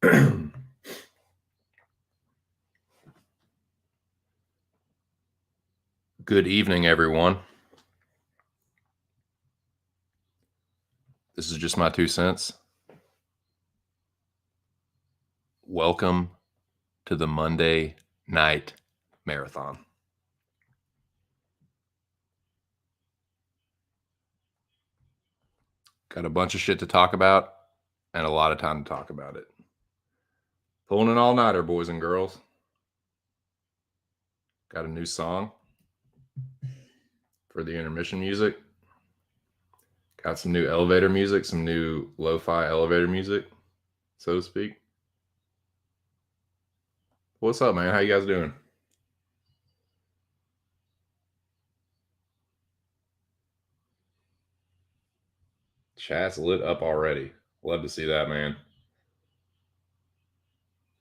Good evening, everyone. This is just my 2 cents. Welcome to the Monday night marathon. Got a bunch of shit to talk about and a lot of time to talk about it. Pulling an all-nighter, boys and girls. Got a new song for the intermission music. Got some new elevator music, some new lo-fi elevator music, so to speak. What's up, man? How you guys doing? Chat's lit up already. Love to see that, man.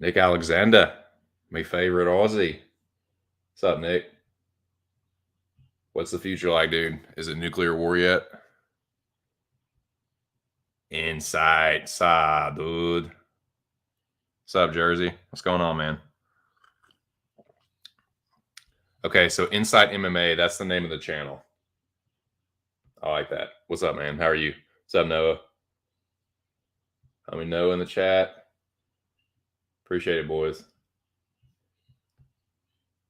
Nick Alexander, my favorite Aussie. What's up, Nick? What's the future like, dude? Is it nuclear war yet? Inside side, dude. What's up, Jersey? What's going on, man? Okay, so Inside MMA, that's the name of the channel. I like that. What's up, man? How are you? What's up, Noah? Noah in the chat. Appreciate it, boys.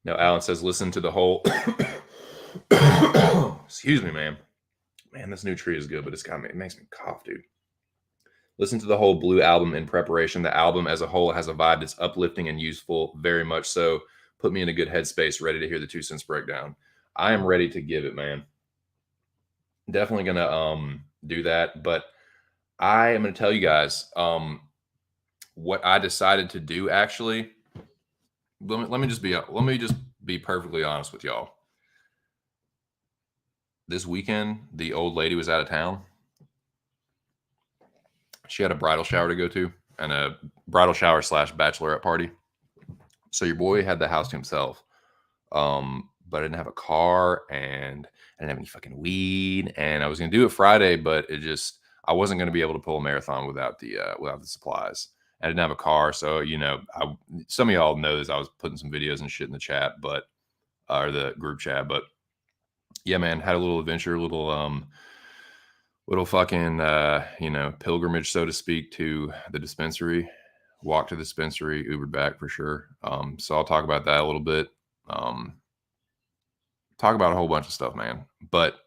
Now, Alan says, listen to the whole. Excuse me, man. Man, this new tree is good, but it makes me cough, dude. Listen to the whole Blue album in preparation. The album as a whole has a vibe that's uplifting and useful, very much so. Put me in a good headspace, ready to hear the 2 cents breakdown. I am ready to give it, man. Definitely gonna do that, but I am gonna tell you guys what I decided to do. Actually, let me just be perfectly honest with y'all. This weekend, the old lady was out of town. She had a bridal shower to go to, and a bridal shower / bachelorette party. So your boy had the house to himself. But I didn't have a car and I didn't have any fucking weed. And I was gonna do it Friday, but I wasn't gonna be able to pull a marathon without the supplies. I didn't have a car, so some of y'all know this. I was putting some videos and shit in the chat, or the group chat. But yeah, man, had a little adventure, little fucking pilgrimage, so to speak, to the dispensary. Walked to the dispensary, Ubered back for sure. So I'll talk about that a little bit. Talk about a whole bunch of stuff, man. But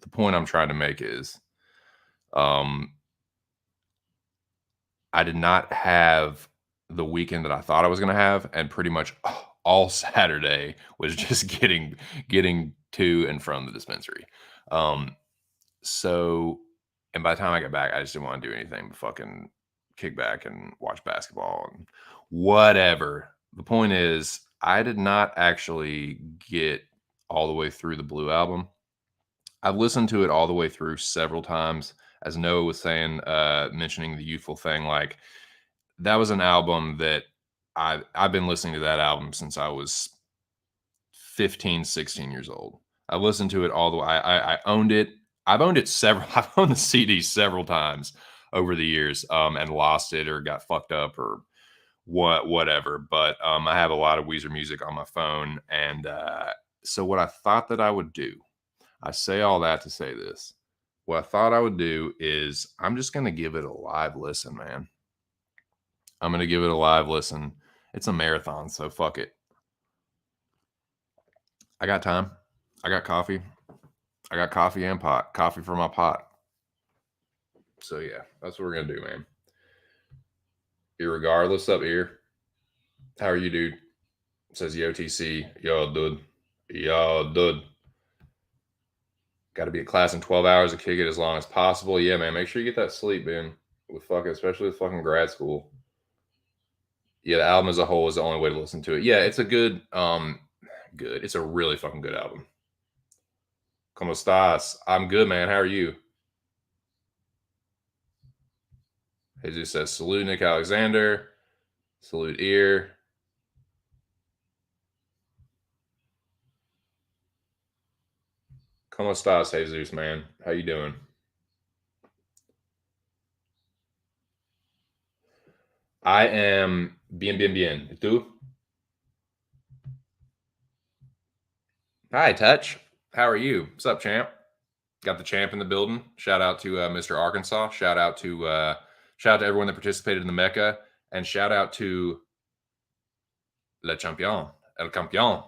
the point I'm trying to make is I did not have the weekend that I thought I was going to have, and pretty much all Saturday was just getting to and from the dispensary. So, and by the time I got back, I just didn't want to do anything but fucking kick back and watch basketball and whatever. The point is, I did not actually get all the way through the Blue album. I've listened to it all the way through several times. As Noah was saying, mentioning the youthful thing, like that was an album that I've been listening to that album since I was 15, 16 years old. I listened to it all the way. I owned it. I've owned it I've owned the CD several times over the years, and lost it or got fucked up or whatever. But I have a lot of Weezer music on my phone, and so what I thought that I would do, I say all that to say this. What I thought I would do is I'm just going to give it a live listen, man. I'm going to give it a live listen. It's a marathon, so fuck it. I got time. I got coffee. I got coffee and pot. Coffee for my pot. So yeah, that's what we're going to do, man. Irregardless up here. How are you, dude? Says OTC. Yo, dude. Yo, dude. Got to be at class in 12 hours to kick it as long as possible. Yeah, man. Make sure you get that sleep, man. Especially with fucking grad school. Yeah, the album as a whole is the only way to listen to it. Yeah, it's a good. It's a really fucking good album. ¿Cómo estás? I'm good, man. How are you? Jesus says, salute Nick Alexander. Salute Ear. ¿Cómo estás, Jesus, man? How you doing? I am bien. ¿Y tú? Hi, Touch. How are you? What's up, champ? Got the champ in the building. Shout out to Mr. Arkansas. Shout out to everyone that participated in the Mecca, and shout out to Le Champion, El Campeón,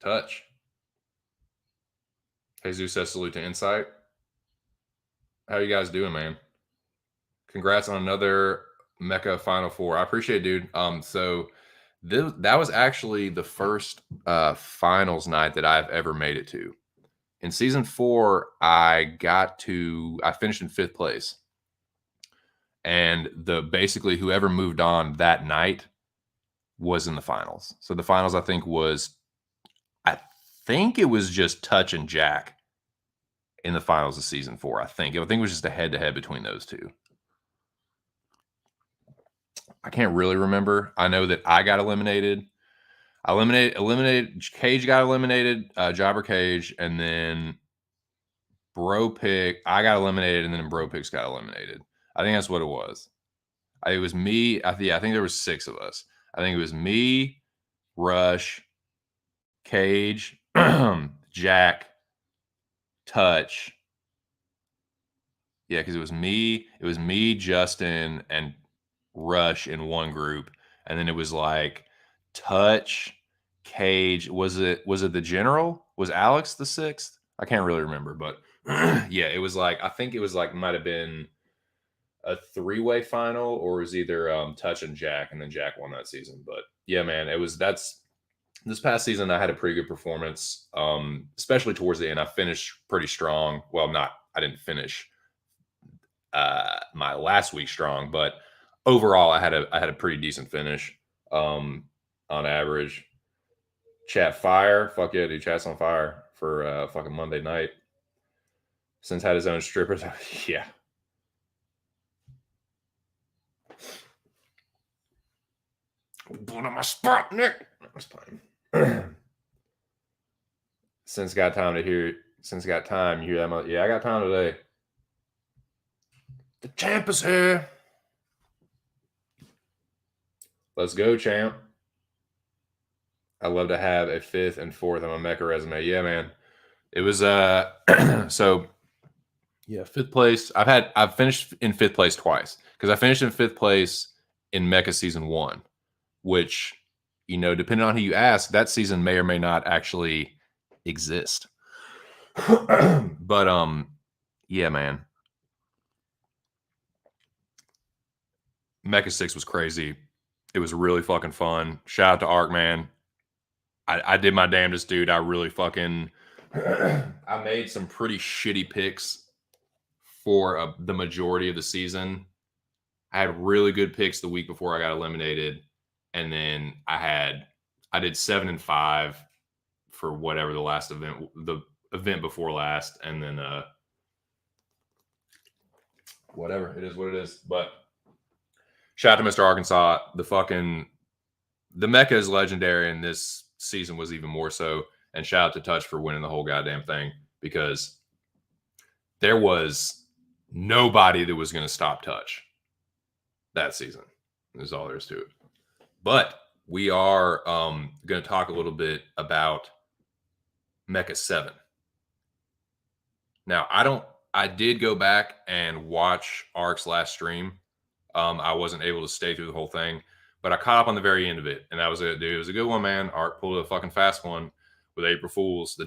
Touch. Jesus says salute to Insight. How you guys doing, man? Congrats on another Mecca Final Four. I appreciate it, dude. That was actually the first finals night that I've ever made it to. In season 4, I finished in 5th place. And basically whoever moved on that night was in the finals. So the finals, I think it was just Touch and Jack in the finals of season 4. I think it was just a head-to-head between those two. I can't really remember. I know that I got eliminated. Cage got eliminated, Jobber Cage, and then I got eliminated, and then Bro Picks got eliminated. I think that's what it was. It was me. I think there was 6 of us. I think it was me, Rush, Cage, Jack, Touch. Yeah, because it was me, Justin, and Rush in one group, and then it was like Touch, Cage. Was it the General? Was Alex the 6th? I can't really remember, but yeah, it was like, I think it was like, might have been a 3-way final, or it was either Touch and Jack, and then Jack won that season. But yeah, man, this past season I had a pretty good performance, especially towards the end. I finished pretty strong. Well, I didn't finish my last week strong, but overall I had a pretty decent finish on average. Chat fire. Fuck yeah, dude. Chat's on fire for fucking Monday night. Since had his own strippers. Yeah. Blown on my spot, Nick. That's fine. Since got time, you hear that. Yeah, I got time today. The champ is here. Let's go, champ. I love to have a 5th and 4th on my Mecca resume. Yeah, man. It was so yeah, 5th place. I've finished in 5th place twice, because I finished in 5th place in Mecca season 1, which, depending on who you ask, that season may or may not actually exist. But yeah, man. Mecca 6 was crazy. It was really fucking fun. Shout out to Ark, man. I did my damnedest, dude. I really fucking I made some pretty shitty picks for the majority of the season. I had really good picks the week before I got eliminated, and then I did 7 and 5 for whatever the event before last, and then whatever, it is what it is. But shout out to Mr. Arkansas. The Mecca is legendary, and this season was even more so. And shout out to Touch for winning the whole goddamn thing, because there was nobody that was going to stop Touch that season. That's all there is to it. But we are going to talk a little bit about Mecca 7. Now, I did go back and watch Ark's last stream. I wasn't able to stay through the whole thing, but I caught up on the very end of it, and that was it, dude. It was a good one, man. Ark pulled a fucking fast one with April Fools. The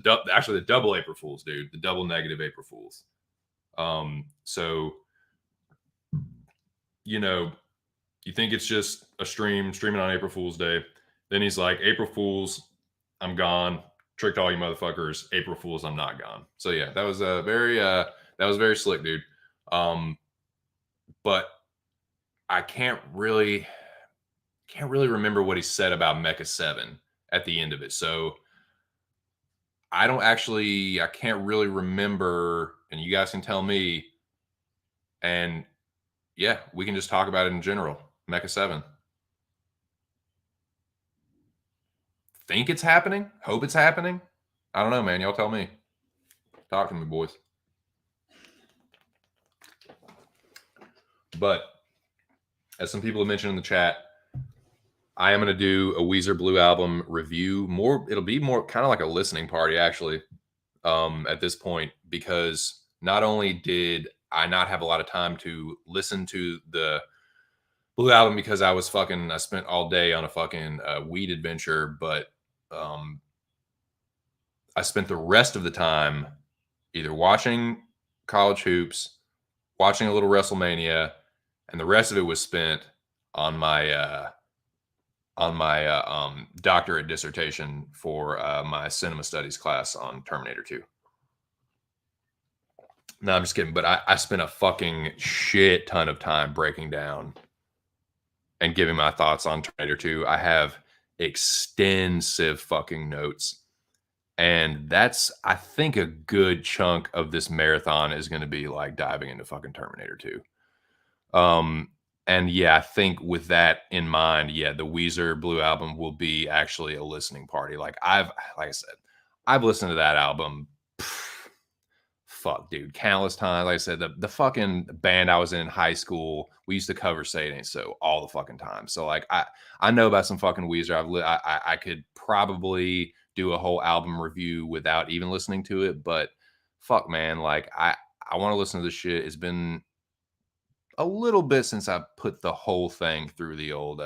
double April Fools, dude. The double negative April Fools. So, you think it's just a streaming on April Fool's Day. Then he's like, April Fools, I'm gone. Tricked all you motherfuckers. April Fools, I'm not gone. So yeah, that was very slick, dude. But I can't really remember what he said about Mecca 7 at the end of it. So I can't really remember, and you guys can tell me. And yeah, we can just talk about it in general. Mecca 7. Think it's happening? Hope it's happening? I don't know, man. Y'all tell me. Talk to me, boys. But as some people have mentioned in the chat, I am going to do a Weezer Blue Album review. It'll be more kind of like a listening party, actually, at this point, because not only did I not have a lot of time to listen to the Blue Album because I spent all day on a fucking weed adventure, but I spent the rest of the time either watching college hoops, watching a little WrestleMania, and the rest of it was spent on my doctorate dissertation for my cinema studies class on Terminator 2. No, I'm just kidding. But I spent a fucking shit ton of time breaking down and giving my thoughts on Terminator 2. I have extensive fucking notes. And that's, I think, a good chunk of this marathon is going to be like diving into fucking Terminator 2. And yeah, I think with that in mind, yeah, the Weezer Blue Album will be actually a listening party. Like I said, I've listened to that album. Fuck, dude, countless times. Like I said, the fucking band I was in high school, we used to cover Say It Ain't So all the fucking time. So like, I know about some fucking Weezer. I could probably do a whole album review without even listening to it, but fuck, man, like I want to listen to this shit. It's been a little bit since I put the whole thing through the old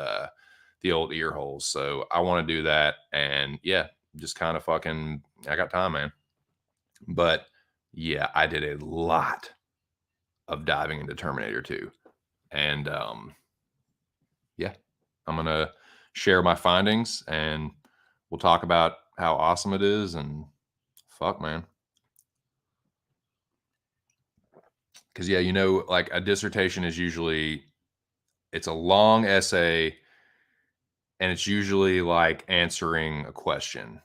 ear holes. So I want to do that. And yeah, just kind of fucking, I got time, man. But yeah, I did a lot of diving into Terminator 2. And yeah, I'm going to share my findings and we'll talk about how awesome it is. And fuck, man. Because yeah, you know, like a dissertation is usually, it's a long essay and it's usually like answering a question,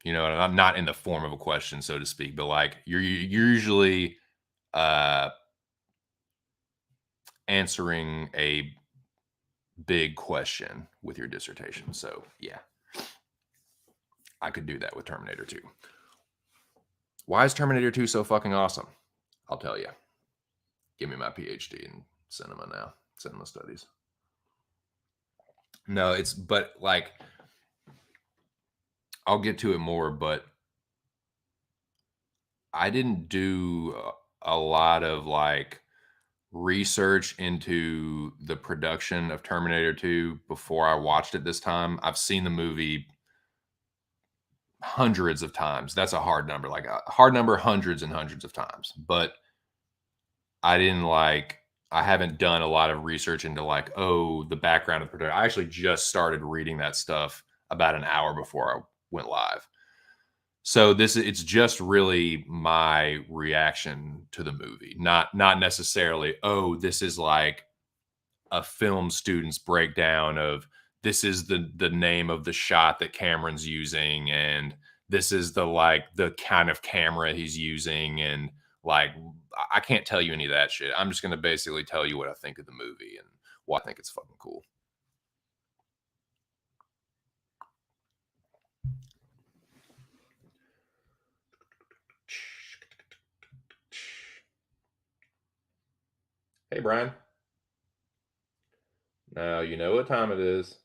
you know, and I'm not in the form of a question, so to speak, but like you're usually answering a big question with your dissertation. So yeah, I could do that with Terminator 2. Why is Terminator 2 so fucking awesome? I'll tell you. Give me my PhD in cinema now, cinema studies. No, but like, I'll get to it more, but I didn't do a lot of like research into the production of Terminator 2 before I watched it this time. I've seen the movie hundreds of times. That's a hard number, like a hard number, hundreds and hundreds of times. But I haven't done a lot of research into like, oh, the background of the production. I actually just started reading that stuff about an hour before I went live. So it's just really my reaction to the movie, not necessarily, oh, this is like a film student's breakdown of this is the name of the shot that Cameron's using, and this is the kind of camera he's using, and like I can't tell you any of that shit. I'm just gonna basically tell you what I think of the movie and why I think it's fucking cool. Hey, Brian. Now you know what time it is.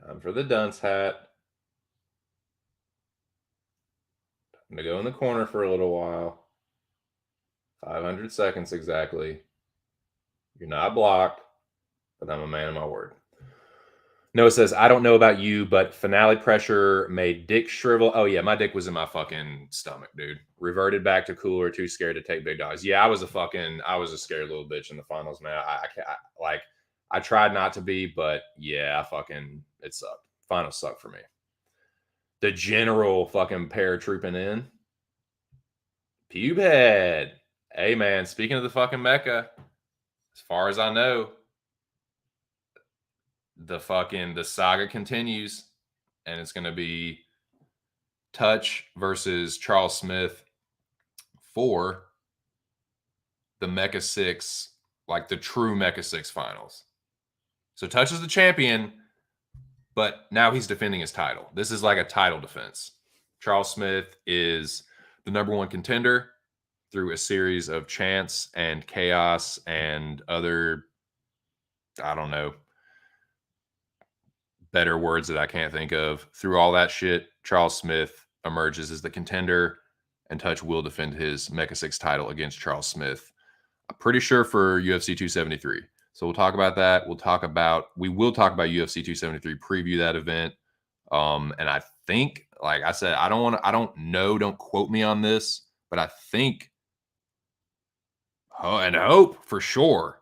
Time for the dunce hat. I'm going to go in the corner for a little while. 500 seconds exactly. You're not blocked, but I'm a man of my word. Noah says, I don't know about you, but finale pressure made dick shrivel. Oh, yeah, my dick was in my fucking stomach, dude. Reverted back to cooler, too scared to take big dogs. Yeah, I was a scared little bitch in the finals, man. I tried not to be, but yeah, it sucked. Finals sucked for me. The general fucking paratrooping in. Pube head. Hey, man, speaking of the fucking Mecca, as far as I know, the saga continues, and it's going to be Touch versus Charles Smith for the Mecca 6, like the true Mecca 6 finals. So Touch is the champion, but now he's defending his title. This is like a title defense. Charles Smith is the number one contender. through a series of chance and chaos and other, I don't know, better words that I can't think of. Through all that shit, Charles Smith emerges as the contender, and Touch will defend his Mecca 6 title against Charles Smith. I'm pretty sure for UFC 273. So we'll talk about that. We will talk about UFC 273, preview that event. And I think, like I said, I don't know, don't quote me on this, but I think, and hope for sure,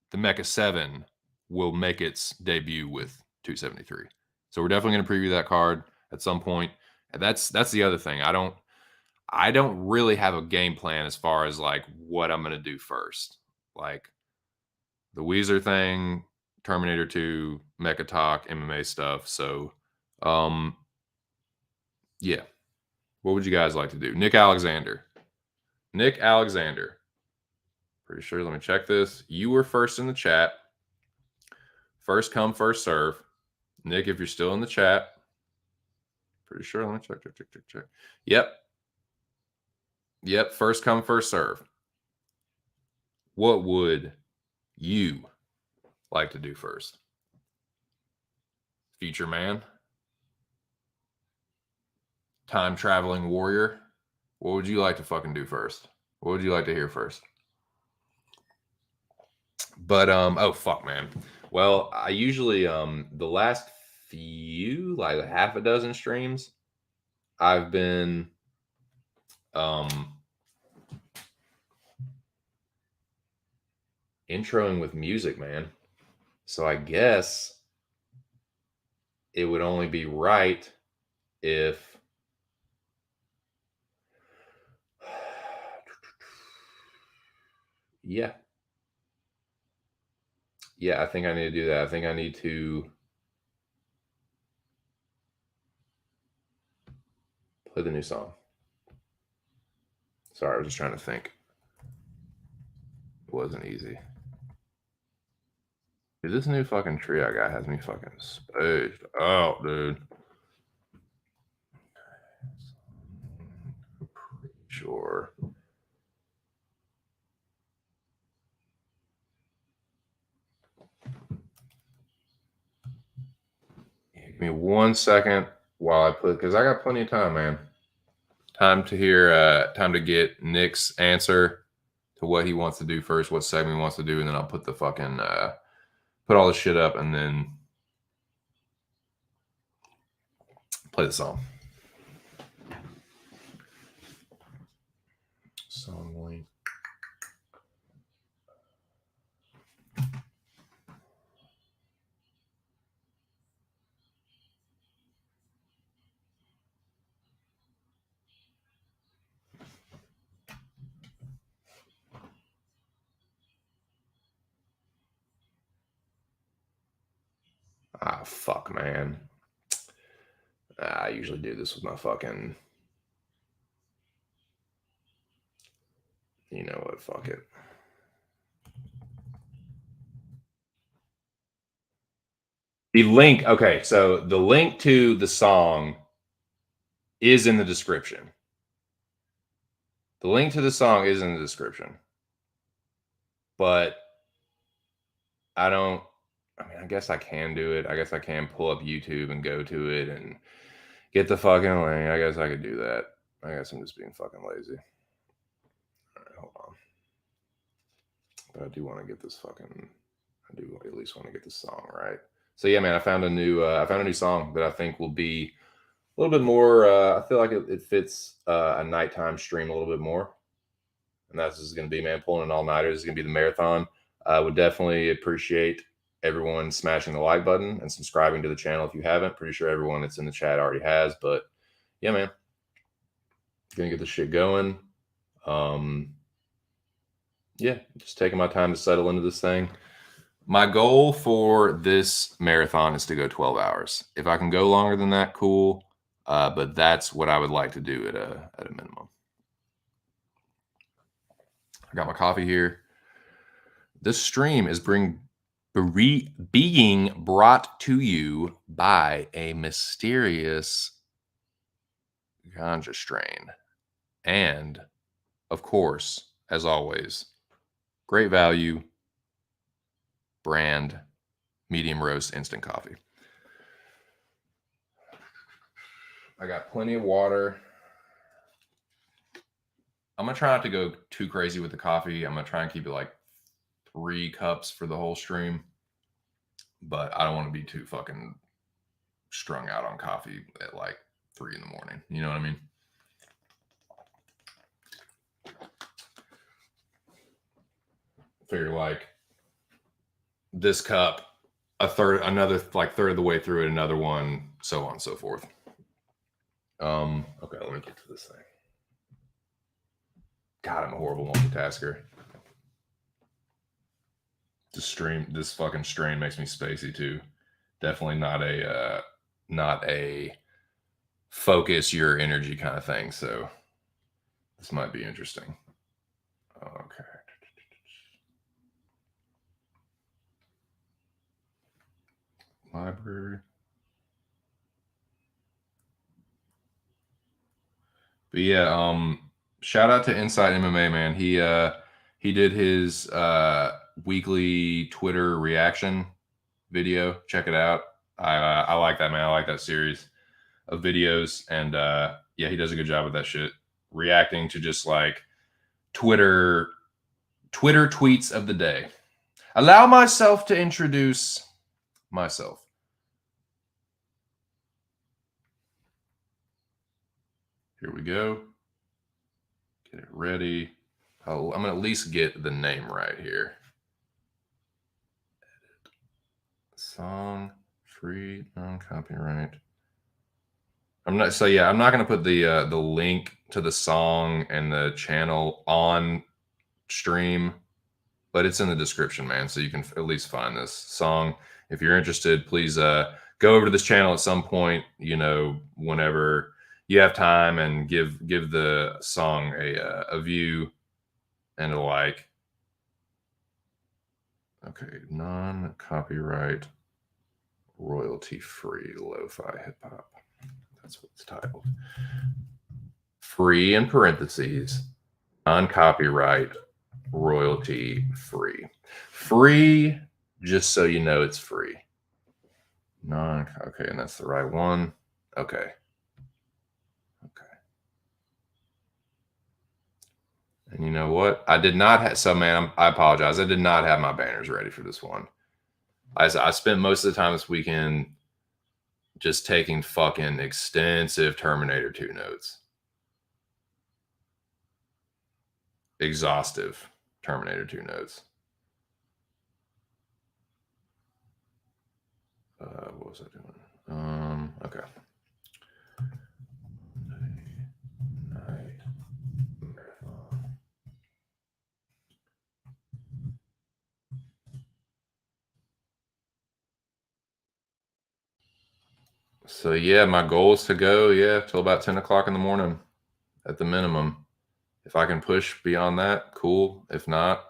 the Mecca 7 will make its debut with 273. So we're definitely going to preview that card at some point. And that's the other thing. I don't really have a game plan as far as like what I'm going to do first. Like the Weezer thing, Terminator 2, Mecca Talk, MMA stuff. So yeah. What would you guys like to do? Nick Alexander. Pretty sure. Let me check this. You were first in the chat. First come, first serve. Nick, if you're still in the chat. Pretty sure. Let me check. Yep. First come, first serve. What would you like to do first? Future man? Time traveling warrior? What would you like to fucking do first? What would you like to hear first? But oh fuck, man. Well, I usually the last few, like half a dozen streams, I've been introing with music, man. So I guess it would only be right if yeah. I think I need to do that. I think I need to play the new song. Sorry, I was just trying to think. It wasn't easy. Dude, this new fucking tree I got has me fucking spaced out, dude. I'm pretty sure. Give me 1 second while I put, because I got plenty of time, man. Time to get Nick's answer to what he wants to do first, what segment he wants to do, and then I'll put the fucking put all the shit up and then play the song. Song link. Ah, fuck, man. I usually do this with my fucking. You know what? Fuck it. The link. Okay, so the link to the song is in the description. The link to the song is in the description. But I guess I can do it. I guess I can pull up YouTube and go to it and get the fucking link. I guess I could do that. I guess I'm just being fucking lazy. All right, hold on. But I do want to get this fucking. I do at least want to get this song right. So yeah, man, I found a new song that I think will be a little bit more. I feel like it fits a nighttime stream a little bit more. And that's just going to be, man, pulling an all-nighter. This is going to be the marathon. I would definitely appreciate everyone smashing the like button and subscribing to the channel if you haven't. Pretty sure everyone that's in the chat already has. But yeah, man, going to get this shit going. Yeah, just taking my time to settle into this thing. My goal for this marathon is to go 12 hours. If I can go longer than that, cool. But that's what I would like to do at a minimum. I got my coffee here. This stream is being brought to you by a mysterious ganja strain and of course, as always, great value, brand, medium roast, instant coffee. I got plenty of water. I'm going to try not to go too crazy with the coffee. I'm going to try and keep it like 3 cups for the whole stream. But I don't want to be too fucking strung out on coffee at like 3 in the morning. You know what I mean? Figure like this cup, another like third of the way through it, another one, so on and so forth. Okay, let me get to this thing. God, I'm a horrible multitasker. This fucking strain makes me spacey too. Definitely not a focus your energy kind of thing. So this might be interesting. Okay. Library. But yeah, shout out to Inside MMA, man. He did his weekly Twitter reaction video. Check it out. I like that, man. I like that series of videos, and yeah, he does a good job with that shit. Reacting to just like Twitter tweets of the day. Allow myself to introduce myself. Here we go. Get it ready. I'm going to at least get the name right here. Edit. Song, free, non-copyright. I'm not going to put the link to the song and the channel on stream, but it's in the description, man. So you can at least find this song. If you're interested, please go over to this channel at some point, you know, whenever you have time, and give the song a view and a like. Okay, non-copyright, royalty-free lo-fi hip-hop. That's what it's titled. Free in parentheses, non-copyright, royalty-free. Free, just so you know it's free. Okay, and that's the right one. Okay. And you know what? I did not have, so man, I apologize. I did not have my banners ready for this one. I spent most of the time this weekend just taking fucking extensive Terminator 2 notes. Exhaustive Terminator 2 notes. What was I doing? Okay. So yeah, my goal is to go, till about 10 o'clock in the morning at the minimum. If I can push beyond that, cool. If not,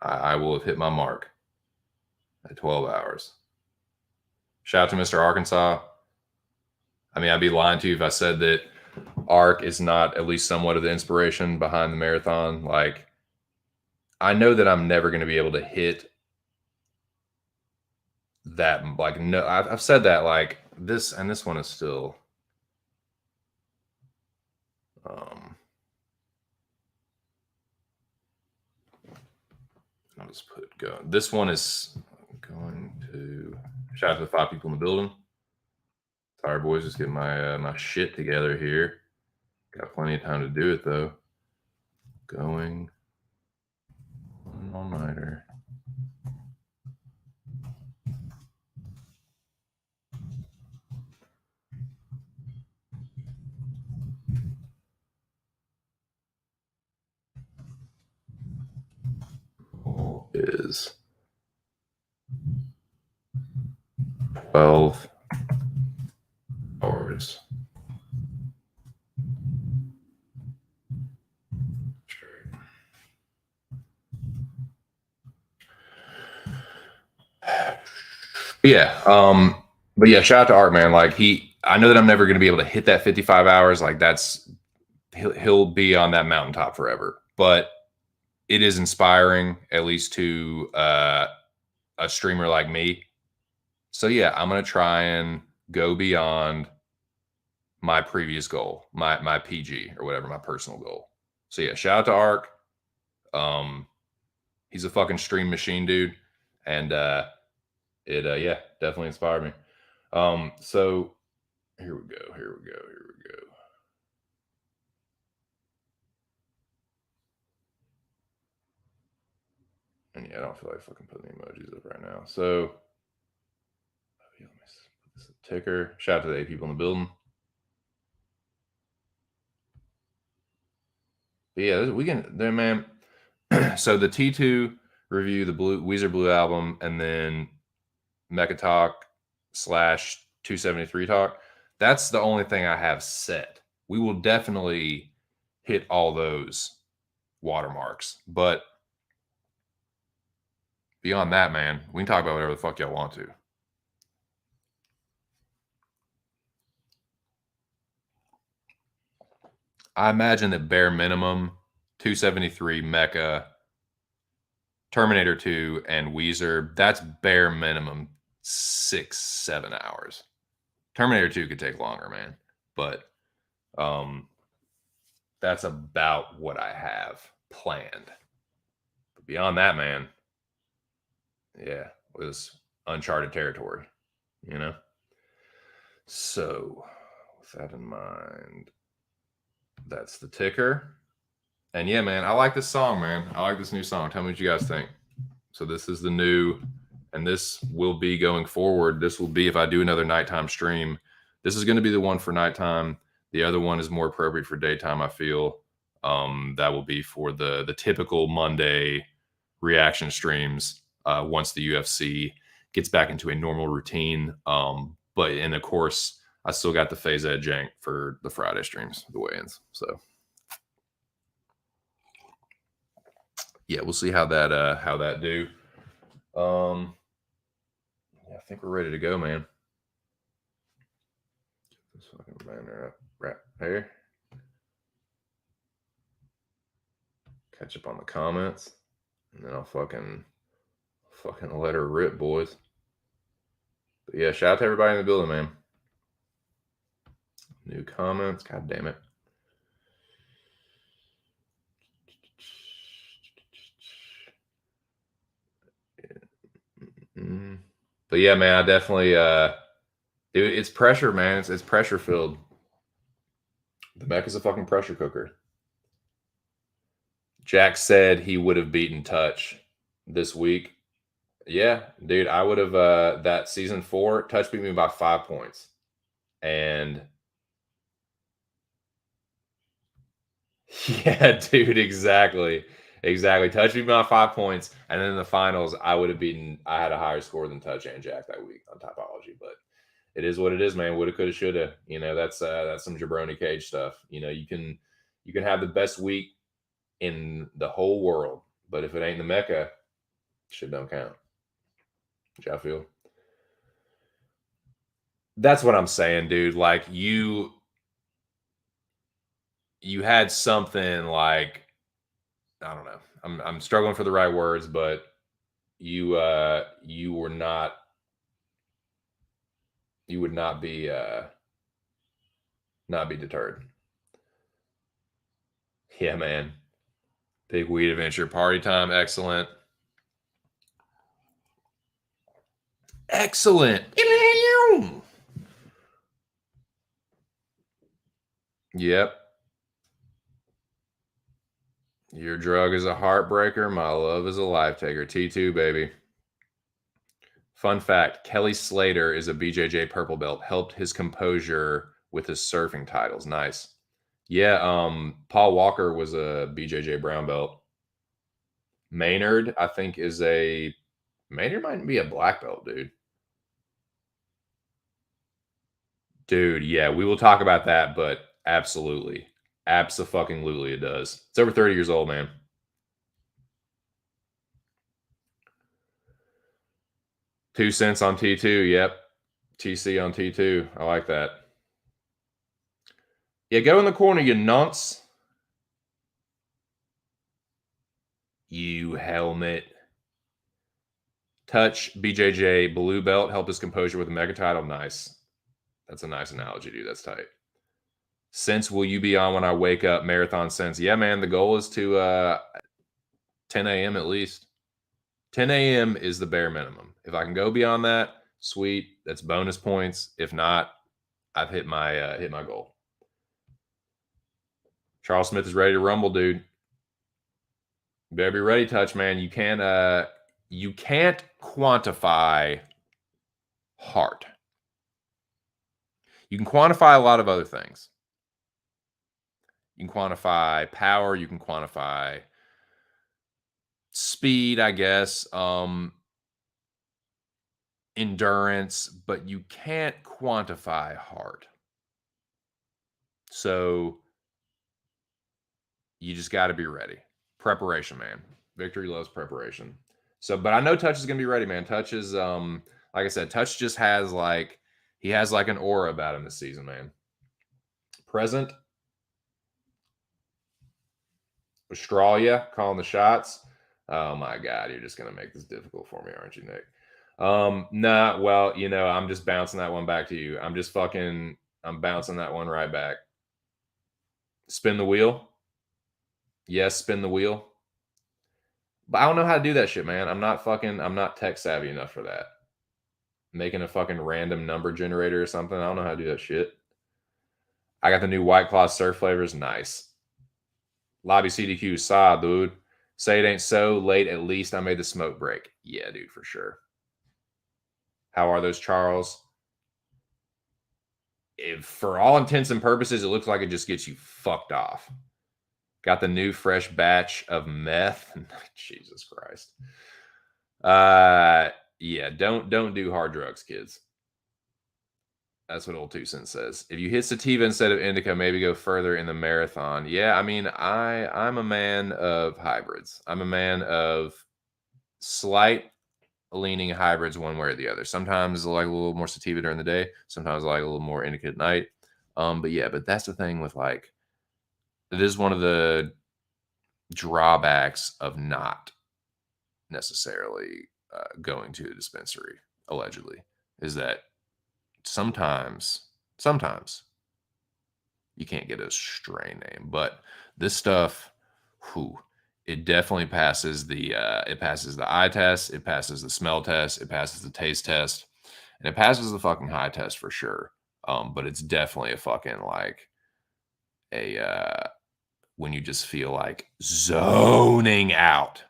I will have hit my mark at 12 hours. Shout out to Mr. Arkansas. I mean, I'd be lying to you if I said that Ark is not at least somewhat of the inspiration behind the marathon. Like, I know that I'm never going to be able to hit that. Like, no, I've said that, like, this, and this one is still I'll just put go. This one is going to shout out to the 5 people in the building. Sorry, boys, just getting my my shit together here. Got plenty of time to do it though. Going all-nighter. Is 12 hours. Yeah, but yeah, shout out to Art, man. Like, I know that I'm never going to be able to hit that 55 hours. Like, that's he'll be on that mountaintop forever. But it is inspiring, at least to a streamer like me. So yeah, I'm gonna try and go beyond my previous goal, my PG or whatever, my personal goal. So yeah, shout out to Ark. He's a fucking stream machine, dude, and it yeah, definitely inspired me. So here we go, here we go, here we go. And yeah, I don't feel like fucking putting the emojis up right now. So let me put this a ticker. Shout out to the 8 people in the building. But yeah, we can there, man. So the T2 review, the Weezer Blue album, and then Mecca Talk / 273 Talk. That's the only thing I have set. We will definitely hit all those watermarks. But beyond that, man, we can talk about whatever the fuck y'all want to. I imagine that bare minimum 273, Mecca, Terminator 2, and Weezer, that's bare minimum 6-7 hours. Terminator 2 could take longer, man. But that's about what I have planned. But beyond that, man, yeah, it was uncharted territory, you know? So with that in mind, that's the ticker. And yeah, man, I like this song, man. I like this new song. Tell me what you guys think. So this is the new, and this will be going forward. This will be if I do another nighttime stream. This is going to be the one for nighttime. The other one is more appropriate for daytime, I feel. That will be for the typical Monday reaction streams once the UFC gets back into a normal routine. But and of course, I still got the phase ed jank for the Friday streams, the weigh-ins. So yeah, we'll see how that do. Yeah, I think we're ready to go, man. This fucking banner up right here. Catch up on the comments, and then I'll fucking let her rip, boys. But yeah, shout out to everybody in the building, man. New comments, god damn it. But yeah, man, I definitely it's pressure, man. It's pressure filled. The Mecca's a fucking pressure cooker. Jack said he would have beaten Touch this week. Yeah, dude, I would have that season 4, Touch beat me by 5 points. And yeah, dude, exactly. Touch beat me by 5 points. And then in the finals, I had a higher score than Touch and Jack that week on Topology, but it is what it is, man. Woulda, coulda, shoulda. You know, that's some jabroni cage stuff. You know, you can have the best week in the whole world, but if it ain't the Mecca, shit don't count. Which I feel. That's what I'm saying, dude. Like you had something like, I don't know. I'm struggling for the right words, but you were not, you would not be deterred. Yeah, man. Big weed adventure party time. Excellent. Excellent. Yep. Your drug is a heartbreaker. My love is a life taker. T2, baby. Fun fact, Kelly Slater is a BJJ purple belt. Helped his composure with his surfing titles. Nice. Yeah, Paul Walker was a BJJ brown belt. Maynard, I think, Maynard might be a black belt, dude. Dude, yeah, we will talk about that, but absolutely. Abso-fucking-lutely it does. It's over 30 years old, man. $0.02 on T2. Yep. TC on T2. I like that. Yeah, go in the corner, you nonce. You helmet. Touch, BJJ, blue belt, help his composure with the Mecca title. Nice. That's a nice analogy, dude. That's tight. Since will you be on when I wake up? Marathon sense. Yeah, man. The goal is to 10 a.m. at least. 10 a.m. is the bare minimum. If I can go beyond that, sweet. That's bonus points. If not, I've hit my goal. Charles Smith is ready to rumble, dude. You better be ready, Touch, man. You can't quantify heart. You can quantify a lot of other things. You can quantify power. You can quantify speed, I guess. Endurance, but you can't quantify heart. So you just got to be ready. Preparation, man. Victory loves preparation. So, but I know Touch is going to be ready, man. Touch is, like I said, Touch just has he has an aura about him this season, man. Present. Australia calling the shots. Oh my God, you're just going to make this difficult for me, aren't you, Nick? Nah, well, I'm just bouncing that one back to you. I'm bouncing that one right back. Spin the wheel. Yes, spin the wheel. But I don't know how to do that shit, man. I'm not tech savvy enough for that. Making a fucking random number generator or something. I don't know how to do that shit. I got the new White Claw surf flavors. Nice. Lobby CDQ saw, dude. Say it ain't so late. At least I made the smoke break. Yeah, dude, for sure. How are those, Charles? If for all intents and purposes, it looks like it just gets you fucked off. Got the new fresh batch of meth. Jesus Christ. Yeah, don't do hard drugs, kids. That's what old 2 Cents says. If you hit sativa instead of indica, maybe go further in the marathon. Yeah, I mean, I'm a man of hybrids. I'm a man of slight leaning hybrids one way or the other. Sometimes I like a little more sativa during the day. Sometimes I like a little more indica at night. But that's the thing with it is one of the drawbacks of not necessarily going to a dispensary, allegedly, is that sometimes you can't get a strain name, but this stuff, it definitely passes the eye test, it passes the smell test, it passes the taste test, and it passes the fucking high test for sure. But it's definitely a fucking when you just feel like zoning out.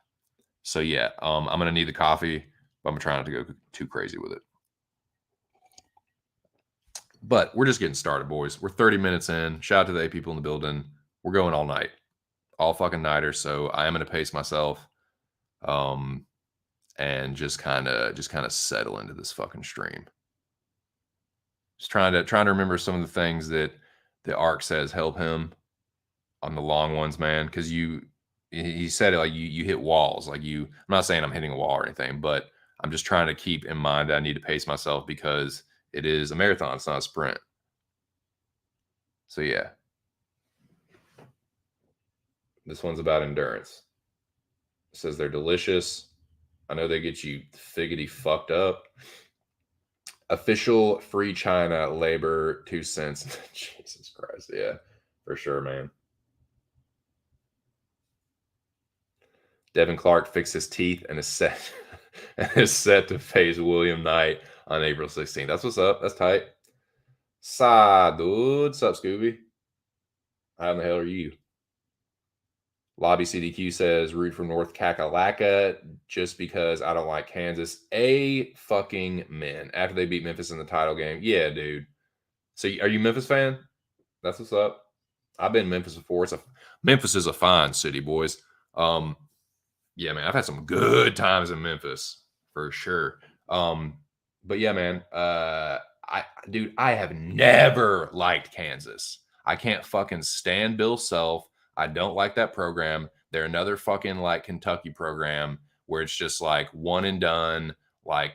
So yeah, I'm gonna need the coffee, but I'm trying not to go too crazy with it. But we're just getting started, boys. We're 30 minutes in. Shout out to the 8 people in the building. We're going all night, all fucking nighter. So I am gonna pace myself, and just kind of settle into this fucking stream. Just trying to remember some of the things that the Ark says help him on the long ones, man. Because he said it like you hit walls. I'm not saying I'm hitting a wall or anything, but I'm just trying to keep in mind that I need to pace myself because it is a marathon. It's not a sprint. So yeah, this one's about endurance. It says they're delicious. I know they get you figgity fucked up. Official free China labor 2 cents. Jesus Christ. Yeah, for sure, man. Devin Clark fixed his teeth and is set to face William Knight on April 16th. That's what's up. That's tight. Sa, dude. What's up, Scooby? How in the hell are you? Lobby CDQ says root for North Kakalaka just because I don't like Kansas. A fucking men after they beat Memphis in the title game. Yeah, dude. So are you a Memphis fan? That's what's up. I've been in Memphis before. Memphis is a fine city, boys. Yeah, man, I've had some good times in Memphis for sure. But yeah, man, I have never liked Kansas. I can't fucking stand Bill Self. I don't like that program. They're another fucking Kentucky program where it's just one and done,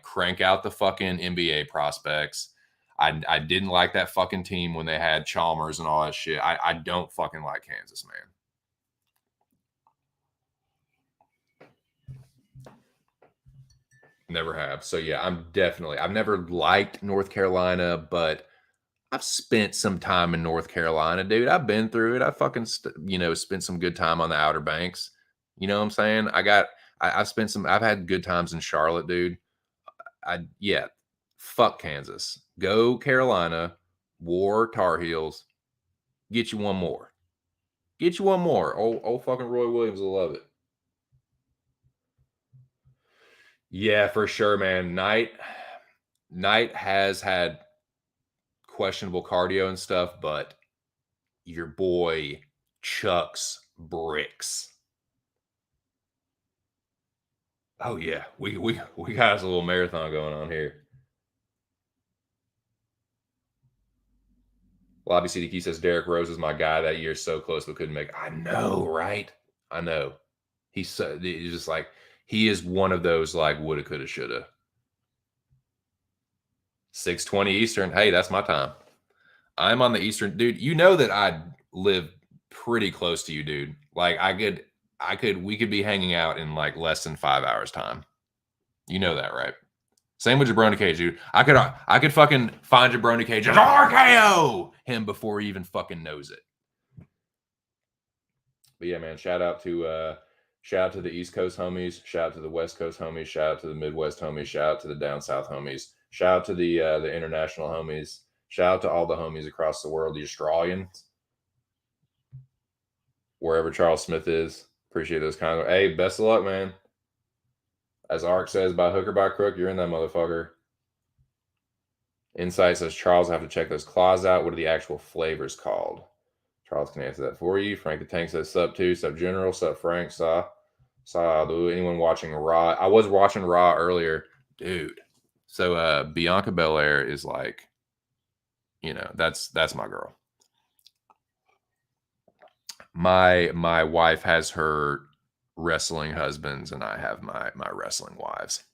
crank out the fucking NBA prospects. I didn't like that fucking team when they had Chalmers and all that shit. I don't fucking like Kansas, man. Never have. So yeah, I've never liked North Carolina, but I've spent some time in North Carolina, dude. I've been through it. I fucking, spent some good time on the Outer Banks. You know what I'm saying? I've had good times in Charlotte, dude. Yeah, fuck Kansas. Go Carolina, War Tar Heels. Get you one more. Get you one more. Old fucking Roy Williams will love it. Yeah, for sure, man. Knight has had questionable cardio and stuff, but your boy chucks bricks. Oh yeah, we got us a little marathon going on here. Lobby CDK says Derrick Rose is my guy that year, so close but couldn't make. I know, right? I know. He's just like he is one of those like woulda, coulda, shoulda. 6:20 Eastern. Hey, that's my time. I'm on the Eastern, dude. You know that I live pretty close to you, dude. Like we could be hanging out in like less than 5 hours time. You know that, right? Same with Jabroni Cage, dude. I could fucking find Jabroni Cage and RKO him before he even fucking knows it. But yeah, man, shout out to the East Coast homies, shout out to the West Coast homies, shout out to the Midwest homies, shout out to the down south homies, shout out to the international homies, shout out to all the homies across the world, the Australians, wherever Charles Smith is. Appreciate those kind of. Hey, best of luck, man. As Ark says, by hook or by crook, you're in that motherfucker. Insight says Charles, I have to check those claws out. What are the actual flavors called? Charles can answer that for you. Frank the Tank says sub 2, sub general, sub Frank, saw anyone watching Raw. I was watching Raw earlier, dude. So Bianca Belair is like, that's my girl. My wife has her wrestling husbands, and I have my wrestling wives.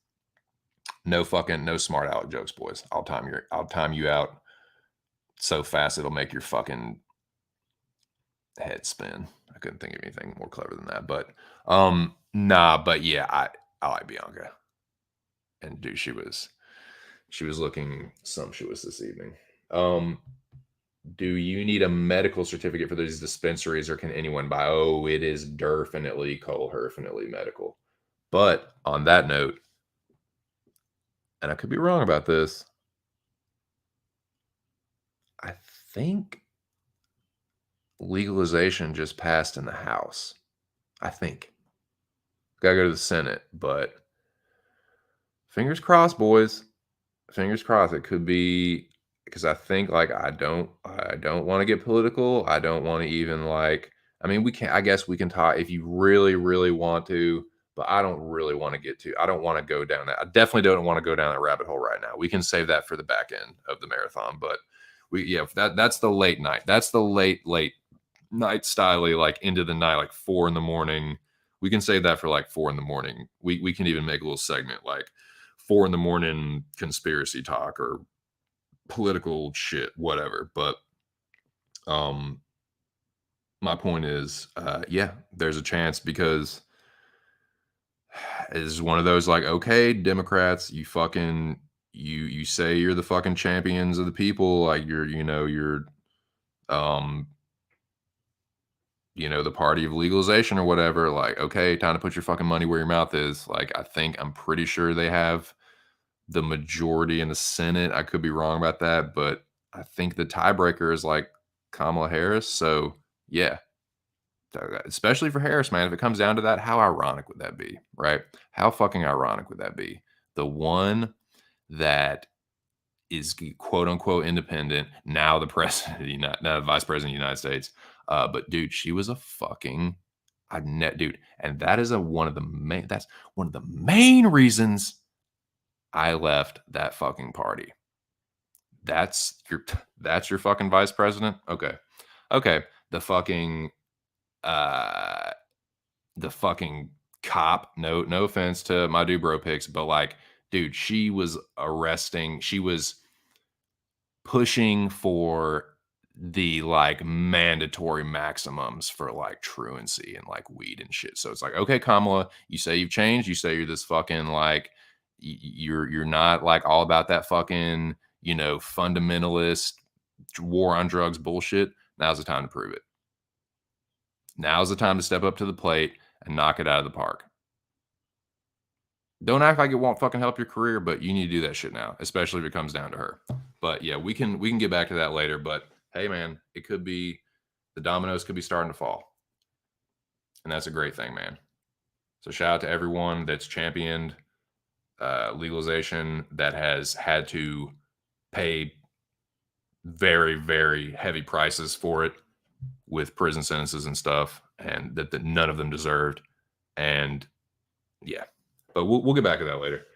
No smart aleck jokes, boys. I'll time you out so fast it'll make your fucking head spin. I couldn't think of anything more clever than that. But but yeah, I like Bianca. And dude, she was looking sumptuous this evening. Do you need a medical certificate for these dispensaries, or can anyone buy? Oh, it is definitely Cole Herfinitely medical. But on that note, and I could be wrong about this, I think legalization just passed in the House. I think. Gotta go to the Senate, but fingers crossed, boys. Fingers crossed. It could be because I think like I don't want to get political. I don't want to even like. I mean, I guess we can talk if you really, really want to, but I don't really want to get to. I don't want to go down that. I definitely don't want to go down that rabbit hole right now. We can save that for the back end of the marathon, but that's the late night. That's the late night styly, like into the night, like 4 a.m. We can save that for like 4 a.m. We can even make a little segment like 4 a.m. conspiracy talk or political shit, whatever. But my point is, there's a chance because it's one of those like, okay, Democrats, you fucking you say you're the fucking champions of the people, like you're the party of legalization or whatever, like, okay, time to put your fucking money where your mouth is. Like, I'm pretty sure they have the majority in the Senate. I could be wrong about that, but I think the tiebreaker is like Kamala Harris. So yeah, especially for Harris, man, if it comes down to that, how ironic would that be, right? How fucking ironic would that be? The one that is quote unquote independent, now the president, now the vice president of the United States. But dude, she was a fucking dude, and that's one of the main reasons I left that fucking party. That's your fucking vice president? Okay. Okay. Uh the fucking cop. No offense to my dude bro picks, but like, dude, she was pushing for the like mandatory maximums for like truancy and like weed and shit. So it's like, okay, Kamala, you say you've changed. You say you're this fucking like, You're not like all about that fucking, fundamentalist war on drugs bullshit. Now's the time to prove it. Now's the time to step up to the plate and knock it out of the park. Don't act like it won't fucking help your career, but you need to do that shit now, especially if it comes down to her. But yeah, we can get back to that later. But hey, man, it could be the dominoes could be starting to fall, and that's a great thing, man. So shout out to everyone that's championed legalization, that has had to pay very, very heavy prices for it with prison sentences and stuff, and that none of them deserved. And yeah, but we'll get back to that later.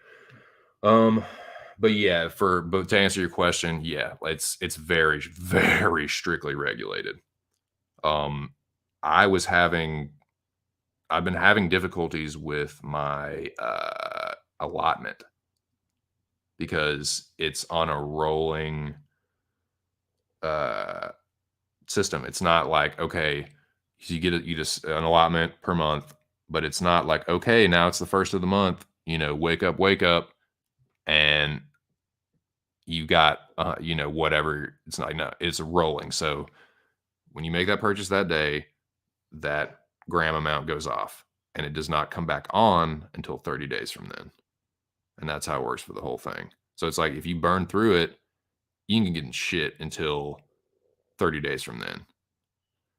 But yeah, but to answer your question, yeah, it's very, very strictly regulated. Um, I was having I've been having difficulties with my allotment because it's on a rolling uh system. It's not like, okay, you just an allotment per month, but it's not like, okay, now it's the first of the month, wake up, and you got whatever. It's not, no, it's rolling. So when you make that purchase that day, that gram amount goes off, and it does not come back on until 30 days from then. And that's how it works for the whole thing. So it's like if you burn through it, you can get in shit until 30 days from then.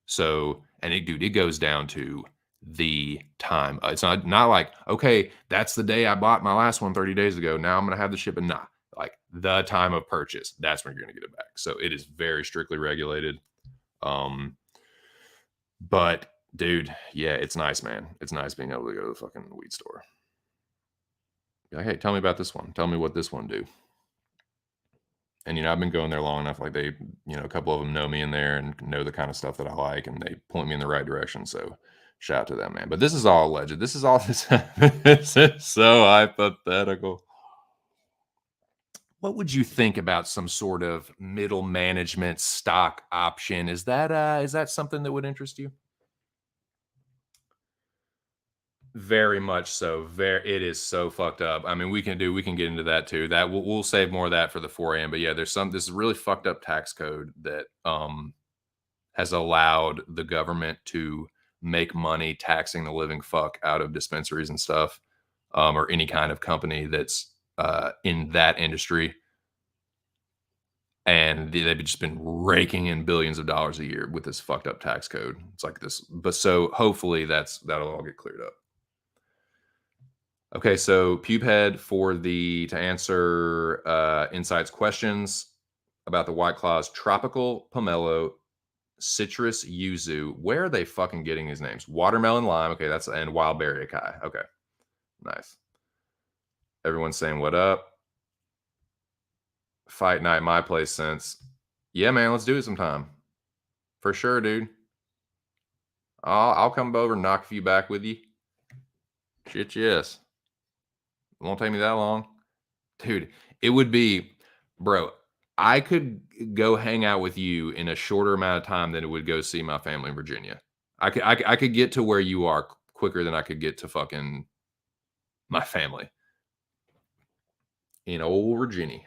So, and it goes down to the time. It's not like, okay, that's the day I bought my last one 30 days ago. Now I'm going to have the shipment. Nah, like the time of purchase, that's when you're going to get it back. So it is very strictly regulated. But dude, yeah, it's nice, man. It's nice being able to go to the fucking weed store. Like, hey, tell me about this one. Tell me what this one do. And I've been going there long enough. Like they, a couple of them know me in there and know the kind of stuff that I like, and they point me in the right direction. So shout out to them, man. But this is all alleged. This is all this is so hypothetical. What would you think about some sort of middle management stock option? Is that something that would interest you? Very much so. It is so fucked up. I mean, we can get into that too. That we'll save more of that for the 4 a.m. But yeah, this really fucked up tax code that has allowed the government to make money taxing the living fuck out of dispensaries and stuff, or any kind of company that's in that industry. And they've just been raking in billions of dollars a year with this fucked up tax code. It's like this, but so hopefully that'll all get cleared up. Okay, so Pubehead to answer Insight's questions about the White Claws, tropical pomelo, citrus yuzu. Where are they fucking getting these names? Watermelon lime. Okay, and wild berry acai. Okay, nice. Everyone's saying what up. Fight night, my place since. Yeah, man, let's do it sometime. For sure, dude. I'll come over and knock a few back with you. Shit, yes. It won't take me that long. Dude, it would be, bro, I could go hang out with you in a shorter amount of time than it would go see my family in Virginia. I could get to where you are quicker than I could get to fucking my family in old Virginia.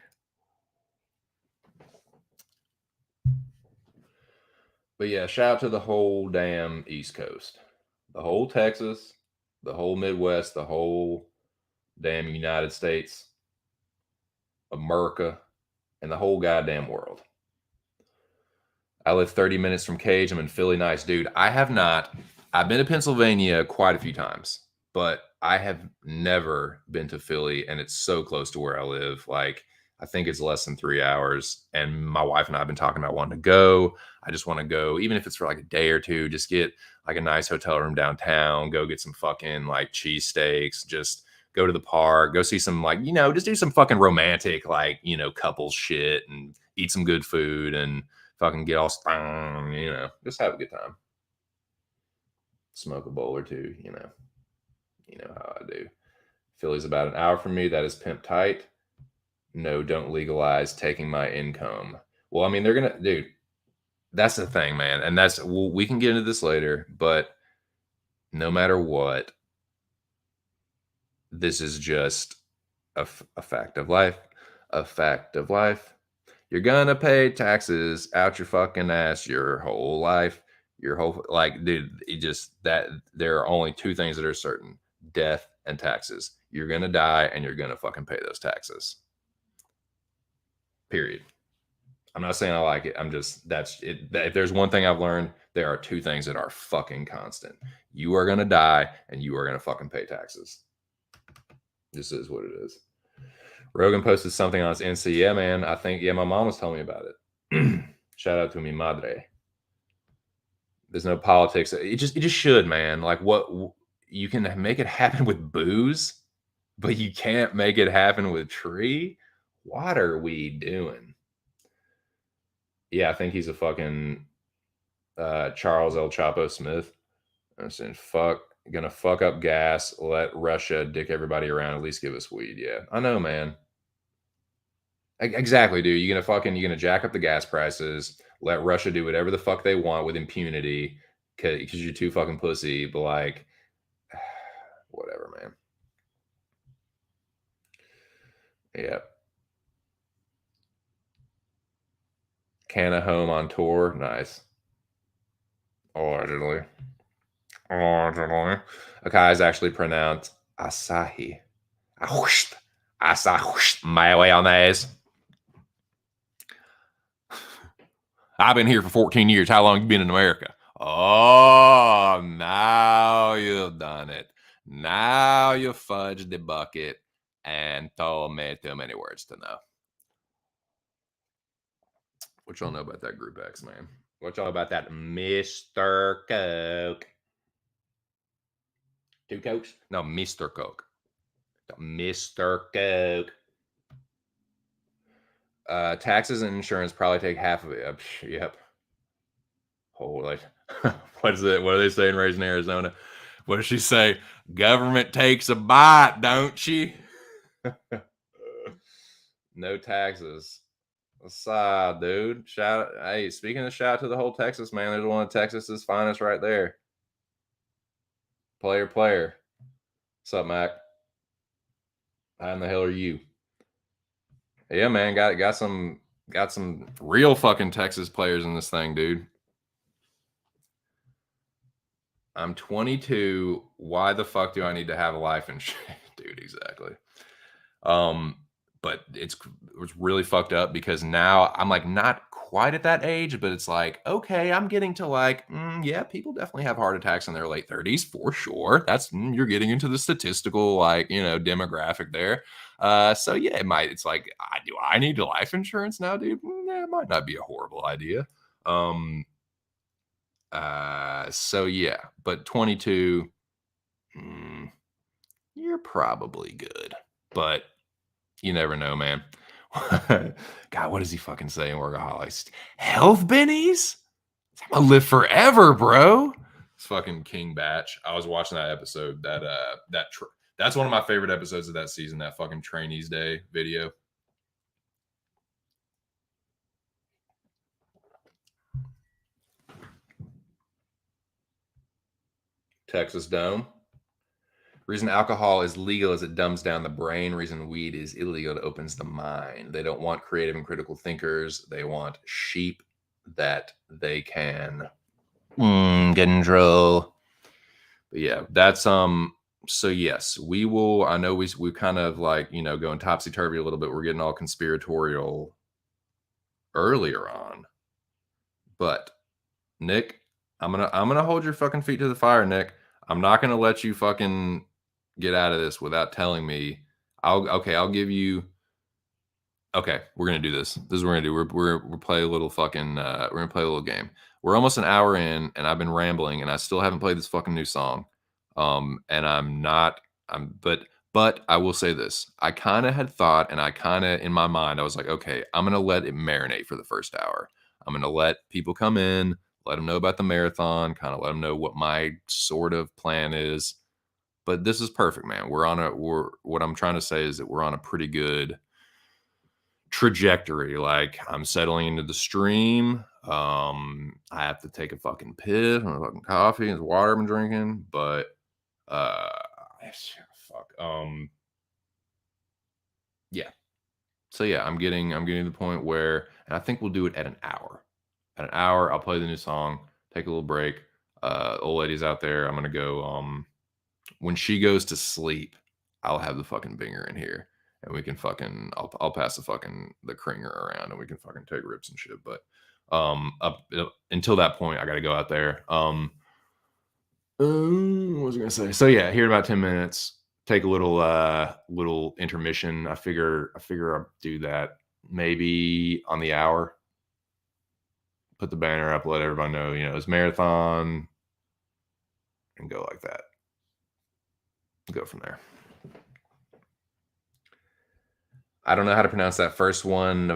But yeah, shout out to the whole damn East Coast, the whole Texas, the whole Midwest, the whole damn United States, America, and the whole goddamn world. I live 30 minutes from Cage. I'm in Philly. Nice, dude. I've been to Pennsylvania quite a few times, but I have never been to Philly, and it's so close to where I live. Like, I think it's less than 3 hours. And my wife and I have been talking about wanting to go. I just want to go, even if it's for like a day or two, just get like a nice hotel room downtown, go get some fucking like cheesesteaks, just go to the park, go see some like, just do some fucking romantic, like, couples shit and eat some good food and fucking get all stoned, just have a good time. Smoke a bowl or two, you know how I do. Philly's about an hour from me. That is pimp tight. No, don't legalize taking my income. Well, I mean, they're gonna, dude. That's the thing, man, and we can get into this later. But no matter what, this is just A fact of life. A fact of life. You're gonna pay taxes out your fucking ass your whole life. Your whole like, dude, it just that there are only two things that are certain: death and taxes. You're gonna die and you're gonna fucking pay those taxes. Period. I'm not saying I like it. I'm just that's it. If there's one thing I've learned, there are two things that are fucking constant. You are gonna die and you are gonna fucking pay taxes. This is what it is. Rogan posted something on his Insta. Yeah, man. I think my mom was telling me about it. Shout out to mi madre. There's no politics. It just should, man. Like what you can make it happen with booze, but you can't make it happen with tree. What are we doing? Yeah, I think he's a fucking Charles El Chapo Smith. I'm saying gonna fuck up gas, let Russia dick everybody around, at least give us weed. Yeah, I know, man. Exactly, dude. You're gonna jack up the gas prices, let Russia do whatever the fuck they want with impunity, because you're too fucking pussy. But like, whatever, man. Yeah. Canna home on tour, nice. Allegedly. Allegedly. Okay, is actually pronounced Asahi. Asahi. Mayonnaise. I've been here for 14 years. How long have you been in America? Oh, now you've done it. Now you fudged the bucket and told me too many words to know. What y'all know about that Group X, man? What y'all about that Mr. Coke? Two Cokes? No, Mr. Coke. Mr. Coke. Taxes and insurance probably take half of it. Yep. Holy. What is it? What are they saying raising Arizona? What does she say? Government takes a bite, don't she? No taxes. Aside, dude. Hey, speaking of shout out to the whole Texas, man, there's one of Texas's finest right there. Player. What's up, Mac? How in the hell are you? Yeah, man, got some real fucking Texas players in this thing, dude. I'm 22. Why the fuck do I need to have a life insurance? Dude, exactly. But it's really fucked up because now I'm like not quite at that age, but it's like, okay, I'm getting to like, yeah, people definitely have heart attacks in their late 30s for sure. You're getting into the statistical, like, demographic there. So yeah, it's like, I need life insurance now, dude? Yeah, it might not be a horrible idea. So yeah, but 22, you're probably good, but you never know, man. God, what does he fucking say in Workaholics? Health bennies? I'm gonna live forever, bro. It's fucking King Batch. I was watching that episode. That's one of my favorite episodes of that season. That fucking Trainees Day video. Texas Dome. Reason alcohol is legal is it dumbs down the brain. Reason weed is illegal, it opens the mind. They don't want creative and critical thinkers. They want sheep that they can control. But yeah, that's so yes, we will. I know we kind of like, going topsy turvy a little bit. We're getting all conspiratorial earlier on. But Nick, I'm gonna hold your fucking feet to the fire, Nick. I'm not gonna let you fucking get out of this without telling me. I'll give you. Okay, we're gonna do this. This is what we're gonna do. We're play a little fucking. We're gonna play a little game. We're almost an hour in, and I've been rambling, and I still haven't played this fucking new song. And I'm not. But I will say this. I kind of had thought, and I kind of in my mind, I was like, okay, I'm gonna let it marinate for the first hour. I'm gonna let people come in, let them know about the marathon, kind of let them know what my sort of plan is. But this is perfect, man. What I'm trying to say is that we're on a pretty good trajectory. Like I'm settling into the stream. I have to take a fucking piss and a fucking coffee and water I've been drinking, but fuck. Yeah. So yeah, I'm getting to the point where, and I think we'll do it at an hour. At an hour, I'll play the new song, take a little break. Old lady's out there. I'm gonna go. When she goes to sleep, I'll have the fucking binger in here, and we can fucking. I'll pass the fucking the cringer around, and we can fucking take rips and shit. But up until that point, I got to go out there. What was I gonna say? So yeah, here in about 10 minutes. Take a little intermission. I figure I'll do that maybe on the hour. Put the banner up, let everybody know, it's marathon, and go like that. Go from there. I don't know how to pronounce that first one.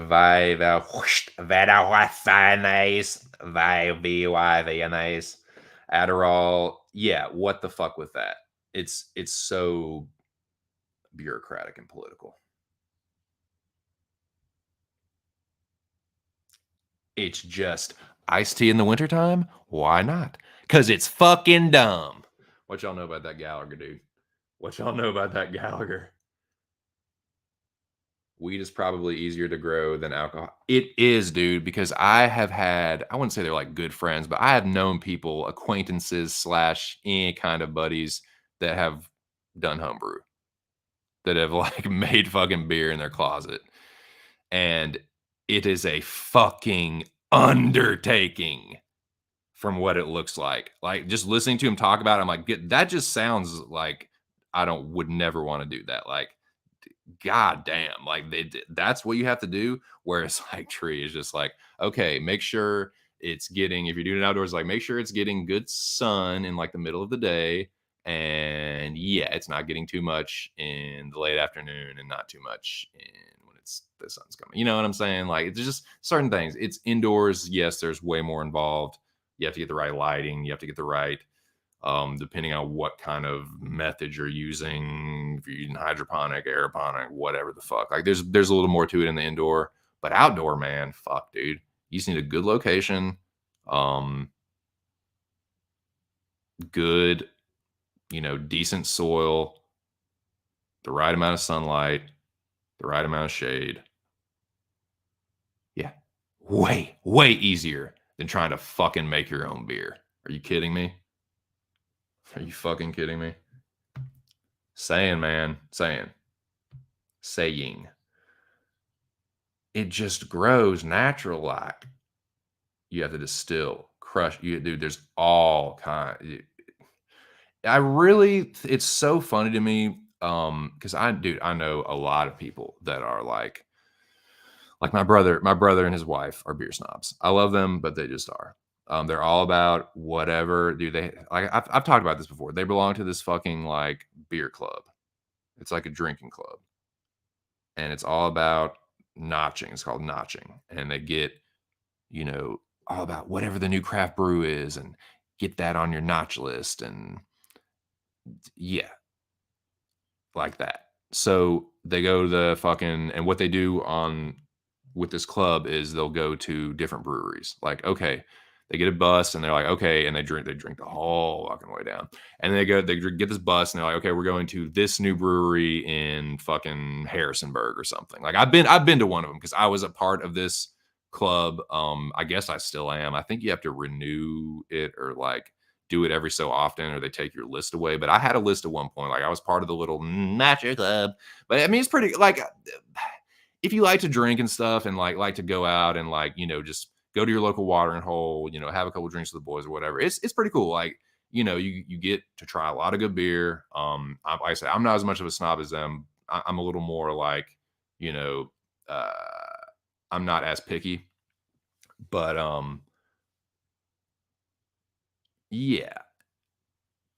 Adderall. Yeah, what the fuck with that? It's so bureaucratic and political. It's just iced tea in the wintertime? Why not? Because it's fucking dumb. What y'all know about that Gallagher, dude? What y'all know about that Gallagher? Weed is probably easier to grow than alcohol. It is, dude, because I wouldn't say they're like good friends, but I have known people, acquaintances slash any kind of buddies that have done homebrew, that have like made fucking beer in their closet. And it is a fucking undertaking from what it looks like. Like just listening to him talk about it, I'm like, that just sounds like I don't would never want to do that. Like, god damn, like that's what you have to do. Whereas like tree is just like, okay, make sure it's getting, if you're doing it outdoors, like make sure it's getting good sun in like the middle of the day, and yeah, it's not getting too much in the late afternoon and not too much in when it's the sun's coming, you know what I'm saying? Like it's just certain things. It's indoors, yes, there's way more involved. You have to get the right lighting, you have to get the right, depending on what kind of method you're using, if you're using hydroponic, aeroponic, whatever the fuck. Like there's a little more to it in the indoor, but outdoor, man, fuck, dude. You just need a good location, um, good, decent soil, the right amount of sunlight, the right amount of shade. Yeah, way easier than trying to fucking make your own beer. Are you kidding me? Are you fucking kidding me? Saying, man, saying. It just grows natural like. You have to distill, crush. You dude, there's all kind. I really, it's so funny to me, because I know a lot of people that are like my brother and his wife are beer snobs. I love them, but they just are. They're all about whatever. Dude, they like I've talked about this before. They belong to this fucking like beer club. It's like a drinking club, and it's all about notching. It's called notching, and they get, all about whatever the new craft brew is, and get that on your notch list, and yeah, like that. So they go to the fucking, and what they do on with this club is they'll go to different breweries. Like, okay, they get a bus and they're like, okay, and they drink the whole fucking way down. And they get this bus and they're like, okay, we're going to this new brewery in fucking Harrisonburg or something. Like I've been to one of them because I was a part of this club. I guess I still am. I think you have to renew it or like do it every so often or they take your list away. But I had a list at one point. Like I was part of the little matcha club. But I mean, it's pretty like if you like to drink and stuff and like to go out and like, just go to your local watering hole, have a couple drinks with the boys or whatever. It's pretty cool. Like, you get to try a lot of good beer. Like I said, I'm not as much of a snob as them. I'm a little more like, you know, uh, I'm not as picky, but yeah.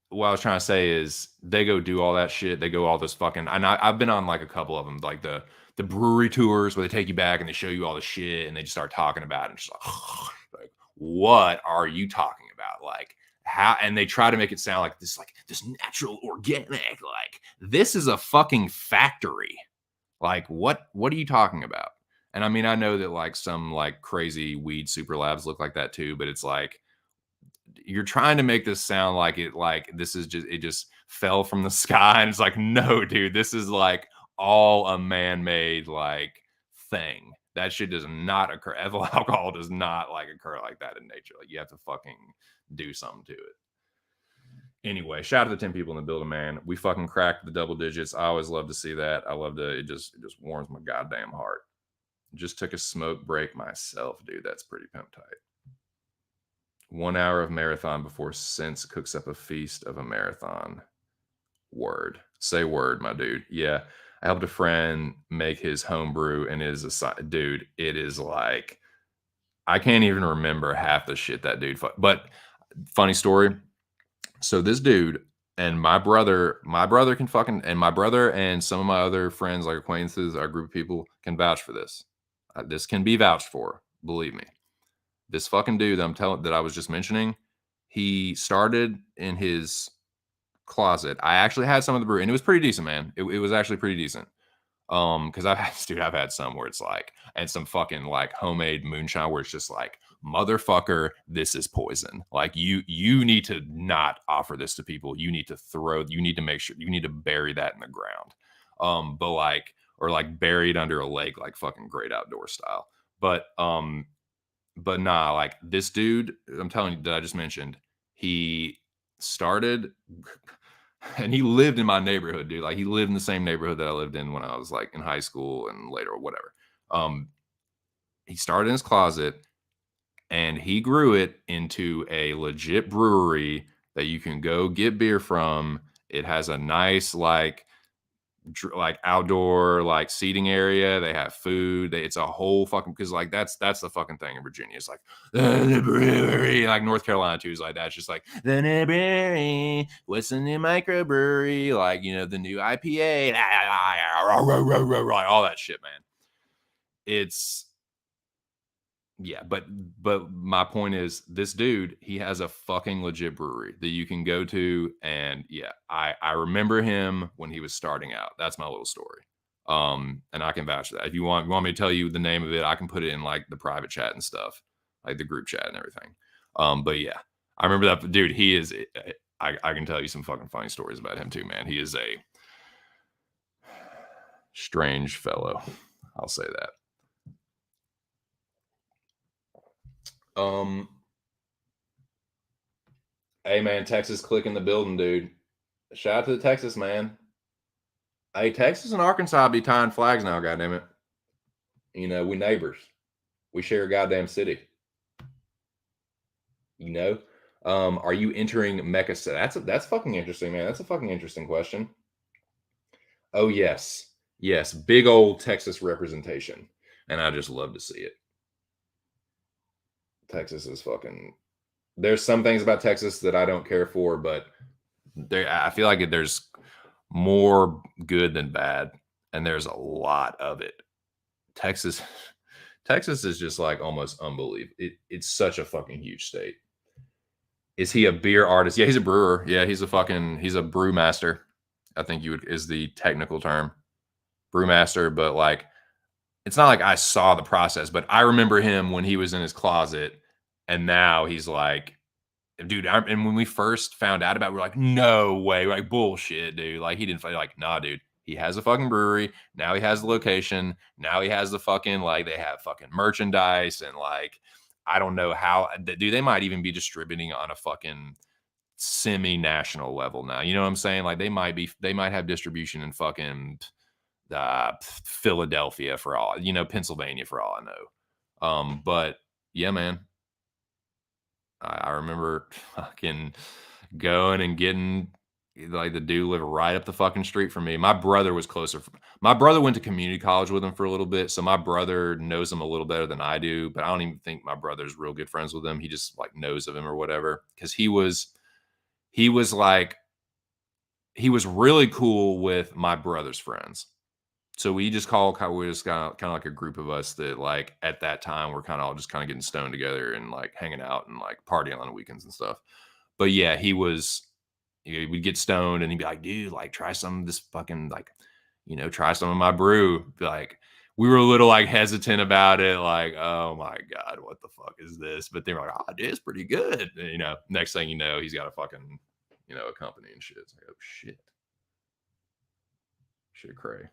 What I was trying to say is they go do all that shit. They go all this fucking, and I've been on like a couple of them, like the brewery tours where they take you back and they show you all the shit and they just start talking about it. And just like, what are you talking about? Like how? And they try to make it sound like this natural, organic. Like this is a fucking factory. Like what are you talking about? And I mean, I know that like some like crazy weed super labs look like that too, but it's like you're trying to make this sound like this is just it just fell from the sky, and it's like no dude, this is like all a man-made like thing. That shit does not occur. Ethyl alcohol does not like occur like that in nature. Like you have to fucking do something to it. Anyway, shout out to the 10 people in the building, man. We fucking cracked the double digits. I always love to see that. I love to, it just warms my goddamn heart. Just took a smoke break myself, dude. That's pretty pimp tight. 1 hour of marathon before Sense cooks up a feast of a marathon. Word. Say word, my dude. Yeah. I helped a friend make his homebrew and dude, it is like, I can't even remember half the shit that dude, but funny story. So this dude and my brother can fucking, and my brother and some of my other friends, like acquaintances, our group of people can vouch for this. This can be vouched for, believe me. This fucking dude that I was just mentioning, he started in his closet. I actually had some of the brew, and it was pretty decent, man. It was actually pretty decent. Because I've had some where it's like, and some fucking like homemade moonshine where it's just like, motherfucker, this is poison. Like you need to not offer this to people. You need to make sure you need to bury that in the ground. But like, or like buried under a lake, like fucking Great Outdoor style. But nah, like this dude, I'm telling you that I just mentioned, he started and he lived in my neighborhood, dude. Like he lived in the same neighborhood that I lived in when I was like in high school and later or whatever. He started in his closet and he grew it into a legit brewery that you can go get beer from. It has a nice like outdoor like seating area. They have food. It's a whole fucking, because like that's the fucking thing in Virginia. It's like the brewery, like North Carolina too is like that. It's just like the brewery, what's in the microbrewery, like the new IPA, all that shit, man. It's yeah, but my point is, this dude, he has a fucking legit brewery that you can go to, and yeah, I remember him when he was starting out. That's my little story. And I can vouch for that. If you want me to tell you the name of it, I can put it in like the private chat and stuff, like the group chat and everything. But yeah, I remember that dude. He is. I can tell you some fucking funny stories about him too, man. He is a strange fellow. I'll say that. Hey man, Texas click in the building, dude. Shout out to the Texas, man. Hey, Texas and Arkansas be tying flags now, goddamn it. We neighbors. We share a goddamn city. Are you entering Mecca? That's fucking interesting, man. That's a fucking interesting question. Oh yes, yes, big old Texas representation, and I just love to see it. Texas is fucking. There's some things about Texas that I don't care for, but I feel like there's more good than bad, and there's a lot of it. Texas is just like almost unbelievable. It's such a fucking huge state. Is he a beer artist? Yeah, he's a brewer. Yeah, he's a brewmaster. I think is the technical term. Brewmaster, but like it's not like I saw the process, but I remember him when he was in his closet, and now he's like, dude. And when we first found out about it, we're like, no way, like bullshit, dude. Like he didn't like, nah, dude. He has a fucking brewery. Now he has the location. Now he has the fucking, like, they have fucking merchandise and like, I don't know how, dude, they might even be distributing on a fucking semi-national level now. You know what I'm saying? Like they might have distribution in fucking Philadelphia for all, Pennsylvania for all I know. But yeah, man, I remember fucking going and getting, like, the dude lived right up the fucking street from me. My brother was closer. My brother went to community college with him for a little bit, so my brother knows him a little better than I do. But I don't even think my brother's real good friends with him. He just like knows of him or whatever, because he was really cool with my brother's friends. So we just we're just kind of like a group of us that like at that time we're kind of all just kind of getting stoned together and like hanging out and like partying on the weekends and stuff. But yeah, we'd get stoned and he'd be like, dude, like try some of this fucking like, try some of my brew. Like we were a little like hesitant about it, like, oh my God, what the fuck is this? But they were like, oh, dude, it's pretty good. And, next thing you know, he's got a fucking, a company and shit. It's like, oh shit. Shit cray.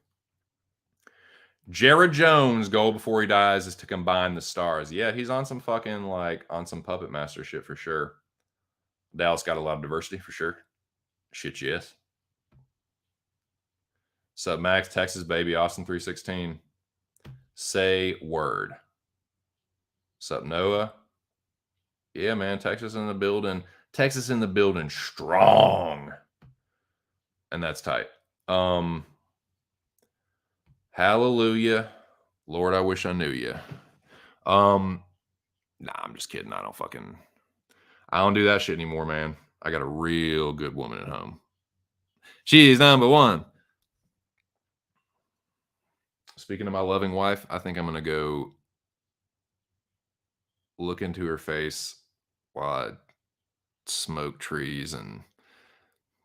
Jared Jones' goal before he dies is to combine the stars. Yeah, he's on some fucking like on some puppet master shit for sure. Dallas got a lot of diversity for sure. Shit, yes. Sup, Max, Texas baby, Austin 316. Say word. Sup, Noah. Yeah, man, Texas in the building. Texas in the building, strong, and that's tight. Hallelujah, Lord, I wish I knew you. Nah, I'm just kidding. I don't do that shit anymore, man. I got a real good woman at home. She's number one. Speaking of my loving wife, I think I'm gonna go look into her face while I smoke trees and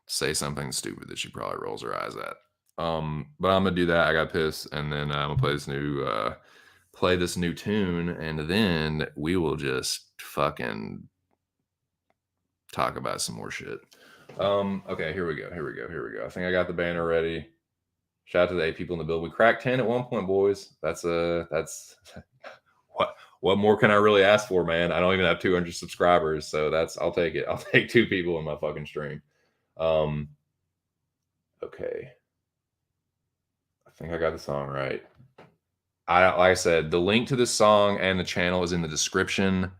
say something stupid that she probably rolls her eyes at. But I'm gonna do that. I got pissed, and then I'm gonna play this new tune, and then we will just fucking talk about some more shit. Okay, here we go. I think I got the banner ready. Shout out to the 8 people in the build. We cracked 10 at one point, boys. That's what more can I really ask for, man? I don't even have 200 subscribers, so I'll take it. I'll take 2 people in my fucking stream. Okay. I think I got the song right. Like I said, the link to this song and the channel is in the description.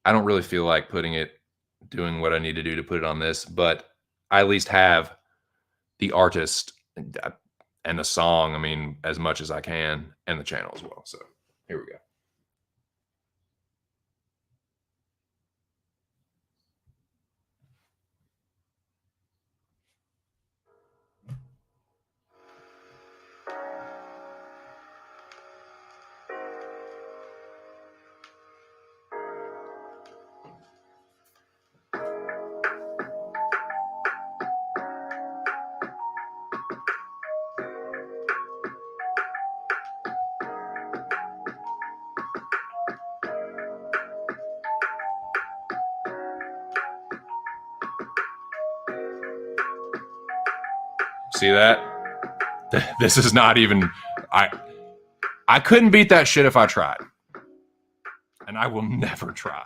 I don't really feel like doing what I need to do to put it on this, but I at least have the artist and the song, I mean, as much as I can, and the channel as well. So here we go. See that? This is not even I couldn't beat that shit if I tried. And I will never try.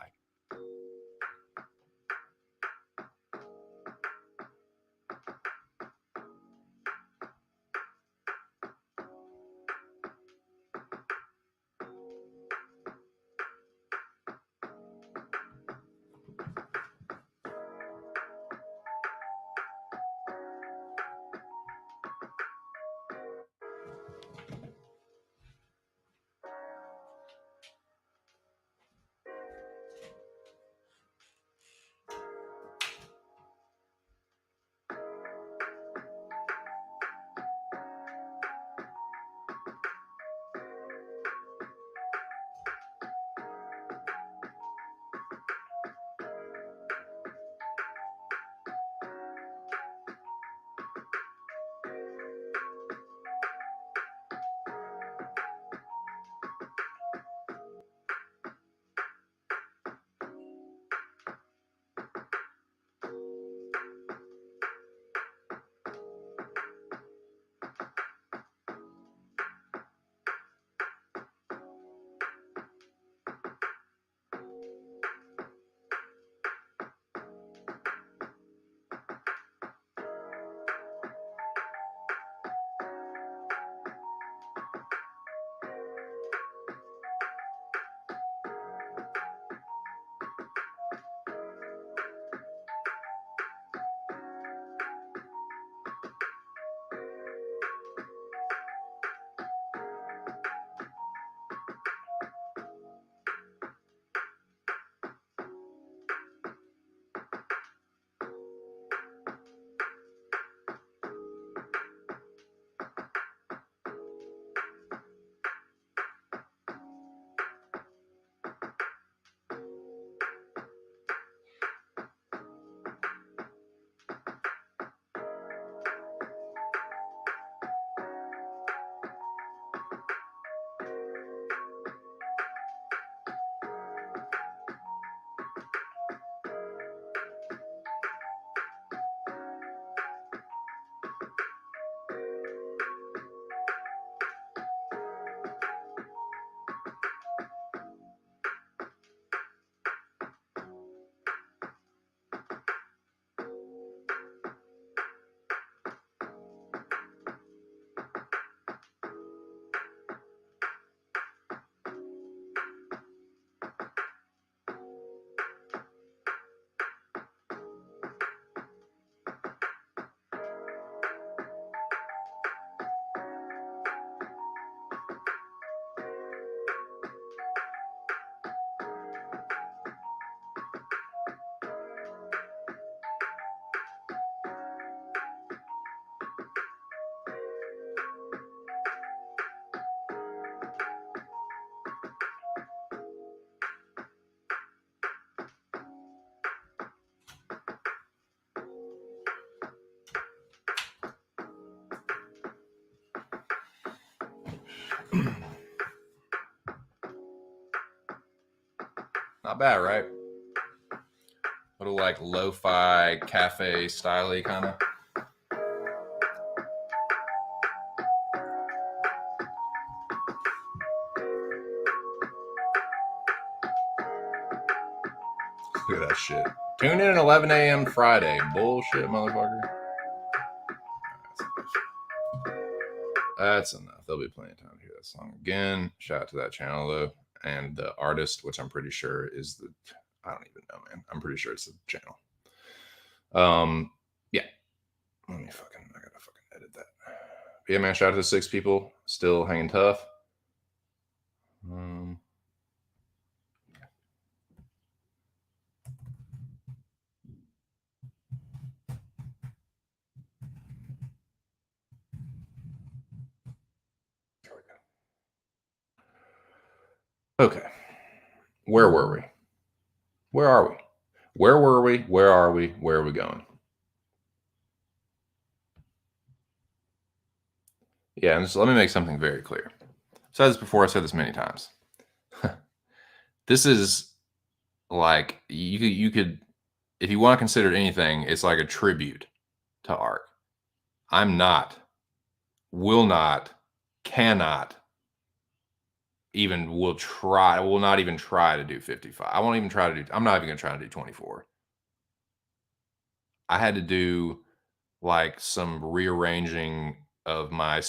Not bad, right? Little like lo-fi cafe style-y kind of. Look at that shit. Tune in at 11 a.m. Friday. Bullshit, motherfucker. That's enough. There'll be plenty of time to hear that song again. Shout out to that channel though, and the artist, which I'm pretty sure is the. I don't even know, man. I'm pretty sure it's the channel. Yeah. I gotta fucking edit that. But yeah, man. Shout out to the 6 people still hanging tough. Okay. Where were we? Where are we? Where were we? Where are we? Where are we going? Yeah, and let me make something very clear. I've said this before, I've said this many times. This is like you could if you want to consider it anything, it's like a tribute to art. I'm not, will not, cannot even will not even try to do 55. I won't even try to do, I'm not even gonna try to do 24. I had to do like some rearranging of my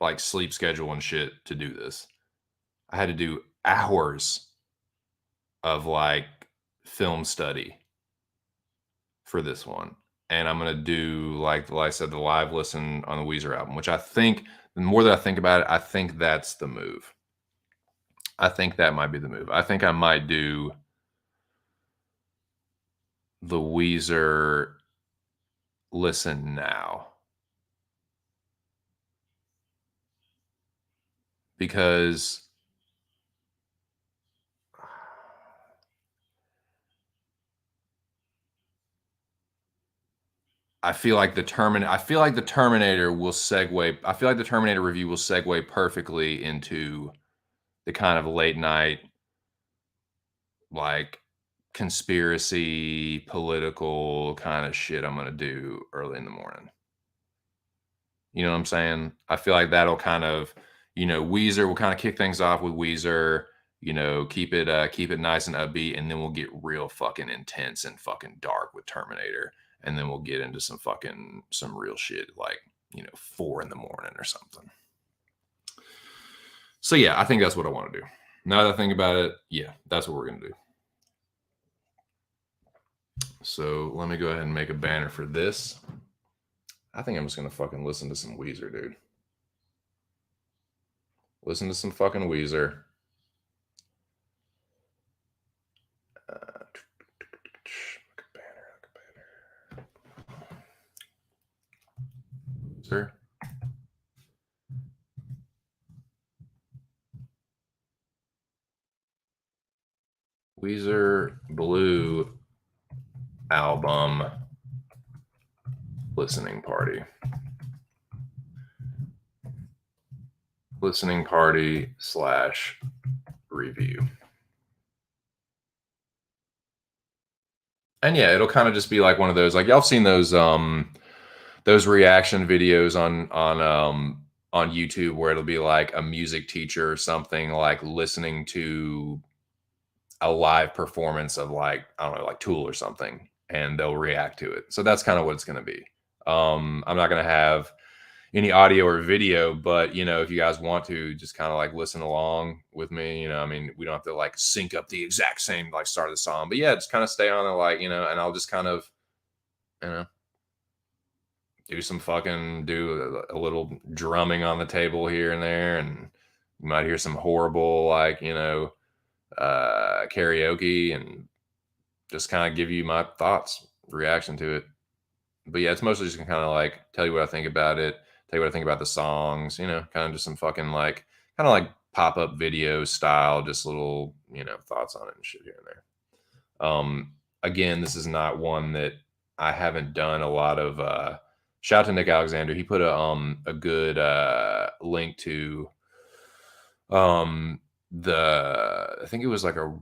like sleep schedule and shit to do this. I had to do hours of like film study for this one. And I'm gonna do like I said, the live listen on the Weezer album, which I think the more that I think about it, I think that's the move. I think that might be the move. I think I might do the Weezer listen now. Because I feel like the Terminator will segue. I feel like the Terminator review will segue perfectly into the kind of late night, like conspiracy, political kind of shit I'm gonna do early in the morning. You know what I'm saying? I feel like that'll kind of, Weezer will kind of kick things off with Weezer. Keep it nice and upbeat, and then we'll get real fucking intense and fucking dark with Terminator, and then we'll get into some real shit like 4 in the morning or something. So yeah, I think that's what I want to do. Now that I think about it, yeah, that's what we're gonna do. So let me go ahead and make a banner for this. I think I'm just gonna fucking listen to some Weezer, dude. Listen to some fucking Weezer. Sir. Weezer Blue album listening party. Listening party / review. And yeah, it'll kind of just be like one of those, like y'all have seen those reaction videos on YouTube where it'll be like a music teacher or something like listening to a live performance of like, I don't know, like Tool or something, and they'll react to it. So that's kind of what it's going to be. I'm not going to have any audio or video, but if you guys want to just kind of like listen along with me, I mean, we don't have to like sync up the exact same like start of the song, but yeah, just kind of stay on it, like, and I'll just kind of, do a little drumming on the table here and there, and you might hear some horrible like karaoke, and just kind of give you my thoughts, reaction to it. But yeah, it's mostly just kind of like tell you what I think about it, tell you what I think about the songs, kind of just some fucking like kind of like pop-up video style, just little thoughts on it and shit here and there. Again, this is not one that I haven't done a lot of. Shout out to Nick Alexander. He put a good link to Um, I think it was like a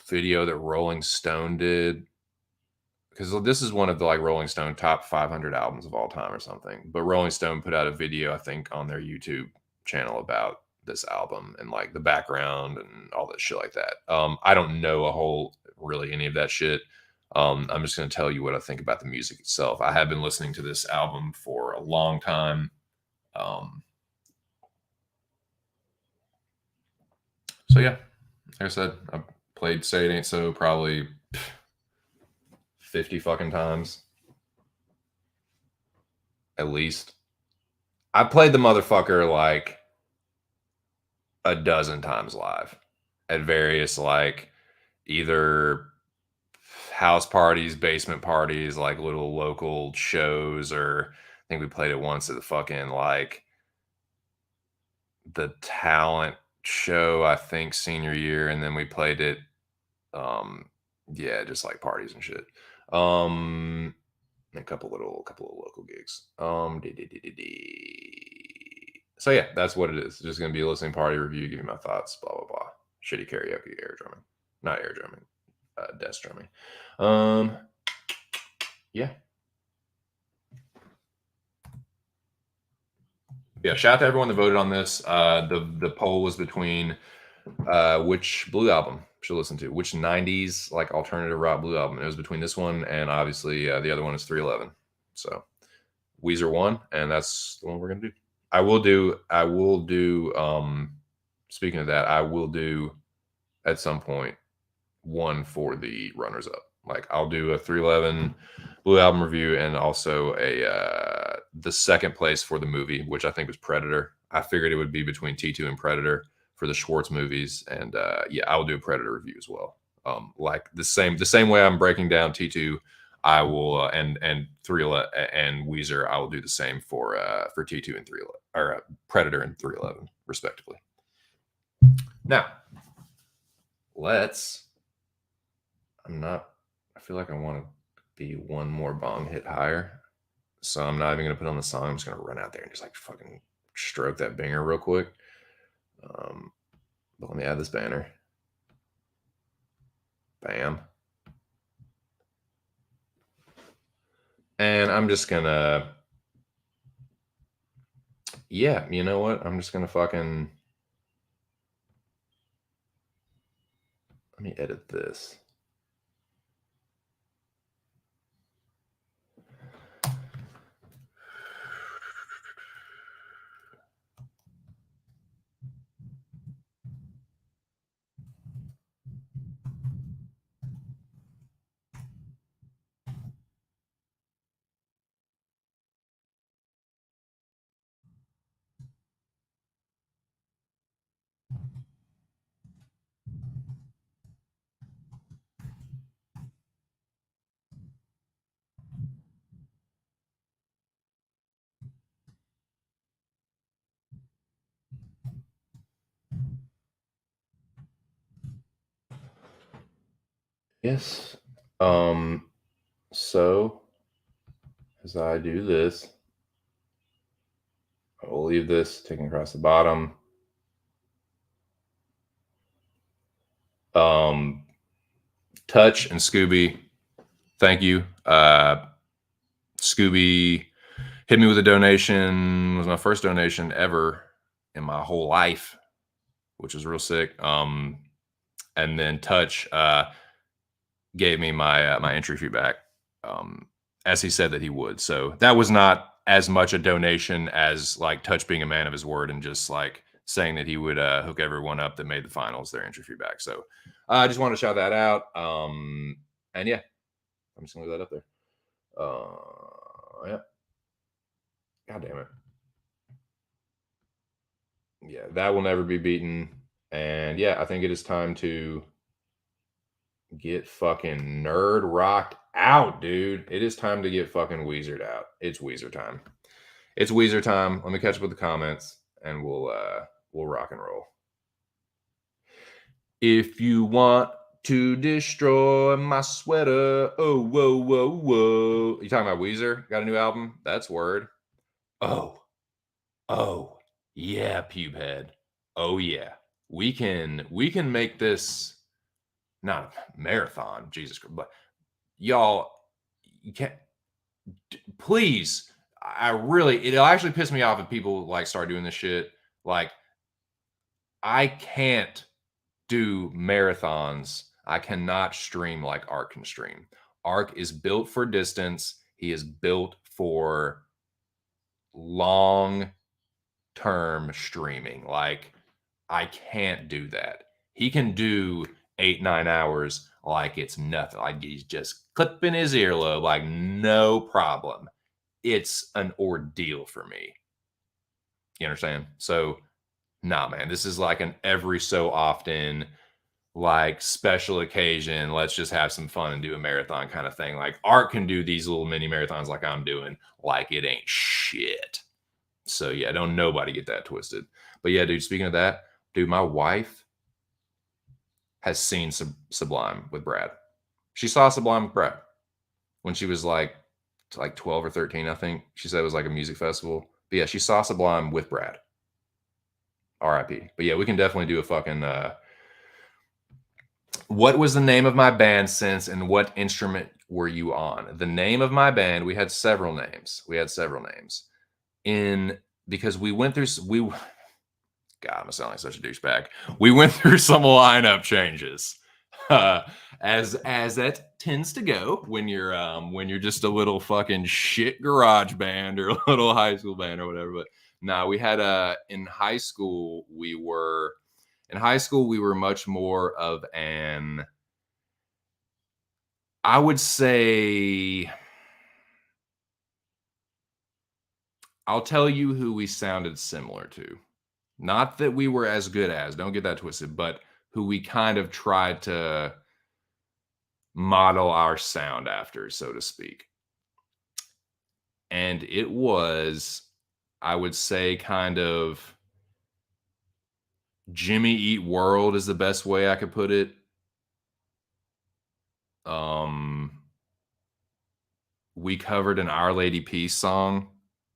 video that Rolling Stone did, because this is one of the like Rolling Stone top 500 albums of all time or something. But Rolling Stone put out a video, I think, on their YouTube channel about this album and like the background and all that shit like that. I don't know a whole really any of that shit. I'm just gonna tell you what I think about the music itself. I have been listening to this album for a long time. Um, so yeah, like I said, I played Say It Ain't So probably 50 fucking times at least. I played the motherfucker like a dozen times live at various like either house parties, basement parties, like little local shows, or I think we played it once at the fucking like the talent show, I think senior year, and then we played it um yeah, just like parties and shit. Um a couple of local gigs. So yeah, that's what it is. Just gonna be a listening party review, give you my thoughts, blah blah blah. Shitty karaoke, air drumming, not air drumming, desk drumming. Um, yeah, yeah. Shout out to everyone that voted on this. The poll was between which Blue album should listen to, which '90s like alternative rock Blue album. It was between this one and obviously the other one is 311. So Weezer won, and that's the one we're gonna do. I will do speaking of that, I will do at some point one for the runners up. Like I'll do a 311 Blue album review and also a the second place for the movie, which I think was Predator. I figured it would be between T2 and Predator for the Schwartz movies, and yeah, I will do a Predator review as well. Like the same way I'm breaking down T2, I will and 311 and Weezer. I will do the same for T2 and 311 or Predator and 311 respectively. Now let's. I'm not. I feel like I want to be one more bong hit higher, so I'm not even gonna put on the song. I'm just gonna run out there and just like fucking stroke that banger real quick. Um, but let me add this banner. Bam. And I'm just gonna, yeah, you know what? I'm just gonna fucking, let me edit this. Yes. So as I do this, I will leave this taken across the bottom. Um, Touch and Scooby, thank you. Scooby hit me with a donation. It was my first donation ever in my whole life, which was real sick. And then Touch gave me my my entry fee back, as he said that he would. So that was not as much a donation as like Touch being a man of his word and just like saying that he would hook everyone up that made the finals their entry fee back. So I just wanted to shout that out. And yeah, I'm just gonna leave that up there. Yeah. God damn it. Yeah, that will never be beaten. And yeah, I think it is time to get fucking nerd rocked out, dude. It is time to get fucking Weezered out. It's Weezer time. It's Weezer time. Let me catch up with the comments and we'll rock and roll. If you want to destroy my sweater, oh whoa whoa whoa. You talking about Weezer? Got a new album? That's word. Oh, oh, yeah, pube head. Oh yeah. We can make this not a marathon, Jesus Christ, but y'all you can't please. I really it'll actually piss me off if people like start doing this shit. Like I can't do marathons. I cannot stream like Ark can stream. Ark is built for distance. He is built for long term streaming. Like I can't do that. He can do 8, 9 hours like it's nothing. Like he's just clipping his earlobe, like no problem. It's an ordeal for me. You understand? So, nah, man, this is like an every so often, like special occasion. Let's just have some fun and do a marathon kind of thing. Like Art can do these little mini marathons like I'm doing, like it ain't shit. So yeah, don't nobody get that twisted. But yeah, dude, speaking of that, dude, my wife has seen Sublime with Brad. She saw Sublime with Brad when she was like 12 or 13, I think. She said it was like a music festival. But yeah, she saw Sublime with Brad. RIP. But yeah, we can definitely do a fucking what was the name of my band since and what instrument were you on? The name of my band, we had several names. We had several names. In because we went through we God, I'm sounding like such a douchebag. We went through some lineup changes, as that tends to go when you're just a little fucking shit garage band or a little high school band or whatever. But no, we had in high school we were much more of an I would say I'll tell you who we sounded similar to. Not that we were as good as, don't get that twisted, but who we kind of tried to model our sound after, so to speak. And it was, I would say, kind of Jimmy Eat World is the best way I could put it. Um, we covered an Our Lady Peace song.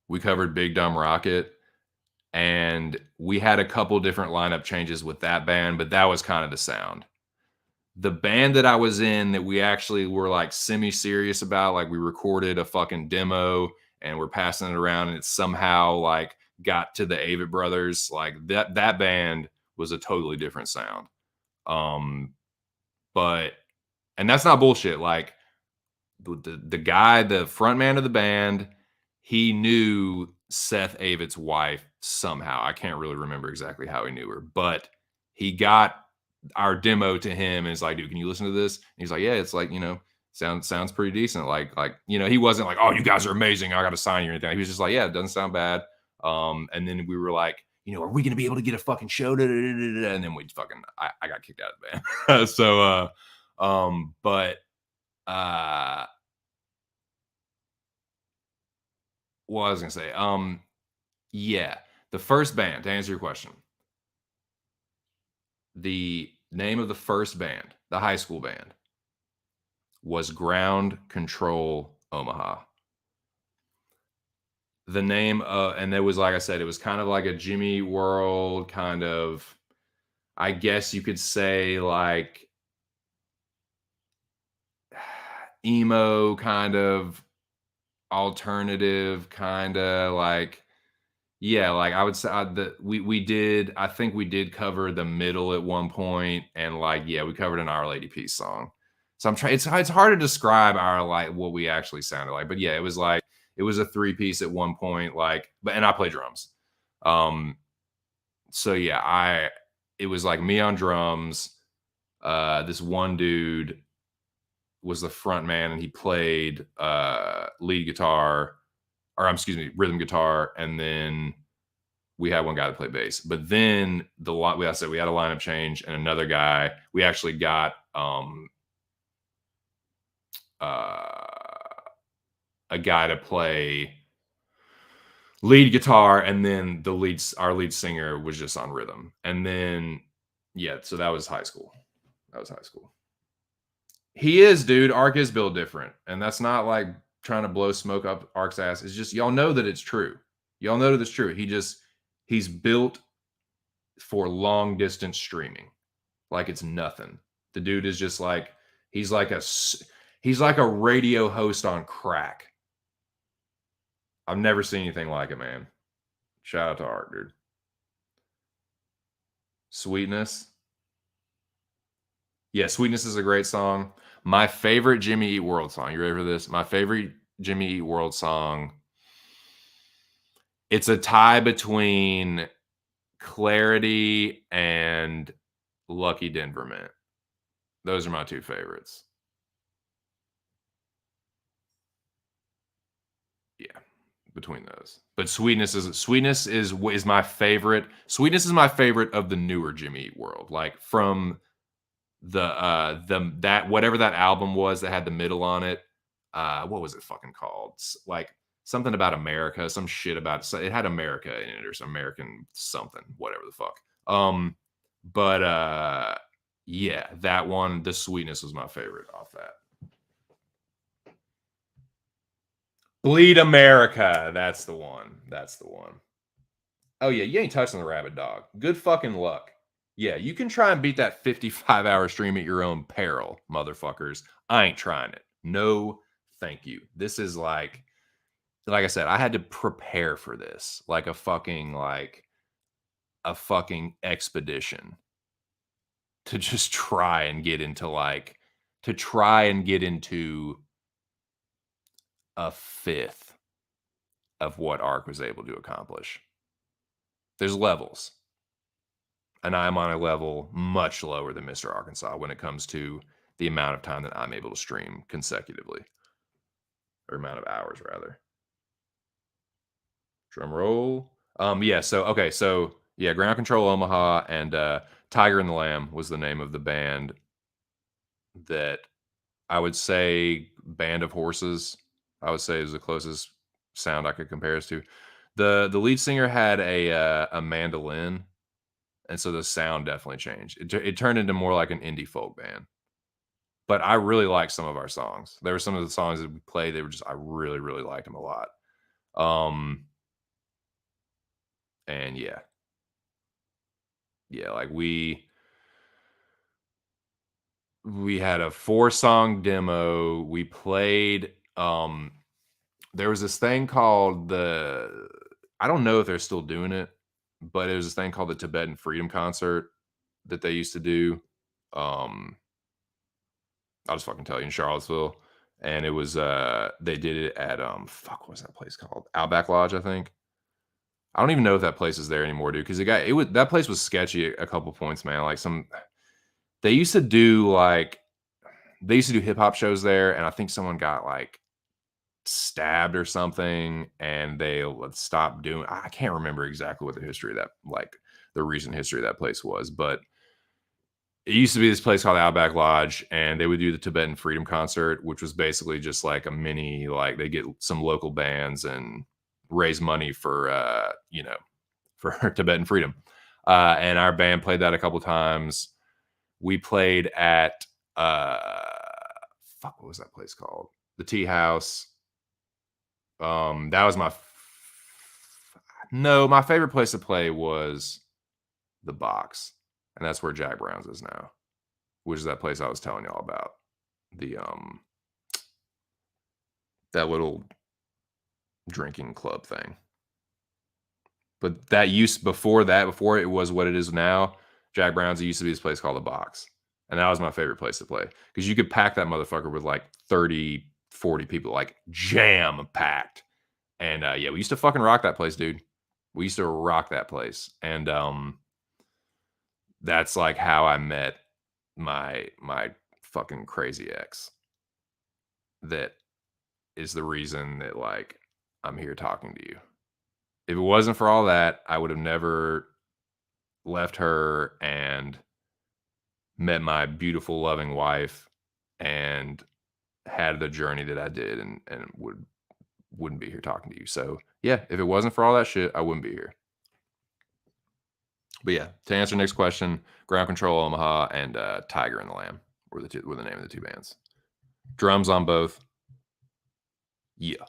We covered Big Dumb Rocket. And we had a couple different lineup changes with that band, but that was kind of the sound. The band that I was in that we actually were like semi-serious about, like we recorded a fucking demo and we're passing it around and it somehow like got to the Avett Brothers. Like that band was a totally different sound. But and that's not bullshit. Like the guy, the front man of the band, he knew Seth Avett's wife somehow. I can't really remember exactly how he knew her, but he got our demo to him and is like, dude, can you listen to this? And he's like, yeah, it's like, sounds pretty decent. Like, he wasn't like, oh, you guys are amazing, I got to sign you or anything. He was just like, yeah, it doesn't sound bad. And then we were like, are we going to be able to get a fucking show? And then I got kicked out of the band. So, but, what I was going to say, yeah, the first band, to answer your question, the name of the first band, the high school band, was Ground Control Omaha. The name, and there was, like I said, it was kind of like a Jimmy World kind of, I guess you could say, like emo kind of alternative kind of like, yeah, like I would say I think we did cover the middle at one point, and like yeah, we covered an Our Lady Peace song. So I'm trying. It's hard to describe our like what we actually sounded like, but yeah, it was a 3-piece at one point, like, and I play drums. So yeah, it was like me on drums. This one dude was the front man, and he played lead guitar, or excuse me, rhythm guitar, and then we had one guy that played bass. But then I said we had a lineup change, and another guy. We actually got a guy to play lead guitar, and then our lead singer was just on rhythm. And then yeah, so that was high school. He is, dude. Ark is built different, and that's not like trying to blow smoke up Ark's ass. It's just y'all know that it's true. Y'all know that it's true. He's built for long distance streaming. Like it's nothing. The dude is just like he's like he's like a radio host on crack. I've never seen anything like it, man. Shout out to Art, dude. Sweetness. Yeah, Sweetness is a great song. My favorite Jimmy Eat World song. You ready for this? My favorite Jimmy Eat World song. It's a tie between Clarity and Lucky Denver Mint. Those are my two favorites. Yeah, between those. But Sweetness is my favorite. Sweetness is my favorite of the newer Jimmy Eat World. Like from the that whatever that album was that had the middle on it. What was it fucking called? Like something about America, some shit about it. It had America in it or some American something, whatever the fuck. But yeah, that one, the Sweetness was my favorite off that. Bleed America. That's the one. That's the one. Oh yeah, you ain't touching the rabbit dog. Good fucking luck. Yeah, you can try and beat that 55-hour stream at your own peril, motherfuckers. I ain't trying it. No, thank you. This is like I said, I had to prepare for this like a fucking expedition to just try and get into a fifth of what Ark was able to accomplish. There's levels. And I'm on a level much lower than Mr. Arkansas when it comes to the amount of time that I'm able to stream consecutively, or amount of hours rather. Drum roll. Yeah. So okay. So yeah, Ground Control Omaha and Tiger and the Lamb was the name of the band that I would say Band of Horses. I would say is the closest sound I could compare us to. The lead singer had a mandolin, and so the sound definitely changed. It turned into more like an indie folk band. But I really liked some of our songs. There were some of the songs that we played. They were just I really really liked them a lot. And yeah, like we had a 4-song demo. We played. There was this thing called I don't know if they're still doing it, but it was this thing called the Tibetan Freedom Concert that they used to do. I'll just fucking tell you, in Charlottesville. And it was they did it at fuck, what was that place called? Outback Lodge, I think. I don't even know if that place is there anymore, dude. Because that place was sketchy a couple points, man. Like they used to do hip hop shows there, and I think someone got like stabbed or something, and they stopped doing. I can't remember exactly what the history of that, like the recent history of that place was, but it used to be this place called Outback Lodge, and they would do the Tibetan Freedom Concert, which was basically just like a mini, like they get some local bands and raise money for, for Tibetan freedom. And our band played that a couple times. We played at, fuck, what was that place called? The Tea House. That was my favorite place to play was the Box, and that's where Jack Brown's is now, which is that place I was telling y'all about. The that little drinking club thing. But before it was what it is now, Jack Brown's, it used to be this place called the Box. And that was my favorite place to play. Because you could pack that motherfucker with like 30, 40 people, like jam packed. And yeah, we used to fucking rock that place, dude. We used to rock that place. And that's like how I met my fucking crazy ex. That is the reason that like I'm here talking to you. If it wasn't for all that, I would have never left her and met my beautiful, loving wife and had the journey that I did, and wouldn't be here talking to you. So yeah, if it wasn't for all that shit, I wouldn't be here. But yeah, to answer next question, Ground Control Omaha and Tiger and the Lamb were the name of the two bands. Drums on both. Yeah.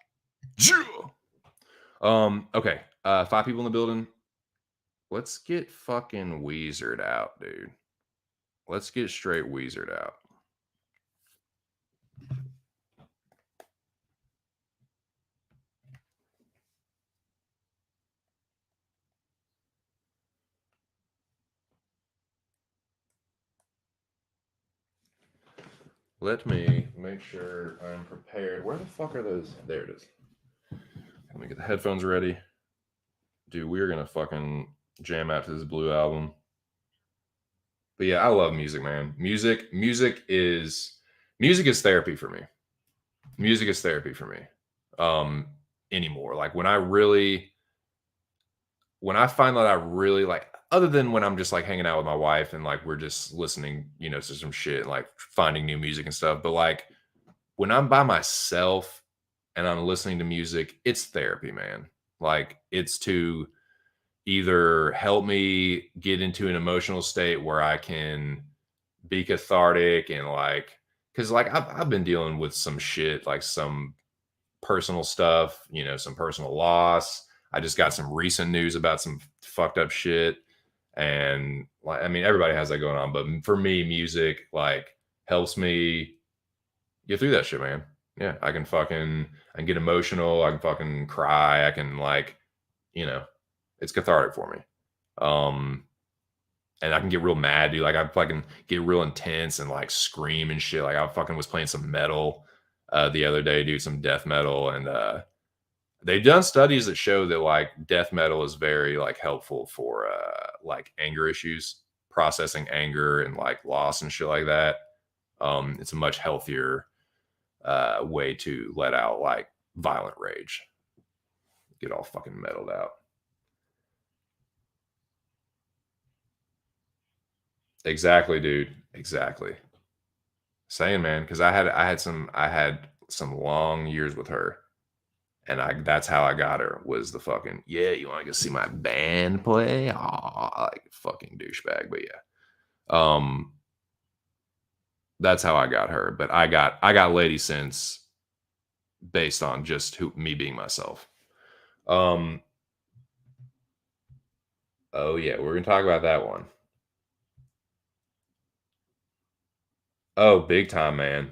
Okay. 5 people in the building. Let's get fucking Weezered out, dude. Let's get straight Weezered out. Let me make sure I'm prepared. Where the fuck are those? There it is. Let me get the headphones ready. Dude, we're gonna fucking jam out to this Blue album. But yeah, I love music, man. Music is therapy for me. Music is therapy for me. Anymore. Like when I find that I really like, other than when I'm just like hanging out with my wife and like we're just listening, to some shit, like finding new music and stuff. But like when I'm by myself and I'm listening to music, it's therapy, man. Like it's to either help me get into an emotional state where I can be cathartic and like, because like I've been dealing with some shit, like some personal stuff, some personal loss. I just got some recent news about some fucked up shit. And like, I mean, everybody has that going on, but for me, music like helps me get through that shit, man. Yeah, I can get emotional. I can fucking cry. I can like, you know, it's cathartic for me. Um, and I can get real mad, dude. Like I fucking get real intense and like scream and shit. Like I fucking was playing some metal the other day, dude, some death metal, and they've done studies that show that like death metal is very like helpful for like anger issues, processing anger and like loss and shit like that. It's a much healthier way to let out like violent rage, get all fucking metaled out. Exactly, dude. Exactly. Saying, man, because I had some long years with her, and I that's how I got her was the fucking yeah. You want to go see my band play? Aw, like fucking douchebag, but yeah. Um, that's how I got her. But I got lady sense based on just me being myself. Um, oh yeah, we're gonna talk about that one. Oh, big time, man.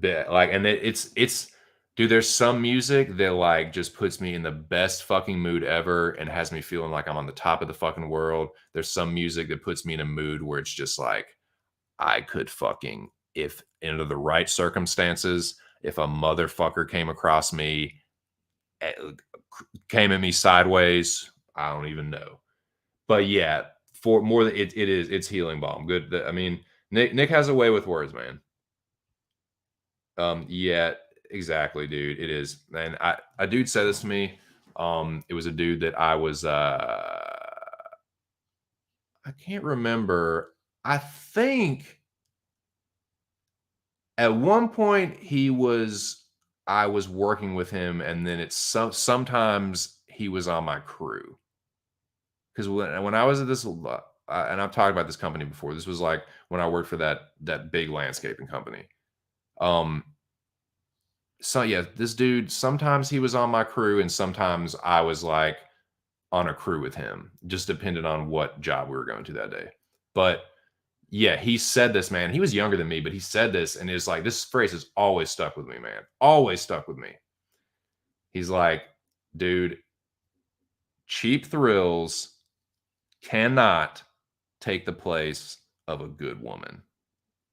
Like, and it's dude. There's some music that like just puts me in the best fucking mood ever and has me feeling like I'm on the top of the fucking world. There's some music that puts me in a mood where it's just like I could fucking if under the right circumstances, if a motherfucker came across me, eh, came at me sideways, I don't even know. But yeah, for more than it's healing balm. Good. I mean, Nick has a way with words, man. Yeah, exactly, dude. It is. And a dude said this to me. It was a dude that I can't remember. I think at one point I was working with him, and then sometimes he was on my crew. Because when I was at this, and I've talked about this company before. This was like when I worked for that big landscaping company. Um, so yeah, this dude, sometimes he was on my crew and sometimes I was like on a crew with him, just depended on what job we were going to that day. But yeah, he said this, man. He was younger than me, but he said this and it's like this phrase has always stuck with me, man. Always stuck with me. He's like, dude, cheap thrills cannot take the place of a good woman.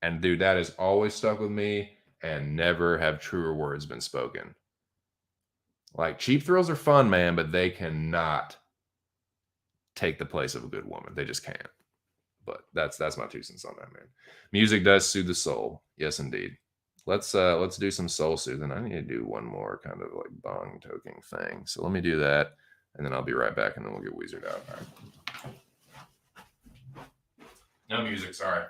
And dude, that has always stuck with me and never have truer words been spoken. Like cheap thrills are fun, man, but they cannot take the place of a good woman. They just can't. But that's my 2 cents on that, man. Music does soothe the soul. Yes, indeed. Let's do some soul soothing. I need to do one more kind of like bong toking thing. So let me do that, and then I'll be right back, and then we'll get Weezered out. All right. No music, sorry.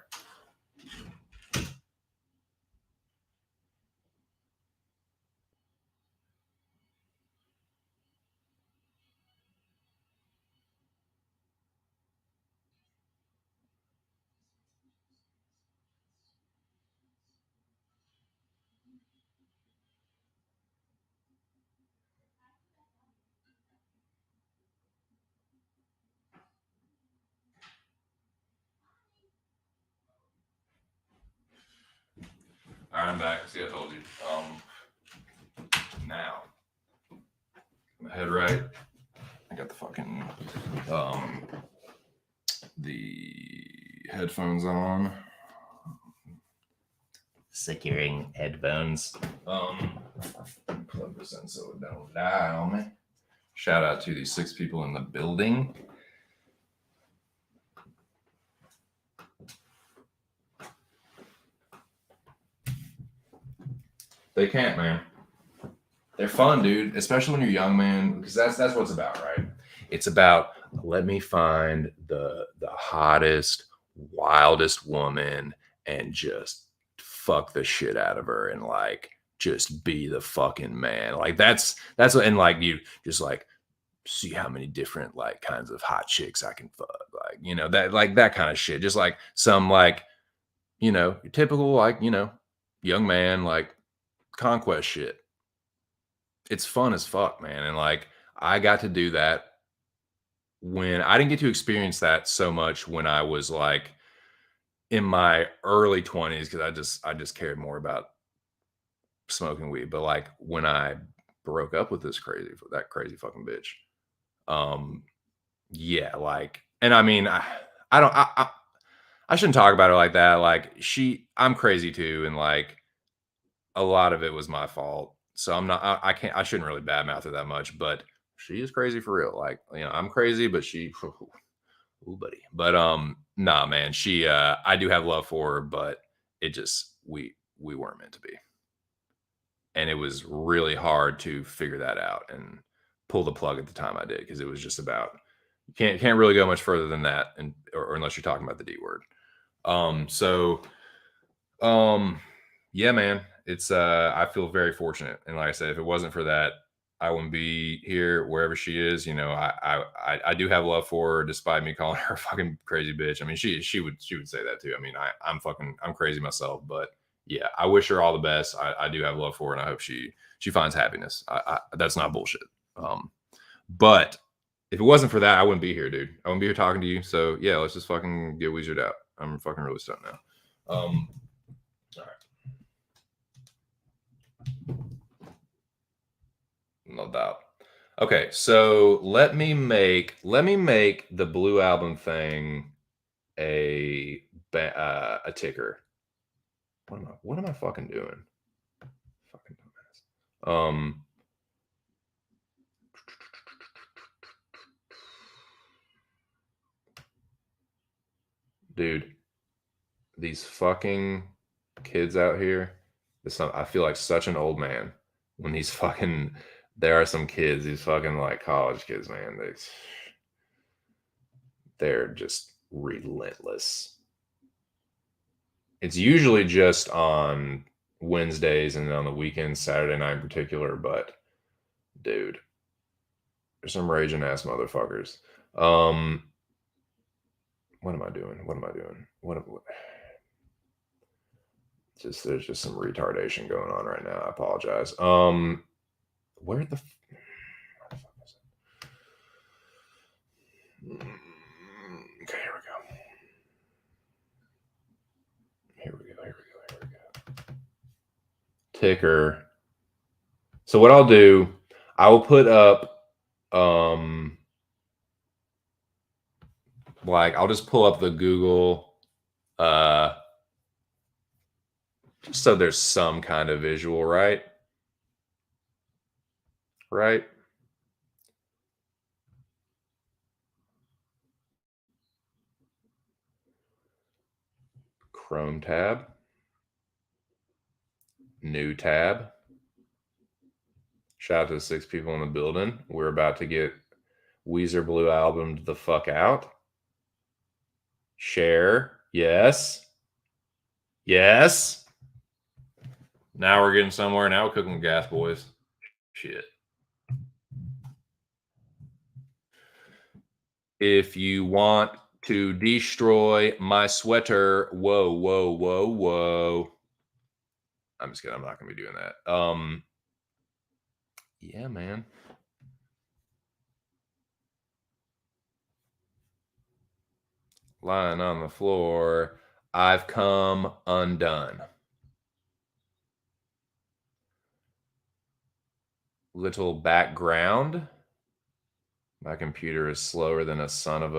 I'm back. See, I told you. Now, my head right. I got the fucking the headphones on. Securing headphones. Plug this in so it don't die on me. Shout out to the 6 people in the building. They can't, man. They're fun, dude. Especially when you're young, man, because that's what it's about, right? It's about let me find the hottest, wildest woman and just fuck the shit out of her and like just be the fucking man. Like that's what, and like you just like see how many different like kinds of hot chicks I can fuck. Like, you know, that kind of shit. Just like some like, you know, your typical like, you know, young man like conquest shit. It's fun as fuck, man. And like I got to do that when I didn't get to experience that so much when I was like in my early 20s because I just cared more about smoking weed. But like when I broke up with that crazy fucking bitch, yeah, like, and I mean, I don't, I shouldn't talk about her like that. Like I'm crazy too, and like a lot of it was my fault. So I'm not, I can't, I shouldn't really badmouth her that much, but she is crazy for real. Like, you know, I'm crazy, but ooh, buddy. But nah, man, I do have love for her, but it just we weren't meant to be, and it was really hard to figure that out and pull the plug at the time I did because it was just about you can't really go much further than that, and or unless you're talking about the D word. So yeah, man, it's I feel very fortunate, and like I said, if it wasn't for that, I wouldn't be here wherever she is. You know, I do have love for her, despite me calling her a fucking crazy bitch. I mean, she would say that too. I mean, I'm crazy myself, but yeah, I wish her all the best. I do have love for her, and I hope she finds happiness. That's not bullshit. But if it wasn't for that, I wouldn't be here, dude. I wouldn't be here talking to you. So yeah, let's just fucking get Weezered out. I'm fucking really stoned now. All right. No doubt. Okay, so let me make the Blue Album thing a ticker. What am I fucking doing? Fucking dumbass. Dude, these fucking kids out here. I feel like such an old man when these fucking. There are some kids, these fucking like college kids, man. They're just relentless. It's usually just on Wednesdays and on the weekends, Saturday night in particular. But dude, there's some raging ass motherfuckers. What am I doing? There's just some retardation going on right now. I apologize. Where the fuck is it? Okay, here we go. Ticker. So what I'll do, I will put up like I'll just pull up the Google so there's some kind of visual, right? Right? Chrome tab. New tab. Shout out to the 6 people in the building. We're about to get Weezer Blue Albumed the fuck out. Share. Yes. Yes. Now we're getting somewhere. Now we're cooking gas, boys. Shit. If you want to destroy my sweater, whoa. I'm just kidding. I'm not going to be doing that. Yeah, man. Lying on the floor. I've come undone. little background. My computer is slower than a son of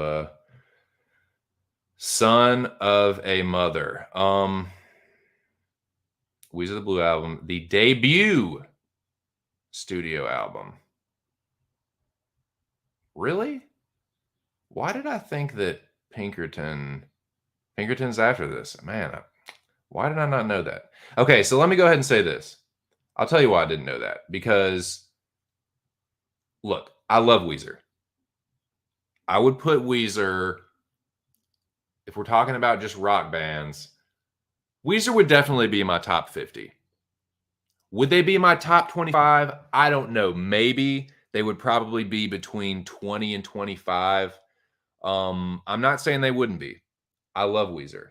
a mother. Weezer the Blue Album, the debut studio album. Really? Why did I think that Pinkerton's after this? Man, why did I not know that? Okay, so let me go ahead and say this. I'll tell you why I didn't know that. Because, look, I love Weezer. I would put Weezer, if we're talking about just rock bands, Weezer would definitely be my top 50. Would they be my top 25? I don't know. Maybe they would probably be between 20 and 25. I'm not saying they wouldn't be. I love Weezer.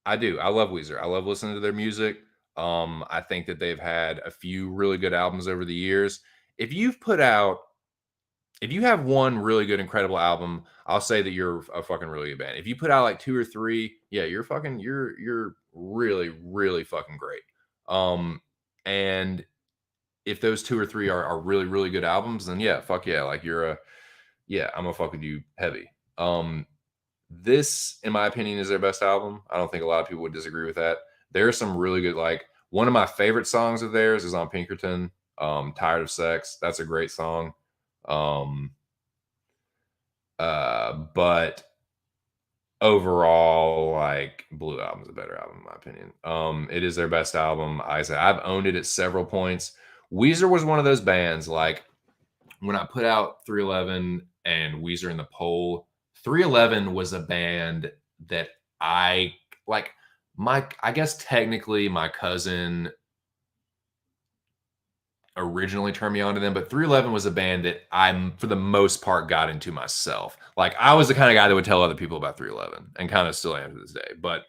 I do. I love Weezer. I love listening to their music. I think that they've had a few really good albums over the years. If you've put out, if you have one really good, incredible album, I'll say that you're a fucking really good band. If you put out like two or three, yeah, you're really, really fucking great. And if those two or three are really, really good albums, then yeah, fuck yeah, like yeah, I'm gonna fuck with you heavy. This, in my opinion, is their best album. I don't think a lot of people would disagree with that. There are some really good, like one of my favorite songs of theirs is on Pinkerton. Tired of Sex. That's a great song. Um, but overall, like Blue Album is a better album in my opinion. It is their best album. I said I've owned it at several points. Weezer was one of those bands, like when I put out 311 and Weezer in the poll, 311 was a band that I like. I guess technically my cousin originally turned me on to them, but 311 was a band that I'm, for the most part, got into myself. Like, I was the kind of guy that would tell other people about 311 and kind of still am to this day. But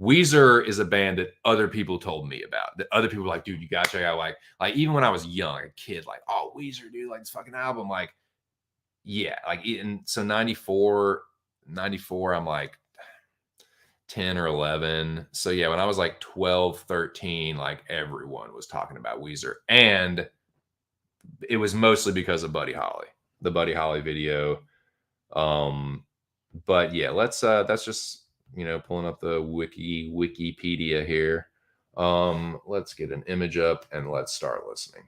Weezer is a band that other people told me about. That other people were like, dude, you gotta check out. Like even when I was young, like a kid, like, oh, Weezer, dude, like this fucking album. Like, yeah, like, and so 94, I'm like 10 or 11. So yeah, when I was like 12, 13, like everyone was talking about Weezer. And it was mostly because of Buddy Holly, the Buddy Holly video. Um, but yeah, that's just, pulling up the Wikipedia here. Let's get an image up and let's start listening.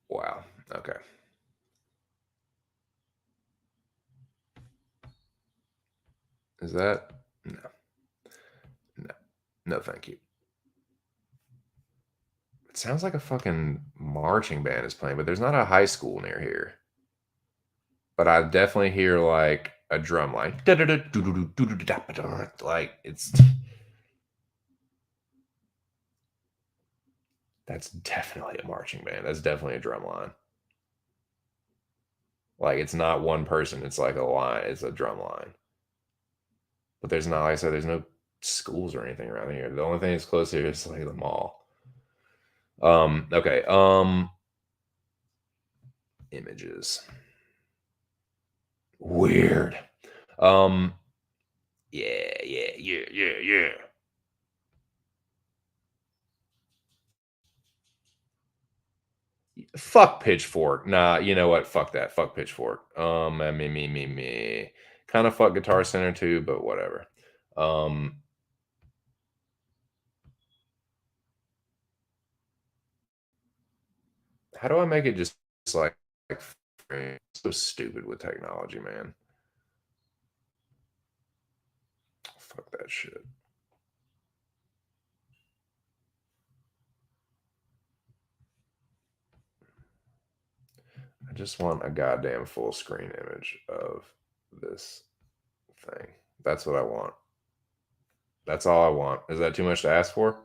Wow. Okay. Is that no? No. No, thank you. It sounds like a fucking marching band is playing, but there's not a high school near here. But I definitely hear like a drum line. Like it's that's definitely a marching band. That's definitely a drum line. Like it's not one person, it's like a line, it's a drum line. But there's not, like I said, there's no schools or anything around here. The only thing that's close here is like the mall. Okay. Images. Weird. Um, yeah. Fuck Pitchfork. Nah, you know what? Fuck that. Fuck Pitchfork. Me. Kind of fuck Guitar Center too, but whatever. How do I make it just like so stupid with technology, man? Fuck that shit. I just want a goddamn full screen image of this thing. That's what I want. That's all I want. Is that too much to ask for?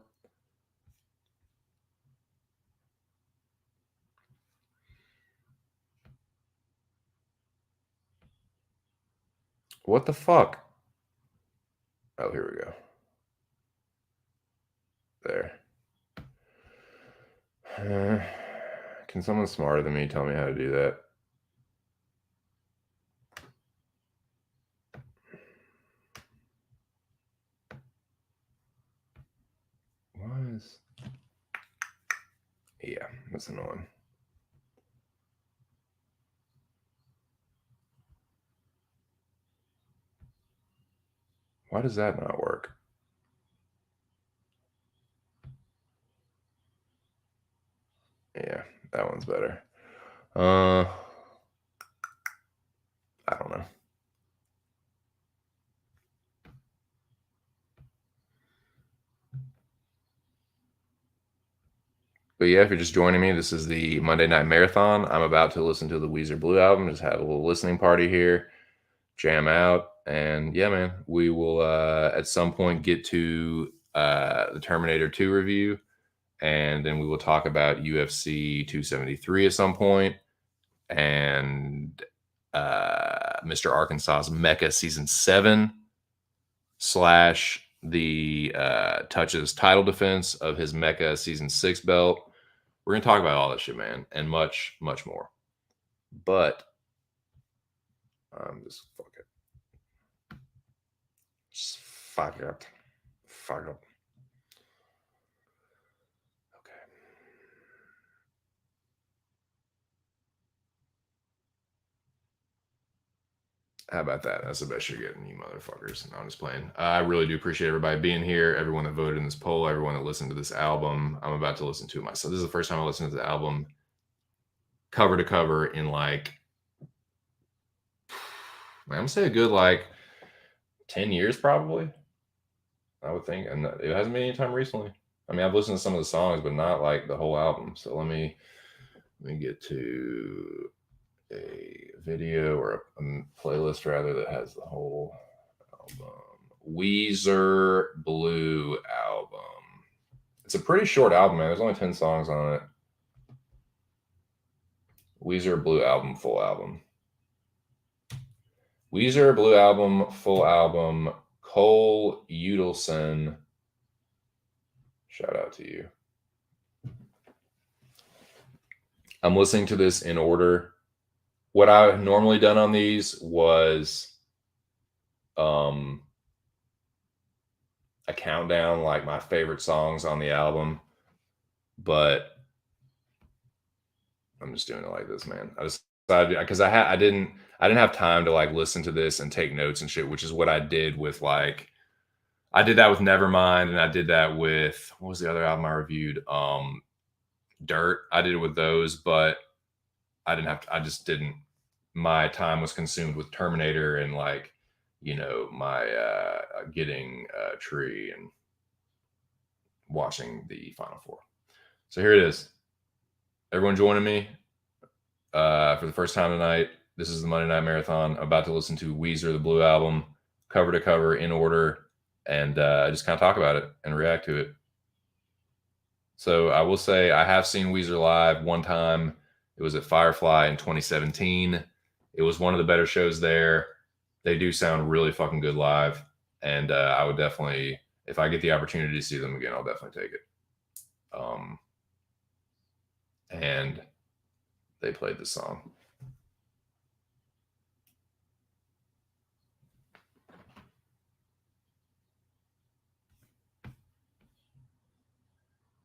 What the fuck? Oh, here we go. There. Can someone smarter than me tell me how to do that? Yeah, that's annoying. Why does that not work? Yeah, that one's better. I don't know. But yeah, if you're just joining me, this is the Monday Night Marathon. I'm about to listen to the Weezer Blue album, just have a little listening party here, jam out. And yeah, man, we will at some point get to the Terminator 2 review. And then we will talk about UFC 273 at some point. And Mr. Arkansas's Mecca Season 7 slash the Touches title defense of his Mecca Season 6 belt. We're going to talk about all that shit, man, and much, much more. But just fuck it. Just fuck it. Fuck it. Okay. How about that? That's the best you're getting, you motherfuckers. No, I'm just playing. I really do appreciate everybody being here, everyone that voted in this poll, everyone that listened to this album. I'm about to listen to it myself. This is the first time I listened to the album cover to cover in like, I'm going to say a good like 10 years probably, I would think. And it hasn't been any time recently. I mean, I've listened to some of the songs, but not like the whole album. So let me get to a video or a playlist rather that has the whole album. Weezer Blue album. It's a pretty short album, man. There's only 10 songs on it. Weezer Blue album, full album. Weezer Blue album, full album. Cole Udelson. Shout out to you. I'm listening to this in order. What I've normally done on these was a countdown, like my favorite songs on the album, but I'm just doing it like this, man. I decided because I didn't have time to like listen to this and take notes and shit, which is what I did with like I did that with Nevermind, and I did that with what was the other album I reviewed? Dirt. I did it with those, but I didn't have to, I just didn't. My time was consumed with Terminator and like, you know, my getting a tree and watching the Final Four. So here it is. Everyone joining me for the first time tonight. This is the Monday Night Marathon. I'm about to listen to Weezer, the Blue album, cover to cover in order, and just kind of talk about it and react to it. So I will say I have seen Weezer live one time. It was at Firefly in 2017. It was one of the better shows there. They do sound really fucking good live. And I would definitely, if I get the opportunity to see them again, I'll definitely take it. And they played this song.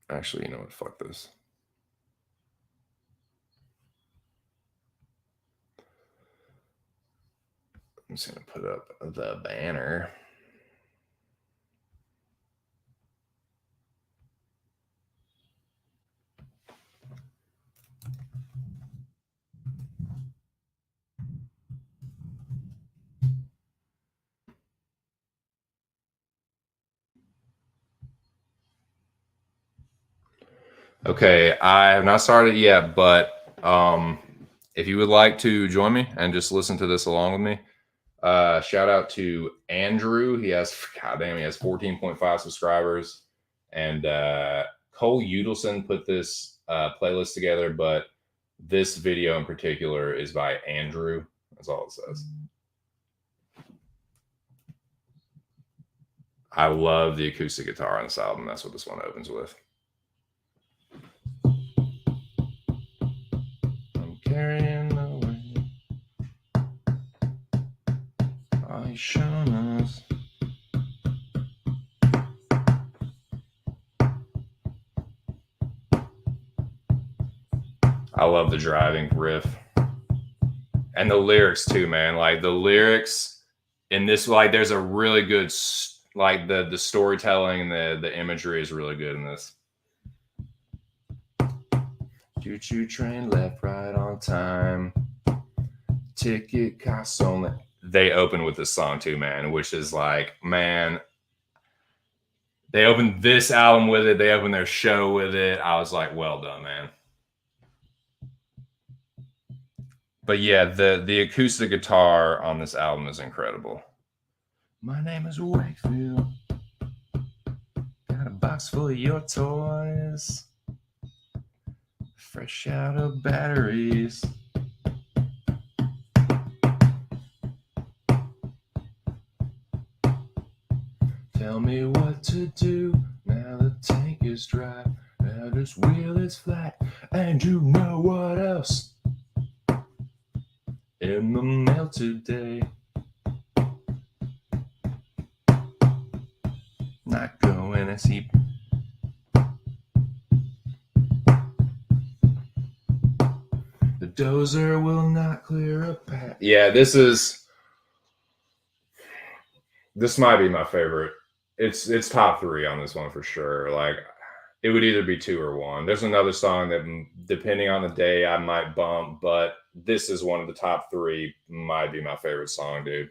Actually, you know what? Fuck this. I'm just going to put up the banner. Okay, I have not started yet, but if you would like to join me and just listen to this along with me, shout out to Andrew. He has 14.5 subscribers. And Cole Udelson put this playlist together, but this video in particular is by Andrew. That's all it says. I love the acoustic guitar on this album. That's what this one opens with. I'm carrying away all he's shown us. love the driving riff. And the lyrics too, man. Like the lyrics in this, like there's a really good, like the storytelling and the imagery is really good in this. Choo choo train left right on time. Ticket costs only. They open with this song too, man, which is like, man, they opened this album with it. They opened their show with it. I was like, well done, man. But yeah, the acoustic guitar on this album is incredible. My name is Wakefield. Got a box full of your toys. Fresh out of batteries. Tell me what to do now the tank is dry. Now this wheel is flat, and you know what else? In the mail today. Not going to see. The dozer will not clear a path. Yeah, this might be my favorite. It's top 3 on this one for sure. Like it would either be 2 or 1. There's another song that, depending on the day, I might bump, but this is one of the top 3. Might be my favorite song, dude.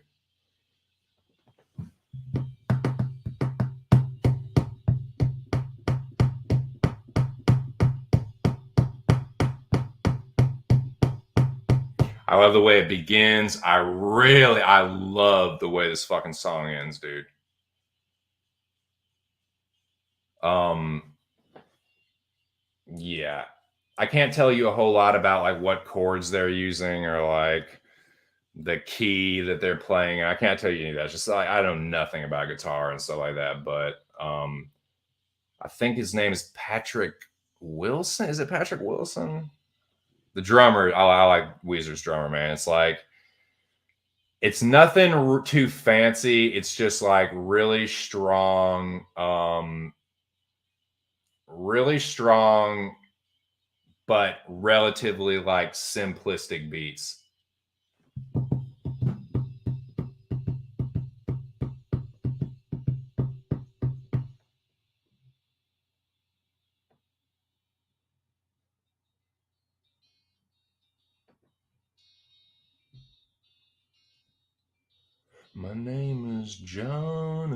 I love the way it begins. I love the way this fucking song ends, dude. Yeah. I can't tell you a whole lot about like what chords they're using or like the key that they're playing. I can't tell you any of that. It's just like I know nothing about guitar and stuff like that. But I think his name is Patrick Wilson. Is it Patrick Wilson? The drummer. I like Weezer's drummer, man. It's like it's nothing too fancy. It's just like really strong, but relatively like simplistic beats. My name is John.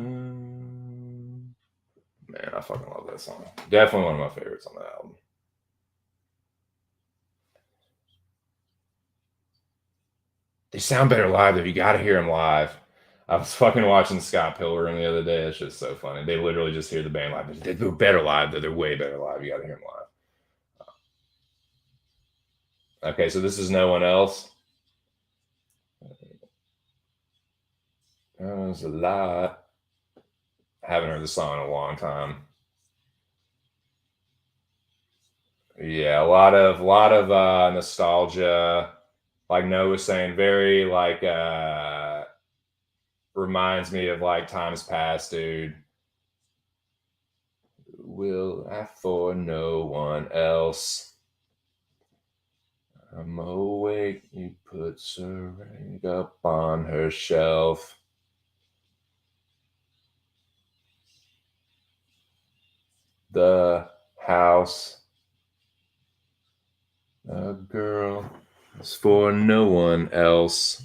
Man, I fucking love that song. Definitely one of my favorites on the album. They sound better live though. You got to hear them live. I was fucking watching Scott Pilgrim the other day. It's just so funny. They literally just hear the band live. They're better live though. They're way better live. You got to hear them live. Okay, so this is No One Else. There's a lot. I haven't heard the song in a long time. Yeah, a lot of nostalgia. Like Noah was saying, very like reminds me of like times past, dude. Will I for no one else? I'm awake. He puts her ring up on her shelf. The house. A girl is for no one else.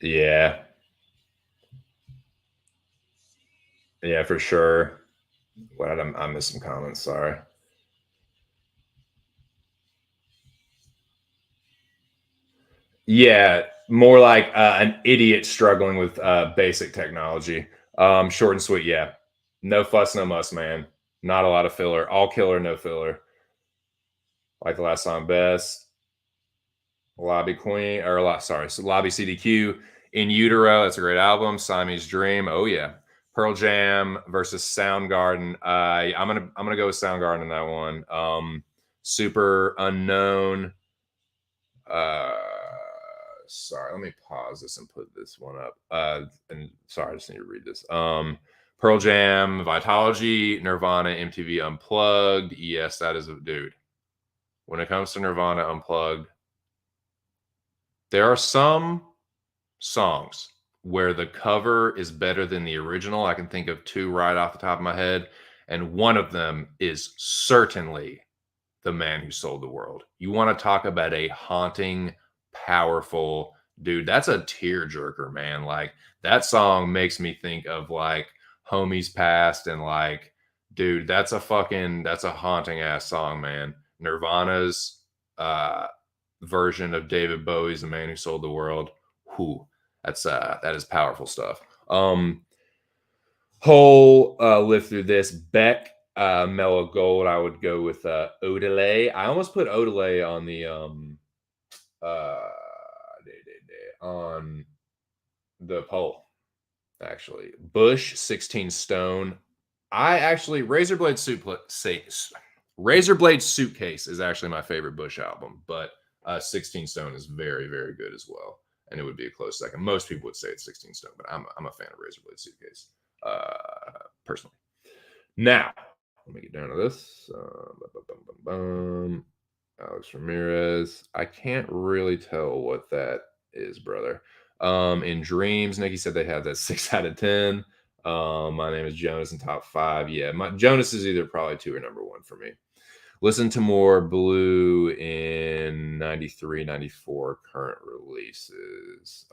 Yeah. Yeah, for sure. What I missed some comments, sorry. Yeah, more like an idiot struggling with basic technology. Short and sweet, yeah. No fuss, no muss, man. Not a lot of filler. All killer, no filler. Like the last song, Best. Lobby Queen, or Lobby CDQ. In Utero, that's a great album. Siamese Dream, oh yeah. Pearl Jam versus Soundgarden. I'm gonna go with Soundgarden in that one. Super Unknown. sorry, let me pause this and put this one up. And sorry, I just need to read this. Pearl Jam, Vitology, Nirvana, MTV Unplugged. Yes, that is a dude. When it comes to Nirvana Unplugged, there are some songs where the cover is better than the original. I can think of two right off the top of my head, and one of them is certainly The Man Who Sold the World. You want to talk about a haunting, powerful dude. That's a tearjerker, man. Like that song makes me think of like homies past and like, dude, that's a haunting ass song, man. Nirvana's uh version of David Bowie's The Man Who Sold the World. Whew, that is powerful stuff. Whole live through this. Beck, Mellow Gold. I would go with Odelay. I almost put Odelay on the uh on the poll. Actually, Bush, 16 Stone. I actually Razor Blade Suitcase is actually my favorite Bush album, but 16 Stone is very, very good as well. And it would be a close second. Most people would say it's 16 Stone, but I'm a fan of Razor Blade Suitcase, personally. Now, let me get down to this. Alex Ramirez. I can't really tell what that is, brother. In Dreams, Nikki said they had that 6 out of 10. My name is Jonas in top 5. Yeah, Jonas is either probably 2 or number 1 for me. Listen to more Blue in 93, 94 current releases.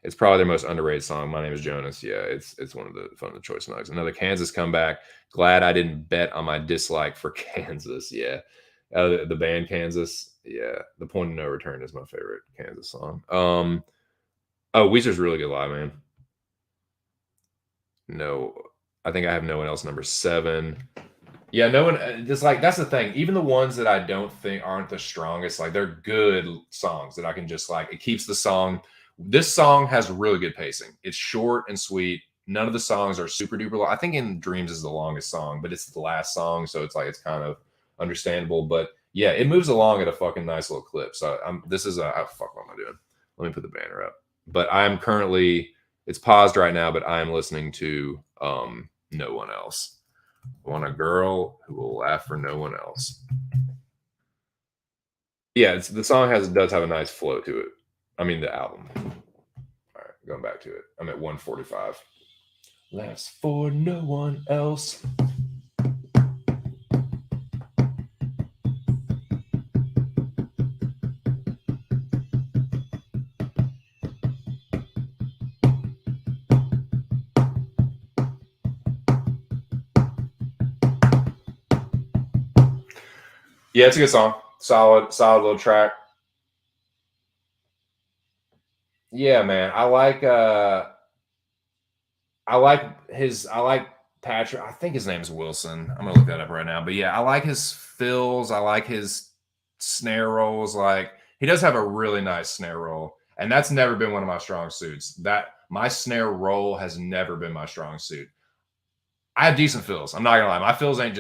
It's probably their most underrated song. My name is Jonas. Yeah, it's one of the choice songs. Another Kansas comeback. Glad I didn't bet on my dislike for Kansas. Yeah, the band Kansas. Yeah, The Point of No Return is my favorite Kansas song. Weezer's really good live, man. No, I think I have No One Else number 7. Yeah, no one just like that's the thing. Even the ones that I don't think aren't the strongest, like they're good songs that I can just like it keeps the song. This song has really good pacing. It's short and sweet. None of the songs are super duper long. I think In Dreams is the longest song, but it's the last song, so it's like it's kind of understandable. But yeah, it moves along at a fucking nice little clip. So this is a fuck. What am I doing? Let me put the banner up. But I'm currently it's paused right now, but I'm listening to No One Else. I want a girl who will laugh for no one else. Yeah, the song does have a nice flow to it. I mean, the album. All right, going back to it. I'm at 145. Laughs for no one else. Yeah, it's a good song. Solid little track. Yeah, man. I like Patrick. I think his name is Wilson. I'm gonna look that up right now. But yeah, I like his fills. I like his snare rolls. Like he does have a really nice snare roll, and that's never been one of my strong suits. That my snare roll has never been my strong suit. I have decent fills. I'm not gonna lie. My fills ain't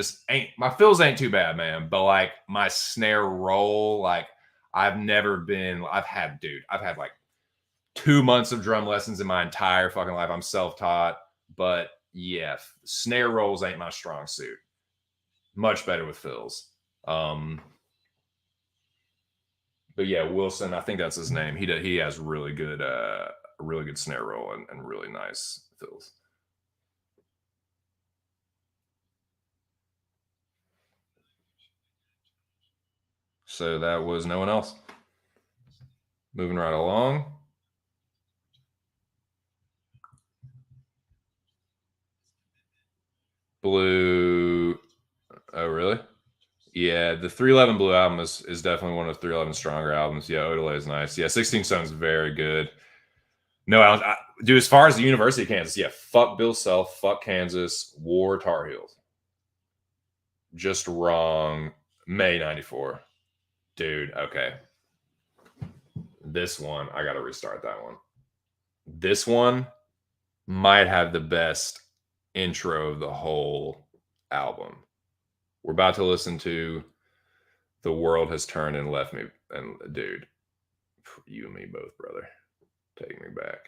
too bad, man. But like my snare roll, like I've had like 2 months of drum lessons in my entire fucking life. I'm self-taught, but yeah, snare rolls ain't my strong suit. Much better with fills. But yeah, Wilson, I think that's his name. He has really good snare roll and really nice fills. So that was No One Else. Moving right along. Blue. Oh, really? Yeah, the 311 Blue album is definitely one of 311's stronger albums. Yeah, Odelay is nice. Yeah, 16 Stone's very good. No, dude, as far as the University of Kansas, yeah, fuck Bill Self, fuck Kansas, War Tar Heels. Just wrong. May 94. Dude, okay. This one, I got to restart that one. This one might have the best intro of the whole album. We're about to listen to The World Has Turned and Left Me. And dude, You and me both, brother. Take me back.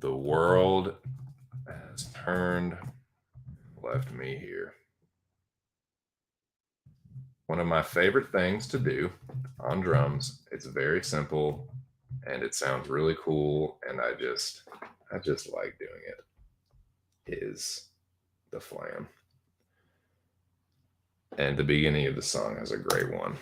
The world has turned, left me here. One of my favorite things to do on drums. It's very simple and it sounds really cool, and I just like doing it. Is the flam. And the beginning of the song has a great one.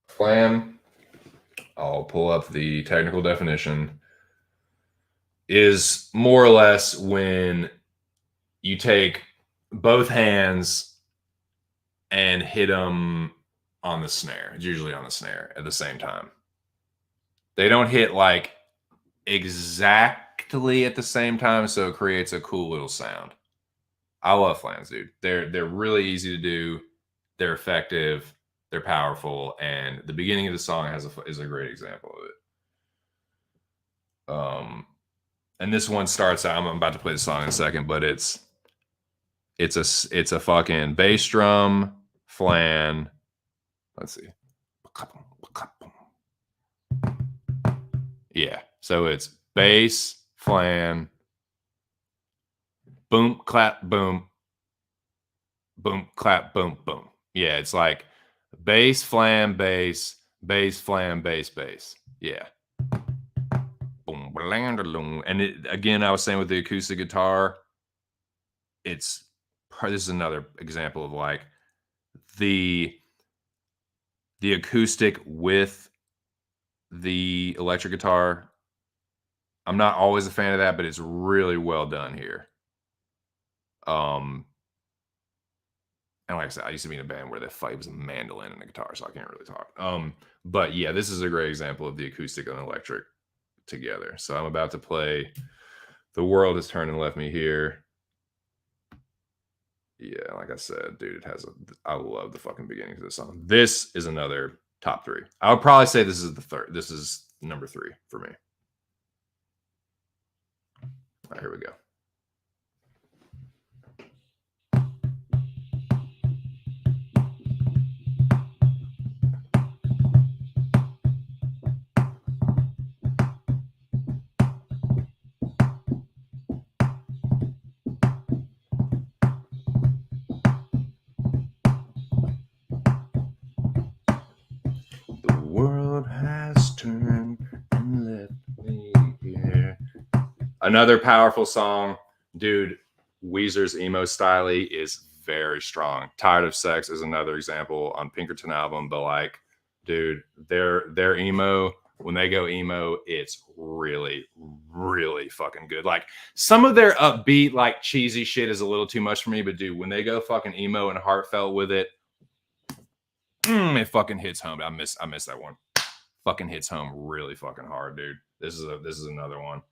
Flam, I'll pull up the technical definition, is more or less when you take both hands and hit them on the snare. It's usually on the snare at the same time. They don't hit like exactly at the same time, so it creates a cool little sound. I love flams, dude. They're really easy to do. They're effective. They're powerful, and the beginning of the song is a great example of it. And this one starts out. I'm about to play the song in a second, but it's a fucking bass drum flan. Let's see. Yeah. So it's bass, flan, boom, clap, boom, boom, clap, boom, boom. Yeah, it's like bass, flam, bass, bass, flam, bass, bass. Yeah. Boom, and again, I was saying with the acoustic guitar, this is another example of like the acoustic with the electric guitar. I'm not always a fan of that, but it's really well done here. And like I said, I used to be in a band where the fight was a mandolin and a guitar, so I can't really talk. But yeah, this is a great example of the acoustic and electric together. So I'm about to play The World Has Turned and Left Me Here. Yeah, like I said, dude, I love the fucking beginning of this song. This is another top 3. I would probably say this is the third. This is number 3 for me. All right, here we go. The world has turned and left me here. Another powerful song, dude. Weezer's emo style is very strong. Tired of Sex is another example on Pinkerton album, but like, dude, their emo, when they go emo, it's really, really fucking good. Like some of their upbeat, like cheesy shit is a little too much for me, but dude, when they go fucking emo and heartfelt with it, it fucking hits home. I miss that one. Fucking hits home really fucking hard, dude. This is another one.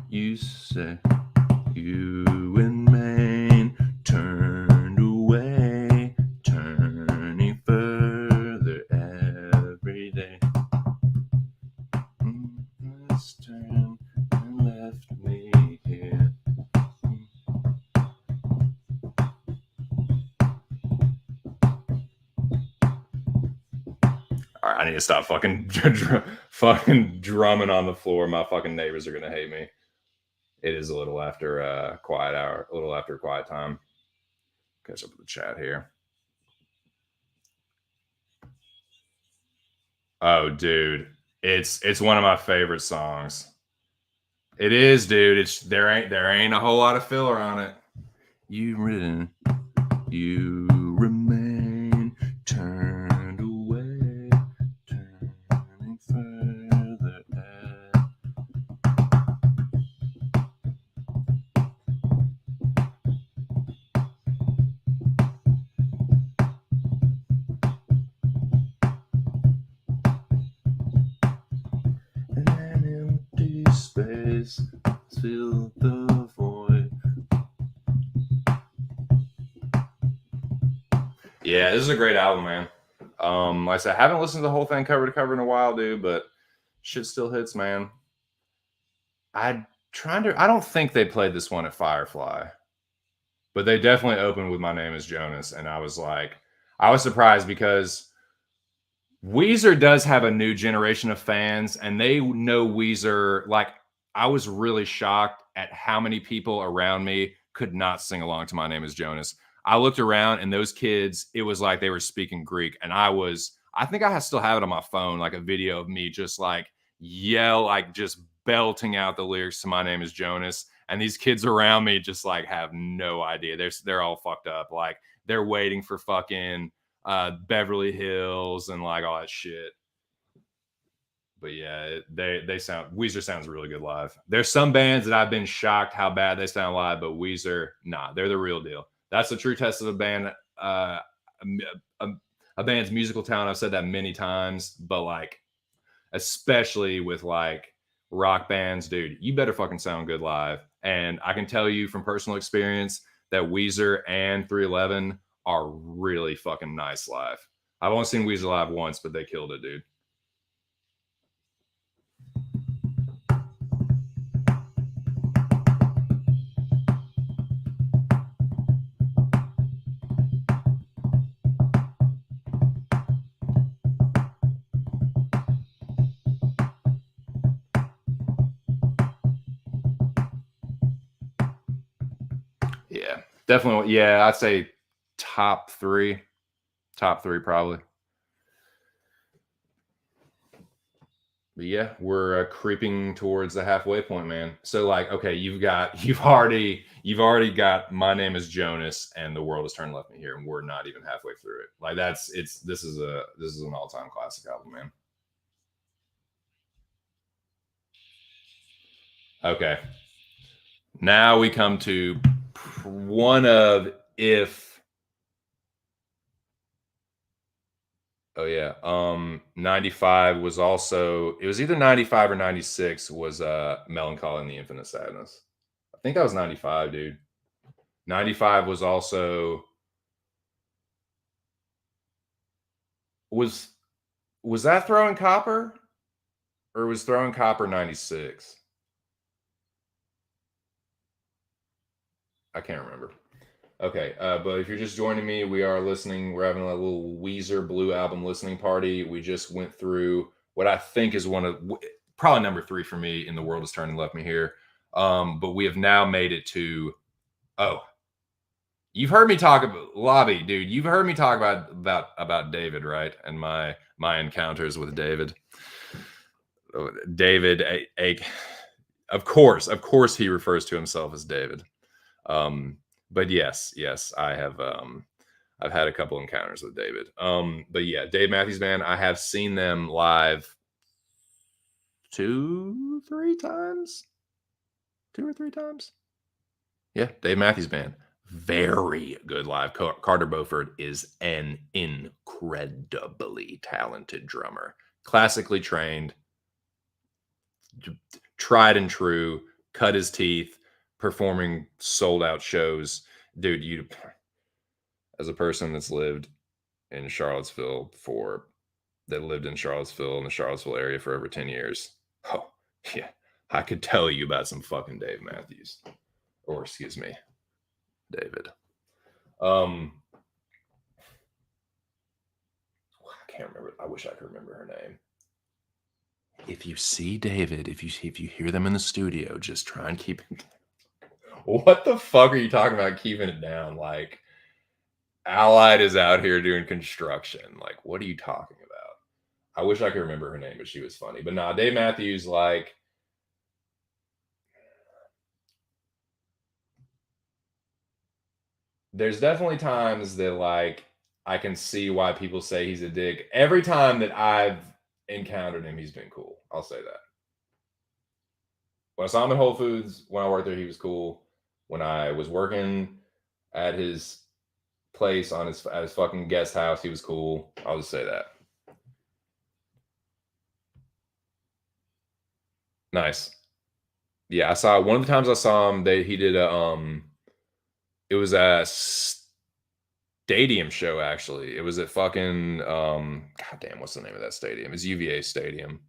You say you in Maine turned away, turning further every day. This turned and left me here. All right, I need to stop fucking drumming on the floor. My fucking neighbors are gonna hate me. It is a little after quiet hour, a little after quiet time. Catch up with the chat here. Oh, dude, it's one of my favorite songs. It is, dude. There ain't a whole lot of filler on it. You remain turned away, turning further. An empty space fill the void. Yeah, this is a great album, man. Like I said, I haven't listened to the whole thing cover to cover in a while, dude, but Shit still hits, man. I don't think they played this one at Firefly, but they definitely opened with My Name Is Jonas, and I was surprised because Weezer does have a new generation of fans, and they know Weezer. Like, I was really shocked at how many people around me could not sing along to My Name Is Jonas. I looked around, and those kids, it was like they were speaking Greek, and I think still have it on my phone, like a video of me just like just belting out the lyrics to My Name Is Jonas, and these kids around me just like have no idea. They're all fucked up. Like, they're waiting for fucking Beverly Hills and like all that shit. But yeah, they sound Weezer sounds really good live. There's some bands that I've been shocked how bad they sound live, but Weezer, nah, they're the real deal. That's the true test of a band. A, a band's musical talent. I've said that many times, but like, especially with like rock bands, dude, you better fucking sound good live. And I can tell you from personal experience that Weezer and 311 are really fucking nice live. I've only seen Weezer live once, but they killed it, dude. Yeah, definitely. Yeah, I'd say top three. Top three, probably. But yeah, we're creeping towards the halfway point, man. So like, okay, you've already got My Name Is Jonas and The World Has Turned Left Me Here, and we're not even halfway through it. Like, this is an all time classic album, man. Okay, now we come to one of if. Oh yeah. 95 was also, it was either 95 or 96 was Melancholy and the Infinite Sadness. I think that was 95, dude. 95 was also was was that Throwing Copper, or was Throwing Copper 96? I can't remember. Okay, but if you're just joining me, we're having a little Weezer Blue album listening party. We just went through what I think is probably number 3 for me in The World Has Turned and Left Me Here. But we have now made it to, oh, you've heard me talk about Lobby, dude. You've heard me talk about David, right? And my encounters with David. David, of course, he refers to himself as David. But yes, I have. I've had a couple encounters with David. But yeah, Dave Matthews Band. I have seen them live 2 or 3 times. Yeah, Dave Matthews Band. Very good live. Carter Beauford is an incredibly talented drummer. Classically trained, tried and true, cut his teeth, performing sold out shows. Dude, as a person that's lived in Charlottesville in the Charlottesville area for over 10 years. Oh, yeah. I could tell you about some fucking Dave Matthews. Or excuse me, David. I can't remember. I wish I could remember her name. If you see David, if you hear them in the studio, just try and keep it. What the fuck are you talking about keeping it down? Like, Allied is out here doing construction. Like, what are you talking about? I wish I could remember her name, but she was funny. But nah, Dave Matthews, like, there's definitely times that like I can see why people say he's a dick. Every time that I've encountered him, he's been cool. I'll say that. When I saw him at Whole Foods, when I worked there, he was cool. When I was working at his place at his fucking guest house, he was cool. I'll just say that. Nice. Yeah, I saw one of the times I saw him. He did it was a stadium show. Actually, it was at fucking god damn, what's the name of that stadium? It's UVA Stadium.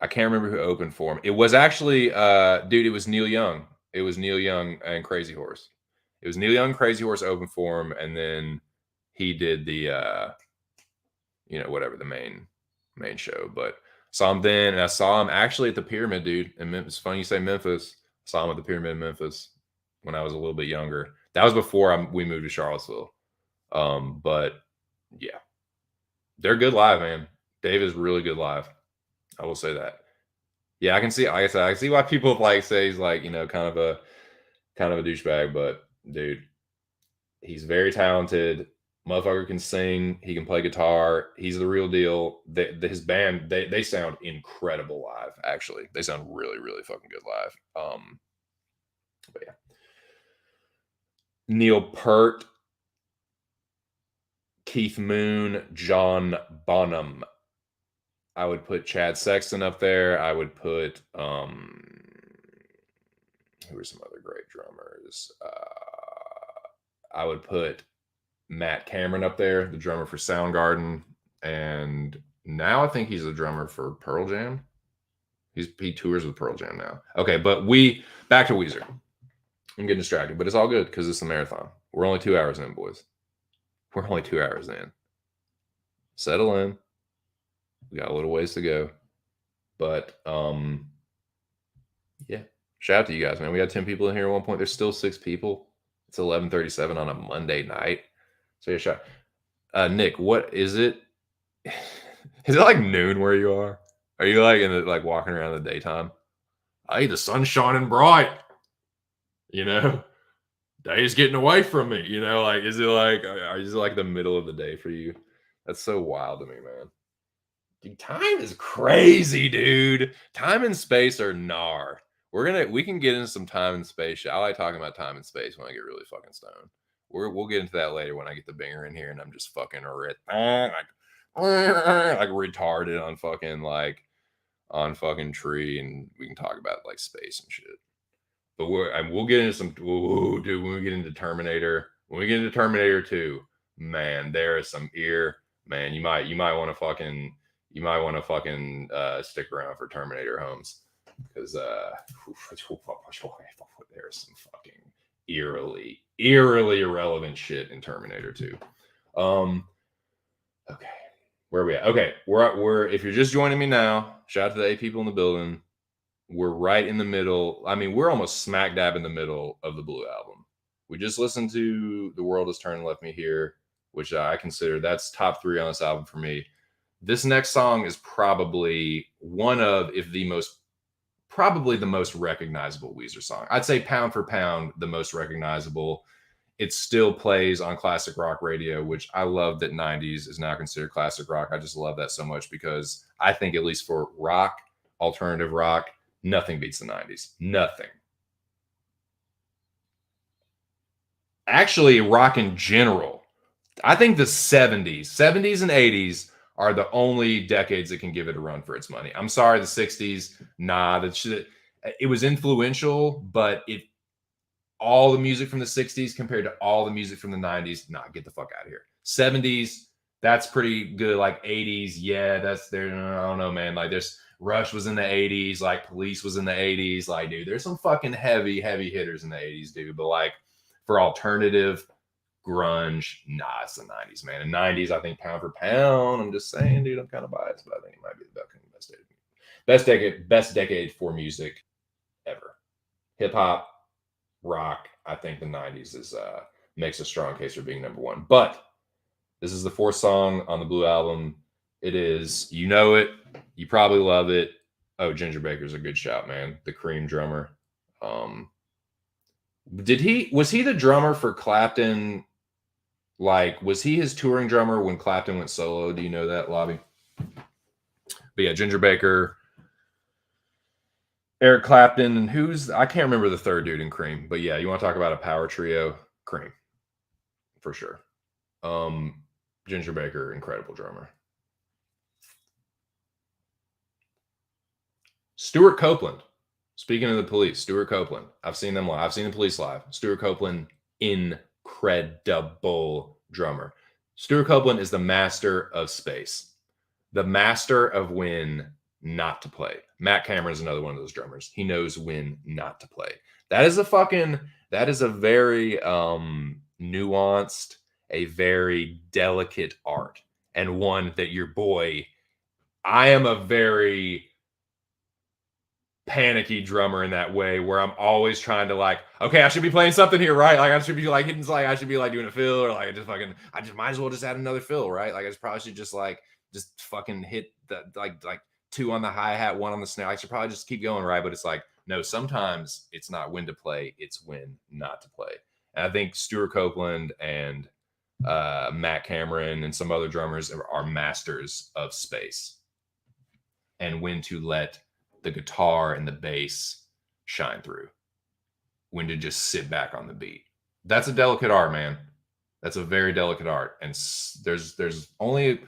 I can't remember who opened for him. It was actually, dude, it was Neil Young. It was Neil Young and Crazy Horse. It was Neil Young and Crazy Horse opened for him, and then he did the, whatever the main show. But saw him then, and I saw him actually at the Pyramid, dude. And Memphis. Funny you say Memphis. Saw him at the Pyramid in Memphis when I was a little bit younger. That was before we moved to Charlottesville. But yeah, they're good live, man. Dave is really good live. I will say that. Yeah, I can see. Like I said, I can see why people like say he's like kind of a douchebag. But dude, he's very talented. Motherfucker can sing. He can play guitar. He's the real deal. His band they sound incredible live. Actually, they sound really really fucking good live. But yeah, Neil Peart, Keith Moon, John Bonham. I would put Chad Sexton up there. I would put who are some other great drummers? I would put Matt Cameron up there, the drummer for Soundgarden, and now I think he's the drummer for Pearl Jam. He tours with Pearl Jam now. Okay, but back to Weezer. I'm getting distracted, but it's all good because it's a marathon. We're only 2 hours in, boys. We're only 2 hours in. Settle in. We got a little ways to go. But yeah. Shout out to you guys, man. We had 10 people in here at one point. There's still 6 people. It's 11:37 on a Monday night. So yeah, shout. Nick, what is it? Is it like noon where you are? Are you like walking around in the daytime? Hey, the sun's shining bright. Day's getting away from me. Is it like the middle of the day for you? That's so wild to me, man. Dude, time is crazy, dude. Time and space are gnar. We can get into some time and space. I like talking about time and space when I get really fucking stoned. We'll get into that later when I get the binger in here and I'm just fucking like retarded on fucking tree, and we can talk about like space and shit. But we'll get into some. Ooh, dude, when we get into Terminator 2, man, there is some man. You might want to fucking stick around for Terminator Homes, because there's some fucking eerily irrelevant shit in Terminator 2. Okay, where are we at? Okay, we're if you're just joining me now, shout out to the 8 people in the building. We're right in the middle. I mean, we're almost smack dab in the middle of the Blue album. We just listened to The World Has Turned and Left Me Here, which I consider that's top 3 on this album for me. This next song is probably probably the most recognizable Weezer song. I'd say pound for pound, the most recognizable. It still plays on classic rock radio, which I love that 90s is now considered classic rock. I just love that so much because I think, at least for rock, alternative rock, nothing beats the 90s. Nothing. Actually, rock in general. I think the 70s and 80s are the only decades that can give it a run for its money. I'm sorry, the 60s, nah, that shit. It was influential, but all the music from the 60s compared to all the music from the 90s, nah, get the fuck out of here. 70s, that's pretty good. Like 80s, yeah, that's there. I don't know, man. Like there's Rush was in the 80s, like Police was in the 80s. Like, dude, there's some fucking heavy hitters in the 80s, dude. But like for alternative grunge, nah, it's the 90s, man. In 90s, I think pound for pound, I'm just saying, dude, I'm kind of biased, but I think it might be the best decade for music ever. Hip hop, rock, I think the 90s is makes a strong case for being number 1. But this is the 4th song on the Blue album. It is, you know it, you probably love it. Oh, Ginger Baker's a good shout, man. The Cream drummer. Was he the drummer for Clapton? Like, was he his touring drummer when Clapton went solo? Do you know that, Lobby? But yeah, Ginger Baker, Eric Clapton, and I can't remember the third dude in Cream. But yeah, you want to talk about a power trio? Cream, for sure. Ginger Baker, incredible drummer. Stuart Copeland. Speaking of the Police, Stuart Copeland. I've seen them live. I've seen the Police live. Stuart Copeland, incredible drummer. Stuart Copeland is the master of space. The master of when not to play. Matt Cameron's another one of those drummers. He knows when not to play. That is a very nuanced, a very delicate art, and one that your boy, I am a very panicky drummer in that way, where I'm always trying to like, okay, I should be playing something here, right? Like I should be like hitting, like I should be like doing a fill, or like I just might as well just add another fill, right? Like I probably should just fucking hit the like 2 on the hi-hat, 1 on the snare. I should probably just keep going, right? But it's like, no, sometimes it's not when to play, it's when not to play. And I think Stuart Copeland and Matt Cameron and some other drummers are masters of space and when to let the guitar and the bass shine through, when to just sit back on the beat. That's a delicate art, man. That's a very delicate art. And there's only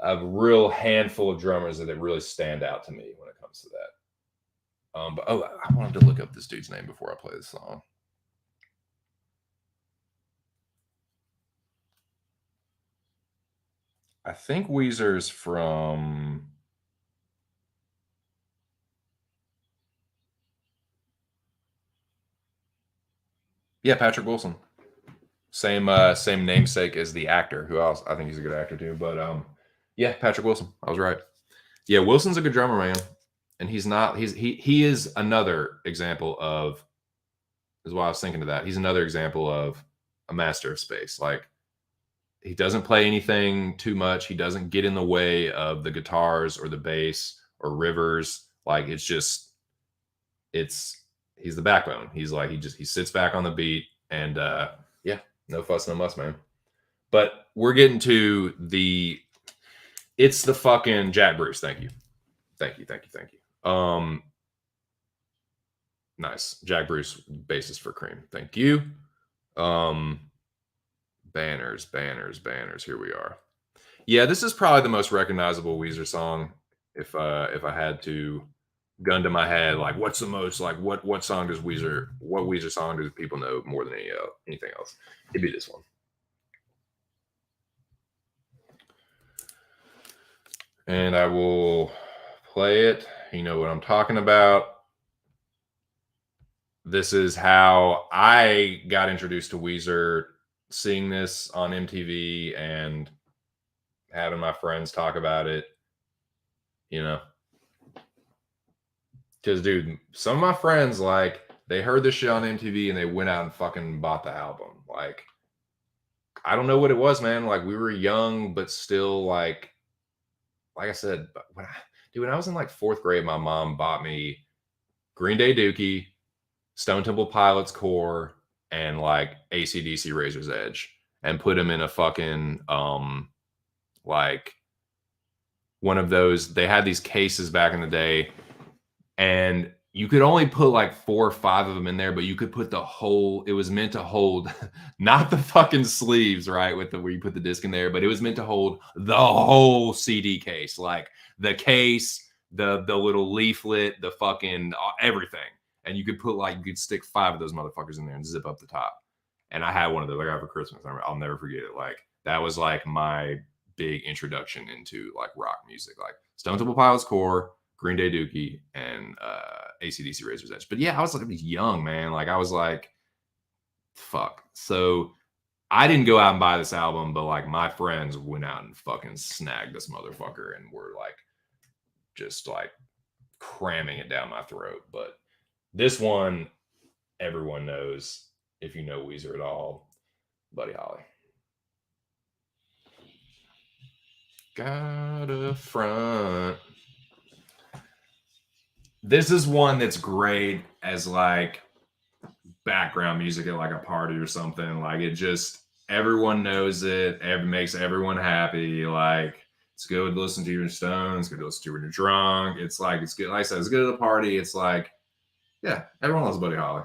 a real handful of drummers that really stand out to me when it comes to that. But I wanted to look up this dude's name before I play this song. I think Weezer's from... Yeah, Patrick Wilson. Same namesake as the actor, who else I think he's a good actor too. But yeah, Patrick Wilson. I was right. Yeah, Wilson's a good drummer, man. And he is another example of, is why I was thinking of that. He's another example of a master of space. Like, he doesn't play anything too much. He doesn't get in the way of the guitars or the bass or rivers. Like, he's the backbone. He's like, he sits back on the beat, and yeah, no fuss, no muss, man. But we're getting to it's the fucking Jack Bruce. Thank you. Nice. Jack Bruce, bassist for Cream. Thank you. Banners. Here we are. Yeah, this is probably the most recognizable Weezer song. If I had to gun to my head, like what's the most, like what Weezer song do people know more than anything else? It'd be this one. And I will play it. You know what I'm talking about. This is how I got introduced to Weezer, seeing this on MTV and having my friends talk about it, you know. Because, dude, some of my friends, like, they heard this shit on MTV and they went out and fucking bought the album. Like, I don't know what it was, man. Like, we were young, but still, like I said, when I was in like 4th grade, my mom bought me Green Day Dookie, Stone Temple Pilots Core, and like AC/DC Razor's Edge, and put them in a fucking like one of those. They had these cases back in the day, and you could only put like 4 or 5 of them in there, but you could put the whole. It was meant to hold, not the fucking sleeves, right, with where you put the disc in there, but it was meant to hold the whole CD case, like the case, the little leaflet, the fucking everything. And you could stick 5 of those motherfuckers in there and zip up the top. And I had one of those. I got for Christmas. I'll never forget it. Like, that was like my big introduction into like rock music, like Stone Temple Pilots Core, Green Day Dookie, and AC/DC Razor's Edge. But yeah, I was like young, man. Like, I was like, fuck. So I didn't go out and buy this album, but like my friends went out and fucking snagged this motherfucker and were like just like cramming it down my throat. But this one, everyone knows, if you know Weezer at all, Buddy Holly. Got a front. This is one that's great as like background music at like a party or something. Like, it just, everyone knows it. It makes everyone happy. Like, it's good to listen to your Stones. It's good to listen to when you're drunk. It's like, it's good. Like I said, it's good at a party. It's like, yeah, everyone loves Buddy Holly.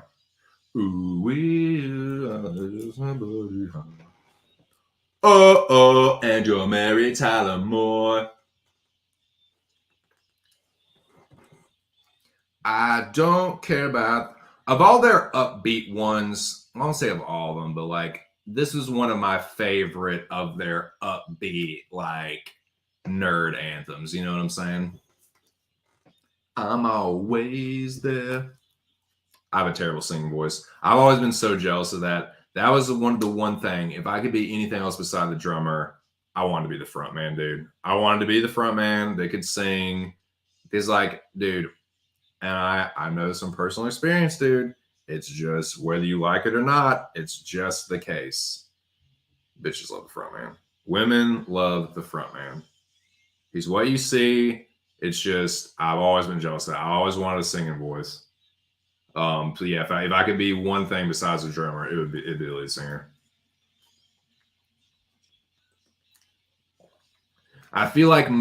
Ooh, Buddy Holly. Oh, and you're Mary Tyler Moore. I don't care about, of all their upbeat ones, I won't say of all of them, but like, this is one of my favorite of their upbeat, like, nerd anthems. You know what I'm saying? I'm always there. I have a terrible singing voice. I've always been so jealous of that. That was the one thing. If I could be anything else beside the drummer, I wanted to be the front man, dude. I wanted to be the front man. They could sing. It's like, dude, and I know some personal experience, dude. It's just whether you like it or not, it's just the case. Bitches love the front man. Women love the front man. He's what you see. It's just I've always been jealous of that. I always wanted a singing voice. So yeah, if I could be one thing besides a drummer, it'd be the lead singer. I feel like a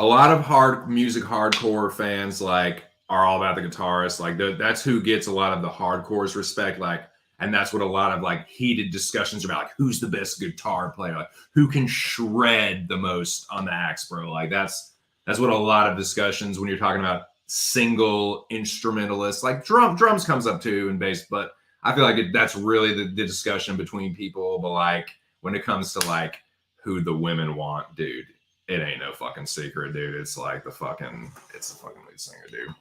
lot of hardcore fans like are all about the guitarist. Like that's who gets a lot of the hardcore's respect. Like, and that's what a lot of like heated discussions are about. Like, who's the best guitar player? Like, who can shred the most on the axe, bro? Like that's what a lot of discussions when you're talking about single instrumentalists. Like drums comes up too and bass, but I feel like that's really the discussion between people. But like when it comes to like who the women want, dude, it ain't no fucking secret, dude. It's the fucking lead singer, dude.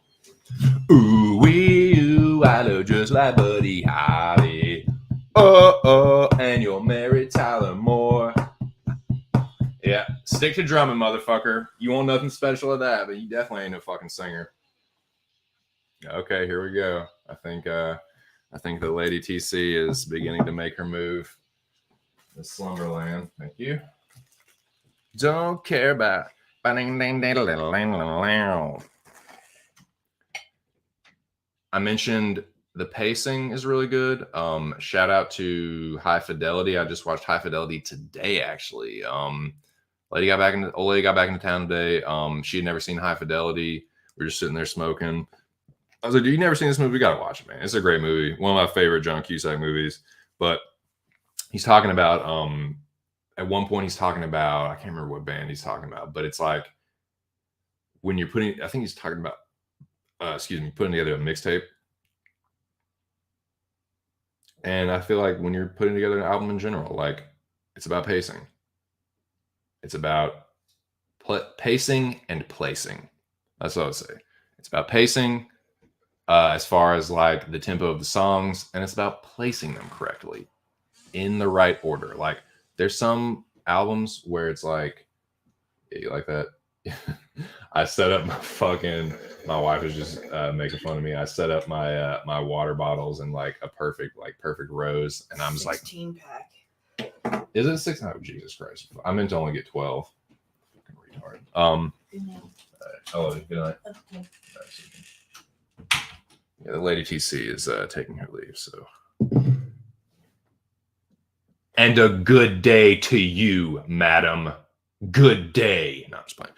Ooh, wee, ooh, I look just like Buddy Holly. Oh, and you'll marry Tyler Moore. Yeah, stick to drumming, motherfucker. You want nothing special of that, but you definitely ain't no fucking singer. Okay, here we go. I think the Lady TC is beginning to make her move. The Slumberland. Thank you. Don't care about. I mentioned the pacing is really good. Shout out to High Fidelity. I just watched High Fidelity today, actually. Old lady got back into town today. She had never seen High Fidelity. We were just sitting there smoking. I was like, "Dude, you never seen this movie? We gotta watch it, man. It's a great movie. One of my favorite John Cusack movies." But he's talking about at one point he's talking about, I can't remember what band he's talking about, but it's like when you're putting, I think he's talking about putting together a mixtape. And I feel like when you're putting together an album in general, like it's about pacing. It's about pacing and placing. That's what I would say. It's about pacing as far as like the tempo of the songs, and it's about placing them correctly in the right order. Like there's some albums where it's like, yeah, you like that? I set up my wife is just making fun of me. I set up my my water bottles in like a perfect rows, and I'm just like 16 pack. Is it a 6? Oh, Jesus Christ. I meant to only get 12. Fucking retard. Hello, good night. Okay. Yeah, the Lady TC is taking her leave, so. And a good day to you, madam. Good day. No, I'm just playing.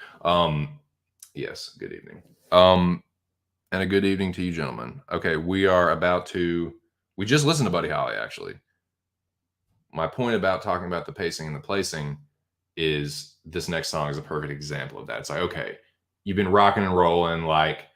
Yes, good evening. And a good evening to you, gentlemen. Okay, we just listened to Buddy Holly, actually. My point about talking about the pacing and the placing is this next song is a perfect example of that. It's like, okay, you've been rocking and rolling, like,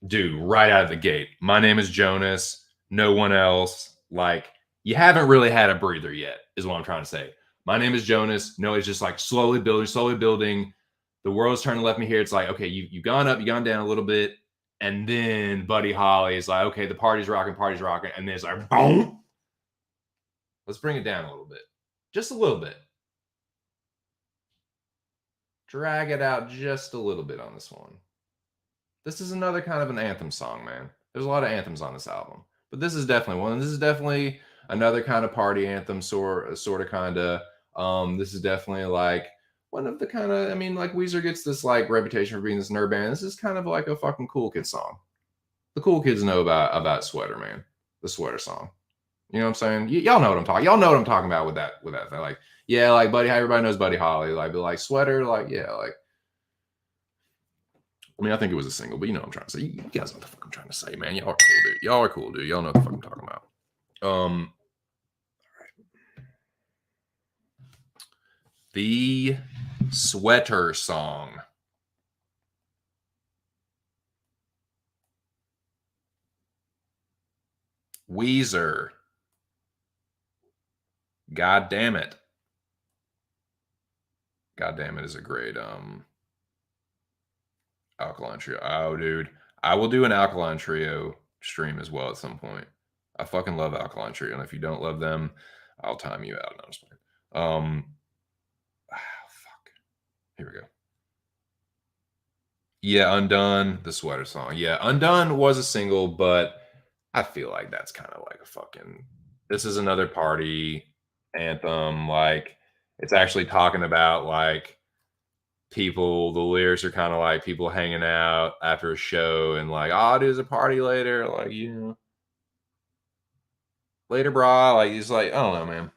dude, right out of the gate. My name is Jonas, no one else. Like, you haven't really had a breather yet, is what I'm trying to say. My name is Jonas. No, it's just like slowly building. The world's turning to left me here. It's like, okay, you've gone up, you've gone down a little bit. And then Buddy Holly is like, okay, the party's rocking. And then it's like, boom. Let's bring it down a little bit. Just a little bit. Drag it out just a little bit on this one. This is another kind of an anthem song, man. There's a lot of anthems on this album. But this is definitely one. This is definitely another kind of party anthem, sort of, kind of. This is definitely like one of the kind of, I mean, like Weezer gets this like reputation for being this nerd band. This is kind of like a fucking cool kid song. The cool kids know about Sweater, man. The Sweater song. You know what I'm saying? Y'all know what I'm talking. Y'all know what I'm talking about with that thing. Like, yeah, like Buddy, everybody knows Buddy Holly. Like, but like Sweater, like, yeah, like. I mean, I think it was a single, but you know what I'm trying to say. You guys know what the fuck I'm trying to say, man. Y'all are cool, dude. Y'all are cool, dude. Y'all know what the fuck I'm talking about. All right. The Sweater song. Weezer. God damn it. God damn it is a great Alkaline Trio. Oh, dude. I will do an Alkaline Trio stream as well at some point. I fucking love Alkaline Trio, and if you don't love them, I'll time you out. No, I'm just playing. Fuck. Here we go. Yeah, Undone, the sweater song. Yeah, Undone was a single, but I feel like that's kind of like a fucking. This is another party anthem. Like, it's actually talking about like people. The lyrics are kind of like people hanging out after a show and like, oh, there's a party later. Like, later, brah. Like, it's like, I don't know, man.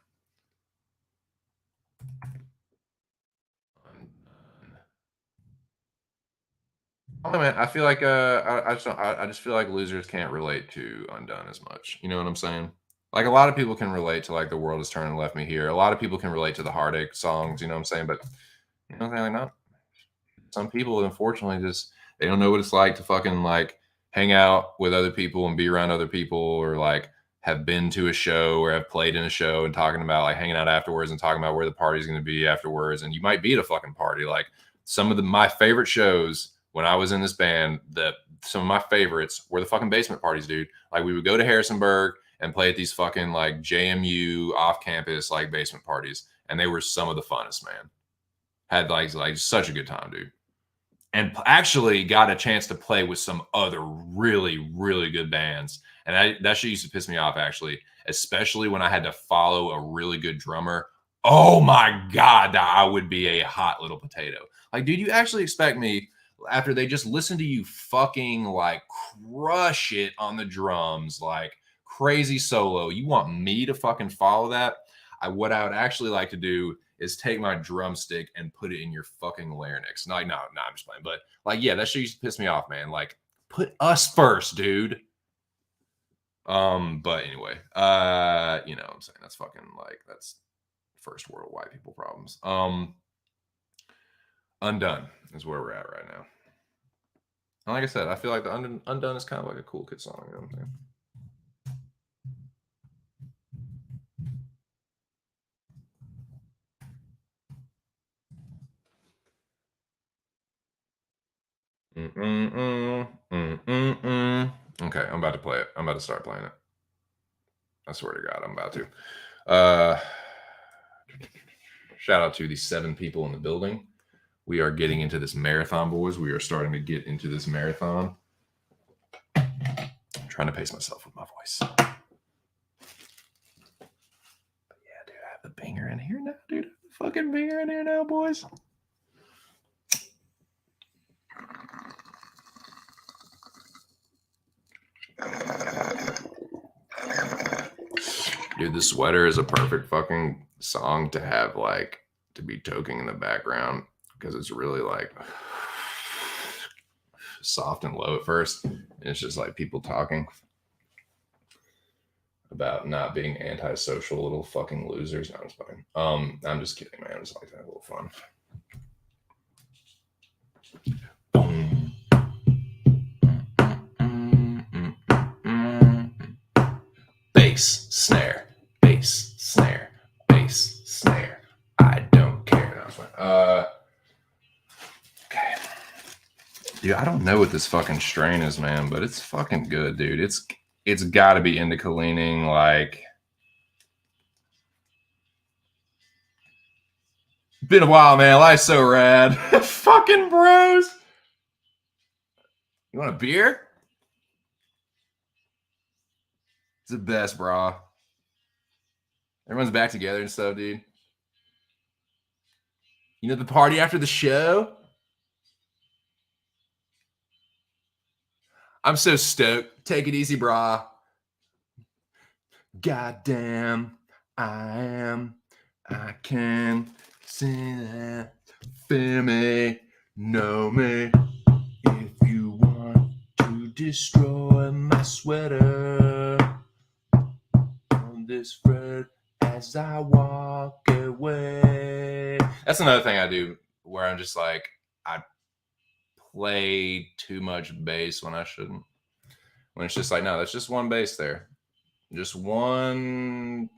Oh man, I feel like I just don't, I just feel like losers can't relate to Undone as much. You know what I'm saying? Like a lot of people can relate to like the world is turning left me here. A lot of people can relate to the heartache songs. You know what I'm saying? But you know what I'm saying? Like not some people, unfortunately, just they don't know what it's like to fucking like hang out with other people and be around other people, or like have been to a show or have played in a show and talking about like hanging out afterwards and talking about where the party's going to be afterwards. And you might be at a fucking party. Like some of my favorite shows when I was in this band, that some of my favorites were the fucking basement parties, dude. Like we would go to Harrisonburg and play at these fucking like JMU off campus like basement parties, and they were some of the funnest, man. Had like such a good time, dude, and actually got a chance to play with some other really, really good bands. And that shit used to piss me off, actually, especially when I had to follow a really good drummer. Oh my God, I would be a hot little potato. Like, dude, you actually expect me after they just listen to you fucking like crush it on the drums, like crazy solo, you want me to fucking follow that? What I would actually like to do is take my drumstick and put it in your fucking larynx. No, no, no, I'm just playing. But like, yeah, that shit used to piss me off, man. Like, put us first, dude. But anyway, you know what I'm saying? That's fucking like that's first world white people problems. Undone is where we're at right now. And like I said, I feel like the Undone is kind of like a cool kid song, you know what I'm saying? Okay, I'm about to play it. I'm about to start playing it. I swear to God, I'm about to. Shout out to the 7 people in the building. We are getting into this marathon, boys. We are starting to get into this marathon. I'm trying to pace myself with my voice. But yeah, dude, I have the banger in here now, dude. Fucking banger in here now, boys. Dude, the sweater is a perfect fucking song to have like to be toking in the background because it's really like soft and low at first. And it's just like people talking about not being antisocial little fucking losers. No, I'm just fucking. I'm just kidding, man. I just like to have a little fun. Bass, snare, bass, snare, bass, snare. I don't care. Okay. Dude, I don't know what this fucking strain is, man, but it's fucking good, dude. It's got to be indica leaning, like. Been a while, man. Life's so rad. Fucking bros. You want a beer? It's the best, bro. Everyone's back together and stuff, dude. You know the party after the show? I'm so stoked. Take it easy, brah. Goddamn, I can see that. Feel me, know me. If you want to destroy my sweater on this thread as I walk away. That's another thing I do where I'm just like, I play too much bass when I shouldn't. When it's just like, no, that's just one bass there. Just one.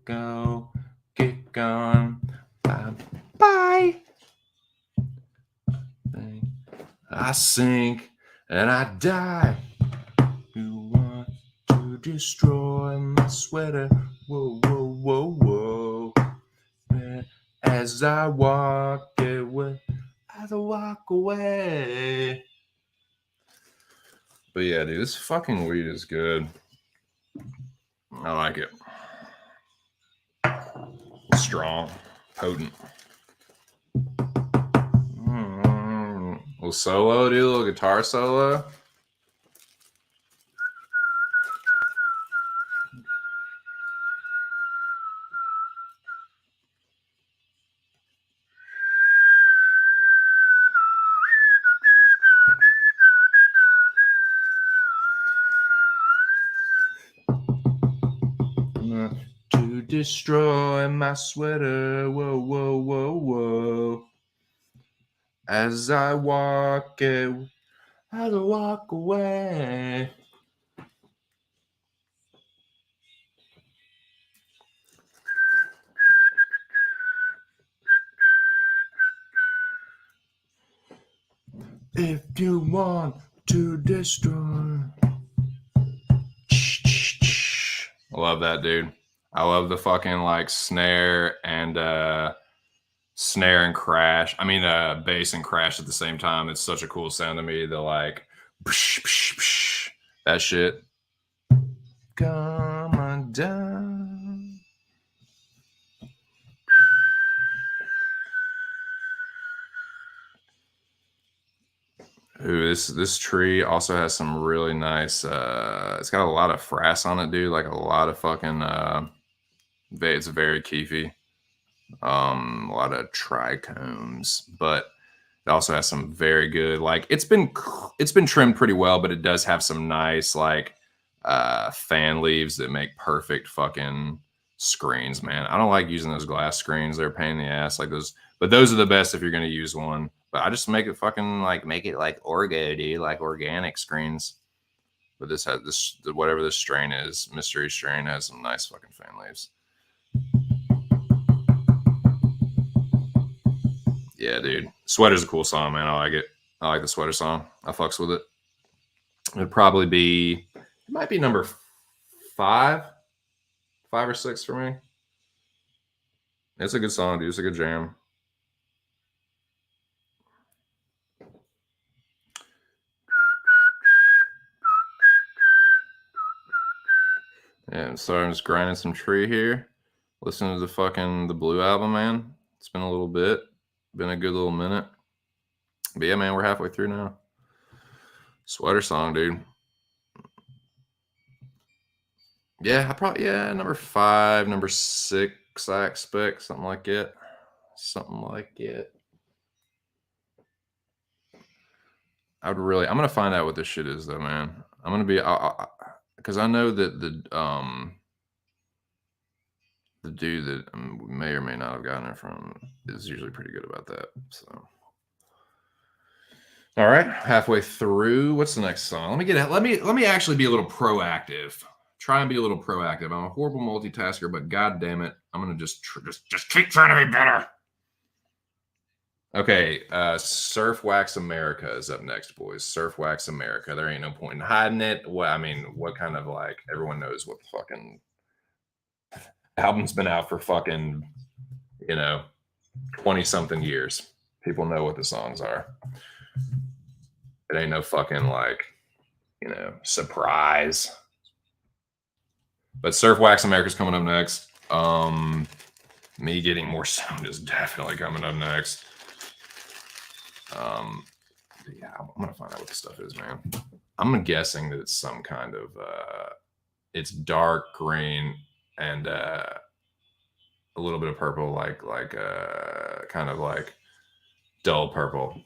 Go, get gone. Bye. Bye. I sink and I die. You want to destroy my sweater. Whoa, whoa, whoa, whoa. As I walk away, But yeah, dude, this fucking weed is good. I like it. Strong, potent. Little solo, dude, a little guitar solo. To destroy my sweater, whoa, whoa, whoa, whoa. As I walk away. If you want to destroy. I love that, dude. I love the fucking like snare and crash. I mean, bass and crash at the same time. It's such a cool sound to me. The like that shit. Come on down. Ooh, this tree also has some really nice. It's got a lot of frass on it, dude. Like a lot of fucking. It's very keefy. A lot of trichomes, but it also has some very good. Like it's been trimmed pretty well, but it does have some nice like fan leaves that make perfect fucking screens, man. I don't like using those glass screens. They're a pain in the ass. Like those, but those are the best if you're gonna use one. But I just make it fucking like make it like orgo, dude, like organic screens. But this has this whatever this strain is, mystery strain has some nice fucking fan leaves. Yeah, dude. Sweater's a cool song, man. I like it. I like the Sweater song. I fucks with it. It'd probably be, it might be number 5 or 6 for me. It's a good song, dude. It's a good jam. Yeah, so I'm just grinding some tree here. Listening to the Blue album, man. It's been a little bit. Been a good little minute. But yeah, man, we're halfway through now. Sweater song, dude. Yeah, number 5, number 6, I expect. Something like it. I'm gonna find out what this shit is though, man. I'm gonna be, because I know that the dude that may or may not have gotten it from is usually pretty good about that. So, all right, halfway through. What's the next song? Let me actually be a little proactive. Try and be a little proactive. I'm a horrible multitasker, but god damn it, I'm gonna just keep trying to be better. Okay, Surf Wax America is up next, boys. Surf Wax America. There ain't no point in hiding it. What kind of like everyone knows what the fucking album's been out for fucking, 20 something years. People know what the songs are. It ain't no fucking like, surprise. But Surf Wax America's coming up next. Me getting more sound is definitely coming up next. Yeah, I'm gonna find out what the stuff is, man. I'm guessing that it's some kind of it's dark green and a little bit of purple, like kind of like dull purple.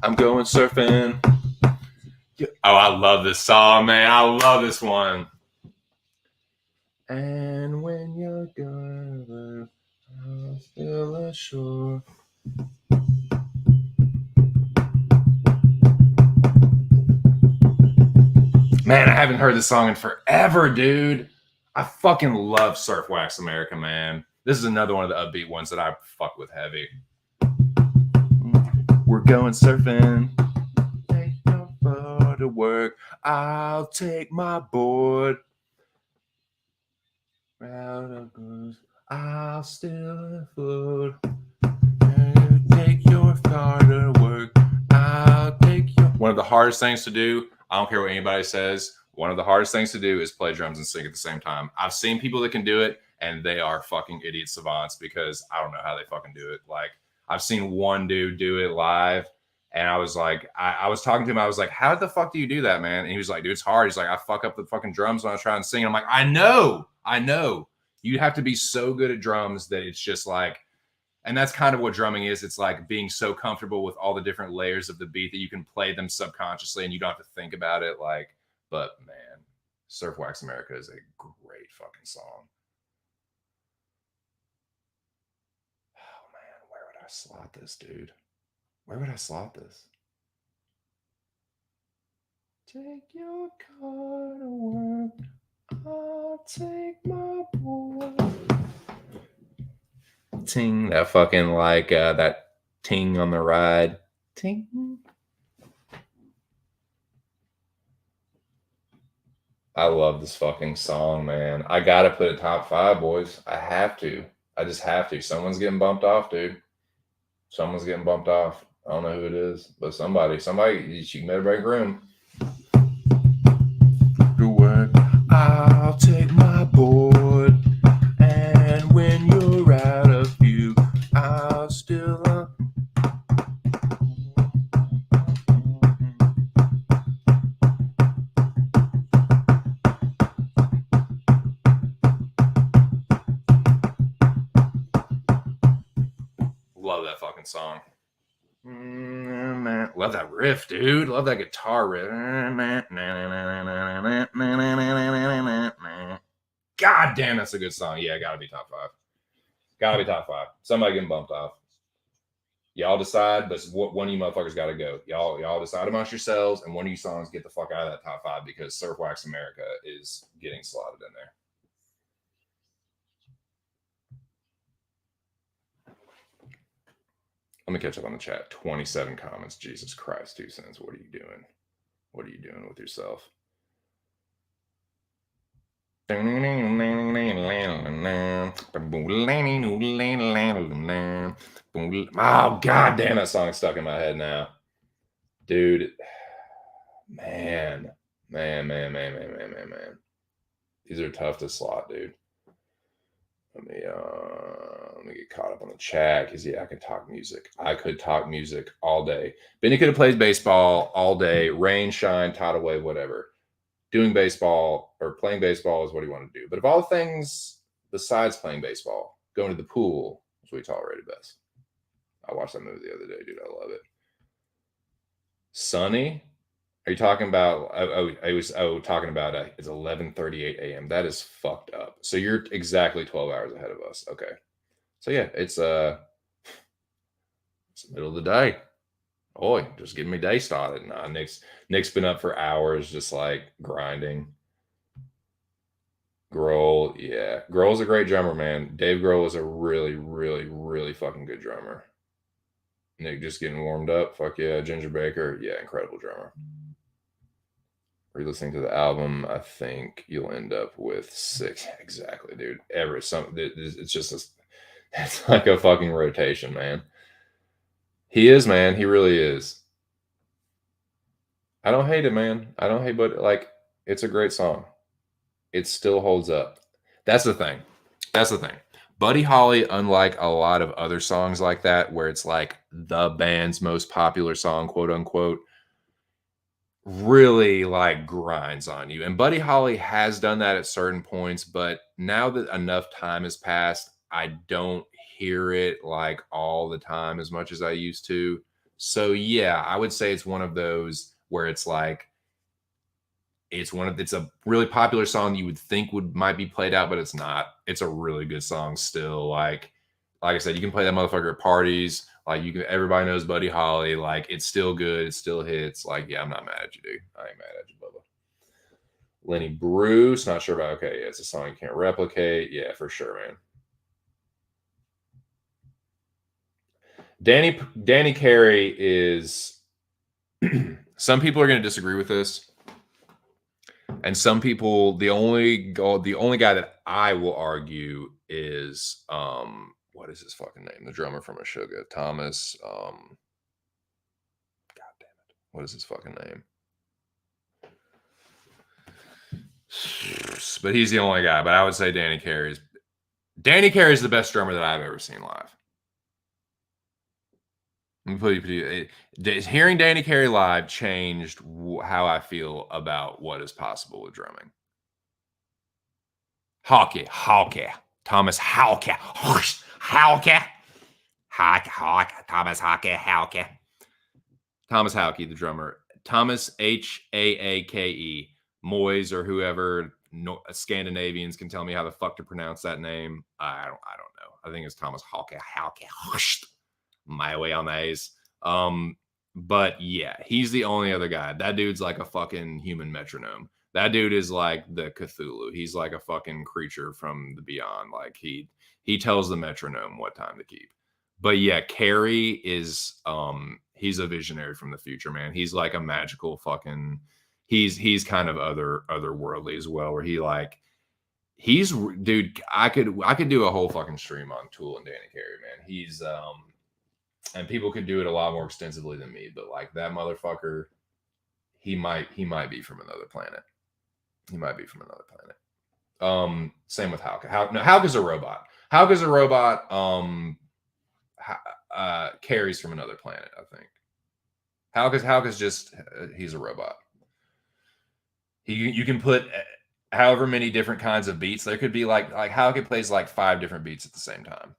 I'm going surfing. Oh, I love this song, man. I love this one. And when you're gone, still ashore. Man, I haven't heard this song in forever, dude. I fucking love Surf Wax America, man. This is another one of the upbeat ones that I fuck with heavy. We're going surfing. Take your board to work. I'll take my board. Out of blues. I'll steal food. Take your car to work. I'll take your. One of the hardest things to do, I don't care what anybody says, one of the hardest things to do is play drums and sing at the same time. I've seen people that can do it, and they are fucking idiot savants because I don't know how they fucking do it. Like, I've seen one dude do it live, and I was like, I was talking to him, I was like, how the fuck do you do that, man? And he was like, dude, it's hard. He's like, I fuck up the fucking drums when I try and sing. And I'm like, I know. You have to be so good at drums that it's just like, and that's kind of what drumming is. It's like being so comfortable with all the different layers of the beat that you can play them subconsciously and you don't have to think about it. Like, but man, Surf Wax America is a great fucking song. Oh man, where would I slot this, dude? Where would I slot this? Take your car to work. I'll take my boy. Ting, that fucking like that ting on the ride. Ting. I love this fucking song, man. I gotta put it top 5, boys. I have to. I just have to. Someone's getting bumped off, dude. Someone's getting bumped off. I don't know who it is, but somebody, she can better break room. To work, I'll take my board, and when you're out of view, I'll still. Love that fucking song. Love that riff, dude. Love that guitar riff. God damn, that's a good song. Yeah, gotta be top 5. Gotta be top 5. Somebody getting bumped off. Y'all decide, but one of you motherfuckers gotta go. Y'all decide amongst yourselves, and one of you songs get the fuck out of that top 5 because Surf Wax America is getting slotted in there. Let me catch up on the chat. 27 comments. Jesus Christ, 2 cents. What are you doing? What are you doing with yourself? Oh, god damn, that song's stuck in my head now. Dude. Man. These are tough to slot, dude. Let me get caught up on the chat because yeah, I could talk music. I could talk music all day. Benny could have played baseball all day, rain, shine, tidal wave, whatever. Doing baseball or playing baseball is what he wanted to do. But of all things besides playing baseball, going to the pool is what he tolerated best. I watched that movie the other day, dude. I love it. Sunny? Are you talking about? I was talking about it's 11:38 a.m. That is fucked up. So you're exactly 12 hours ahead of us. Okay. So yeah, it's the middle of the day. Boy, just getting me day started. Nah, Nick's been up for hours, just like grinding. Grohl, yeah, Grohl's a great drummer, man. Dave Grohl is a really, really, really fucking good drummer. Nick just getting warmed up. Fuck yeah, Ginger Baker, yeah, incredible drummer. Re-listening to the album, I think you'll end up with 6. Exactly, dude. It's just it's like a fucking rotation, man. He is, man. He really is. I don't hate it, man. I don't hate, but like, it's a great song. It still holds up. That's the thing. Buddy Holly, unlike a lot of other songs like that, where it's like the band's most popular song, quote unquote, really like grinds on you. And Buddy Holly has done that at certain points, but now that enough time has passed, I don't hear it like all the time as much as I used to. So yeah, I would say it's one of those where it's like it's a really popular song you would think might be played out, but it's not. It's a really good song still. Like like I said, you can play that motherfucker at parties. Like you can, everybody knows Buddy Holly. Like it's still good. It still hits. Like, yeah, I'm not mad at you, dude. I ain't mad at you, Bubba. Lenny Bruce, not sure about. Okay, yeah, it's a song you can't replicate. Yeah, for sure, man. Danny Carey is. Some people are going to disagree with this, and some people, the only guy that I will argue is what is his fucking name? The drummer from Meshuggah, Thomas. God damn it, what is his fucking name? But he's the only guy. But I would say Danny Carey is the best drummer that I've ever seen live. Hearing Danny Carey live changed how I feel about what is possible with drumming. Hawke, Thomas Hawke, Thomas Hawke, the drummer. Thomas Haake, Moyes or whoever Scandinavians can tell me how the fuck to pronounce that name. I don't know. I think it's Thomas Hawke. My way on the A's. But yeah, he's the only other guy. That dude's like a fucking human metronome. That dude is like the Cthulhu. He's like a fucking creature from the beyond. Like he tells the metronome what time to keep. But yeah, Carey is he's a visionary from the future, man. He's like a magical fucking he's kind of otherworldly as well, where he's dude, I could do a whole fucking stream on Tool and Danny Carey, man. He's and people could do it a lot more extensively than me, but like that motherfucker, he might be from another planet. He might be from another planet. Same with Hauke. Hauke's a robot. Hauke's a robot. Carries from another planet, I think. Hauke's just he's a robot. You can put however many different kinds of beats. There could be like Hauke plays like 5 different beats at the same time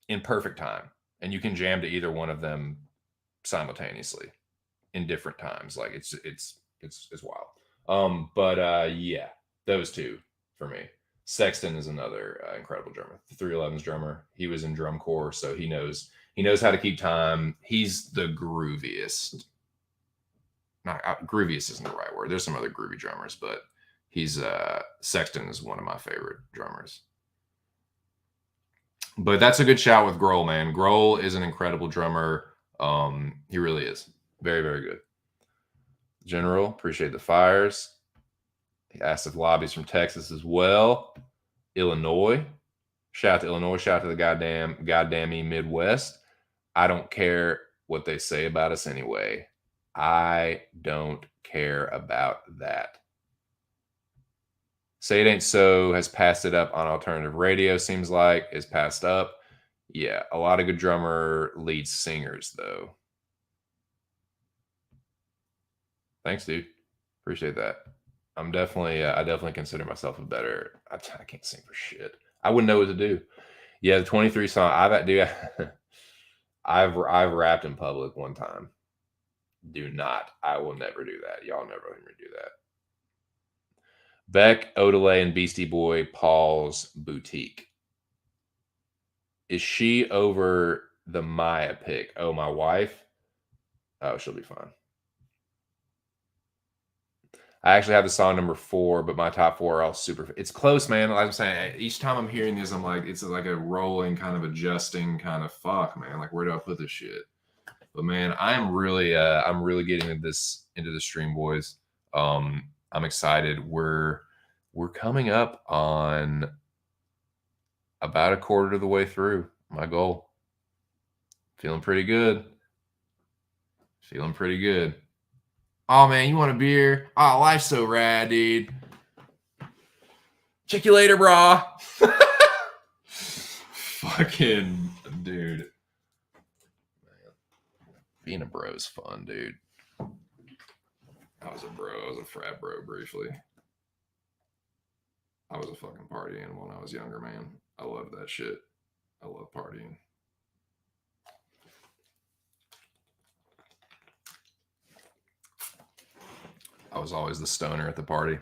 in perfect time, and you can jam to either one of them simultaneously in different times. Like it's wild. Yeah, those two for me. Sexton is another incredible drummer. The 311's drummer. He was in drum corps, so he knows how to keep time. He's the grooviest. Not grooviest isn't the right word. There's some other groovy drummers, but he's Sexton is one of my favorite drummers. But that's a good shout with Grohl, man. Grohl is an incredible drummer. He really is. Very, very good. General, appreciate the fires. He asked if Lobby's from Texas as well. Illinois. Shout out to Illinois. Shout out to the goddamn Midwest. I don't care what they say about us anyway. I don't care about that. Say It Ain't So has passed it up on alternative radio, seems like. Is passed up. Yeah, a lot of good drummer lead singers, though. Thanks, dude. Appreciate that. I'm definitely, I definitely consider myself a better. I can't sing for shit. I wouldn't know what to do. Yeah, the 23 song. I've rapped in public one time. Do not. I will never do that. Y'all never let me do that. Beck, Odelay, and Beastie Boy, Paul's Boutique. Is she over the Maya pick? Oh, my wife? Oh, she'll be fine. I actually have the song number 4, but my top 4 are all super. It's close, man. Like I'm saying, each time I'm hearing this, I'm like, it's like a rolling, kind of adjusting kind of fuck, man. Like, where do I put this shit? But man, I'm really getting into the stream, boys. I'm excited. We're coming up on about a quarter of the way through my goal. Feeling pretty good. Oh man, you want a beer? Oh, life's so rad, dude. Check you later, brah. Fucking dude. Man. Being a bro is fun, dude. I was a frat bro briefly. I was a fucking party animal when I was younger, man. I love that shit. I love partying. I was always the stoner at the party.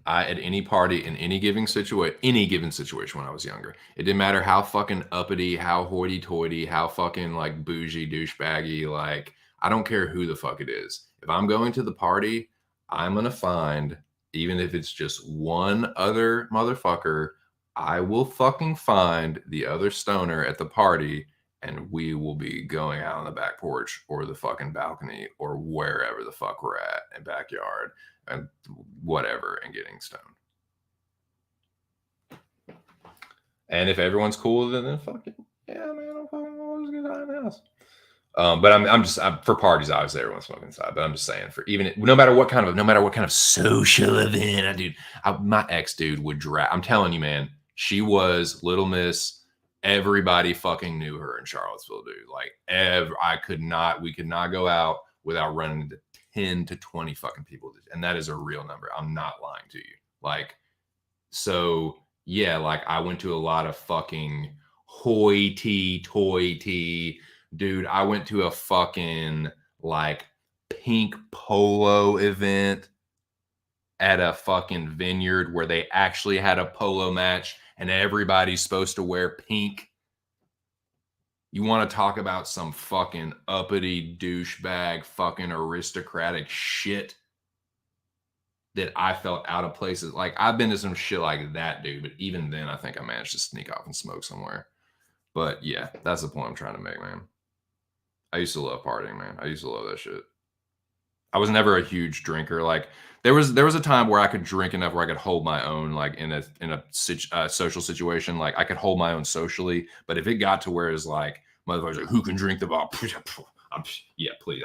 at any party in any given situation when I was younger, it didn't matter how fucking uppity, how hoity-toity, how fucking like bougie, douchebaggy, like I don't care who the fuck it is. If I'm going to the party, I'm gonna find, even if it's just one other motherfucker, I will fucking find the other stoner at the party, and we will be going out on the back porch or the fucking balcony or wherever the fuck we're at in backyard and whatever and getting stoned. And if everyone's cool with it, then fucking yeah, man, I'm fucking always good time in the house. But I'm for parties, obviously everyone's smoking inside. But I'm just saying, for even no matter what kind of social event, my ex dude would drag. I'm telling you, man, she was Little Miss. Everybody fucking knew her in Charlottesville, dude. Like, we could not go out without running into 10 to 20 fucking people. And that is a real number. I'm not lying to you. Like, so yeah, like I went to a lot of fucking hoity-toity. Dude, I went to a fucking like pink polo event at a fucking vineyard where they actually had a polo match and everybody's supposed to wear pink. You want to talk about some fucking uppity douchebag fucking aristocratic shit that I felt out of places. Like I've been to some shit like that, dude. But even then, I think I managed to sneak off and smoke somewhere. But yeah, that's the point I'm trying to make, man. I used to love partying, man. I used to love that shit. I was never a huge drinker. Like there was a time where I could drink enough where I could hold my own, like in a social situation. Like I could hold my own socially. But if it got to where it's like motherfuckers like, who can drink the ball? Yeah, please.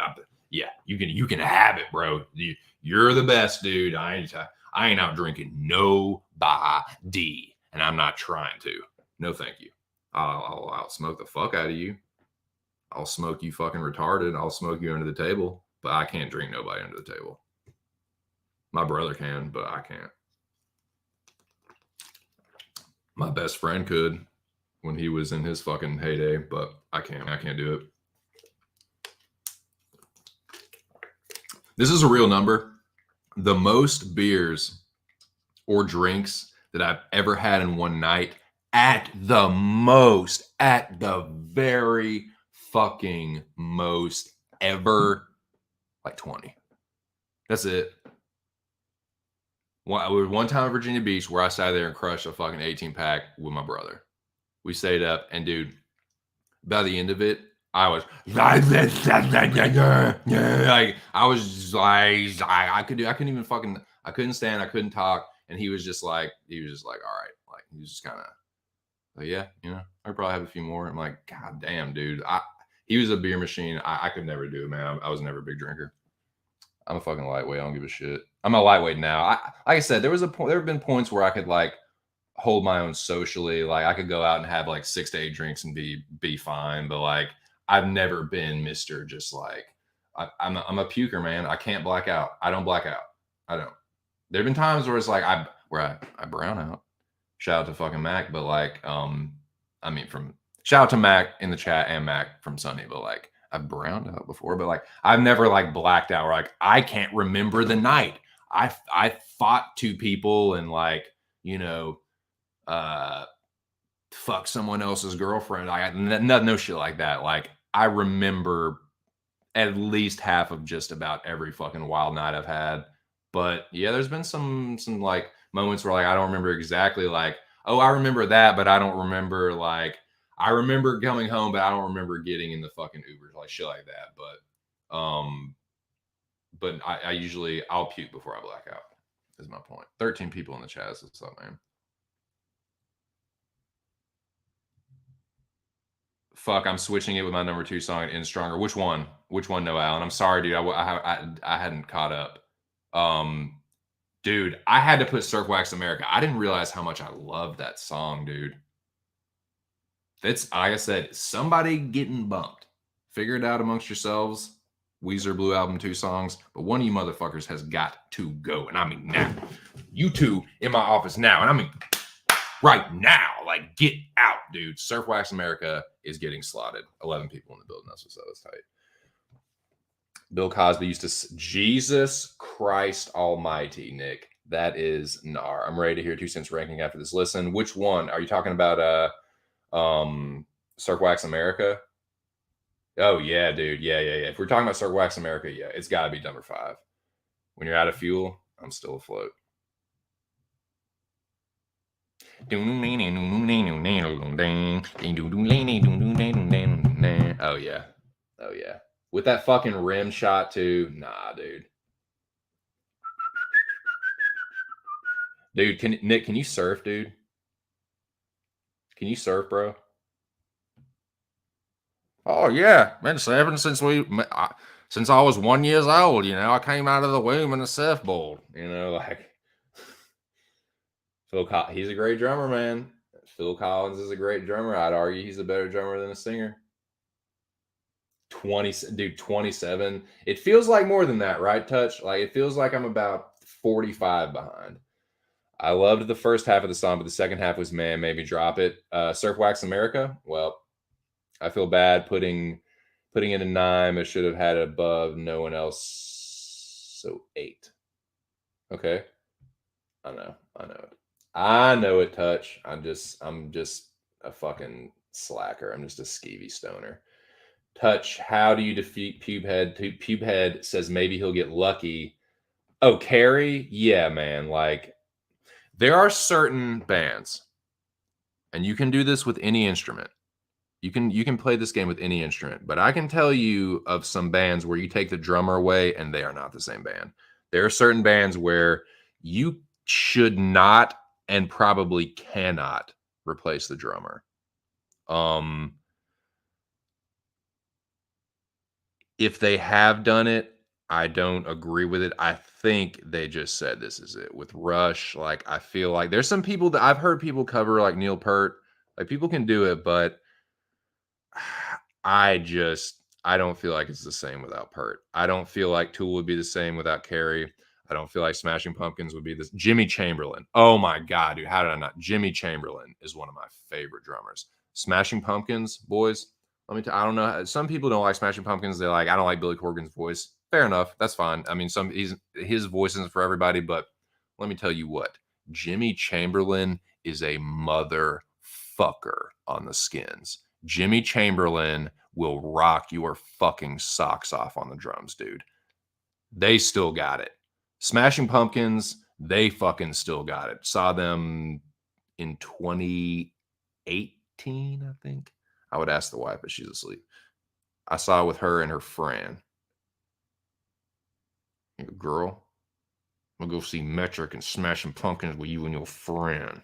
Yeah, you can have it, bro. You're the best, dude. I ain't out drinking nobody, and I'm not trying to. No, thank you. I'll smoke the fuck out of you. I'll smoke you fucking retarded. I'll smoke you under the table, but I can't drink nobody under the table. My brother can, but I can't. My best friend could when he was in his fucking heyday, but I can't. I can't do it. This is a real number. The most beers or drinks that I've ever had in one night, at the very fucking most ever, like 20. That's it. One time in Virginia Beach where I sat there and crushed a fucking 18-pack with my brother. We stayed up, and dude, by the end of it, I was like, I couldn't even fucking, I couldn't stand, I couldn't talk, and he was just like, all right, like he was just kind of like, yeah, I probably have a few more. I'm like, god damn, dude, he was a beer machine. I could never do it, man. I was never a big drinker. I'm a fucking lightweight. I don't give a shit. I'm a lightweight now. Like I said, there have been points where I could like hold my own socially. Like I could go out and have like 6 to 8 drinks and be fine. But like I've never been Mr. Just like I'm a puker, man. I can't black out. I don't black out. I don't. There've been times where it's like I brown out. Shout out to fucking Mac, but like shout out to Mac in the chat and Mac from Sunny, but like I've browned out before, but like I've never like blacked out. Or like I can't remember the night. I fought 2 people and like fuck someone else's girlfriend. No shit like that. Like I remember at least half of just about every fucking wild night I've had. But yeah, there's been some like moments where like I don't remember exactly like, oh, I remember that, but I don't remember like I remember coming home, but I don't remember getting in the fucking Uber, like shit like that. But I usually I'll puke before I black out. Is my point. 13 people in the chat. What's up, man? Fuck, I'm switching it with my number 2 song, In Stronger. Which one? No, Alan. I'm sorry, dude. I hadn't caught up. Dude, I had to put Surf Wax America. I didn't realize how much I loved that song, dude. It's like I said, somebody getting bumped. Figure it out amongst yourselves. Weezer Blue Album 2 songs, but one of you motherfuckers has got to go, and I mean now. You 2 in my office now, and I mean right now. Like get out, dude. Surf Wax America is getting slotted. 11 people in the building. That's tight. Bill Cosby used to. Jesus Christ Almighty, Nick. That is Nar. I'm ready to hear 2 cents ranking after this listen. Which one? Are you talking about Cirque Wax America? Oh yeah, dude. Yeah. If we're talking about Cirque Wax America, yeah, it's gotta be number 5. When you're out of fuel, I'm still afloat. Oh yeah. Oh yeah. With that fucking rim shot too. Nah, dude. Dude, Nick, can you surf, dude? Can you surf, bro? Oh yeah, been surfing since I was 1 years old. I came out of the womb in a surfboard. Like he's a great drummer, man. Phil Collins is a great drummer. I'd argue he's a better drummer than a singer. 27. It feels like more than that, right? Touch. Like it feels like I'm about 45 behind. I loved the first half of the song, but the second half was man, maybe drop it. Surf Wax America. Well, I feel bad putting it a 9. I should have had it above no one else. So 8. Okay. I know. I know it, Touch. I'm just a fucking slacker. I'm just a skeevy stoner. Touch, how do you defeat Pubehead? Pubehead says maybe he'll get lucky. Oh, Carrie? Yeah, man. Like, there are certain bands, and you can do this with any instrument. You can play this game with any instrument, but I can tell you of some bands where you take the drummer away and they are not the same band. There are certain bands where you should not and probably cannot replace the drummer. If they have done it, I don't agree with it. I think they just said this is it. With Rush, like I feel like there's some people that I've heard people cover like Neil Peart. Like people can do it, but I don't feel like it's the same without Peart. I don't feel like Tool would be the same without Carrie. I don't feel like Smashing Pumpkins would be this. Jimmy Chamberlain. Oh my God, dude. How did I not? Jimmy Chamberlain is one of my favorite drummers. Smashing Pumpkins, boys. I don't know. Some people don't like Smashing Pumpkins. They're like, I don't like Billy Corgan's voice. Fair enough. That's fine. I mean, his voice isn't for everybody, but let me tell you what. Jimmy Chamberlain is a motherfucker on the Skins. Jimmy Chamberlain will rock your fucking socks off on the drums, dude. They still got it. Smashing Pumpkins, they fucking still got it. Saw them in 2018, I think. I would ask the wife, but she's asleep. I saw it with her and her friend. Girl, I'm gonna go see Metric and Smashing Pumpkins with you and your friend.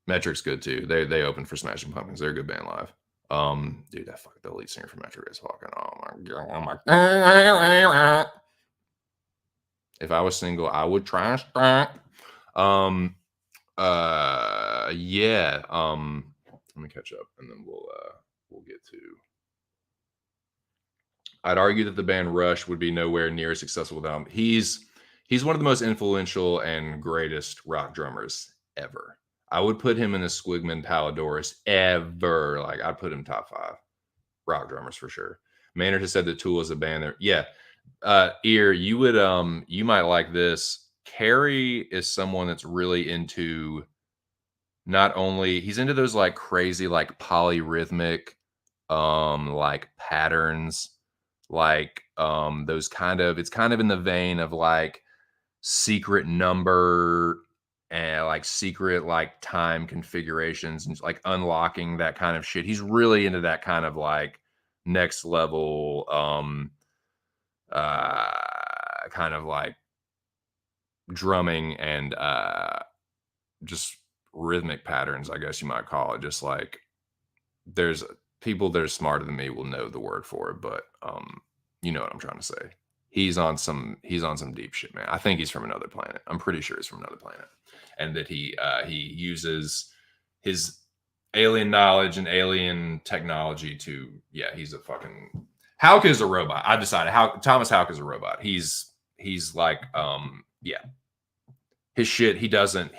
Metric's good too. They open for Smashing Pumpkins. They're a good band live. Dude, that fucking the lead singer for Metric is fucking. Oh my god. If I was single, I would try and start. Yeah. Let me catch up, and then we'll get to. I'd argue that the band Rush would be nowhere near as successful without him. He's one of the most influential and greatest rock drummers ever. I would put him in the Squigman Palladores ever. Like I'd put him top 5 rock drummers for sure. Maynard has said that Tool is a band there. Yeah. Ear, you would you might like this. Carrie is someone that's really into not only he's into those like crazy like polyrhythmic like patterns, like those kind of it's kind of in the vein of like secret number and like secret like time configurations and like unlocking that kind of shit. He's really into that kind of like next level kind of like drumming and just rhythmic patterns, I guess you might call it. Just like there's people that are smarter than me will know the word for it, but you know what I'm trying to say. He's on some deep shit, man. I think he's from another planet. I'm pretty sure he's from another planet. And that he uses his alien knowledge and alien technology to he's a fucking Houck is a robot. I decided Thomas Houck is a robot. He's like his shit he doesn't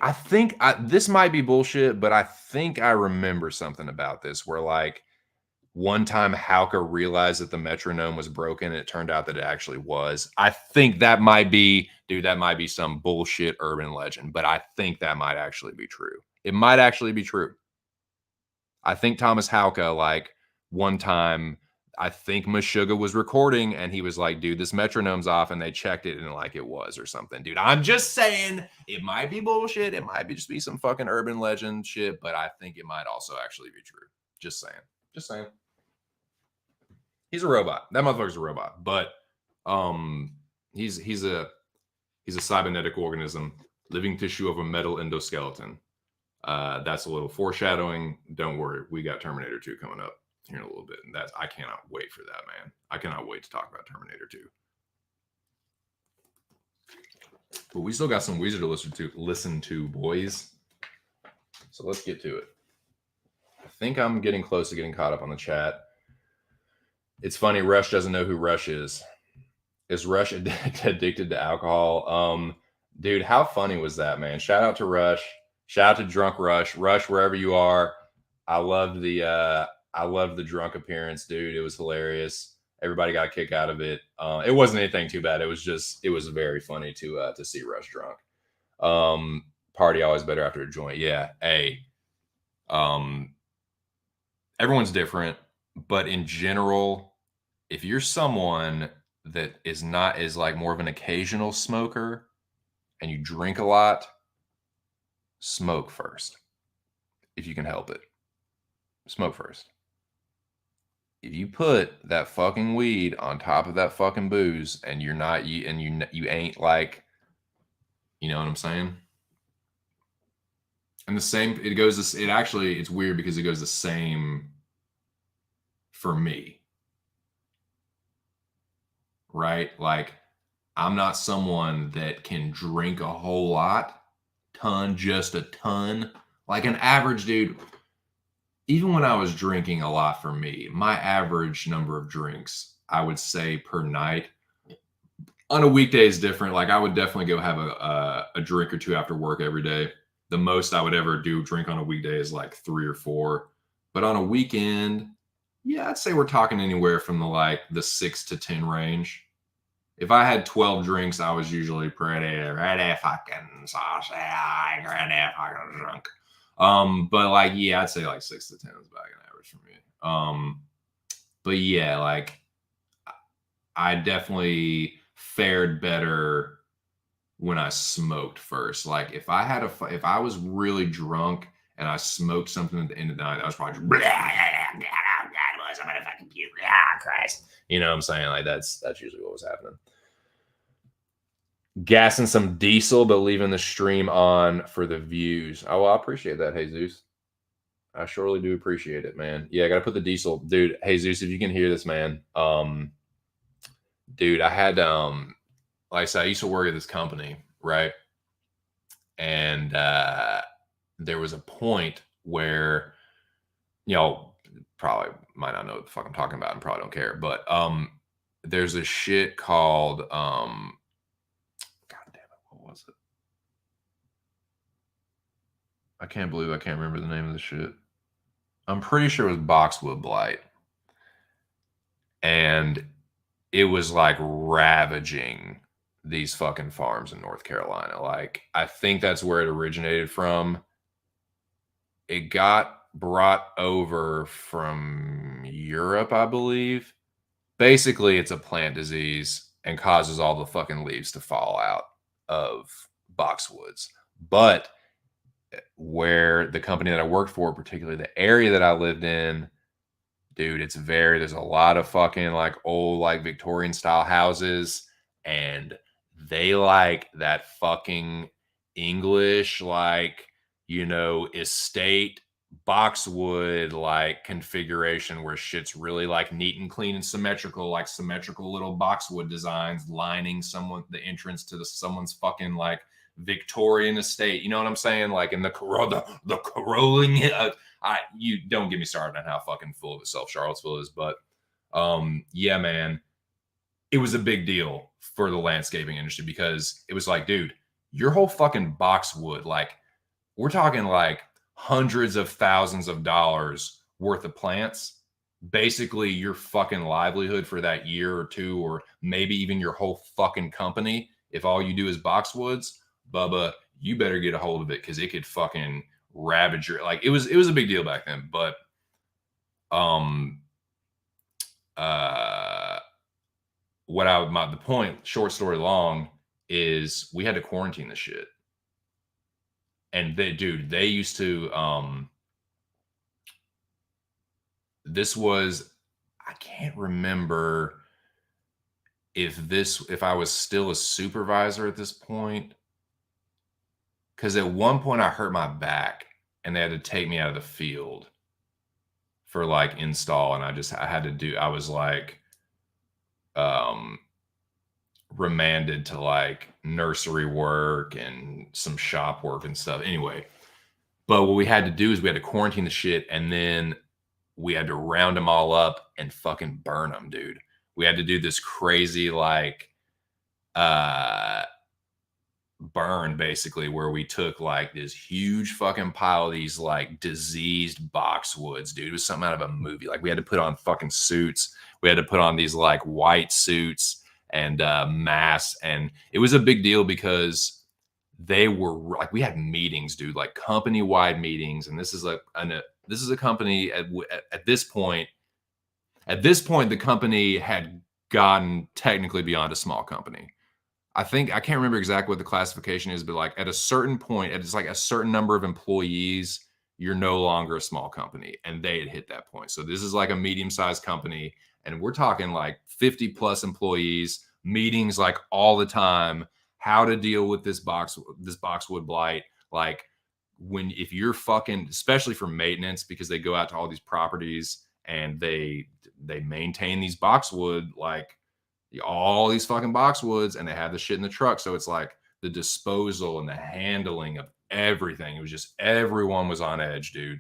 I think this might be bullshit, but I think I remember something about this where like one time Hauke realized that the metronome was broken and it turned out that it actually was. I think that might be, dude, that might be some bullshit urban legend, but I think that might actually be true. It might actually be true. I think Thomas Hauke, like, one time, I think Meshuggah was recording and he was like, dude, this metronome's off, and they checked it and like it was or something. Dude, I'm just saying it might be bullshit. It might be just be some fucking urban legend shit, but I think it might also actually be true. Just saying. Just saying. He's a robot. That motherfucker's a robot. But he's a cybernetic organism, living tissue of a metal endoskeleton. That's a little foreshadowing. Don't worry, we got Terminator 2 coming up here in a little bit, and I cannot wait for that, man. I cannot wait to talk about Terminator 2. But we still got some Weezer to listen to, boys. So let's get to it. I think I'm getting close to getting caught up on the chat. It's funny, Rush doesn't know who Rush is. Is Rush addicted to alcohol? Dude, how funny was that, man? Shout out to Rush. Shout out to Drunk Rush. Rush, wherever you are. I loved the drunk appearance, dude. It was hilarious. Everybody got a kick out of it. It wasn't anything too bad. It was very funny to see Rush drunk. Party always better after a joint. Yeah. Hey. Everyone's different, but in general, if you're someone that is like more of an occasional smoker and you drink a lot, smoke first. If you can help it. Smoke first. If you put that fucking weed on top of that fucking booze and you ain't like, you know what I'm saying? And the same, it's weird because it goes the same for me. Right? Like, I'm not someone that can drink a whole lot, just a ton. Like an average dude, even when I was drinking a lot for me, my average number of drinks, I would say per night, on a weekday is different. Like I would definitely go have a drink or two after work every day. The most I would ever drink on a weekday is like 3 or 4. But on a weekend, yeah, I'd say we're talking anywhere from the 6 to 10 range. If I had 12 drinks, I was usually pretty fucking saucy, pretty fucking drunk. But like, yeah, I'd say like 6 to 10 is about an average for me. But yeah, like I definitely fared better when I smoked first. Like if I was really drunk and I smoked something at the end of the night, I was probably just, I'm gonna fucking puke. Christ. You know what I'm saying? Like that's usually what was happening. Gassing some diesel, but leaving the stream on for the views. Oh, well, I appreciate that, Jesus. I surely do appreciate it, man. Yeah, I gotta put the diesel, dude. Jesus, if you can hear this, man. Dude, I had like I said, I used to work at this company, right? And there was a point where, you know, probably might not know what the fuck I'm talking about and probably don't care, but there's a shit called God damn it, what was it? I can't believe I can't remember the name of the shit. I'm pretty sure it was boxwood blight. And it was like ravaging these fucking farms in North Carolina. Like, I think that's where it originated from. It got brought over from Europe, I believe. Basically, it's a plant disease and causes all the fucking leaves to fall out of boxwoods. But where the company that I worked for, particularly the area that I lived in, dude, there's a lot of fucking like old, like Victorian style houses, and they like that fucking English, like, you know, estate boxwood like configuration where shit's really like neat and clean and symmetrical, like symmetrical little boxwood designs lining the entrance to someone's fucking like Victorian estate. You know what I'm saying? Like in the corolling. You don't get me started on how fucking full of itself Charlottesville is, but yeah, man, it was a big deal for the landscaping industry because it was like, dude, your whole fucking boxwood, like we're talking like hundreds of thousands of dollars worth of plants, basically your fucking livelihood for that year or two, or maybe even your whole fucking company, if all you do is boxwoods, Bubba, you better get a hold of it because it could fucking ravage your, like, it was a big deal back then. But um uh the point, short story long, is we had to quarantine the shit. And they used to this was, I can't remember if I was still a supervisor at this point, because at one point I hurt my back and they had to take me out of the field for like install, and I was like um remanded to like nursery work and some shop work and stuff. Anyway, but what we had to do is we had to quarantine the shit, and then we had to round them all up and fucking burn them, dude. We had to do this crazy like uh burn, basically, where we took like this huge fucking pile of these like diseased boxwoods, dude. It was something out of a movie. Like we had to put on fucking suits. We had to put on these like white suits and masks, and it was a big deal because they were like, we had meetings, dude, like company wide meetings, and this is a company at this point. At this point, the company had gotten technically beyond a small company. I think I can't remember exactly what the classification is, but like at a certain point, it's like a certain number of employees, you're no longer a small company. And they had hit that point. So this is like a medium-sized company, and we're talking like 50 plus employees, meetings like all the time, how to deal with this boxwood blight. Like if you're fucking, especially for maintenance, because they go out to all these properties and they maintain these boxwood, like all these fucking boxwoods, and they have the shit in the truck. So it's like the disposal and the handling of everything. It was just, everyone was on edge, dude.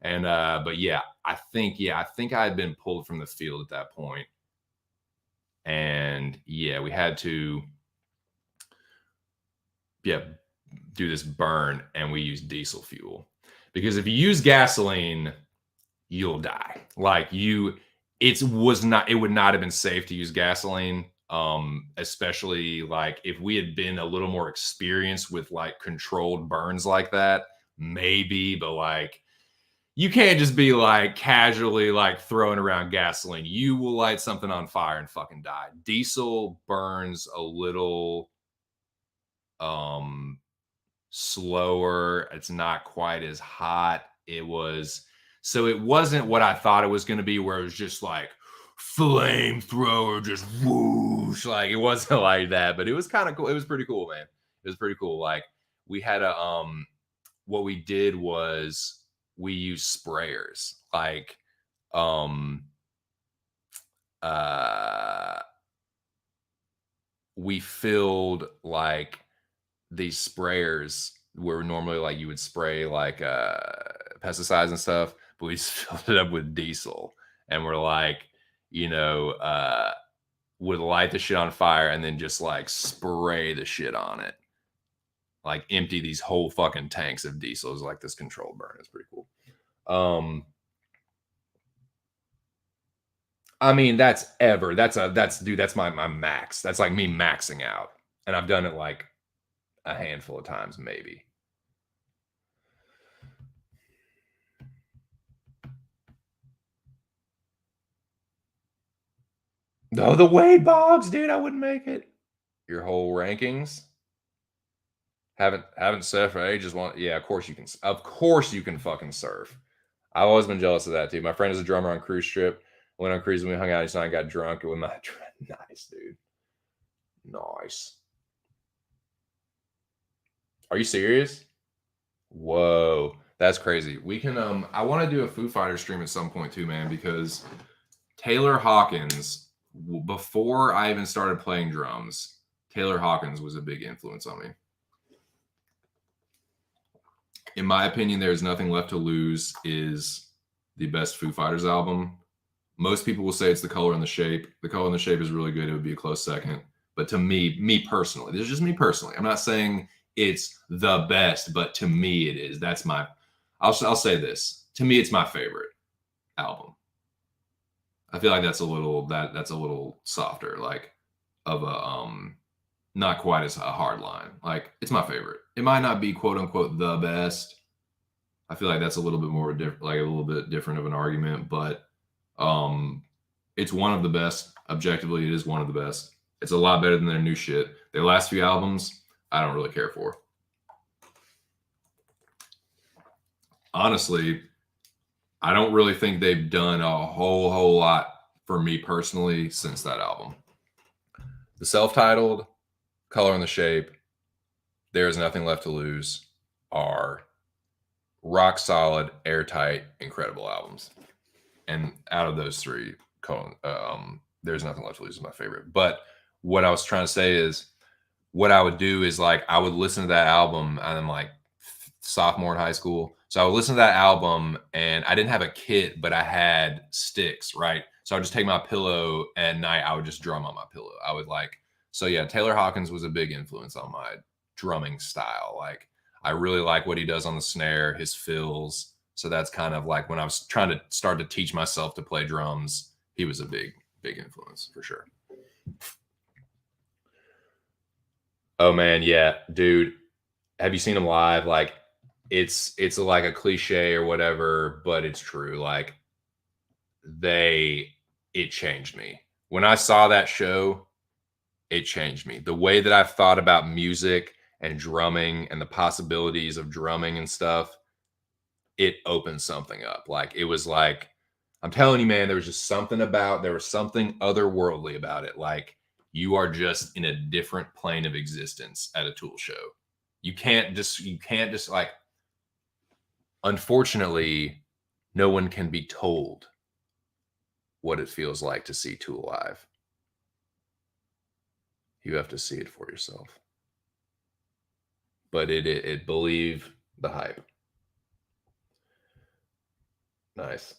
And but I think I had been pulled from the field at that point. And we had to do this burn, and we used diesel fuel. Because if you use gasoline, you'll die. Like it would not have been safe to use gasoline, especially like if we had been a little more experienced with like controlled burns like that, maybe. But like, you can't just be like casually like throwing around gasoline. You will light something on fire and fucking die. Diesel burns a little slower. It's not quite as hot. It wasn't what I thought it was going to be, where it was just like flamethrower, just whoosh. Like, it wasn't like that, but it was kind of cool. It was pretty cool, man. It was pretty cool. Like, we had what we did was we used sprayers. Like, we filled like these sprayers where normally like you would spray like pesticides and stuff, but we just filled it up with diesel, and we're like, would light the shit on fire and then just like spray the shit on it, like empty these whole fucking tanks of diesel. It was like this controlled burn. It's pretty cool. I mean, that's my max. That's like me maxing out, and I've done it like a handful of times, maybe. Oh, the Wade Boggs, dude, I wouldn't make it. Your whole rankings? Haven't surfed for ages. Of course you can. Of course you can fucking surf. I've always been jealous of that, too. My friend is a drummer on cruise trip. Went on cruise and we hung out. Each night, got drunk. It was nice, dude. Nice. Are you serious? Whoa, that's crazy. We can. I want to do a Foo Fighters stream at some point too, man, because Taylor Hawkins, before I even started playing drums, Taylor Hawkins was a big influence on me. In my opinion, There's Nothing Left to Lose is the best Foo Fighters album. Most people will say it's The Color and the Shape. The Color and the Shape is really good. It would be a close second. But to me personally, this is just me personally. I'm not saying it's the best, but to me it is. I'll say this. To me, it's my favorite album. I feel like that's a little that's a little softer, like of a not quite as a hard line. Like it's my favorite. It might not be quote unquote the best. I feel like that's a little bit more different, like a little bit different of an argument, but um, it's one of the best. Objectively, it is one of the best. It's a lot better than their new shit. Their last few albums, I don't really care for. Honestly, I don't really think they've done a whole lot for me personally since that album. The self-titled, Color and the Shape, There Is Nothing Left to Lose are rock solid, airtight, incredible albums. And out of those three, There's Nothing Left to Lose is my favorite. But what I was trying to say is, what I would do is like I would listen to that album, and I'm like sophomore in high school. So I would listen to that album, and I didn't have a kit, but I had sticks, right? So I would just take my pillow at night. I would just drum on my pillow. I would like, so yeah, Taylor Hawkins was a big influence on my drumming style. Like I really like what he does on the snare, his fills. So that's kind of like when I was trying to start to teach myself to play drums, he was a big influence for sure. Oh man, yeah, dude. Have you seen him live? Like it's like a cliche or whatever, but it's true. Like it changed me. When I saw that show, it changed me. The way that I've thought about music and drumming and the possibilities of drumming and stuff, it opened something up. Like it was like, I'm telling you, man, there was something otherworldly about it. Like you are just in a different plane of existence at a Tool show. You can't just like, unfortunately, no one can be told what it feels like to see Tool live. You have to see it for yourself. But it believe the hype. Nice.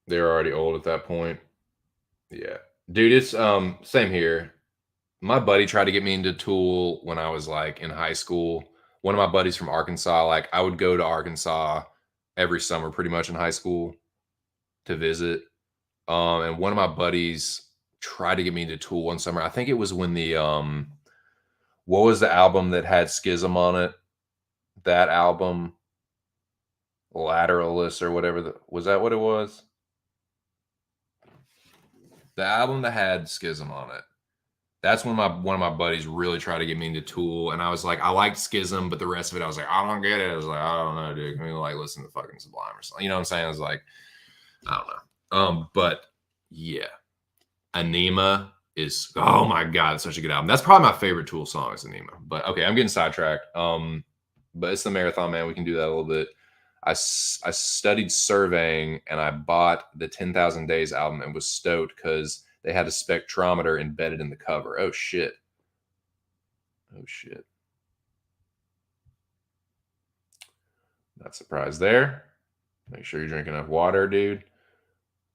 They're already old at that point. Yeah. Dude, it's same here. My buddy tried to get me into Tool when I was like in high school. One of my buddies from Arkansas, like I would go to Arkansas every summer pretty much in high school to visit. And one of my buddies tried to get me into Tool one summer. I think it was when the what was the album that had Schism on it? That album, Lateralist or whatever. Was that what it was? The album that had Schism on it. That's when one of my buddies really tried to get me into Tool, and I was like, I liked Schism, but the rest of it, I was like, I don't get it. I was like, I don't know, dude. Can we like listen to fucking Sublime or something? You know what I'm saying? I was like, I don't know. But yeah, Anima is, oh my god, it's such a good album. That's probably my favorite Tool song is Anima. But okay, I'm getting sidetracked. But it's the marathon, man. We can do that a little bit. I studied surveying and I bought the 10,000 Days album and was stoked because they had a spectrometer embedded in the cover. Oh shit. Oh shit. Not surprised there. Make sure you drink enough water, dude.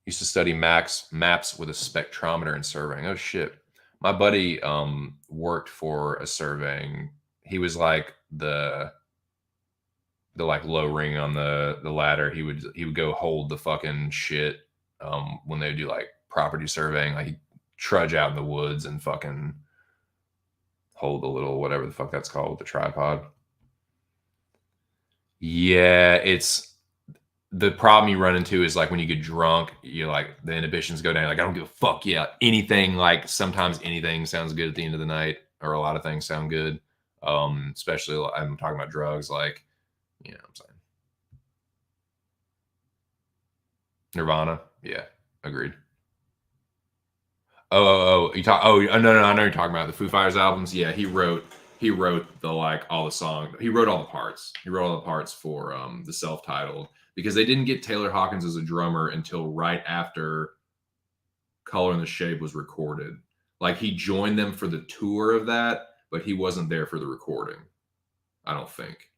Used to study maps with a spectrometer in surveying. Oh shit. My buddy worked for a surveying. He was like the like low ring on the ladder. He would go hold the fucking shit when they do like property surveying. Like he'd trudge out in the woods and fucking hold the little whatever the fuck that's called with the tripod. Yeah, it's the problem you run into is like when you get drunk, you like the inhibitions go down. Like I don't give a fuck. Yeah, anything. Like sometimes anything sounds good at the end of the night, or a lot of things sound good. Especially I'm talking about drugs. Like, you know what I'm saying. Nirvana. Yeah, agreed. You talk. Oh, no, I know you're talking about the Foo Fighters albums. Yeah, he wrote the like all the songs. He wrote all the parts. He wrote all the parts for the self-titled because they didn't get Taylor Hawkins as a drummer until right after Color and the Shape was recorded. Like he joined them for the tour of that, but he wasn't there for the recording. I don't think.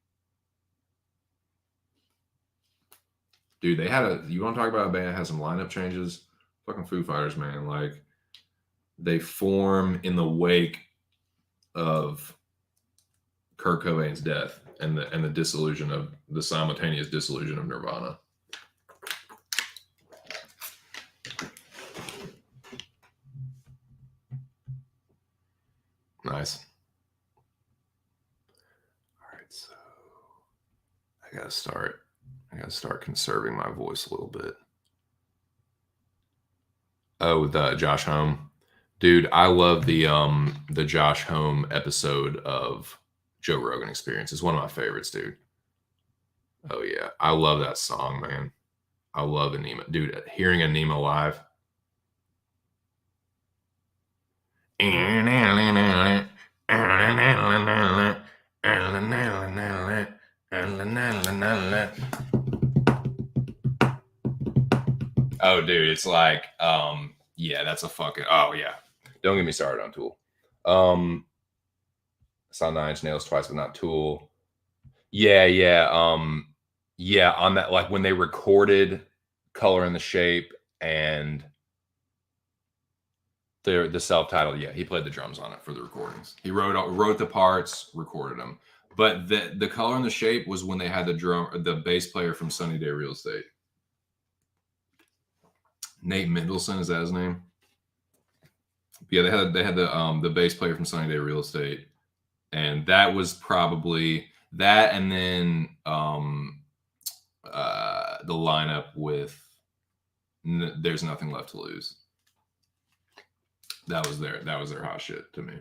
Dude, they had a. You want to talk about a band that has some lineup changes? Fucking Foo Fighters, man. Like they form in the wake of Kurt Cobain's death and the simultaneous dissolution of Nirvana. I gotta start conserving my voice a little bit. Oh, with Josh Home. Dude, I love the Josh Home episode of Joe Rogan Experience. It's one of my favorites, dude. Oh yeah. I love that song, man. I love Anima. Dude, hearing Anima live. Oh, dude, it's like, yeah, that's a fucking. Oh yeah, don't get me started on Tool. Saw Nine Inch Nails twice, but not Tool. Yeah, yeah, yeah. On that, like when they recorded "Color and the Shape" and the self-titled, yeah, he played the drums on it for the recordings. He wrote the parts, recorded them. But the Color and the Shape was when they had the bass player from Sunny Day Real Estate. Nate Mendelsohn, is that his name? Yeah, they had the bass player from Sunny Day Real Estate, and that was probably that, and then the lineup with "There's Nothing Left to Lose." That was their hot shit to me.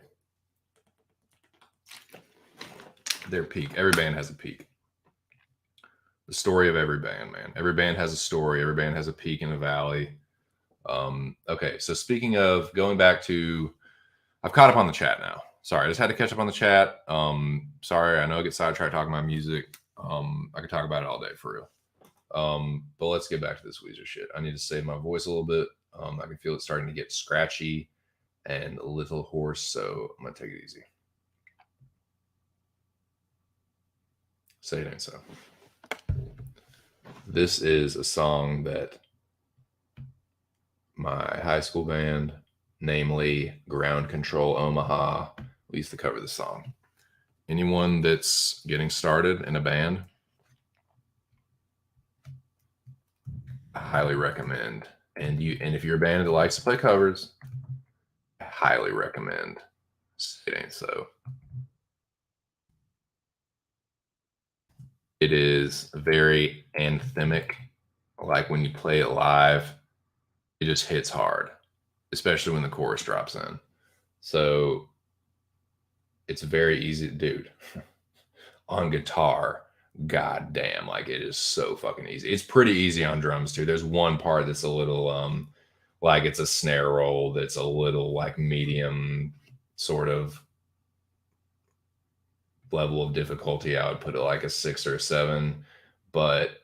Their peak. Every band has a peak. The story of every band, man. Every band has a story. Every band has a peak and a valley. Okay, so speaking of going back to, I've caught up on the chat now. Sorry, I just had to catch up on the chat. Sorry, I know I get sidetracked talking about music. I could talk about it all day for real. But let's get back to this Weezer shit. I need to save my voice a little bit. I can feel it starting to get scratchy and a little hoarse, so I'm gonna take it easy. Say it ain't so. This is a song that my high school band, namely Ground Control Omaha, we used to cover this song. Anyone that's getting started in a band, I highly recommend. And if you're a band that likes to play covers, I highly recommend It Ain't So. It is very anthemic. Like when you play it live, it just hits hard, especially when the chorus drops in. So it's very easy to do. On guitar, god damn, like it is so fucking easy. It's pretty easy on drums too. There's one part that's a little like it's a snare roll that's a little like medium sort of level of difficulty. I would put it like a 6 or a 7, but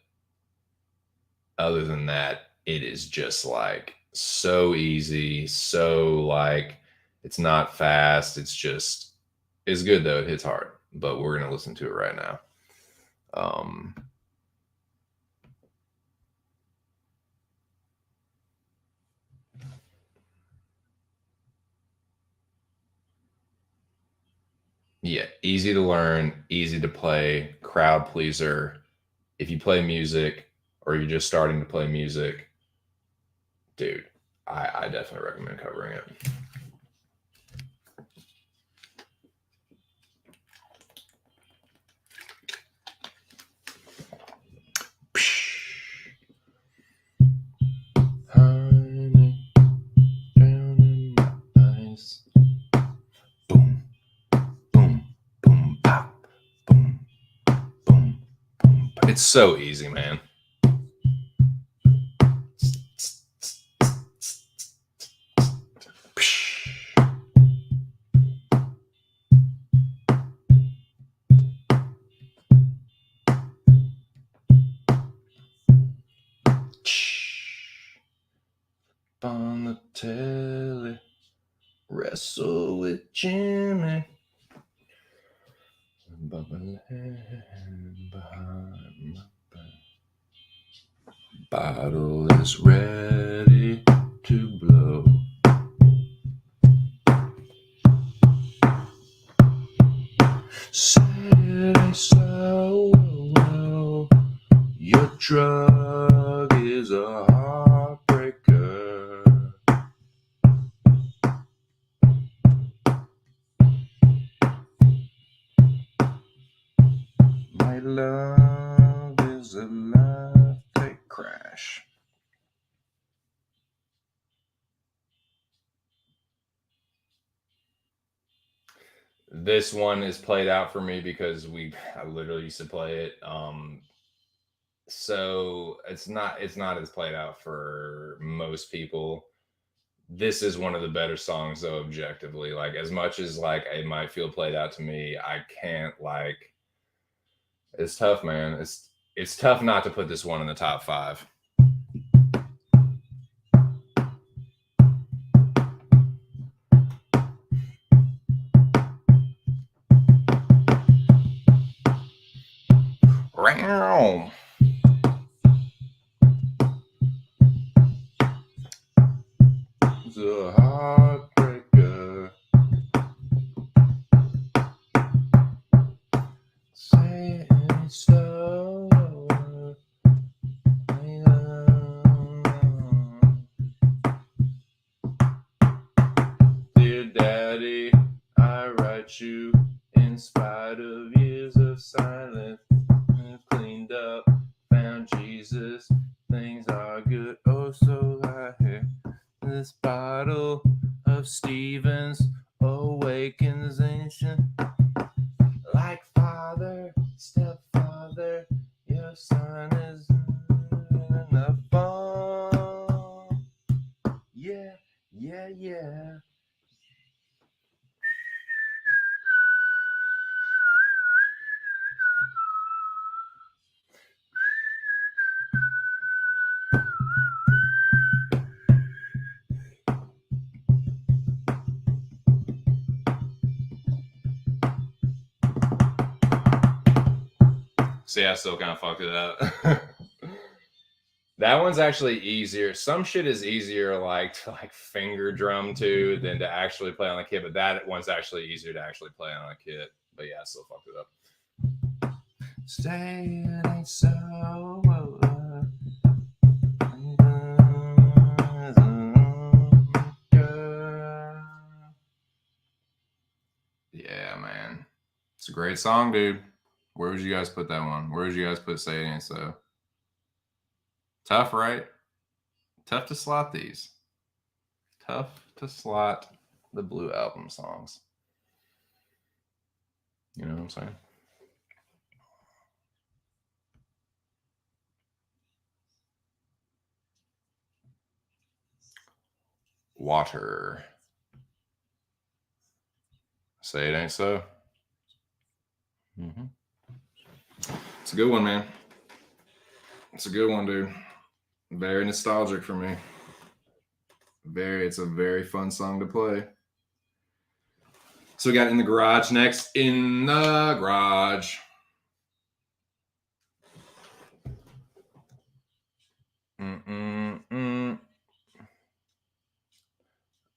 other than that, it is just like so easy, so like it's not fast. It's good though. It hits hard, but we're gonna listen to it right now. Yeah, easy to learn, easy to play, crowd pleaser. If you play music or you're just starting to play music, dude, I definitely recommend covering it. Honey, down in my eyes. Boom, boom, boom, pop, boom, boom, boom. It's so easy, man. On the telly, wrestle with Jimmy. Bubbling behind my back. Bottle is ready to blow. Say it ain't so well. Your drug is a heartbreaker. My love trash. This one is played out for me because I literally used to play it. So it's not as played out for most people. This is one of the better songs though, objectively. Like as much as like it might feel played out to me, I can't like it's tough, man. It's tough not to put this one in the top 5. Round. It's a heartbreaker. Say it slow. Dear Daddy, I write you in spite of years of silence. I've cleaned up, found Jesus. Things are good, oh so right. This bottle of Stevens awakens ancient. Like father, stepfather, your son is in the phone. Yeah, yeah, yeah. See, I still kind of fucked it up. That one's actually easier. Some shit is easier, like to like finger drum to than to actually play on the kit. But that one's actually easier to actually play on a kit. But yeah, I still fucked it up. Stay it ain't so. Yeah, man. It's a great song, dude. Where would you guys put that one? Where would you guys put Say It Ain't So? Tough, right? Tough to slot these. Tough to slot the Blue Album songs. You know what I'm saying? Water. Say It Ain't So. Mm-hmm. It's a good one, man. It's a good one, dude. Very nostalgic for me. It's a very fun song to play. So we got In the Garage next. In the Garage.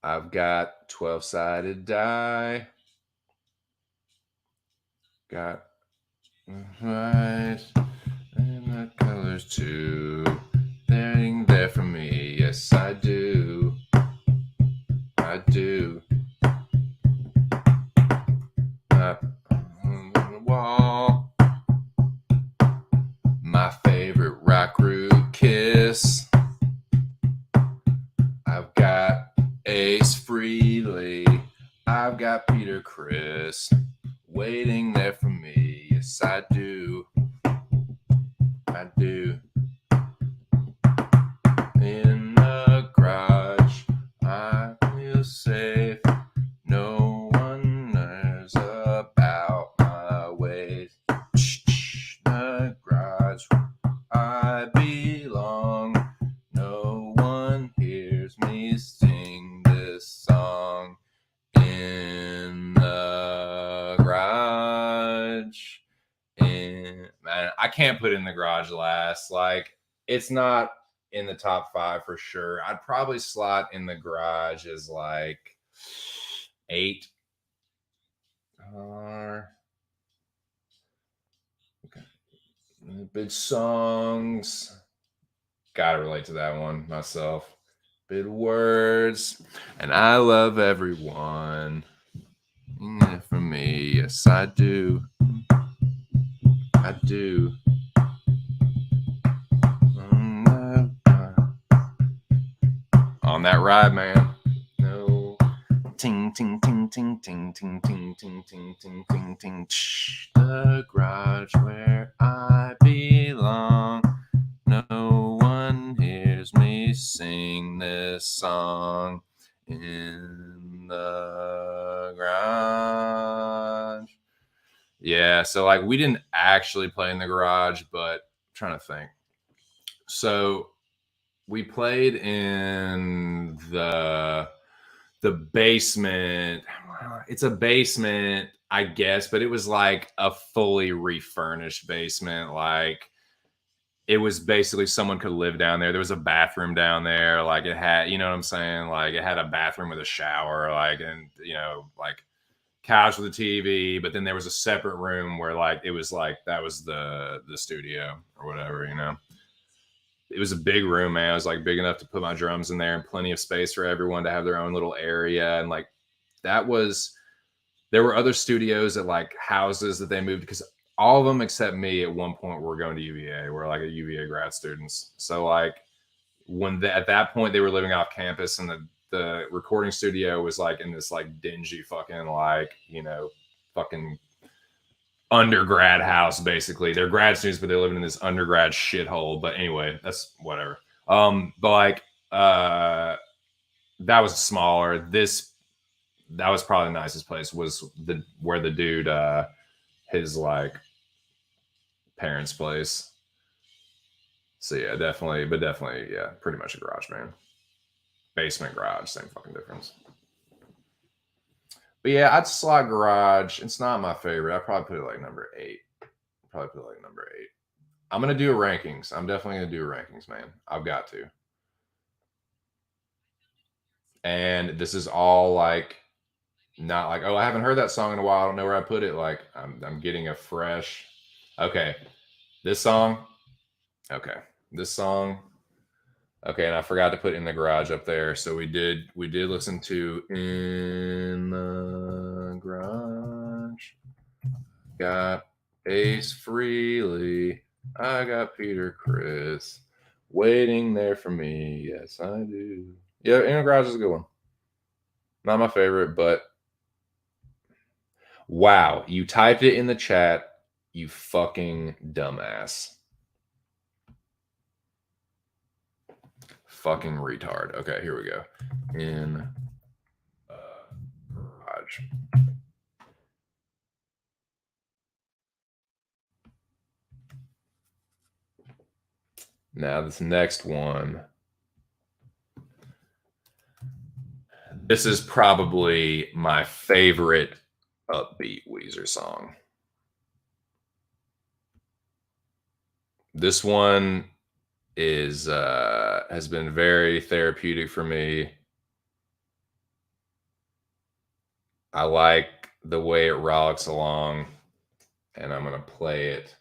I've got 12-sided die. Got right. And the colors too. They're there for me. Yes, I do. I do. Up on the wall. My favorite rock group, Kiss. I've got Ace Frehley. I've got Peter Criss waiting there for me. Yes, I do. I do. In the garage, I feel safe. No one knows about my ways. The garage, I belong. No one hears me sing this song. In the garage. And man, I can't put In the Garage last. Like, it's not in the top 5 for sure. I'd probably slot In the Garage as like 8. Big songs. Gotta relate to that one myself. Big words. And I love everyone. For me, yes, I do. I do. on that ride, man. No. Ting, ting, ting, ting, ting, ting, ting, ting, ting, ting, ting, ting. The garage where I belong. No one hears me sing this song in the garage. Yeah, so like we didn't actually play in the garage, but I'm trying to think. So we played in the basement. It's a basement, I guess, but it was like a fully refurnished basement. Like it was basically someone could live down there. There was a bathroom down there. Like it had, you know what I'm saying? Like it had a bathroom with a shower, like, and like couch with a TV, but then there was a separate room where like it was like that was the studio or whatever, It was a big room, man. It was like big enough to put my drums in there and plenty of space for everyone to have their own little area. And like that was, there were other studios at like houses that they moved because all of them except me at one point were going to UVA. We're like a UVA grad students. So like at that point they were living off campus and the recording studio was like in this like dingy fucking like, fucking undergrad house, basically. They're grad students, but they're living in this undergrad shithole. But anyway, that's whatever. But like that was smaller. That was probably the nicest place, was where the dude his like parents' place. So yeah, definitely, yeah, pretty much a garage, man. Basement garage, same fucking difference. But yeah, I'd slot garage. It's not my favorite. I'd probably put it like number 8. I'm gonna do a rankings. I'm definitely gonna do a rankings, man. I've got to. And this is all like not like, oh, I haven't heard that song in a while. I don't know where I put it. Like I'm getting a fresh. Okay, this song. Okay, this song. Okay, and I forgot to put In the Garage up there. So we did listen to In the Garage. Got Ace Frehley. I got Peter Criss waiting there for me. Yes, I do. Yeah, In the Garage is a good one. Not my favorite, but wow, you typed it in the chat, you fucking dumbass. Fucking retard. Okay, here we go. In Garage. Now this next one. This is probably my favorite upbeat Weezer song. This one is has been very therapeutic for me. I like the way it rocks along, and I'm gonna play it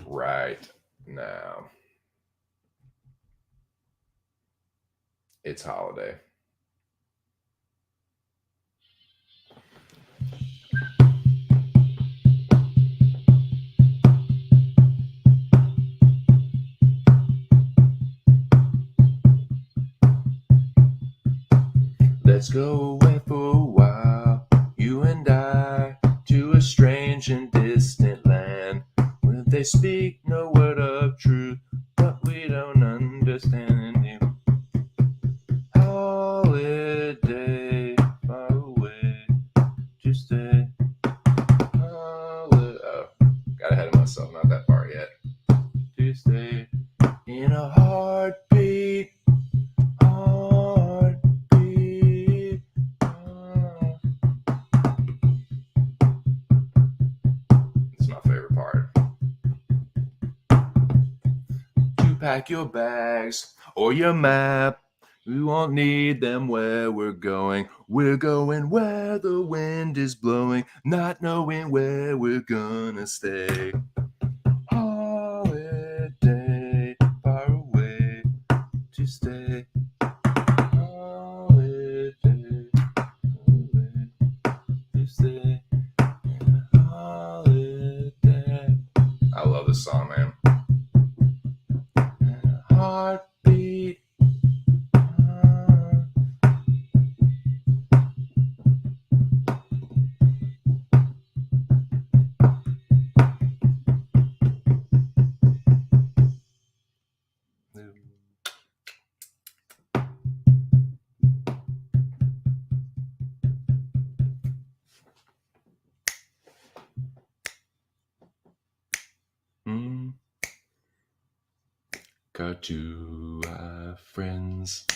right now. It's Holiday. Let's go away for a while, you and I, to a strange and distant land, where they speak no word of truth, but we don't understand you. Holiday, far away, to stay. Oh, got ahead of myself, not that far yet. To stay in a heartbeat. Pack your bags or your map. We won't need them where we're going. We're going where the wind is blowing, not knowing where we're gonna stay. Holiday, far away to stay. Holiday, to stay. Holiday. I love this song, man. Heartbeat, got two friends.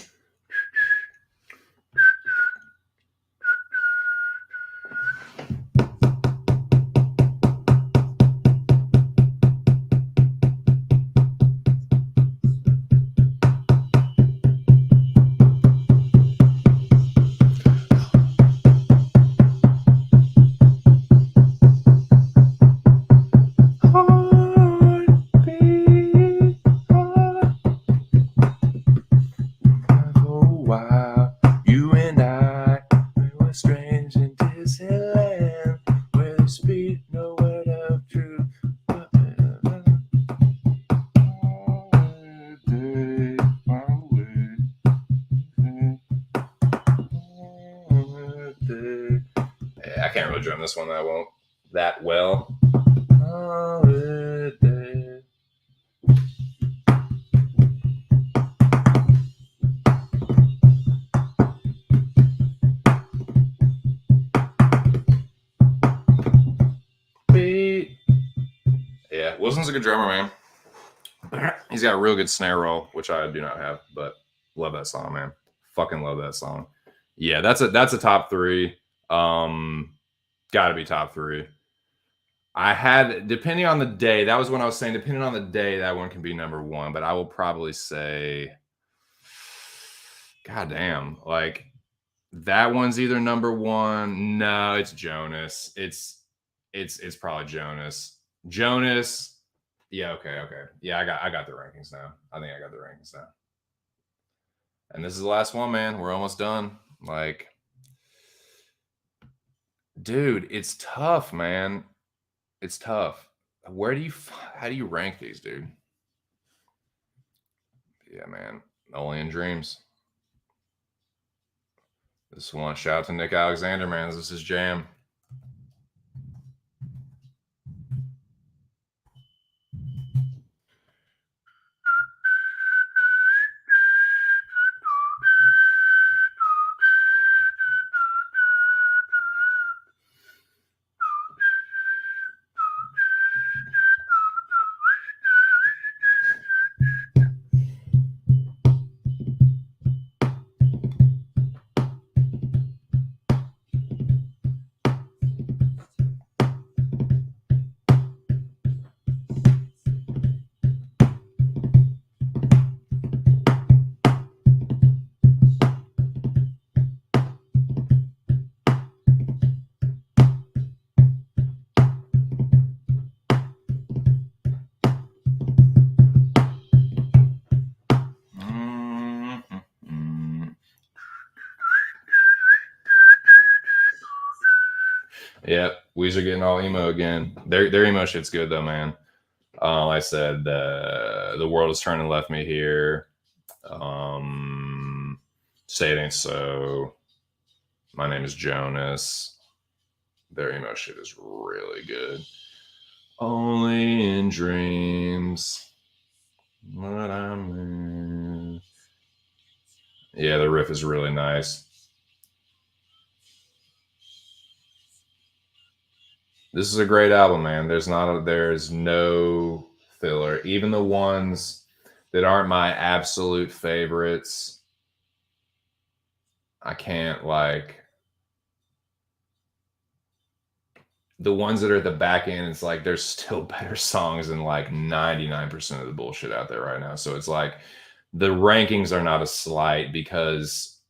I can't really drum this one. I won't that well. Yeah, Wilson's a good drummer, man. He's got a real good snare roll, which I do not have, but love that song, man. Fucking love that song. Yeah, that's a top three. Gotta be top three. I had, depending on the day, that was when I was saying, depending on the day, that one can be number one, but I will probably say, God damn, like that one's either number one. No, it's Jonas. It's probably Jonas. Jonas. Yeah, okay. Yeah, I got the rankings now. I think I got the rankings now. And this is the last one, man. We're almost done. Like, dude, it's tough, man. It's tough. How do you rank these, dude? Yeah, man. Only in dreams. This one, shout out to Nick Alexander, man. This is his jam. Yeah, Weezer getting all emo again. Their emo shit's good though, man. I said the world has turned and left me here. Say it ain't so. My name is Jonas. Their emo shit is really good. Only in dreams. What I'm in. Yeah, the riff is really nice. This is a great album, man. There's no filler. Even the ones that aren't my absolute favorites, I can't like the ones that are at the back end. It's like there's still better songs than like 99% of the bullshit out there right now. So it's like the rankings are not a slight because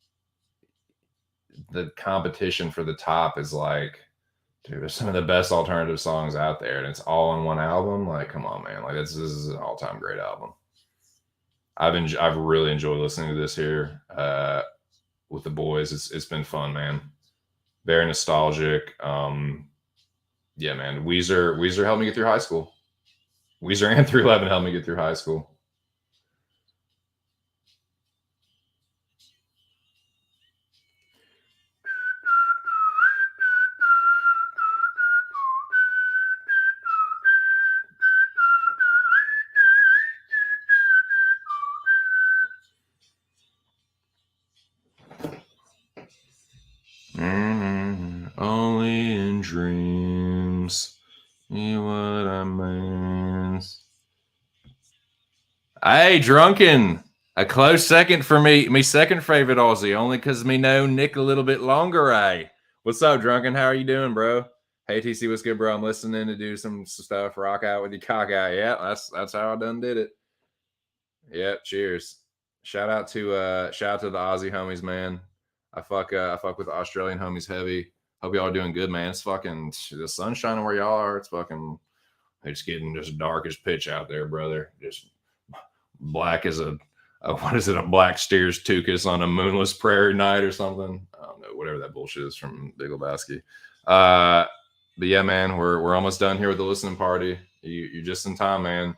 the competition for the top is like, dude, there's some of the best alternative songs out there, and it's all on one album. Like, come on, man! Like, this is an all-time great album. I've really enjoyed listening to this here with the boys. It's been fun, man. Very nostalgic. Yeah, man. Weezer helped me get through high school. Weezer and 311 helped me get through high school. Only in dreams. See what I mean. Hey, Drunken. A close second for me. Me second favorite Aussie, only because me know Nick a little bit longer. What's up, Drunken? How are you doing, bro? Hey, TC, what's good, bro? I'm listening to do some stuff. Rock out with your cock out. Yeah, that's how I done did it. Yep. Cheers. Shout out to the Aussie homies, man. I fuck with the Australian homies heavy. Hope y'all are doing good, man. It's fucking the sun's shining where y'all are. It's getting just dark as pitch out there, brother. Just black as a what is it? A black steer's tuchus on a moonless prairie night or something. I don't know, whatever that bullshit is from Big Lebowski. But yeah, man, we're almost done here with the listening party. You're just in time, man.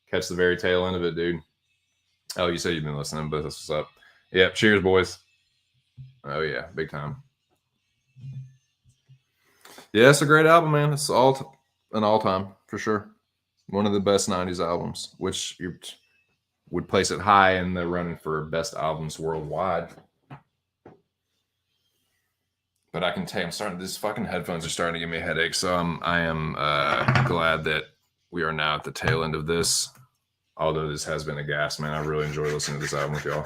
Catch the very tail end of it, dude. Oh, you said you've been listening, but that's what's up. Yeah, cheers, boys. Oh yeah, big time. Yeah, it's a great album, man. It's an all time for sure. One of the best '90s albums, which you would place it high in the running for best albums worldwide. But I can tell you, these fucking headphones are starting to give me a headache. So I am glad that we are now at the tail end of this. Although this has been a gas, man. I really enjoy listening to this album with y'all.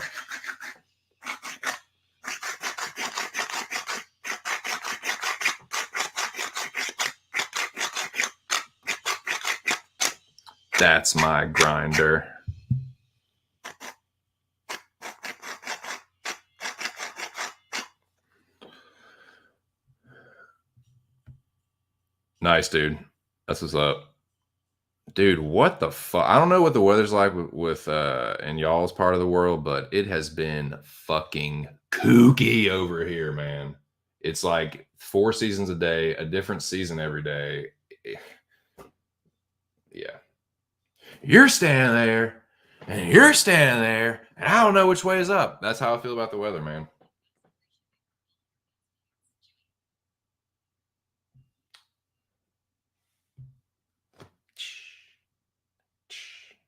That's my grinder. Nice, dude. That's what's up. Dude, what the fuck? I don't know what the weather's like with in y'all's part of the world, but it has been fucking kooky over here, man. It's like 4 seasons a day, a different season every day. Yeah. You're standing there, and you're standing there, and I don't know which way is up. That's how I feel about the weather, man.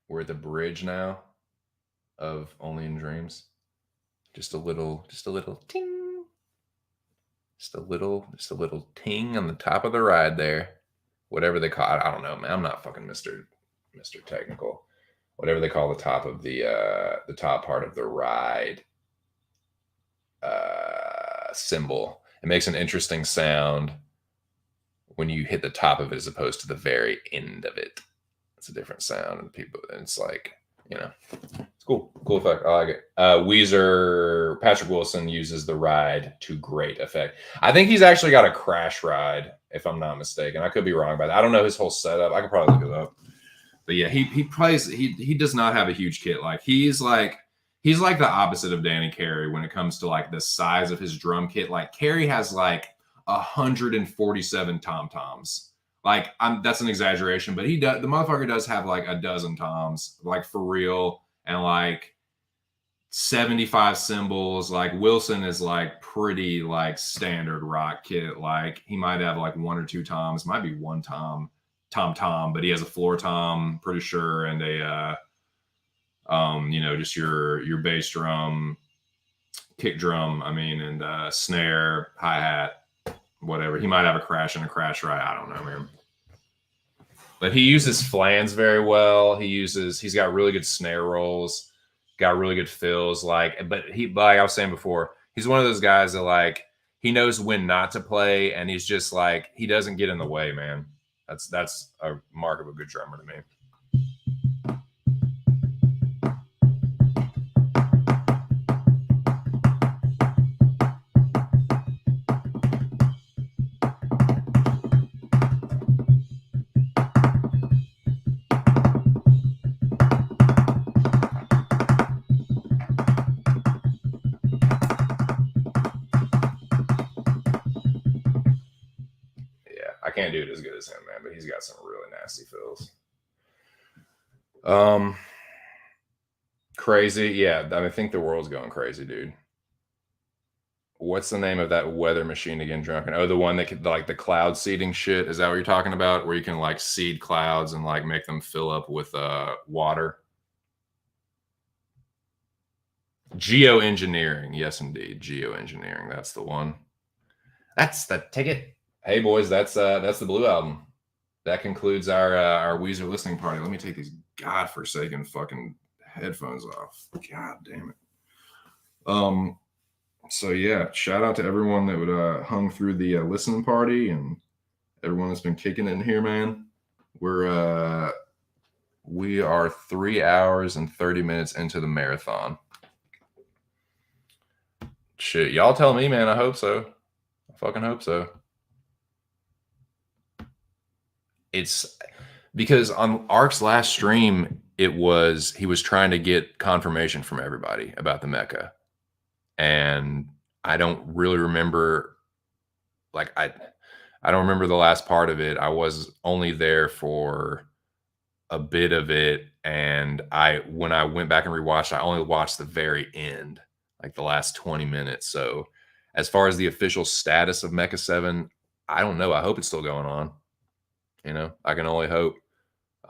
We're at the bridge now of Only in Dreams. Just a little ting. Just a little ting on the top of the ride there. Whatever they call it. I don't know, man. I'm not fucking Mr. Technical. Whatever they call the top of the top part of the ride symbol. It makes an interesting sound when you hit the top of it as opposed to the very end of it. It's a different sound, and it's like, it's cool effect. I like it. Weezer, Patrick Wilson uses the ride to great effect. I think he's actually got a crash ride, if I'm not mistaken. I could be wrong about that. I don't know his whole setup. I could probably look it up. But yeah, he does not have a huge kit. Like he's like the opposite of Danny Carey when it comes to like the size of his drum kit. Like Carey has like 147 tom-toms. Like that's an exaggeration, but the motherfucker does have like a dozen toms, like for real, and like 75 cymbals. Like Wilson is like pretty like standard rock kit. Like he might have like 1 or 2 toms, might be 1 tom, but he has a floor tom, pretty sure, and a just your bass drum, kick drum, and snare, hi-hat, whatever. He might have a crash and a crash ride. I don't know, man. But he uses flans very well. He's got really good snare rolls, got really good fills. Like I was saying before, he's one of those guys that like he knows when not to play, and he's just like he doesn't get in the way, man. That's a mark of a good drummer to me. I can't do it as good as him, man, but he's got some really nasty fills. Crazy. Yeah, I think the world's going crazy, dude. What's the name of that weather machine again, Drunken? Oh, the one that could like the cloud seeding shit. Is that what you're talking about? Where you can like seed clouds and like make them fill up with water? Geoengineering. Yes, indeed. Geoengineering. That's the one. That's the ticket. Hey boys, that's the Blue Album. That concludes our Weezer listening party. Let me take these godforsaken fucking headphones off. God damn it. So yeah, shout out to everyone that would hung through the listening party and everyone that's been kicking it in here, man. We are 3 hours and 30 minutes into the marathon. Shit, y'all tell me, man. I hope so. I fucking hope so. It's because on Ark's last stream, he was trying to get confirmation from everybody about the Mecca. And I don't really remember, like, I don't remember the last part of it. I was only there for a bit of it. And when I went back and rewatched, I only watched the very end, like the last 20 minutes. So as far as the official status of Mecca 7, I don't know. I hope it's still going on. You know, I can only hope.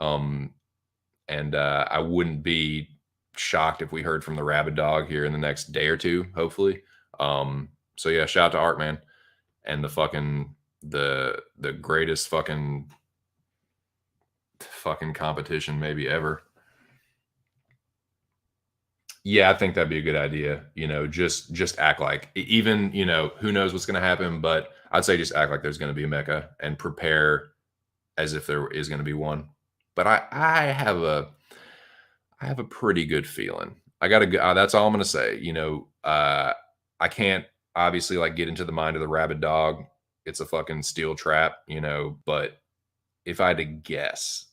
And I wouldn't be shocked if we heard from the Rabid Dog here in the next day or two, hopefully. So yeah, shout out to Ark, man, and the greatest fucking competition maybe ever. Yeah, I think that'd be a good idea. You know, just act like, even, you know, who knows what's going to happen, but I'd say just act like there's going to be a Mecca and prepare as if there is going to be one. But I have a pretty good feeling. I got to that's all I'm going to say. You know, I can't obviously like get into the mind of the Rabid Dog. It's a fucking steel trap, you know, but if I had to guess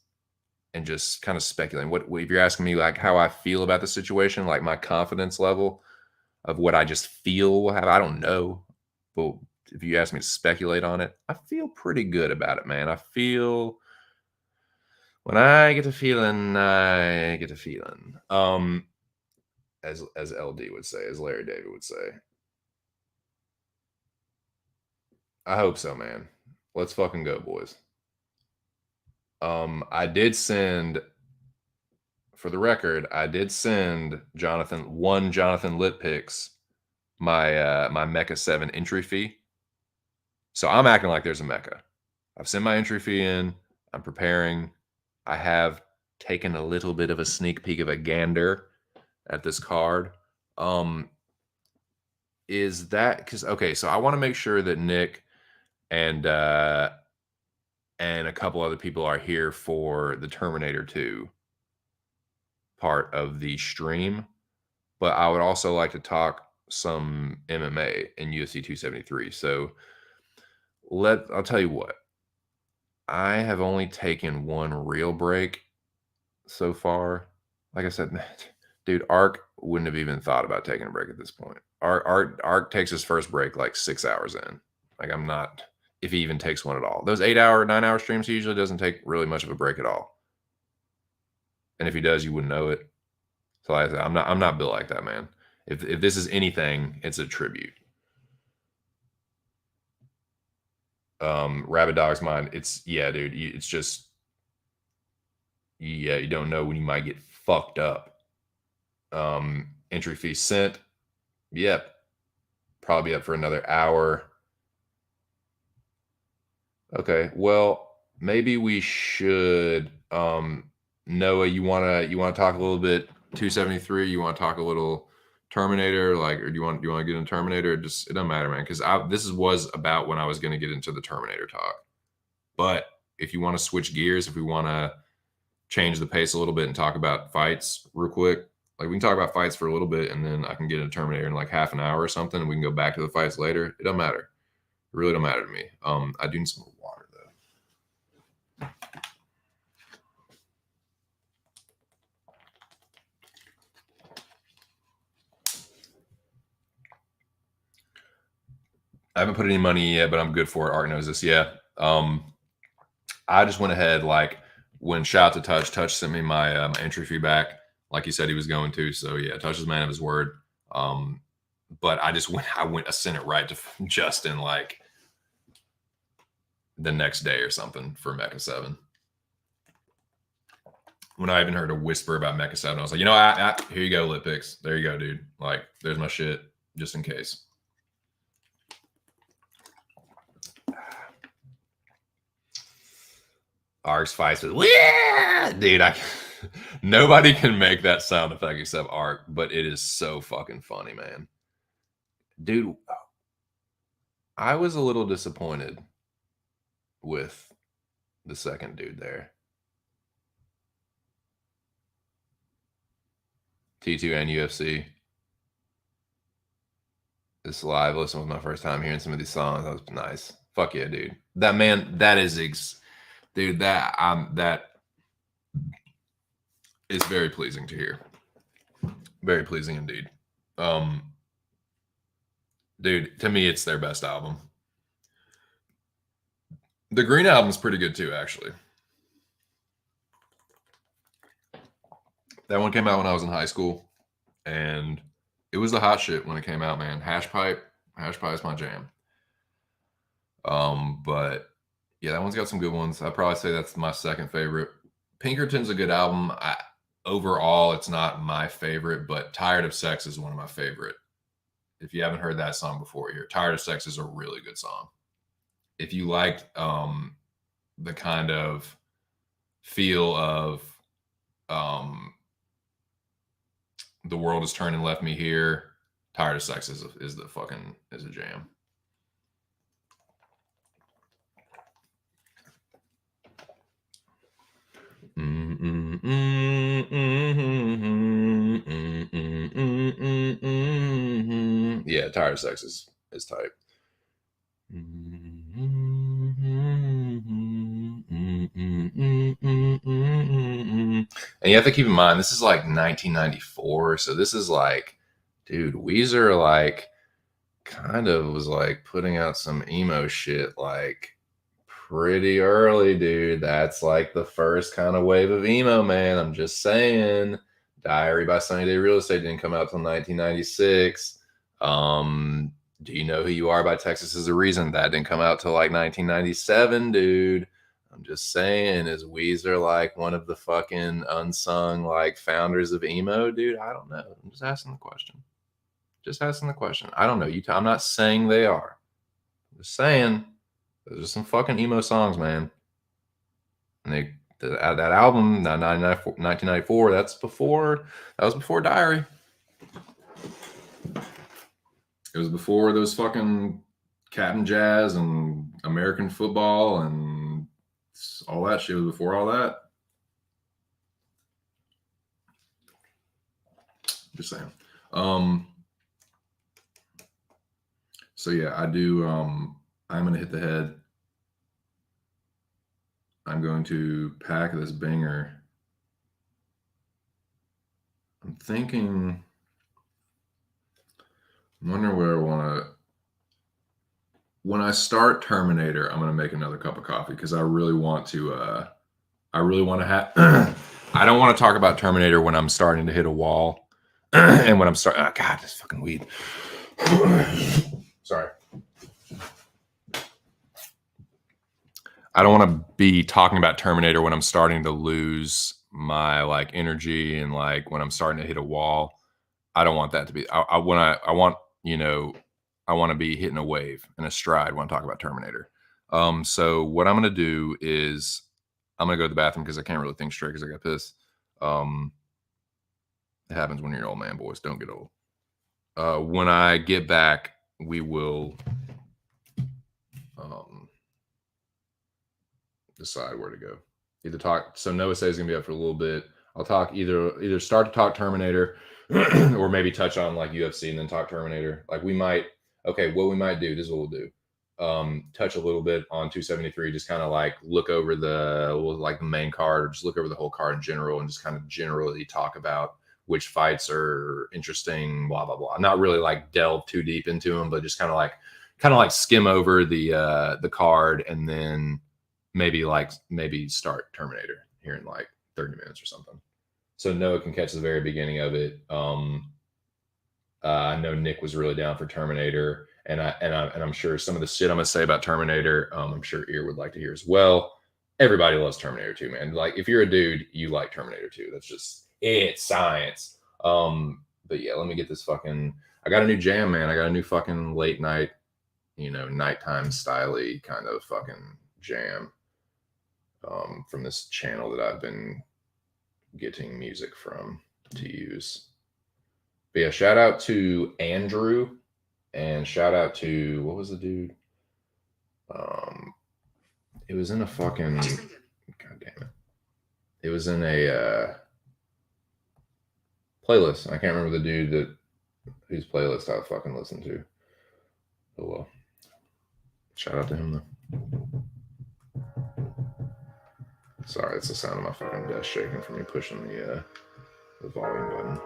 and just kind of speculate, what if you're asking me like how I feel about the situation, like my confidence level of what I just feel will happen, I don't know. But if you ask me to speculate on it, I feel pretty good about it, man. I feel when I get a feeling, I get a feeling. As LD would say, as Larry David would say. I hope so, man. Let's fucking go, boys. I did send, for the record, I did send Jonathan Litpix my Mecca 7 entry fee. So I'm acting like there's a Mecca. I've sent my entry fee in. I'm preparing. I have taken a little bit of a sneak peek of a gander at this card. Is that because, okay, so I want to make sure that Nick and a couple other people are here for the Terminator 2 part of the stream, but I would also like to talk some MMA in UFC 273. So I'll tell you what, I have only taken one real break so far. Like I said, dude, Ark wouldn't have even thought about taking a break at this point. Ark takes his first break like 6 hours in. Like, I'm not, if he even takes one at all. Those 8-hour, 9-hour streams, he usually doesn't take really much of a break at all. And if he does, you wouldn't know it. So like I said, I'm not built like that, man. If this is anything, it's a tribute. Rabid Dog's mind, it's, yeah, dude, it's just, yeah, you don't know when you might get fucked up. Entry fee sent. Yep. Probably up for another hour. Okay, well, maybe we should, Noah, you wanna talk a little bit 273? You want to talk a little Terminator, like, or do you want to get into Terminator? It doesn't matter, man, because this was about when I was going to get into the Terminator talk. But if you want to switch gears, if we want to change the pace a little bit and talk about fights real quick, like, we can talk about fights for a little bit, and then I can get into Terminator in like half an hour or something, and we can go back to the fights later. It doesn't matter. It really don't matter to me. I do need some more water though. I haven't put any money yet, but I'm good for it. Art knows this. Yeah. I just went ahead, like, when shout out to Touch sent me my entry fee back, like he said he was going to. So yeah, Touch is man of his word. But I sent it right to Justin like the next day or something for Mecca 7. When I even heard a whisper about Mecca 7, I was like, you know, here you go, Litpix. There you go, dude. Like, there's my shit, just in case. Arks fights with, yeah, dude. Nobody can make that sound effect except Ark, but it is so fucking funny, man. Dude, I was a little disappointed with the second dude there. T2 and UFC. This live listen was my first time hearing some of these songs. That was nice. Fuck yeah, dude. That man, that is dude, that is very pleasing to hear. Very pleasing indeed. Dude, to me, it's their best album. The Green album's pretty good too, actually. That one came out when I was in high school, and it was the hot shit when it came out, man. Hash Pipe is my jam. But yeah, that one's got some good ones. I'd probably say that's my second favorite. Pinkerton's a good album. Overall, it's not my favorite, but Tired of Sex is one of my favorite. If you haven't heard that song before here, Tired of Sex is a really good song. If you liked the kind of feel of The World Has Turned and Left Me Here, Tired of Sex is a jam. Yeah, Tired of Sex is tight. And you have to keep in mind, this is like 1994, so this is like, dude, Weezer like kind of was like putting out some emo shit like pretty early, dude. That's like the first kind of wave of emo, man. I'm just saying. Diary by Sunny Day Real Estate didn't come out till 1996. Do You Know Who You Are by Texas Is a Reason? That didn't come out till like 1997, dude. I'm just saying, is Weezer like one of the fucking unsung like founders of emo, dude? I don't know. I'm just asking the question. I don't know. I'm not saying they are. I'm just saying those are some fucking emo songs, man. And that album, 1994, that was before Diary. It was before those fucking Captain Jazz and American football and all that shit. It was before all that. Just saying. So yeah, I do. I'm gonna hit the head. I'm going to pack this banger. I'm thinking. I'm wondering where I want to. When I start Terminator, I'm gonna make another cup of coffee because I really want to. I really want to have. I don't want to talk about Terminator when I'm starting to hit a wall, and when I'm starting. Oh, God, this fucking weed. Sorry. I don't want to be talking about Terminator when I'm starting to lose my like energy and like when I'm starting to hit a wall. I don't want that to be. I want to be hitting a wave and a stride when I talk about Terminator. So what I'm gonna do is I'm gonna go to the bathroom because I can't really think straight because I got pissed. It happens when you're an old man, boys. Don't get old. When I get back, we will decide where to go. Either talk. So Noah says he's gonna be up for a little bit. I'll talk either start to talk Terminator, or maybe touch on like UFC and then talk Terminator. Like we might. Okay, what we might do. This is what we'll do. Touch a little bit on 273. Just kind of like look over the main card, or just look over the whole card in general, and just kind of generally talk about which fights are interesting. Blah blah blah. Not really like delve too deep into them, but just kind of like skim over the card and then maybe start Terminator here in like 30 minutes or something. So Noah can catch the very beginning of it. I know Nick was really down for Terminator, and I'm sure some of the shit I'm gonna say about Terminator, I'm sure Ear would like to hear as well. Everybody loves Terminator 2, man. Like if you're a dude, you like Terminator 2. That's just it's science. But yeah, let me get this fucking. I got a new jam, man. I got a new fucking late night, nighttime styly kind of fucking jam. From this channel that I've been getting music from to use. But yeah, shout out to Andrew and shout out to what was the dude? It was in a fucking god damn it. It was in a playlist. I can't remember the dude that whose playlist I fucking listened to. Oh well. Shout out to him though. Sorry, it's the sound of my fucking desk shaking from me pushing the volume button.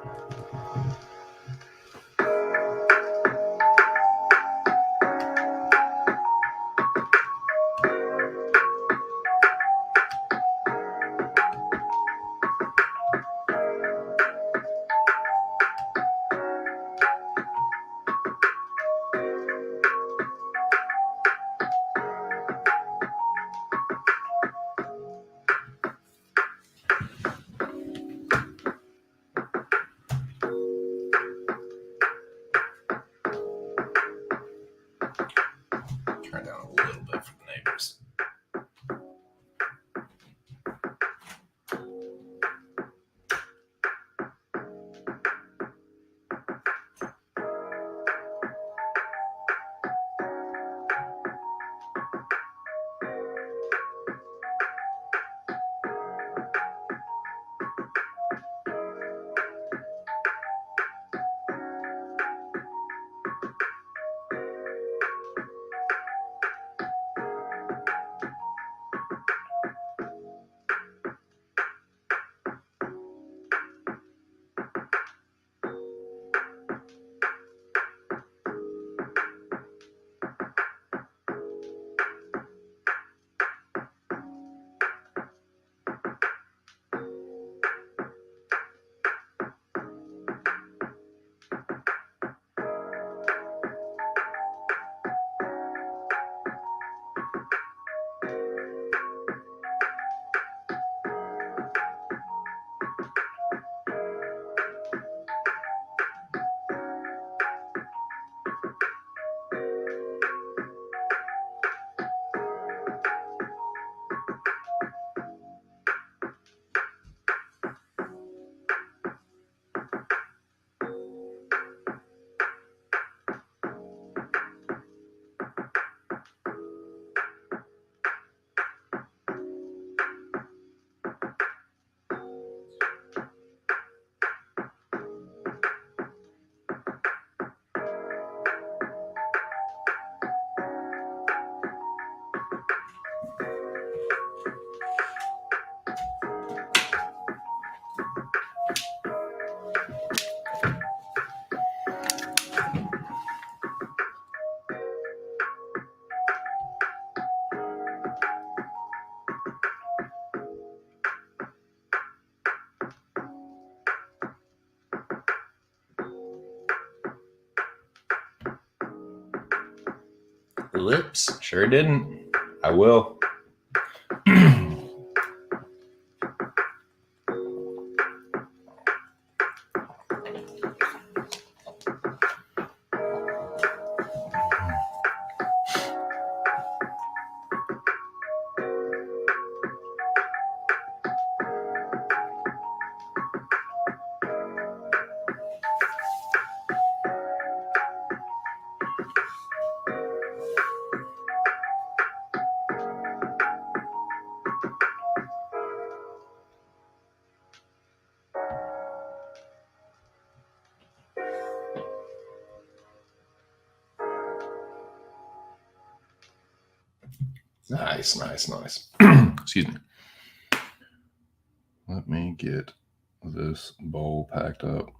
Turn down a little bit for the neighbors. Whoops, sure didn't. I will. Nice. Excuse me. Let me get this bowl packed up.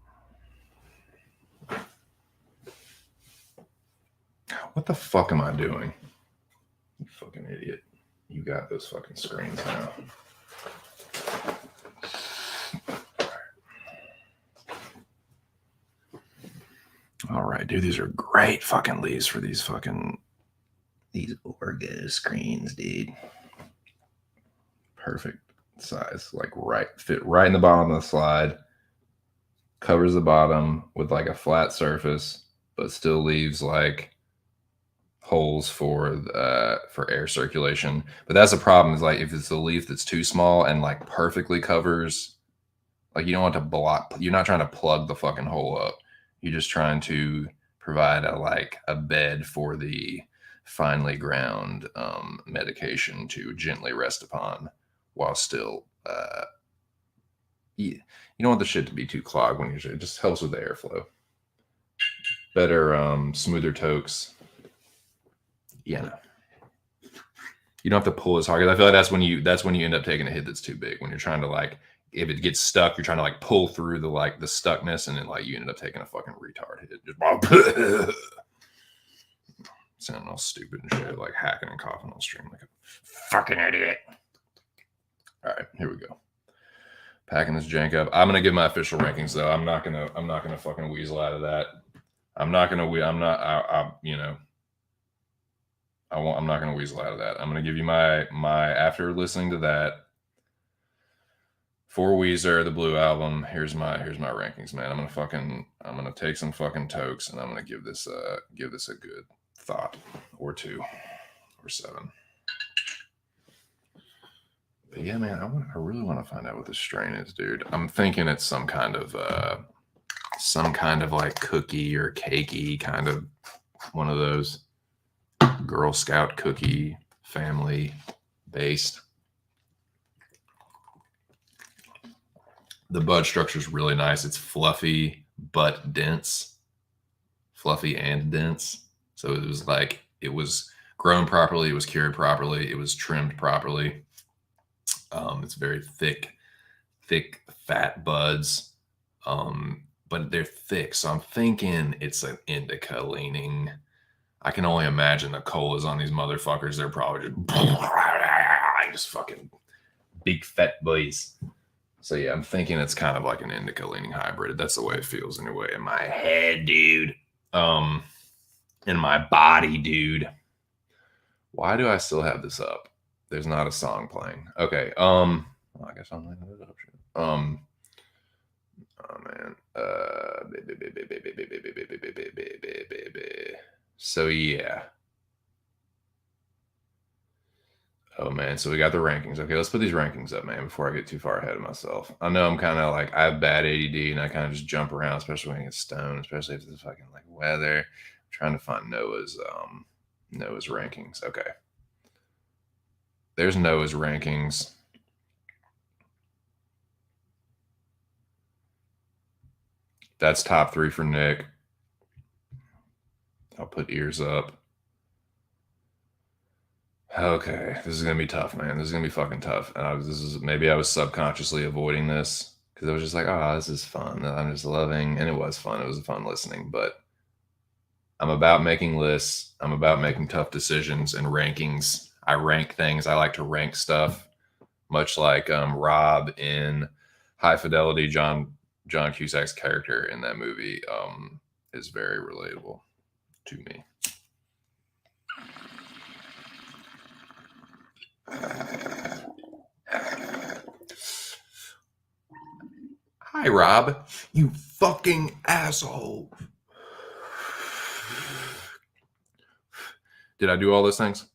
What the fuck am I doing? You fucking idiot. You got those fucking screens now. All right, dude. These are great fucking leaves for these Orga screens, dude. Perfect size, like fit right in the bottom of the slide. Covers the bottom with like a flat surface, but still leaves like holes for air circulation. But that's the problem, is like if it's a leaf that's too small and like perfectly covers Like, you don't want to block. You're not trying to plug the fucking hole up. You're just trying to provide a bed for the finely ground medication to gently rest upon, while still you don't want the shit to be too clogged when it just helps with the airflow. Better smoother tokes. Yeah, no. You don't have to pull as hard, because I feel like that's when you end up taking a hit that's too big. When you're trying to, like, if it gets stuck, you're trying to, like, pull through the stuckness, and then, like, you ended up taking a fucking retard hit. Just sounding all stupid and shit, like hacking and coughing on stream like a fucking idiot. All right, here we go. Packing this jank up. I'm gonna give my official rankings though. I'm not gonna fucking weasel out of that. I'm not gonna weasel out of that. I'm gonna give you my after listening to that. For Weezer, the Blue Album, here's my rankings, man. I'm gonna take some fucking tokes, and I'm gonna give this a good thought or 2 or 7. But yeah, man, I really want to find out what this strain is, dude. I'm thinking it's some kind of like cookie or cakey kind of one of those Girl Scout cookie family based. The bud structure is really nice. It's fluffy but dense. Fluffy and dense. So it was grown properly. It was cured properly. It was trimmed properly. It's very thick, fat buds. But they're thick. So I'm thinking it's an indica leaning. I can only imagine the colas on these motherfuckers. They're probably just fucking big fat boys. So yeah, I'm thinking it's kind of like an indica leaning hybrid. That's the way it feels anyway in my head, dude. In my body, dude. Why do I still have this up? There's not a song playing. Okay. Well, I guess I'm leaving it up. Oh man. So yeah. Oh man, so we got the rankings. Okay, let's put these rankings up, man, before I get too far ahead of myself. I know I'm kind of like, I have bad ADD and I kind of just jump around, especially when I get stoned, especially if it's fucking like weather. I'm trying to find Noah's rankings. Okay. There's Noah's rankings. That's top 3 for Nick. I'll put ears up. Okay, this is gonna be tough, man. This is gonna be fucking tough. And maybe I was subconsciously avoiding this because I was just like, oh, this is fun. I'm just loving, and it was fun. It was fun listening, but I'm about making lists. I'm about making tough decisions and rankings. I rank things. I like to rank stuff, much like Rob in High Fidelity. John Cusack's character in that movie is very relatable to me. Hi, Rob. You fucking asshole. Did I do all those things?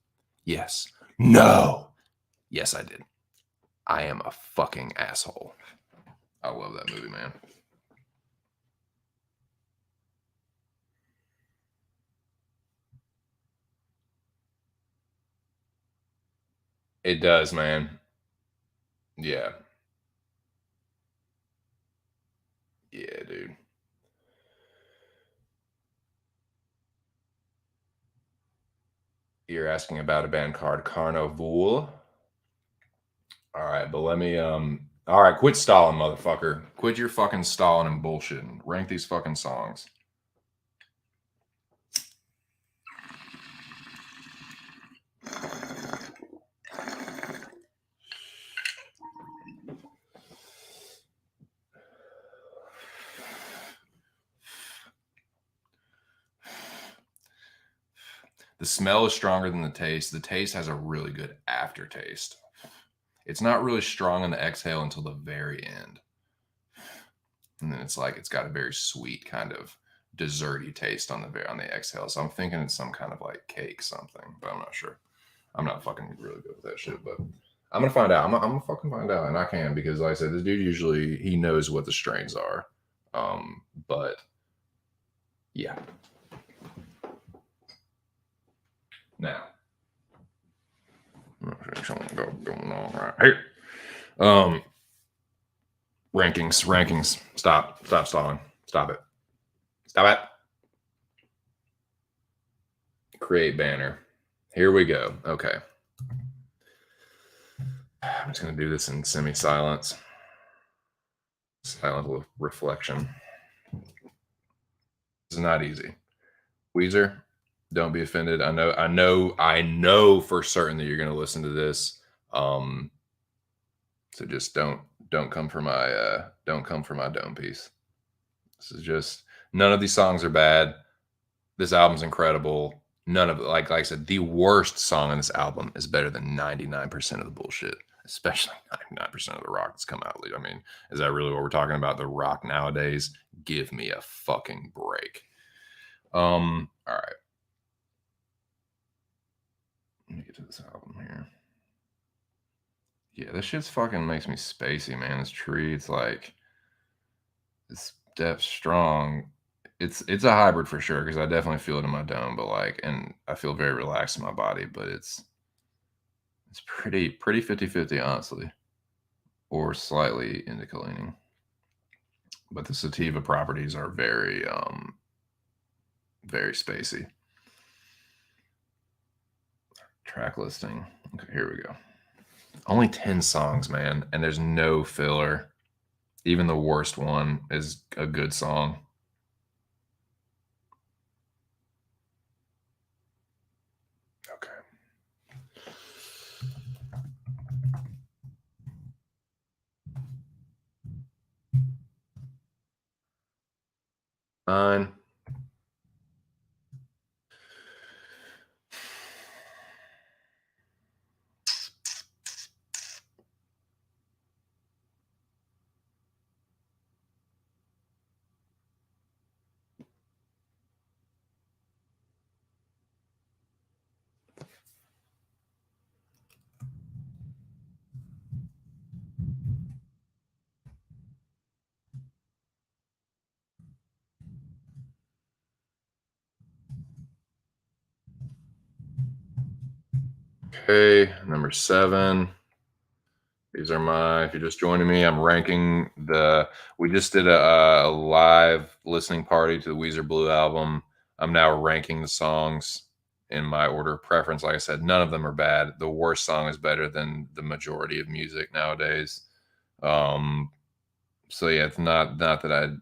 Yes. No. Yes, I did. I am a fucking asshole. I love that movie, man. It does, man. Yeah. Yeah, dude. You're asking about a band called Carnival. All right, but let me all right, quit stalling, motherfucker. Quit your fucking stalling and bullshitting. Rank these fucking songs. The smell is stronger than the taste. The taste has a really good aftertaste. It's not really strong in the exhale until the very end. And then it's got a very sweet kind of desserty taste on the exhale. So I'm thinking it's some kind of like cake something, but I'm not sure. I'm not fucking really good with that shit, but I'm gonna find out. I'm gonna fucking find out, and I can because, like I said, this dude usually he knows what the strains are. But yeah. Now, something going on right here. Um, rankings. Stop stalling. Stop it. Stop it. Create banner. Here we go. Okay. I'm just gonna do this in semi-silence. Silent reflection. This is not easy. Weezer, don't be offended. I know for certain that you're gonna listen to this. Um, so just don't come for my don't come for my dome piece. This is just none of these songs are bad. This album's incredible. None of it, like I said, the worst song on this album is better than 99% of the bullshit, especially 99% of the rock that's come out. I mean, is that really what we're talking about? The rock nowadays? Give me a fucking break. All right. Let me get to this album here. Yeah, this shit's fucking makes me spacey, man. This tree, it's like it's depth strong. It's a hybrid for sure because I definitely feel it in my dome, but like, and I feel very relaxed in my body, but it's pretty 50-50, honestly, or slightly indica leaning. But the sativa properties are very spacey. Track listing. Okay, here we go. Only 10 songs, man, and there's no filler. Even the worst one is a good song. Okay. Fine. Okay, number 7. These are if you're just joining me, I'm ranking we just did a live listening party to the Weezer Blue album. I'm now ranking the songs in my order of preference. Like I said, none of them are bad. The worst song is better than the majority of music nowadays. So yeah, it's not that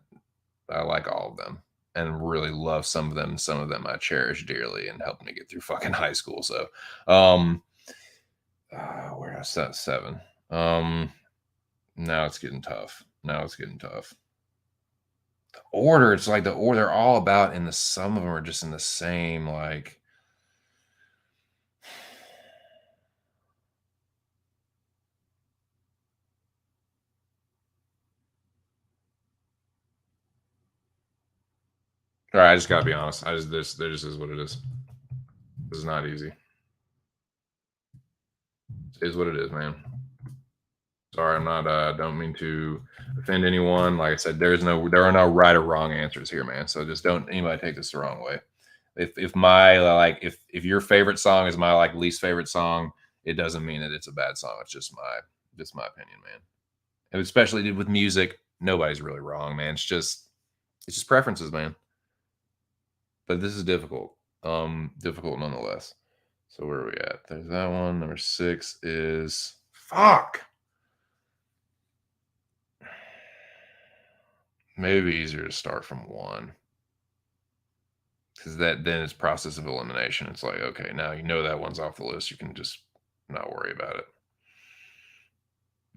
I like all of them and really love some of them. Some of them I cherish dearly and helped me get through fucking high school. So, where I set 7. Now it's getting tough. The order, it's like the order they're all about some of them are just in the same like. All right, I just gotta be honest. There just is what it is. This is not easy. It is what it is, man. Sorry, I'm not. Don't mean to offend anyone. Like I said, there are no right or wrong answers here, man. So just don't anybody take this the wrong way. If my like if your favorite song is my like least favorite song, it doesn't mean that it's a bad song. It's just my opinion, man. And especially with music, nobody's really wrong, man. It's just preferences, man. But this is difficult. Difficult nonetheless. So where are we at? There's that one. Number 6 is fuck. Maybe easier to start from 1. Because then it's process of elimination. It's like, okay, now you know that one's off the list. You can just not worry about it.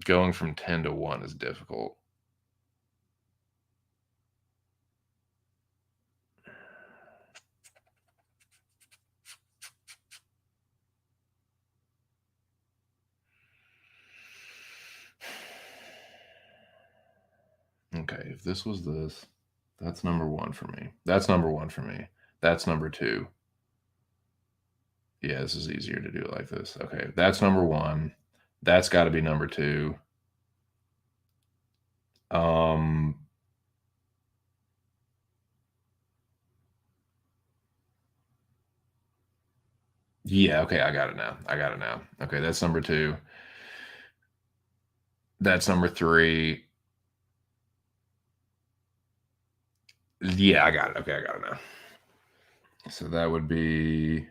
Going from 10 to 1 is difficult. Okay, if this was this, that's number 1 for me. That's number 1 for me. That's number 2. Yeah, this is easier to do like this. Okay, that's number 1. That's got to be number two. Um, yeah, okay, I got it now. I got it now. Okay, that's number two. That's number three. Yeah, I got it. Okay, I got it now. So that would be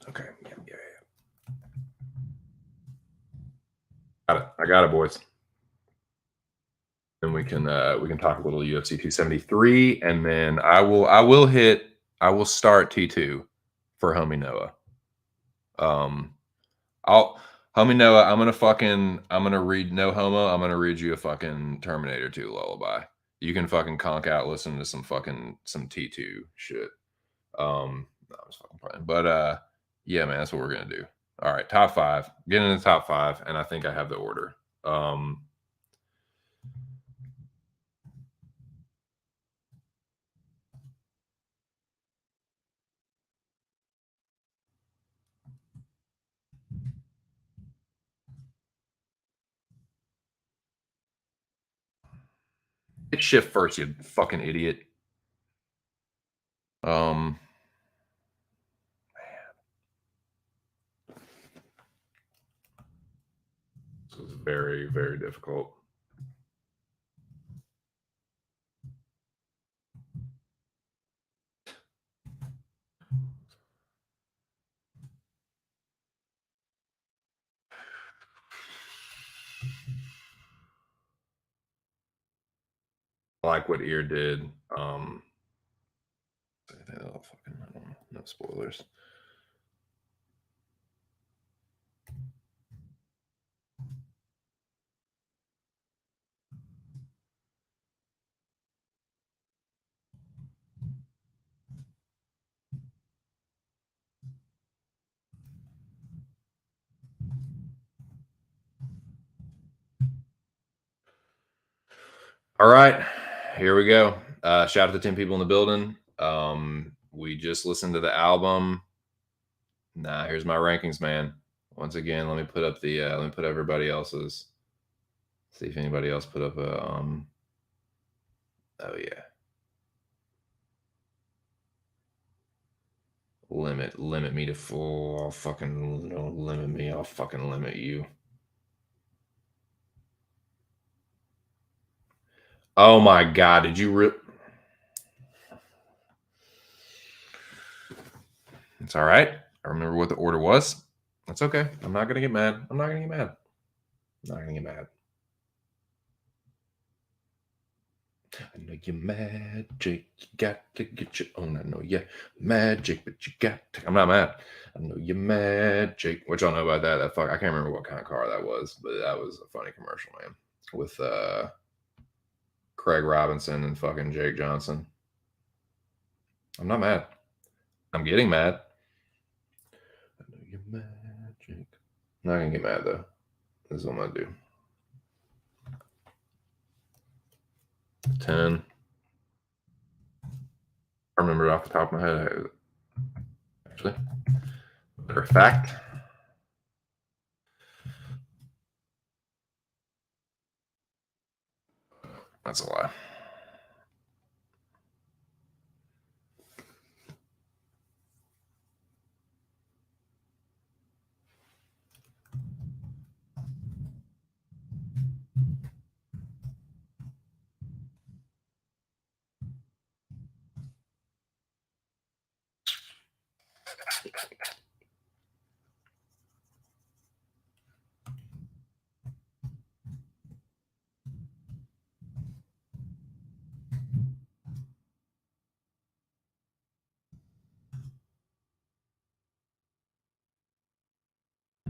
okay. Yeah, yeah, yeah. Got it. I got it, boys. And we can talk a little UFC 273, and then I will start T2 for homie Noah. Um, I'll homie Noah. I'm gonna read no homo. I'm gonna read you a fucking Terminator 2 lullaby. You can fucking conk out listening to some T2 shit. No, I'm just fucking playing. But yeah, man, that's what we're gonna do. All right, top five. Get in the top five, and I think I have the order. Um, Hit shift first, you fucking idiot. Um, this was very, very difficult. I like what Ear did. Oh, fucking, I don't know. No spoilers. All right, here we go. Shout out to 10 people in the building. We just listened to the album. Nah, here's my rankings, man. Once again, let me put everybody else's. See if anybody else put up a oh yeah. Limit me to full. I'll fucking don't limit me. I'll fucking limit you. Oh my god, did you It's all right. I remember what the order was. That's okay. I'm not gonna get mad. I'm not gonna get mad. I'm not gonna get mad. I know you're mad, Jake. You got to get your own. I know you're mad, Jake, but you got to. I'm not mad. I know you're mad, Jake. What y'all know about that? That fuck. I can't remember what kind of car that was, but that was a funny commercial, man. With Craig Robinson and fucking Jake Johnson. I'm not mad. I'm getting mad. I know you're mad, Jake. I'm not gonna get mad though. This is what I'm gonna do. 10. I remember it off the top of my head. Actually, matter of fact, that's a lie.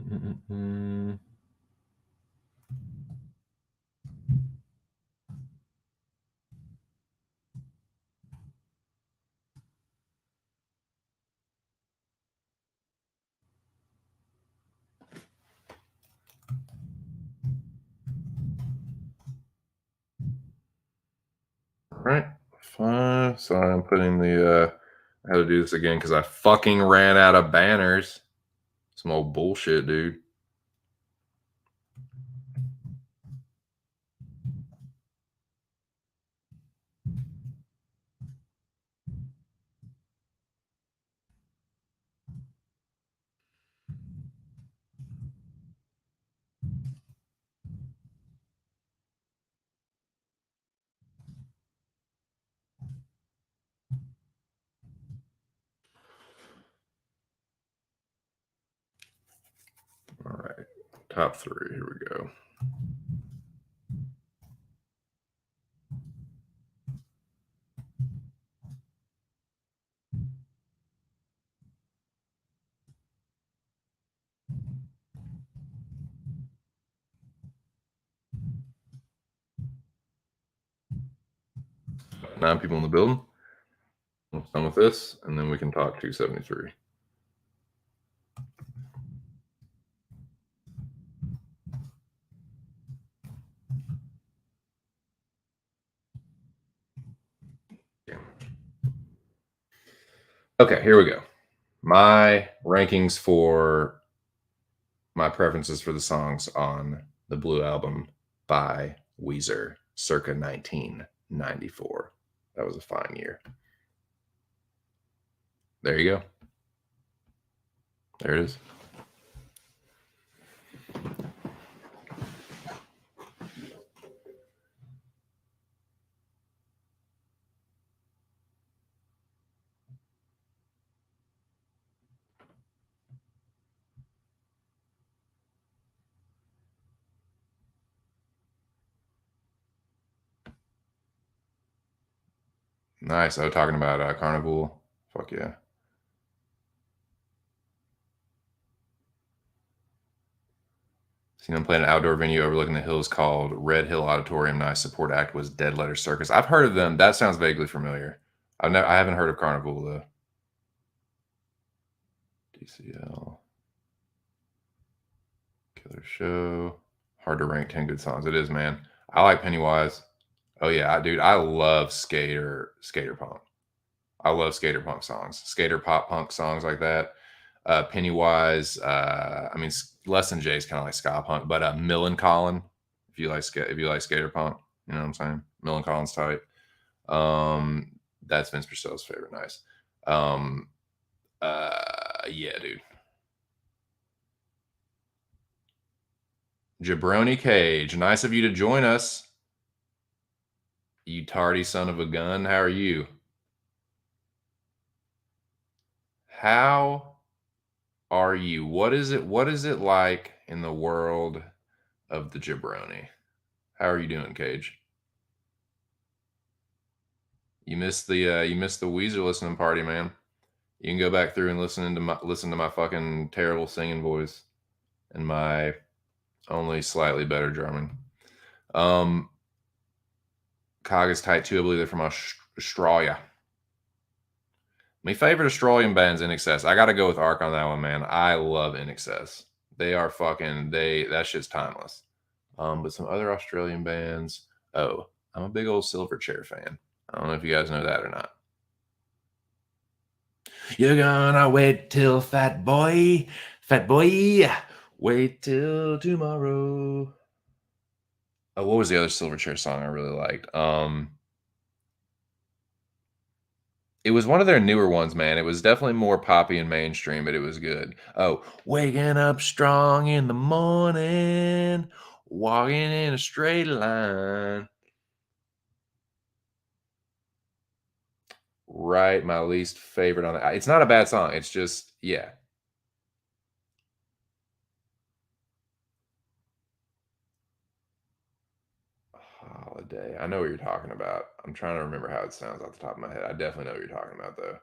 Mm-mm-mm. All right, fine. So I'm putting the I had to do this again because I fucking ran out of banners. Some old bullshit, dude. All right. Top three. Here we go. Nine people in the building. I'm done with this, and then we can talk 273. Okay, here we go. My rankings for my preferences for the songs on the Blue Album by Weezer, circa 1994. That was a fine year. There you go. There it is. Nice. I was talking about Carnival. Fuck yeah. Seen them play an outdoor venue overlooking the hills called Red Hill Auditorium. Nice support act was Dead Letter Circus. I've heard of them. That sounds vaguely familiar. I haven't heard of Carnival though. DCL. Killer Show. Hard to rank 10 good songs. It is, man. I like Pennywise. Oh yeah, dude. I love skater punk. I love skater punk songs, skater pop punk songs like that. Pennywise. I mean, Less Than Jay is kind of like ska punk, but Millencolin. If you like skater punk, you know what I'm saying. Millencolin's tight. That's Vince Purcell's favorite. Nice. Yeah, dude. Jabroni Cage, nice of you to join us. You tardy son of a gun. How are you? How are you? What is it like in the world of the jabroni? How are you doing, Cage? You missed the Weezer listening party, man. You can go back through and listen to my fucking terrible singing voice and my only slightly better drumming. Cog is tight too. I believe they're from Australia. My favorite Australian band's In Excess. I got to go with Ark on that one, man. I love In Excess. They are that shit's timeless. But some other Australian bands. Oh, I'm a big old Silverchair fan. I don't know if you guys know that or not. You're gonna wait till fat boy, wait till tomorrow. Oh, what was the other Silverchair song I really liked? It was one of their newer ones, man. It was definitely more poppy and mainstream, but it was good. Oh, waking up strong in the morning, walking in a straight line. Right, my least favorite on it. It's not a bad song. It's just, yeah. Holiday. I know what you're talking about. I'm trying to remember how it sounds off the top of my head. I definitely know what you're talking about, though.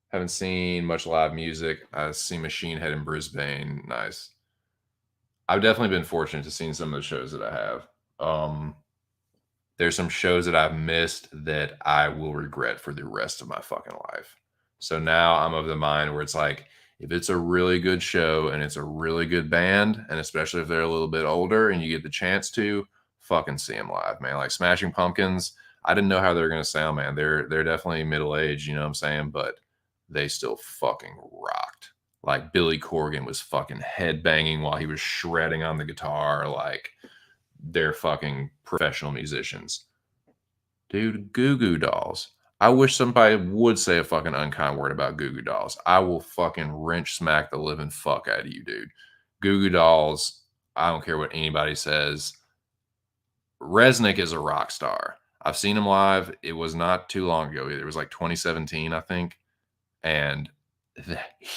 Haven't seen much live music. I see Machine Head in Brisbane. Nice. I've definitely been fortunate to see some of the shows that I have. There's some shows that I've missed that I will regret for the rest of my fucking life. So now I'm of the mind where it's like, if it's a really good show and it's a really good band, and especially if they're a little bit older and you get the chance to, fucking see them live, man. Like Smashing Pumpkins, I didn't know how they were gonna sound, man. They're definitely middle aged, you know what I'm saying? But they still fucking rocked. Like Billy Corgan was fucking headbanging while he was shredding on the guitar. Like they're fucking professional musicians. Dude, Goo Goo Dolls. I wish somebody would say a fucking unkind word about Goo Goo Dolls. I will fucking wrench smack the living fuck out of you, dude. Goo Goo Dolls, I don't care what anybody says. Resnick is a rock star. I've seen him live. It was not too long ago either. It was like 2017, I think. And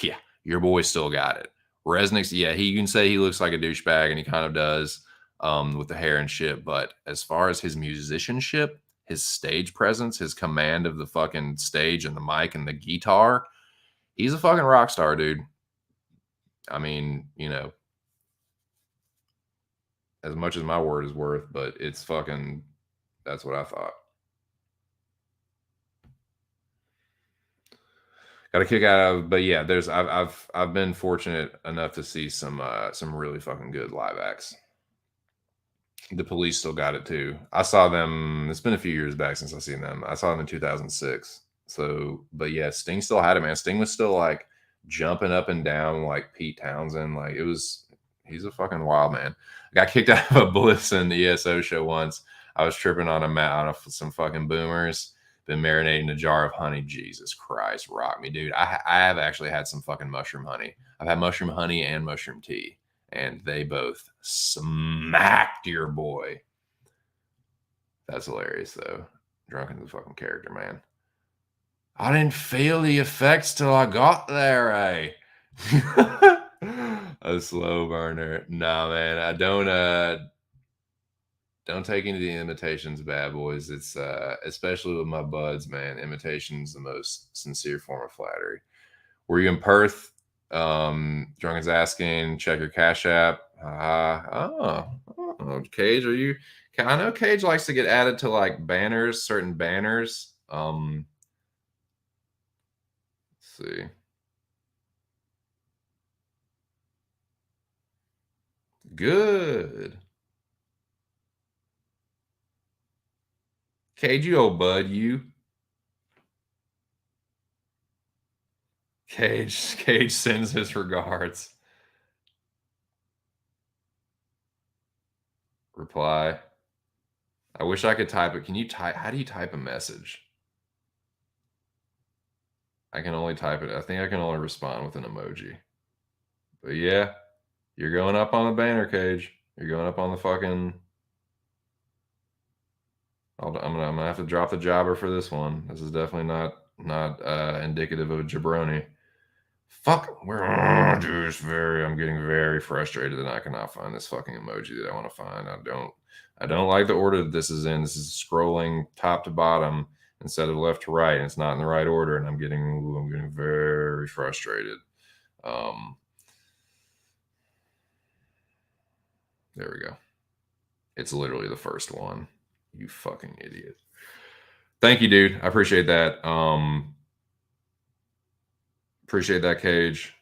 yeah, your boy still got it. Resnick's, yeah, you can say he looks like a douchebag, and he kind of does with the hair and shit. But as far as his musicianship, his stage presence, his command of the fucking stage and the mic and the guitar, he's a fucking rock star, dude. I mean, as much as my word is worth, but it's fucking, that's what I thought. Got a kick out of, but yeah, I've been fortunate enough to see some really fucking good live acts. The Police still got it too. I saw them. It's been a few years back since I seen them. I saw them in 2006. So, but yeah, Sting still had it, man. Sting was still like jumping up and down like Pete Townsend. Like it was, he's a fucking wild man. I got kicked out of a Bliss in the ESO show once. I was tripping on a mat on some fucking boomers. Been marinating a jar of honey. Jesus Christ, rock me, dude. I have actually had some fucking mushroom honey. I've had mushroom honey and mushroom tea, and they both smacked your boy. That's hilarious, though. Drunken's a fucking character, man. I didn't feel the effects till I got there, eh? A slow burner. Nah, man. I don't take any of the imitations, bad boys. It's especially with my buds, man. Imitation's the most sincere form of flattery. Were you in Perth? Drunken's asking, check your Cash App. Cage, are you? I know Cage likes to get added to like banners, certain banners. Let's see. Good. Cage, you old bud, you. Cage sends his regards. Reply. I wish I could type it. Can you type? How do you type a message? I can only type it. I think I can only respond with an emoji. But yeah, you're going up on the banner, Cage. You're going up on the fucking. I'm gonna have to drop the jobber for this one. This is definitely not indicative of a jabroni. Fuck, dude, I'm getting very frustrated that I cannot find this fucking emoji that I want to find. I don't like the order that this is in. This is scrolling top to bottom instead of left to right, and it's not in the right order, and I'm getting very frustrated. There we go. It's literally the first one. You fucking idiot. Thank you, dude. I appreciate that. Appreciate that, Cage.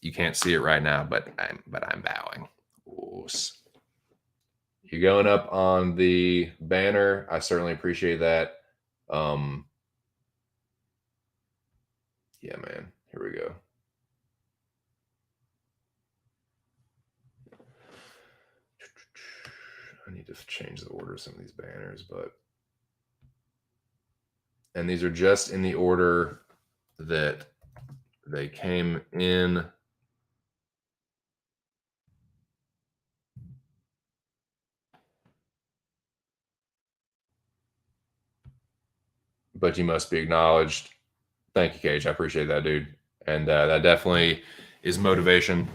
You can't see it right now, but I'm bowing. Oops. You going up on the banner? I certainly appreciate that. Yeah, man. Here we go. I need to change the order of some of these banners, and these are just in the order that they came in. But you must be acknowledged. Thank you, Cage. I appreciate that, dude. And that definitely is motivation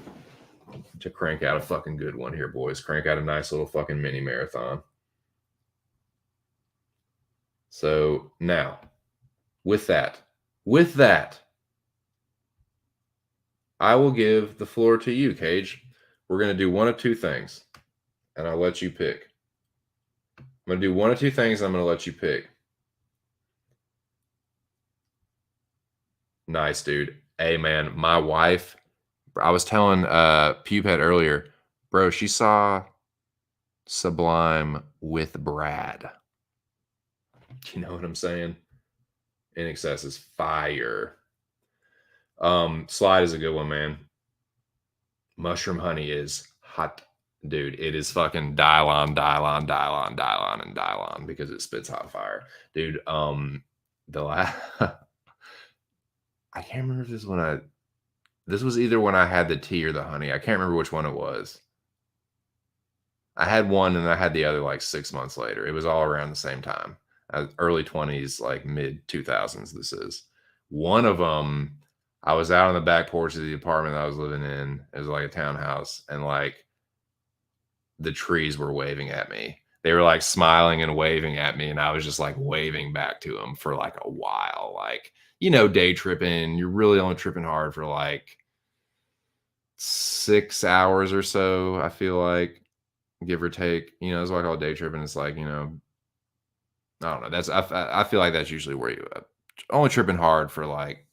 to crank out a fucking good one here, boys. Crank out a nice little fucking mini marathon. So now, with that, I will give the floor to you, Cage. We're going to do one of two things, and I'll let you pick. I'm going to do one of two things, and I'm going to let you pick. Nice, dude. Hey, man, my wife, I was telling Pupet earlier, bro, she saw Sublime with Brad. You know what I'm saying? In Excess is fire. Slide is a good one, man. Mushroom honey is hot, dude. It is fucking dial on, dial on, dial on, dial on, and dial on because it spits hot fire, dude. The last I can't remember if this is when I this was either when I had the tea or the honey. I can't remember which one it was. I had one and I had the other like 6 months later. It was all around the same time. Early 20s, like mid 2000s. This is one of them. I was out on the back porch of the apartment I was living in. It was like a townhouse, and like the trees were waving at me. They were like smiling and waving at me, and I was just like waving back to them for like a while. Like, day tripping, you're really only tripping hard for like 6 hours or so, I feel like, give or take. It's like all day tripping. It's like, I don't know. I feel like that's usually where you only tripping hard for like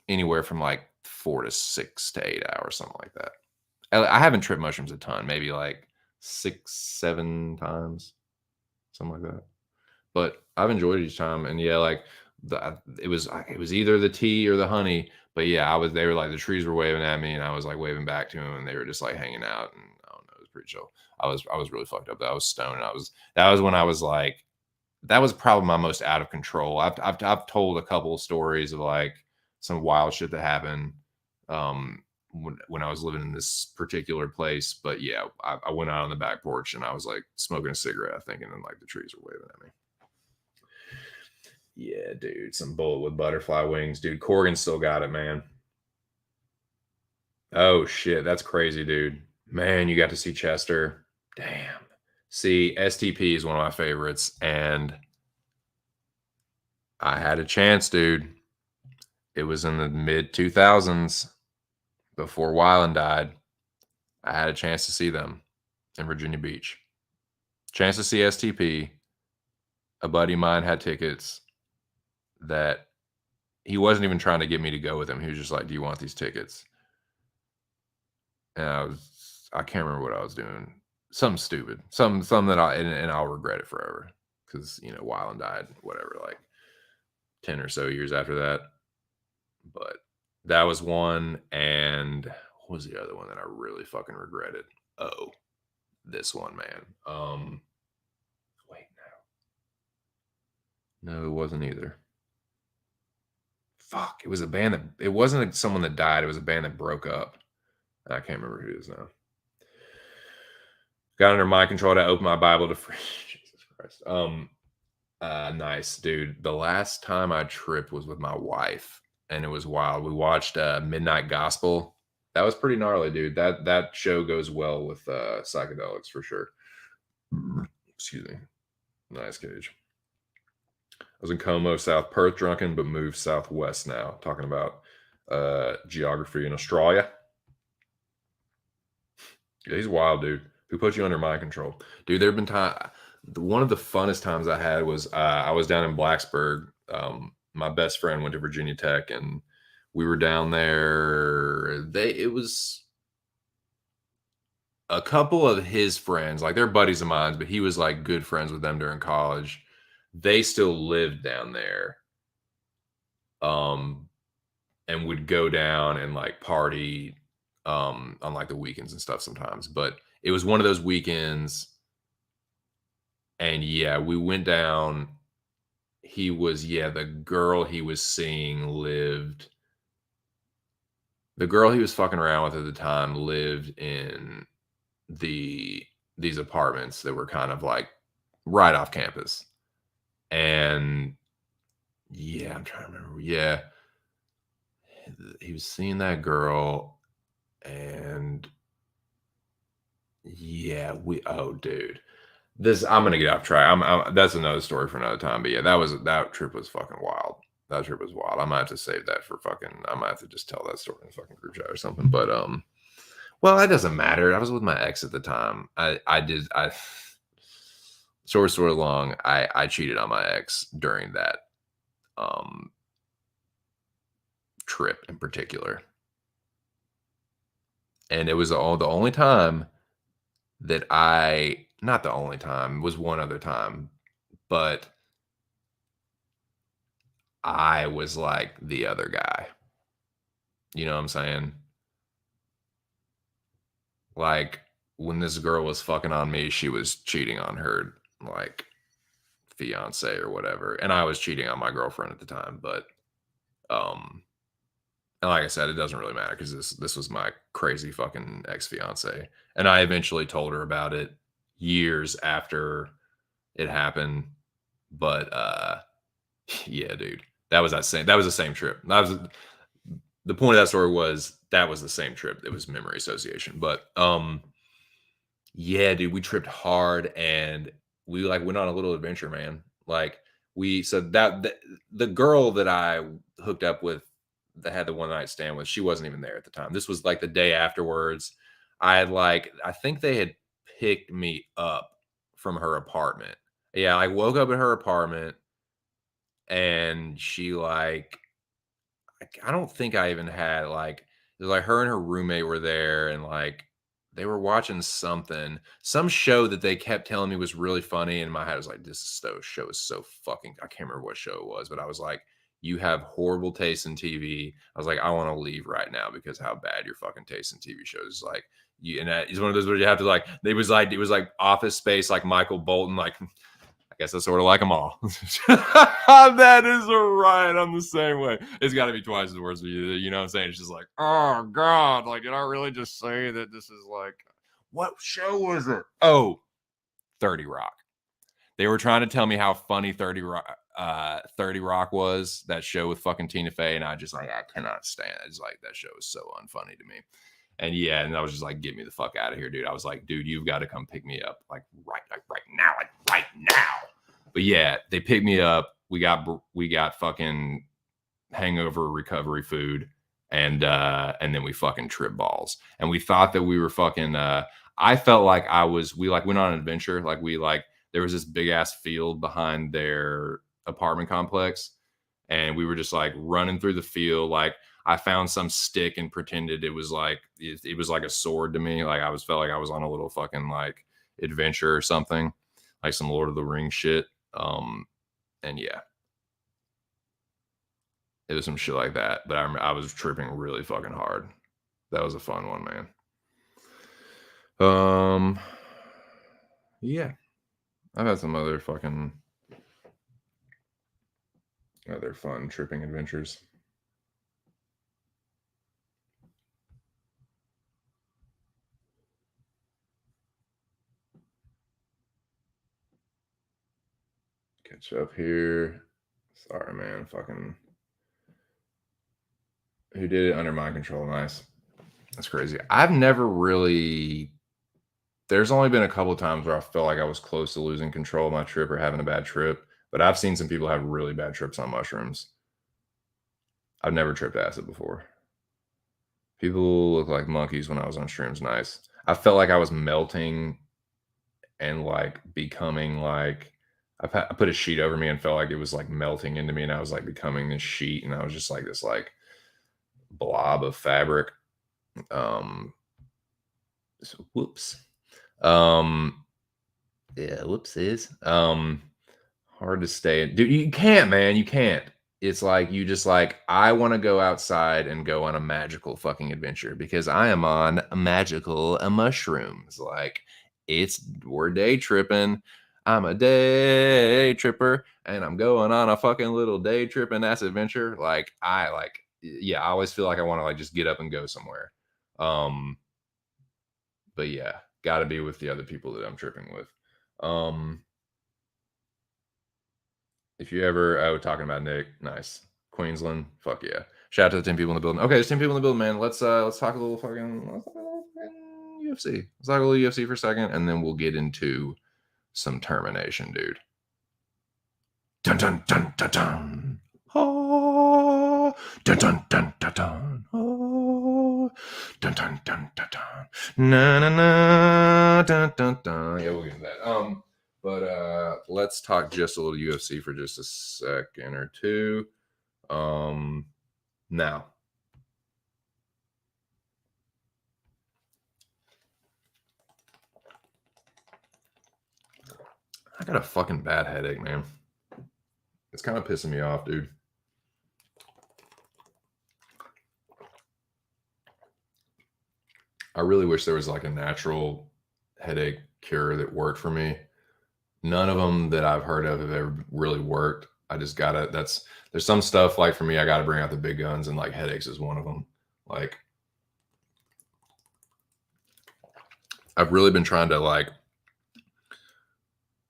anywhere from like 4 to 6 to 8 hours, something like that. I haven't tripped mushrooms a ton, maybe like 6, 7 times, something like that. But I've enjoyed each time, and yeah, like it was either the tea or the honey. But yeah, they were like the trees were waving at me, and I was like waving back to them, and they were just like hanging out, and I don't know, it was pretty chill. I was really fucked up. I was stoned. That was when I was like that was probably my most out of control. I've told a couple of stories of like some wild shit that happened when I was living in this particular place. But yeah, I went out on the back porch and I was like smoking a cigarette, thinking, and like the trees were waving at me. Yeah, dude, some bullet with butterfly wings, dude. Corgan still got it, man. Oh shit, that's crazy, dude. Man, you got to see Chester. Damn. See, STP is one of my favorites, and I had a chance, dude. It was in the mid 2000s before Weiland died. I had a chance to see them in Virginia Beach. Chance to see STP. A buddy of mine had tickets that he wasn't even trying to get me to go with him. He was just like, "Do you want these tickets?" And I can't remember what I was doing. Something stupid. Something that and I'll regret it forever. Because, Weiland died, whatever, like 10 or so years after that. But that was one. And what was the other one that I really fucking regretted? Oh, this one, man. Wait, no, it wasn't either. Fuck, it was a band that it wasn't someone that died. It was a band that broke up. I can't remember who it is now. Got under mind control to open my Bible to free. Jesus Christ. Nice, dude. The last time I tripped was with my wife, and it was wild. We watched Midnight Gospel. That was pretty gnarly, dude. That show goes well with psychedelics for sure. Excuse me. Nice, Cage. I was in Como, South Perth, drunken, but moved southwest now. Talking about geography in Australia. Yeah, he's wild, dude. Who put you under mind control, dude? There have been time. One of the funnest times I had was I was down in Blacksburg. My best friend went to Virginia Tech, and we were down there. It was a couple of his friends, like they're buddies of mine, but he was like good friends with them during college. They still lived down there, and would go down and like party on like the weekends and stuff sometimes. But it was one of those weekends, and yeah, we went down. The girl he was seeing lived. The girl he was fucking around with at the time lived in these apartments that were kind of like right off campus. And yeah, I'm trying to remember. Yeah, he was seeing that girl, and yeah, oh, dude, I'm gonna get off track. That's another story for another time. But yeah, that trip was fucking wild. That trip was wild. I might have to save that for fucking. I might have to just tell that story in the fucking group chat or something. But well, that doesn't matter. I was with my ex at the time. Short story long, I cheated on my ex during that trip in particular, and it was the only time that not the only time, it was one other time, but I was like the other guy. You know what I'm saying? Like when this girl was fucking on me, she was cheating on her like fiance or whatever, and I was cheating on my girlfriend at the time. But um, and like I said, it doesn't really matter because this was my crazy fucking ex fiance, and I eventually told her about it years after it happened. But yeah, dude, that was the same trip. That was the point of that story was that was the same trip. It was memory association, but yeah, dude, we tripped hard and we like went on a little adventure, man. Like we so the girl that I hooked up with that had the one night stand with, she wasn't even there at the time. This was like the day afterwards. I think they had picked me up from her apartment. Yeah, I woke up at her apartment and she like I don't think I even had like it was like her and her roommate were there and like they were watching some show that they kept telling me was really funny. And my head was like, show is so fucking I can't remember what show it was, but I was like, you have horrible taste in TV. I was like, I want to leave right now because how bad your fucking taste in TV shows is like you and that is one of those where you have to like it was like Office Space, like Michael Bolton, like I guess I sort of like them all. That is right. I'm the same way. It's got to be twice as worse for you. You know what I'm saying? It's just like, oh God, like did I really just say that this is like, what show was it? Oh, 30 Rock. They were trying to tell me how funny 30 Rock was, that show with fucking Tina Fey, and I just like I cannot stand it. It's like that show is so unfunny to me. And yeah, and I was just like, get me the fuck out of here, dude. I was like, dude, you've got to come pick me up like right now, like right now. But yeah, they picked me up. We got fucking hangover recovery food, and then we fucking trip balls. And we thought that we were fucking I felt like we like went on an adventure. Like we like there was this big ass field behind their apartment complex. And we were just like running through the field. Like I found some stick and pretended it was like a sword to me. Like felt like I was on a little fucking like adventure or something, like some Lord of the Rings shit. And yeah, it was some shit like that. But I was tripping really fucking hard. That was a fun one, man. Yeah, I've had some other fun tripping adventures. Catch up here. Sorry, man. Fucking who did it under my control? Nice. That's crazy. I've never really. There's only been a couple of times where I felt like I was close to losing control of my trip or having a bad trip, but I've seen some people have really bad trips on mushrooms. I've never tripped acid before. People look like monkeys when I was on shrooms. Nice. I felt like I was melting and like becoming like I put a sheet over me and felt like it was like melting into me, and I was like becoming this sheet, and I was just like this like blob of fabric. Um, so, whoops. Um, yeah, whoopsies. Hard to stay. Dude, you can't, man. You can't. It's like you just like I want to go outside and go on a magical fucking adventure because I am on magical mushrooms. Like we're day tripping. I'm a day tripper and I'm going on a fucking little day tripping ass adventure. Like yeah, I always feel like I want to like just get up and go somewhere. Um, but yeah, got to be with the other people that I'm tripping with. Um, if you ever, talking about Nick, nice. Queensland, fuck yeah. Shout out to the 10 people in the building. Okay, there's 10 people in the building, man. Let's talk a little fucking UFC. Let's talk a little UFC for a second, and then we'll get into some termination, dude. Dun dun dun dun dun. Oh, dun dun dun dun dun. Oh, dun dun dun dun dun. Na na na dun dun dun. Yeah, we'll get to that. But let's talk just a little UFC for just a second or two. Now I got a fucking bad headache, man. It's kind of pissing me off, dude. I really wish there was like a natural headache cure that worked for me. None of them that I've heard of have ever really worked. I just gotta. There's some stuff like for me, I gotta bring out the big guns, and like headaches is one of them. Like I've really been trying to like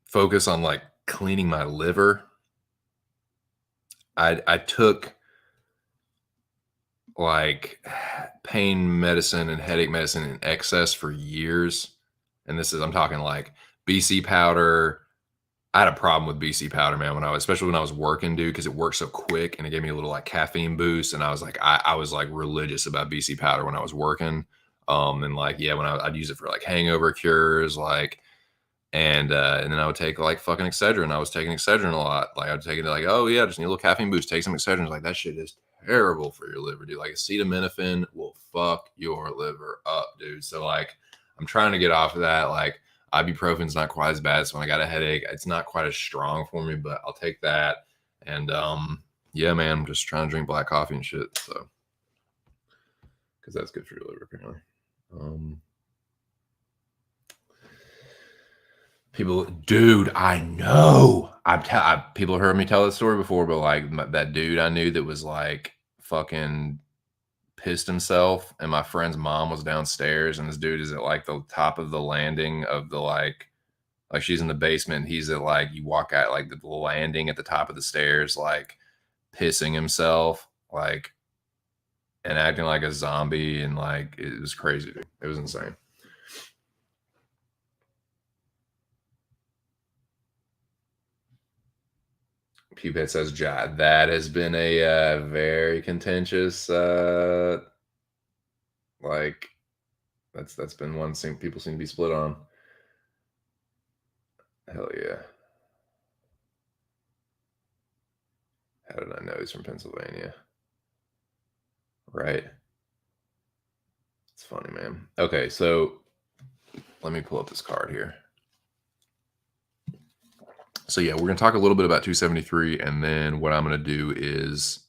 focus on like cleaning my liver. I took like pain medicine and headache medicine in excess for years. And I'm talking like BC powder. I had a problem with BC powder, man, especially when I was working, dude, because it worked so quick and it gave me a little like caffeine boost. And I was like, I was like religious about BC powder when I was working. And like, yeah, I'd use it for like hangover cures, like, and then I would take like fucking Excedrin. I was taking Excedrin a lot. Like I'd take it like, oh yeah, just need a little caffeine boost. Take some Excedrin. Like that shit is terrible for your liver, dude. Like acetaminophen will fuck your liver up, dude. So like, I'm trying to get off of that. Like ibuprofen's not quite as bad. So when I got a headache, it's not quite as strong for me, but I'll take that. And yeah, man, I'm just trying to drink black coffee and shit. So because that's good for your liver, apparently. People, dude, I know. People heard me tell this story before, but like that dude I knew that was like fucking pissed himself, and my friend's mom was downstairs, and this dude is at like the top of the landing of the like she's in the basement. And he's at like you walk out like the landing at the top of the stairs, like pissing himself, like and acting like a zombie, and like it was crazy, dude. It was insane. Pupet says, that has been a very contentious, like, that's been one thing people seem to be split on. Hell yeah. How did I know he's from Pennsylvania? Right. It's funny, man. Okay, so let me pull up this card here. So yeah, we're gonna talk a little bit about 273, and then what I'm gonna do is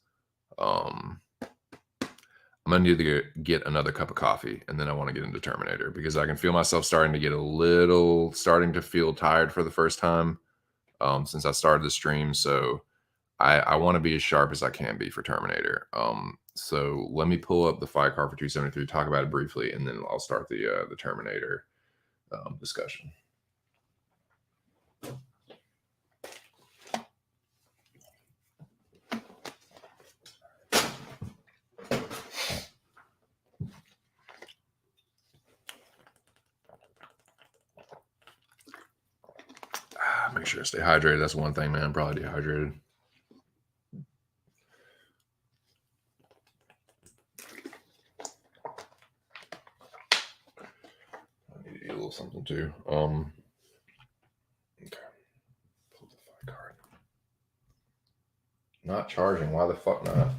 I'm gonna need to get another cup of coffee, and then I want to get into Terminator because I can feel myself starting to feel tired for the first time since I started the stream. So I want to be as sharp as I can be for Terminator. So let me pull up the fight card for 273, talk about it briefly, and then I'll start the Terminator discussion. Make sure I stay hydrated. That's one thing, man. I'm probably dehydrated. I need to eat a little something too. Okay. Pull the fight card. Not charging. Why the fuck not?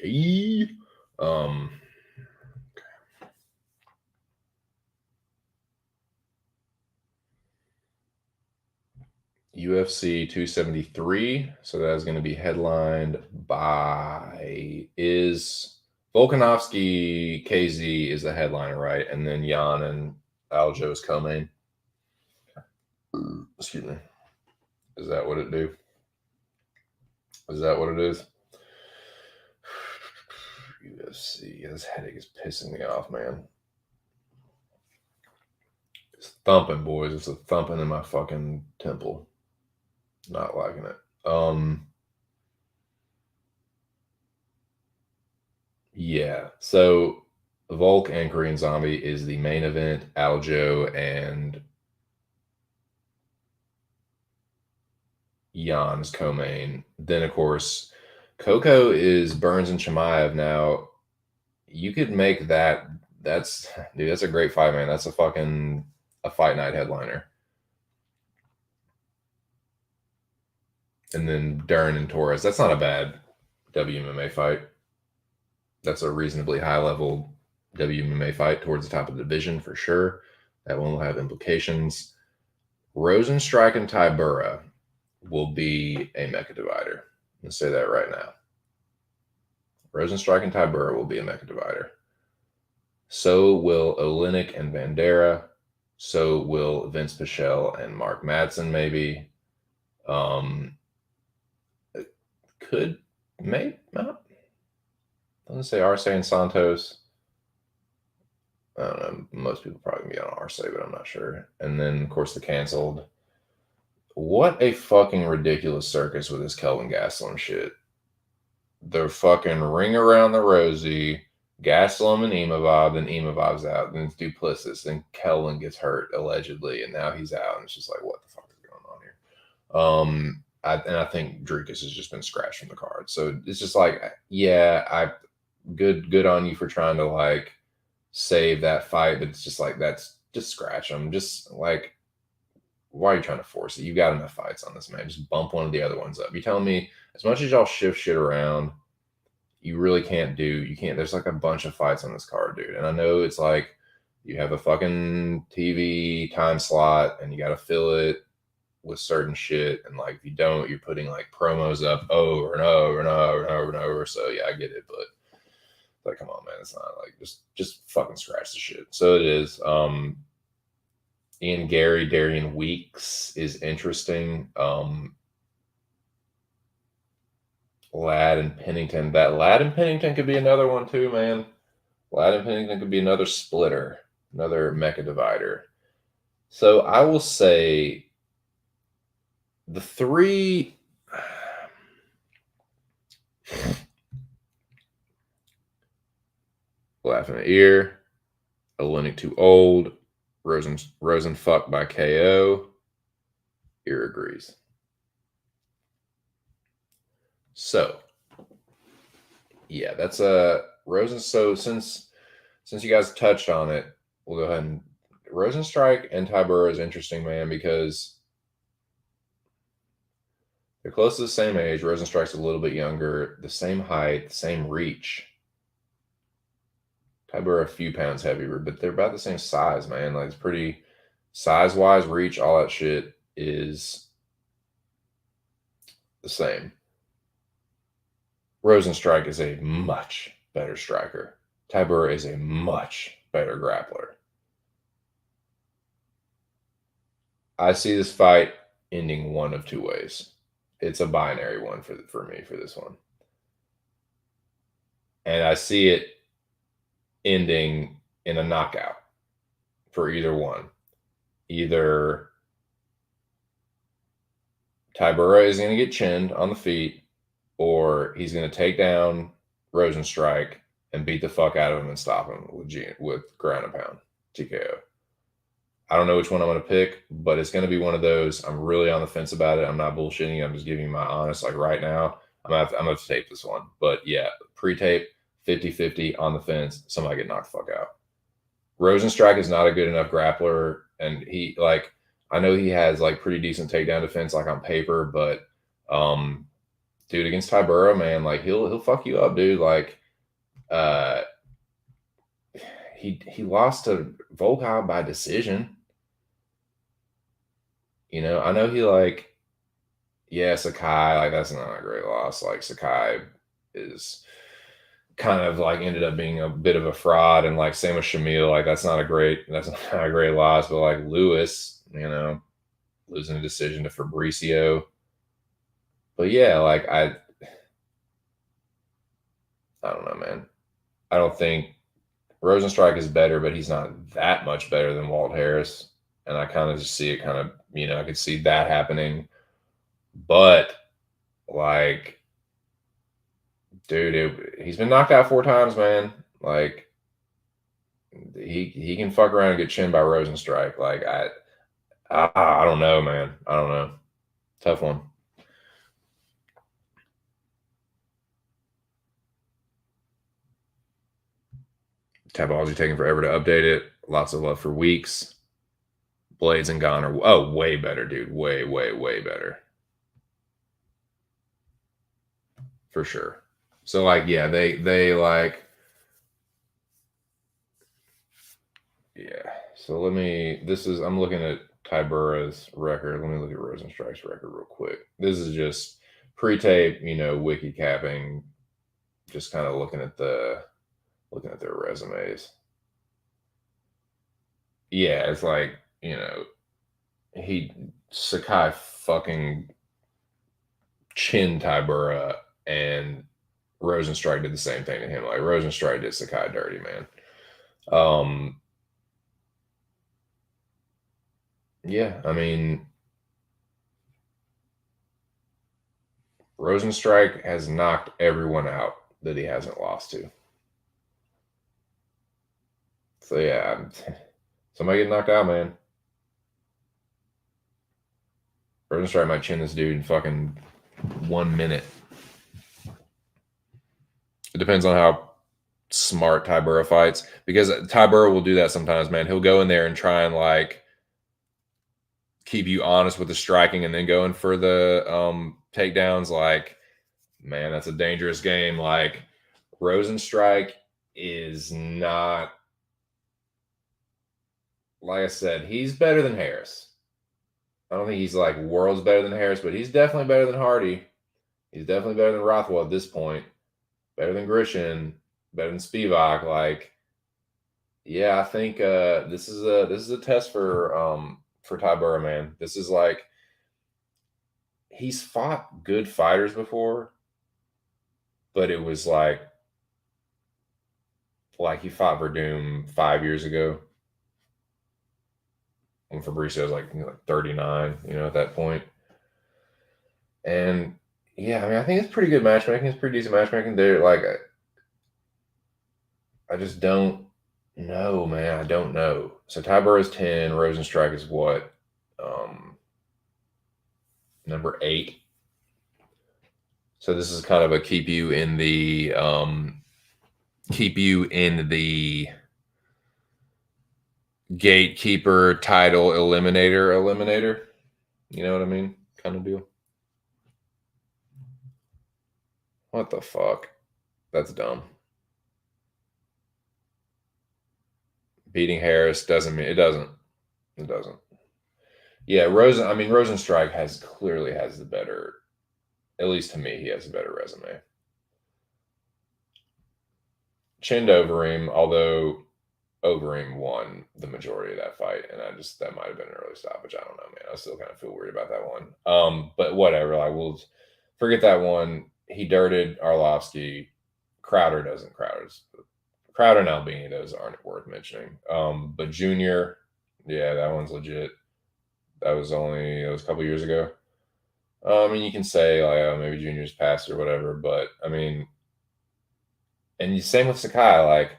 Okay. UFC 273. So that is going to be headlined by Volkanovski KZ is the headliner, right? And then Jan and Aljo is co-main. Excuse me. Is that what it do? Is that what it is? UFC. This headache is pissing me off, man. It's thumping, boys. It's a thumping in my fucking temple. Not liking it. Yeah. So Volk and Korean Zombie is the main event. Aljo and Jan's co-main. Then of course, Coco is Burns and Chimaev. Now, you could make that. That's a great fight, man. That's a fight night headliner. And then Dern and Torres. That's not a bad WMMA fight. That's a reasonably high level WMMA fight towards the top of the division for sure. That one will have implications. Rosenstrike and Tybura will be a Mecca divider. Let's say that right now. Rosenstrike and Tybura will be a Mecca divider. So will Olenek and Bandera. So will Vince Pichel and Mark Madsen, maybe. Um, could, maybe, not. I'm going to say Arce and Santos. I don't know. Most people probably be on Arce, but I'm not sure. And then, of course, the canceled. What a fucking ridiculous circus with this Kelvin Gastelum shit. The fucking ring around the rosy, Gastelum and Imavov, then Imavov's out, then it's Duplessis, then Kelvin gets hurt allegedly, and now he's out, and it's just like, what the fuck is going on here? I think Drukas has just been scratched from the card, so it's just like, yeah, good on you for trying to like save that fight, but it's just like that's just scratch him, just like. Why are you trying to force it? You got enough fights on this, man. Just bump one of the other ones up. You telling me as much as y'all shift shit around, you really can't do. You can't. There's like a bunch of fights on this card, dude. And I know it's like you have a fucking TV time slot, and you got to fill it with certain shit. And like if you don't, you're putting like promos up over and over and over and over and over. So yeah, I get it, but like, come on, man. It's not like just fucking scratch the shit. So it is. Ian Gary, Darian Weeks is interesting. Ladd and Pennington. That Ladd and Pennington could be another one too, man. Ladd and Pennington could be another splitter, another Mecca divider. So I will say the three. Laughing at ear. Olenek too old. Rosen fucked by KO. Ear agrees. So yeah, that's a Rosen. So since you guys touched on it, we'll go ahead and Rosenstrike and Tybura is interesting, man, because they're close to the same age. Rosenstrike's a little bit younger, the same height, the same reach. Tybura a few pounds heavier, but they're about the same size, man. Like it's pretty size-wise, reach, all that shit is the same. Rosenstrike is a much better striker. Tybura is a much better grappler. I see this fight ending one of two ways. It's a binary one for me for this one. And I see it ending in a knockout for either one. Either Tybura is going to get chinned on the feet, or he's going to take down Rosenstrike and beat the fuck out of him and stop him with ground and pound TKO. I don't know which one I'm going to pick, but it's going to be one of those. I'm really on the fence about it. I'm not bullshitting. I'm just giving you my honest, like right now, I'm going to have to tape this one. But yeah, pre-tape, 50-50 on the fence. Somebody get knocked the fuck out. Rosenstrike is not a good enough grappler. And he like, I know he has like pretty decent takedown defense, like on paper, but dude, against Tybura, man, like he'll fuck you up, dude. Like, he lost to Volkov by decision. You know, I know he like, yeah, Sakai, like that's not a great loss. Like Sakai is kind of like ended up being a bit of a fraud, and like same with Shamil, like that's not a great loss. But like Lewis, you know, losing a decision to Fabricio. But yeah, like I don't know, man. I don't think Rosenstrike is better, but he's not that much better than Walt Harris. And I kind of just see it kind of, you know, I could see that happening. But like, dude, he's been knocked out 4 times, man. Like, he can fuck around and get chinned by Rosenstrike. Like, I don't know, man. I don't know. Tough one. Tabology taking forever to update it. Lots of love for Weeks. Blades and Gone are way better, dude. Way, way, way better. For sure. So like, yeah, they like, yeah. So I'm looking at Tybura's record. Let me look at Rosenstrike's record real quick. This is just pre-tape, you know, wiki capping, just kind of looking at their resumes. yeah, it's like, Sakai fucking chin Tybura, and Rosenstrike did the same thing to him. Like Rosenstrike did Sakai dirty, man. Um, yeah, I mean, Rosenstrike has knocked everyone out that he hasn't lost to. So yeah, somebody get knocked out, man. Rosenstrike might chin this dude in fucking 1 minute. It depends on how smart Tybura fights, because Tybura will do that sometimes, man. He'll go in there and try and like keep you honest with the striking and then going for the takedowns. Like, man, that's a dangerous game. Like, Rosenstrike is not, like I said, he's better than Harris. I don't think he's like worlds better than Harris, but he's definitely better than Hardy. He's definitely better than Rothwell at this point. Better than Grishin, better than Spivak. Like, yeah, I think this is a test for Tybura, man. This is like, he's fought good fighters before, but it was like he fought Verdum 5 years ago when Fabricio was like 39, at that point. And yeah, I mean, I think it's pretty good matchmaking. It's pretty decent matchmaking. They're like, I just don't know, man. I don't know. So Tybura is 10. Rosenstrike is what? Number 8. So this is kind of a keep you in the gatekeeper title eliminator. You know what I mean? Kind of deal. What the fuck? That's dumb. Beating Harris doesn't mean it doesn't. It doesn't. Yeah, Rosenstrike clearly has the better, at least to me, he has a better resume. Chinned Overeem, although Overeem won the majority of that fight, and that might have been an early stoppage. I don't know, man. I still kind of feel weird about that one. But whatever. Like, we'll forget that one. He dirted Arlovsky. Crowder and Albini, those aren't worth mentioning. But Junior, yeah, that one's legit. It was a couple years ago. I mean, you can say like, oh, maybe Junior's passed or whatever, but I mean, and same with Sakai. Like,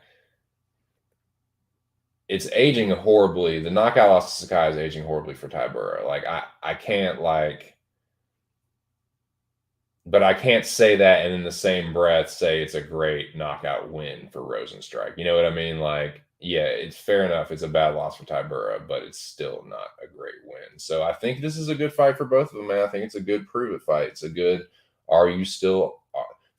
it's aging horribly. The knockout loss to Sakai is aging horribly for Tybura. Like, I can't but I can't say that and in the same breath say it's a great knockout win for Rosenstrike. You know what I mean? Like, yeah, it's fair enough. It's a bad loss for Tybura, but it's still not a great win. So I think this is a good fight for both of them, man. I think it's a good prove it fight. It's a good, are you still,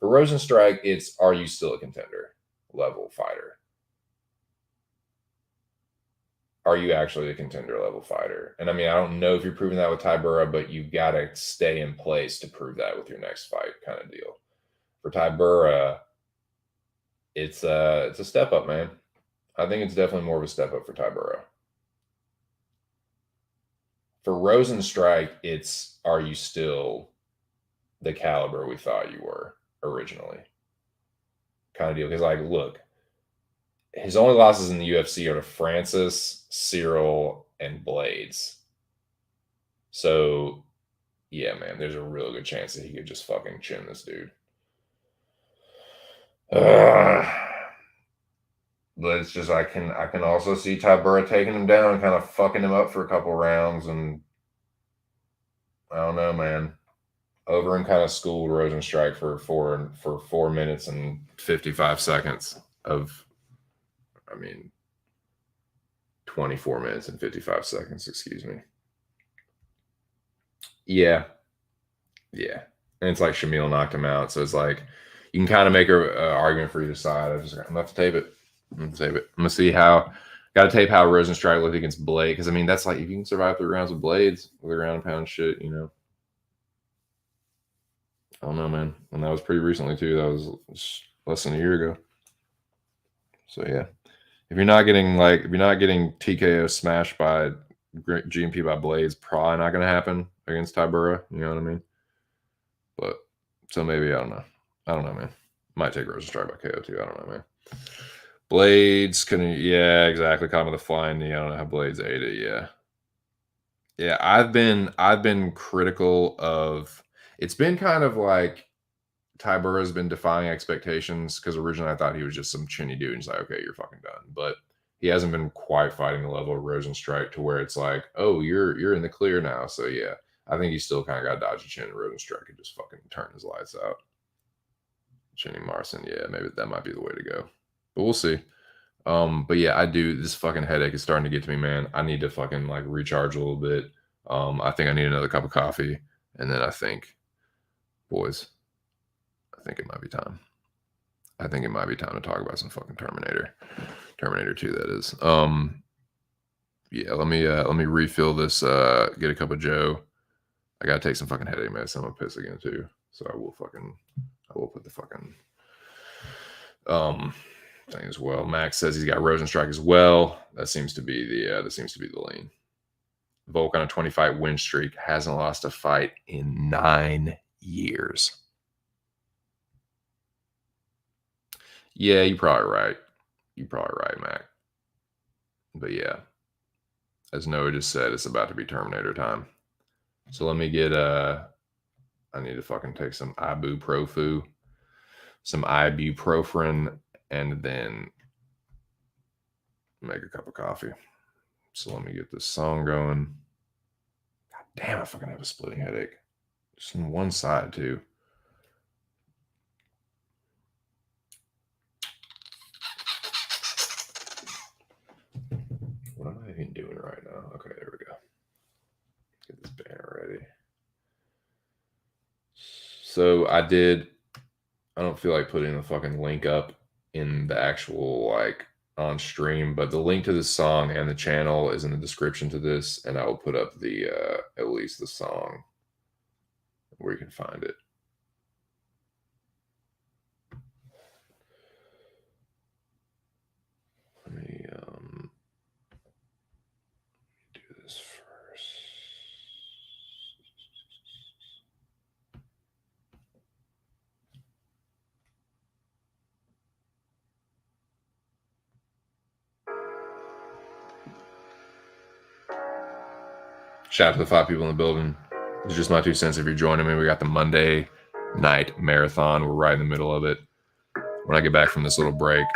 for Rosenstrike, it's, are you still a contender level fighter? Are you actually a contender level fighter? And I mean, I don't know if you're proving that with Tybura, but you've got to stay in place to prove that with your next fight, kind of deal. For Tybura, it's a step up, man. I think it's definitely more of a step up for Tybura. For Rosenstrike, it's, are you still the caliber we thought you were originally? Kind of deal. Because, like, look, his only losses in the UFC are to Francis, Cyril, and Blades. So, yeah, man, there's a real good chance that he could just fucking chin this dude. But it's just I can also see Tybura taking him down and kind of fucking him up for a couple rounds, and I don't know, man. Overeem kind of schooled Rosenstrike for 4 minutes and 55 seconds of, I mean, 24 minutes and 55 seconds, excuse me. Yeah. Yeah. And it's like Shamil knocked him out. So it's like, you can kind of make an argument for either side. I'm going to have to tape it. I'm going to see how, got to tape how Rosenstrike looked against Blade. Because, I mean, that's like, if you can survive 3 rounds with Blades, with a ground and pound shit, I don't know, man. And that was pretty recently, too. That was less than a year ago. So, yeah. if you're not getting TKO smashed by GMP by Blades, probably not going to happen against Tybura. You know what I mean? But so maybe I don't know. I don't know, man. Might take Rosenstrike by KO too. I don't know, man. Blades yeah, exactly. Caught him with a flying knee. I don't know how Blades ate it. Yeah. Yeah, I've been critical of it's been kind of like Tybura has been defying expectations because originally I thought he was just some chinny dude and he's like, okay, you're fucking done. But he hasn't been quite fighting the level of Rosenstrike to where it's like, oh, you're in the clear now. So yeah, I think he still kind of got dodge a chin and Rosenstrike could just fucking turn his lights out. Chinny Marson, yeah, maybe that might be the way to go. But we'll see. But yeah, this fucking headache is starting to get to me, man. I need to fucking like recharge a little bit. I think I need another cup of coffee. And then I think, boys, I think it might be time. I think it might be time to talk about some fucking Terminator. Terminator 2, that is. Yeah, let me refill this, get a cup of Joe. I gotta take some fucking headache medicine. I'm gonna piss again too. So I will put the fucking thing as well. Max says he's got Rosenstrike as well. That seems to be the lane. Volk on a 20-fight win streak, hasn't lost a fight in 9 years. Yeah, you're probably right. You're probably right, Mac. But yeah, as Noah just said, it's about to be Terminator time. So let me get I need to fucking take some ibuprofen, and then make a cup of coffee. So let me get this song going. God damn, I fucking have a splitting headache. Just on one side too. What am I even doing right now? Okay, there we go. Get this banner ready. So I don't feel like putting the fucking link up in the actual like on stream, but the link to this song and the channel is in the description to this, and I will put up the at least the song where you can find it. Let me do this first. Shout out to the 5 people in the building. It's just my 2 cents if you're joining me. We got the Monday night marathon. We're right in the middle of it. When I get back from this little break,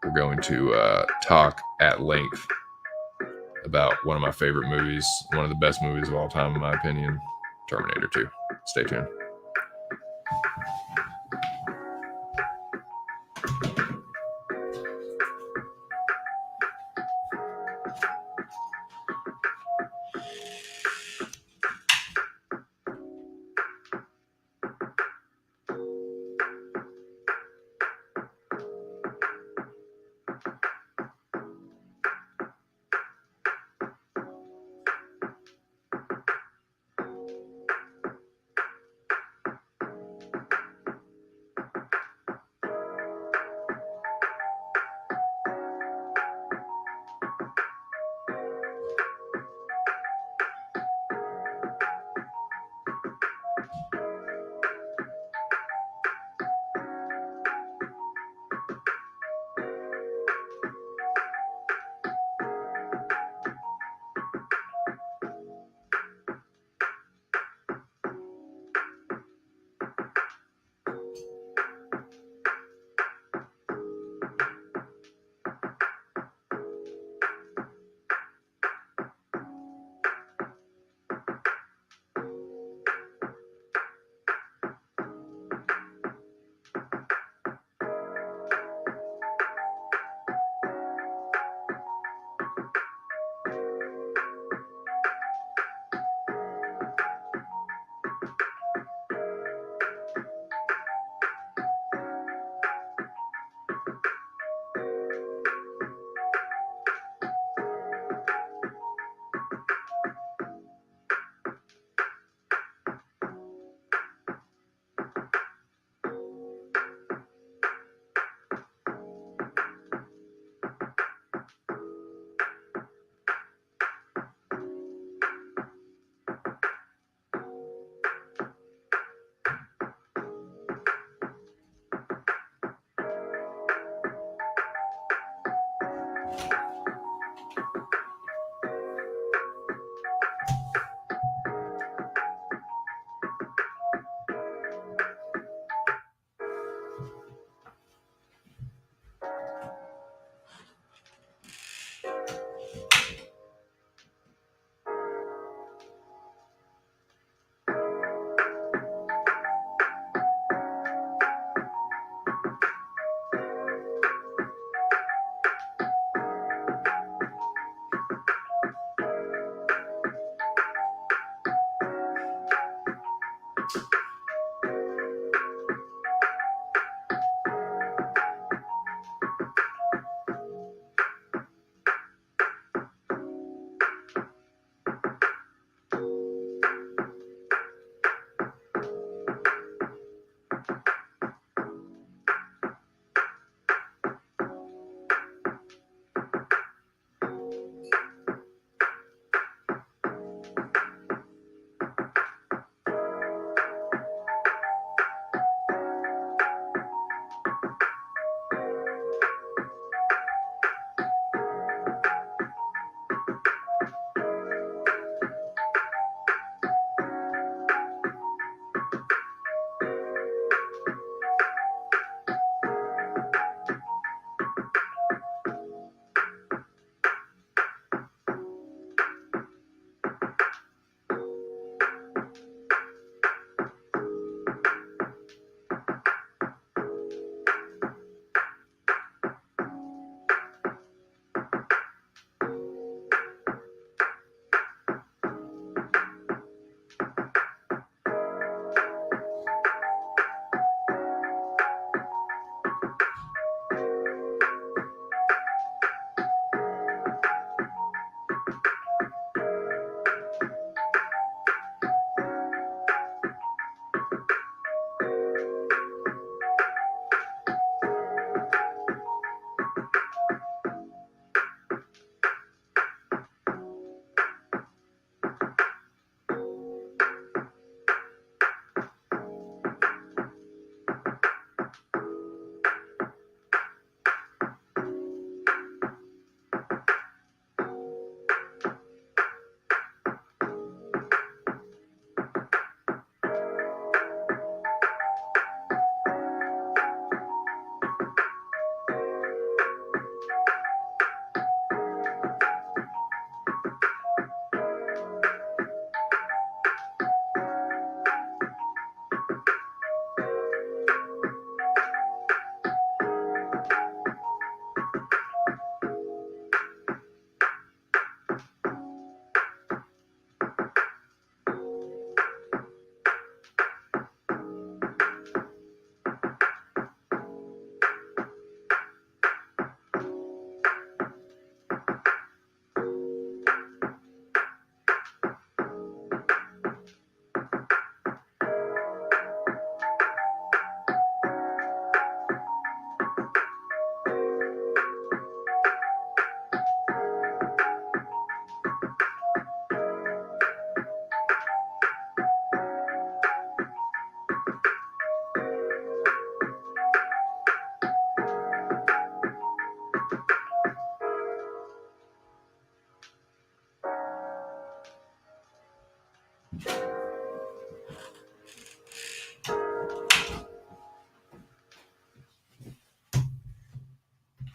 we're going to talk at length about one of my favorite movies, one of the best movies of all time, in my opinion, Terminator 2. Stay tuned.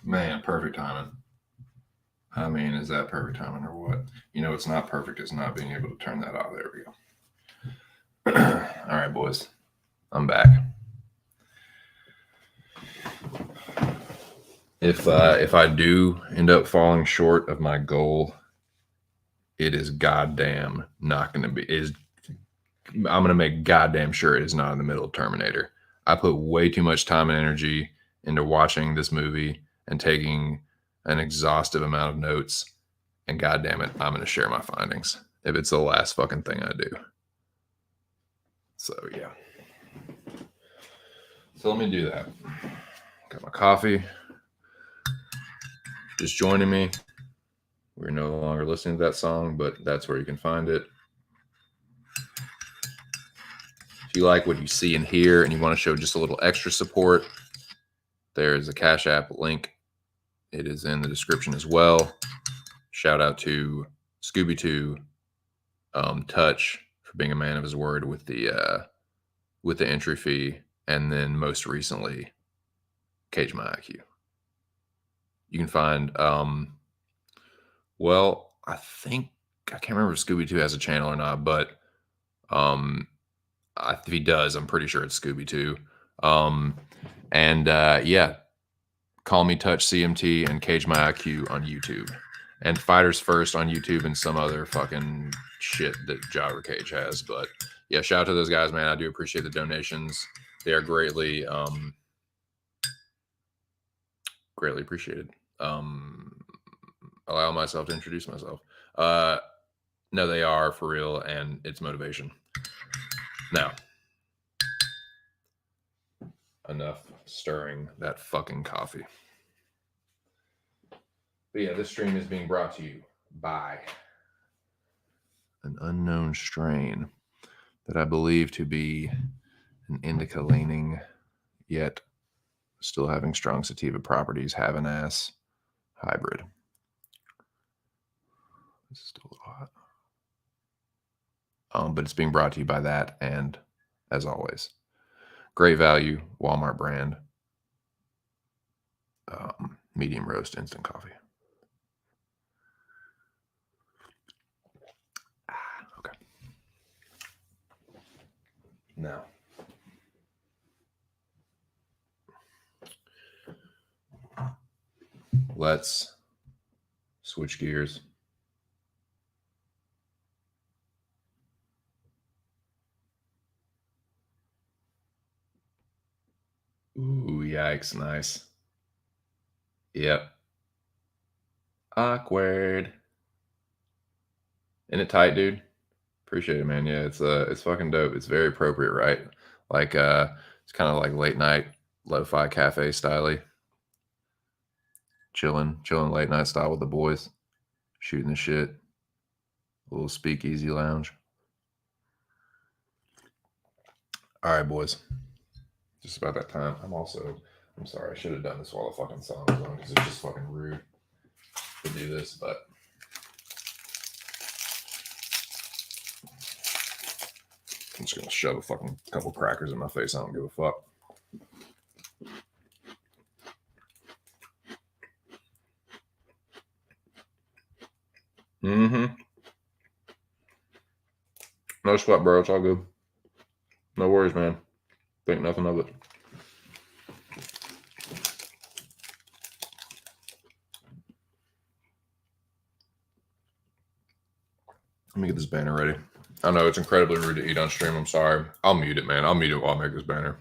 Man, perfect timing. I mean, is that perfect timing or what? You know, it's not perfect. It's not being able to turn that off. There we go. All right, boys. I'm back. If I do end up falling short of my goal, it is goddamn not going to be. I'm going to make goddamn sure it is not in the middle of Terminator. I put way too much time and energy into watching this movie and taking an exhaustive amount of notes. And goddamn it, I'm going to share my findings if it's the last fucking thing I do. So yeah. So let me do that. Got my coffee. Just joining me. We're no longer listening to that song, but that's where you can find it. If you like what you see and hear and you want to show just a little extra support, there's a Cash App link. It is in the description as well. Shout out to Scooby-Doo, Touch for being a man of his word with the entry fee, and then most recently, Cage My IQ. You can find, well, I can't remember if Scooby-Doo has a channel or not, but if he does, I'm pretty sure it's Scooby-Doo. Yeah, Call Me Touch CMT and Cage My IQ on YouTube. And Fighters First on YouTube and some other fucking shit that Jobber Cage has. But yeah, shout out to those guys, man. I do appreciate the donations. They are greatly appreciated. Allow myself to introduce myself. No, they are for real, and it's motivation. Now, enough stirring that fucking coffee. But yeah, this stream is being brought to you by an unknown strain that I believe to be an indica leaning, yet still having strong sativa properties, have an ass hybrid. This is still a little hot. But it's being brought to you by that, and as always, great value, Walmart brand, medium roast instant coffee. Okay. Now, let's switch gears. Ooh, yikes, nice. Yep. Awkward. Isn't it tight, dude? Appreciate it, man. Yeah, it's fucking dope. It's very appropriate, right? Like it's kind of like late night lo-fi cafe style. Chilling late night style with the boys, shooting the shit. A little speakeasy lounge. All right, boys. Just about that time. I'm sorry, I should have done this while the fucking song was on because it's just fucking rude to do this, but I'm just gonna shove a fucking couple crackers in my face. I don't give a fuck. Mm-hmm. No sweat, bro. It's all good. No worries, man. Think nothing of it. Let me get this banner ready. I know it's incredibly rude to eat on stream. I'm sorry. I'll mute it, man. I'll mute it while I make this banner.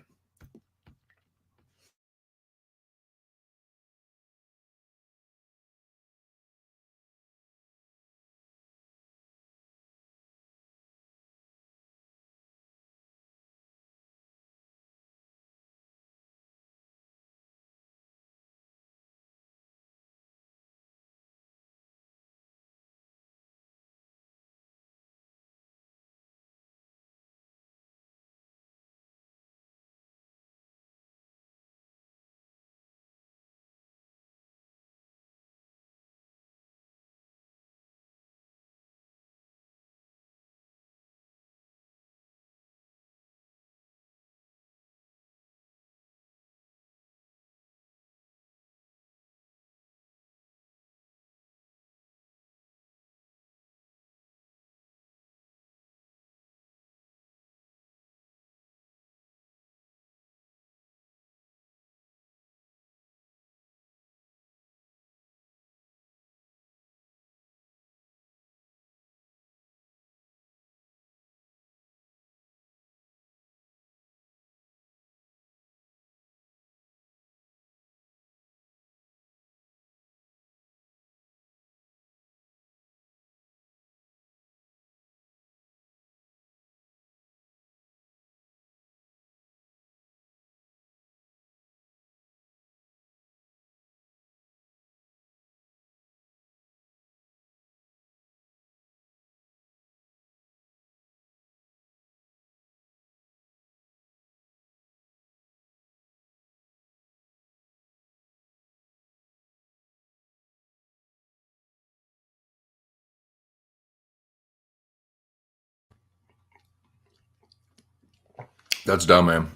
That's dumb, man.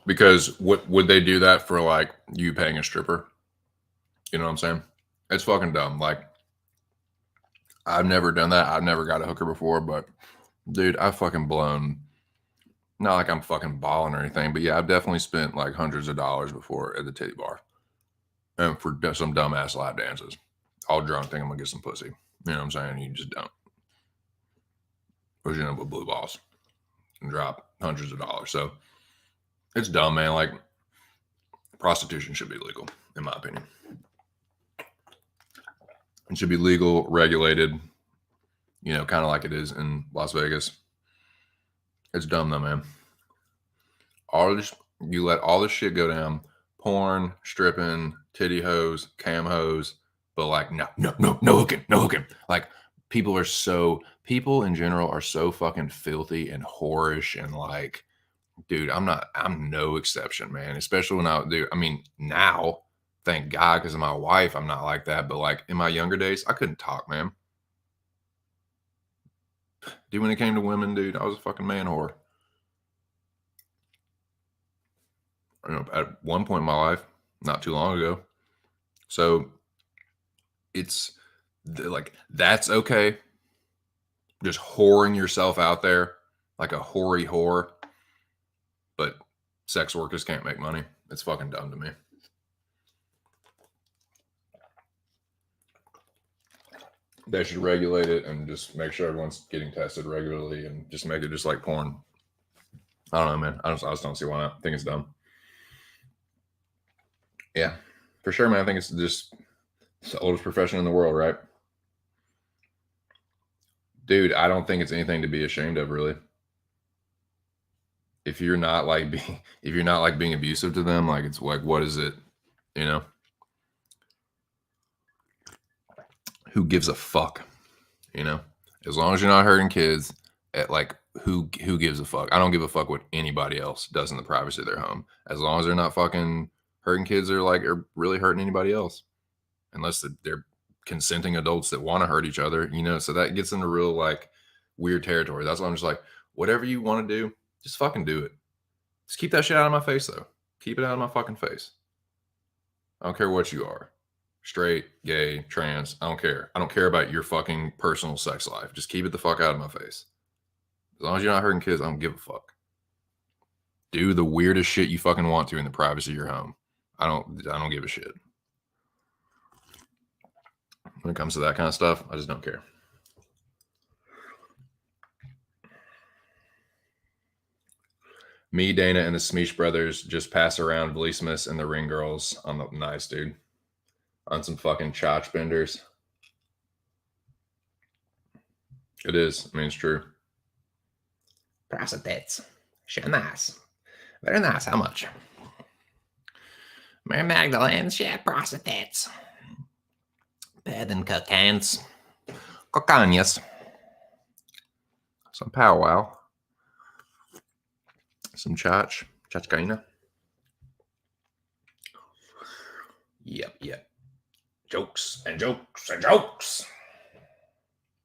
Because what would they do that for, like, you paying a stripper? You know what I'm saying? It's fucking dumb. Like, I've never done that. I've never got a hooker before, but dude, I've fucking blown. Not like I'm fucking balling or anything, but yeah, I've definitely spent like hundreds of dollars before at the titty bar and for some dumbass lap dances. All drunk, thinking I'm gonna get some pussy. You know what I'm saying? You just don't. Or you end up with blue balls and drop hundreds of dollars. So it's dumb, man. Like, prostitution should be legal, in my opinion. It should be legal, regulated, you know, kind of like it is in Las Vegas. It's dumb though, man. All this, you let all this shit go down, porn, stripping, titty hose, cam hose, but like no hooking, no hooking. Like, people in general are so fucking filthy and whorish and like, dude, I'm no exception, man. Especially when I mean, now, thank God, because of my wife, I'm not like that. But like in my younger days, I couldn't talk, man. Dude, when it came to women, dude, I was a fucking man whore. You know, at one point in my life, not too long ago. So it's like, that's okay. Just whoring yourself out there like a hoary whore, but sex workers can't make money. It's fucking dumb to me. They should regulate it and just make sure everyone's getting tested regularly and just make it just like porn. I don't know, man. I just don't see why not. I think it's dumb. Yeah, for sure, man. I think it's the oldest profession in the world, right? Dude, I don't think it's anything to be ashamed of, really. If you're not like being abusive to them, like, it's like, what is it? You know, who gives a fuck? You know, as long as you're not hurting kids, like, who gives a fuck? I don't give a fuck what anybody else does in the privacy of their home, as long as they're not fucking hurting kids or like are really hurting anybody else, unless they're consenting adults that want to hurt each other. You know, so that gets into real like weird territory. That's why I'm just like, whatever you want to do, just fucking do it. Just keep that shit out of my face, though. Keep it out of my fucking face. I don't care what you are. Straight, gay, trans, I don't care. I don't care about your fucking personal sex life. Just keep it the fuck out of my face. As long as you're not hurting kids, I don't give a fuck. Do the weirdest shit you fucking want to in the privacy of your home. I don't give a shit. When it comes to that kind of stuff, I just don't care. Me, Dana, and the Smeesh brothers just pass around Vlismus and the Ring Girls on the nice, dude. On some fucking chotch benders. It is. I mean, it's true. Prostitutes. Sure nice. Very nice. How much? Mary Magdalene, she prostitutes. Bed and cocaines. Cocañas. Some powwow. Some chachkaina. Yep. Jokes and jokes and jokes.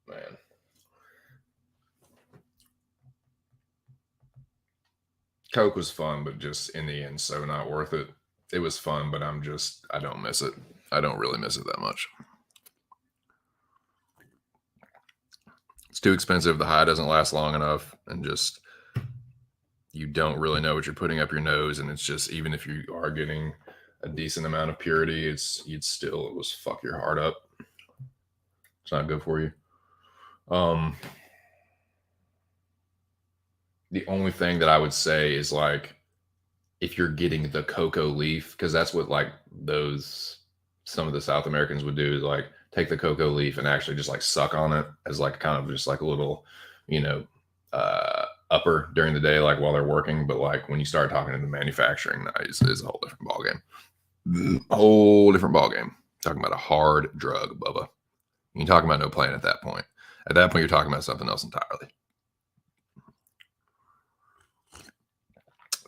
Man. Coke was fun, but just in the end, so not worth it. It was fun, but I don't miss it. I don't really miss it that much. It's too expensive. The high doesn't last long enough, and just, you don't really know what you're putting up your nose. And it's just, even if you are getting a decent amount of purity, it was fuck your heart up. It's not good for you. The only thing that I would say is, like, if you're getting the cocoa leaf, because that's what like some of the South Americans would do, is like take the cocoa leaf and actually just like suck on it as like kind of just like a little, you know, upper during the day, like while they're working. But like when you start talking into manufacturing, it's a whole different ballgame. Whole different ballgame. Talking about a hard drug, Bubba. You're talking about no plan at that point. At that point, you're talking about something else entirely.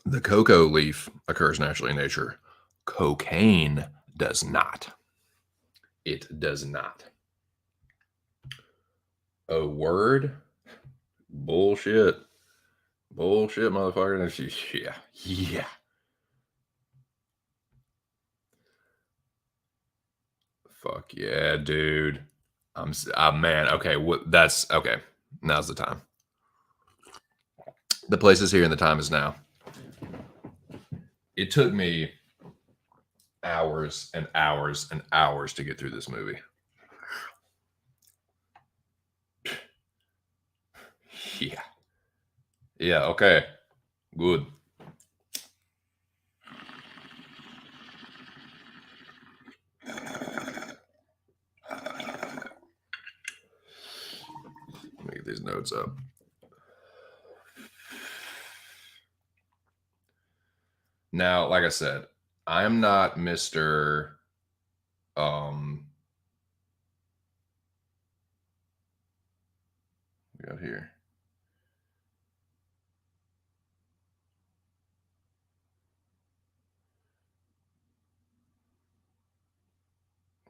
The cocoa leaf occurs naturally in nature. Cocaine does not. It does not. A word? Bullshit. Bullshit, motherfucker. Yeah. Yeah. Fuck yeah, dude. Man. Okay. That's okay. Now's the time. The place is here and the time is now. It took me hours and hours and hours to get through this movie. Yeah. Yeah. Okay. Good. Let me get these notes up. Now, like I said, I am not Mr. Um, we got here.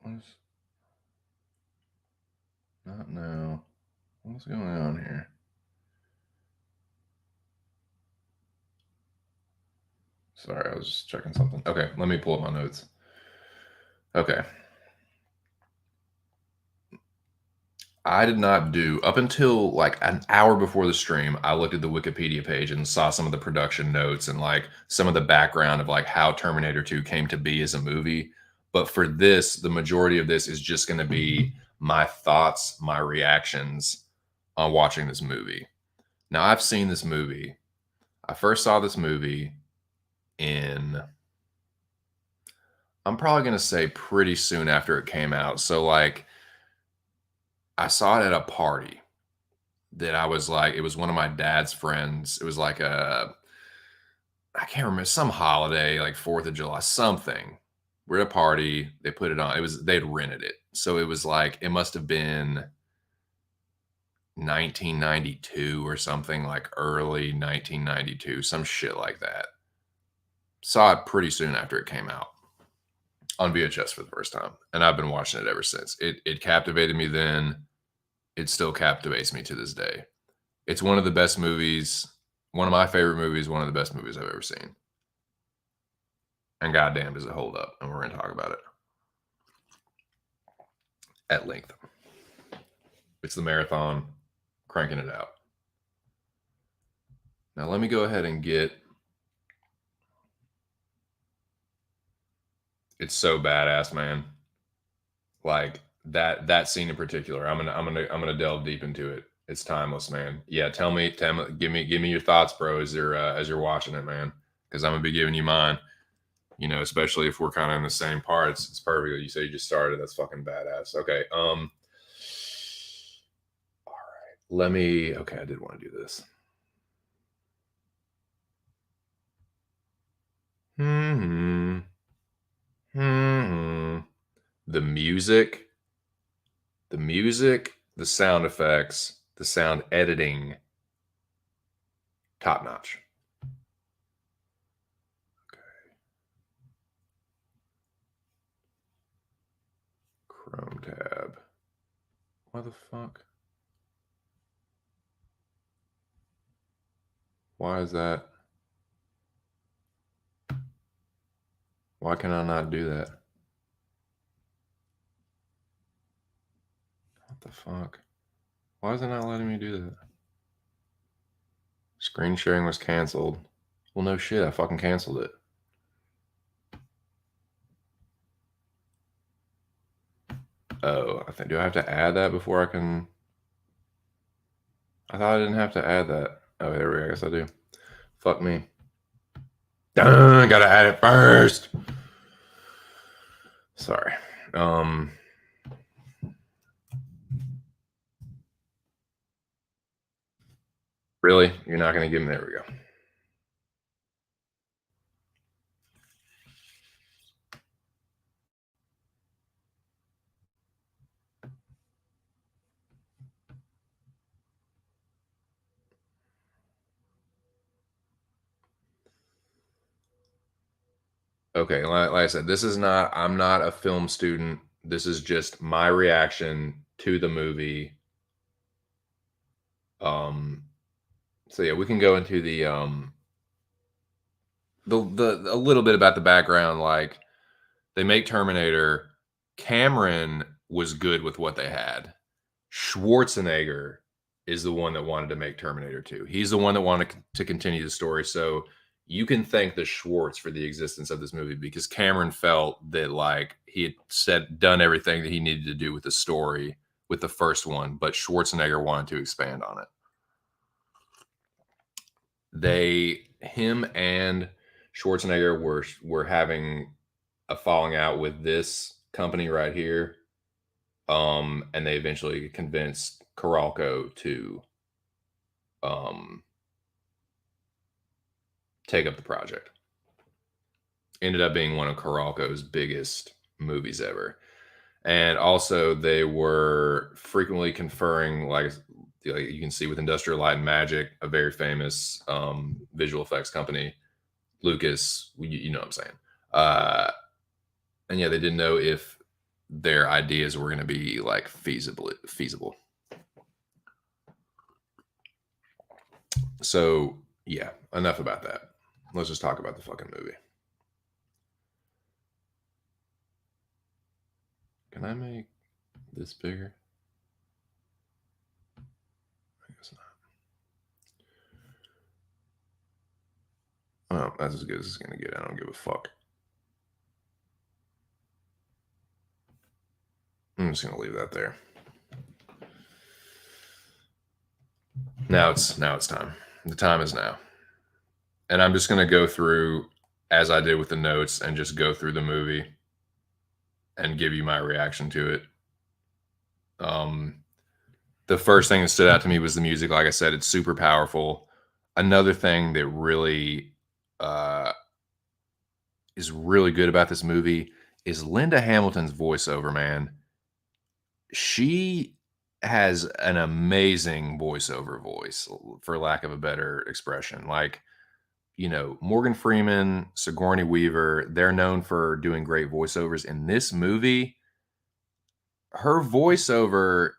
What's not now? What's going on here? Sorry, I was just checking something. Okay, let me pull up my notes. Okay. I did not do up until like an hour before the stream. I looked at the Wikipedia page and saw some of the production notes and like some of the background of like how Terminator 2 came to be as a movie. But for this, the majority of this is just going to be my thoughts, my reactions on watching this movie. Now, I've seen this movie. I first saw this movie in, I'm probably going to say pretty soon after it came out. So, like, I saw it at a party that I was like, it was one of my dad's friends. It was like I can't remember, some holiday, like 4th of July, something. We're at a party. They put it on. They'd rented it. So it was like, it must have been 1992 or something, like early 1992, some shit like that. Saw it pretty soon after it came out on VHS for the first time. And I've been watching it ever since. It captivated me then. It still captivates me to this day. It's one of the best movies, one of my favorite movies, one of the best movies I've ever seen. And goddamn, does it hold up? And we're going to talk about it at length. It's the marathon, cranking it out. Now, let me go ahead and get. It's so badass, man. Like that scene in particular. I'm gonna delve deep into it. It's timeless, man. Yeah, tell me, give me your thoughts, bro, as you're watching it, man. Because I'm gonna be giving you mine. You know, especially if we're kind of in the same parts. It's perfect. You say you just started. That's fucking badass. Okay. All right. Let me. Okay, I did want to do this. Hmm. Hmm. The music, the sound effects, the sound editing, top notch. Chrome tab. What the fuck? Why is that? Why can I not do that? What the fuck? Why is it not letting me do that? Screen sharing was canceled. Well, no shit. I fucking canceled it. Oh, I think. Do I have to add that before I can? I thought I didn't have to add that. Oh, there we go. I guess I do. Fuck me. Dun, gotta add it first. Sorry. Really? You're not gonna give me? There we go. Okay, like I said, this is not. I'm not a film student. This is just my reaction to the movie. Um, So yeah, we can go into the a little bit about the background. Like they make Terminator. Cameron was good with what they had. Schwarzenegger is the one that wanted to make Terminator 2. He's the one that wanted to continue the story. So you can thank the Schwartz for the existence of this movie because Cameron felt that like he had done everything that he needed to do with the story with the first one, but Schwarzenegger wanted to expand on it. Him and Schwarzenegger were having a falling out with this company right here. And they eventually convinced Caralco to um take up the project. Ended up being one of Caralco's biggest movies ever. And also they were frequently conferring like you can see with Industrial Light and Magic, a very famous visual effects company, Lucas, you know what I'm saying. And yeah, they didn't know if their ideas were going to be like feasible. So yeah, enough about that. Let's just talk about the fucking movie. Can I make this bigger? I guess not. Oh, that's as good as it's gonna get. I don't give a fuck. I'm just gonna leave that there. Now it's time. The time is now. And I'm just gonna go through as I did with the notes and just go through the movie and give you my reaction to it. The first thing that stood out to me was the music. Like I said, it's super powerful. Another thing that really uh, is really good about this movie is Linda Hamilton's voiceover, man. She has an amazing voiceover voice, for lack of a better expression. Like, Morgan Freeman, Sigourney Weaver, they're known for doing great voiceovers. In this movie, her voiceover,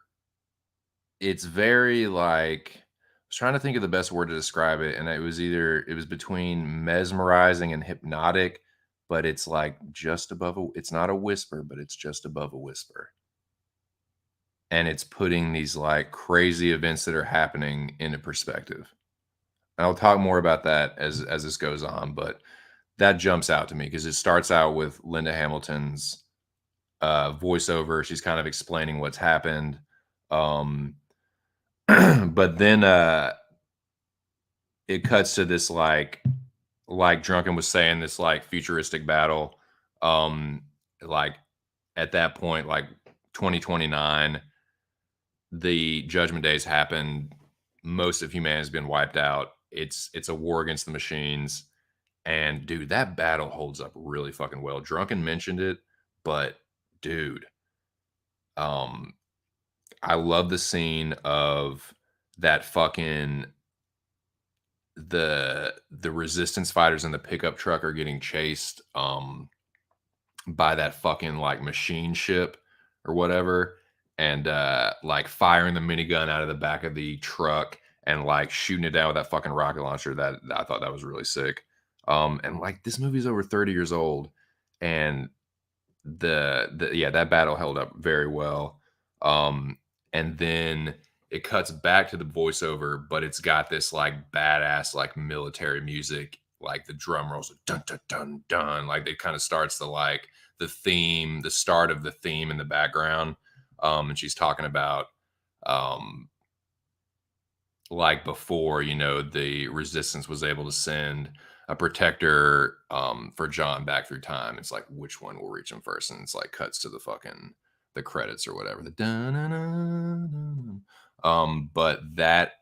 it's very like, I was trying to think of the best word to describe it, and it was between mesmerizing and hypnotic, but it's like just above it's not a whisper, but it's just above a whisper. And it's putting these like crazy events that are happening into perspective. And I'll talk more about that as this goes on, but that jumps out to me because it starts out with Linda Hamilton's voiceover. She's kind of explaining what's happened. But then it cuts to this like Drunken was saying, this like futuristic battle. Like at that point, like 2029, the Judgment Days happened. Most of humanity has been wiped out. It's a war against the machines. And dude, that battle holds up really fucking well. Drunken mentioned it, but dude, um, I love the scene of that fucking the resistance fighters in the pickup truck are getting chased by that fucking like machine ship or whatever, and like firing the minigun out of the back of the truck and like shooting it down with that fucking rocket launcher. That I thought that was really sick. And like this movie's over 30 years old, and that battle held up very well. Um, and then it cuts back to the voiceover, but it's got this like badass like military music, like the drum rolls, dun dun dun dun. Like it kind of starts the theme, the start of the theme in the background. And she's talking about um like before, the resistance was able to send a protector for John back through time. It's like which one will reach him first, and it's like cuts to the credits or whatever. The dun-dun-dun-dun-dun. But that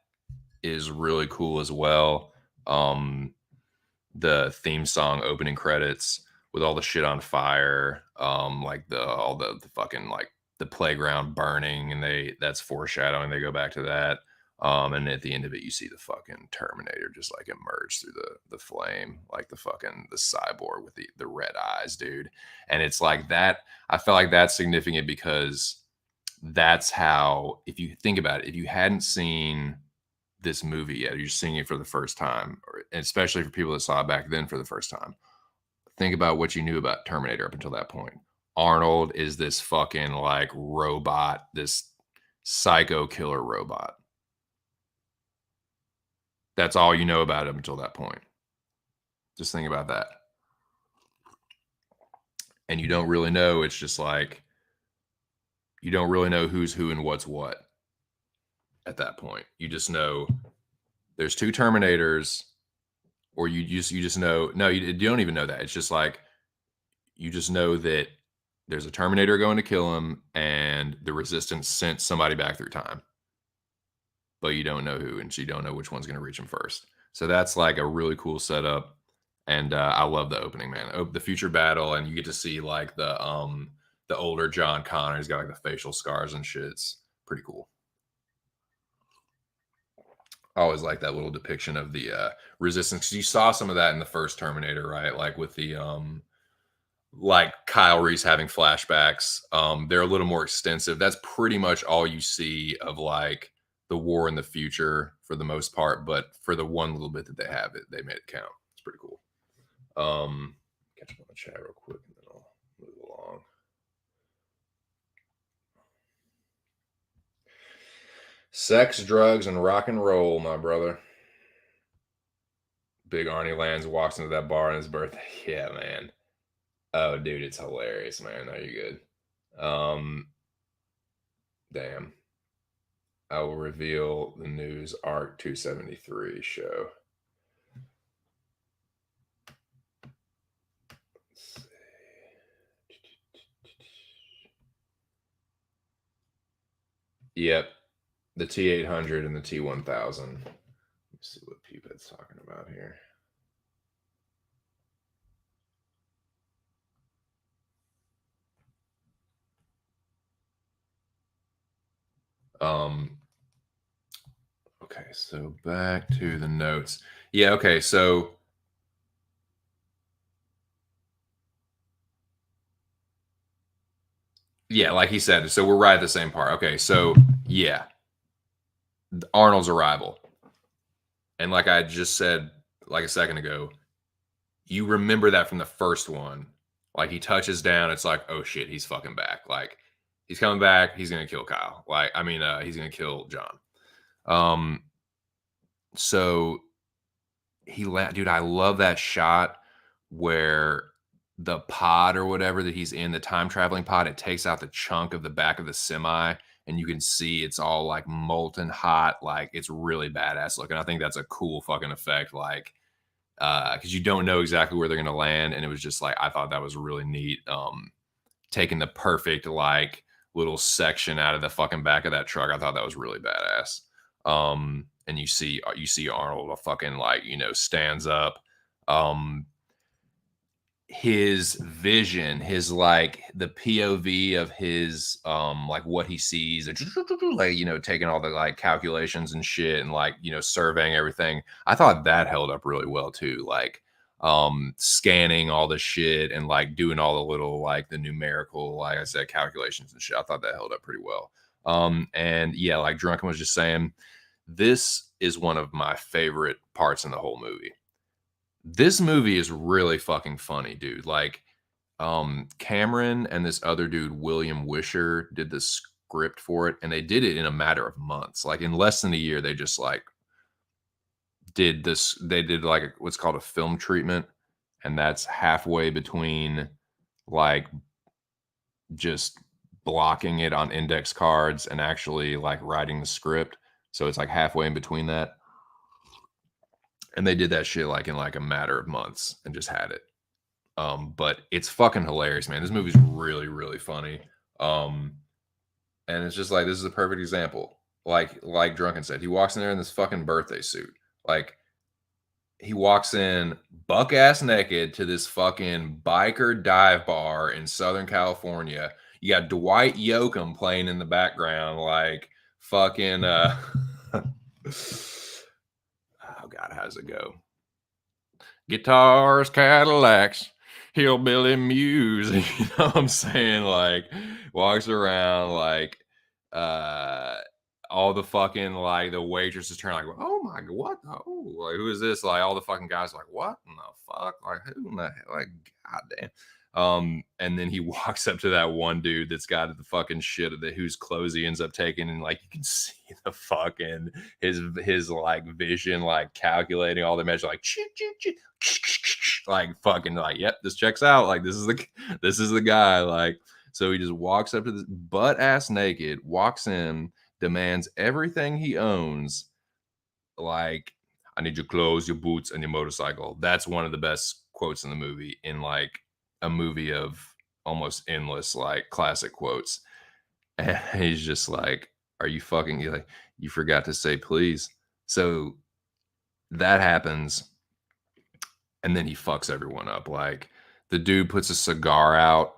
is really cool as well. The theme song opening credits with all the shit on fire, like the fucking like the playground burning, and that's foreshadowing. They go back to that. And at the end of it, you see the fucking Terminator just like emerge through the flame, like the cyborg with the red eyes, dude. And it's like that. I felt like that's significant because that's how, if you think about it, if you hadn't seen this movie yet. You're seeing it for the first time, and especially for people that saw it back then for the first time. Think about what you knew about Terminator up until that point. Arnold is this fucking like robot, this psycho killer robot. That's all you know about him until that point. Just think about that. And you don't really know. It's just like you don't really know who's who and what's what at that point. You just know there's two Terminators, or you just know. No, you don't even know that. It's just like you just know that there's a Terminator going to kill him, and the Resistance sent somebody back through time, but you don't know who, and so you don't know which one's going to reach him first. So that's like a really cool setup, and I love the opening, man. The future battle, and you get to see like the older John Connor. He's got like the facial scars and shit. It's pretty cool. I always like that little depiction of the Resistance, because you saw some of that in the first Terminator, right? Like with the like Kyle Reese having flashbacks. They're a little more extensive. That's pretty much all you see of like the war in the future for the most part. But for the one little bit that they have, they made it count. It's pretty cool. Catch up on the chat real quick, and then I'll move along. Sex, drugs, and rock and roll, my brother. Big Arnie Lands walks into that bar on his birthday. Yeah, man. Oh, dude, it's hilarious, man. No, you're good. Damn. I will reveal the news Arc 273 show. Let's see. Yep. The T800 and the T1000. Let me see what Peephead's talking about here. Okay, so back to the notes. Yeah, okay, so yeah, like he said, so we're right at the same part. Okay, so yeah, Arnold's arrival. And like I just said like a second ago, you remember that from the first one. Like he touches down, it's like, oh shit, he's fucking back. Like he's coming back, he's gonna kill Kyle. Like, I mean, he's gonna kill John. So dude, I love that shot where the pod or whatever that he's in, the time traveling pod, it takes out the chunk of the back of the semi, and you can see it's all like molten hot. Like it's really badass looking. I think that's a cool fucking effect. Like, because you don't know exactly where they're gonna land, and it was just like I thought that was really neat. Taking the perfect like little section out of the fucking back of that truck, I thought that was really badass. And you see Arnold fucking like stands up. His vision, his like the POV of his like what he sees, like taking all the like calculations and shit, and like surveying everything. I thought that held up really well too. Like scanning all the shit and like doing all the little like the numerical, like I said, calculations and shit. I thought that held up pretty well. And yeah, like Drunken was just saying, this is one of my favorite parts in the whole movie. This movie is really fucking funny, dude. Like, Cameron and this other dude, William Wisher, did the script for it, and they did it in a matter of months. Like in less than a year, they just like did this. They did like what's called a film treatment, and that's halfway between like just blocking it on index cards and actually like writing the script. So it's like halfway in between that. And they did that shit like in like a matter of months and just had it. But it's fucking hilarious, man. This movie's really, really funny. And it's just like this is a perfect example. Like Drunken said, he walks in there in this fucking birthday suit. Like he walks in buck ass naked to this fucking biker dive bar in Southern California. You got Dwight Yoakam playing in the background, like fucking oh god, how's it go? Guitars, Cadillacs, hillbilly music. You know what I'm saying? Like walks around like all the fucking like the waitresses turn like, oh my god, what? Oh, like who is this? Like all the fucking guys are like, what in the fuck? Like who in the hell? Like goddamn. And then he walks up to that one dude that's got the fucking shit of the whose clothes he ends up taking, and like you can see the fucking his like vision, like calculating all the measure, like like fucking like, yep, this checks out. Like this is the guy. Like so he just walks up to this butt ass naked, walks in, demands everything he owns, like, I need your clothes, your boots, and your motorcycle. That's one of the best quotes in the movie, in like a movie of almost endless, like classic quotes. And he's just like, are you fucking, you're like, you forgot to say please. So that happens. And then he fucks everyone up. Like the dude puts a cigar out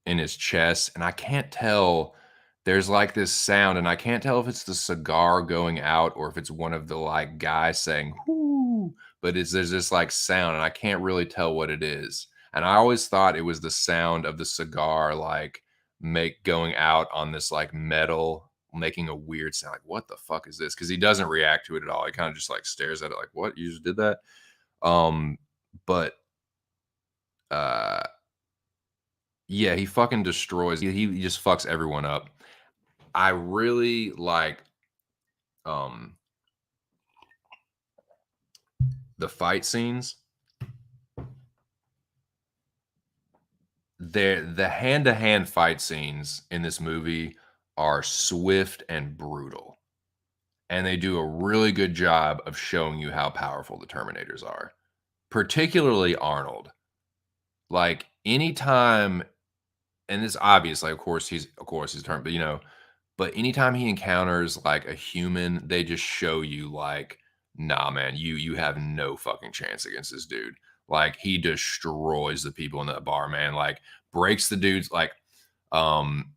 in his chest, and I can't tell. There's like this sound, and I can't tell if it's the cigar going out or if it's one of the like guys saying "whoo," but there's this like sound, and I can't really tell what it is. And I always thought it was the sound of the cigar like make going out on this like metal, making a weird sound. Like, what the fuck is this? Because he doesn't react to it at all. He kind of just like stares at it, like, what? You just did that? Um, but uh yeah, he fucking destroys. He just fucks everyone up. I really like um the fight scenes. The hand-to-hand fight scenes in this movie are swift and brutal. And they do a really good job of showing you how powerful the Terminators are, particularly Arnold. Like anytime, and it's obvious, like of course he's turned, but but anytime he encounters like a human, they just show you like, nah, man, you have no fucking chance against this dude. Like he destroys the people in that bar, man. Like breaks the dudes. Like, um,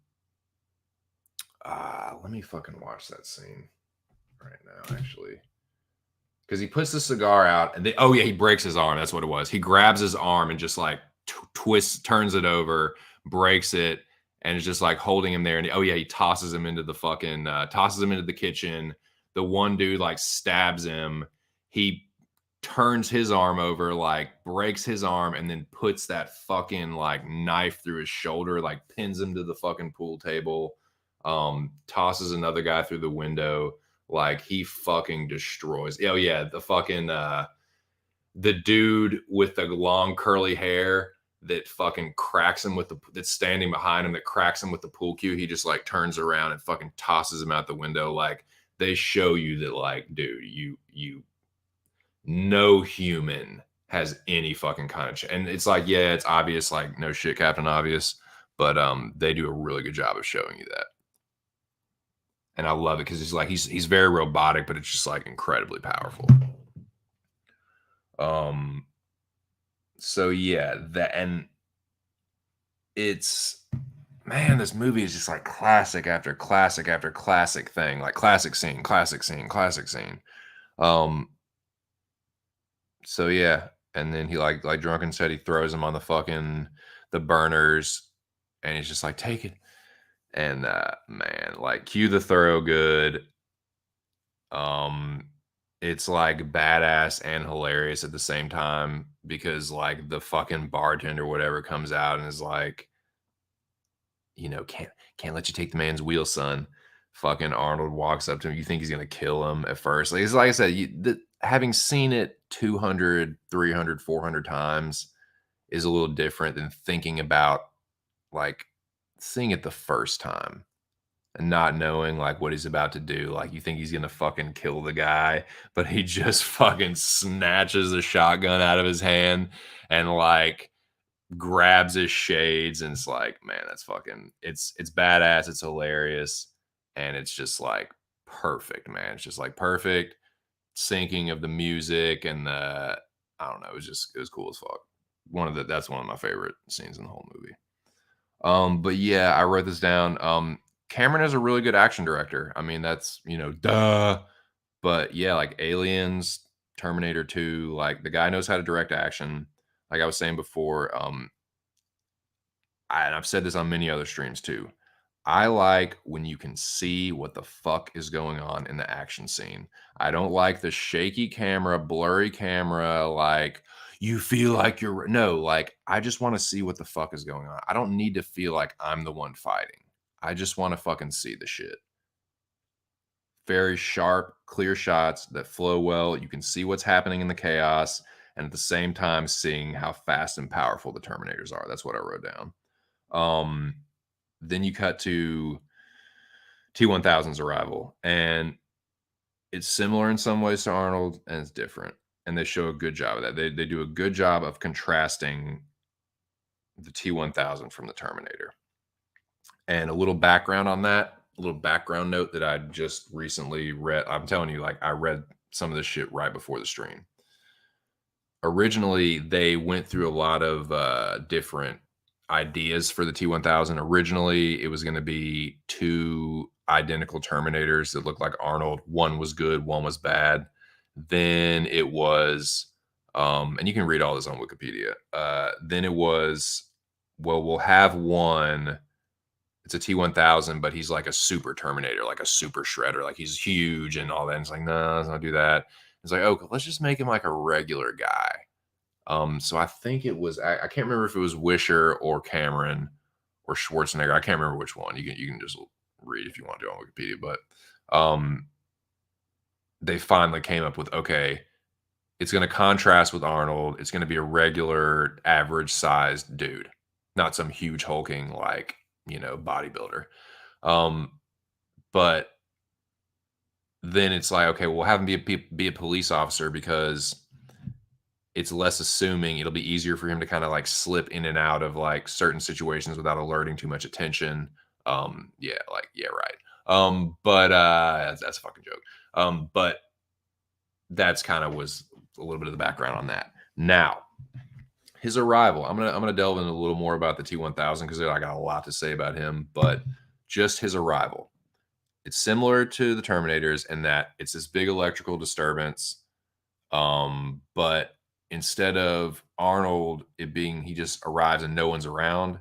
let me fucking watch that scene right now, actually, because he puts the cigar out, and oh yeah, he breaks his arm. That's what it was. He grabs his arm and just like twists, turns it over, breaks it, and is just like holding him there. And oh yeah, he tosses him into the fucking tosses him into the kitchen. The one dude like stabs him. He turns his arm over, like breaks his arm, and then puts that fucking like knife through his shoulder, like pins him to the fucking pool table. Tosses another guy through the window. Like he fucking destroys. Oh yeah, the fucking the dude with the long curly hair that fucking cracks him with that's standing behind him, that cracks him with the pool cue. He just like turns around and fucking tosses him out the window. Like they show you that, like, dude, you no human has any fucking kind of and it's like, yeah, it's obvious, like no shit, Captain Obvious, but they do a really good job of showing you that. And I love it because he's very robotic, but it's just like incredibly powerful. Um, so yeah, that, and it's, man, this movie is just like classic after classic after classic thing, like classic scene, classic scene, classic scene. Um, so yeah, and then he like Drunken said, he throws him on the fucking the burners, and he's just like, take it. And man, like cue the thorough good. Um, it's like badass and hilarious at the same time because like the fucking bartender, whatever, comes out and is like, can't let you take the man's wheel, son. Fucking Arnold walks up to him. You think he's gonna kill him at first. Like, it's like I said, having seen it 200, 300, 400 times is a little different than thinking about like seeing it the first time and not knowing like what he's about to do. Like you think he's gonna fucking kill the guy, but he just fucking snatches the shotgun out of his hand and like grabs his shades, and it's like, man, that's fucking, it's badass, it's hilarious, and it's just like perfect, man. It's just like perfect syncing of the music and the, I don't know, it was cool as fuck. That's one of my favorite scenes in the whole movie. But yeah, I wrote this down. Cameron is a really good action director. I mean, that's, duh. But yeah, like Aliens, Terminator 2, like the guy knows how to direct action. Like I was saying before, and I've said this on many other streams too. I like when you can see what the fuck is going on in the action scene. I don't like the shaky camera, blurry camera, like you feel like you're no, like I just want to see what the fuck is going on. I don't need to feel like I'm the one fighting. I just want to fucking see the shit. Very sharp, clear shots that flow well. You can see what's happening in the chaos, and at the same time, seeing how fast and powerful the Terminators are. That's what I wrote down. Um, then you cut to T1000's arrival, and it's similar in some ways to Arnold, and it's different. And they show a good job of that. They do a good job of contrasting the T1000 from the Terminator. And a little background on that, a little background note that I just recently read. I'm telling you, like, I read some of this shit right before the stream. Originally, they went through a lot of different ideas for the T1000. Originally, it was going to be two identical Terminators that looked like Arnold. One was good, one was bad. Then it was, and you can read all this on Wikipedia. Then it was, well, we'll have one. It's a T1000, but he's like a super Terminator, like a super shredder, like he's huge and all that. And it's like, no, let's not do that. It's like, okay, let's just make him like a regular guy. So I think it was, I can't remember if it was Wisher or Cameron or Schwarzenegger. I can't remember which one. You can just read if you want to on Wikipedia, but they finally came up with, okay, it's going to contrast with Arnold. It's going to be a regular, average sized dude, not some huge hulking like, bodybuilder. But then it's like, okay, we'll have him be a police officer because it's less assuming. It'll be easier for him to kind of like slip in and out of like certain situations without alerting too much attention. Yeah, like, yeah, right. But that's a fucking joke. But that's kind of was a little bit of the background on that. Now, his arrival. I'm gonna delve into a little more about the T1000 because I got a lot to say about him, but just his arrival. It's similar to the Terminators in that it's this big electrical disturbance. But instead of Arnold, it being he just arrives and no one's around,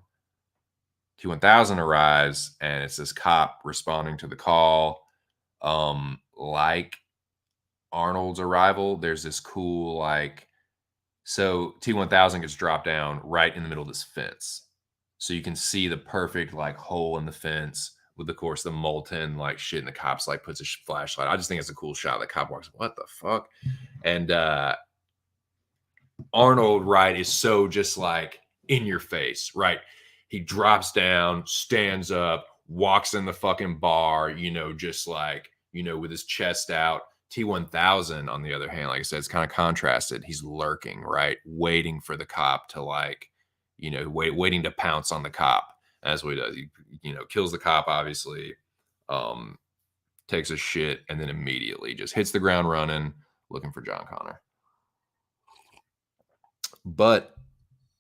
T1000 arrives and it's this cop responding to the call. Like Arnold's arrival, there's this cool like so T1000 gets dropped down right in the middle of this fence. So you can see the perfect like hole in the fence with, of course, the molten like shit. And the cops like puts a flashlight. I just think it's a cool shot. The cop walks, what the fuck? And Arnold, right, is so just like in your face, right? He drops down, stands up, walks in the fucking bar, just like, with his chest out. T1000, on the other hand, like I said, it's kind of contrasted. He's lurking, right? Waiting for the cop to like, waiting to pounce on the cop. That's what he does. He, kills the cop, obviously, takes a shit, and then immediately just hits the ground running, looking for John Connor. But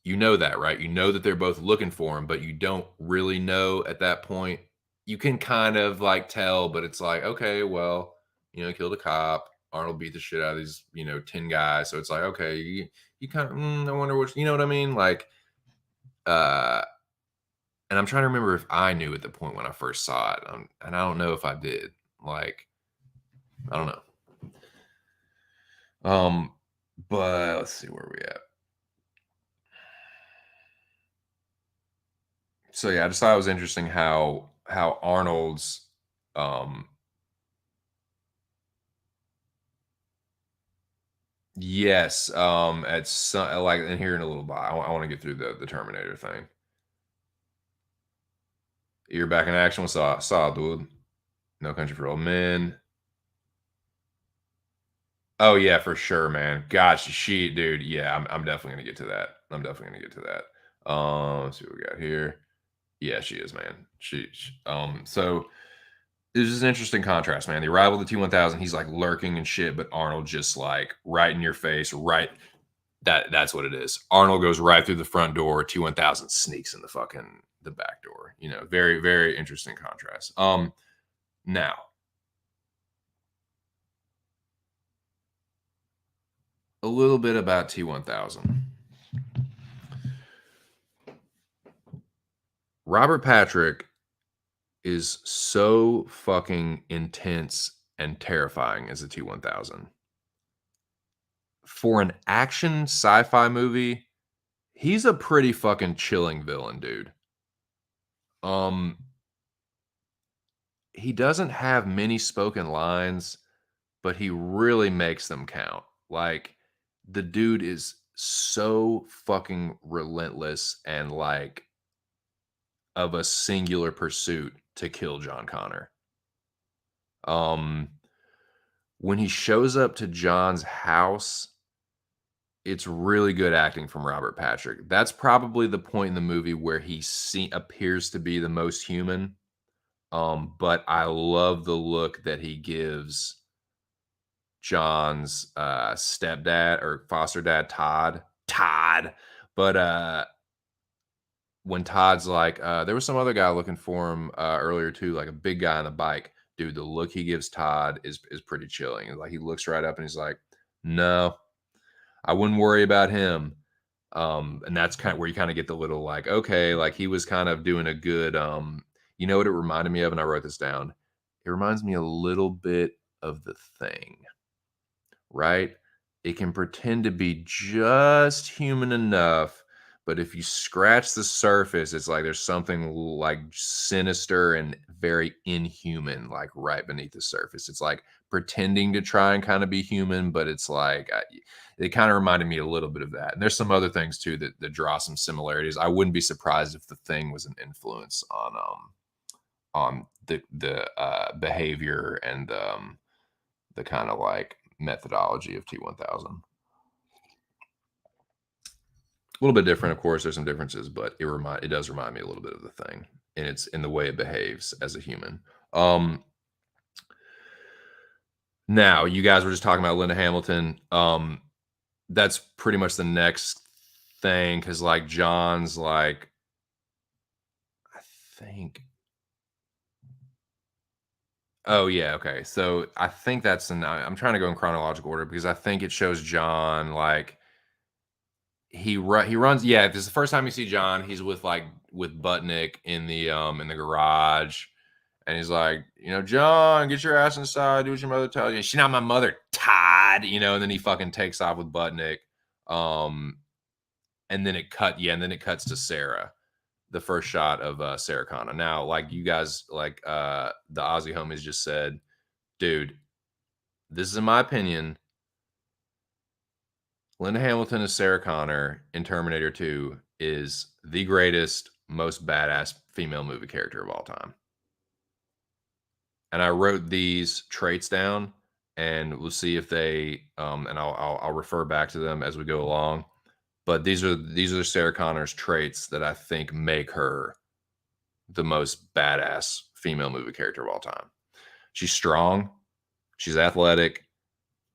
you know that, right? You know that they're both looking for him, but you don't really know at that point. You can kind of like tell, but it's like, okay, well, he killed a cop. Arnold beat the shit out of these, 10 guys. So it's like, okay, you kind of, I wonder which, you know what I mean? Like, and I'm trying to remember if I knew at the point when I first saw it. And I don't know if I did. Like, I don't know. But let's see where we at. So yeah, I just thought it was interesting how Arnold's yes, at some like and here in a little bit. I want to get through the Terminator thing. You're back in action with Saw, dude. No Country for Old Men. Oh yeah, for sure, man. Gosh, dude. Yeah, I'm definitely gonna get to that. I'm definitely gonna get to that. Let's see what we got here. Yeah, she is, man. So this is an interesting contrast, man. The arrival of the T1000, he's like lurking and shit, but Arnold just like right in your face, right. That's what it is. Arnold goes right through the front door. T1000 sneaks in the back door. Very, very interesting contrast. Now a little bit about T1000. Robert Patrick is so fucking intense and terrifying as a T-1000. For an action sci-fi movie, he's a pretty fucking chilling villain, dude. Um, he doesn't have many spoken lines, but he really makes them count. Like, the dude is so fucking relentless and, like, of a singular pursuit to kill John Connor. Um, when he shows up to John's house, it's really good acting from Robert Patrick. That's probably the point in the movie where appears to be the most human. But I love the look that he gives John's stepdad or foster dad, Todd. Todd. But when Todd's like, there was some other guy looking for him earlier too, like a big guy on a bike. Dude, the look he gives Todd is pretty chilling. Like he looks right up and he's like, "No, I wouldn't worry about him." And that's kind of where you kind of get the little like, okay, like he was kind of doing a good you know what it reminded me of, and I wrote this down. It reminds me a little bit of The Thing, right? It can pretend to be just human enough, but if you scratch the surface, it's like there's something like sinister and very inhuman, like right beneath the surface. It's like pretending to try and kind of be human, but it's like it kind of reminded me a little bit of that. And there's some other things too that draw some similarities. I wouldn't be surprised if The Thing was an influence on the behavior and the kind of like methodology of T-1000. A little bit different, of course. There's some differences, but it does remind me a little bit of The Thing, and it's in the way it behaves as a human. Now you guys were just talking about Linda Hamilton. That's pretty much the next thing because like John's like I think. Oh yeah, okay. So I think that's I'm trying to go in chronological order because I think it shows John like he runs, yeah, this is the first time you see John, he's with, like with Butnick in the garage, and he's like, "John, get your ass inside, do what your mother tells you." "She's not my mother, Todd," and then he fucking takes off with Butnick, um, and then it cuts to Sarah, the first shot of, Sarah Connor. Now, like you guys, like, the Aussie homies just said, dude, this is in my opinion, Linda Hamilton as Sarah Connor in Terminator 2 is the greatest, most badass female movie character of all time. And I wrote these traits down, and we'll see if they and I'll refer back to them as we go along. But these are Sarah Connor's traits that I think make her the most badass female movie character of all time. She's strong, she's athletic,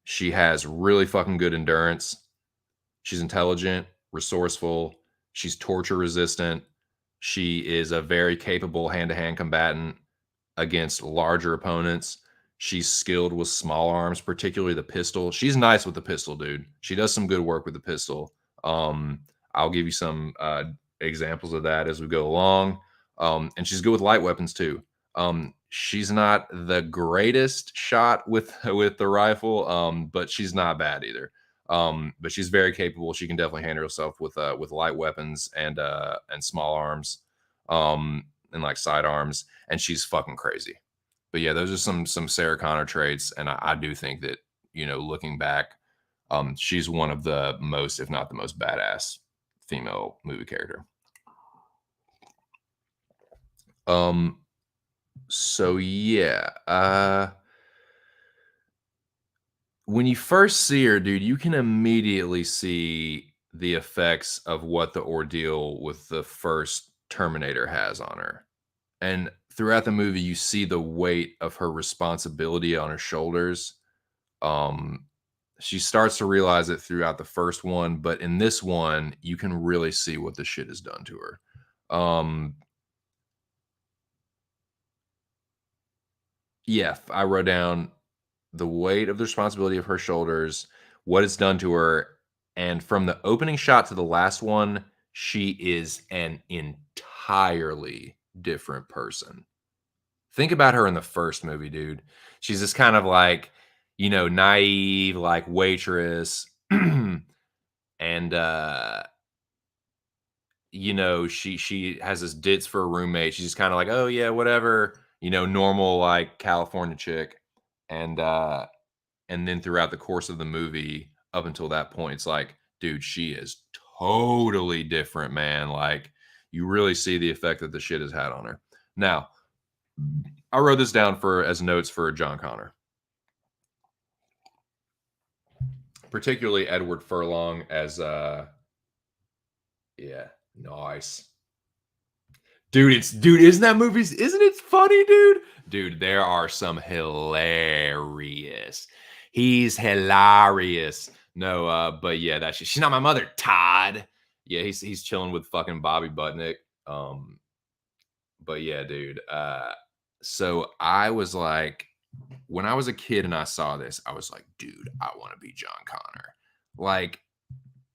she has really fucking good endurance. She's intelligent, resourceful. She's torture resistant. She is a very capable hand to hand combatant against larger opponents. She's skilled with small arms, particularly the pistol. She's nice with the pistol, dude. She does some good work with the pistol. I'll give you some examples of that as we go along. And she's good with light weapons too. She's not the greatest shot with the rifle, but she's not bad either. But she's very capable. She can definitely handle herself with light weapons and small arms, and like sidearms. And she's fucking crazy. But yeah, those are some Sarah Connor traits, and I do think that looking back, she's one of the most, if not the most, badass female movie character. So yeah, when you first see her, dude, you can immediately see the effects of what the ordeal with the first Terminator has on her. And throughout the movie, you see the weight of her responsibility on her shoulders. Um, she starts to realize it throughout the first one, but in this one, you can really see what the shit has done to her. Yeah, I wrote down the weight of the responsibility of her shoulders, what it's done to her, and from the opening shot to the last one, she is an entirely different person. Think about her in the first movie, dude. She's this kind of like, naive, like waitress. And she has this ditz for a roommate. She's just kind of like, oh yeah, whatever, normal like California chick. And and then throughout the course of the movie, up until that point, it's like, dude, she is totally different, man. Like, you really see the effect that the shit has had on her. Now, I wrote this down for as notes for John Connor, particularly Edward Furlong as yeah, nice. Dude, isn't it funny, dude? Dude, there are some hilarious. He's hilarious. No, but yeah, she's not my mother, Todd. Yeah, he's chilling with fucking Bobby Butnick. Um, but yeah, dude. So I was like, when I was a kid and I saw this, I was like, dude, I want to be John Connor. Like,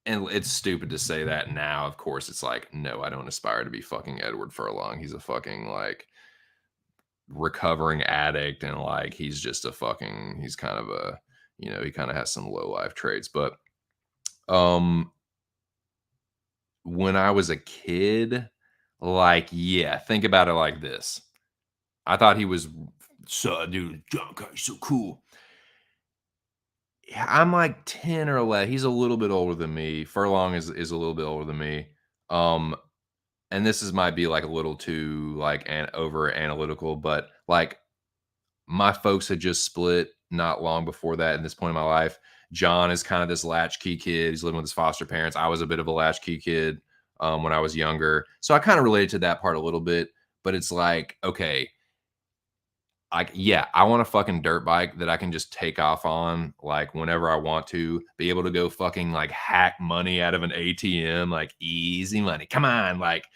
and it's stupid to say that now. Of course, it's like, no, I don't aspire to be fucking Edward Furlong. He's a fucking like recovering addict, and like he's kind of a he kind of has some low life traits. But um when I was a kid, like, yeah, think about it like this. I thought he was so dude, John Connor's so cool. Yeah, I'm like 10 or 11. He's a little bit older than me. Furlong is a little bit older than me. Um, and this is might be like a little too like over analytical, but like my folks had just split not long before that. In this point in my life, John is kind of this latchkey kid. He's living with his foster parents. I was a bit of a latchkey kid when I was younger, so I kind of related to that part a little bit. But it's like, okay, like, yeah, I want a fucking dirt bike that I can just take off on, like, whenever I want to, be able to go fucking, like, hack money out of an ATM, like, easy money. Come on, like,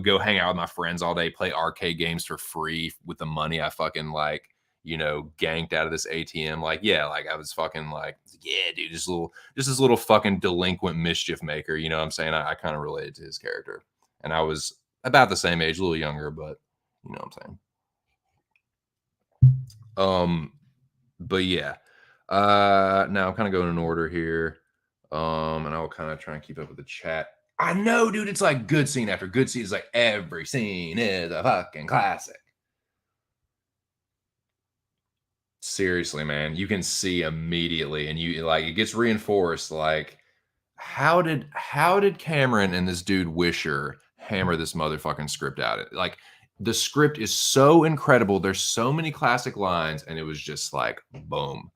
go hang out with my friends all day, play arcade games for free with the money I fucking, like, ganked out of this ATM. Like, yeah, like, I was fucking like, yeah, dude, just this little fucking delinquent mischief maker, you know what I'm saying? I kind of related to his character. And I was about the same age, a little younger, but you know what I'm saying? Um, but yeah. Now I'm kind of going in order here. And I'll kind of try and keep up with the chat. I know, dude, it's like good scene after good scene. It's like every scene is a fucking classic. Seriously, man, you can see immediately, and you like it gets reinforced. Like, how did Cameron and this dude Wisher hammer this motherfucking script out? Like, the script is so incredible. There's so many classic lines, and it was just like boom.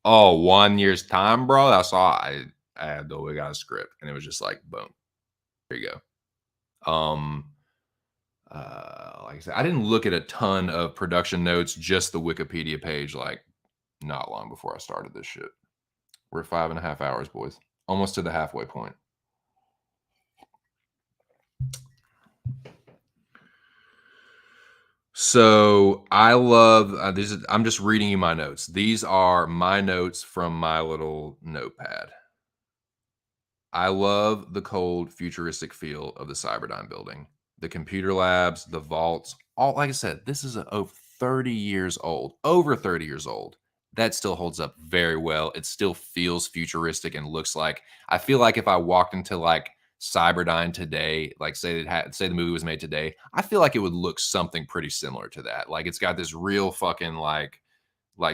Oh, 1 year's time, bro. That's all I had though. We got a script, and it was just like boom. There you go. Like I said, I didn't look at a ton of production notes, just the Wikipedia page, like not long before I started this shit. We're at 5.5 hours, boys. Almost to the halfway point. So I love these. I'm just reading you my notes. These are my notes from my little notepad. I love the cold, futuristic feel of the Cyberdyne building, the computer labs, the vaults. All like I said, this is over 30 years old. Over 30 years old. That still holds up very well. It still feels futuristic and looks like. I feel like if I walked into like Cyberdyne today, like say the movie was made today, I feel like it would look something pretty similar to that. Like it's got this real fucking like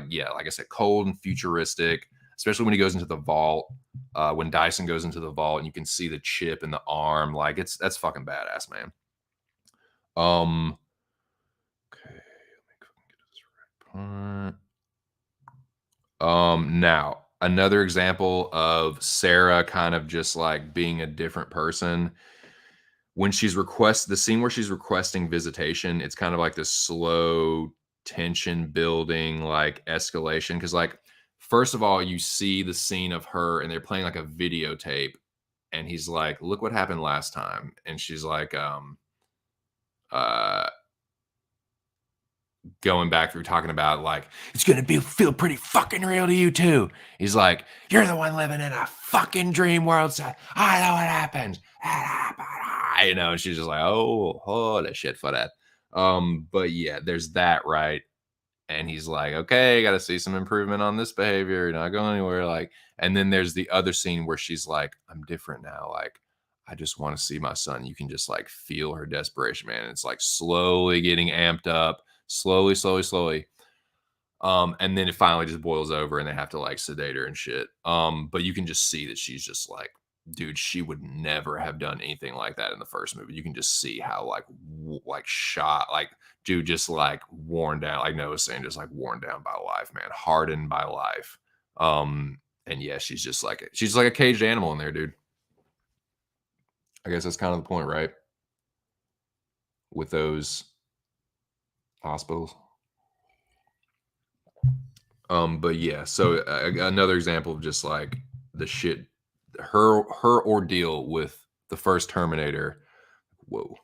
yeah, like I said, cold and futuristic, especially when he goes into the vault. When Dyson goes into the vault and you can see the chip in the arm, like that's fucking badass, man. Okay, let me get this right part. Now another example of Sarah kind of just like being a different person. When she's the scene where she's requesting visitation, it's kind of like this slow tension building, like escalation. Because like, first of all, you see the scene of her and they're playing like a videotape, and he's like, "Look what happened last time," and she's like, uh, going back through talking about like it's gonna feel pretty fucking real to you too. He's like, "You're the one living in a fucking dream world, so I know what happens." And she's just like, "Oh, holy shit for that." But yeah, there's that, right? And he's like, okay, got to see some improvement on this behavior. You're not going anywhere. Like, and then there's the other scene where she's like, I'm different now. Like, I just want to see my son. You can just like feel her desperation, man. It's like slowly getting amped up, slowly, slowly, slowly. And then it finally just boils over and they have to like sedate her and shit. But you can just see that she's just like, dude, she would never have done anything like that in the first movie. You can just see how like like shot, like dude, just like worn down, like Noah was saying, just like worn down by life, man, hardened by life. And yeah, she's like a caged animal in there, dude. I guess that's kind of the point, right? With those hospitals. But yeah, so another example of just like the shit, her ordeal with the first Terminator. Whoa.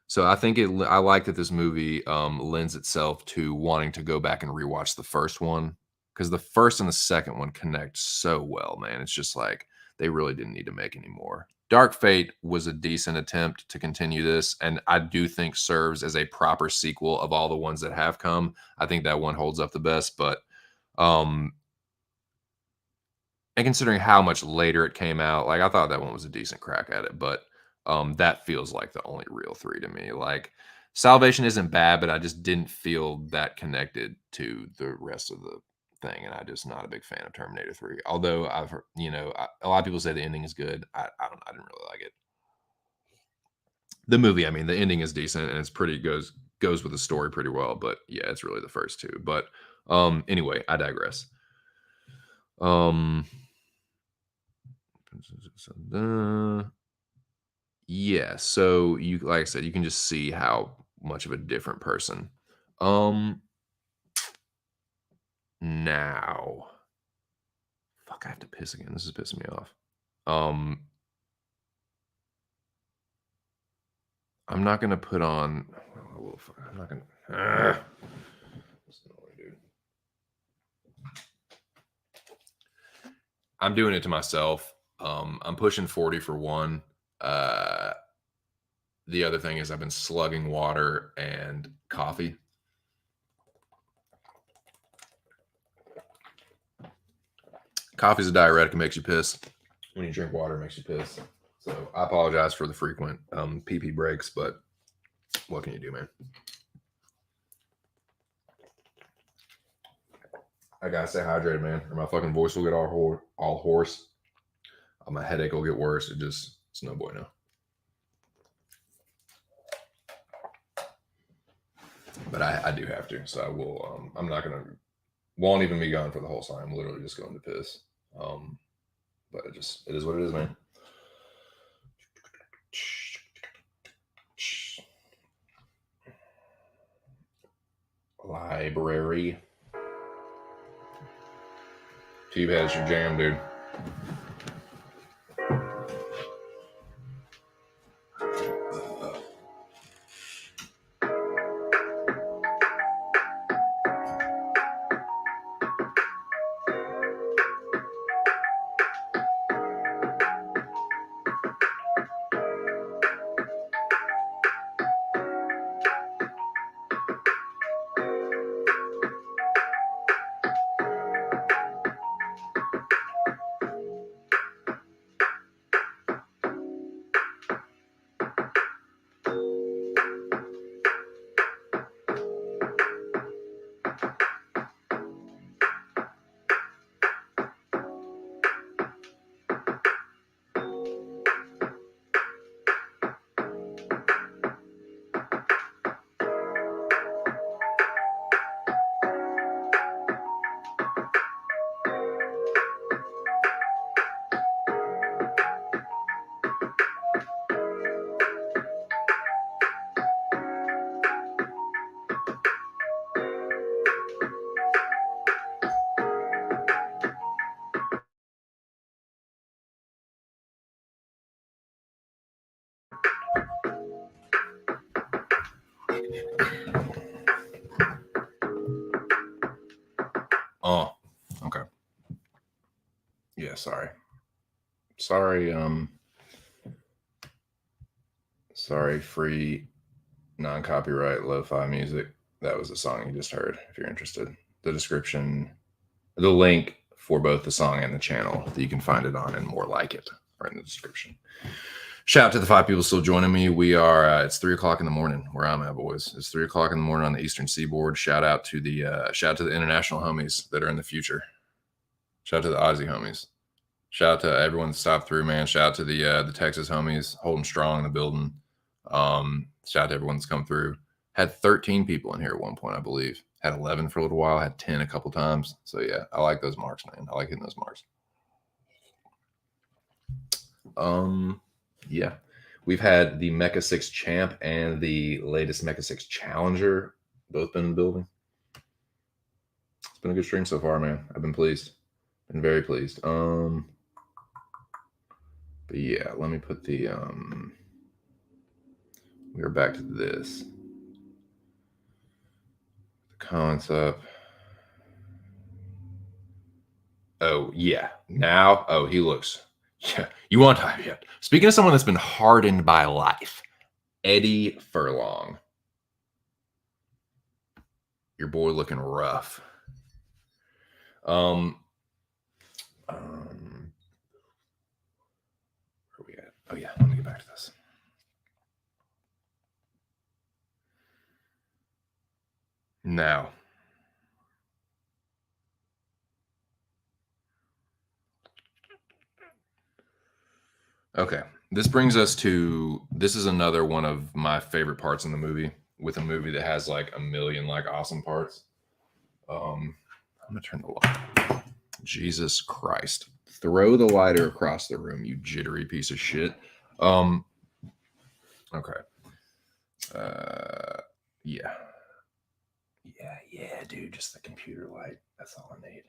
So I like that this movie lends itself to wanting to go back and rewatch the first one because the first and the second one connect so well, man. It's just like they really didn't need to make any more. Dark Fate was a decent attempt to continue this, and I do think serves as a proper sequel of all the ones that have come. I think that one holds up the best, but um and considering how much later it came out, like, I thought that one was a decent crack at it, but, that feels like the only real 3 to me, like, Salvation isn't bad, but I just didn't feel that connected to the rest of the thing, and I'm just not a big fan of Terminator 3, although I've heard a lot of people say the ending is good. I don't I didn't really like it. The movie, I mean, the ending is decent, and it's pretty goes with the story pretty well, but, yeah, it's really the first 2, but, anyway, I digress. Um Yeah, so you like I said, you can just see how much of a different person. Um, Now, fuck, I have to piss again. This is pissing me off. Um, I'm not gonna put on. I'm not gonna. That's annoying, dude. I'm doing it to myself. I'm pushing 40 for one. Uh, the other thing is I've been slugging water and coffee. Coffee's a diuretic; it makes you piss. When you drink water, it makes you piss. So I apologize for the frequent pee pee breaks, but what can you do, man? I gotta stay hydrated, man, or my fucking voice will get all hoarse. My headache will get worse. It's no bueno. But I do have to, so I will. I'm not gonna. Won't even be gone for the whole time. I'm literally just going to piss. Um, but it is what it is, man. Library. Too bad it's your jam, dude. Oh, okay. Yeah, sorry. Sorry, sorry, free. non-copyright lo-fi music. That was the song you just heard. If you're interested, the description, the link for both the song and the channel that you can find it on and more like it are in the description. Shout out to the 5 people still joining me. We are it's 3 o'clock in the morning where I'm at, boys. It's 3 o'clock in the morning on the Eastern Seaboard. Shout out to the international homies that are in the future. Shout out to the Aussie homies. Shout out to everyone that stopped through, man. Shout out to the Texas homies holding strong in the building. Shout out to everyone that's come through. Had 13 people in here at one point, I believe. Had 11 for a little while. Had 10 a couple times. So yeah, I like those marks, man. I like hitting those marks. Yeah, we've had the Mecca 6 champ and the latest Mecca 6 challenger both been in the building. It's been a good stream so far, man. I've been pleased. Been very pleased. But yeah, let me put the we're back to this. The comments up. Oh yeah. Now, oh, he looks. Yeah, you want to? Yeah. Speaking of someone that's been hardened by life, Eddie Furlong. Your boy looking rough. Where are we at? Oh yeah, let me get back to this. Now, okay, this brings us to, this is another one of my favorite parts in the movie, with a movie that has like a million like awesome parts. I'm gonna turn the light. Jesus Christ. Throw the lighter across the room, you jittery piece of shit. Okay. Yeah. Yeah, dude. Just the computer light. That's all I need.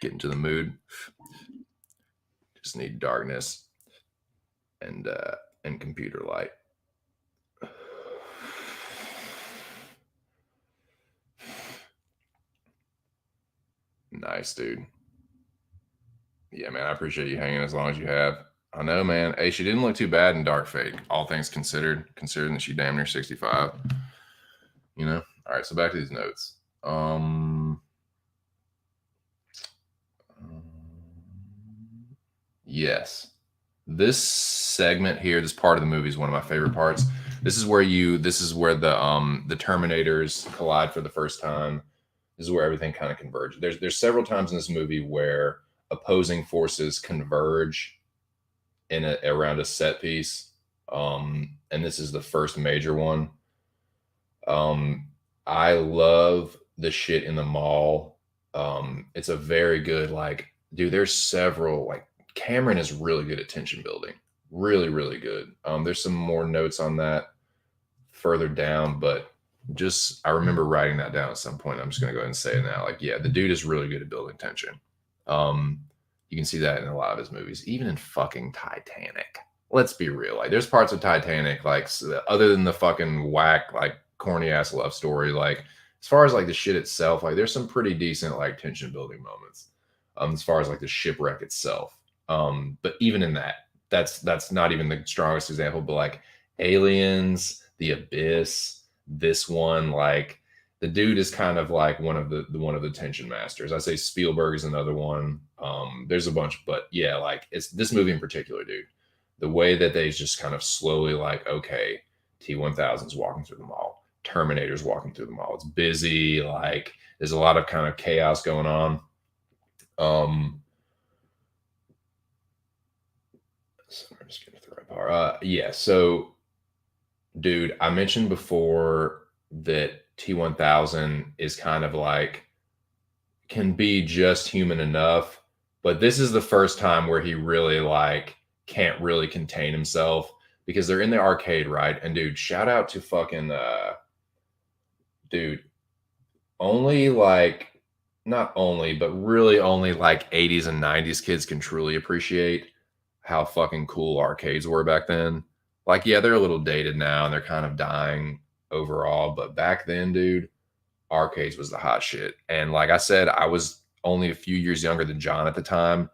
Get into the mood. Just need darkness and computer light. Nice, dude. Yeah, man, I appreciate you hanging as long as you have. I know, man. Hey, she didn't look too bad in Dark Fate, all things considered, considering that she damn near 65. You know? All right, so back to these notes. Yes. This segment here, this part of the movie is one of my favorite parts. This is where the Terminators collide for the first time. This is where everything kind of converges. There's several times in this movie where opposing forces converge around a set piece. And this is the first major one. I love the shit in the mall. It's a very good, like, dude, there's several, like, Cameron is really good at tension building. Really, really good. There's some more notes on that further down, but just, I remember writing that down at some point. I'm just going to go ahead and say it now. Like, yeah, the dude is really good at building tension. You can see that in a lot of his movies, even in fucking Titanic. Let's be real. Like, there's parts of Titanic, like, other than the fucking whack, like, corny ass love story, like, as far as like the shit itself, like, there's some pretty decent like tension building moments. As far as like the shipwreck itself. But even in that's not even the strongest example, but like Aliens, The Abyss, this one, like, the dude is kind of like one of the tension masters. I say Spielberg is another one. There's a bunch, but yeah, like, it's this movie in particular, dude. The way that they just kind of slowly, like, okay, T-1000's walking through the mall, Terminator's walking through the mall. It's busy, like, there's a lot of kind of chaos going on. So I'm just gonna throw a bar. Yeah, so dude, I mentioned before that T-1000 is kind of like, can be just human enough, but this is the first time where he really like can't really contain himself, because they're in the arcade, right? And dude, shout out to fucking dude, only like, not only, but really only like 80s and 90s kids can truly appreciate how fucking cool arcades were back then. Like, yeah, they're a little dated now and they're kind of dying overall, but back then, dude, arcades was the hot shit. And like I said, I was only a few years younger than John at the time.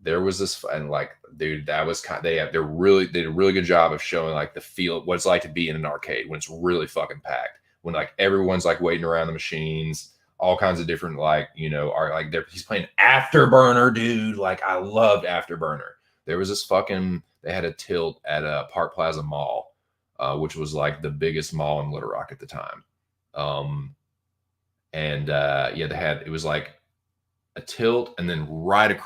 There was this, and like, dude, that was kind. They did a really good job of showing like the feel, what it's like to be in an arcade when it's really fucking packed, when like everyone's like waiting around the machines, all kinds of different like, are like, he's playing Afterburner, dude. Like, I loved Afterburner. There was this fucking, they had a tilt at a Park Plaza Mall, which was like the biggest mall in Little Rock at the time. And yeah, it was like a tilt, and then like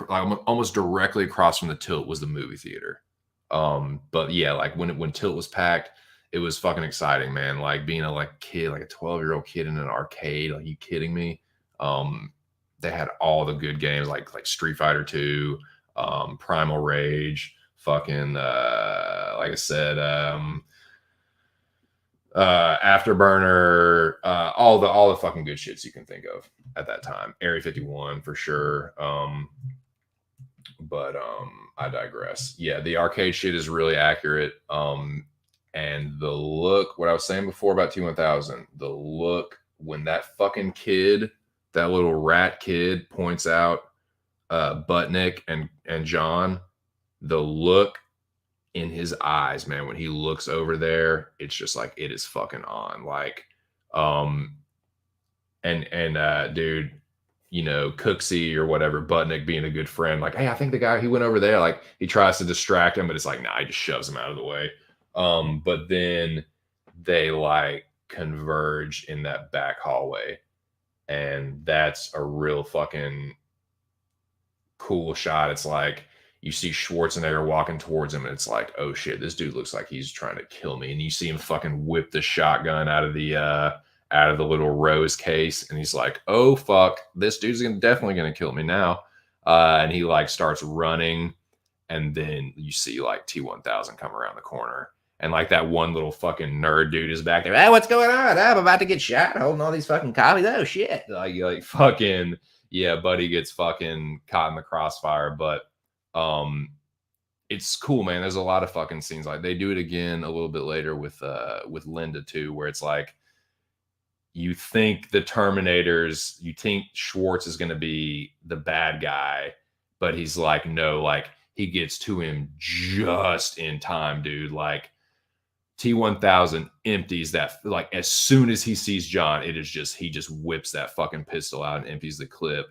almost directly across from the tilt was the movie theater. But yeah, like when tilt was packed, it was fucking exciting, man. Like being a like kid, like a 12-year-old kid in an arcade. Like, you kidding me? They had all the good games like Street Fighter 2, Primal Rage, fucking like I said, Afterburner, all the fucking good shits you can think of at that time. Area 51 for sure. But I digress. Yeah, the arcade shit is really accurate. And the look, what I was saying before about T1000, the look when that fucking kid, that little rat kid, points out Butnick and John, the look in his eyes, man, when he looks over there, it's just like, it is fucking on. Like, dude, Cooksey or whatever, Butnick being a good friend, like, hey, I think the guy, he went over there, like, he tries to distract him, but it's like, nah, he just shoves him out of the way. But then they like converge in that back hallway, and that's a real fucking cool shot. It's like, you see Schwarzenegger walking towards him, and it's like, oh shit, this dude looks like he's trying to kill me. And you see him fucking whip the shotgun out of the little rose case, and he's like, oh fuck, this dude's definitely gonna kill me now. And he like starts running, and then you see like T1000 come around the corner, and like that one little fucking nerd dude is back there. Hey, what's going on? I'm about to get shot holding all these fucking copies. Oh shit! Like fucking, yeah, buddy gets fucking caught in the crossfire. But it's cool, man. There's a lot of fucking scenes, like they do it again a little bit later with Linda too, where it's like, you think you think Schwartz is going to be the bad guy, but he's like, no, like he gets to him just in time, dude. Like, T1000 empties that, like, as soon as he sees John, he just whips that fucking pistol out and empties the clip.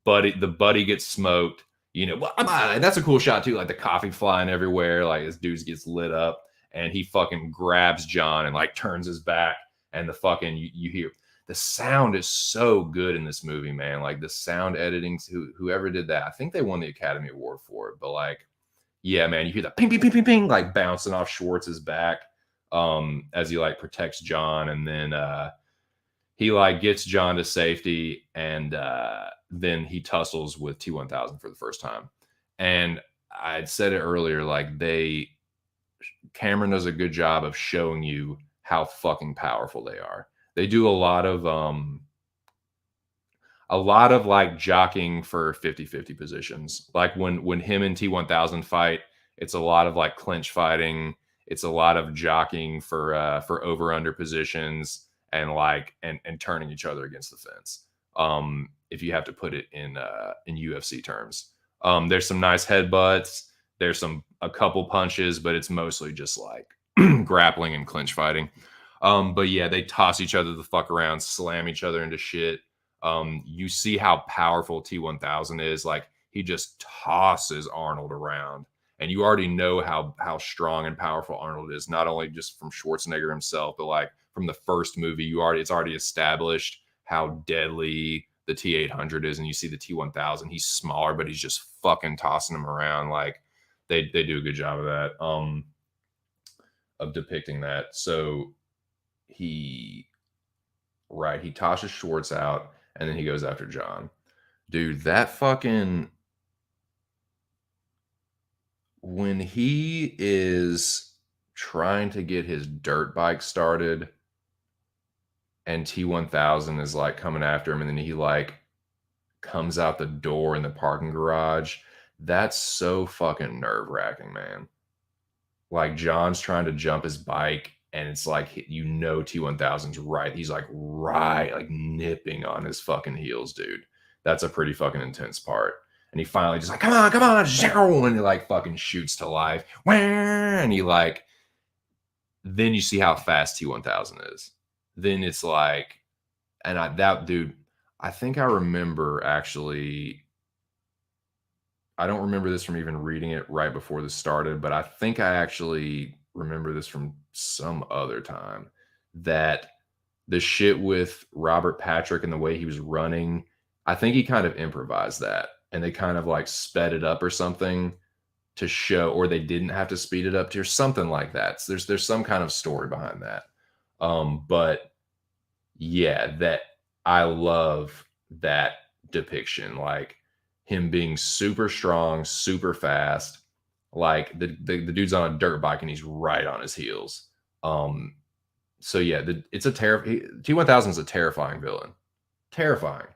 The buddy gets smoked. Well, that's a cool shot too. Like the coffee flying everywhere. Like this dude gets lit up, and he fucking grabs John and like turns his back, and the fucking you hear the sound is so good in this movie, man. Like the sound editing, whoever did that, I think they won the Academy Award for it. But like, yeah, man, you hear that ping, ping, ping, ping, ping, like bouncing off Schwartz's back, as he like protects John, and then he like gets John to safety, and then he tussles with T1000 for the first time. And I'd said it earlier, like Cameron does a good job of showing you how fucking powerful they are. They do a lot of like jockeying for 50-50 positions. Like when him and T1000 fight, it's a lot of like clinch fighting. It's a lot of jockeying for over under positions, and like and turning each other against the fence. If you have to put it in UFC terms, there's some nice headbutts. There's a couple punches, but it's mostly just like grappling and clinch fighting. But yeah, they toss each other the fuck around, slam each other into shit. You see how powerful T1000 is. Like, he just tosses Arnold around, and you already know how strong and powerful Arnold is, not only just from Schwarzenegger himself, but like from the first movie. It's already established how deadly the T800 is, and you see the T1000. He's smaller, but he's just fucking tossing him around. Like, they do a good job of that, of depicting that. So he tosses Schwartz out, and then he goes after John. Dude, that fucking, when he is trying to get his dirt bike started, and T1000 is like coming after him, and then he like comes out the door in the parking garage, that's so fucking nerve-wracking, man. Like, John's trying to jump his bike, and it's like, T1000's right. He's like right, like nipping on his fucking heels, dude. That's a pretty fucking intense part. And he finally just like, come on, zow, and he like fucking shoots to life. Wah, and he like, then you see how fast T1000 is. Then it's like, and that dude, I think I remember actually, I don't remember this from even reading it right before this started, but I think I actually remember this from some other time that the shit with Robert Patrick and the way he was running, I think he kind of improvised that and they kind of like sped it up or something to show, or they didn't have to speed it up to or something like that. So there's some kind of story behind that. But yeah, that I love that depiction, like him being super strong, super fast. Like the dude's on a dirt bike and he's right on his heels. Um, so yeah, it's a T1000 is a terrifying villain. Terrifying.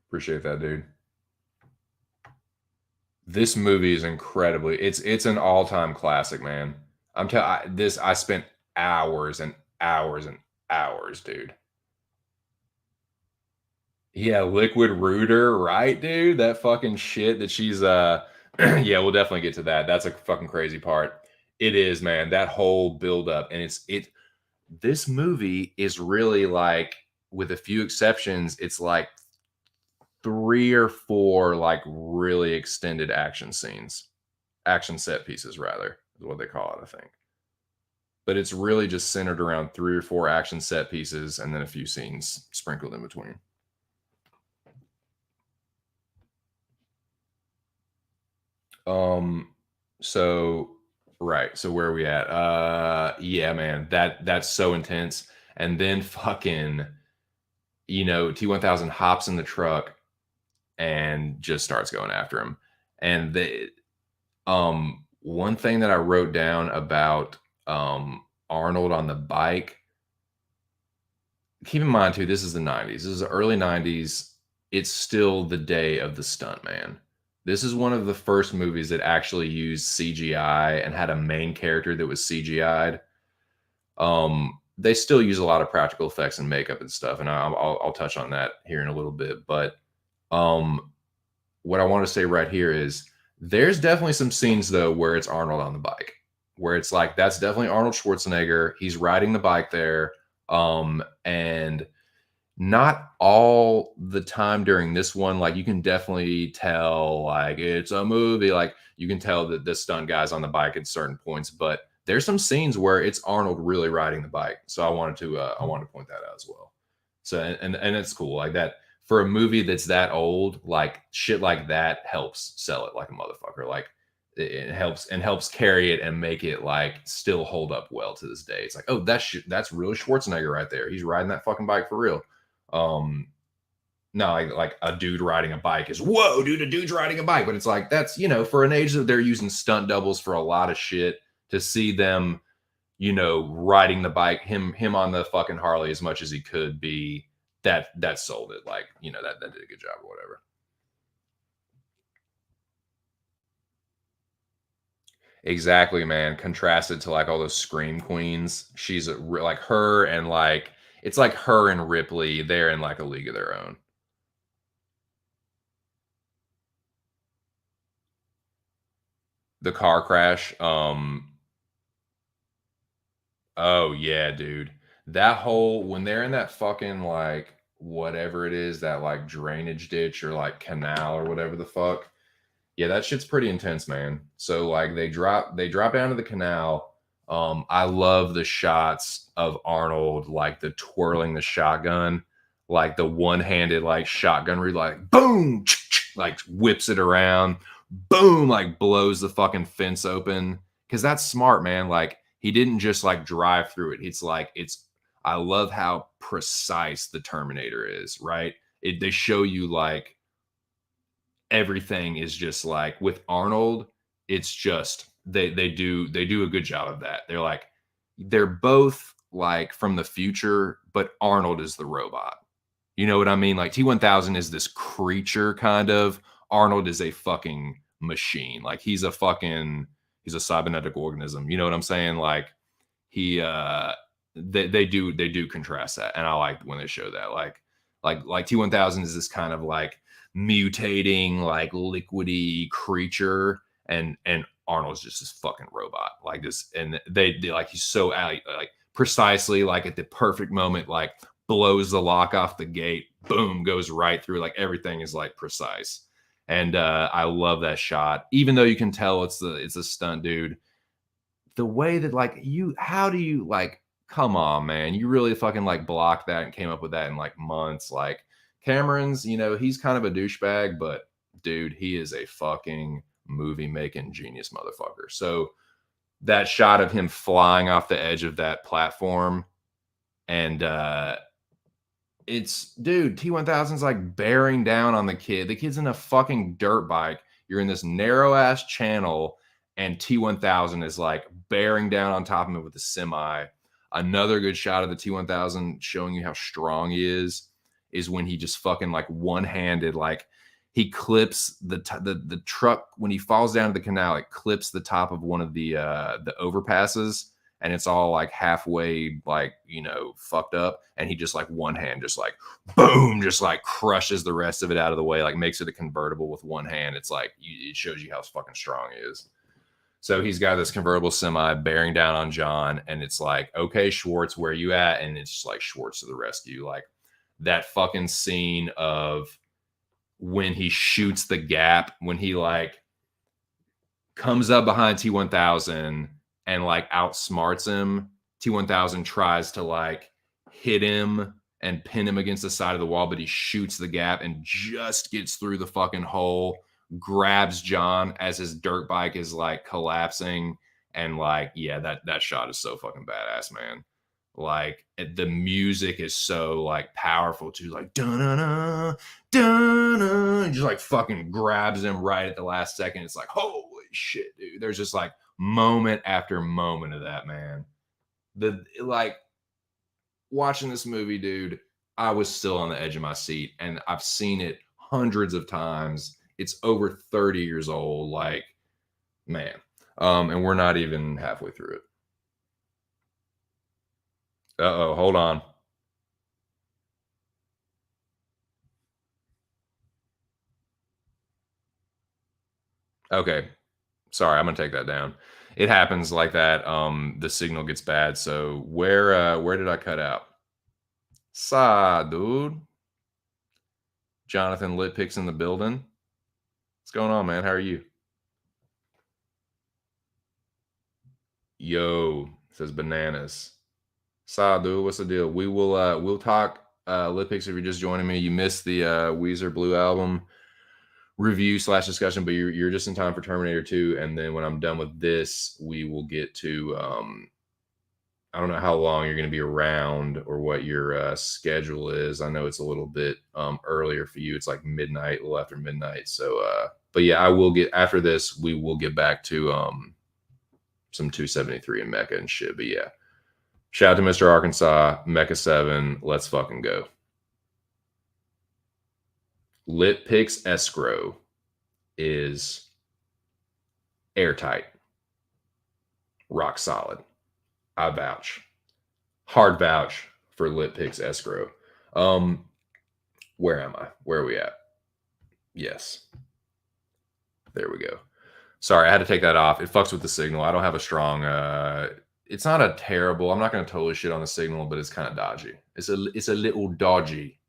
Appreciate that, dude. This movie is incredibly. It's an all time classic, man. I'm telling this. I spent hours and hours and hours, dude. Yeah, Liquid Rooter, right, dude? That fucking shit that she's yeah, we'll definitely get to that. That's a fucking crazy part. It is, man. That whole build up and this movie is really like with a few exceptions, it's like 3 or 4 like really extended action scenes. Action set pieces rather, is what they call it, I think. But it's really just centered around 3 or 4 action set pieces and then a few scenes sprinkled in between. Um, so right. So where are we at? Yeah, man, that's so intense. And then fucking, T1000 hops in the truck and just starts going after him. And one thing that I wrote down about Arnold on the bike, keep in mind too, this is the 90s. This is the early 90s. It's still the day of the stunt man. This is one of the first movies that actually used CGI and had a main character that was CGI'd. They still use a lot of practical effects and makeup and stuff, and I'll touch on that here in a little bit. But um, what I want to say right here is there's definitely some scenes though where it's Arnold on the bike, where it's like that's definitely Arnold Schwarzenegger. He's riding the bike there, and not all the time during this one. Like you can definitely tell, like it's a movie. Like you can tell that the stunt guy's on the bike at certain points, but there's some scenes where it's Arnold really riding the bike. So I wanted to point that out as well. So and it's cool like that for a movie that's that old. Like shit like that helps sell it like a motherfucker. Like it helps carry it and make it like still hold up well to this day. It's like, oh, that's really Schwarzenegger right there. He's riding that fucking bike for real. Um, no, like a dude riding a bike is whoa, dude, a dude's riding a bike. But it's like that's for an age that they're using stunt doubles for a lot of shit to see them, riding the bike, him on the fucking Harley as much as he could be, that sold it. Like, that did a good job or whatever. Exactly, man. Contrasted to like all those scream queens. She's like her and like it's like her and Ripley, they're in like a league of their own. The car crash. Oh yeah, dude. That whole when they're in that fucking like whatever it is, that like drainage ditch or like canal or whatever the fuck. Yeah, that shit's pretty intense, man. So like they drop down to the canal. I love the shots of Arnold like the twirling the shotgun, like the one-handed like shotgun where he like boom, like whips it around, boom, like blows the fucking fence open. Cause that's smart, man. Like he didn't just like drive through it. I love how precise the Terminator is, right? They show you like everything is just like with Arnold, it's just they do a good job of that. They're both like from the future, but Arnold is the robot. You know what I mean? Like T1000 is this creature kind of. Arnold is a fucking machine. Like he's a fucking he's a cybernetic organism. You know what I'm saying? Like he they do contrast that, and I like when they show that. Like T1000 is this kind of like mutating, like liquidy creature, and Arnold's just this fucking robot, like this, and they like he's so like precisely like at the perfect moment, like blows the lock off the gate, boom, goes right through, like everything is like precise. And I love that shot, even though you can tell it's a stunt dude. The way that like how do you like, come on, man, you really fucking like blocked that and came up with that in like months. Like Cameron's, he's kind of a douchebag, but dude, he is a fucking movie making genius motherfucker. So that shot of him flying off the edge of that platform, and it's, dude, T1000's like bearing down on the kid. The kid's in a fucking dirt bike. You're in this narrow ass channel, and T1000 is like bearing down on top of him with a semi. Another good shot of the T1000 showing you how strong he is when he just fucking like one-handed, like he clips the truck when he falls down to the canal. It clips the top of one of the overpasses, and it's all like halfway, like, fucked up. And he just like one hand, just like boom, just like crushes the rest of it out of the way, like makes it a convertible with one hand. It's like, it shows you how fucking strong he is. So he's got this convertible semi bearing down on John, and it's like, okay, Schwartz, where you at? And it's just like Schwartz to the rescue. Like that fucking scene of when he shoots the gap, when he like comes up behind T1000 and like outsmarts him. T1000 tries to like hit him and pin him against the side of the wall, but he shoots the gap and just gets through the fucking hole, grabs John as his dirt bike is like collapsing. And like, yeah, that shot is so fucking badass, man. Like the music is so like powerful too, like da-na-na, da-na, just like fucking grabs him right at the last second. It's like, holy shit, dude. There's just like moment after moment of that, man. Like watching this movie, dude, I was still on the edge of my seat, and I've seen it hundreds of times. It's over 30 years old, like, man. And we're not even halfway through it. Uh-oh, hold on. Okay. Sorry, I'm gonna take that down. It happens like that. The signal gets bad. So where did I cut out? Dude. Jonathan Litpick's in the building. What's going on, man? How are you? Yo, says bananas. Dude, what's the deal? We'll talk Litpicks if you're just joining me. You missed the Weezer Blue album review / discussion, but you're just in time for Terminator 2. And then when I'm done with this, we will get to I don't know how long you're going to be around or what your schedule is. I know it's a little bit earlier for you. It's like midnight, a little after midnight. So but yeah, I will get, after this, we will get back to some 273 and Mecca and shit. But yeah, shout out to Mr. Arkansas, Mecca 7. Let's fucking go. Litpicks escrow is airtight, rock solid. I vouch, hard vouch for Litpicks escrow. Where am I? Where are we at? Yes, there we go. Sorry, I had to take that off. It fucks with the signal. I don't have a strong. It's not a terrible. I'm not going to totally shit on the signal, but it's kind of dodgy. It's a little dodgy.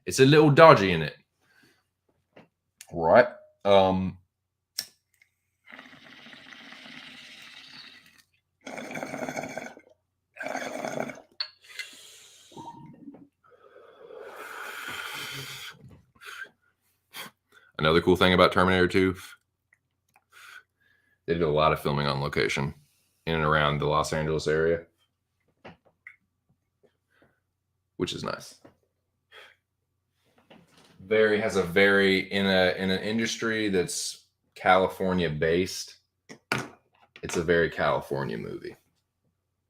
It's a little dodgy in it. Right. Another cool thing about Terminator 2, they did a lot of filming on location in and around the Los Angeles area, which is nice. Has a very in an industry that's California based. It's a very California movie,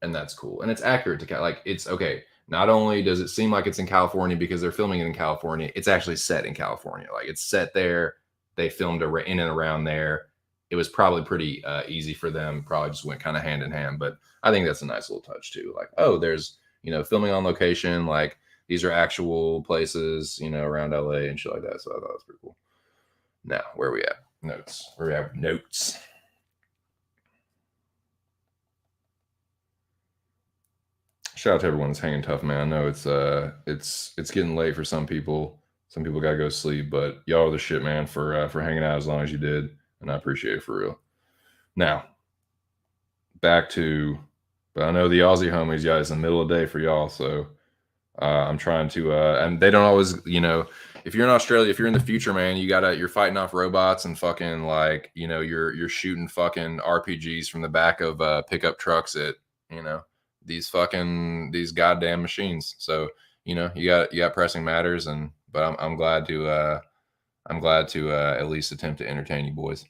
and that's cool, and it's accurate to like, it's okay. Not only does it seem like it's in California because they're filming it in California, it's actually set in California. Like it's set there. They filmed in and around there. it was probably pretty easy for them. Probably just went kind of hand in hand. But I think that's a nice little touch too. Like, oh, there's filming on location. Like these are actual places, around LA and shit like that. So I thought that was pretty cool. Now, where are we at? Notes. Where we at? Notes. Shout out to everyone that's hanging tough, man. I know it's getting late for some people. Some people gotta go to sleep, but y'all are the shit, man, for hanging out as long as you did, and I appreciate it for real. Now, back to, but I know the Aussie homies, yeah, it's the middle of the day for y'all, so I'm trying to, and they don't always, if you're in Australia, if you're in the future, man, you're fighting off robots and fucking like, you're shooting fucking RPGs from the back of pickup trucks at, you know, these goddamn machines. So, you got pressing matters, but I'm glad to at least attempt to entertain you boys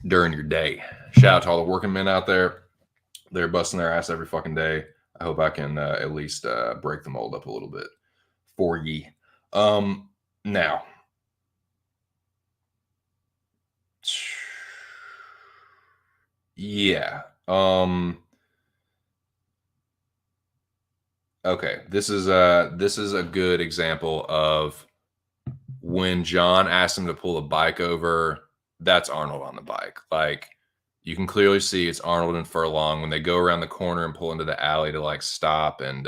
during your day. Shout out to all the working men out there. They're busting their ass every fucking day. I hope I can at least break the mold up a little bit for ye. Now, yeah. Okay. This is a good example of when John asked him to pull a bike over. That's Arnold on the bike. Like you can clearly see it's Arnold and Furlong when they go around the corner and pull into the alley to like stop and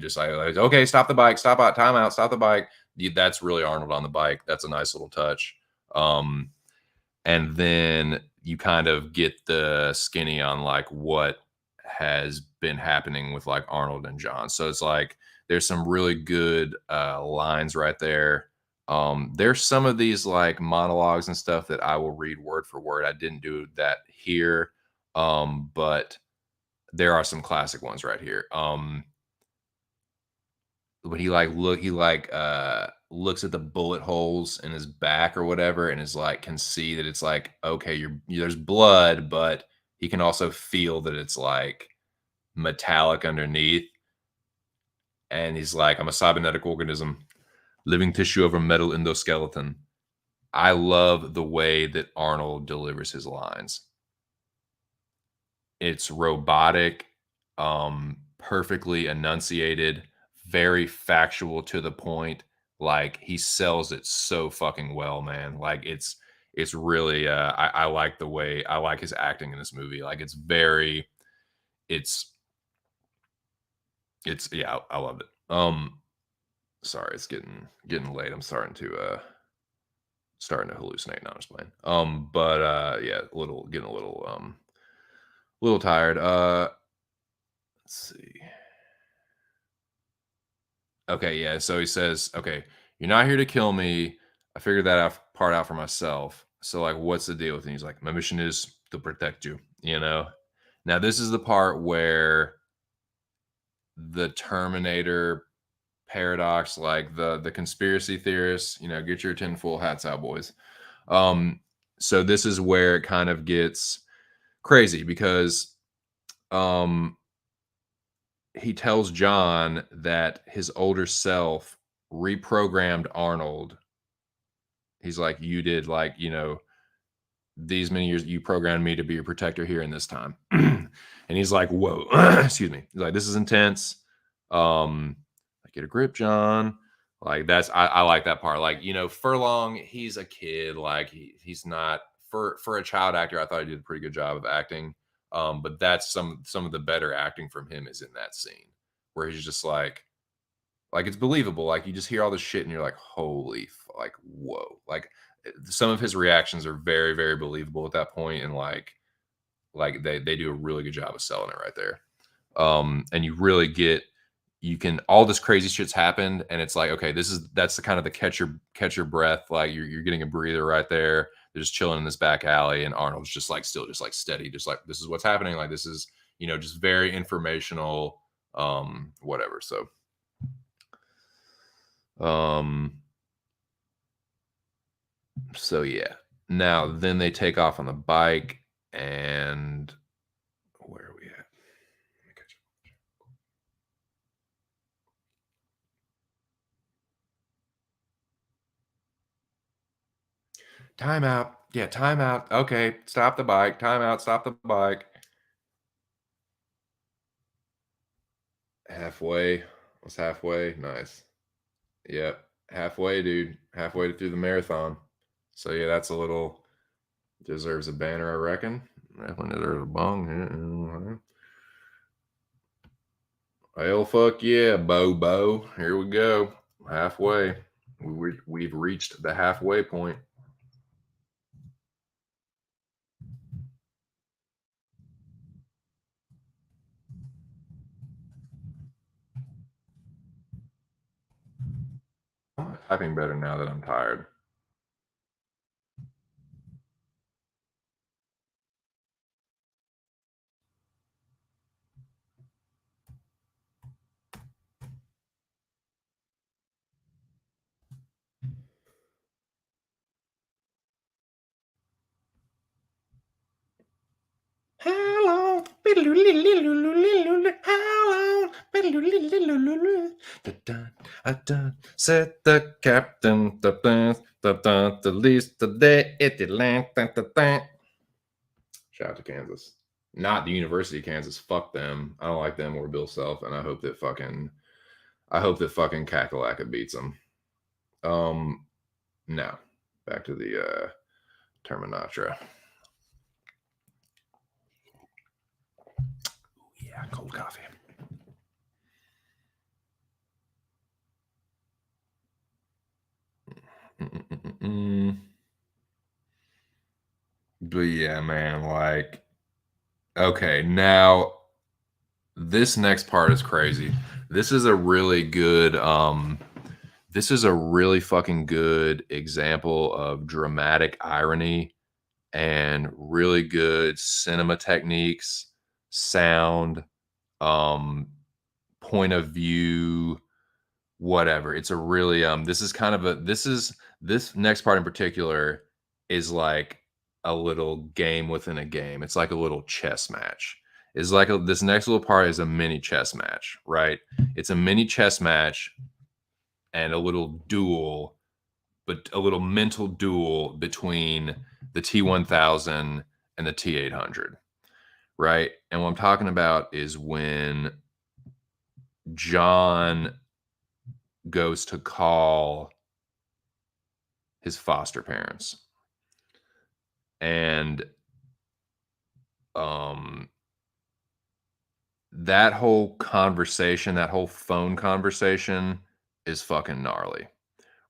just like okay, stop the bike, stop out, time out, stop the bike. That's really Arnold on the bike. That's a nice little touch. And then you kind of get the skinny on like what has been happening with like Arnold and John. So it's like there's some really good lines right there. There's some of these like monologues and stuff that I will read word for word. I didn't do that here, but there are some classic ones right here. When he looks at the bullet holes in his back or whatever and is like can see that it's like okay there's blood, but he can also feel that it's like metallic underneath, and he's like, I'm a cybernetic organism, living tissue of a metal endoskeleton. I love the way that Arnold delivers his lines. It's robotic, perfectly enunciated, very factual to the point. Like he sells it so fucking well, man. Like it's really I like the way I like his acting in this movie. Like it's it's yeah, I loved it. Sorry, it's getting late. I'm starting to hallucinate, not just playing. But yeah, getting a little tired. Let's see. Okay, yeah. So he says, "Okay, you're not here to kill me. I figured that part out for myself. So like, what's the deal with it?" He's like, "My mission is to protect you." You know. Now this is the part where the Terminator paradox, like the conspiracy theorists, get your tinfoil hats out, boys. So this is where it kind of gets crazy because um he tells John that his older self reprogrammed Arnold. He's like, you did like, these many years, you programmed me to be your protector here in this time. And he's like, whoa, excuse me. He's like, this is intense. Like, get a grip, John. Like, I like that part. Like, Furlong, he's a kid. Like, he's not, for a child actor, I thought he did a pretty good job of acting. But that's some of the better acting from him is in that scene where he's just like it's believable. Like you just hear all this shit and you're like, holy, like whoa. Like some of his reactions are very, very believable at that point, and like they do a really good job of selling it right there. And you can all this crazy shit's happened, and it's like okay, that's the kind of the catch your breath. Like you're getting a breather right there. They're just chilling in this back alley, and Arnold's just like still just like steady, just like this is what's happening. Like this is just very informational. Whatever. Um, so yeah. Now then they take off on the bike, and where are we at? Timeout. Yeah, timeout. Okay, stop the bike. Timeout. Stop the bike. Halfway. What's halfway? Nice. Yep. Halfway, dude. Halfway through the marathon. So yeah, that's a little deserves a banner, I reckon. Definitely deserves a bong. Well, fuck yeah, Bobo. Here we go. Halfway. We've reached the halfway point. I'm typing better now that I'm tired. How long? How long? Said the captain. The least today. Shout out to Kansas. Not the University of Kansas. Fuck them. I don't like them or Bill Self, and I hope that fucking Kakalaka beats them. No. Back to the Terminator. Yeah, cold coffee. But yeah, man, like, okay, now this next part is crazy. This is a really good, this is a really fucking good example of dramatic irony and really good cinema techniques, sound, um, point of view, whatever. It's a really this is kind of a this next part in particular is like a little game within a game. It's like a little chess match. It's like this next little part is a mini chess match, right? It's a mini chess match and a little duel, but a little mental duel between the T1000 and the T800, right? And what I'm talking about is when John goes to call his foster parents. And um that whole conversation, that whole phone conversation is fucking gnarly,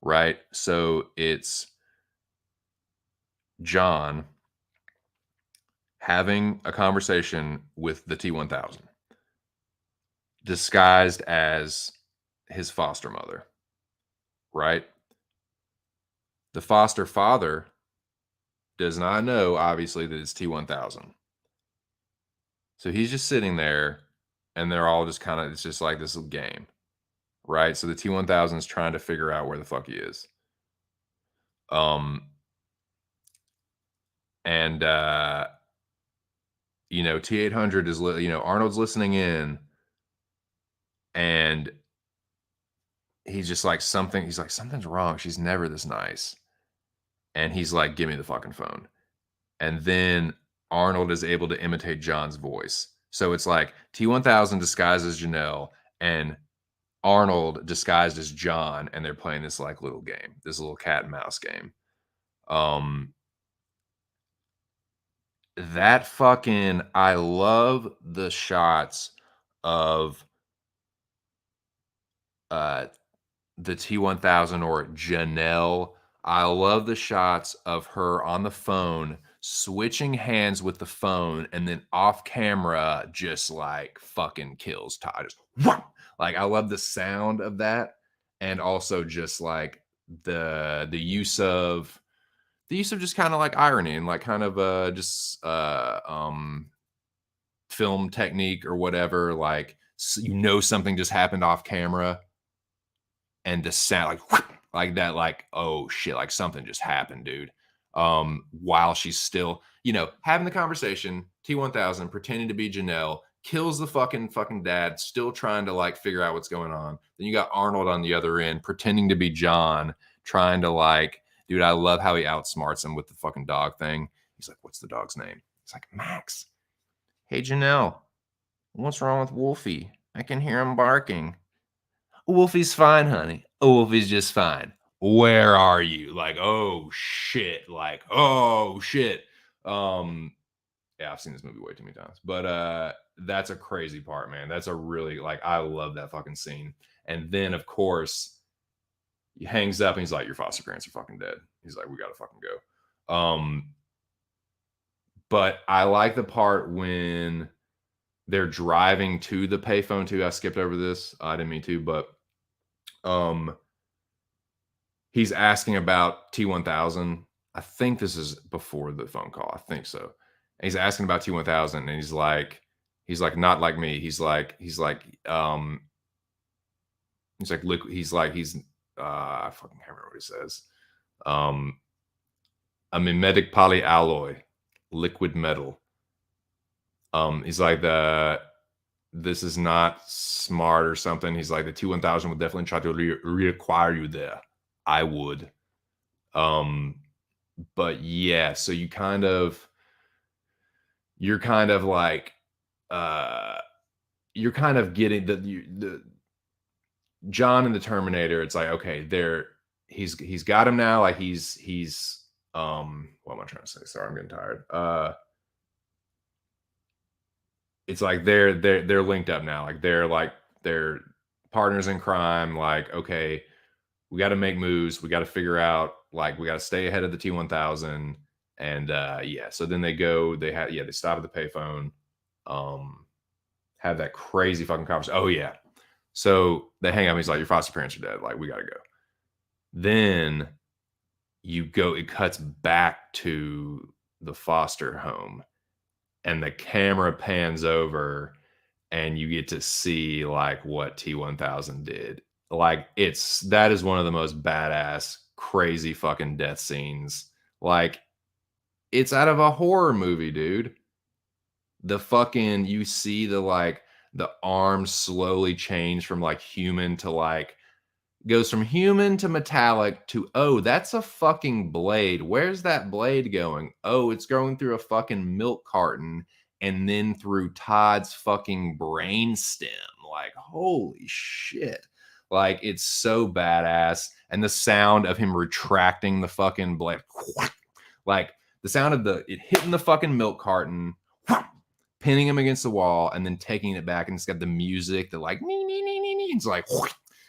right? So it's John having a conversation with the T1000 disguised as his foster mother, right? The foster father does not know, obviously, that it's T1000. So he's just sitting there and they're all just kind of, it's just like this little game, right? So the T1000 is trying to figure out where the fuck he is. Um, and, you know, T800 is, you know, Arnold's listening in and he's just like, he's like, something's wrong. She's never this nice. And he's like, give me the fucking phone. And then Arnold is able to imitate John's voice. So it's like T1000 disguised as Janelle and Arnold disguised as John, and they're playing this like little game, this little cat and mouse game. That fucking, I love the shots of uh the T1000 or Janelle. I love the shots of her on the phone, switching hands with the phone, and then off camera, just like fucking kills Todd. Just, whoosh! Like, I love the sound of that, and also just like the use of just kind of like irony and like kind of just film technique or whatever. Like, you know, something just happened off camera and the sound like that, like, oh shit, like something just happened, dude. While she's still, you know, having the conversation, T1000 pretending to be Janelle kills the fucking dad, still trying to like figure out what's going on. Then you got Arnold on the other end pretending to be John, trying to like Dude, I love how he outsmarts him with the fucking dog thing. He's like, "What's the dog's name?" He's like, "Max." "Hey, Janelle, what's wrong with Wolfie? I can hear him barking." "Wolfie's fine, honey. Wolfie's just fine. Where are you?" Like, oh shit. Like, oh shit. Um, yeah, I've seen this movie way too many times. But that's a crazy part, man. That's a really like I love that fucking scene. And then of course he hangs up and he's like, "Your foster parents are fucking dead." He's like, "We gotta fucking go." But I like the part when they're driving to the payphone too. I skipped over this. I didn't mean to, but um he's asking about T1000. I think this is before the phone call. I think so. And he's asking about T1000 and he's like, "Not like me." I fucking can't remember what he says. A mimetic polyalloy, liquid metal. He's like this is not smart or something. He's like the T1000 would definitely try to reacquire you there. I would. Um, but yeah, so you're kind of like uh you're kind of getting the John and the Terminator. It's like, okay, he's got him now. Like he's what am I trying to say? Sorry, I'm getting tired. It's like they're linked up now. They're partners in crime. Like, okay, we got to make moves. We got to figure out like we got to stay ahead of the T1000. And yeah, so then they stop at the payphone, have that crazy fucking conversation. Oh yeah. So they hang up. He's like, "Your foster parents are dead. Like, we gotta go." Then it cuts back to the foster home, and the camera pans over, and you get to see like what T1000 did. Like, that is one of the most badass, crazy fucking death scenes. Like, it's out of a horror movie, dude. You see the arms slowly change from like human to like goes from human to metallic to, oh, that's a fucking blade. Where's that blade going? Oh, it's going through a fucking milk carton and then through Todd's fucking brain stem. Like, holy shit. Like, it's so badass. And the sound of him retracting the fucking blade, like the sound of it hitting the fucking milk carton, pinning him against the wall, and then taking it back, and it's got the music that like it's like,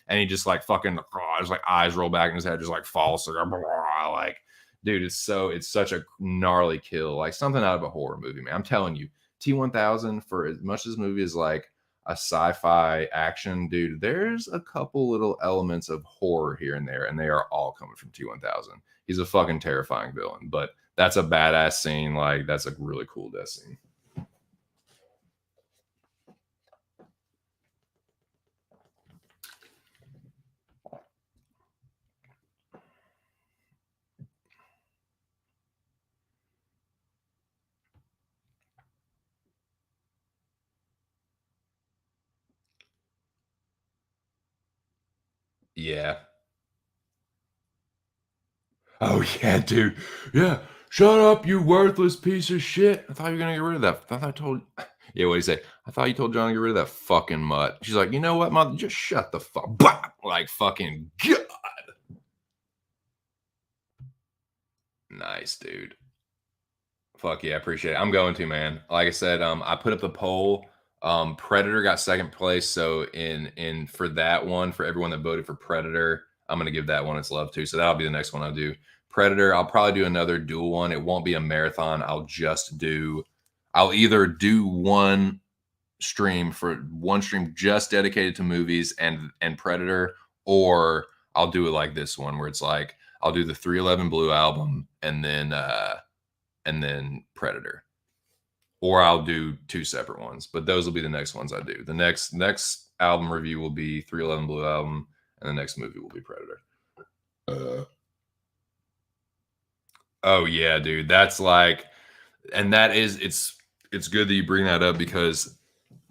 and he just like fucking his like eyes roll back in his head, just like falls like, dude, it's such a gnarly kill, like something out of a horror movie, man. I'm telling you, T1000, for as much as this movie is like a sci-fi action, dude, there's a couple little elements of horror here and there, and they are all coming from T1000. He's a fucking terrifying villain, but that's a badass scene. Like, that's a really cool death scene. Yeah. Oh yeah, dude. Yeah. Shut up, you worthless piece of shit. I thought you were gonna get rid of that. I thought I told Yeah, what do you say? I thought you told John to get rid of that fucking mutt. She's like, "You know what, mother? Just shut the fuck." Bah! Like, fucking God. Nice, dude. Fuck yeah, I appreciate it. I'm going to, man. Like I said, I put up the poll. Predator got second place. So in for that one, for everyone that voted for Predator, I'm gonna give that one its love too. So that'll be the next one I'll do. Predator, I'll probably do another dual one. It won't be a marathon. I'll either do one stream just dedicated to movies and Predator, or I'll do it like this one where it's like I'll do the 311 Blue album and then Predator. Or I'll do two separate ones, but those will be the next ones I do. The next album review will be 311 Blue album, and the next movie will be Predator. Oh yeah, dude. That's like, and that is it's good that you bring that up because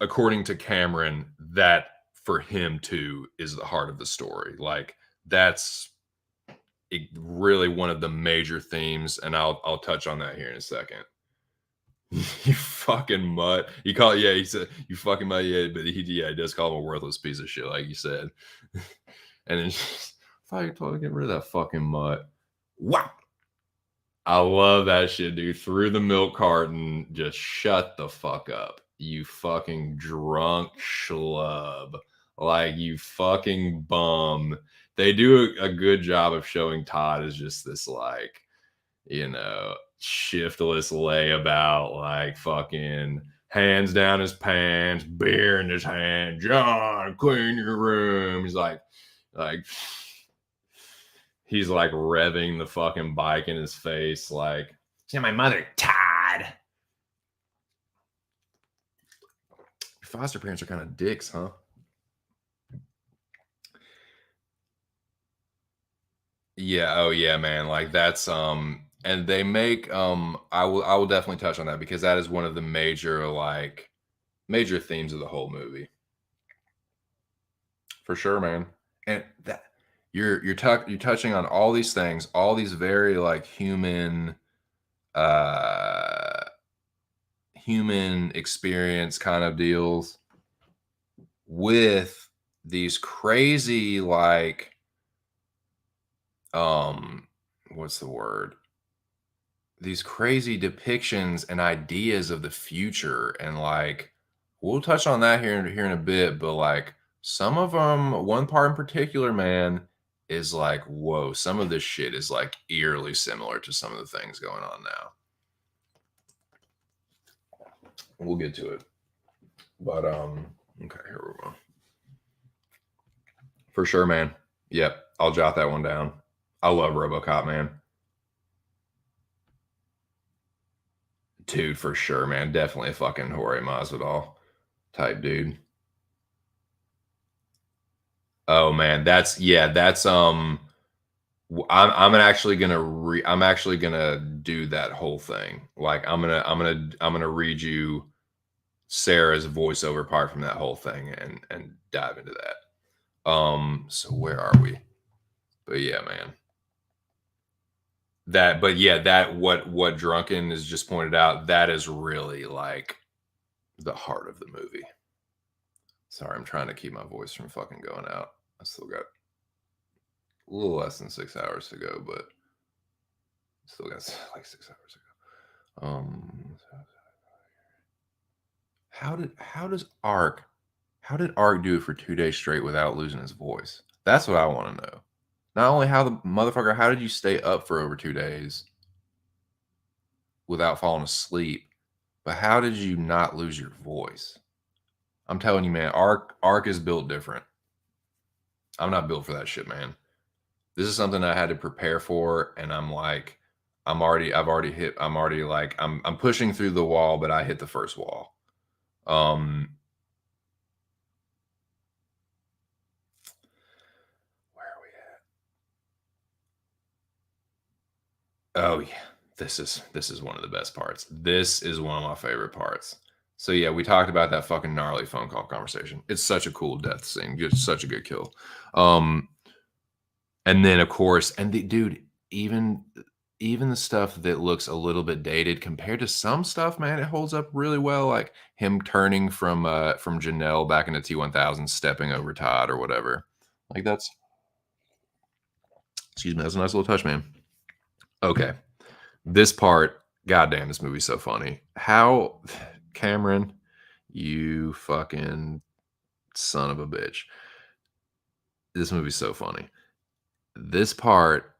according to Cameron, that for him too is the heart of the story. Like, really one of the major themes, and I'll touch on that here in a second. You fucking mutt. He called, yeah, he said, you fucking mutt, yeah, but he does call him a worthless piece of shit, like you said. And then fucking told him to get rid of that fucking mutt. Wow. I love that shit, dude. Through the milk carton, just shut the fuck up. You fucking drunk schlub. Like, you fucking bum. They do a good job of showing Todd as just this, like, shiftless layabout, like fucking hands down his pants, beer in his hand. John, clean your room. Like, he's like revving the fucking bike in his face, like, "See my mother, Todd." Your foster parents are kind of dicks, huh? Yeah, oh yeah, man. Like that's and they make I will definitely touch on that because that is one of the major themes of the whole movie. For sure, man. And that you're touching on all these things, all these very like uh human experience kind of deals with these crazy like um what's the word? These crazy depictions and ideas of the future, and like we'll touch on that here in a bit, but like some of them, one part in particular, man, is like whoa, some of this shit is like eerily similar to some of the things going on now. We'll get to it, but okay, here we go. For sure, man. Yep, I'll jot that one down. I love RoboCop, man. Dude, for sure, man. Definitely a fucking Jorge Masvidal type dude. Oh man, that's yeah, that's I'm actually gonna do that whole thing. Like I'm gonna read you Sarah's voiceover part from that whole thing and dive into that. So where are we? But yeah, man. That what Drunken is just pointed out, that is really like the heart of the movie. Sorry, I'm trying to keep my voice from fucking going out. I still got a little less than 6 hours to go, but still got like 6 hours to go. How did Ark do it for 2 days straight without losing his voice? That's what I want to know. Not only how the motherfucker, how did you stay up for over 2 days without falling asleep, but how did you not lose your voice? I'm telling you, man, Ark is built different. I'm not built for that shit, man. This is something I had to prepare for, and I'm like, I'm pushing through the wall, but I hit the first wall. Where are we at? Oh yeah, this is one of the best parts. This is one of my favorite parts. So yeah, we talked about that fucking gnarly phone call conversation. It's such a cool death scene, just such a good kill. And then of course, and the dude, even the stuff that looks a little bit dated compared to some stuff, man, it holds up really well. Like him turning from Janelle back into T1000, stepping over Todd or whatever. Like that's excuse me, that's a nice little touch, man. Okay. This part, goddamn, this movie's so funny. How Cameron, you fucking son of a bitch. This movie's so funny. This part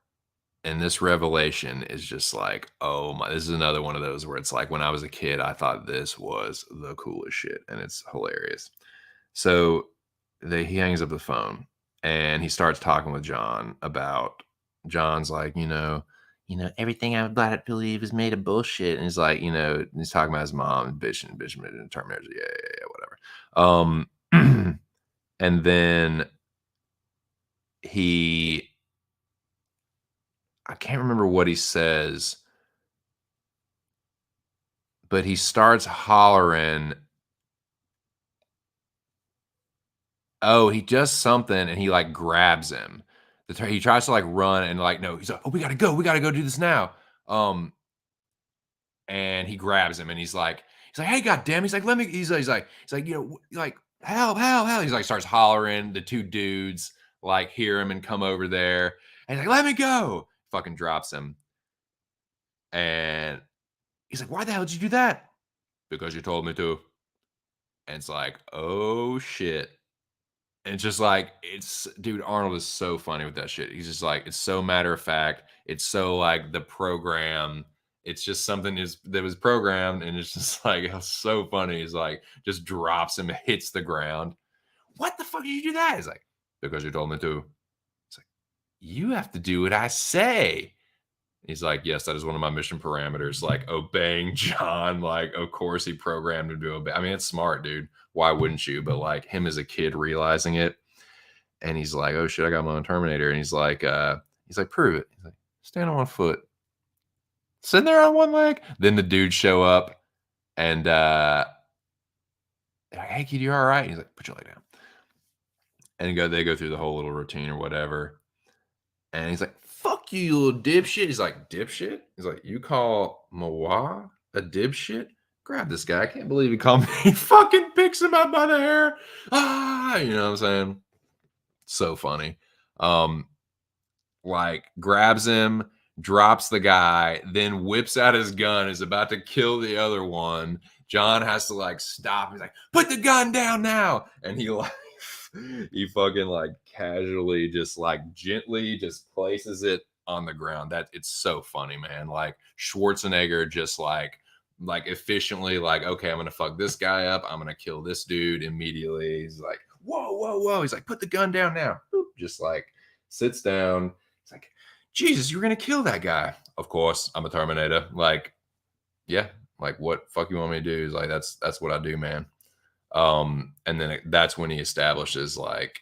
and this revelation is just like, oh my, this is another one of those where it's like when I was a kid, I thought this was the coolest shit, and it's hilarious. So he hangs up the phone and he starts talking with John about John's like, everything I would believe is made of bullshit. And he's like, he's talking about his mom, bitching, and Terminator, yeah, whatever. And then I can't remember what he says, but he starts hollering. Oh, he does something and he like grabs him. He tries to like run and like, no, he's like, oh, we gotta go do this now. Um, and he grabs him and he's like, hey, goddamn, he's like, let me, he's like, you know, like, help, help, help. He's like, starts hollering. The two dudes like hear him and come over there. And he's like, let me go. Fucking drops him. And he's like, why the hell did you do that? Because you told me to. And it's like, oh shit. And it's just like, it's dude, Arnold is so funny with that shit. He's just like, it's so matter of fact. It's so like the program. It's just something that was programmed, and it's just like it's so funny. He's like, just drops him, hits the ground. What the fuck did you do that? He's like, because you told me to. It's like, you have to do what I say. He's like, yes, that is one of my mission parameters. Like obeying John. Like, of course he programmed him to obey. I mean, it's smart, dude. Why wouldn't you? But like him as a kid realizing it, and he's like, oh shit, I got my own Terminator. And he's like, prove it. He's like, stand on one foot. Sitting there on one leg. Then the dudes show up and they're like, hey kid, you all right? He's like, put your leg down. And they go through the whole little routine or whatever. And he's like, fuck you, you little dipshit. He's like, dipshit? He's like, you call Mawa a dipshit? Grab this guy. I can't believe he called me. He fucking picks him up by the hair. Ah, you know what I'm saying? So funny. Like grabs him, drops the guy, then whips out his gun, is about to kill the other one. John has to like stop. He's like, put the gun down now. And he like he fucking like casually just like gently just places it on the ground. That it's so funny, man. Like Schwarzenegger just like efficiently like, okay, I'm gonna fuck this guy up. I'm gonna kill this dude immediately. He's like, whoa, whoa, whoa. He's like, put the gun down now. Boop, just like sits down. It's like, Jesus, you're gonna kill that guy. Of course, I'm a Terminator. Like, yeah, like what fuck you want me to do? Is like that's what I do, man. And then that's when he establishes like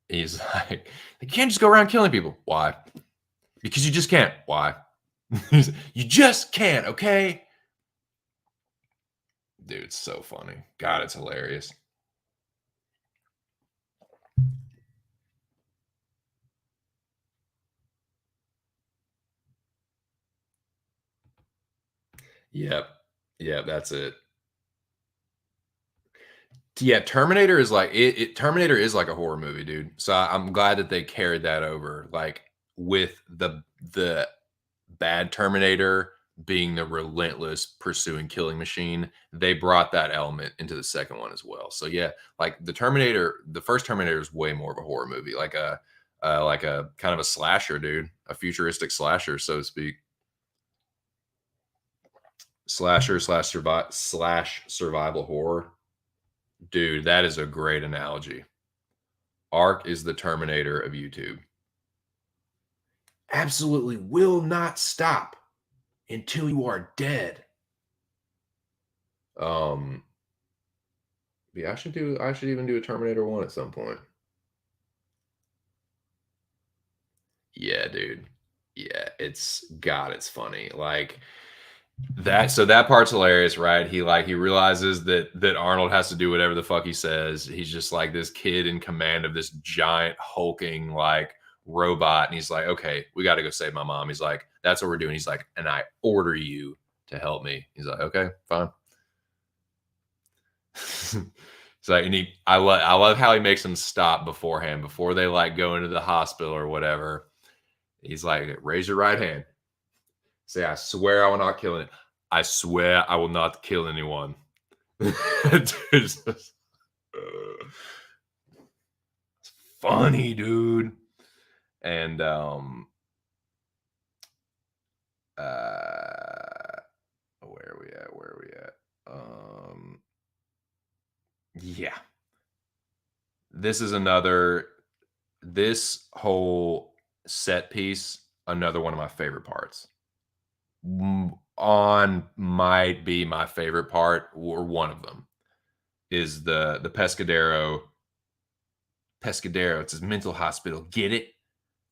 he's like, you can't just go around killing people. Why? Because you just can't. Why? You just can't, okay? Dude, it's so funny. God, it's hilarious. Yep. Yeah, that's it. Yeah, Terminator is like Terminator is like a horror movie, dude. So I'm glad that they carried that over. Like with the bad Terminator being the relentless pursuing killing machine, they brought that element into the second one as well. So yeah, like the first Terminator is way more of a horror movie, like a kind of a slasher, dude, a futuristic slasher, so to speak. Slasher slash survival horror. Dude, that is a great analogy. Ark is the Terminator of YouTube. Absolutely will not stop until you are dead. Um, yeah, I should even do a Terminator 1 at some point. Yeah, dude. Yeah, it's funny. Like that part's hilarious, right? He realizes that Arnold has to do whatever the fuck he says. He's just like this kid in command of this giant hulking like robot, and he's like, okay, we got to go save my mom. He's like, that's what we're doing. He's like, and I order you to help me. He's like, okay, fine. It's like, and I love how he makes them stop beforehand before they like go into the hospital or whatever. He's like, raise your right hand. Say, I swear I will not kill it. I swear I will not kill anyone. It's funny, dude. And where are we at? Where are we at? Yeah. This whole set piece, another one of my favorite parts. On might be my favorite part, or one of them, is the Pescadero. It's his mental hospital. Get it?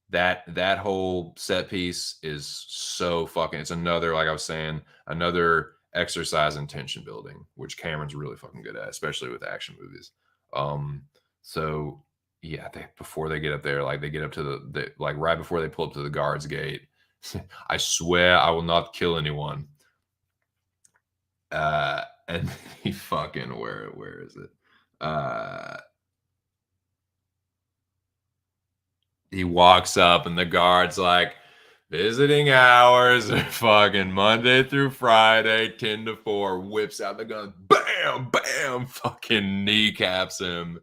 That whole set piece is so fucking. It's another, like I was saying, another exercise in tension building, which Cameron's really fucking good at, especially with action movies. So Yeah, before they get up there, like, they get up to the like, right before they pull up to the guard's gate, "I swear I will not kill anyone." And he fucking where is it? Uh, he walks up and the guard's like, "Visiting hours are fucking Monday through Friday, 10 to 4," whips out the gun, bam, bam, fucking kneecaps him,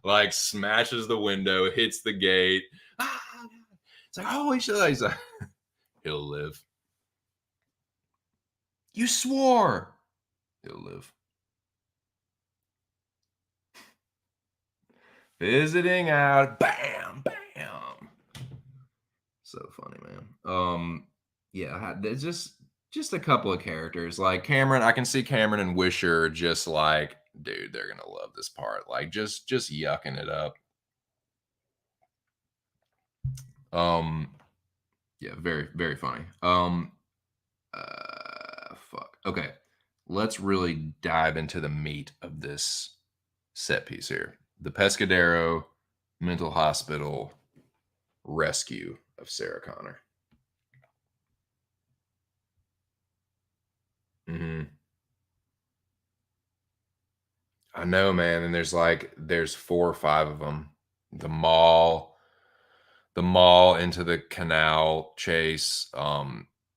like, smashes the window, hits the gate. Ah! It's like, "Holy shit." He's like, "He'll live." "You swore." "He'll live." Visiting out, bam, bam. So funny, man. Yeah, there's just a couple of characters like Cameron. I can see Cameron and Wisher just like, dude, they're gonna love this part. Like, just yucking it up. Um, yeah, very funny. Fuck. Okay, let's really dive into the meat of this set piece here. The Pescadero Mental Hospital rescue of Sarah Connor. Mhm. I know, man, and there's 4 or 5 of them. The mall the mall into the canal chase,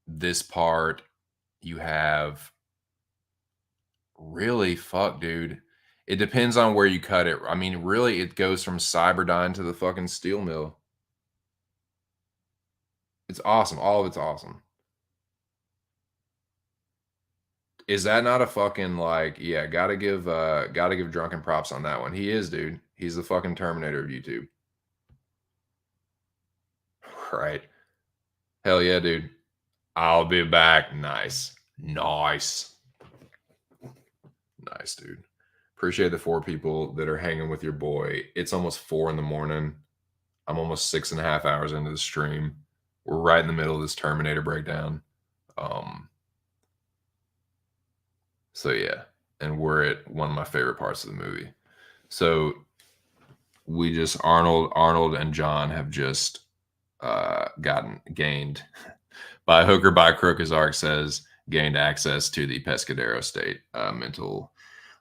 this part, you have really fuck, dude. It depends on where you cut it. I mean, really, it goes from Cyberdyne to the fucking steel mill. It's awesome. All of it's awesome. Is that not a fucking, like, yeah, gotta give Drunken props on that one. He is, dude. He's the fucking Terminator of YouTube. Right. Hell yeah, dude. I'll be back. Nice. Nice. Nice, dude. Appreciate the 4 people that are hanging with your boy. It's almost 4 in the morning. I'm almost 6.5 hours into the stream. We're right in the middle of this Terminator breakdown. Um, so yeah, and we're at one of my favorite parts of the movie. So we just Arnold and John have just gotten gained by hook or by crook, as Ark says, gained access to the Pescadero State Mental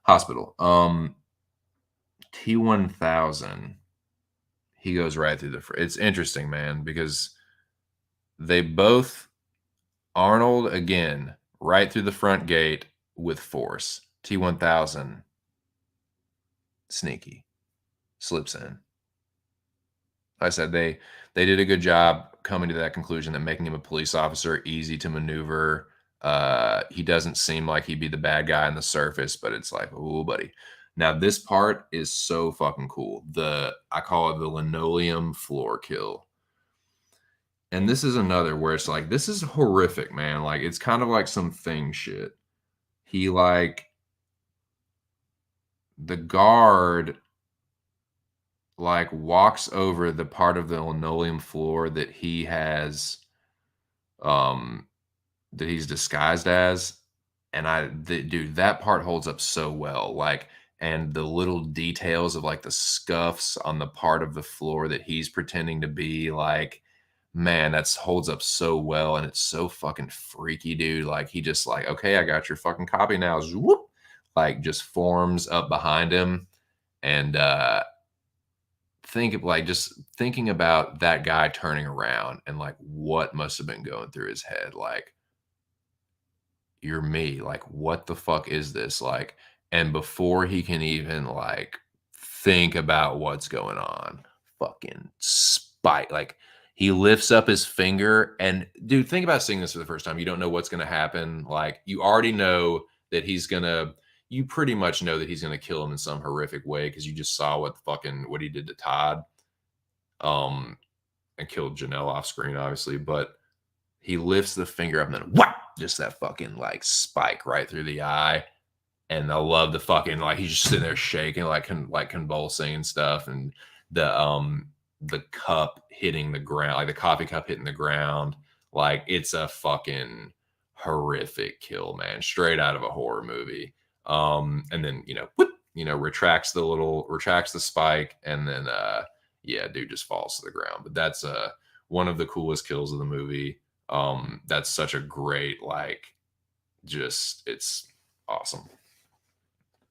Hospital. T1000, he goes right through it's interesting, man, because they both Arnold again right through the front gate with force. T1000 sneaky slips in. Like I said they did a good job coming to that conclusion that making him a police officer easy to maneuver. He doesn't seem like he'd be the bad guy on the surface, but it's like, oh, buddy. Now this part is so fucking cool. I call it the linoleum floor kill. And this is another where it's like, this is horrific, man. Like, it's kind of like some thing shit. He like the guard like walks over the part of the linoleum floor um that he's disguised as, and dude, that part holds up so well, like, and the little details of like the scuffs on the part of the floor that he's pretending to be, like, man, that's holds up so well, and it's so fucking freaky, dude. Like, he just like, okay, I got your fucking copy now. Whoop, like, just forms up behind him, and think of like just thinking about that guy turning around and like what must have been going through his head, like, you're me, like, what the fuck is this, like, and before he can even like think about what's going on, fucking spite, like, he lifts up his finger, and dude, think about seeing this for the first time. You don't know what's going to happen, like, you already know that you pretty much know that he's going to kill him in some horrific way because you just saw what he did to Todd, um and killed Janelle off screen, obviously, but he lifts the finger up and then whap, just that fucking like spike right through the eye. And I love the fucking, like, he's just sitting there shaking, like convulsing and stuff, and the cup hitting the ground, like the coffee cup hitting the ground, like, it's a fucking horrific kill, man, straight out of a horror movie. And then, whoop, retracts the spike, and then yeah, dude just falls to the ground. But that's one of the coolest kills of the movie. That's such a great, like, just it's awesome.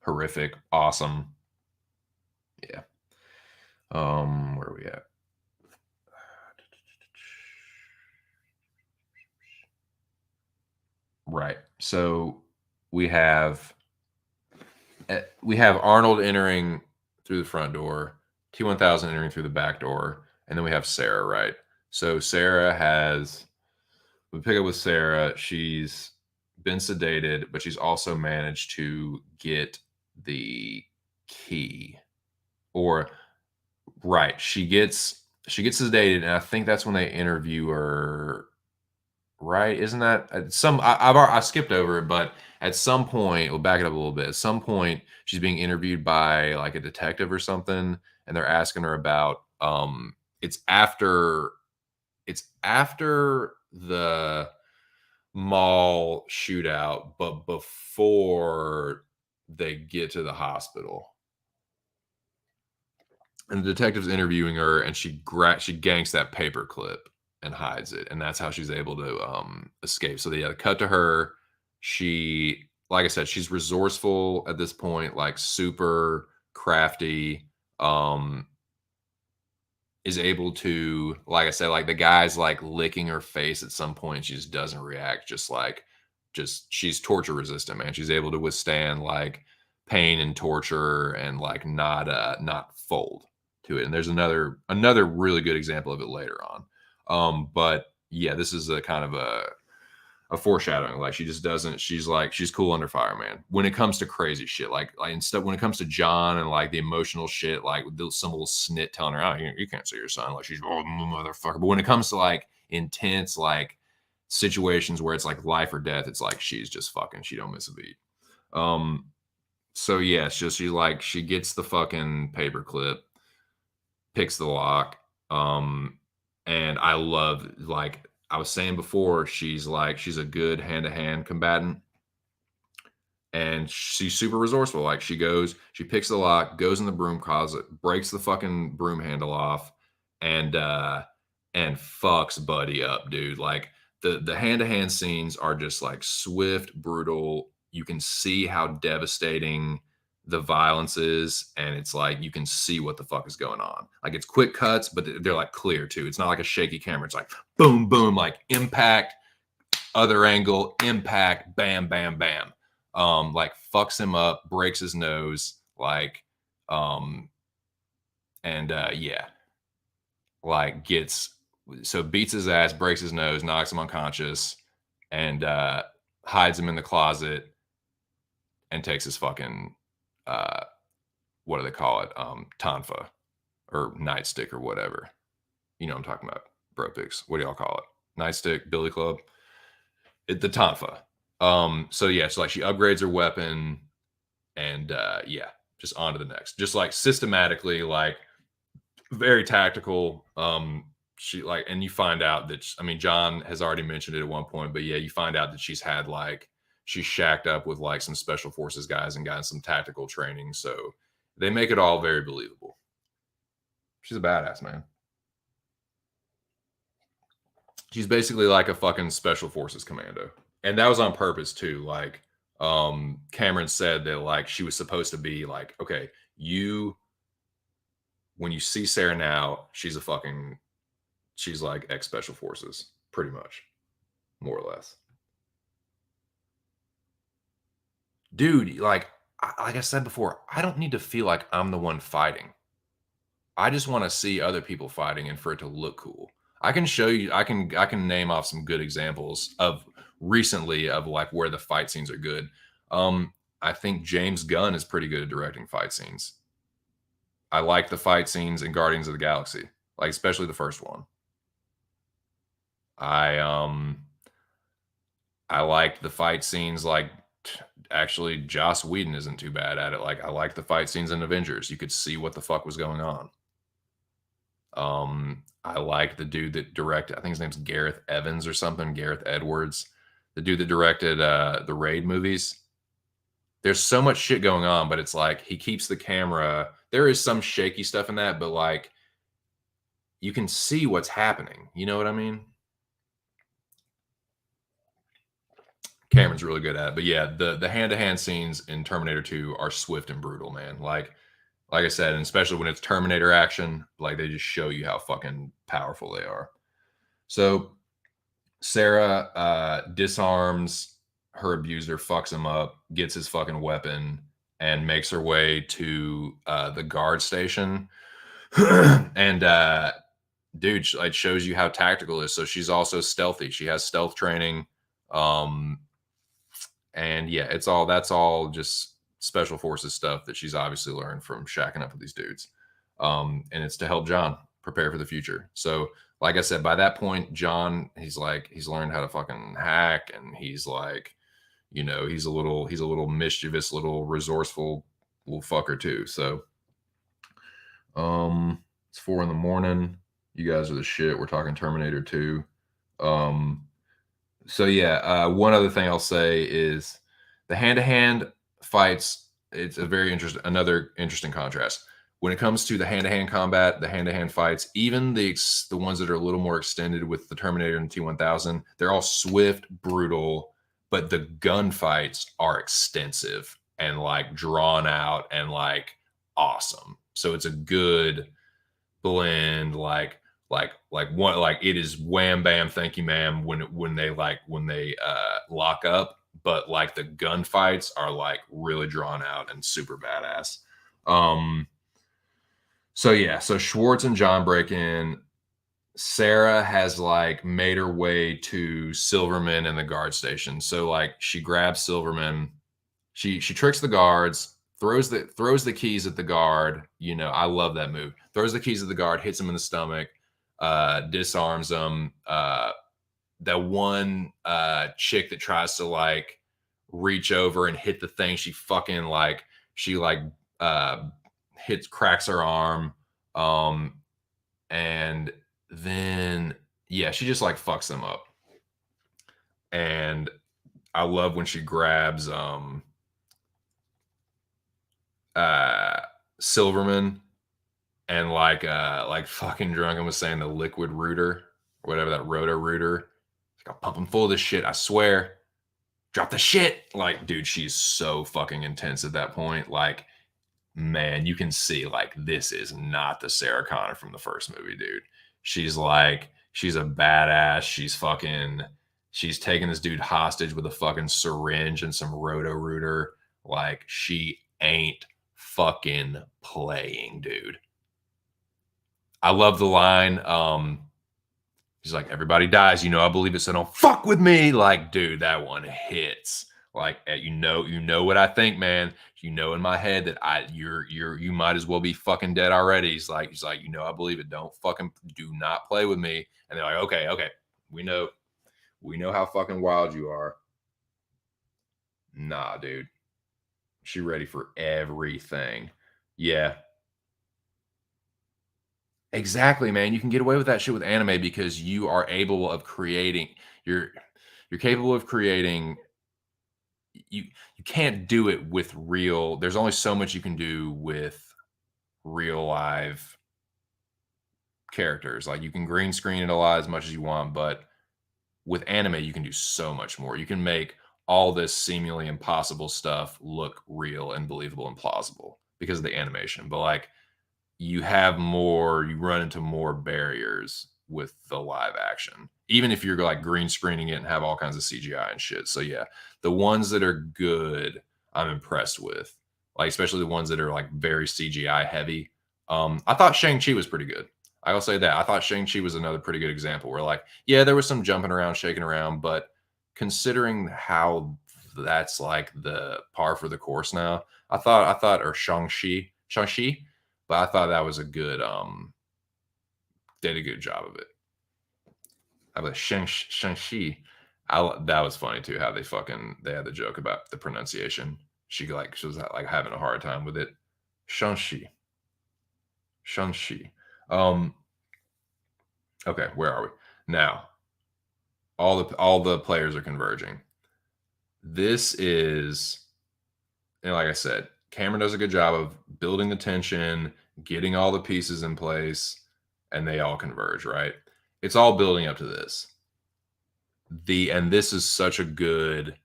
Horrific, awesome. Yeah. Where are we at? Right. So we have we have Arnold entering through the front door, T1000 entering through the back door, and then we have Sarah, right? So Sarah has we pick up with Sarah. She's been sedated, but she's also managed to get the key. Or right, she gets sedated, and I think that's when they interview her. Right? Isn't that at some? I skipped over it, but at some point, we'll back it up a little bit. At some point, she's being interviewed by like a detective or something, and they're asking her about. It's after the mall shootout, but before they get to the hospital. And the detective's interviewing her, and she ganks that paper clip and hides it, and that's how she's able to escape. So yeah, cut to her. She, like I said, she's resourceful at this point, like super crafty. Um, is able to, like I said, like the guy's like licking her face at some point. She just doesn't react. Just she's torture resistant, man. She's able to withstand like pain and torture and like not fold to it. And there's another really good example of it later on. But yeah, this is a kind of a foreshadowing. Like she just doesn't. She's cool under fire, man. When it comes to crazy shit, like instead when it comes to John and like the emotional shit, like some little snit telling her, "Oh, you can't see your son," like she's oh motherfucker. But when it comes to like intense like situations where it's like life or death, it's like she's just fucking. She don't miss a beat. Um. So yeah, it's just she gets the fucking paperclip, picks the lock. And I love, like I was saying before, she's a good hand-to-hand combatant, and she's super resourceful. Like she picks the lock, goes in the broom closet, breaks the fucking broom handle off, and fucks Buddy up, dude. Like the hand-to-hand scenes are just like swift, brutal. You can see how devastating the violence is, and it's like you can see what the fuck is going on. Like it's quick cuts, but they're like clear too. It's not like a shaky camera. It's like boom, boom, like impact, other angle, impact, bam, bam, bam. Like fucks him up, breaks his nose, like, um, and yeah, like beats his ass, breaks his nose, knocks him unconscious, and hides him in the closet and takes his fucking uh what do they call it? Tonfa or nightstick or whatever. You know what I'm talking about. Bro picks. What do y'all call it? Nightstick, billy club. The Tonfa. So yeah, so like she upgrades her weapon and yeah, just on to the next. Just like systematically, like very tactical. She like, and you find out that I mean, John has already mentioned it at one point, but yeah, you find out that she's shacked up with like some special forces guys and gotten some tactical training. So they make it all very believable. She's a badass, man. She's basically like a fucking special forces commando. And that was on purpose too. Like Cameron said that like she was supposed to be like, okay, you when you see Sarah now, she's like ex special forces, pretty much, more or less. Dude, like I said before, I don't need to feel like I'm the one fighting. I just want to see other people fighting and for it to look cool. I can show you, I can name off some good examples of recently of like where the fight scenes are good. I think James Gunn is pretty good at directing fight scenes. I like the fight scenes in Guardians of the Galaxy, like especially the first one. I I like the fight scenes like actually Joss Whedon isn't too bad at it. Like I like the fight scenes in Avengers. You could see what the fuck was going on. I like the dude that directed, I think his name's Gareth Evans or something, Gareth Edwards. The dude that directed the Raid movies. There's so much shit going on, but it's like he keeps the camera. There is some shaky stuff in that, but like you can see what's happening. You know what I mean? Cameron's really good at it. But yeah, the hand-to-hand scenes in Terminator 2 are swift and brutal, man. Like I said, and especially when it's Terminator action, like they just show you how fucking powerful they are. So Sarah disarms her abuser, fucks him up, gets his fucking weapon, and makes her way to the guard station. And dude, like shows you how tactical it is. So she's also stealthy. She has stealth training. Um, and yeah, that's all just special forces stuff that she's obviously learned from shacking up with these dudes. And it's to help John prepare for the future. So, like I said, by that point, John, he's learned how to fucking hack, and he's like, he's a little mischievous, little resourceful little fucker too. So, it's 4 in the morning. You guys are the shit. We're talking Terminator 2. Um, so yeah, one other thing I'll say is the hand-to-hand fights. It's a another interesting contrast when it comes to the hand-to-hand combat, the hand-to-hand fights. Even the ones that are a little more extended with the Terminator and T1000, they're all swift, brutal, but the gunfights are extensive and like drawn out and like awesome. So it's a good blend, like it is wham bam thank you ma'am when they lock up, but like the gunfights are like really drawn out and super badass. um so yeah, so Schwartz and John break in. Sarah has like made her way to Silverman and the guard station. So like she grabs Silverman, she tricks the guards, throws the keys at the guard. I love that move. Throws the keys at the guard, hits him in the stomach, disarms him. That one chick that tries to like reach over and hit the thing, she uh cracks her arm. And then yeah, she just like fucks them up. And I love when she grabs uh Silverman and like fucking drunk and was saying the liquid rooter or whatever, that roto rooter. Like, I'll pump him full of this shit, I swear. Drop the shit. Like, dude, she's so fucking intense at that point. Like, man, you can see like this is not the Sarah Connor from the first movie, dude. She's a badass. She's taking this dude hostage with a fucking syringe and some roto rooter. Like, she ain't fucking playing, dude. I love the line. He's like, everybody dies, I believe it, so don't fuck with me. Like, dude, that one hits. Like, you know what I think, man. You know in my head that you might as well be fucking dead already. He's like, I believe it. Do not play with me. And they're like, okay, we know how fucking wild you are. Nah, dude. She ready for everything. Yeah. Exactly, man. You can get away with that shit with anime because you are able of creating you're capable of creating. You can't do it with real. There's only so much you can do with real live characters. Like, you can green screen it a lot as much as you want, but with anime you can do so much more. You can make all this seemingly impossible stuff look real and believable and plausible because of the animation. But like, you run into more barriers with the live action, even if you're like green screening it and have all kinds of CGI and shit. So yeah, the ones that are good, I'm impressed with, like especially the ones that are like very CGI heavy. I thought Shang-Chi was pretty good. I will say that I thought Shang-Chi was another pretty good example where like, yeah, there was some jumping around, shaking around, but considering how that's like the par for the course now, or Shang-Chi, but I thought that was a good did a good job of it. I was Shang-Chi. That was funny too, how they had the joke about the pronunciation. She was like having a hard time with it. Shang-Chi. Shang-Chi. Um okay, where are we? Now, all the players are converging. This is, and like I said, Cameron does a good job of building the tension, getting all the pieces in place, and they all converge, right? It's all building up to this. And this is such a good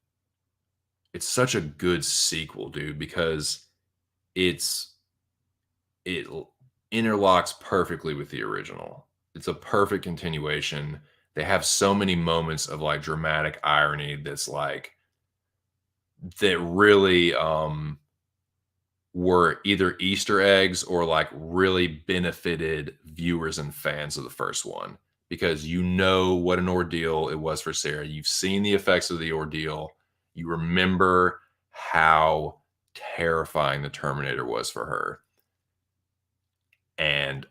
it's such a good sequel, dude, because it's it interlocks perfectly with the original. It's a perfect continuation. They have so many moments of like dramatic irony that's like that really were either Easter eggs or like really benefited viewers and fans of the first one because you know what an ordeal it was for Sarah. You've seen the effects of the ordeal. You remember how terrifying the Terminator was for her. And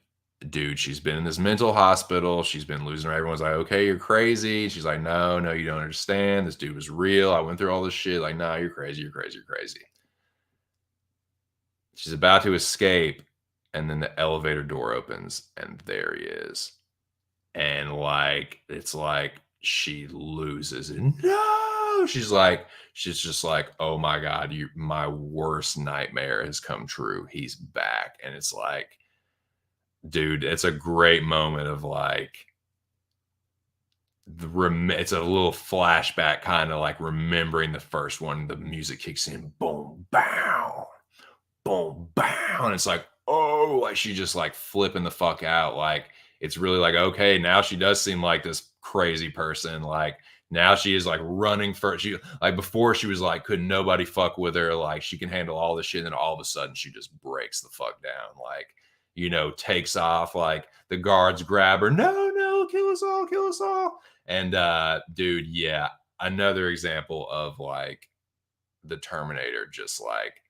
dude, she's been in this mental hospital. She's been losing her. Everyone's like, okay, you're crazy. She's like, no, no, you don't understand. This dude was real. I went through all this shit. Like, nah, you're crazy. You're crazy. You're crazy. She's about to escape, and then the elevator door opens, and there he is. And like, it's like she loses it. No, she's just like, oh my God, my worst nightmare has come true. He's back. And it's like, dude, it's a great moment of like, it's a little flashback, kind of like remembering the first one. The music kicks in, boom, bow, boom, bow. And it's like, oh, like she just like flipping the fuck out. Like it's really like, okay, now she does seem like this crazy person. Like now she is like running for she like before she was like, could nobody fuck with her? Like she can handle all this shit. And then all of a sudden she just breaks the fuck down. Like, takes off, like the guards grab her. No, no, kill us all, kill us all. And dude, yeah, another example of like the Terminator just like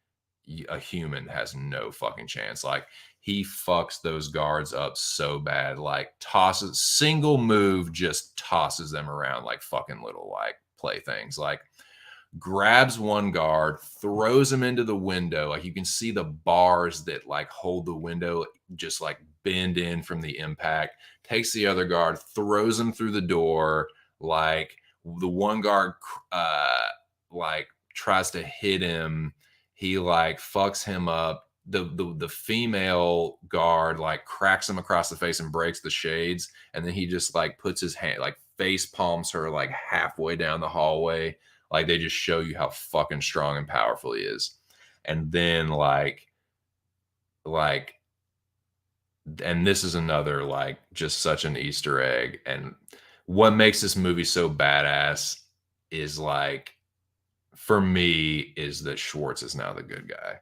a human has no fucking chance. Like he fucks those guards up so bad, like tosses single move, just tosses them around like fucking little like playthings. Like grabs one guard, throws him into the window. Like you can see the bars that like hold the window just like bend in from the impact. Takes the other guard, throws him through the door. Like the one guard, like tries to hit him. He like fucks him up. The female guard like cracks him across the face and breaks the shades, and then he just like puts his hand like face palms her like halfway down the hallway. Like they just show you how fucking strong and powerful he is. And then like and this is another like just such an Easter egg. And what makes this movie so badass is like for me is that Schwartz is now the good guy.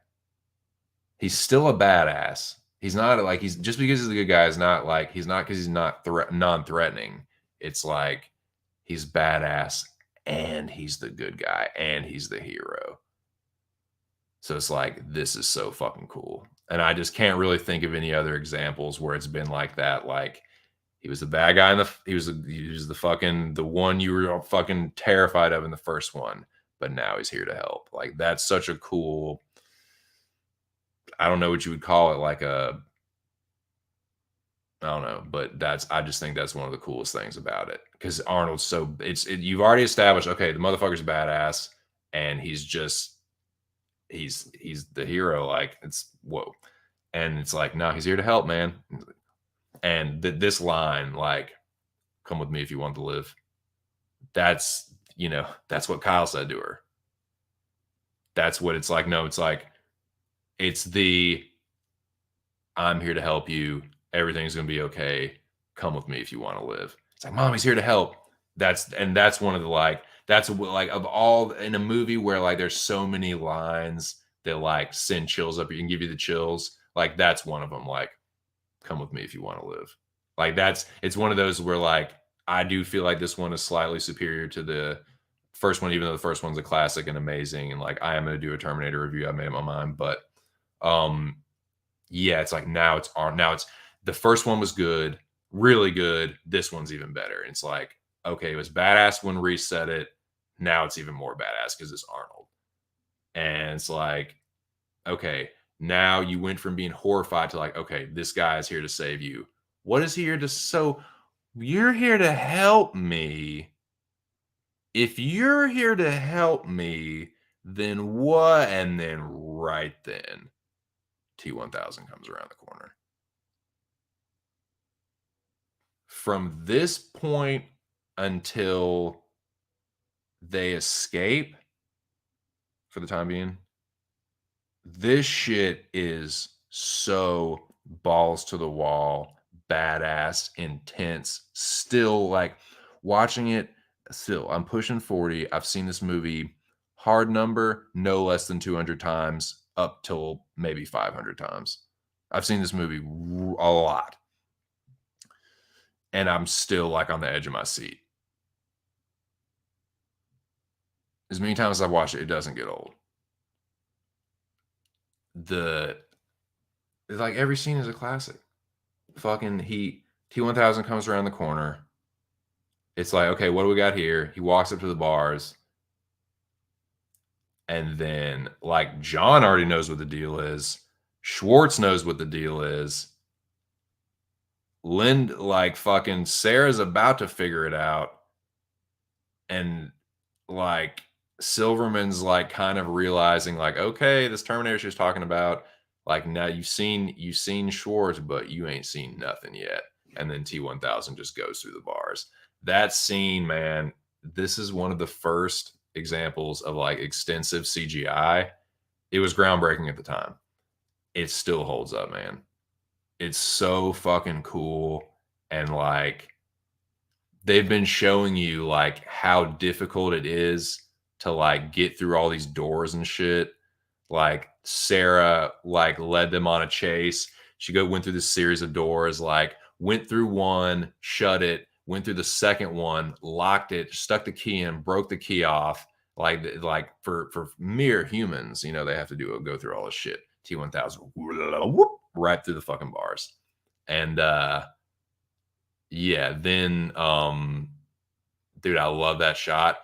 He's still a badass. He's not like he's just because he's the good guy is not like he's not because he's not non-threatening. It's like he's badass and he's the good guy and he's the hero. So it's like this is so fucking cool. And I just can't really think of any other examples where it's been like that. Like he was the bad guy in he was the fucking the one you were fucking terrified of in the first one, but now he's here to help. Like that's such a cool I don't know what you would call it, like a I don't know, but I just think that's one of the coolest things about it because Arnold's you've already established okay, the motherfucker's badass and he's the hero. Like it's whoa, and it's like no, he's here to help, man. And this line, like, "Come with me if you want to live," that's what Kyle said to her. That's what it's like. No, it's like it's the I'm here to help you. Everything's gonna be okay. Come with me if you want to live. It's like, Mom, he's here to help. That's one of the that's like of all in a movie where like there's so many lines that like send chills up. You can give you the chills. Like that's one of them. Like, come with me if you want to live. Like it's one of those where like I do feel like this one is slightly superior to the first one, even though the first one's a classic and amazing. And like I am gonna do a Terminator review. I made up my mind, but um yeah, it's like now it's the first one was good, really good. This one's even better. And it's like, okay, it was badass when Reese said it. Now it's even more badass because it's Arnold. And it's like, okay, now you went from being horrified to like, okay, this guy is here to save you. What is he here to you're here to help me. If you're here to help me, then what? And then right then, T1000 comes around the corner. from this point until they escape, for the time being, this shit is so balls to the wall, badass, intense. Still, like, watching it, still, I'm pushing 40. I've seen this movie, hard number, no less than 200 times, up till maybe 500 times. I've seen this movie a lot, and I'm still, like, on the edge of my seat. As many times as I've watched it, it doesn't get old. The Like, every scene is a classic. Fucking T-1000 comes around the corner. It's like, okay, what do we got here? He walks up to the bars, and then, like, John already knows what the deal is. Schwartz knows what the deal is. Like, fucking Sarah's about to figure it out, and, like, Silverman's, like, kind of realizing, like, okay, this Terminator she's talking about, like, now you've seen Schwartz, but you ain't seen nothing yet. And then T-1000 just goes through the bars. That scene, man, this is one of the first examples of, like, extensive CGI. It was groundbreaking at the time. It still holds up, man. It's so fucking cool. And, like, they've been showing you, like, how difficult it is to, like, get through all these doors and shit. Like, Sarah, like, led them on a chase. She went through this series of doors, like, went through one, shut it, went through the second one, locked it, stuck the key in, broke the key off. Like for mere humans, they have to go through all this shit. T-1000, whoop, right through the fucking bars. And yeah, then dude, I love that shot.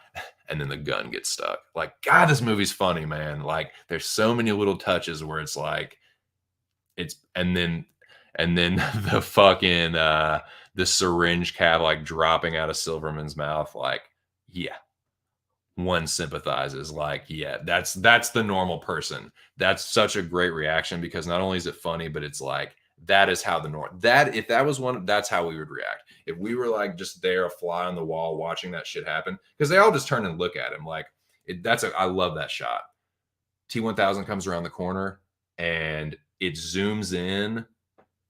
And then the gun gets stuck. Like, God, this movie's funny, man. Like, there's so many little touches where it's like, and then the fucking the syringe cap like dropping out of Silverman's mouth. Like, yeah, one sympathizes. Like, yeah, that's the normal person. That's such a great reaction, because not only is it funny, but it's like, that is how if that was one, that's how we would react. If we were, like, just there, a fly on the wall, watching that shit happen, because they all just turn and look at him. Like, I love that shot. T-1000 comes around the corner, and it zooms in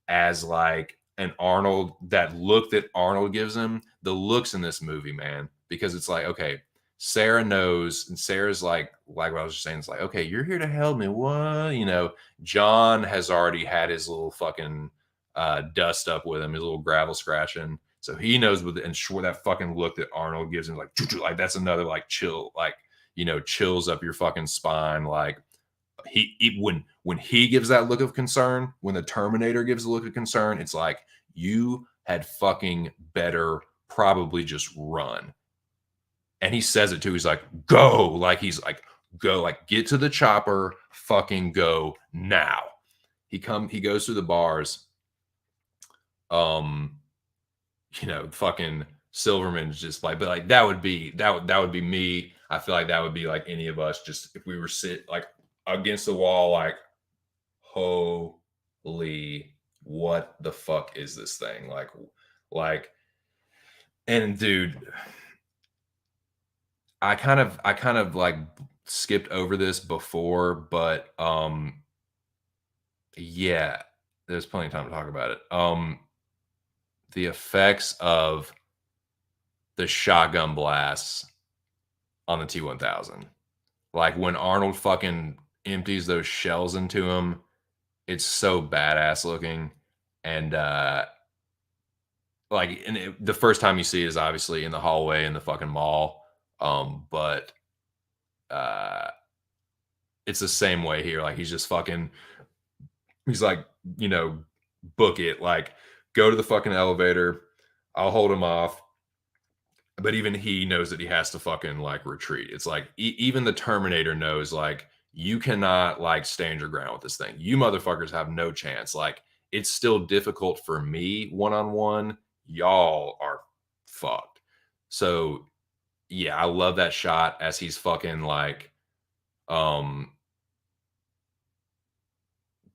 as, like, an Arnold, that look that Arnold gives him. The looks in this movie, man, because it's like, okay, Sarah knows, and Sarah's like what I was just saying, it's like, okay, you're here to help me. What? John has already had his little fucking dust up with him, his little gravel scratching. So he knows and sure, that fucking look that Arnold gives him, like, that's another, like, chill, like, chills up your fucking spine. Like, when he gives that look of concern, when the Terminator gives a look of concern, it's like, you had fucking better probably just run. And he says it too. He's like, go. Like, he's like, go, like, get to the chopper, fucking go now. He goes through the bars. Fucking Silverman's just like, but like, that would be me. I feel like that would be like any of us, just if we were like against the wall, like, holy, what the fuck is this thing? Like, and dude, I kind of like skipped over this before, but yeah, there's plenty of time to talk about it. The effects of the shotgun blasts on the T-1000. Like, when Arnold fucking empties those shells into him, it's so badass looking. And like, and the first time you see it is obviously in the hallway in the fucking mall. But it's the same way here. Like, he's like, book it. Like, go to the fucking elevator. I'll hold him off. But even he knows that he has to fucking, like, retreat. It's like, even the Terminator knows, like, you cannot, like, stand your ground with this thing. You motherfuckers have no chance. Like, it's still difficult for me one-on-one. Y'all are fucked. So yeah, I love that shot as he's fucking, like,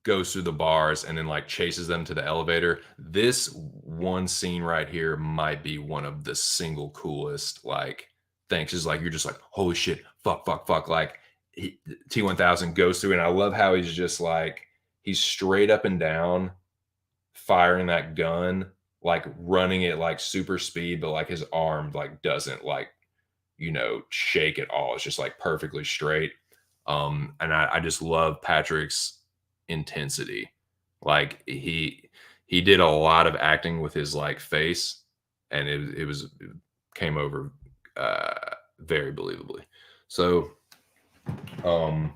goes through the bars and then like chases them to the elevator. This one scene right here might be one of the single coolest like things. Is like you're just like, holy shit, fuck, fuck, fuck. Like T1000 goes through, and I love how he's just like he's straight up and down firing that gun, like running it like super speed, but like his arm like doesn't like shake at all. It's just like perfectly straight. And I just love Patrick's intensity. Like he did a lot of acting with his like face, and it came over very believably. So um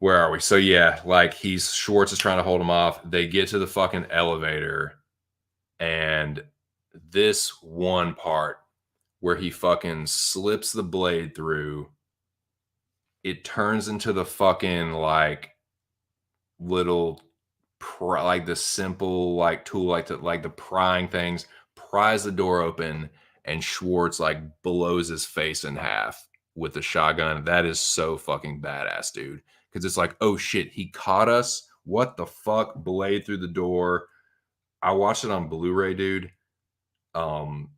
where are we? So yeah, like Schwartz is trying to hold him off. They get to the fucking elevator, and this one part where he fucking slips the blade through, it turns into the fucking like little like the simple like tool like the prying things, pries the door open, and Schwartz like blows his face in half with the shotgun. That is so fucking badass, dude. Because it's like, oh shit, he caught us. What the fuck? Blade through the door. I watched it on Blu-ray, dude. And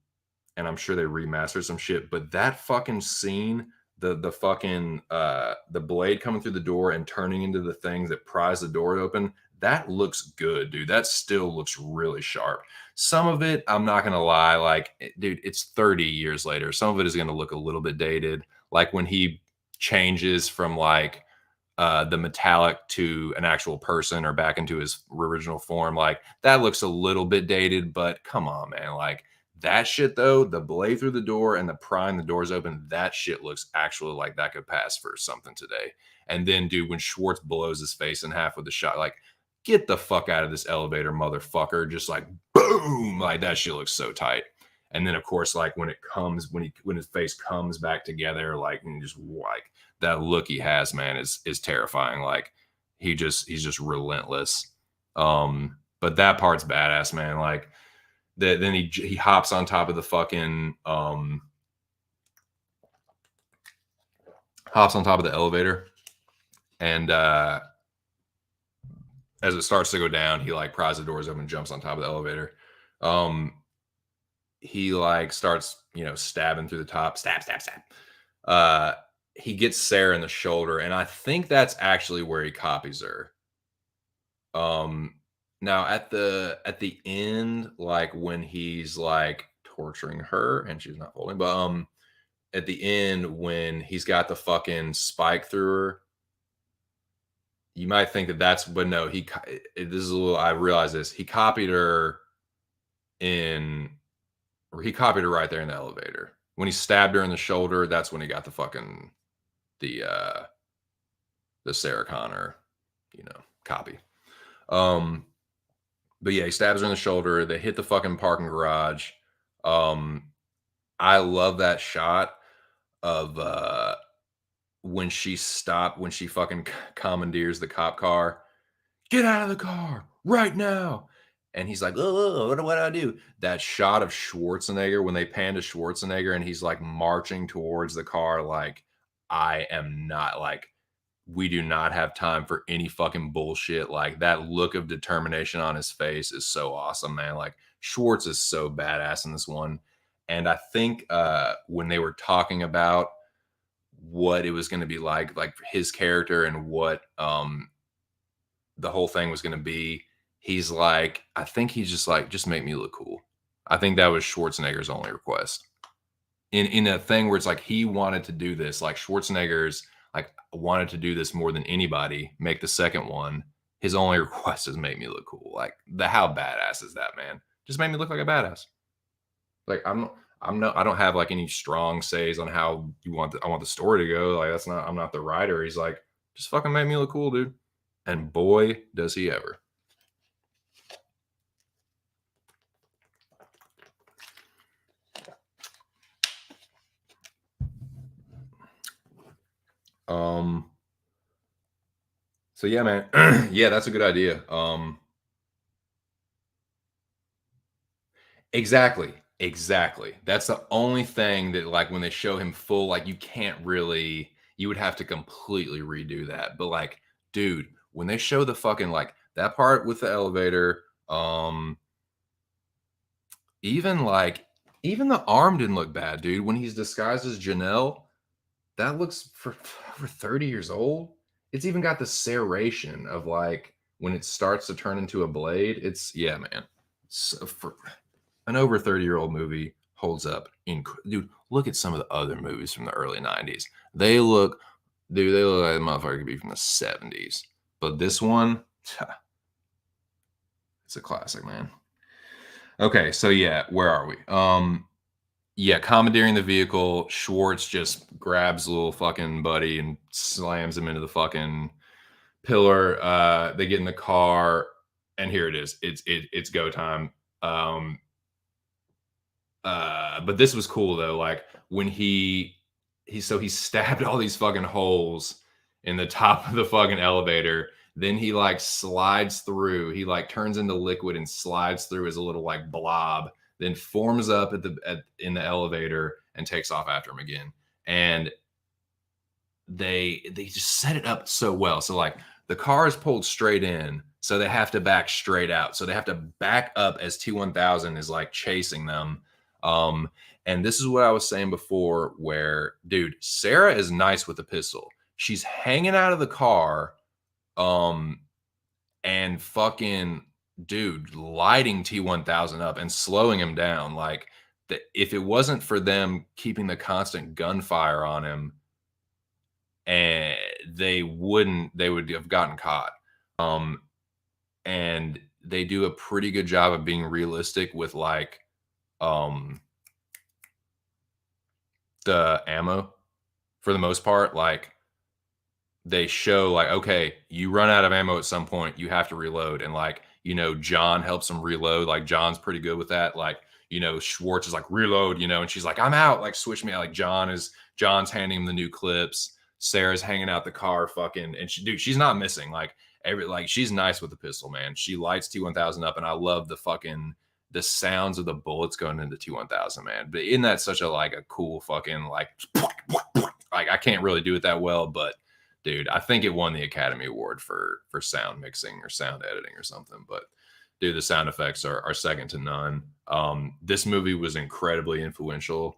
I'm sure they remastered some shit, but that fucking scene, the fucking the blade coming through the door and turning into the things that pries the door open, that looks good, dude. That still looks really sharp. Some of it, I'm not gonna lie, like, dude, it's 30 years later. Some of it is gonna look a little bit dated, like when he changes from like the metallic to an actual person or back into his original form. Like that looks a little bit dated, but come on, man. Like that shit though, the blade through the door and the prying the doors open, that shit looks actually like that could pass for something today. And then, dude, when Schwartz blows his face in half with the shot, like, get the fuck out of this elevator, motherfucker. Just like boom, like that shit looks so tight. And then of course, like when his face comes back together, like and just like that look he has, man, is terrifying. Like he's just relentless. But that part's badass, man. Like then he hops on top of the fucking hops on top of the elevator, and as it starts to go down, he like pries the doors open and jumps on top of the elevator. He like starts, stabbing through the top, stab, stab, stab. He gets Sarah in the shoulder, and I think that's actually where he copies her. Now at the end, like when he's like torturing her and she's not holding, but at the end when he's got the fucking spike through her, you might think that but no, this is a little, I realize this. He copied her right there in the elevator. When he stabbed her in the shoulder, that's when he got the fucking the Sarah Connor, copy. But yeah, he stabs her in the shoulder. They hit the fucking parking garage. I love that shot of when she fucking commandeers the cop car. Get out of the car right now. And he's like, oh, what do I do? That shot of Schwarzenegger when they pan to Schwarzenegger and he's like marching towards the car, like, I am not like, we do not have time for any fucking bullshit. Like that look of determination on his face is so awesome, man. Like Schwartz is so badass in this one. And I think when they were talking about what it was going to be like his character and what the whole thing was going to be, he's like, I think he's just like, just make me look cool. I think that was Schwarzenegger's only request in a thing where it's like he wanted to do this. Like Schwarzenegger's like wanted to do this more than anybody. Make the second one. His only request is make me look cool. Like how badass is that, man? Just make me look like a badass. Like I don't have like any strong says on how I want the story to go. Like I'm not the writer. He's like, just fucking make me look cool, dude. And boy, does he ever. So yeah, man. Yeah, that's a good idea. Exactly. Exactly. That's the only thing that like when they show him full, like you would have to completely redo that. But like, dude, when they show the fucking like that part with the elevator, even like even the arm didn't look bad, dude. When he's disguised as Janelle, that looks for over 30 years old. It's even got the serration of like when it starts to turn into a blade. It's yeah, man. So for an over 30-year-old movie holds up. Dude, look at some of the other movies from the early 90s. They look, dude, they look like the motherfucker could be from the 70s. But this one, it's a classic, man. Okay, so yeah, where are we? Yeah, commandeering the vehicle. Schwartz just grabs little fucking buddy and slams him into the fucking pillar. They get in the car, and here it is. It's go time. But this was cool though. Like when he stabbed all these fucking holes in the top of the fucking elevator. Then he like slides through. He like turns into liquid and slides through as a little like blob. Then forms up in the elevator and takes off after him again. And they just set it up so well. So like the car is pulled straight in, so they have to back straight out. So they have to back up as T-1000 is like chasing them. And this is what I was saying before, where dude, Sarah is nice with the pistol. She's hanging out of the car, and fucking dude lighting T-1000 up and slowing him down. Like if it wasn't for them keeping the constant gunfire on him, and they would have gotten caught. And they do a pretty good job of being realistic with like the ammo for the most part. Like they show like, okay, you run out of ammo at some point, you have to reload. And like, you know, John helps him reload. Like John's pretty good with that. Like, you know, Schwartz is like, reload, you know, and she's like, I'm out, like switch me out. Like John's handing him the new clips. Sarah's hanging out the car fucking, and she's not missing. Like she's nice with the pistol, man. She lights T-1000 up, and I love the sounds of the bullets going into T-1000, man. But isn't that such a cool fucking like I can't really do it that well, but dude, I think it won the Academy Award for sound mixing or sound editing or something. But dude, the sound effects are second to none. This movie was incredibly influential,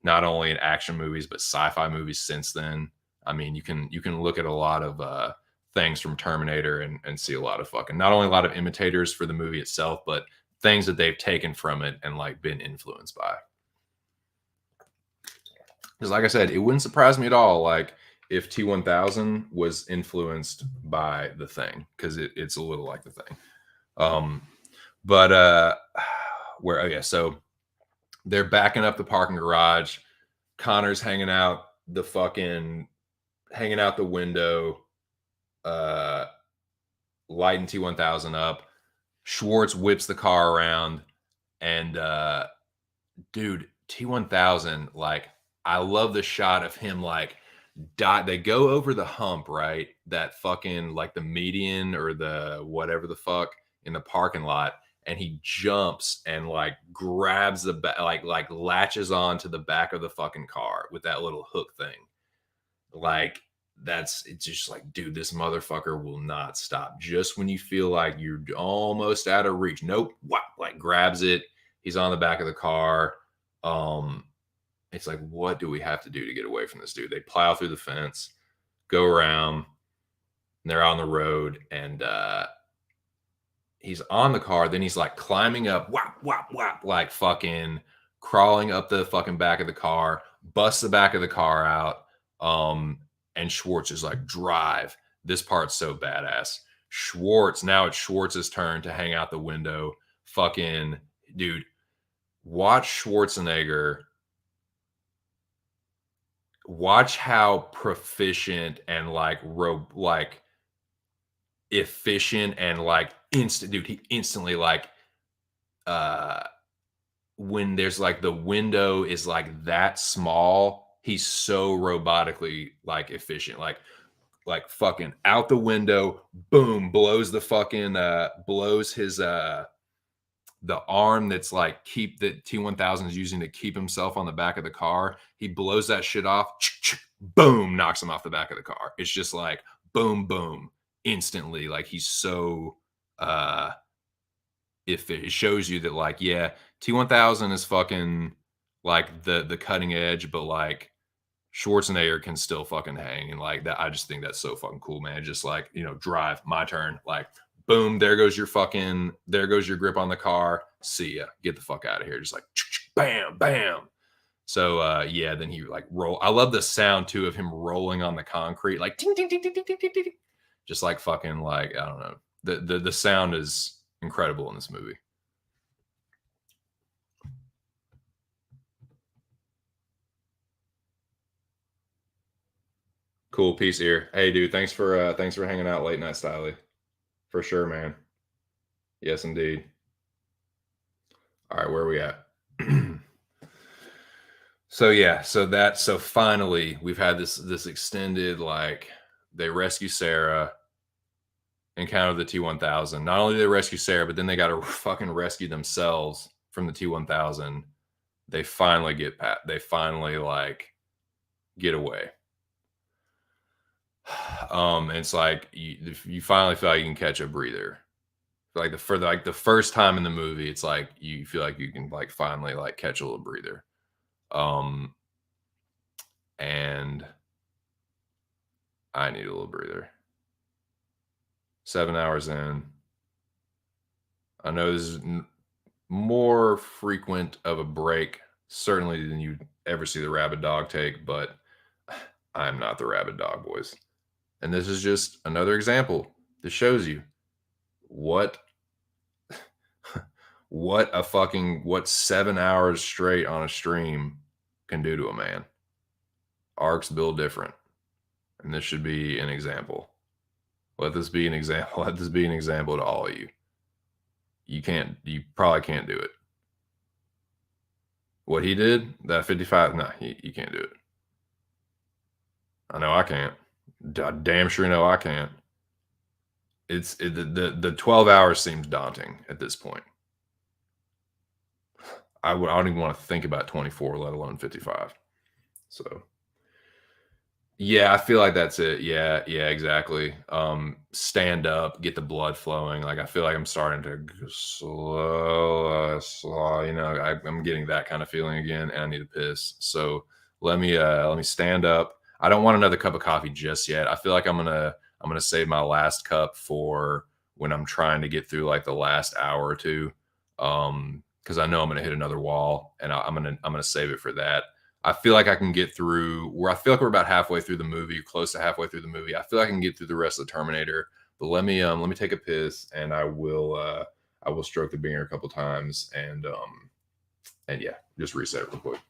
not only in action movies but sci-fi movies since then. I mean, you can look at a lot of things from Terminator and see a lot of fucking, not only a lot of imitators for the movie itself, but things that they've taken from it and like been influenced by. Because like I said, it wouldn't surprise me at all like if T-1000 was influenced by The Thing, because it's a little like The Thing. So they're backing up the parking garage. Connor's hanging out the window, lighting T-1000 up. Schwartz whips the car around, and dude, T-1000, like I love the shot of him like they go over the hump, right? That fucking like the median or the whatever the fuck in the parking lot, and he jumps and like grabs the back, like latches on to the back of the fucking car with that little hook thing. Like it's just like, dude, this motherfucker will not stop. Just when you feel like you're almost out of reach, nope, like grabs it. He's on the back of the car. It's like, what do we have to do to get away from this dude? They plow through the fence, go around, and they're on the road, and he's on the car. Then he's like climbing up, like fucking crawling up the fucking back of the car, busts the back of the car out. And Schwartz is like, drive. This part's so badass. Now it's Schwartz's turn to hang out the window. Fucking dude, watch Schwarzenegger. Watch how proficient and like efficient and like instant, dude. He instantly like when there's like the window is like that small, he's so robotically like efficient, like fucking out the window, boom, blows the fucking blows his the arm that's like that T-1000 is using to keep himself on the back of the car. He blows that shit off, boom, knocks him off the back of the car. It's just like boom, boom, instantly. Like he's so if it shows you that like, yeah, T1000 is fucking like the cutting edge, but like Schwarzenegger can still fucking hang and like that. I just think that's so fucking cool, man. Just like, drive, my turn. Like, boom, there goes your grip on the car. See ya. Get the fuck out of here. Just like bam, bam. So yeah, then he like roll. I love the sound too of him rolling on the concrete, like ting ting ting ting ting ting ting, ting. Just like fucking like, I don't know. The sound is incredible in this movie. Cool. Peace here. Hey dude, thanks for hanging out late night style. For sure, man. Yes, indeed. All right, where are we at? So yeah, so finally we've had this extended like they rescue Sarah, encounter the T1000. Not only do they rescue Sarah, but then they got to fucking rescue themselves from the T1000. They finally get pat. They finally like get away. It's like you finally feel like you can catch a breather. Like the first time in the movie, it's like you feel like you can like finally like catch a little breather. Um, and I need a little breather. 7 hours in. I know this is more frequent of a break, certainly than you ever see the rabid dog take, but I'm not the rabid dog, boys. And this is just another example that shows you what what 7 hours straight on a stream can do to a man. Arks build different. And this should be an example. Let this be an example. Let this be an example to all of you. You probably can't do it. What he did, that 55, nah, you can't do it. I know I can't. Damn sure know I can't. The 12 hours seems daunting at this point. I don't even want to think about 24, let alone 55. So yeah, I feel like that's it. Yeah, yeah, exactly. Stand up, get the blood flowing. Like I feel like I'm starting to slow. I'm getting that kind of feeling again, and I need to piss. So let me stand up. I don't want another cup of coffee just yet. I feel like I'm gonna save my last cup for when I'm trying to get through like the last hour or two. Because I know I'm gonna hit another wall, and I'm gonna save it for that. I feel like I can get through where I feel like we're about halfway through the movie, close to halfway through the movie. I feel like I can get through the rest of the Terminator, but let me take a piss and I will stroke the beer a couple times and yeah, just reset it real quick.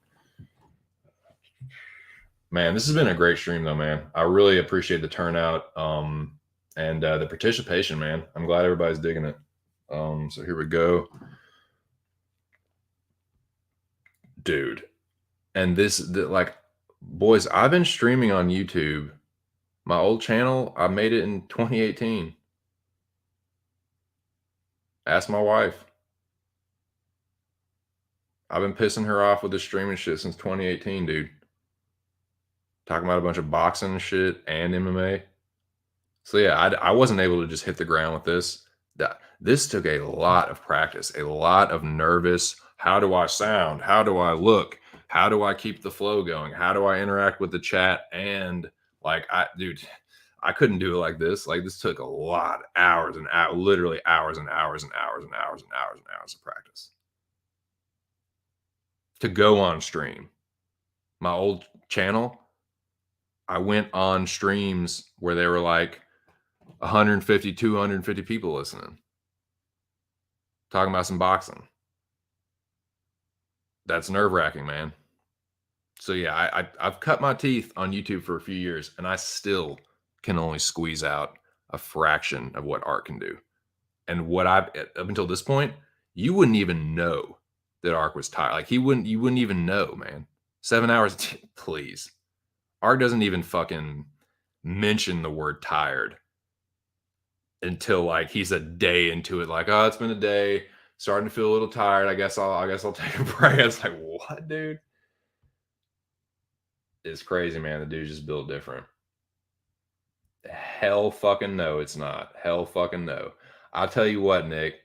Man, this has been a great stream though, man. I really appreciate the turnout and the participation, man. I'm glad everybody's digging it. So here we go. Dude. And like boys, I've been streaming on YouTube. My old channel, I made it in 2018. Ask my wife. I've been pissing her off with this streaming shit since 2018, dude. Talking about a bunch of boxing and shit and MMA. So yeah, I wasn't able to just hit the ground with this. This took a lot of practice, a lot of nervous. How do I sound? How do I look? How do I keep the flow going? How do I interact with the chat? And like, dude, I couldn't do it like this. Like this took a lot, hours and hours, literally hours and hours and hours and hours and hours and hours of practice to go on stream. My old channel, I went on streams where they were like 150, 250 people listening, talking about some boxing. That's nerve wracking, man. So yeah, I've cut my teeth on YouTube for a few years, and I still can only squeeze out a fraction of what Art can do. And what I've up until this point, you wouldn't even know that Ark was tired. Like you wouldn't even know, man. 7 hours, please. Art doesn't even fucking mention the word tired until like he's a day into it. Like, oh, it's been a day, starting to feel a little tired. I guess I'll take a break. It's like, what, dude? It's crazy, man. The dude just built different. Hell fucking no, it's not. Hell fucking no. I'll tell you what, Nick.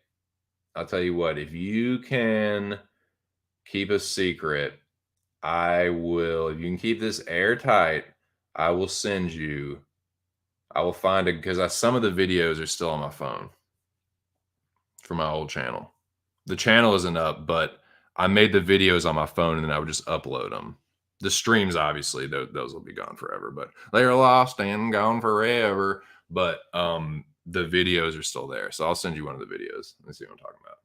I'll tell you what. If you can keep a secret, I will. If you can keep this airtight, I will send you. I will find it because some of the videos are still on my phone from my old channel. The channel isn't up, but I made the videos on my phone and then I would just upload them. The streams, obviously, those will be gone forever, but they're lost and gone forever. But the videos are still there, so I'll send you one of the videos. Let's see what I'm talking about.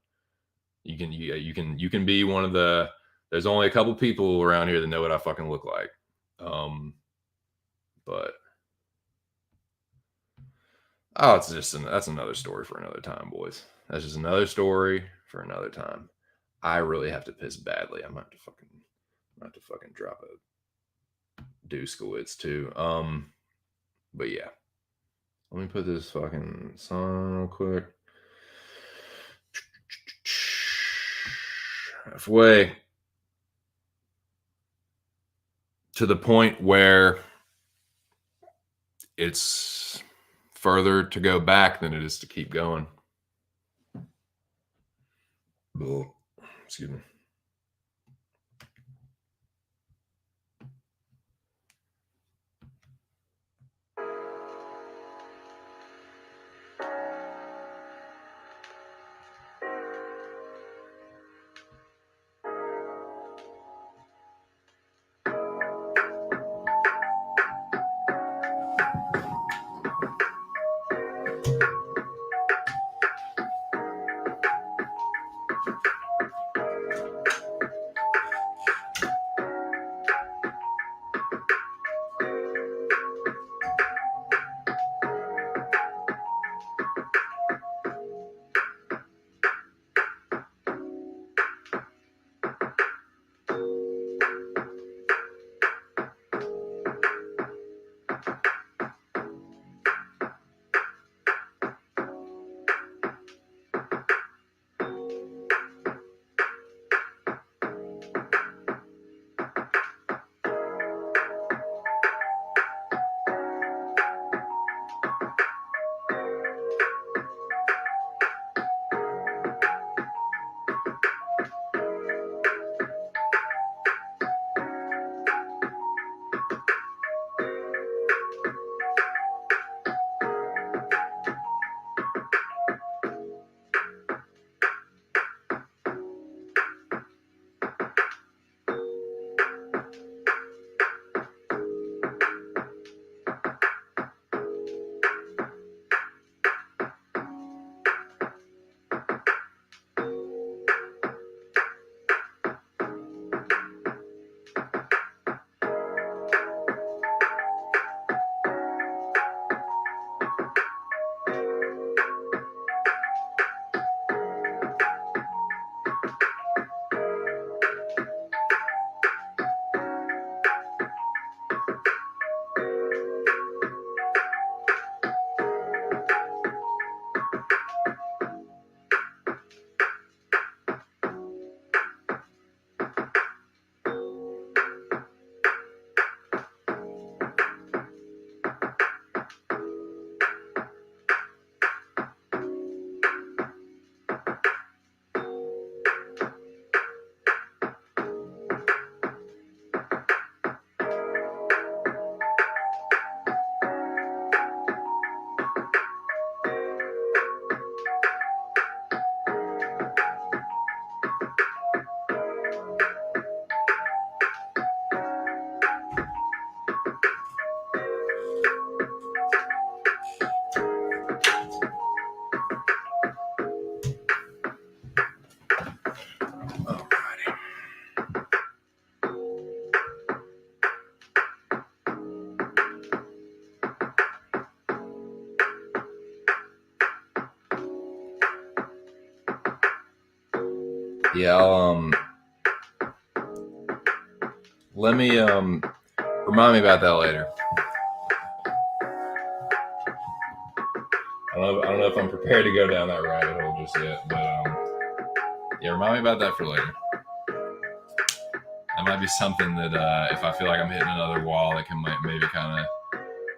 You can be one of the. There's only a couple people around here that know what I fucking look like, but oh, that's another story for another time, boys. That's just another story for another time. I really have to piss badly. I'm about to fucking drop a Deuskowitz too. But yeah. Let me put this fucking song real quick. Halfway to the point where it's further to go back than it is to keep going. Oh, excuse me. Yeah, let me remind me about that later. I don't know if I'm prepared to go down that rabbit hole just yet, but yeah, remind me about that for later. That might be something that if I feel like I'm hitting another wall, that can maybe kind of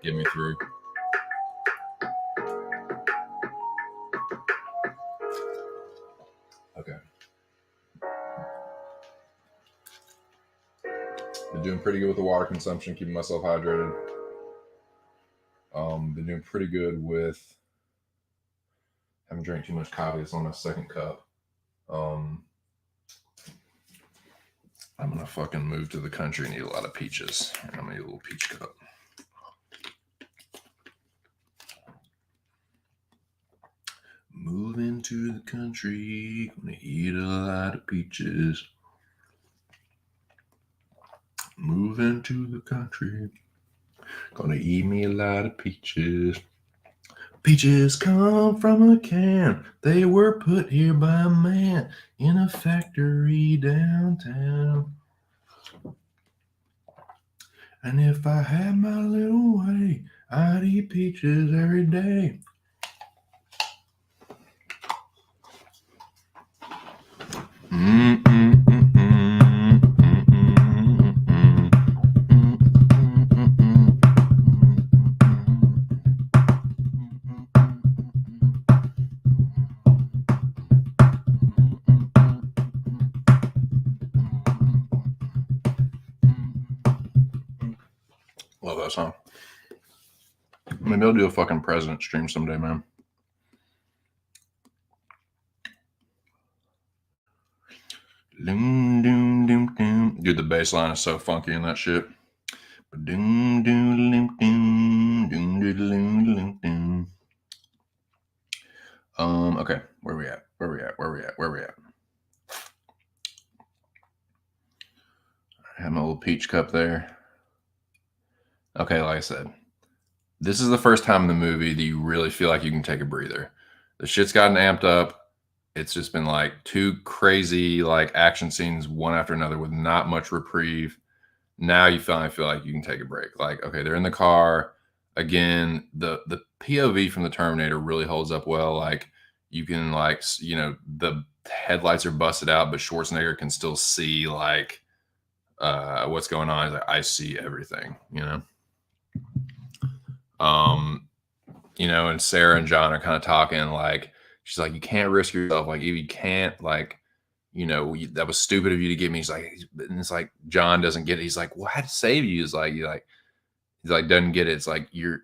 get me through. Been doing pretty good with the water consumption, keeping myself hydrated. Been doing pretty good with haven't drank too much coffee. It's on my second cup. I'm gonna fucking move to the country and eat a lot of peaches. I'm gonna eat a little peach cup. Moving to the country, gonna eat a lot of peaches. Moving to the country, gonna eat me a lot of peaches. Peaches come from a can. They were put here by a man in a factory downtown. And if I had my little way, I'd eat peaches every day. Love that song. Maybe I'll do a fucking president stream someday, man. Dude, the bass line is so funky in that shit. Okay, where we at? I have my little peach cup there. Okay, like I said, this is the first time in the movie that you really feel like you can take a breather. The shit's gotten amped up. It's just been like two crazy like action scenes one after another with not much reprieve. Now you finally feel like you can take a break. Like, okay, they're in the car again. The POV from the Terminator really holds up well. Like, you can like the headlights are busted out, but Schwarzenegger can still see like what's going on. He's like, I see everything, and Sarah and John are kind of talking like, she's like, you can't risk yourself. Like, if you can't, like, that was stupid of you to give me. He's like, and it's like, John doesn't get it. He's like, well, I had to save you. He's like, doesn't get it. It's like, you're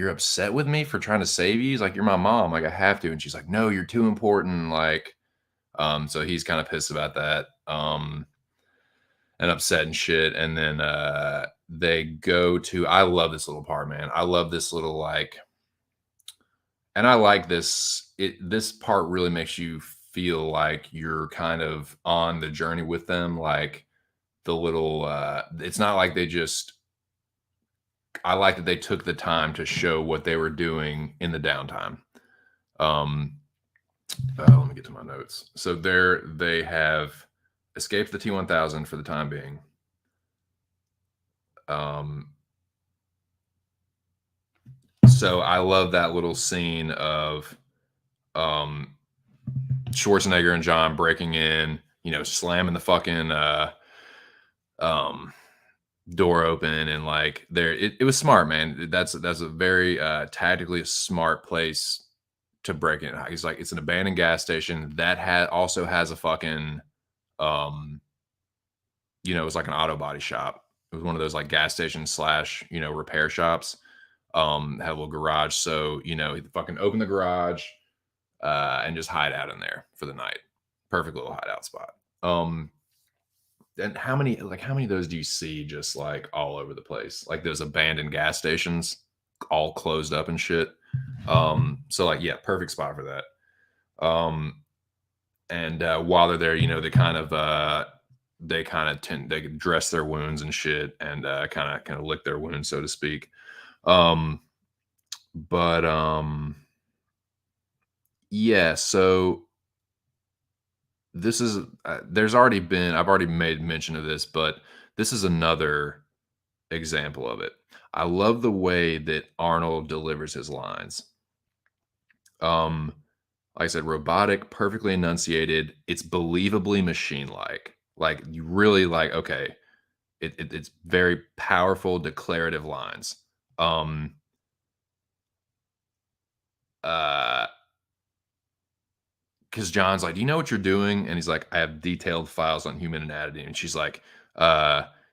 upset with me for trying to save you. He's like, you're my mom. Like, I have to. And she's like, no, you're too important. Like, so he's kind of pissed about that. And upset and shit. And then they go to, I love this little part, man. I love this little like, and I like this. This part really makes you feel like you're kind of on the journey with them. Like the little, it's not like they just, I like that they took the time to show what they were doing in the downtime. Let me get to my notes. So they have escaped the T-1000 for the time being. So I love that little scene of Schwarzenegger and John breaking in, slamming the fucking door open, and like it was smart, man. That's a very tactically smart place to break in. He's like, it's an abandoned gas station that also has a fucking it was like an auto body shop. It was one of those like gas stations / repair shops. Had a little garage, so he'd fucking open the garage and just hide out in there for the night. Perfect little hideout spot. And how many of those do you see just like all over the place? Like those abandoned gas stations, all closed up and shit. So like, yeah, perfect spot for that. And while they're there, they dress their wounds and shit, and kind of lick their wounds, so to speak. Yeah, so this is I've already made mention of this, but this is another example of it. I love the way that Arnold delivers his lines. Like I said, robotic, perfectly enunciated. It's believably machine-like. Like, you really like, okay, it's very powerful, declarative lines. Because John's like, do you know what you're doing? And he's like, I have detailed files on human anatomy. And she's like,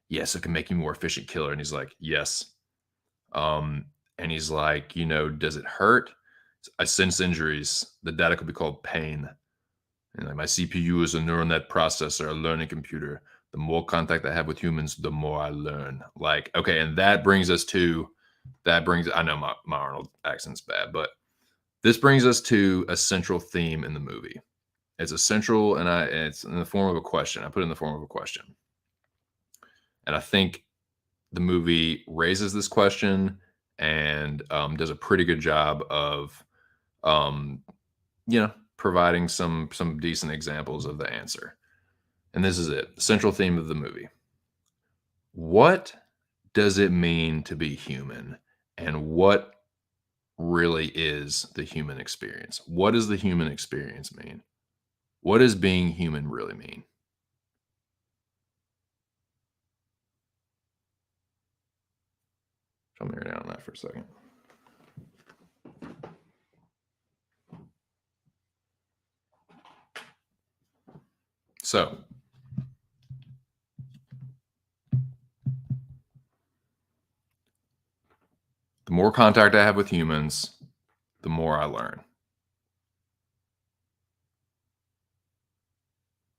Yes, it can make you a more efficient killer. And he's like, yes. Um, and he's like, does it hurt? I sense injuries. The data could be called pain. And like my CPU is a neural net processor, a learning computer. The more contact I have with humans, the more I learn. Like, okay, and I know my Arnold accent's bad, but this brings us to a central theme in the movie. It's a central, and it's in the form of a question. I put it in the form of a question. And I think the movie raises this question and does a pretty good job of, um, providing some decent examples of the answer. And this is it. The central theme of the movie. What does it mean to be human? And what really is the human experience? What does the human experience mean? What does being human really mean? I'll marinate on that for a second. So, the more contact I have with humans, the more I learn.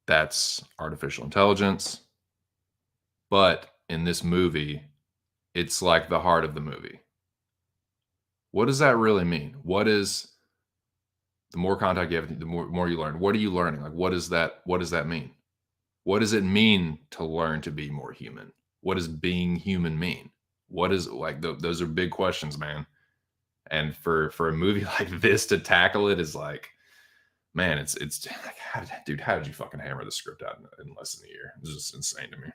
That's artificial intelligence. But in this movie, it's like the heart of the movie. What does that really mean? What is the more contact you have, the more you learn? What are you learning? Like, what does that mean? What does it mean to learn to be more human? What does being human mean? What is like those are big questions, man. And for a movie like this to tackle it is like, man, it's like, how did you fucking hammer the script out in less than a year? It's just insane to me.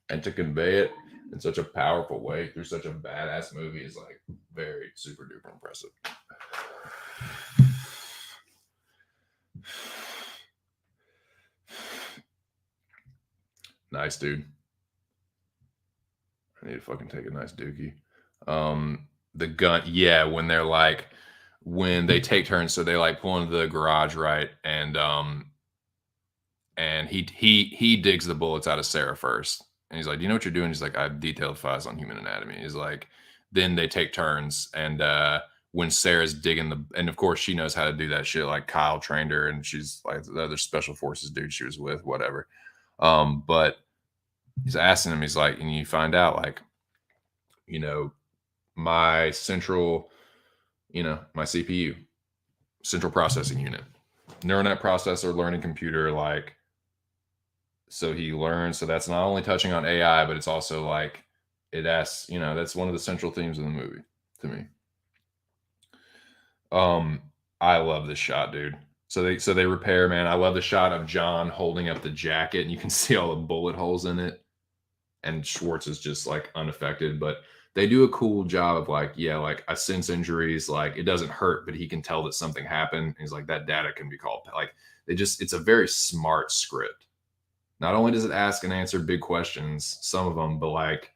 And to convey it in such a powerful way through such a badass movie is like very super duper impressive. Nice, dude. I need to fucking take a nice dookie. The gun, yeah, when they take turns, so they like pull into the garage, right? And he digs the bullets out of Sarah first. And he's like, "Do you know what you're doing?" He's like, "I have detailed files on human anatomy." He's like, then they take turns, and when Sarah's digging and of course she knows how to do that shit. Like Kyle trained her, and she's like the other special forces dude she was with, whatever. But he's asking him, he's like, and you find out like, you know, my central, my CPU, central processing unit, neural net processor, learning computer, like, so he learns. So that's not only touching on AI, but it's also like it asks, that's one of the central themes of the movie to me. I love this shot, dude. So they repair, man. I love the shot of John holding up the jacket, and you can see all the bullet holes in it. And Schwartz is just like unaffected, but they do a cool job of like, yeah, like I sense injuries, like it doesn't hurt, but he can tell that something happened. He's like, that data can be called. Like it's a very smart script. Not only does it ask and answer big questions, some of them, but like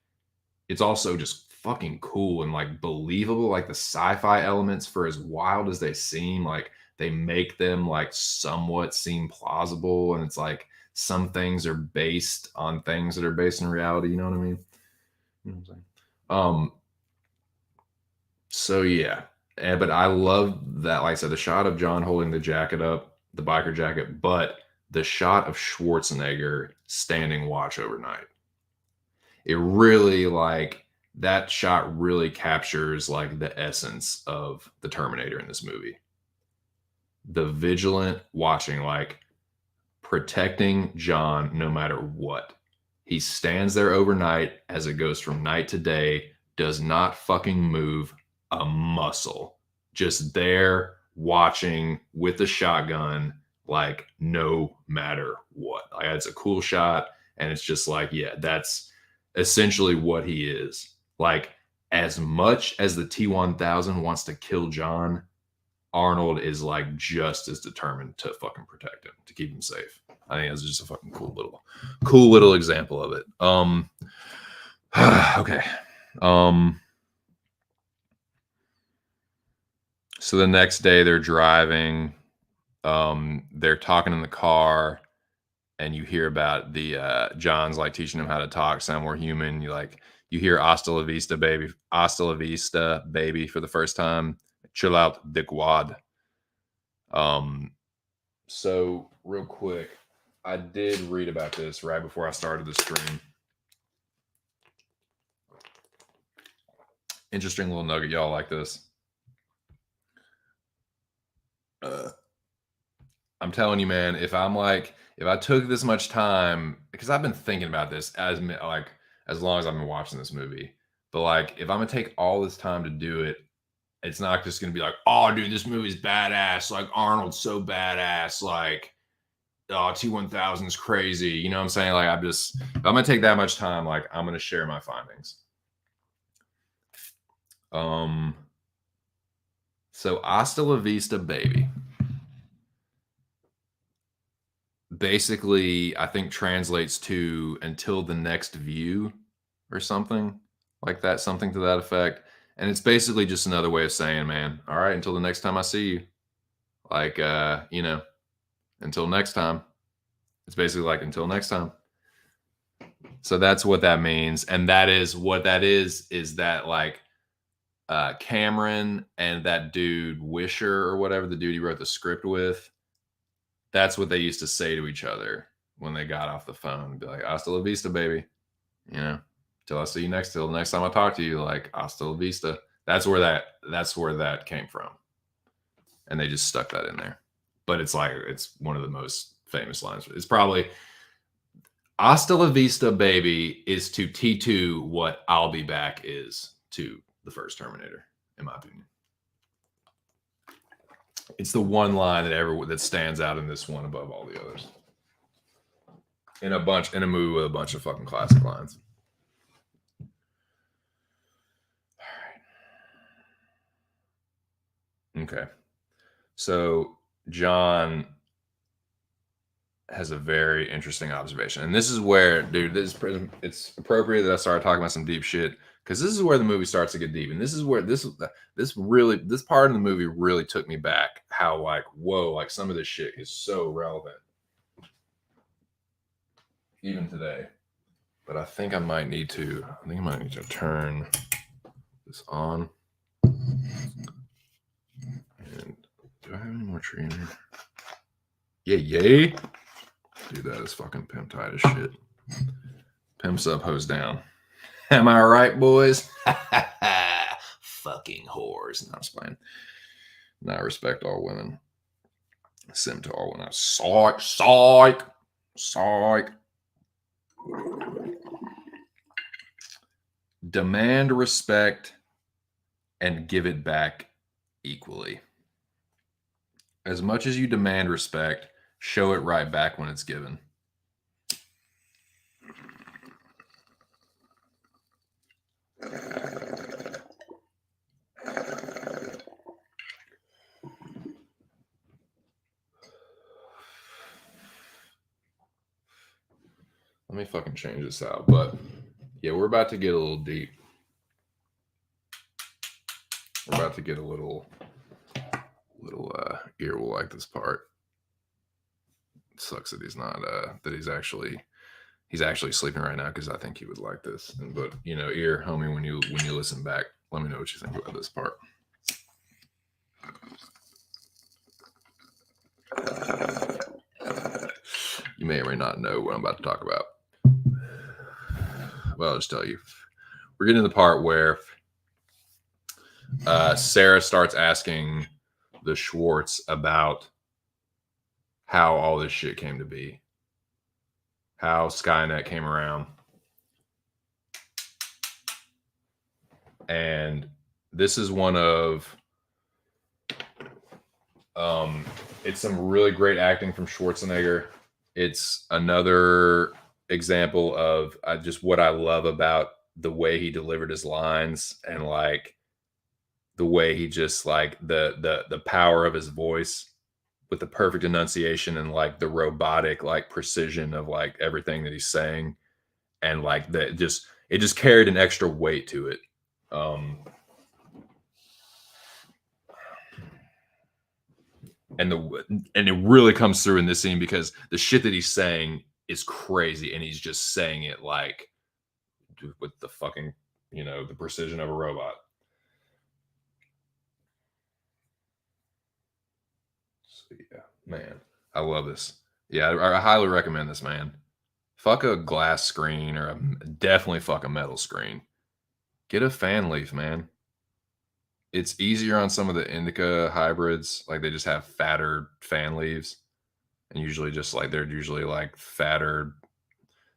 it's also just fucking cool and like believable. Like the sci-fi elements, for as wild as they seem, like they make them like somewhat seem plausible. And it's like some things are based on things that are based in reality. You know what I mean? You know what I'm saying? So yeah. But I love that, like I said, the shot of John holding the jacket up, the biker jacket, but the shot of Schwarzenegger standing watch overnight. It really like that shot really captures like the essence of the Terminator in this movie. The vigilant watching, like protecting John no matter what. He stands there overnight as it goes from night to day, does not fucking move a muscle. Just there watching with the shotgun, like no matter what. Like it's a cool shot. And it's just like, yeah, that's essentially what he is. Like, as much as the T-1000 wants to kill John, Arnold is like just as determined to fucking protect him, to keep him safe. I think that's just a fucking cool little example of it. Okay. So the next day they're driving, they're talking in the car, and you hear about the John's like teaching him how to talk, sound more human. You hear hasta la vista, baby for the first time. Chill out, dickwad. Um, so real quick, I did read about this right before I started the stream. Interesting little nugget. Y'all like this? I'm telling you, man, if I took this much time, because I've been thinking about this as long as I've been watching this movie, but like if I'm gonna take all this time to do it, it's not just gonna be like, oh, dude, this movie's badass. Like Arnold's so badass. Like, oh, T-1000 is crazy. You know what I'm saying? Like, if I'm gonna take that much time, like I'm gonna share my findings. So hasta la vista, baby. Basically, I think translates to until the next view or something like that, something to that effect. And it's basically just another way of saying, man, all right, until the next time I see you. Like until next time. It's basically like until next time. So that's what that means. And that is what that is that like Cameron and that dude Wisher or whatever, the dude he wrote the script with, that's what they used to say to each other when they got off the phone. Be like, hasta la vista, baby. You know, till I see you till the next time I talk to you, like hasta la vista. That's where that came from. And they just stuck that in there. But it's one of the most famous lines. It's probably hasta la vista, baby is to T2 what I'll be back is to the first Terminator, in my opinion. It's the one line that stands out in this one above all the others. In a movie with a bunch of fucking classic lines. All right. Okay. So John has a very interesting observation. And this is where, dude, it's appropriate that I started talking about some deep shit, because this is where the movie starts to get deep. And this is where this part of the movie really took me back. How like, whoa, like some of this shit is so relevant even today. But I think I might need to turn this on. And do I have any more tree in here? Yay. Dude, that is fucking pimp tight as shit. Pimps up, hose down. Am I right, boys? Fucking whores. No, I'm just playing. No, I respect all women. Sim to all women. Psych. Demand respect and give it back equally. As much as you demand respect, show it right back when it's given. Let me fucking change this out. But yeah, we're about to get a little deep. We're about to get a little ear will like this part. It sucks that he's not that he's actually sleeping right now, because I think he would like this. But you know, ear homie, when you listen back, let me know what you think about this part. You may or may not know what I'm about to talk about. Well, I'll just tell you. We're getting to the part where Sarah starts asking the Schwartz about how all this shit came to be, how Skynet came around. And this is one of it's some really great acting from Schwarzenegger. It's another example of just what I love about the way he delivered his lines, and like the way he just like the power of his voice with the perfect enunciation and like the robotic like precision of like everything that he's saying, and like it just carried an extra weight to it. And it really comes through in this scene because the shit that he's saying is crazy, and he's just saying it like with the fucking, the precision of a robot. So yeah, man, I love this. Yeah, I highly recommend this, man. Fuck a glass screen or definitely fuck a metal screen. Get a fan leaf, man. It's easier on some of the indica hybrids, like they just have fatter fan leaves, and usually just like they're usually like fatter.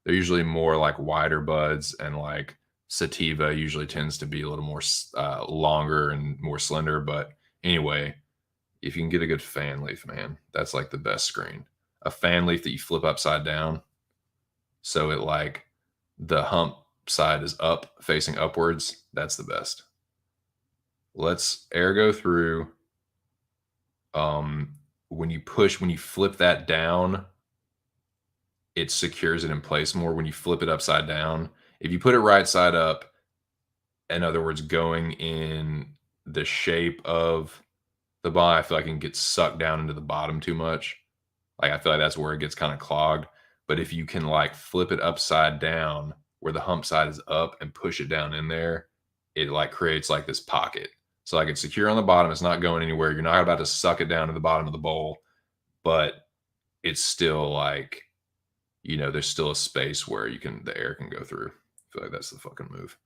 They're usually more like wider buds, and like sativa usually tends to be a little more longer and more slender. But anyway, if you can get a good fan leaf, man, that's like the best screen. A fan leaf that you flip upside down, so it like the hump side is up, facing upwards. That's the best. Let's air go through. When you flip that down, it secures it in place more. When you flip it upside down, if you put it right side up, in other words, going in the shape of the ball, I feel like it can get sucked down into the bottom too much. Like I feel like that's where it gets kind of clogged. But if you can like flip it upside down where the hump side is up and push it down in there, it like creates like this pocket. So like it's secure on the bottom. It's not going anywhere. You're not about to suck it down to the bottom of the bowl, but it's still like, there's still a space where the air can go through. I feel like that's the fucking move.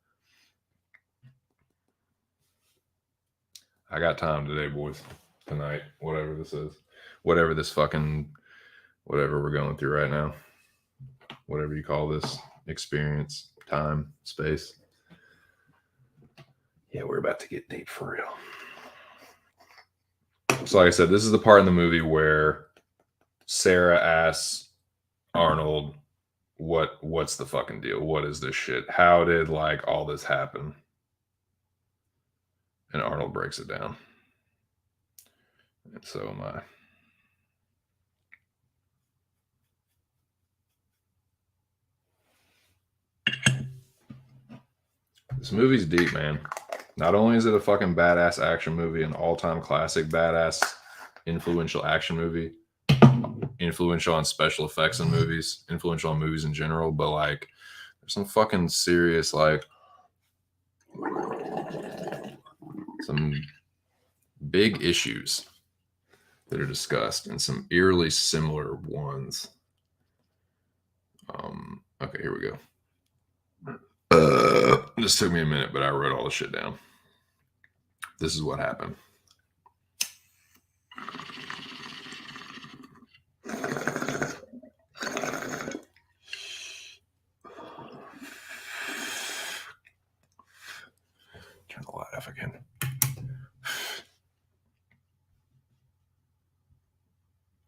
I got time today, boys. Tonight, whatever this is, whatever we're going through right now, whatever you call this experience, time, space. Yeah, we're about to get deep for real. So like I said, this is the part in the movie where Sarah asks Arnold, what's the fucking deal? What is this shit? How did like all this happen? And Arnold breaks it down. And so am I. This movie's deep, man. Not only is it a fucking badass action movie, an all-time classic badass influential action movie, influential on special effects in movies, influential on movies in general, but like there's some fucking serious like some big issues that are discussed and some eerily similar ones. Okay, here we go. This took me a minute, but I wrote all the shit down. This is what happened. Turn the light off again.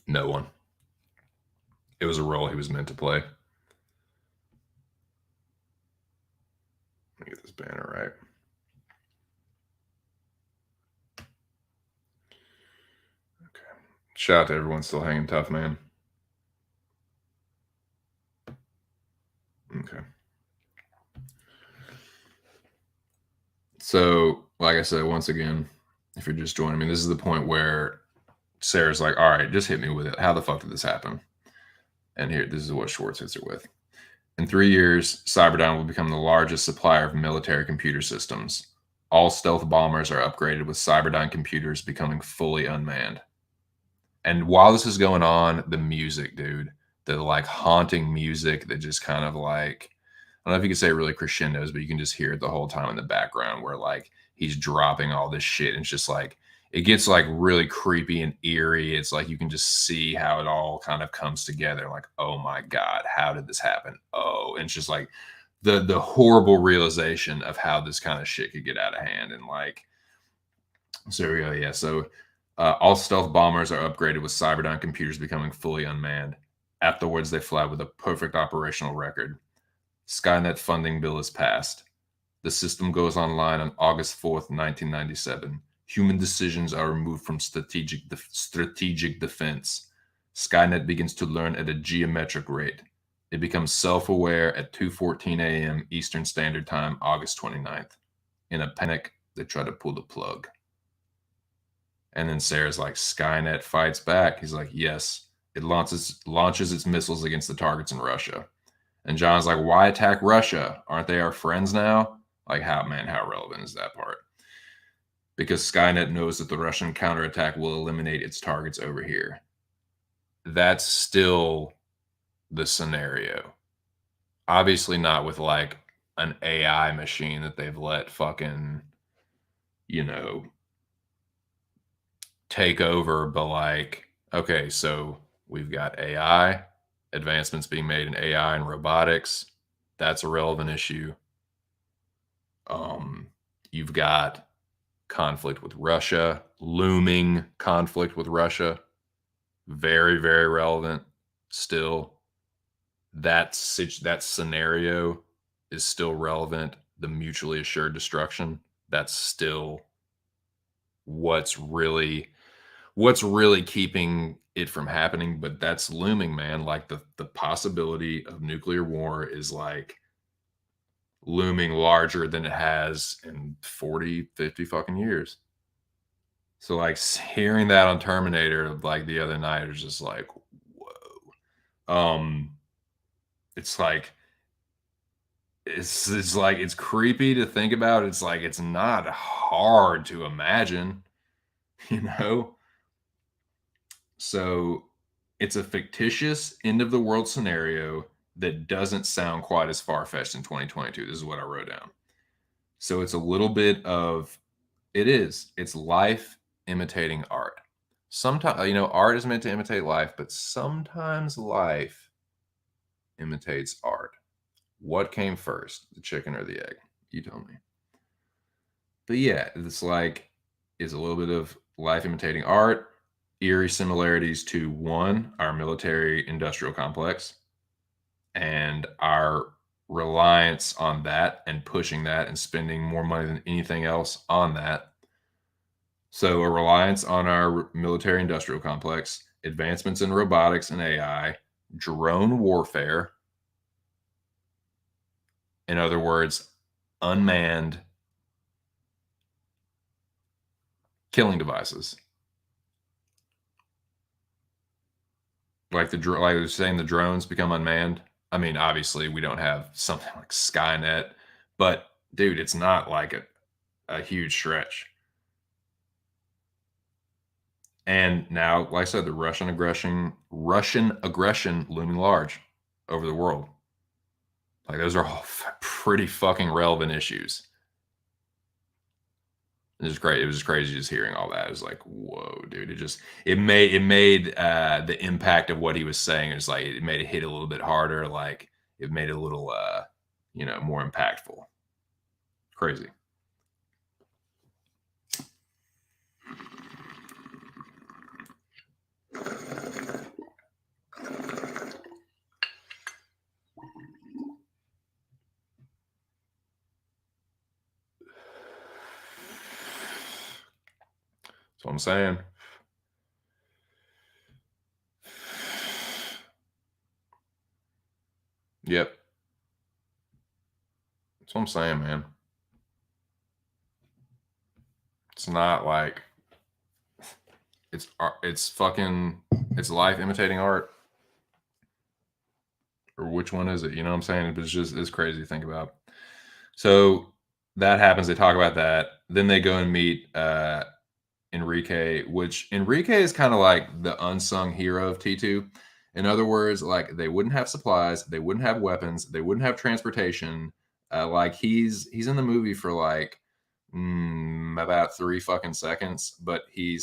No one. It was a role he was meant to play. Let me get this banner right. Okay. Shout out to everyone still hanging tough, man. Okay. So, like I said, once again, if you're just joining me, this is the point where Sarah's like, all right, just hit me with it. How the fuck did this happen? And here, this is what Schwartz hits her with. In 3 years, Cyberdyne will become the largest supplier of military computer systems. All stealth bombers are upgraded with Cyberdyne computers becoming fully unmanned. And while this is going on, the music, dude, the like haunting music that just kind of like, I don't know if you could say it really crescendos, but you can just hear it the whole time in the background where like he's dropping all this shit. And it's just like, it gets like really creepy and eerie. It's like you can just see how it all kind of comes together. Like, oh my God, how did this happen? Oh, and it's just like the horrible realization of how this kind of shit could get out of hand. And like, so here we go. Yeah. So all stealth bombers are upgraded with Cyberdyne computers becoming fully unmanned. Afterwards, they fly with a perfect operational record. Skynet funding bill is passed. The system goes online on August 4th, 1997. Human decisions are removed from strategic defense. Skynet begins to learn at a geometric rate. It becomes self-aware at 2:14 a.m. Eastern Standard Time, August 29th. In a panic, they try to pull the plug. And then Sarah's like, Skynet fights back. He's like, yes, it launches its missiles against the targets in Russia. And John's like, why attack Russia? Aren't they our friends now? Like, how relevant is that part? Because Skynet knows that the Russian counterattack will eliminate its targets over here. That's still the scenario. Obviously not with like an AI machine that they've let fucking, you know, take over, but like, okay, so we've got AI, advancements being made in AI and robotics. That's a relevant issue. You've got conflict with Russia, looming conflict with Russia. Very, very relevant still. That scenario is still relevant. The mutually assured destruction, that's still what's really keeping it from happening, but that's looming, man. Like the possibility of nuclear war is like looming larger than it has in 40, 50 fucking years. So like hearing that on Terminator like the other night is just like, whoa. It's like it's like it's creepy to think about. It's like it's not hard to imagine, you know? So it's a fictitious end of the world scenario that doesn't sound quite as far-fetched in 2022. This is what I wrote down. So it's a little bit of it's life imitating art. Sometimes, art is meant to imitate life, but sometimes life imitates art. What came first, the chicken or the egg? You tell me. But yeah, it's like is a little bit of life imitating art, eerie similarities to one, our military industrial complex, and our reliance on that and pushing that and spending more money than anything else on that. So a reliance on our military industrial complex, advancements in robotics and AI, drone warfare. In other words, unmanned killing devices. Like they're saying the drones become unmanned. I mean, obviously we don't have something like Skynet, but dude, it's not like a huge stretch. And now, like I said, the Russian aggression looming large over the world. Like those are all pretty fucking relevant issues. It was great. It was just crazy just hearing all that. It was like, whoa, dude. It made the impact of what he was saying. It's like it made it hit a little bit harder. Like it made it a little more impactful. Crazy. That's what I'm saying. Yep. That's what I'm saying, man. It's not like it's life imitating art. Or which one is it? You know what I'm saying? It's crazy to think about. So that happens. They talk about that. Then they go and meet Enrique, which Enrique is kind of like the unsung hero of T2. In other words, like they wouldn't have supplies, they wouldn't have weapons, they wouldn't have transportation. Like he's in the movie for like about 3 fucking seconds, but he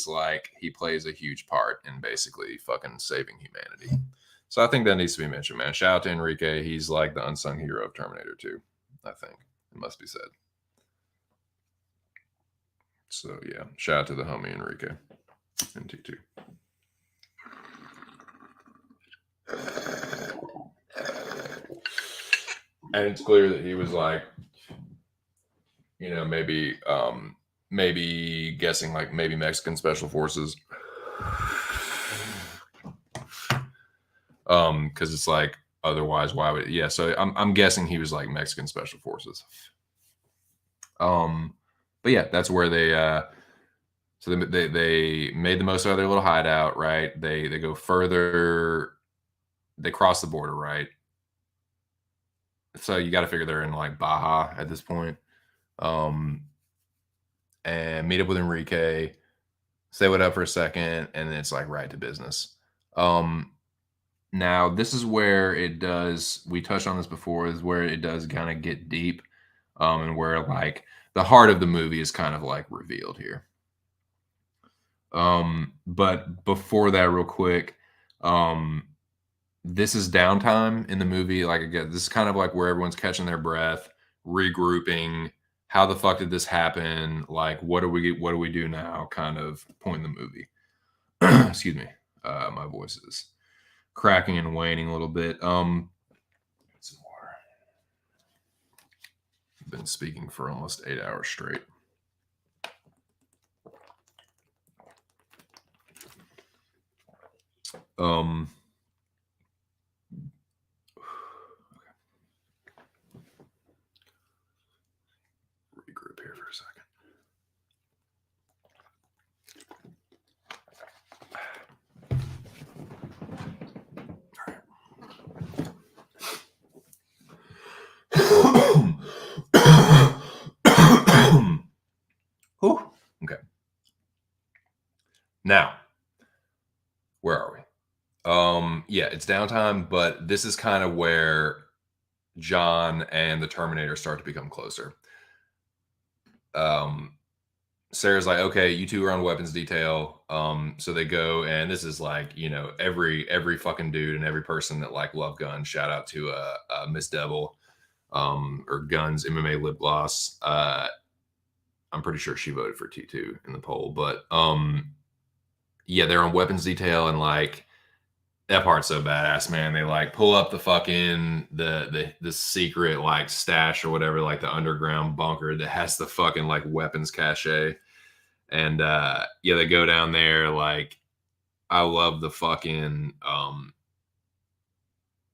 plays a huge part in basically fucking saving humanity. So I think that needs to be mentioned, man. Shout out to Enrique. He's like the unsung hero of Terminator 2, I think. It must be said. So yeah, shout out to the homie Enrique in T2. And it's clear that he was like, maybe guessing like maybe Mexican special forces. Because it's like otherwise, why would so I'm guessing he was like Mexican special forces. But yeah, that's where they So they made the most out of their little hideout, right? They go further. They cross the border, right? So you got to figure they're in like Baja at this point. Um, and meet up with Enrique, say what up for a second, and then it's like right to business. Um, Now this is where it does. We touched on this before. Is where it does kind of get deep, and where like the heart of the movie is kind of like revealed here. But before that, real quick, um, this is downtime in the movie. Like again, this is kind of like where everyone's catching their breath, regrouping. How the fuck did this happen? Like, what do we do now? Kind of point in the movie. Excuse me. My voice is cracking and waning a little bit. Some more. I've been speaking for almost 8 hours straight. Um, regroup here for a second. Whew. Okay. Now, where are we? Yeah, it's downtime, but this is kind of where John and the Terminator start to become closer. Um, Sarah's like, okay, you two are on weapons detail. So they go, and this is like, every fucking dude and every person that like love guns. Shout out to Miss Devil, or Guns MMA lip gloss. I'm pretty sure she voted for T2 in the poll, but yeah, they're on weapons detail, and like that part's so badass, man. They like pull up the fucking the secret like stash or whatever, like the underground bunker that has the fucking like weapons cache. And yeah, they go down there. Like, I love the fucking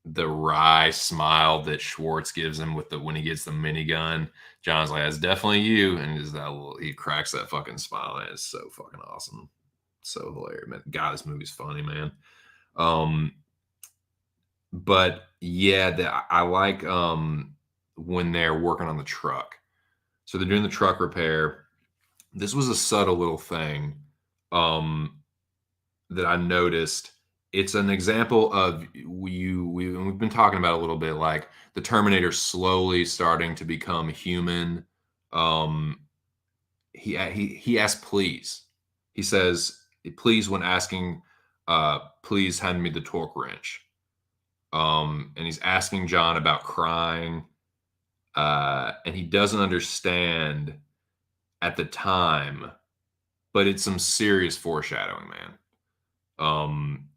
the wry smile that Schwartz gives him with the when he gets the minigun. John's like, "That's definitely you," and just that little, he cracks that fucking smile, and it's so fucking awesome, so hilarious, man. God, this movie's funny, man. Um, but yeah, I like when they're working on the truck. So they're doing the truck repair. This was a subtle little thing. Um, that I noticed. It's an example of we've been talking about a little bit, like the Terminator slowly starting to become human. Um, he asks please. He says please when asking, please hand me the torque wrench. And he's asking John about crying, and he doesn't understand at the time, but it's some serious foreshadowing, man. Um,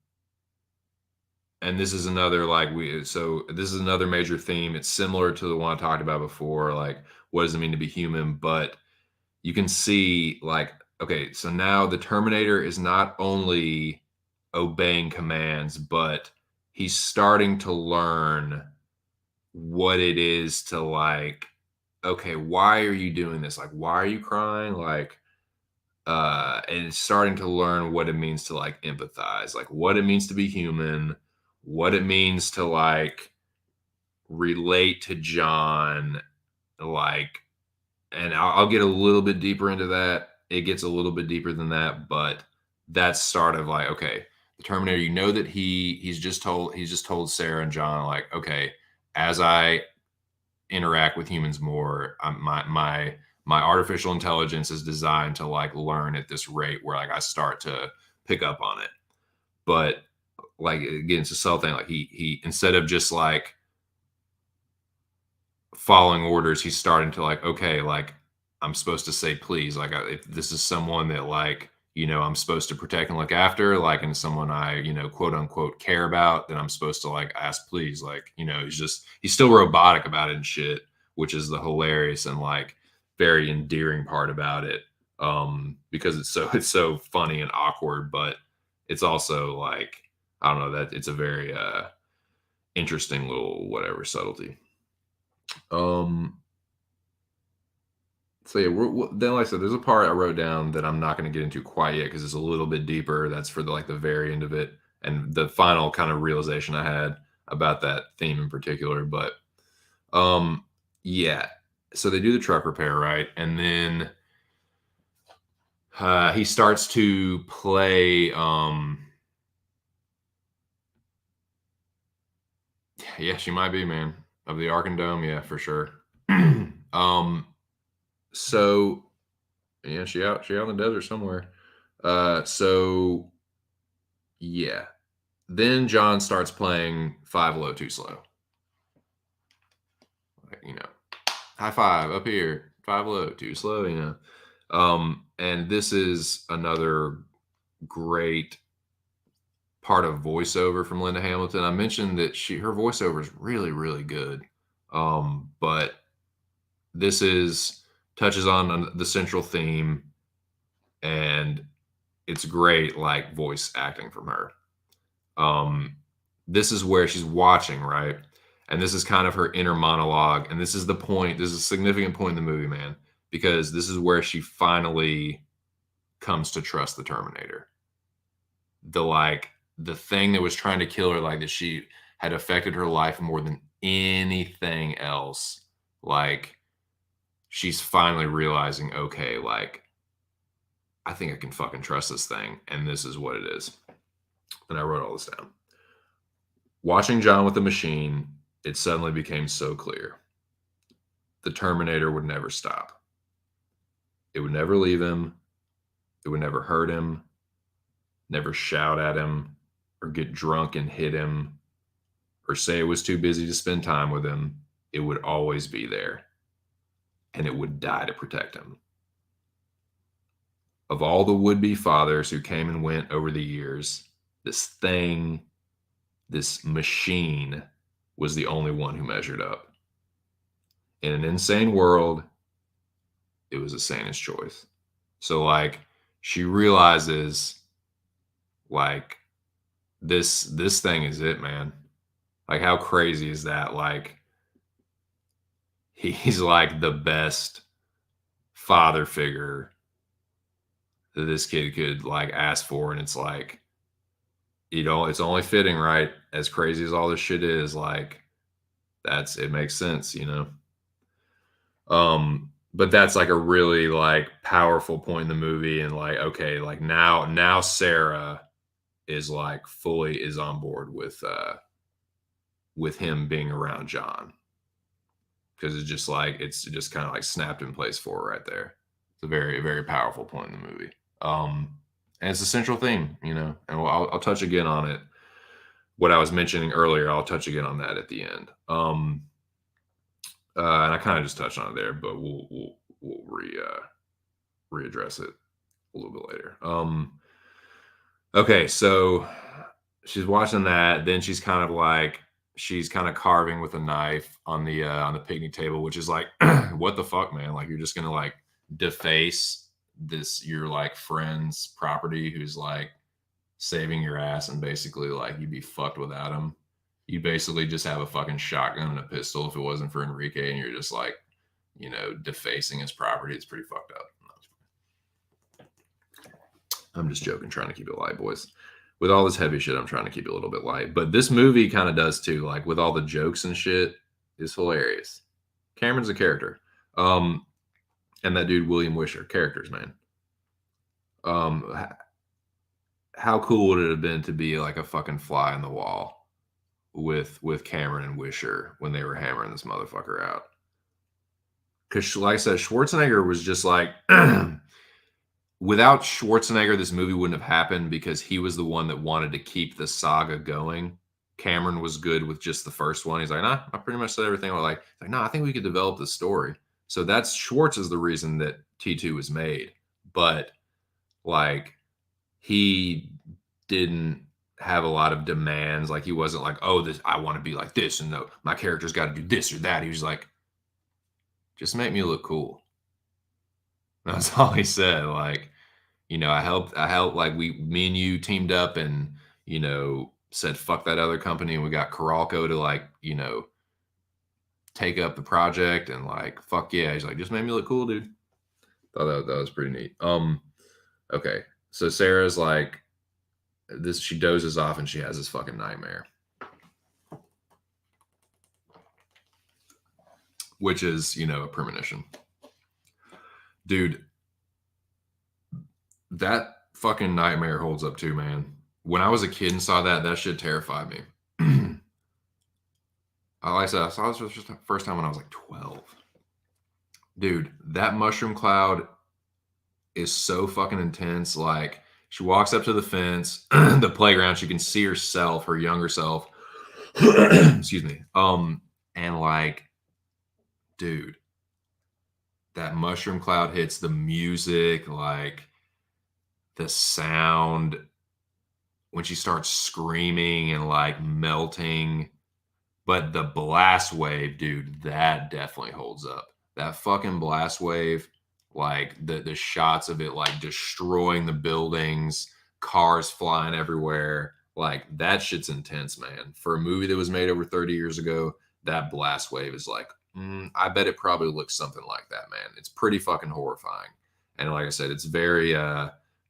and this is another like we so this is another major theme. It's similar to the one I talked about before, like what does it mean to be human? But you can see like, okay, so now the Terminator is not only obeying commands, but he's starting to learn what it is to like, okay, why are you doing this? Like, why are you crying? Like, and it's starting to learn what it means to like empathize, like what it means to be human, what it means to like relate to John, like, and I'll get a little bit deeper into that. It gets a little bit deeper than that, but that's sort of like, okay, the Terminator, you know that he's just told Sarah and John like, okay, as I interact with humans more, my artificial intelligence is designed to like learn at this rate where like I start to pick up on it. But like again, it's a cell thing. Like he instead of just like following orders, he's starting to like, okay, like I'm supposed to say please. Like if this is someone that like, I'm supposed to protect and look after, like, and someone I, quote unquote care about, then I'm supposed to like ask please. Like, he's still robotic about it and shit, which is the hilarious and like very endearing part about it. Because it's so funny and awkward, but it's also like, I don't know, that it's a very interesting little whatever subtlety. Um So yeah, then like I said, there's a part I wrote down that I'm not going to get into quite yet because it's a little bit deeper. That's for the very end of it and the final kind of realization I had about that theme in particular. But um, yeah, so they do the truck repair, right, and then he starts to play. Yeah, she might be, man, of the Ark and Dome. Yeah, for sure. um, so yeah, she out in the desert somewhere. So yeah. Then John starts playing Five Low Too Slow. Like, high five up here, Five Low Too Slow. And this is another great part of voiceover from Linda Hamilton. I mentioned that her voiceover is really, really good. But this is touches on the central theme, and it's great, like voice acting from her. This is where she's watching, right? And this is kind of her inner monologue. And this is the point. This is a significant point in the movie, man, because this is where she finally comes to trust the Terminator. The thing that was trying to kill her, like that she had affected her life more than anything else. Like she's finally realizing, okay, like I think I can fucking trust this thing. And this is what it is. And I wrote all this down. Watching John with the machine, it suddenly became so clear. The Terminator would never stop. It would never leave him. It would never hurt him, never shout at him, or get drunk and hit him, or say it was too busy to spend time with him. It would always be there, and it would die to protect him. Of all the would-be fathers who came and went over the years, this thing, this machine, was the only one who measured up. In an insane world, it was the sanest choice. So, like, she realizes, like, this thing is it, man. Like, how crazy is that? Like, he's like the best father figure that this kid could like ask for, and it's like, it's only fitting, right? As crazy as all this shit is, like, it makes sense. But that's like a really like powerful point in the movie, and like, okay, like now Sarah is like fully is on board with him being around John, because it's just kind of like snapped in place for her right there. It's a very, very powerful point in the movie. And it's a central theme, and I'll touch again on it. What I was mentioning earlier, I'll touch again on that at the end. And I kind of just touched on it there, but we'll readdress it a little bit later. Okay, so she's watching that. Then she's kind of carving with a knife on the picnic table, which is like, what the fuck, man? Like, you're just gonna like deface your like friend's property who's like saving your ass, and basically like you'd be fucked without him. You basically just have a fucking shotgun and a pistol if it wasn't for Enrique, and you're just like, defacing his property. It's pretty fucked up. I'm just joking, trying to keep it light, boys. With all this heavy shit, I'm trying to keep it a little bit light. But this movie kind of does too. Like, with all the jokes and shit, is hilarious. Cameron's a character. And that dude, William Wisher, characters, man. How cool would it have been to be like a fucking fly in the wall with Cameron and Wisher when they were hammering this motherfucker out? Because, like I said, Schwarzenegger was just like, without Schwarzenegger, this movie wouldn't have happened, because he was the one that wanted to keep the saga going. Cameron was good with just the first one. He's like, nah, I pretty much said everything. No, I think we could develop the story. So that's Schwartz is the reason that T2 was made. But like, he didn't have a lot of demands. Like, he wasn't like, oh, I want to be like this, and no, my character's got to do this or that. He was like, just make me look cool. That's all he said. Like, I helped like me and you teamed up and, said, fuck that other company. And we got Coralco to like, take up the project, and like, fuck yeah. He's like, just made me look cool, dude. Thought that was pretty neat. Okay. So Sarah's like this. She dozes off and she has this fucking nightmare, which is a premonition, dude. That fucking nightmare holds up too, man. When I was a kid and saw that shit terrified me. Like I said, I saw this for the first time when I was like 12. Dude, that mushroom cloud is so fucking intense. Like, she walks up to the fence, the playground, she can see herself, her younger self. Excuse me. And like, dude, that mushroom cloud hits, the music, like the sound when she starts screaming and like melting. But the blast wave, dude, that definitely holds up. That fucking blast wave, like the shots of it like destroying the buildings, cars flying everywhere, like that shit's intense, man. For a movie that was made over 30 years ago, that blast wave is like, I bet it probably looks something like that, man. It's pretty fucking horrifying. And like I said, it's very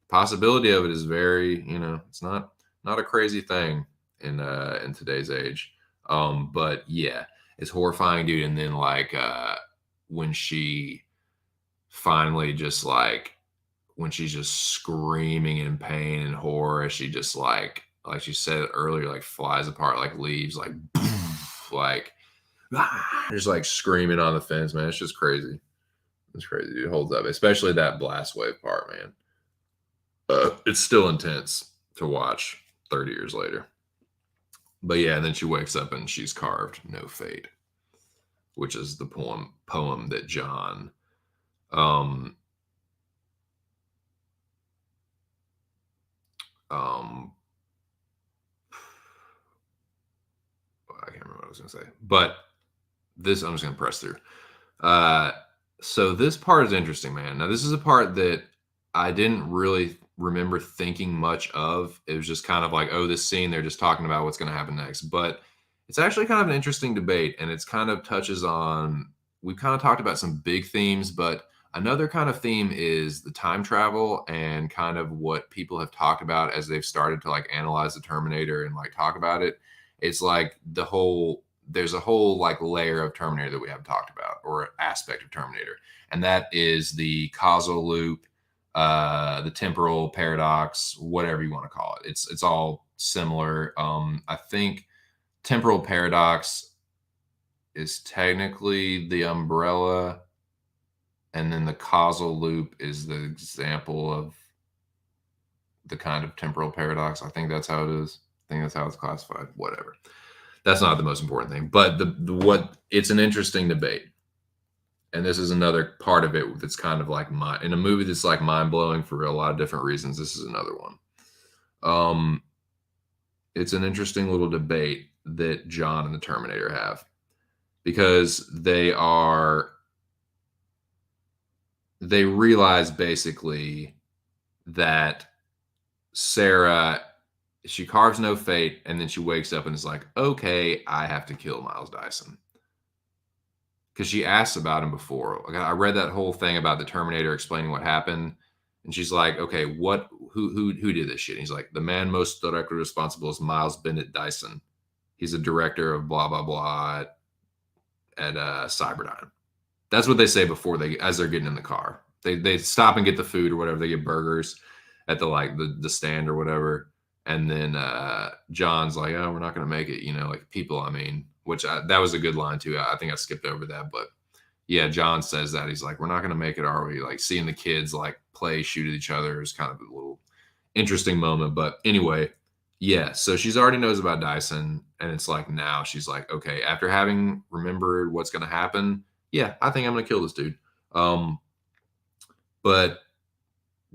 possibility of it is very, it's not a crazy thing in today's age. But yeah, it's horrifying, dude. And then like when she finally just like when she's just screaming in pain and horror, she just like she said earlier, like flies apart like leaves, like like just like screaming on the fence, man. It's just crazy. It's crazy, dude. It holds up, especially that blast wave part, man. It's still intense to watch 30 years later. But yeah, and then she wakes up and she's carved no fate, which is the poem that John I can't remember what I was gonna say. But this I'm just gonna press through. So this part is interesting, man. Now this is a part that I didn't really remember thinking much of. It was just kind of like, oh, this scene, they're just talking about what's going to happen next. But it's actually kind of an interesting debate, and it's kind of touches on, we've kind of talked about some big themes, but another kind of theme is the time travel and kind of what people have talked about as they've started to like analyze the Terminator and like talk about it. It's like there's a whole like layer of Terminator that we haven't talked about, or aspect of Terminator, and that is the causal loop, the temporal paradox, whatever you want to call it. It's all similar. I think temporal paradox is technically the umbrella, and then the causal loop is the example of the kind of temporal paradox. I think that's how it is. I think that's how it's classified. Whatever. That's not the most important thing, but it's an interesting debate. And this is another part of it that's kind of like in a movie that's like mind blowing for a lot of different reasons. This is another one. It's an interesting little debate that John and the Terminator have, because they realize basically that Sarah, she carves no fate, and then she wakes up and is like, okay, I have to kill Miles Dyson. Because she asked about him before. Like, I read that whole thing about the Terminator explaining what happened, and she's like, "Okay, who did this shit?" And he's like, "The man most directly responsible is Miles Bennett Dyson. He's a director of blah blah blah at Cyberdyne." That's what they say before as they're getting in the car. They stop and get the food or whatever. They get burgers at the stand or whatever, and then John's like, "Oh, we're not gonna make it," like people. I mean. Which that was a good line too. I think I skipped over that, but yeah, John says that he's like, "We're not going to make it, are we?" Like seeing the kids like play, shoot at each other is kind of a little interesting moment. But anyway, yeah. So she's already knows about Dyson, and it's like now she's like, okay, after having remembered what's going to happen, yeah, I think I'm going to kill this dude. But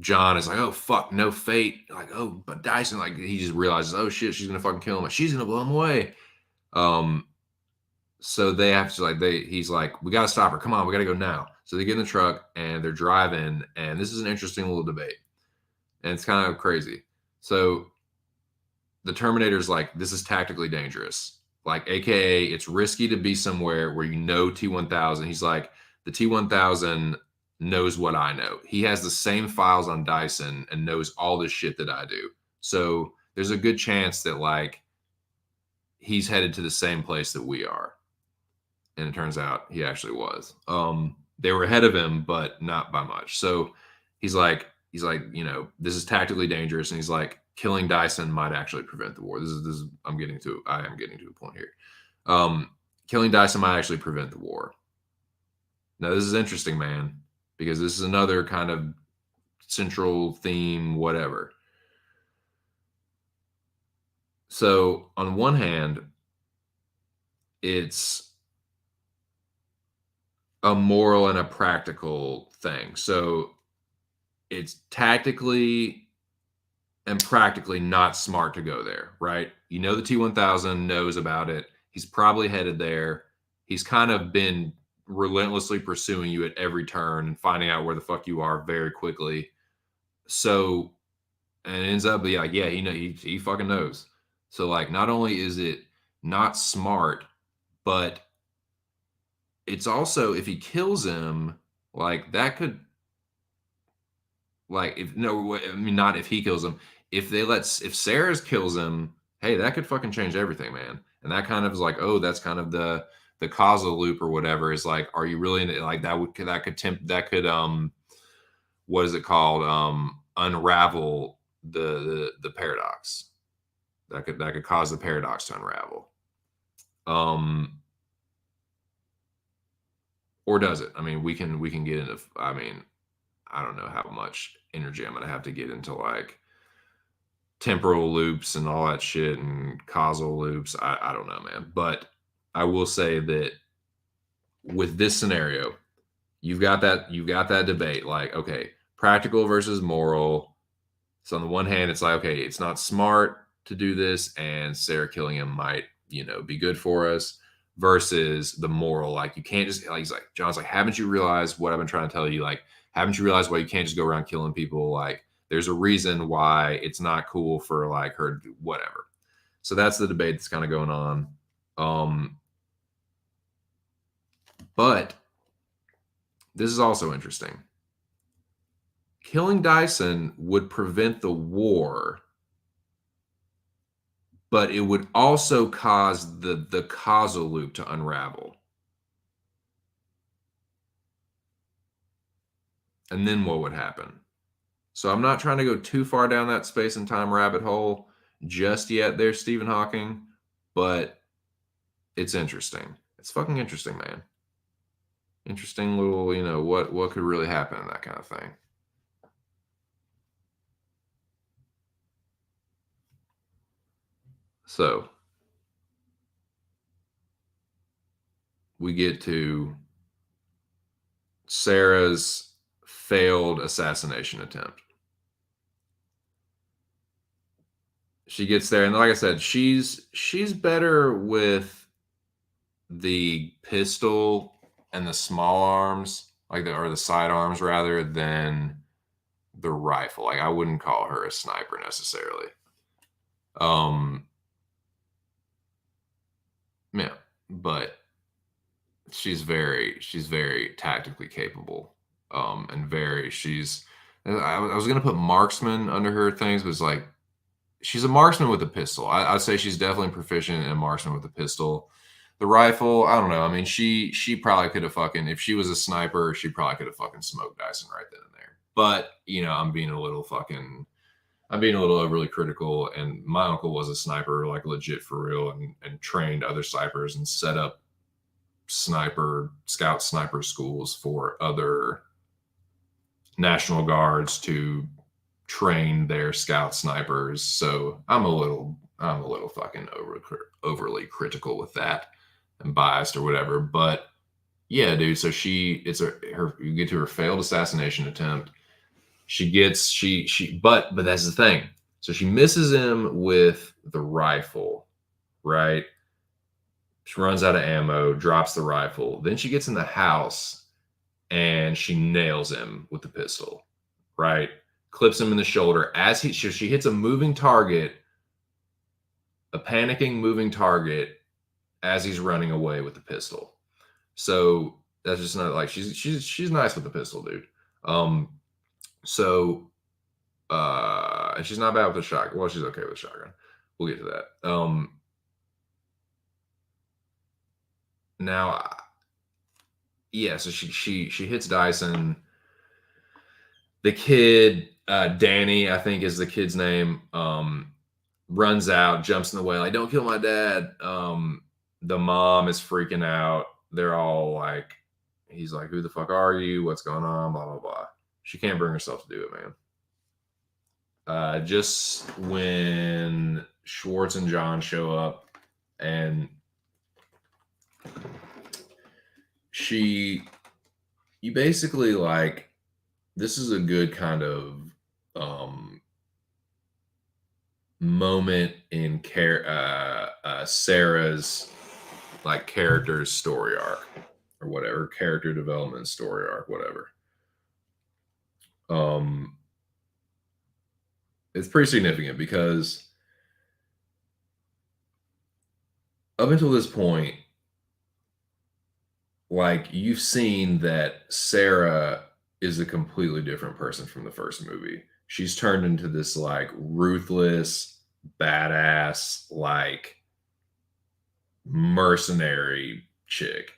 John is like, "Oh fuck, no fate." Like, oh, but Dyson, like he just realizes, oh shit, she's going to fucking kill him. Like, she's going to blow him away. So they have to he's like, "We got to stop her. Come on, we got to go now." So they get in the truck and they're driving, and this is an interesting little debate, and it's kind of crazy. So the Terminator's like, "This is tactically dangerous. Like, AKA it's risky to be somewhere where T-1000." He's like, "The T-1000 knows what I know. He has the same files on Dyson and knows all this shit that I do. So there's a good chance that like he's headed to the same place that we are. And it turns out he actually was. They were ahead of him, but not by much. So he's like, you know, this is tactically dangerous, and he's like, killing Dyson might actually prevent the war. This is I am getting to a point here. Killing Dyson might actually prevent the war. Now this is interesting, man, because this is another kind of central theme, whatever. So on one hand, it's a moral and a practical thing. So it's tactically and practically not smart to go there, right? You know, the T1000 knows about it. He's probably headed there. He's kind of been relentlessly pursuing you at every turn and finding out where the fuck you are very quickly. So, and it ends up being like, yeah, he fucking knows. So, like, not only is it not smart, but it's also, if he kills him, like that could, like, if no, I mean, not if he kills him. If Sarah's kills him, hey, that could fucking change everything, man. And that kind of is like, oh, that's kind of the causal loop or whatever. Is like, are you really like what is it called? Unravel the paradox. That could cause the paradox to unravel. Or does it? I mean, we can get into. I mean, I don't know how much energy I'm gonna have to get into like temporal loops and all that shit and causal loops. I don't know, man. But I will say that with this scenario, you've got that debate. Like, okay, practical versus moral. So on the one hand, it's like, okay, it's not smart to do this, and Sarah killing him might, you know, be good for us. Versus the moral, like you can't just like he's like John's like, haven't you realized what I've been trying to tell you? Like, haven't you realized why you can't just go around killing people? Like, there's a reason why it's not cool for like her to do whatever. So that's the debate that's kind of going on. But this is also interesting. Killing Dyson would prevent the war, but it would also cause the causal loop to unravel. And then what would happen? So I'm not trying to go too far down that space and time rabbit hole just yet there, Stephen Hawking, but it's interesting. It's fucking interesting, man. Interesting little, you know, what could really happen in that kind of thing. So we get to Sarah's failed assassination attempt. She gets there, and like I said, she's better with the pistol and the small arms, like the sidearms rather than the rifle. Like I wouldn't call her a sniper necessarily. Yeah, but she's very tactically capable. And very I was gonna put marksman under her things, but it's like she's a marksman with a pistol. I'd say she's definitely proficient in a marksman with a pistol. The rifle, I don't know. I mean, she probably could have fucking, if she was a sniper, she probably could have fucking smoked Dyson right then and there. But you know, I'm being a little overly critical. And my uncle was a sniper, like legit for real, and trained other snipers and set up scout sniper schools for other National Guards to train their scout snipers. So I'm a little fucking overly critical with that and biased or whatever. But yeah, dude. So you get to her failed assassination attempt. But that's the thing. So she misses him with the rifle, right? She runs out of ammo, drops the rifle. Then she gets in the house and she nails him with the pistol, right? Clips him in the shoulder as she hits a moving target, a panicking moving target as he's running away with the pistol. So that's just not like she's nice with the pistol, dude. Um, so and she's not bad with a shotgun. Well, she's okay with a shotgun. We'll get to that. Now, yeah, so she hits Dyson. The kid, Danny, I think is the kid's name, runs out, jumps in the way, like, don't kill my dad. The mom is freaking out. They're all like, he's like, who the fuck are you? What's going on? Blah, blah, blah. She can't bring herself to do it, man. Just when Schwartz and John show up, and you basically like, this is a good kind of moment in Sarah's like character's story arc or whatever, character development story arc, whatever. It's pretty significant because up until this point, like, you've seen that Sarah is a completely different person from the first movie. She's turned into this like ruthless, badass, like mercenary chick,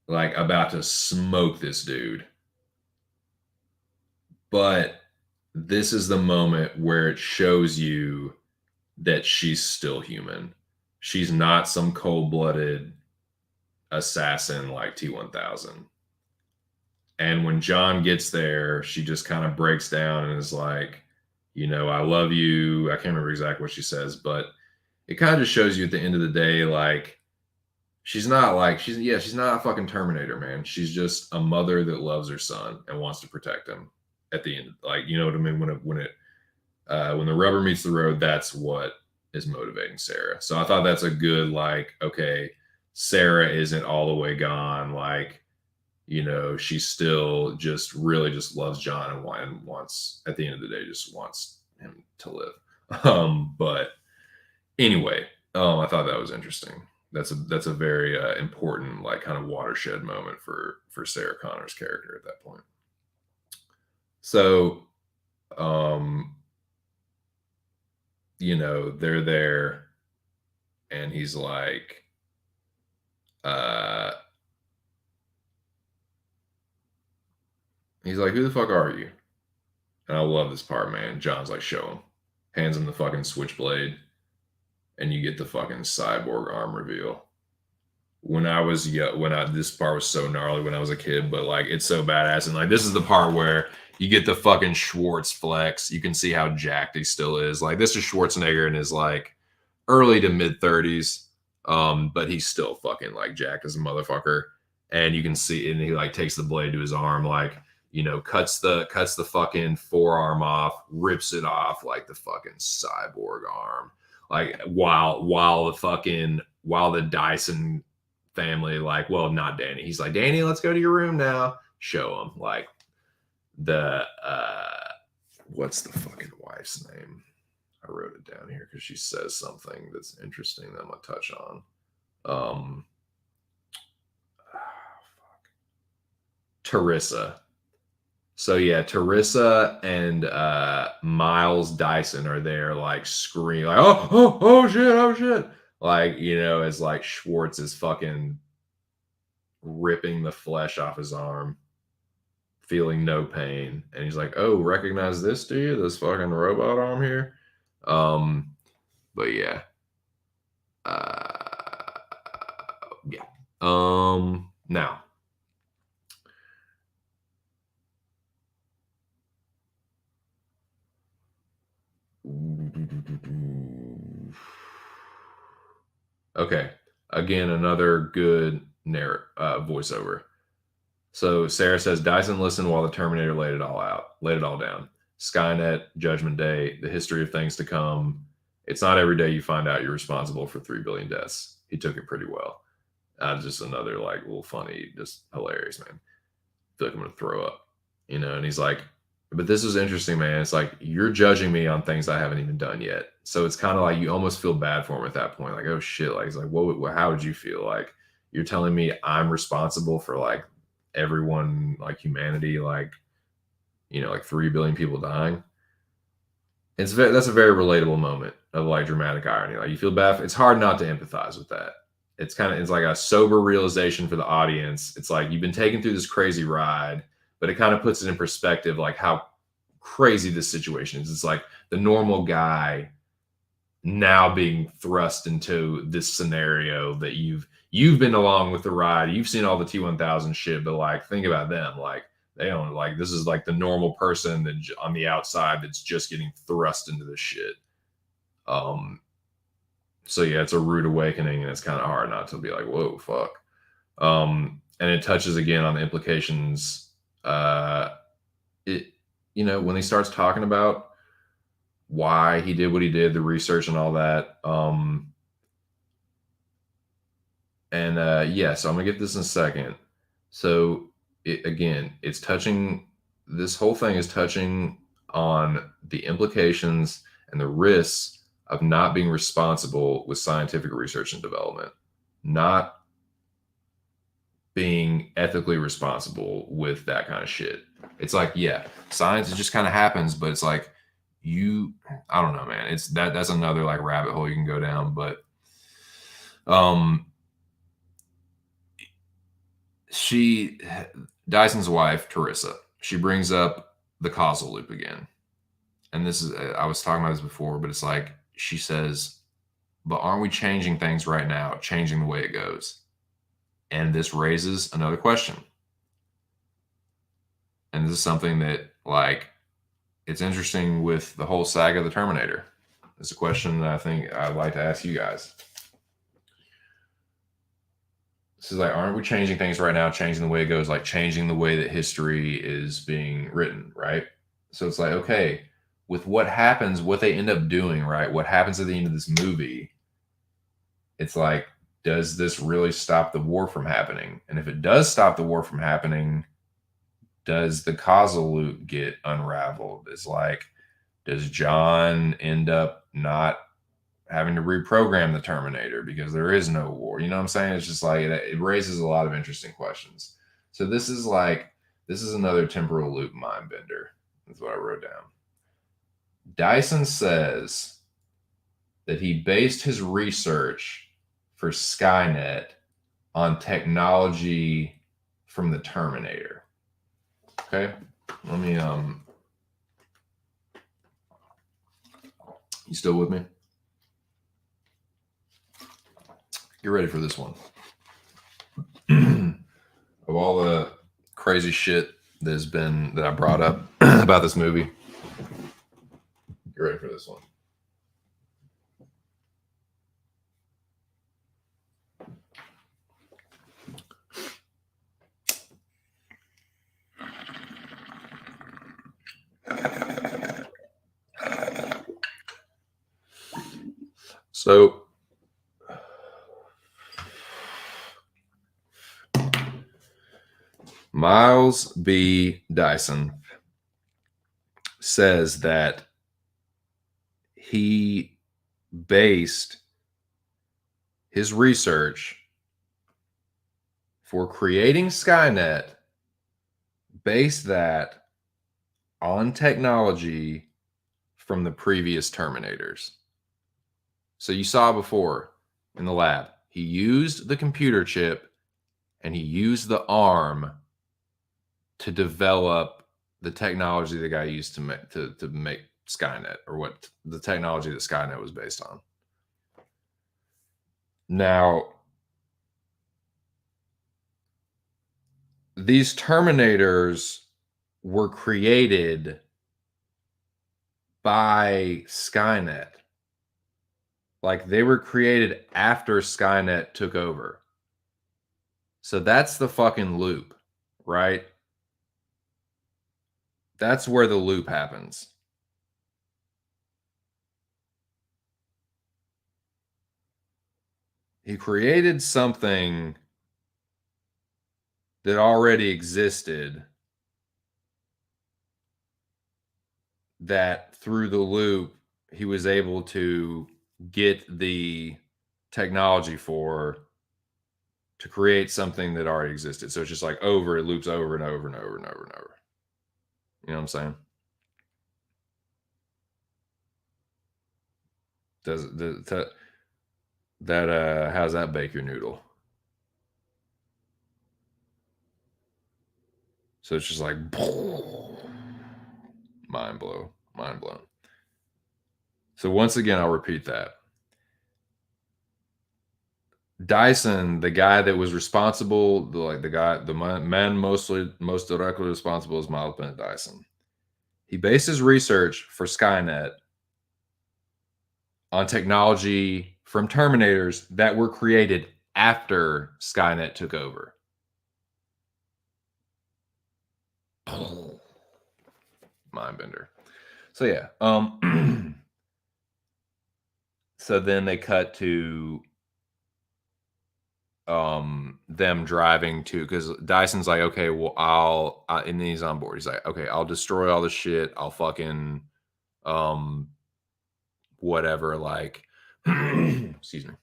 like about to smoke this dude. But this is the moment where it shows you that she's still human. She's not some cold-blooded assassin like T-1000. And when John gets there, she just kind of breaks down and is like, I love you. I can't remember exactly what she says, but it kind of just shows you at the end of the day, like, she's not a fucking Terminator, man. She's just a mother that loves her son and wants to protect him at the end. Like, you know what I mean? When the rubber meets the road, that's what is motivating Sarah. So I thought that's a good, like, okay, Sarah isn't all the way gone. Like, she still just really just loves John and wants, at the end of the day, just wants him to live. But anyway, I thought that was interesting. That's a very important, like, kind of watershed moment for Sarah Connor's character at that point. So, they're there, and he's like, who the fuck are you? And I love this part, man. John's like, show him. Hands him the fucking switchblade, and you get the fucking cyborg arm reveal. This part was so gnarly when I was a kid, but like, it's so badass. And like, this is the part where you get the fucking Schwartz flex. You can see how jacked he still is. Like, this is Schwarzenegger in his like early to mid 30s. But he's still fucking like jacked as a motherfucker. And you can see, and he like takes the blade to his arm, like, cuts the fucking forearm off, rips it off like the fucking cyborg arm. Like, while the Dyson family, like, well, not Danny. He's like, Danny, let's go to your room now. Show him like the what's the fucking wife's name? I wrote it down here because she says something that's interesting that I'm gonna touch on. Teresa. So yeah, Teresa and Miles Dyson are there, like, screaming, like, oh shit. Like, as like Schwartz is fucking ripping the flesh off his arm, feeling no pain. And he's like, oh, recognize this, do you? This fucking robot arm here? But yeah. Yeah. Now. Okay. Again, another good voiceover. So Sarah says, Dyson listened while the Terminator laid it all down. Skynet, Judgment Day, the history of things to come. It's not every day you find out you're responsible for 3 billion deaths. He took it pretty well. Just another, like, little funny, just hilarious, man. I feel like I'm going to throw up, and he's like, but this is interesting, man. It's like, you're judging me on things I haven't even done yet. So it's kind of like you almost feel bad for him at that point. Like, oh shit. Like, he's like, how would you feel? Like, you're telling me I'm responsible for like everyone, like humanity, like, like 3 billion people dying. That's a very relatable moment of like dramatic irony. Like you feel bad. It's hard not to empathize with that. It's like a sober realization for the audience. It's like you've been taken through this crazy ride, but it kind of puts it in perspective, like how crazy this situation is. It's like the normal guy now being thrust into this scenario that you've been along with the ride. You've seen all the T1000 shit, but like think about them. Like they don't, like, this is like the normal person that on the outside that's just getting thrust into this shit. So yeah, it's a rude awakening, and it's kind of hard not to be like, whoa, fuck. And it touches again on the implications. When he starts talking about why he did what he did, the research and all that. So I'm gonna get this in a second. So it's touching. This whole thing is touching on the implications and the risks of not being responsible with scientific research and development, not being ethically responsible with that kind of shit. It's like, yeah, science, it just kind of happens, but it's like I don't know, man. It's that's another like rabbit hole you can go down, but Dyson's wife, Teresa, she brings up the causal loop again. And this is, I was talking about this before, but it's like, she says, but aren't we changing things right now, changing the way it goes? And this raises another question. And this is something that, like, it's interesting with the whole saga of the Terminator. It's a question that I think I'd like to ask you guys. This is like, aren't we changing things right now, changing the way it goes, like changing the way that history is being written, right? So it's like, okay, with what happens, what they end up doing, right? What happens at the end of this movie, it's like, does this really stop the war from happening? And if it does stop the war from happening, does the causal loop get unraveled? It's like, does John end up not having to reprogram the Terminator because there is no war? You know what I'm saying? It's just like, it raises a lot of interesting questions. So this is another temporal loop mind bender. That's what I wrote down. Dyson says that he based his research for Skynet on technology from the Terminator. Okay, let me you still with me? Get ready for this one. Of all the crazy shit that I brought up about this movie, get ready for this one. So Miles B. Dyson says that he based his research for creating Skynet, based that on technology from the previous Terminators. So you saw before in the lab, he used the computer chip and he used the arm to develop the technology the guy used to make Skynet, or what the technology that Skynet was based on. Now, these Terminators were created by Skynet. Like, they were created after Skynet took over. So that's the fucking loop, right? That's where the loop happens. He created something that already existed, that through the loop he was able to get the technology for, to create something that already existed. So it's just like over, it loops over and over and over and over and over. You know what I'm saying? Does that how's that bake your noodle? So it's just like mind blown. So once again, I'll repeat that. Dyson, the guy that was responsible, the man most directly responsible is Miles Bennett Dyson. He based his research for Skynet on technology from Terminators that were created after Skynet took over. Mindbender. So yeah. So then they cut to them driving to, because Dyson's like, okay, well, and then he's on board. He's like, okay, I'll destroy all the shit. I'll fucking whatever, like excuse me.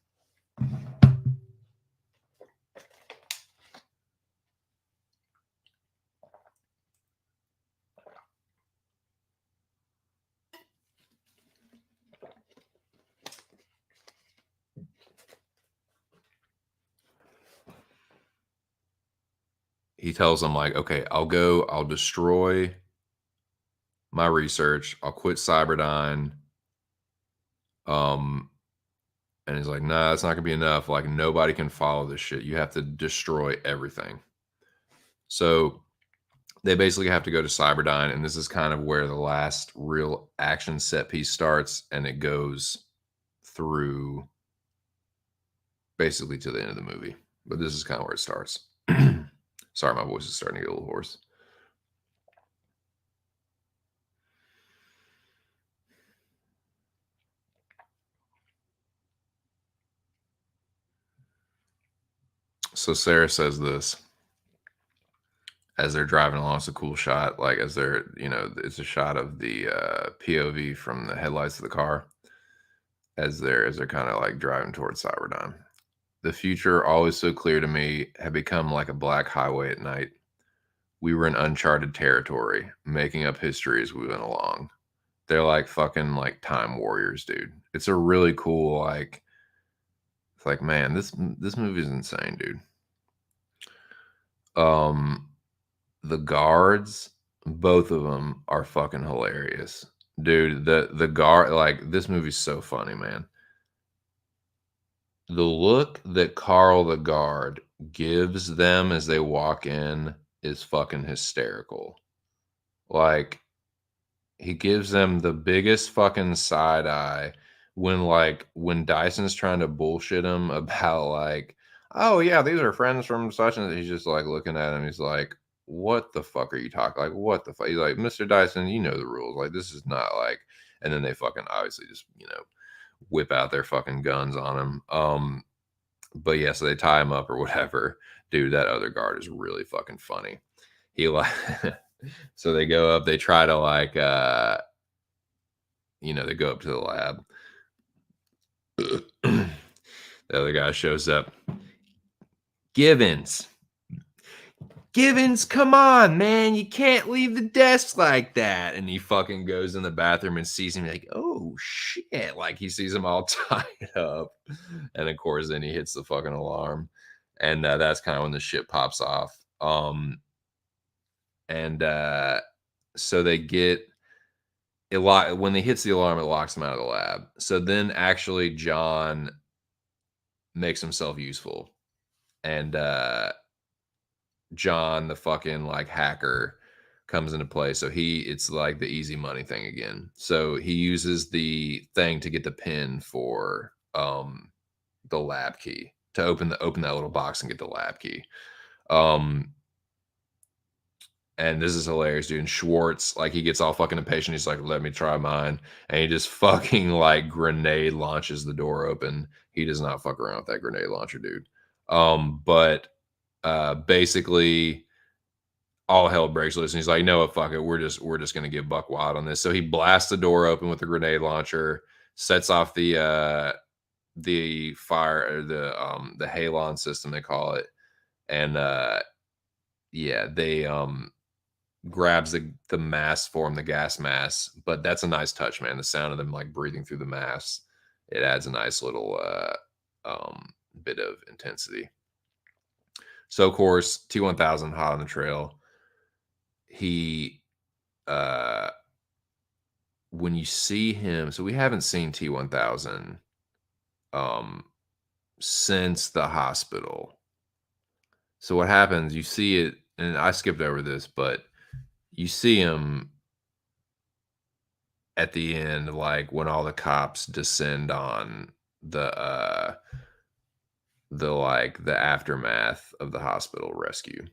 He tells them like, okay, I'll destroy my research, I'll quit Cyberdyne. And he's like, nah, that's not gonna be enough. Like, nobody can follow this shit. You have to destroy everything. So they basically have to go to Cyberdyne, and this is kind of where the last real action set piece starts, and it goes through basically to the end of the movie. But this is kind of where it starts. Sorry, my voice is starting to get a little hoarse. So Sarah says this as they're driving along. It's a cool shot. Like, as they're, it's a shot of the POV from the headlights of the car as they're kind of like driving towards Cyberdyne. The future, always so clear to me, had become like a black highway at night. We were in uncharted territory, making up history as we went along. They're like fucking like time warriors, dude. It's a really cool, like, it's like, man, this movie is insane, dude. The guards, both of them are fucking hilarious, dude. The guard, like, this movie's so funny, man. The look that Carl the guard gives them as they walk in is fucking hysterical. Like, he gives them the biggest fucking side eye when Dyson's trying to bullshit him about, like, oh yeah, these are friends from such, and he's just like looking at him. He's like, what the fuck are you talking? Like, what the fuck? He's like, Mr. Dyson, you know the rules. Like, this is not like, and then they fucking obviously just, whip out their fucking guns on him. But yeah, so they tie him up or whatever. Dude, that other guard is really fucking funny. He like so they go up, they try to like they go up to the lab. The other guy shows up. Givens, come on, man. You can't leave the desk like that. And he fucking goes in the bathroom and sees him like, oh shit. Like, he sees him all tied up. And of course, then he hits the fucking alarm. And that's kind of when the shit pops off. So they get it when they hits the alarm, it locks them out of the lab. So then actually John makes himself useful. And John, the fucking like hacker, comes into play. So it's like the easy money thing again. So he uses the thing to get the pin for the lab key, to open that little box and get the lab key. And this is hilarious, dude. And Schwartz, like, he gets all fucking impatient. He's like, let me try mine. And he just fucking like grenade launches the door open. He does not fuck around with that grenade launcher, dude. But basically all hell breaks loose. And he's like, you know what, fuck it. We're just gonna get buck wild on this. So he blasts the door open with the grenade launcher, sets off the the fire, or the halon system they call it, and yeah, they grabs the mask for him, the gas mask. But that's a nice touch, man. The sound of them like breathing through the mask, it adds a nice little bit of intensity. So of course, T1000 hot on the trail. He uh when you see him, so we haven't seen T1000 um since the hospital. So what happens, you see it, and I skipped over this, but you see him at the end, like when all the cops descend on the aftermath of the hospital rescue.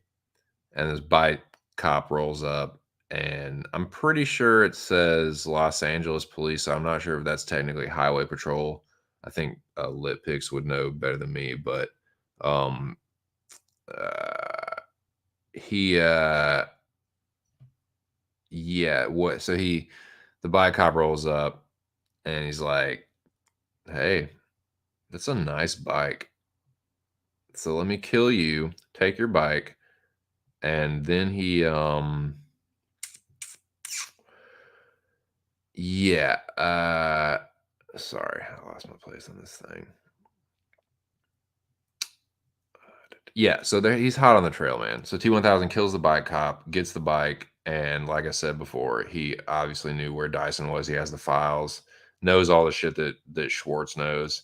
And this bike cop rolls up, and I'm pretty sure it says Los Angeles Police. So I'm not sure if that's technically Highway Patrol. I think Lit Pix would know better than me, but um, uh, he yeah, what? So the bike cop rolls up, and he's like, "Hey, that's a nice bike. So let me kill you. Take your bike." And then yeah, sorry, I lost my place on this thing. Yeah, so there he's hot on the trail, man. So T1000 kills the bike cop, gets the bike, and like I said before, he obviously knew where Dyson was. He has the files, knows all the shit that Schwartz knows.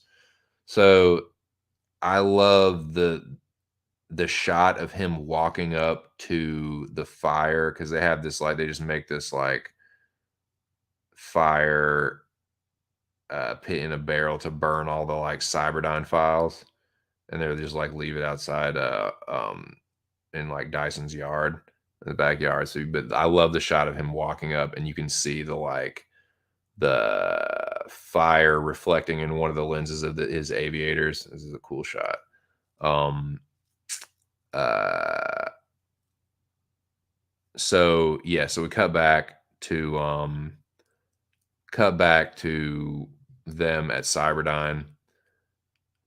So I love the shot of him walking up to the fire, because they have this like they just make this like fire pit in a barrel to burn all the like Cyberdyne files, and they'll just like leave it outside in like Dyson's yard, in the backyard. So but I love the shot of him walking up, and you can see the fire reflecting in one of the lenses of his aviators. This is a cool shot. um uh so yeah, so we cut back to them at Cyberdyne.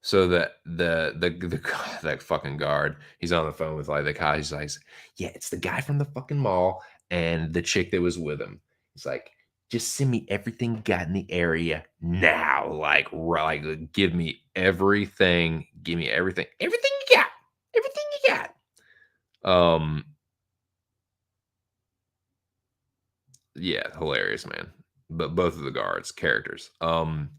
So that fucking guard, he's on the phone with like the guy. He's like, "Yeah, it's the guy from the fucking mall and the chick that was with him." He's like, "Just send me everything you got in the area now. Like, give me everything. Give me everything. Everything you got. Everything you got." Um, yeah, hilarious, man. But both of the guards, characters. The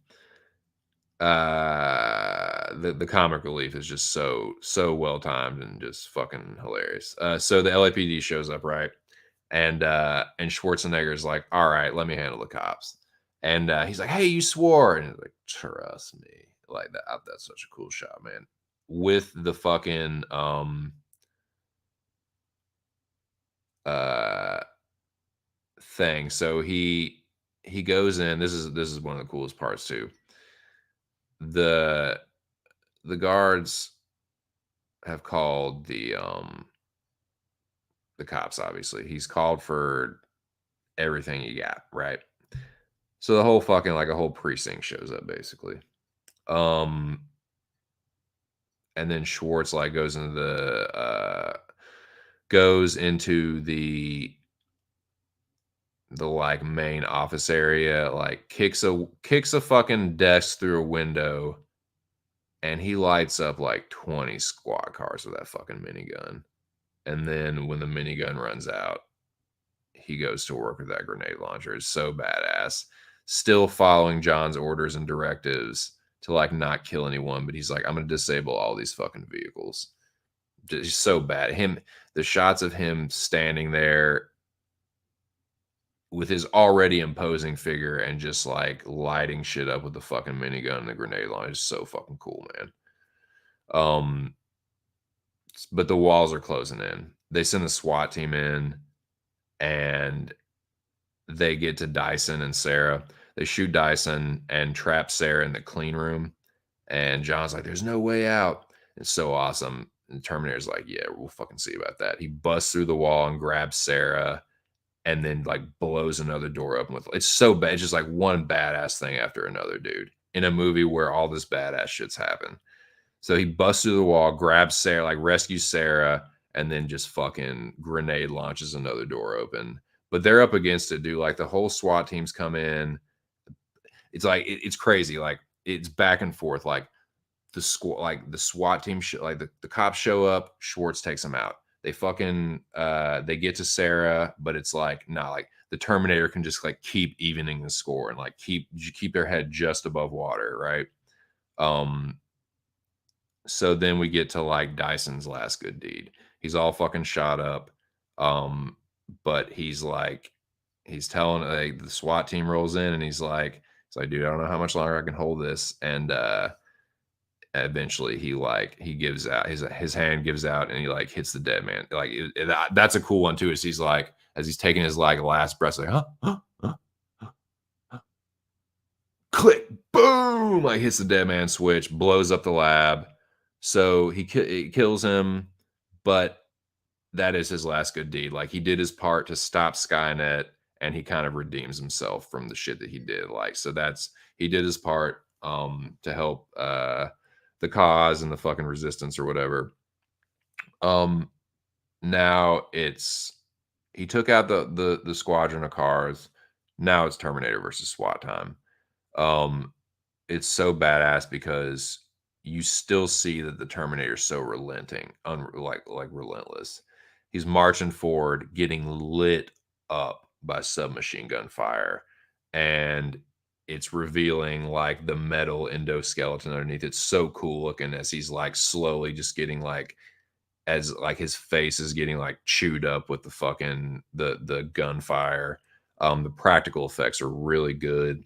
comic relief is just so well timed and just fucking hilarious. So the LAPD shows up, right? And Schwarzenegger's like, "All right, let me handle the cops." And he's like, "Hey, you swore." And he's like, "Trust me." Like that, that's such a cool shot, man. With the fucking uh thing. So he goes in. This is one of the coolest parts too. The the guards have called the cops. Obviously, he's called for everything you got, right? So the whole fucking like a whole precinct shows up basically. um and then Schwartz like goes into the like main office area, like kicks a fucking desk through a window, and he lights up like 20 squad cars with that fucking minigun. And then when the minigun runs out, he goes to work with that grenade launcher. It's so badass. Still following John's orders and directives to like not kill anyone, but he's like, "I'm gonna disable all these fucking vehicles." Just so bad. The shots of him standing there with his already imposing figure and just like lighting shit up with the fucking minigun and the grenade launcher is so fucking cool, man. Um, but the walls are closing in. They send the SWAT team in, and they get to Dyson and Sarah. They shoot Dyson and trap Sarah in the clean room. And John's like, "There's no way out." It's so awesome. And Terminator's like, "Yeah, we'll fucking see about that." He busts through the wall and grabs Sarah, and then like blows another door open with it's so bad. It's just like one badass thing after another, dude. in a movie where all this badass shit's happened. So he busts through the wall, grabs Sarah, like rescues Sarah, and then just fucking grenade launches another door open. But they're up against it, dude. Like the whole SWAT teams come in. It's like it's crazy. Like it's back and forth. Like the SWAT team, like the cops show up. Schwartz takes them out. They fucking they get to Sarah, but it's like nah, like the Terminator can just like keep evening the score and like keep their head just above water, right? Um, so then we get to like Dyson's last good deed. He's all fucking shot up. Um, but he's telling like the SWAT team rolls in and he's like, dude, I don't know how much longer I can hold this. And eventually he gives out his hand gives out and he like hits the dead man. Like that's a cool one too. Is he's like as he's taking his like last breath, like click, boom, like hits the dead man switch, blows up the lab. So he kills him, but that is his last good deed. Like he did his part to stop Skynet, and he kind of redeems himself from the shit that he did. Like so, that's he did his part to help the cause and the fucking resistance or whatever. Now it's he took out the squadron of cars. Now it's Terminator versus SWAT time. Um, it's so badass because you still see that the Terminator's so relenting, like relentless. He's marching forward, getting lit up by submachine gun fire, and it's revealing like the metal endoskeleton underneath. It's so cool looking as he's like slowly just getting like as like his face is getting like chewed up with the fucking the gunfire. The practical effects are really good.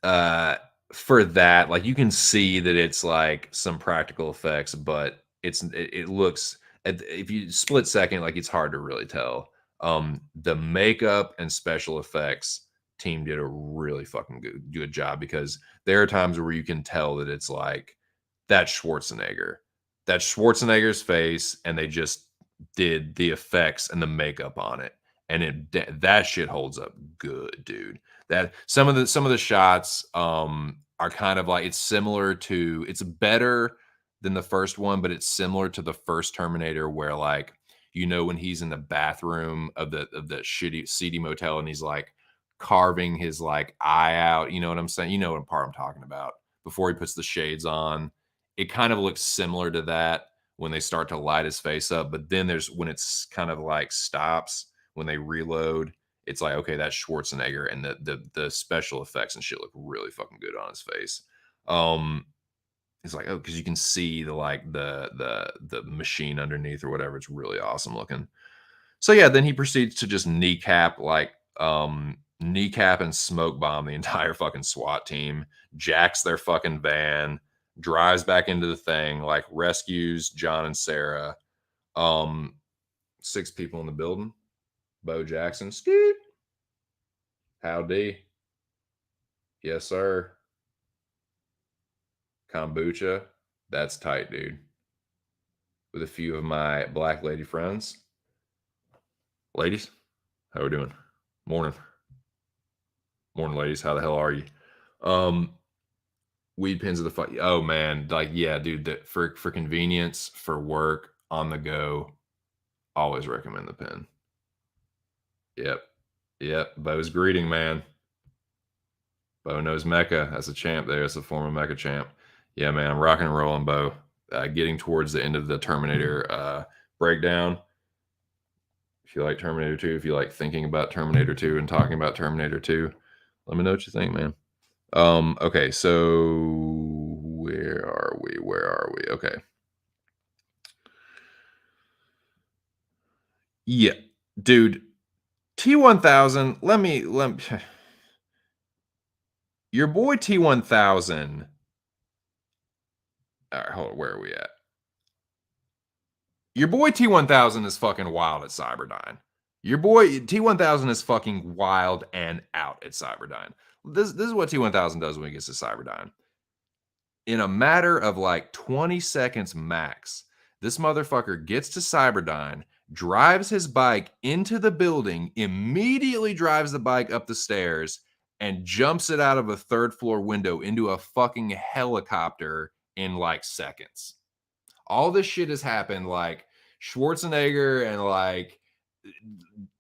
Uh for that, like you can see that it's like some practical effects, but it looks if you split second, like it's hard to really tell. The makeup and special effects team did a really fucking good job because there are times where you can tell that it's like that's Schwarzenegger. That's Schwarzenegger's face, and they just did the effects and the makeup on it. And that shit holds up good, dude. That some of the shots are kind of like it's better than the first one, but it's similar to the first Terminator where like when he's in the bathroom of the shitty seedy motel and he's like carving his like eye out, you know what I'm saying? You know what part I'm talking about. Before he puts the shades on, it kind of looks similar to that when they start to light his face up, but then there's when it's kind of like stops when they reload, it's like okay, that's Schwarzenegger, and the special effects and shit look really fucking good on his face. It's like oh, because you can see the like the machine underneath or whatever. It's really awesome looking. So yeah, then he proceeds to just kneecap and smoke bomb the entire fucking SWAT team, jacks their fucking van, drives back into the thing, like rescues John and Sarah. Um, 6 people in the building. Bo Jackson, scoot. Howdy. Yes, sir. Kombucha. That's tight, dude. With a few of my black lady friends. Ladies, how we doing? Morning. Morning, ladies. How the hell are you? Weed pens of the fuck. Oh man, like yeah, dude. That for convenience, for work, on the go, always recommend the pen. Yep, yep. Bo's greeting, man. Bo knows Mecca. That's a champ there. It's a former Mecca champ. Yeah, man. I'm rocking and rolling, Bo. Getting towards the end of the Terminator breakdown. If you like Terminator 2, if you like thinking about Terminator 2 and talking about Terminator 2, let me know what you think, man. Okay, so where are we? Where are we? Okay. Yeah, dude. T1000, let me your boy T1000. All right, hold on, where are we at? Your boy T1000 is fucking wild at Cyberdyne. Your boy T1000 is fucking wild and out at Cyberdyne. This is what T1000 does when he gets to Cyberdyne. In a matter of like 20 seconds max, this motherfucker gets to Cyberdyne, drives his bike into the building, immediately drives the bike up the stairs, and jumps it out of a third floor window into a fucking helicopter in like seconds. All this shit has happened. Like Schwarzenegger and like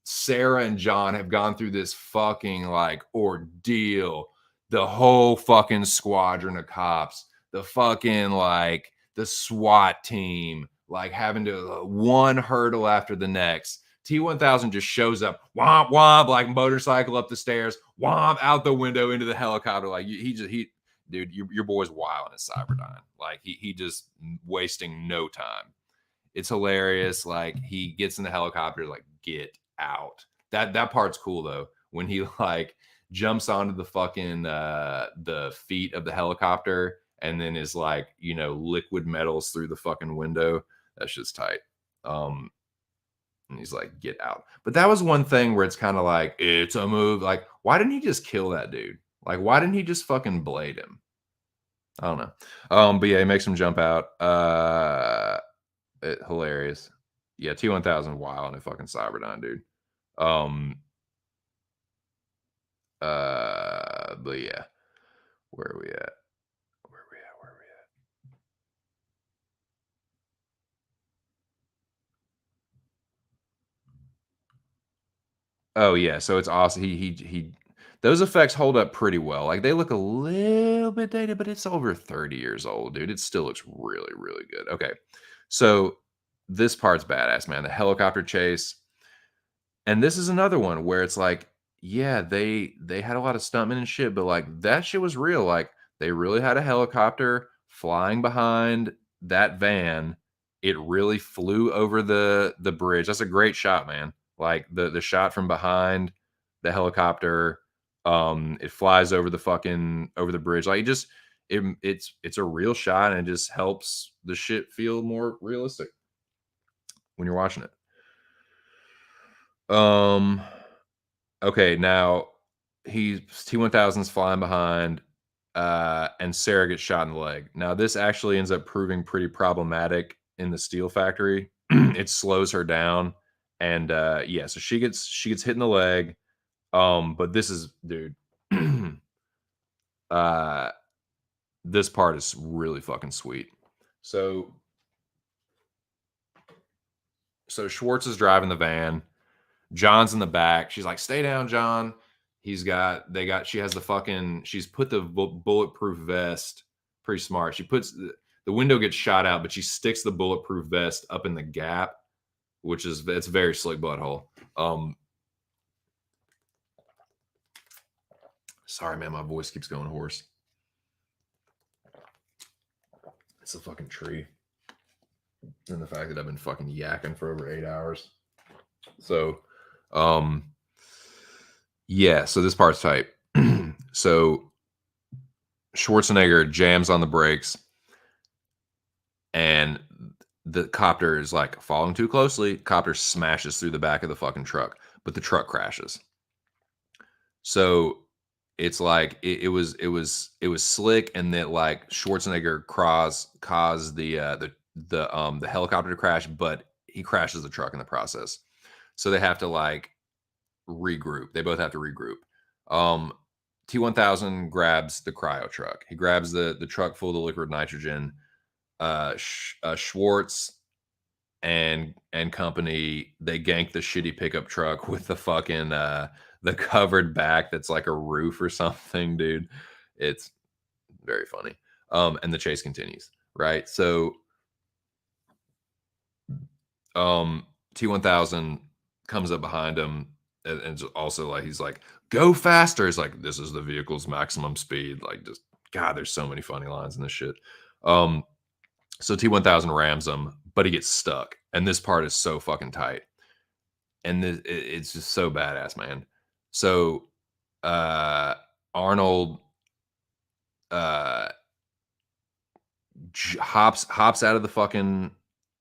Sarah and John have gone through this fucking like ordeal. The whole fucking squadron of cops, the fucking like the SWAT team, like having to one hurdle after the next. T1000 just shows up, womp womp, like motorcycle up the stairs, womp out the window into the helicopter. Like dude, your boy's wild in Cyberdyne. Like he just wasting no time. It's hilarious. Like he gets in the helicopter, like get out. That part's cool though. When he like jumps onto the fucking the feet of the helicopter and then is like, liquid metals through the fucking window. That's just tight. And he's like, get out. But that was one thing where it's kind of like, it's a move. Like, why didn't he just kill that dude? Like, why didn't he just fucking blade him? I don't know. But yeah, he makes him jump out. Hilarious. Yeah, T1000 wild and a fucking Cyberdyne, dude. But yeah, where are we at? Oh yeah, so it's awesome. He those effects hold up pretty well. Like they look a little bit dated, but it's over 30 years old, dude. It still looks really, really good. Okay. So this part's badass, man. The helicopter chase. And this is another one where it's like, yeah, they had a lot of stuntmen and shit, but like that shit was real. Like they really had a helicopter flying behind that van. It really flew over the bridge. That's a great shot, man. Like the shot from behind the helicopter, it flies over the bridge. Like it's a real shot and it just helps the shit feel more realistic when you're watching it. Okay, now he's T1000's flying behind, and Sarah gets shot in the leg. Now this actually ends up proving pretty problematic in the steel factory. It slows her down, and yeah, so she gets hit in the leg. But this is, dude, uh, this part is really fucking sweet. So Schwartz is driving the van. John's in the back. She's like, "Stay down, John." She has the fucking, she's put the bulletproof vest. Pretty smart. She puts the window gets shot out, but she sticks the bulletproof vest up in the gap, it's very slick butthole. Sorry, man, my voice keeps going hoarse. It's a fucking tree. And the fact that I've been fucking yakking for over 8 hours. So, yeah, so this part's tight. So Schwarzenegger jams on the brakes and the copter is like following too closely. Copter smashes through the back of the fucking truck, but the truck crashes. So it's like it was slick, and that like Schwarzenegger caused the helicopter to crash, but he crashes the truck in the process. So they have to like regroup. They both have to regroup. T1000 grabs the cryo truck. He grabs the truck full of the liquid nitrogen. Schwartz and company, they gank the shitty pickup truck with the fucking the covered back that's like a roof or something, dude. It's very funny. And the chase continues, right? So T1000 comes up behind him and also like he's like, "Go faster." It's like, "This is the vehicle's maximum speed." Like, just God, there's so many funny lines in this shit. So T1000 rams him, but he gets stuck. And this part is so fucking tight. And it's just so badass, man. So Arnold hops out of the fucking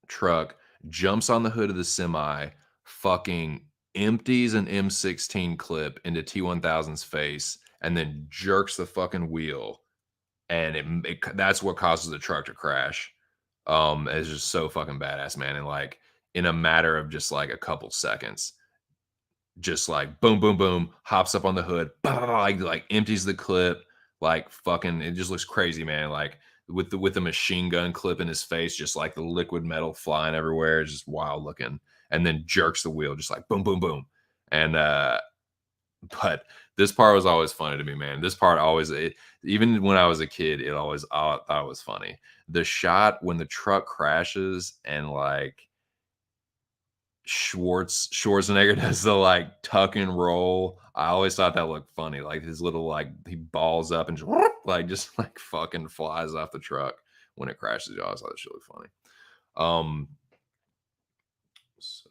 truck, jumps on the hood of the semi, fucking empties an M16 clip into T1000's face, and then jerks the fucking wheel. And that's what causes the truck to crash. It's just so fucking badass, man. And like in a matter of just like a couple seconds, just like boom, boom, boom, hops up on the hood, like empties the clip, like fucking, it just looks crazy, man. Like with the machine gun clip in his face, just like the liquid metal flying everywhere, it's just wild looking. And then jerks the wheel, just like boom, boom, boom. And but this part was always funny to me, man. This part always, even when I was a kid, I thought it was funny. The shot when the truck crashes and like Schwarzenegger does the, like, tuck and roll. I always thought that looked funny, like, his little, like, he balls up and just, just, like, fucking flies off the truck when it crashes. I always thought that shit looked funny. Um, so,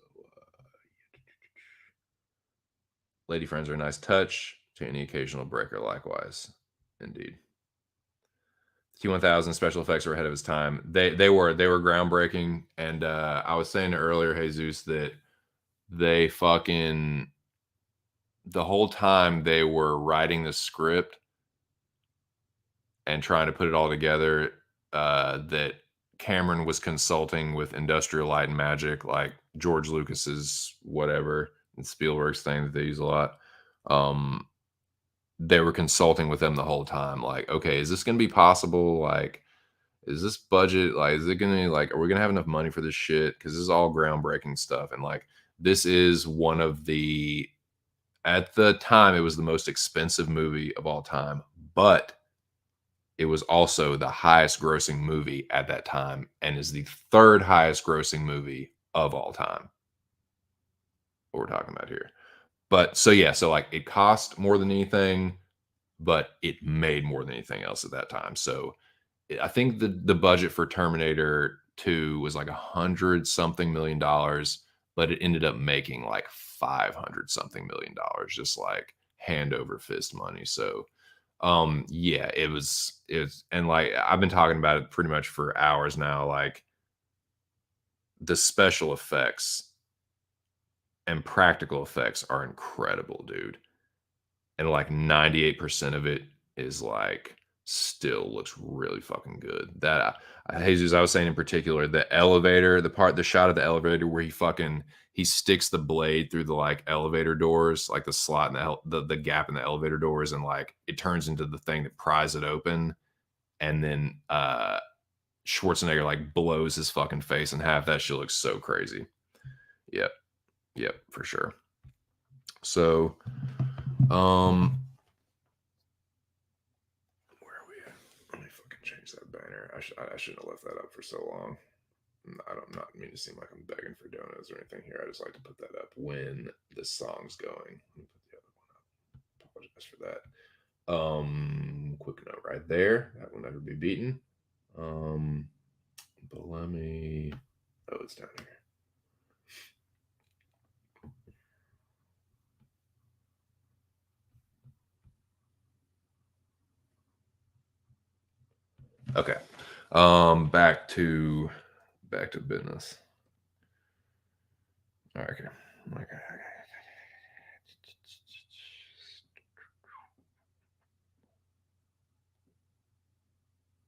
lady friends are a nice touch to any occasional breaker likewise. Indeed. T1000 special effects were ahead of his time. They were groundbreaking, and, I was saying earlier, Jesus, that they fucking the whole time they were writing the script and trying to put it all together, that Cameron was consulting with Industrial Light and Magic, like George Lucas's whatever, and Spielberg's thing that they use a lot. Um, they were consulting with them the whole time, like, okay, is this gonna be possible? Like, is this budget, like, is it gonna, like, are we gonna have enough money for this shit? Because this is all groundbreaking stuff, and like, this is one of the at the time, it was the most expensive movie of all time, but it was also the highest grossing movie at that time and is the third highest grossing movie of all time. What we're talking about here. But so yeah, so like it cost more than anything, but it made more than anything else at that time. So I think the budget for Terminator 2 was like 100 something million dollars, but it ended up making like 500 something million dollars, just like hand over fist money. So yeah, it's and like I've been talking about it pretty much for hours now. Like the special effects and practical effects are incredible, dude. And like 98% of it is like still looks really fucking good. That Jesus, I was saying in particular, the elevator, the shot of the elevator where he sticks the blade through the like elevator doors, like the slot in the gap in the elevator doors, and like it turns into the thing that pries it open, and then Schwarzenegger like blows his fucking face in half. That shit looks so crazy. Yep, yep, for sure. So, um, where are we at? Let me fucking change that banner. I shouldn't have left that up for so long. I don't not mean to seem like I'm begging for donuts or anything here. I just like to put that up when the song's going. Let me put the other one up. Apologize for that. Quick note right there. That will never be beaten. But let me. Oh, it's down here. Okay. Back to business. All right. Okay.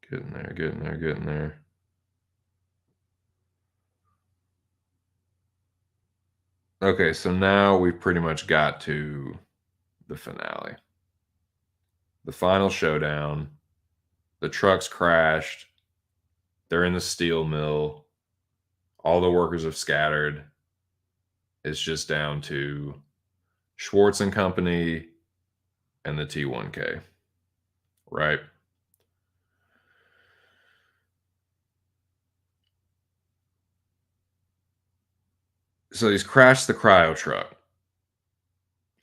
Getting there, getting there, getting there. Okay, so now we've pretty much got to the finale. The final showdown. The trucks crashed. They're in the steel mill. All the workers have scattered. It's just down to Schwartz and Company and the T1K, right? So he's crashed the cryo truck,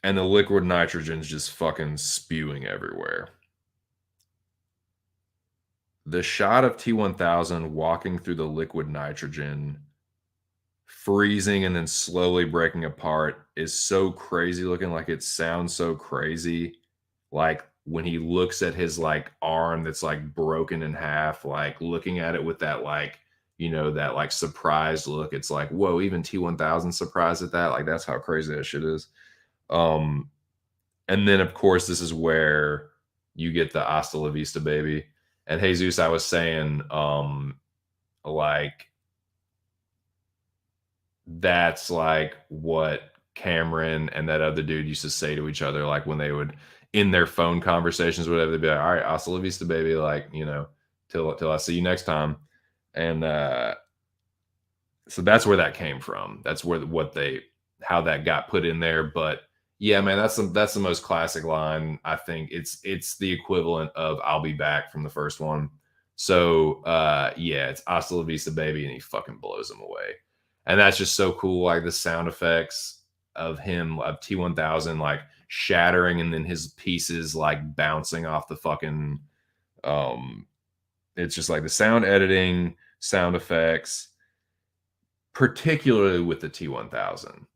and the liquid nitrogen's just fucking spewing everywhere. The shot of T1000 walking through the liquid nitrogen, freezing and then slowly breaking apart is so crazy looking. Like it sounds so crazy. Like when he looks at his like arm that's like broken in half, like looking at it with that like, that like surprised look. It's like, whoa, even T1000 surprised at that. Like that's how crazy that shit is. Um, and then of course this is where you get the hasta la vista baby. And Jesus, I was saying, like that's like what Cameron and that other dude used to say to each other, like when they would in their phone conversations, whatever, they'd be like, "All right, hasta la vista, baby," like, till I see you next time. And so that's where that came from. That's where what they how that got put in there. But yeah, man, that's the most classic line. I think it's the equivalent of "I'll be back" from the first one. So yeah, it's "Hasta la vista, baby," and he fucking blows him away. And that's just so cool. Like the sound effects of him of T1000 like shattering and then his pieces like bouncing off the fucking um it's just like the sound editing, sound effects, particularly with the T1000.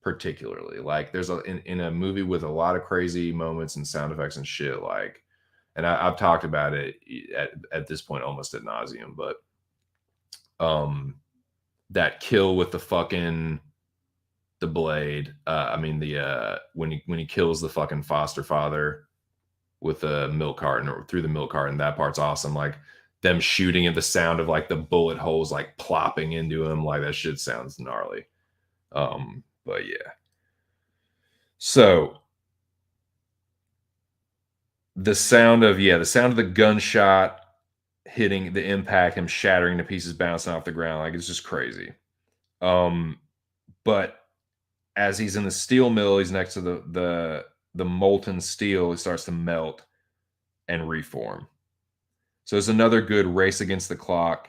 Particularly. Like there's in a movie with a lot of crazy moments and sound effects and shit, like, and I've talked about it at this point almost ad nauseum, but um that kill with the fucking the blade. I mean the when he kills the fucking foster father with a milk carton or through the milk carton, that part's awesome. Like them shooting at the sound of like the bullet holes like plopping into him, like that shit sounds gnarly. But yeah. So the sound of the gunshot hitting the impact, him shattering to pieces, bouncing off the ground, like it's just crazy. Um, but as he's in the steel mill, he's next to the molten steel. It starts to melt and reform. So it's another good race against the clock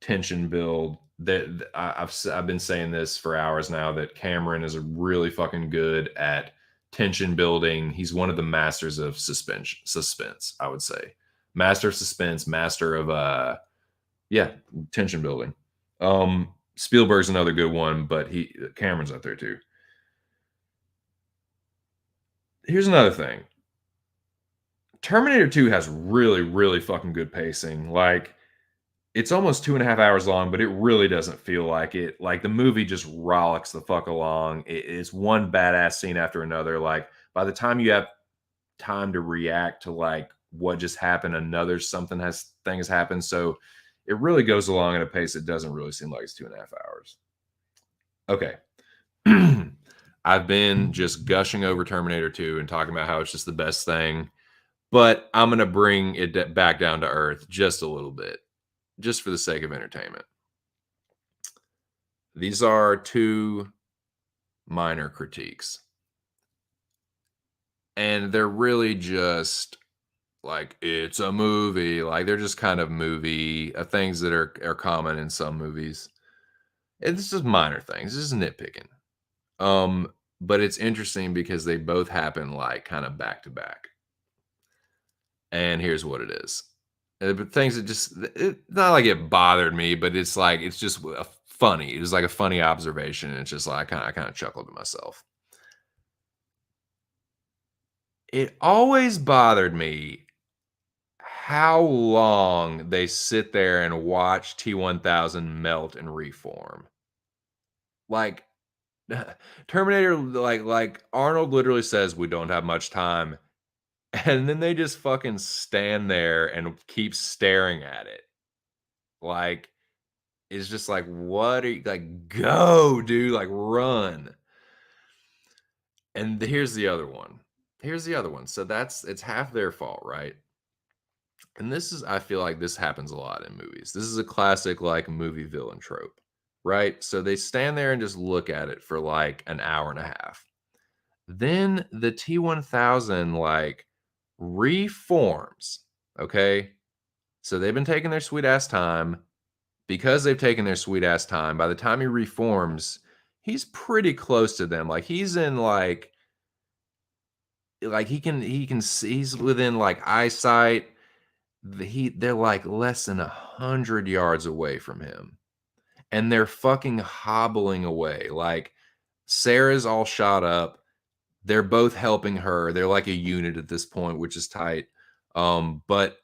tension build. That I've been saying this for hours now that Cameron is really fucking good at tension building. He's one of the masters of suspense, I would say. Master of suspense, master of yeah, tension building. Spielberg's another good one, but Cameron's up there too. Here's another thing. Terminator 2 has really, really fucking good pacing. Like, it's almost 2.5 hours long, but it really doesn't feel like it. Like, the movie just rollicks the fuck along. It's one badass scene after another. Like, by the time you have time to react to, like, what just happened, another thing has happened. So, it really goes along at a pace that doesn't really seem like it's 2.5 hours. Okay. I've been just gushing over Terminator 2 and talking about how it's just the best thing. But I'm going to bring it back down to earth just a little bit, just for the sake of entertainment. These are two minor critiques. And they're really just like, it's a movie. Like, they're just kind of movie things that are common in some movies. It's just minor things. This is nitpicking. But it's interesting because they both happen like kind of back to back. And here's what it is. But things that it's not like it bothered me, but it's like, it's just funny. It was like a funny observation. And it's just like, I kind of chuckled to myself. It always bothered me how long they sit there and watch T1000 melt and reform. Like, Terminator, like Arnold literally says, we don't have much time. And then they just fucking stand there and keep staring at it. Like, it's just like, what are you like, go, dude, like run. And here's the other one. Here's the other one. So it's half their fault, right? And I feel like this happens a lot in movies. This is a classic like movie villain trope, right? So they stand there and just look at it for like an hour and a half. Then the T1000 like reforms, okay? So they've been taking their sweet ass time. Because they've taken their sweet ass time, by the time he reforms, he's pretty close to them. Like he's in like he can see, he's within like eyesight. They're like less than 100 yards away from him. And they're fucking hobbling away. Like Sarah's all shot up. They're both helping her. They're like a unit at this point, which is tight. But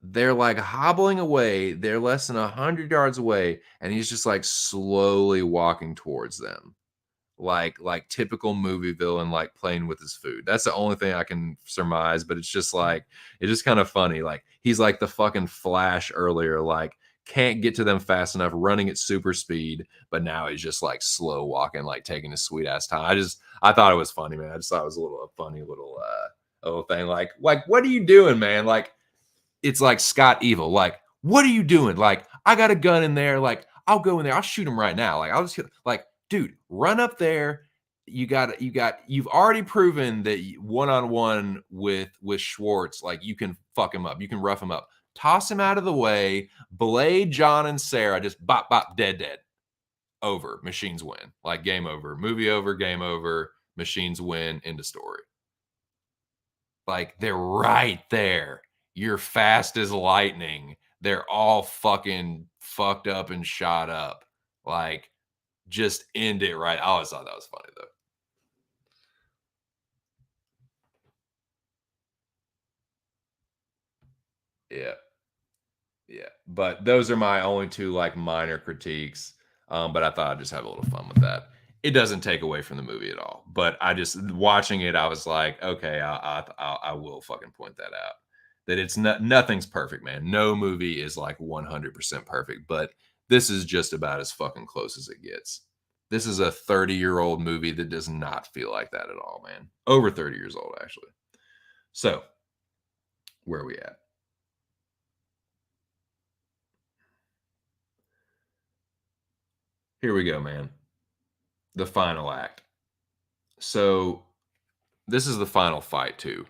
they're like hobbling away. They're less than 100 yards away, and he's just like slowly walking towards them, like typical movie villain, like playing with his food. That's the only thing I can surmise, but it's just kind of funny. Like he's like the fucking Flash earlier, like can't get to them fast enough, running at super speed, but now he's just like slow walking, like taking his sweet ass time. I thought it was funny, man. I just thought it was a funny little thing. Like, what are you doing, man? Like, it's like Scott Evil. Like, what are you doing? Like, I got a gun in there. Like, I'll go in there. I'll shoot him right now. Like, I'll just like, dude, run up there. You've already proven that one on one with Schwartz, like you can fuck him up. You can rough him up. Toss him out of the way. Blade John and Sarah just bop bop dead. Over. Machines win. Like game over. Movie over. Game over. Machines win. End of story. Like they're right there. You're fast as lightning. They're all fucking fucked up and shot up. Like, just end it right. I always thought that was funny though. Yeah, yeah. But those are my only two like minor critiques. But I thought I'd just have a little fun with that. It doesn't take away from the movie at all. But I just watching it, I was like, okay, I will fucking point that out. That it's nothing's perfect, man. No movie is like 100% perfect, but this is just about as fucking close as it gets. This is a 30-year-old movie that does not feel like that at all, man. Over 30 years old, actually. So, where are we at? Here we go, man. The final act. So, this is the final fight, too.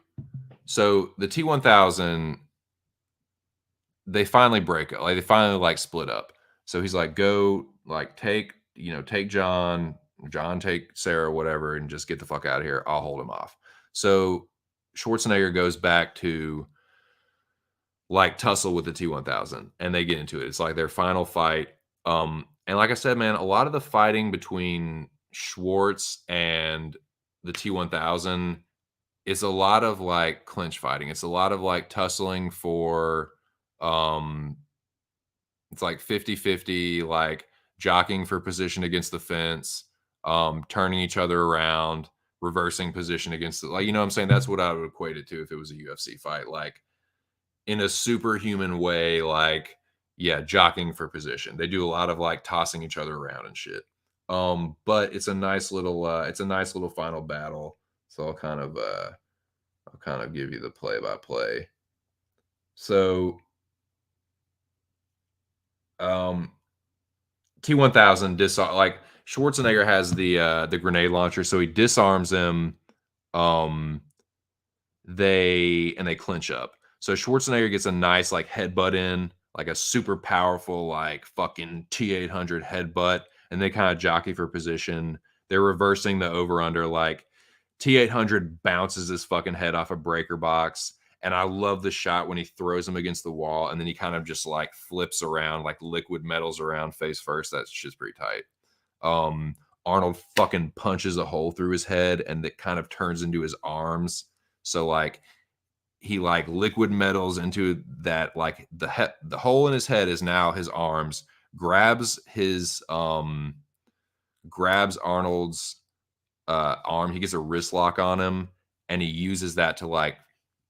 So, the T-1000, they finally break up. Like, they finally, like, split up. So, he's like, go, like, take John, take Sarah, whatever, and just get the fuck out of here. I'll hold him off. So, Schwarzenegger goes back to like tussle with the T-1000 and they get into it. It's like their final fight. And like I said, man, a lot of the fighting between Schwartz and the T-1000 is a lot of like clinch fighting. It's a lot of like tussling for um it's like 50-50, like jockeying for position against the fence, turning each other around, reversing position against the, like, you know what I'm saying? That's what I would equate it to if it was a UFC fight. Like in a superhuman way, like, yeah, jockeying for position. They do a lot of like tossing each other around and shit. But it's a nice little final battle. So I'll kind of give you the play by play. So um T-1000 disarm, like Schwarzenegger has the grenade launcher, so he disarms him. Um they clinch up. So Schwarzenegger gets a nice like headbutt in, like a super powerful like fucking T-800 headbutt, and they kind of jockey for position. They're reversing the over under, like T-800 bounces his fucking head off a breaker box. And I love the shot when he throws him against the wall and then he kind of just like flips around, like liquid metals around face first. That shit's pretty tight. Um, Arnold fucking punches a hole through his head and it kind of turns into his arms. So like he like liquid metals into that, like the hole in his head is now his arms, grabs Arnold's arm. He gets a wrist lock on him and he uses that to like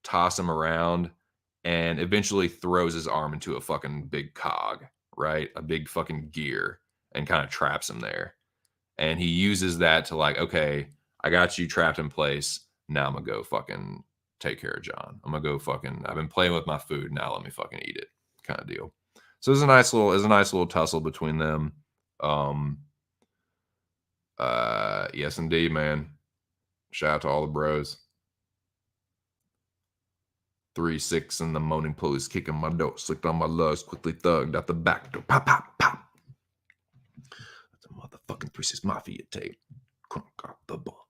toss him around and eventually throws his arm into a fucking big cog, right? A big fucking gear, and kind of traps him there. And he uses that to like, okay, I got you trapped in place. Now I'm gonna go fucking take care of John. I'm gonna go fucking. I've been playing with my food. Now let me fucking eat it, kind of deal. So there's a nice little tussle between them. Um, yes, indeed, man. Shout out to all the bros. 3-6 in the morning, police kicking my door, slicked on my lugs, quickly thugged out the back door. Pop, pop, pop. That's a motherfucking 3-6 Mafia tape. Crunk out the ball.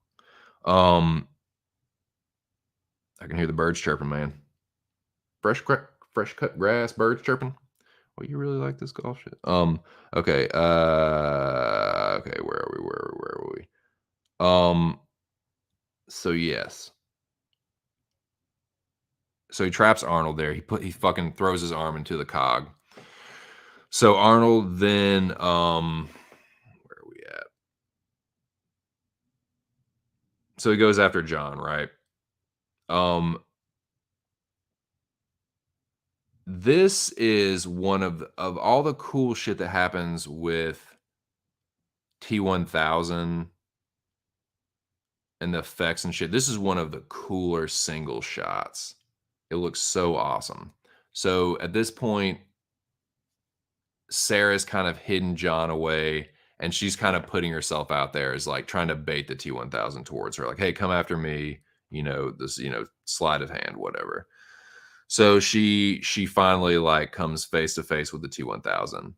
I can hear the birds chirping, man. Fresh cut grass, birds chirping. Oh, you really like this golf shit? Okay. Okay, where are we? Where are we? So yes. So he traps Arnold there. He fucking throws his arm into the cog. So Arnold then where are we at? So he goes after John, right? Um this is one of all the cool shit that happens with T1000 and the effects and shit. This is one of the cooler single shots. It looks so awesome. So at this point, Sarah's kind of hidden John away, and she's kind of putting herself out there as like trying to bait the T1000 towards her, like, "Hey, come after me." This, sleight of hand, whatever. So she finally like comes face to face with the T1000.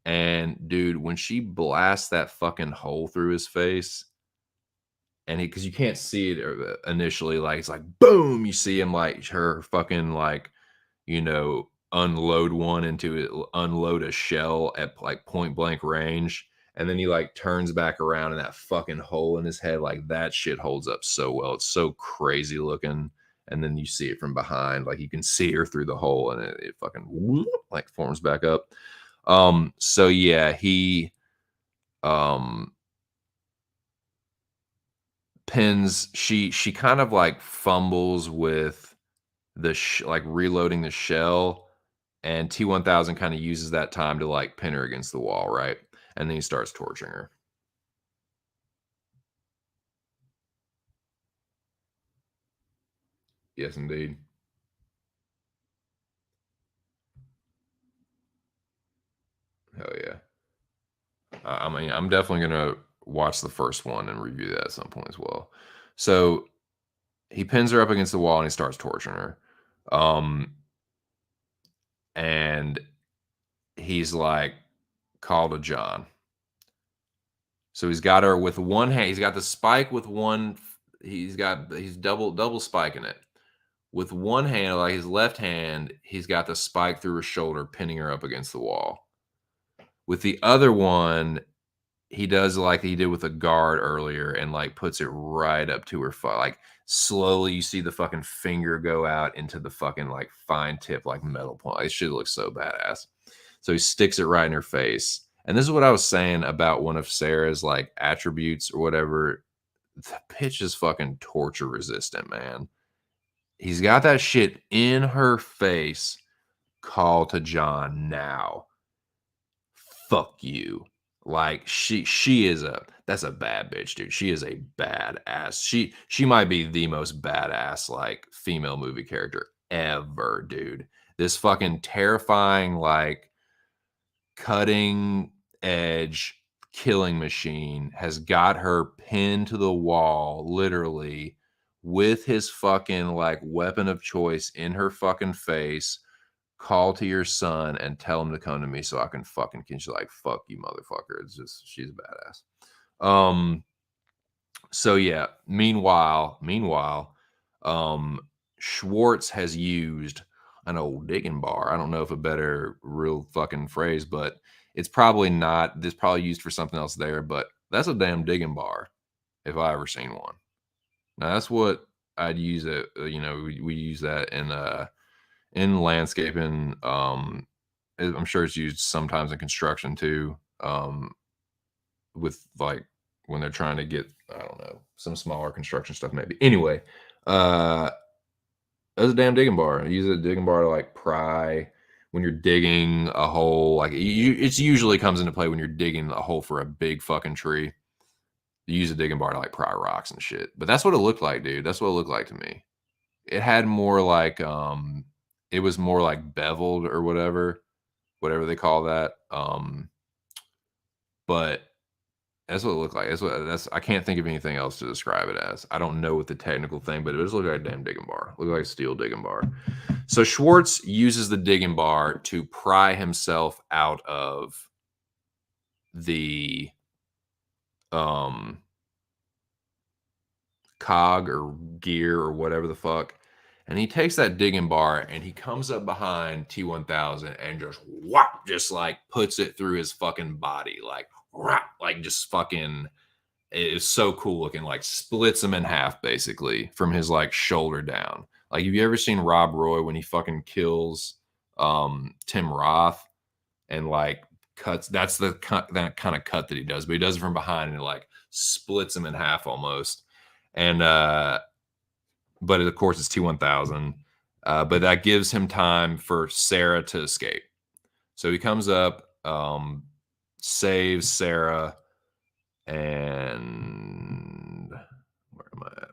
And dude, when she blasts that fucking hole through his face, and because you can't see it initially, like it's like boom, you see him like her fucking like unload one into it, unload a shell at like point blank range, and then he like turns back around and that fucking hole in his head, like that shit holds up so well. It's so crazy looking. And then you see it from behind, like you can see her through the hole, and it fucking whoop, like forms back up. So yeah, he um pins she kind of like fumbles with like reloading the shell, and T1000 kind of uses that time to like pin her against the wall, right? And then he starts torturing her. Yes, indeed. Hell yeah. I mean, I'm definitely gonna watch the first one and review that at some point as well. So he pins her up against the wall and he starts torturing her. Um, and he's like, "Call to John." So he's got her with one hand. He's got the spike with one. He's double spiking it with one hand, like his left hand. He's got the spike through her shoulder, pinning her up against the wall. With the other one, he does like he did with a guard earlier, and like puts it right up to her foot. Like slowly, you see the fucking finger go out into the fucking like fine tip, like metal point. This shit looks so badass. So he sticks it right in her face. And this is what I was saying about one of Sarah's like attributes or whatever. The pitch is fucking torture resistant, man. He's got that shit in her face. Call to John now. Fuck you. Like she is that's a bad bitch, dude. She is a badass. She might be the most badass like female movie character ever, dude. This fucking terrifying like cutting edge killing machine has got her pinned to the wall literally with his fucking like weapon of choice in her fucking face. Call to your son and tell him to come to me so I can fucking she's like, fuck you, motherfucker. It's just she's a badass. So yeah, meanwhile, Schwartz has used an old digging bar. I don't know if a better real fucking phrase, but it's probably not. This probably used for something else there, but that's a damn digging bar if I ever seen one. Now that's what I'd use it. We use that in landscaping. I'm sure it's used sometimes in construction too. With like when they're trying to get, I don't know, some smaller construction stuff maybe. Anyway, uh that's a damn digging bar. I use a digging bar to like pry when you're digging a hole. Like it's usually comes into play when you're digging a hole for a big fucking tree. You use a digging bar to like pry rocks and shit. But that's what it looked like, dude. That's what it looked like to me. It had more like it was more like beveled or whatever they call that. But that's what it looked like. That's I can't think of anything else to describe it as. I don't know what the technical thing, but it just looked like a damn digging bar. It looked like a steel digging bar. So Schwartz uses the digging bar to pry himself out of the um cog or gear or whatever the fuck. And he takes that digging bar and he comes up behind T1000 and just whop, just like puts it through his fucking body, like whop, like just fucking. It is so cool looking, like splits him in half basically from his like shoulder down. Like, have you ever seen Rob Roy when he fucking kills Tim Roth and like cuts? That's the that kind of cut that he does, but he does it from behind and it like splits him in half almost. And but of course it's T1000. But that gives him time for Sarah to escape. So he comes up, saves Sarah, and where am I at?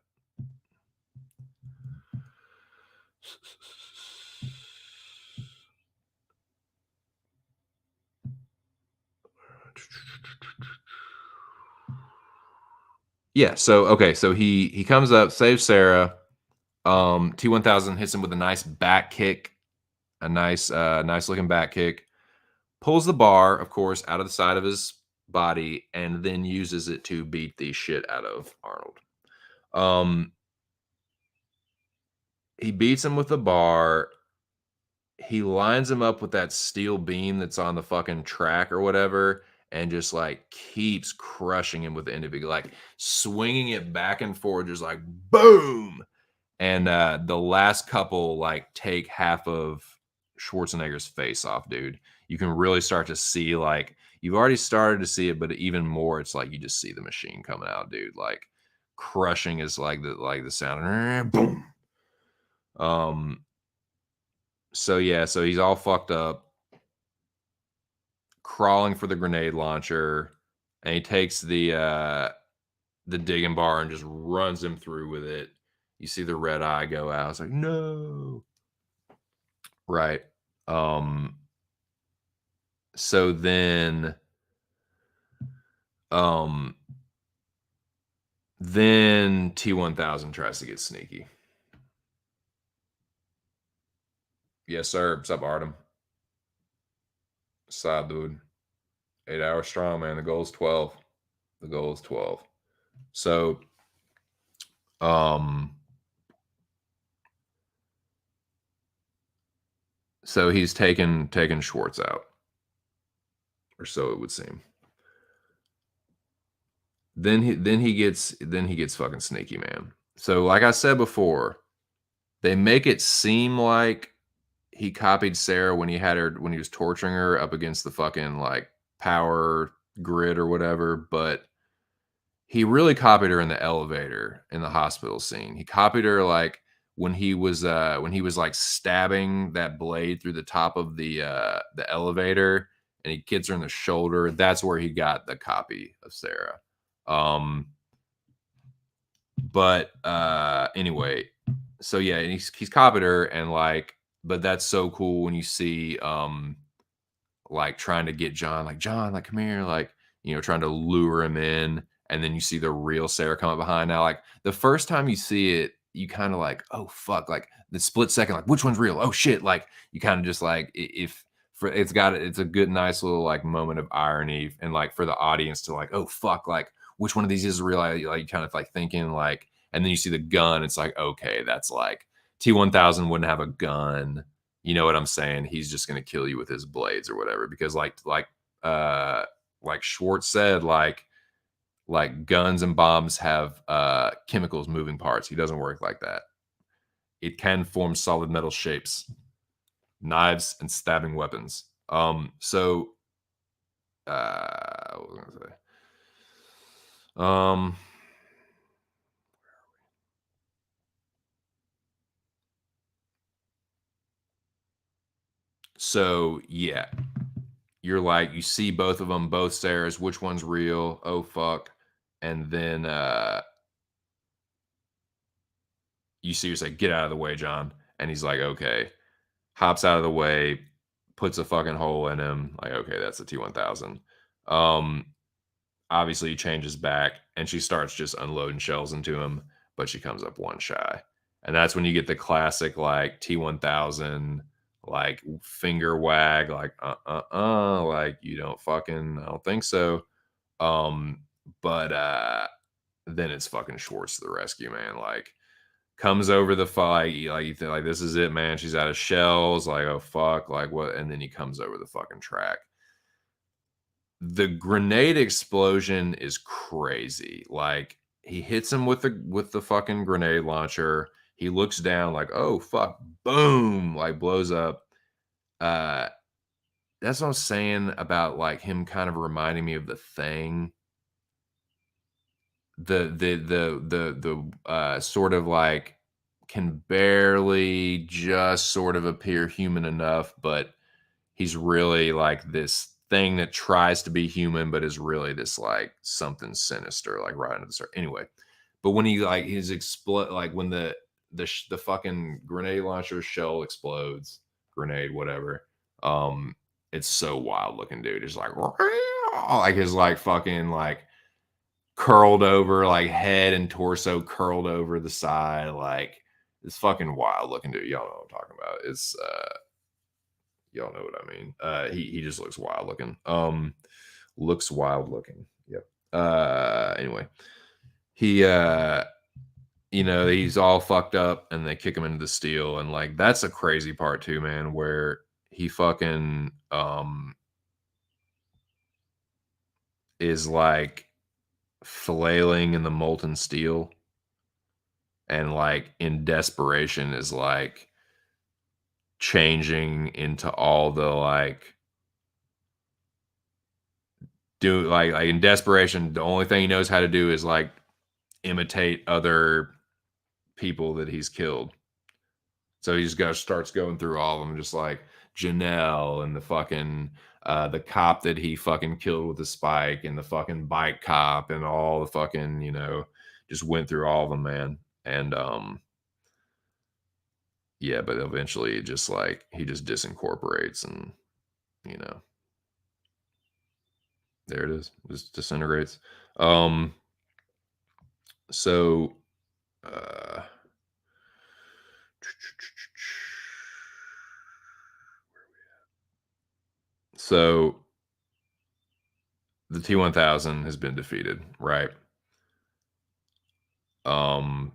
Yeah, so okay, so he comes up, saves Sarah. T1000 hits him with a nice back kick, a nice looking back kick. Pulls the bar, of course, out of the side of his body, and then uses it to beat the shit out of Arnold. Um, he beats him with the bar. He lines him up with that steel beam that's on the fucking track or whatever, and just like keeps crushing him with the end of it, like swinging it back and forth, just like boom. And the last couple like take half of Schwarzenegger's face off, dude. You can really start to see like you've already started to see it, but even more, it's like you just see the machine coming out, dude. Like crushing is like the sound. Boom. So yeah, so he's all fucked up, crawling for the grenade launcher, and he takes the digging bar and just runs him through with it. You see the red eye go out. It's like, no. Right. Um, so um, then T1000 tries to get sneaky. Yes, sir. What's up, Artem? Side dude. 8 hours strong, man. The goal is 12. The goal is 12. So, um, so he's taken Schwartz out, or so it would seem. Then he gets fucking sneaky, man. So, like I said before, they make it seem like he copied Sarah when he was torturing her up against the fucking like power grid or whatever, but he really copied her in the elevator in the hospital scene. He copied her like when he was like stabbing that blade through the top of the elevator and he gets her in the shoulder. That's where he got the copy of Sarah. Um but anyway, so yeah, and he's copied her and like but that's so cool when you see like trying to get John, like John, like come here, like trying to lure him in, and then you see the real Sarah come up behind. Now, like the first time you see it, you kind of like, oh fuck, like the split second, like which one's real? Oh shit, like you kind of just like if for it's a good nice little like moment of irony and like for the audience to like, oh fuck, like which one of these is real? Like kind of like thinking like, and then you see the gun, it's like okay, that's like T1000 wouldn't have a gun, you know what I'm saying? He's just gonna kill you with his blades or whatever. Because like Schwartz said, like guns and bombs have chemicals moving parts. He doesn't work like that. It can form solid metal shapes, knives and stabbing weapons. So what was I gonna say? Um so yeah, you're like you see both of them, both Sarahs, which one's real? Oh fuck. And then you see her say, "Get out of the way, John." And he's like, "Okay." Hops out of the way, puts a fucking hole in him. Like, okay, that's the T1000. Um, Obviously, he changes back, and she starts just unloading shells into him, but she comes up one shy. And that's when you get the classic like T1000 like finger wag, like like you don't fucking, I don't think so. Um, but then it's fucking Schwartz to the rescue, man. Like comes over the fight, like you think like this is it, man. She's out of shells, like oh fuck, like what? And then he comes over the fucking track. The grenade explosion is crazy. Like he hits him with the fucking grenade launcher. He looks down, like oh fuck, boom, like blows up. Uh, that's what I'm saying about like him kind of reminding me of the Thing. The sort of like can barely just sort of appear human enough, but he's really like this thing that tries to be human, but is really this like something sinister, like right into the start. Anyway, but when he like his explode, like when the fucking grenade launcher shell explodes, grenade whatever, it's so wild looking, dude. It's like his like fucking like curled over, like head and torso curled over the side, like it's fucking wild looking, dude. Y'all know what I'm talking about. It's y'all know what I mean. He just looks wild looking. Looks wild looking. Yep. Anyway, he he's all fucked up and they kick him into the steel, and like that's a crazy part too, man, where he fucking is like flailing in the molten steel and like in desperation is like changing into all the like do like in desperation, the only thing he knows how to do is like imitate other people that he's killed. So he just starts going through all of them, just like Janelle and the fucking the cop that he fucking killed with the spike, and the fucking bike cop, and all the fucking just went through all of them, man. And yeah, but eventually, just like he just disincorporates, and you know, there it is, just disintegrates. Um, so uh so the T-1000 has been defeated, right? Um,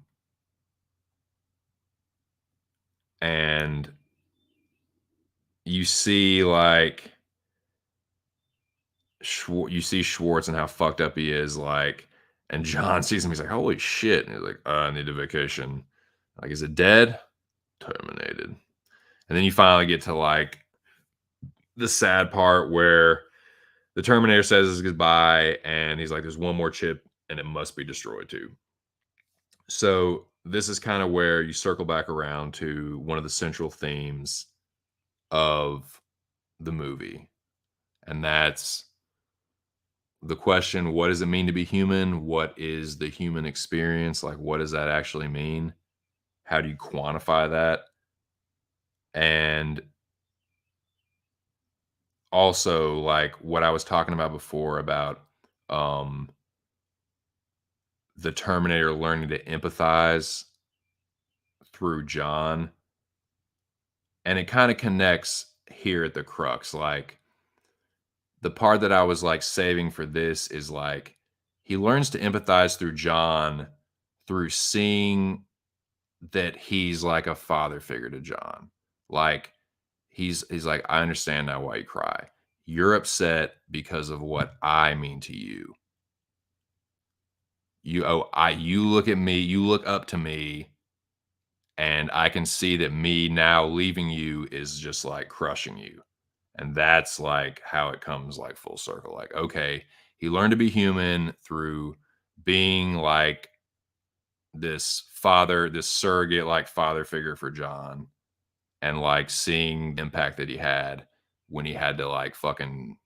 and you see like you see Schwartz and how fucked up he is, like, and John sees him. He's like, "Holy shit!" And he's like, "I need a vacation." Like, is it dead? Terminated. And then you finally get to like the sad part where the Terminator says his goodbye, and he's like, "There's one more chip, and it must be destroyed too." So this is kind of where you circle back around to one of the central themes of the movie, and that's the question: what does it mean to be human? What is the human experience? Like, what does that actually mean? How do you quantify that? And also, like what I was talking about before about um the Terminator learning to empathize through John, and it kind of connects here at the crux. Like, the part that I was like saving for this is like he learns to empathize through John through seeing that he's like a father figure to John. Like, he's like, I understand now why you cry. You're upset because of what I mean to you. You look at me, you look up to me, and I can see that me now leaving you is just like crushing you. And that's like how it comes like full circle. Like, okay, he learned to be human through being like this father, this surrogate like father figure for John, and like seeing the impact that he had when he had to like fucking,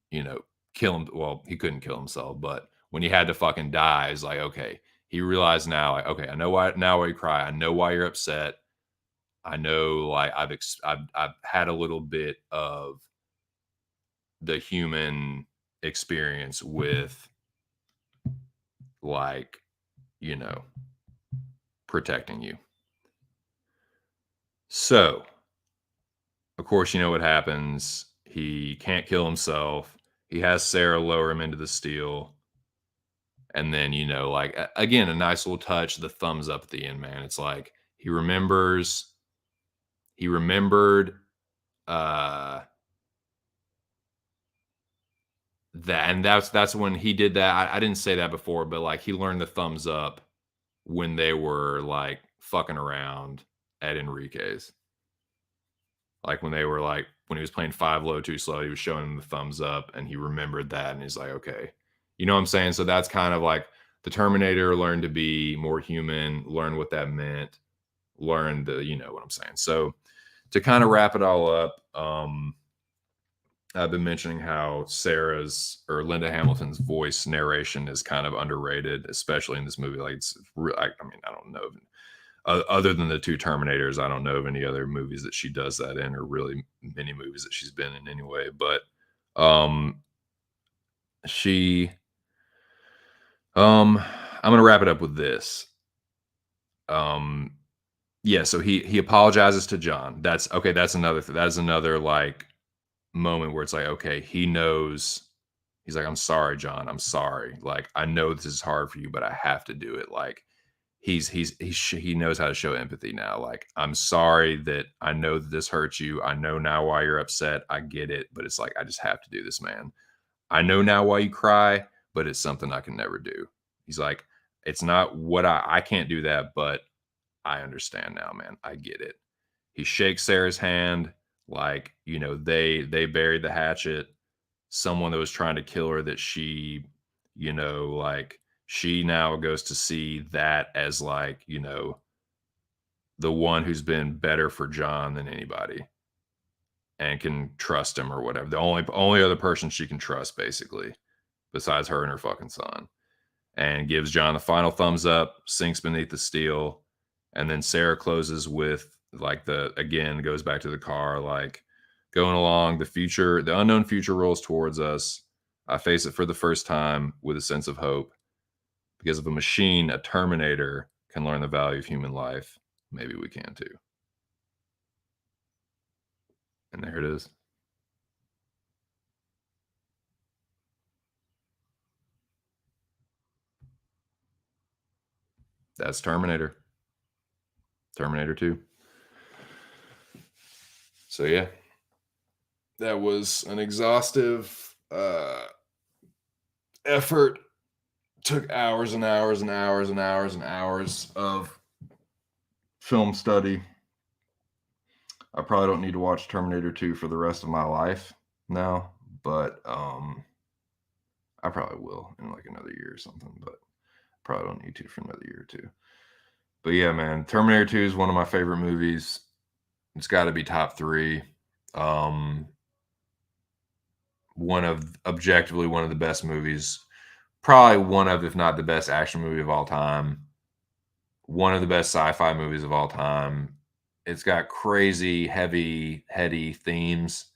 kill him. Well, he couldn't kill himself, but when he had to fucking die, it's like, okay, he realized now, like, okay, I know why now why you cry. I know why you're upset. I know, like, I've had a little bit of the human experience with like, you know, protecting you. So, of course, you know what happens. He can't kill himself. He has Sarah lower him into the steel. And then, like, again, a nice little touch, the thumbs up at the end, man. It's like he remembered uh that, and that's when he did that. I didn't say that before, but like he learned the thumbs up when they were like fucking around at Enrique's. Like when they were like when he was playing five low, too slow, he was showing him the thumbs up, and he remembered that, and he's like, okay, you know what I'm saying? So that's kind of like the Terminator learned to be more human, learned what that meant, learn the, you know what I'm saying. So to kind of wrap it all up, I've been mentioning how Sarah's or Linda Hamilton's voice narration is kind of underrated, especially in this movie. Like, I mean, I don't know. Other than the two Terminators, I don't know of any other movies that she does that in, or really many movies that she's been in anyway. But um, she, I'm gonna wrap it up with this. Um, yeah, so he apologizes to John. That's okay. That's another like moment where it's like, okay, he knows. He's like, I'm sorry, John. I'm sorry. Like, I know this is hard for you, but I have to do it. Like, he knows how to show empathy now. Like, I'm sorry that I know that this hurts you. I know now why you're upset. I get it, but it's like I just have to do this, man. I know now why you cry, but it's something I can never do. He's like, it's not what I can't do that, but I understand now, man. I get it. He shakes Sarah's hand, like, you know, they buried the hatchet. Someone that was trying to kill her, that she, you know, like, she now goes to see that as like, you know, the one who's been better for John than anybody and can trust him or whatever. The only other person she can trust, basically, besides her and her fucking son. And gives John the final thumbs up, sinks beneath the steel. And then Sarah closes with like again, goes back to the car, like, going along, the unknown future rolls towards us. I face it for the first time with a sense of hope. Because if a machine, a Terminator, can learn the value of human life, maybe we can too. And there it is. That's Terminator. Terminator 2. So yeah, that was an exhaustive effort. Took hours and hours and hours and hours and hours of film study. I probably don't need to watch Terminator 2 for the rest of my life now, but I probably will in like another year or something, but probably don't need to for another year or two. But yeah, man, Terminator 2 is one of my favorite movies. It's got to be top 3. Objectively one of the best movies. Probably one of, if not the best action movie of all time. One of the best sci-fi movies of all time. It's got crazy, heavy, heady themes,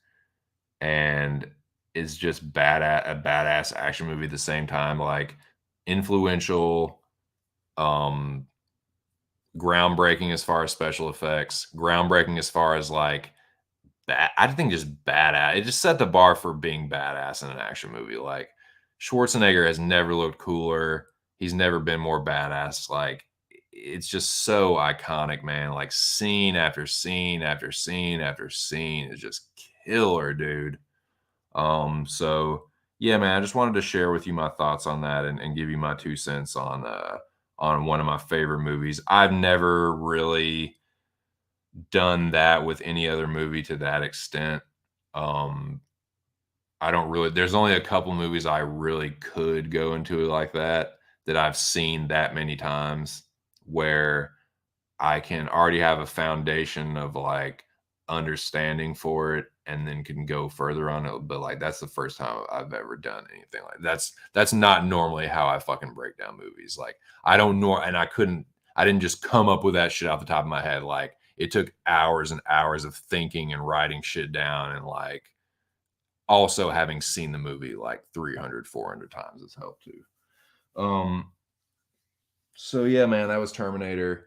and it's just a badass action movie at the same time. Like, influential, groundbreaking as far as special effects, groundbreaking as far as like that. I think just badass. It just set the bar for being badass in an action movie. Like, Schwarzenegger has never looked cooler. He's never been more badass. Like, it's just so iconic, man. Like, scene after scene after scene after scene is just killer, dude. So yeah, man, I just wanted to share with you my thoughts on that, and give you my 2 cents on one of my favorite movies. I've never really done that with any other movie to that extent. Um, I don't really, there's only a couple movies I really could go into it like that I've seen that many times, where I can already have a foundation of like understanding for it, and then can go further on it. But like, that's the first time I've ever done anything like that's not normally how I fucking break down movies. Like, I don't know, and I didn't just come up with that shit off the top of my head. Like, it took hours and hours of thinking and writing shit down, and like also having seen the movie like 300, 400 times has helped too. Um, so yeah, man, that was Terminator.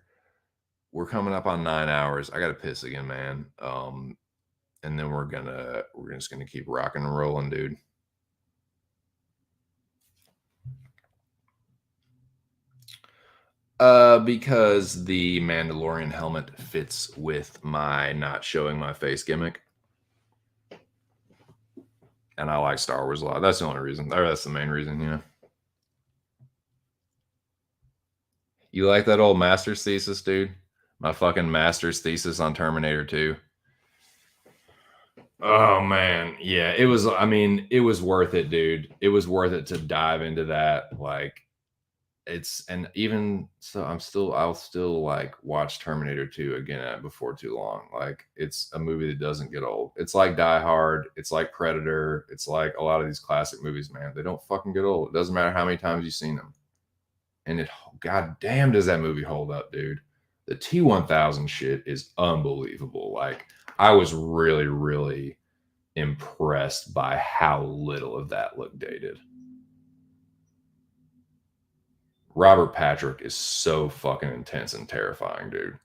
We're coming up on 9 hours. I gotta piss again, man. And then we're just gonna keep rocking and rolling, dude. Because the Mandalorian helmet fits with my not showing my face gimmick. And I like Star Wars a lot. That's the only reason. Or that's the main reason, yeah. You like that old master's thesis, dude? My fucking master's thesis on Terminator 2. Oh man, yeah, it was. I mean, it was worth it, dude. It was worth it to dive into that. Like, It's and even so, I'll still like watch Terminator 2 again before too long. Like it's a movie that doesn't get old. It's like Die Hard, it's like Predator, it's like a lot of these classic movies, man. They don't fucking get old. It doesn't matter how many times you've seen them. And it god damn does that movie hold up, dude. The T1000 shit is unbelievable. Like I was really, really impressed by how little of that looked dated. Robert Patrick is so fucking intense and terrifying, dude.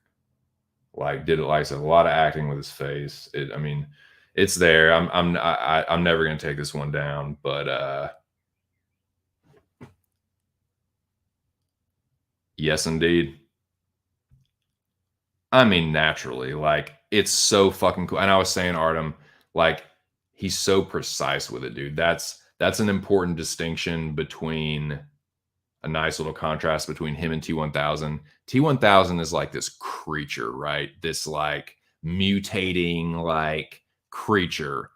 Like did it like I said, a lot of acting with his face. I mean, it's there. I'm never gonna take this one down, but yes, indeed. I mean, naturally, like it's so fucking cool. And I was saying, Artem, like he's so precise with it, dude. That's an important distinction between a nice little contrast between him and T1000. T1000 is like this creature, right? This like mutating like creature.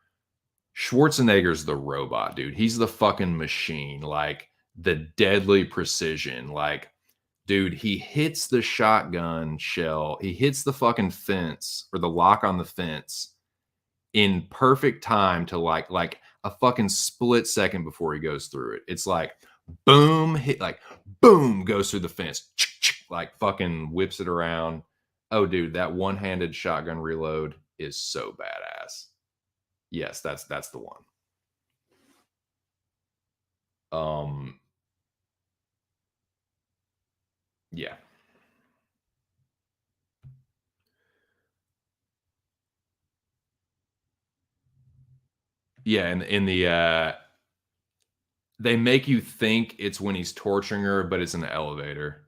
Schwarzenegger's the robot, dude. He's the fucking machine, like the deadly precision. Like, dude, he hits the shotgun shell, he hits the fucking fence or the lock on the fence in perfect time to like a fucking split second before he goes through it. It's like boom, hit like boom, goes through the fence, like fucking whips it around. Oh, dude, that one-handed shotgun reload is so badass. Yes, that's the one. Um, yeah, yeah, and in the they make you think it's when he's torturing her, but it's in the elevator.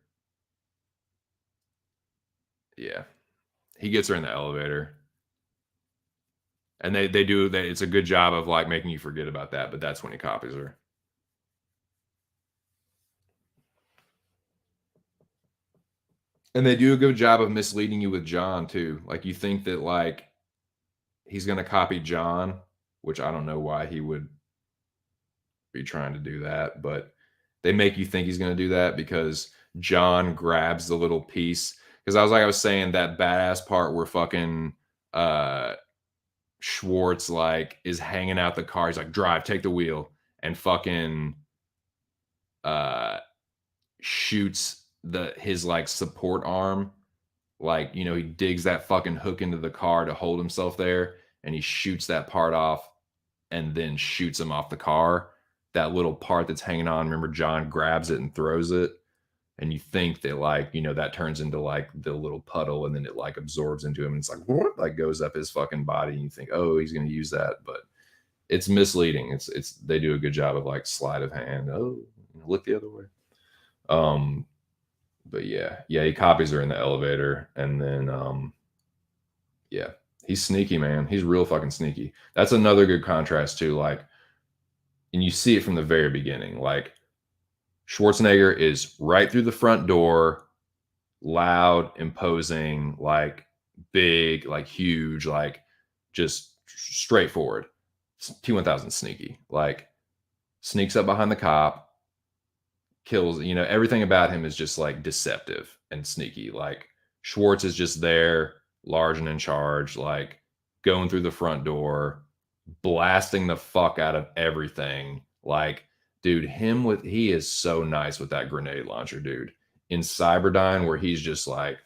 Yeah, he gets her in the elevator. And they do that. It's a good job of like making you forget about that, but that's when he copies her. And they do a good job of misleading you with John too. Like you think that like he's gonna copy John, which I don't know why he would be trying to do that, but they make you think he's gonna do that because John grabs the little piece. Because I was saying that badass part where fucking uh Schwartz like is hanging out the car. He's like, drive, take the wheel, and fucking uh shoots the his like support arm, like he digs that fucking hook into the car to hold himself there, and he shoots that part off and then shoots him off the car. That little part that's hanging on, remember John grabs it and throws it, and you think that like that turns into like the little puddle, and then it like absorbs into him, and it's like what, like goes up his fucking body, and you think, oh, he's gonna use that, but it's misleading. It's they do a good job of like sleight of hand. Oh, look the other way. um but yeah, he copies her in the elevator, and then yeah, he's sneaky, man. He's real fucking sneaky. That's another good contrast too. Like, and you see it from the very beginning. Like Schwarzenegger is right through the front door, loud, imposing, like big, like huge, like just straightforward. T1000 sneaky, like sneaks up behind the cop, kills. Everything about him is just like deceptive and sneaky. Like Schwartz is just there, large and in charge, like going through the front door, blasting the fuck out of everything. Like, dude, he is so nice with that grenade launcher, dude. In Cyberdyne, where he's just like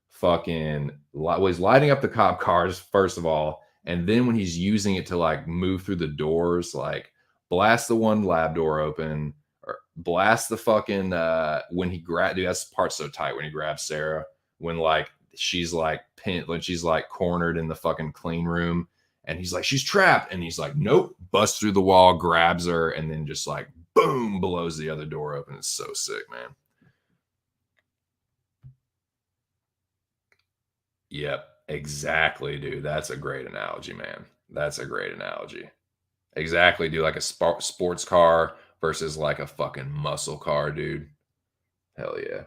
fucking was lighting up the cop cars first of all, and then when he's using it to like move through the doors, like blast the one lab door open, or blast the fucking when he grab dude, that's part so tight when he grabs Sarah, when like she's like pinned, when she's like cornered in the fucking clean room, and he's like she's trapped, and he's like nope, busts through the wall, grabs her, and then just like boom blows the other door open. It's so sick, man. Yep, exactly, dude. That's a great analogy, man. That's a great analogy. Exactly, dude. Like a sports car versus like a fucking muscle car, dude. Hell yeah.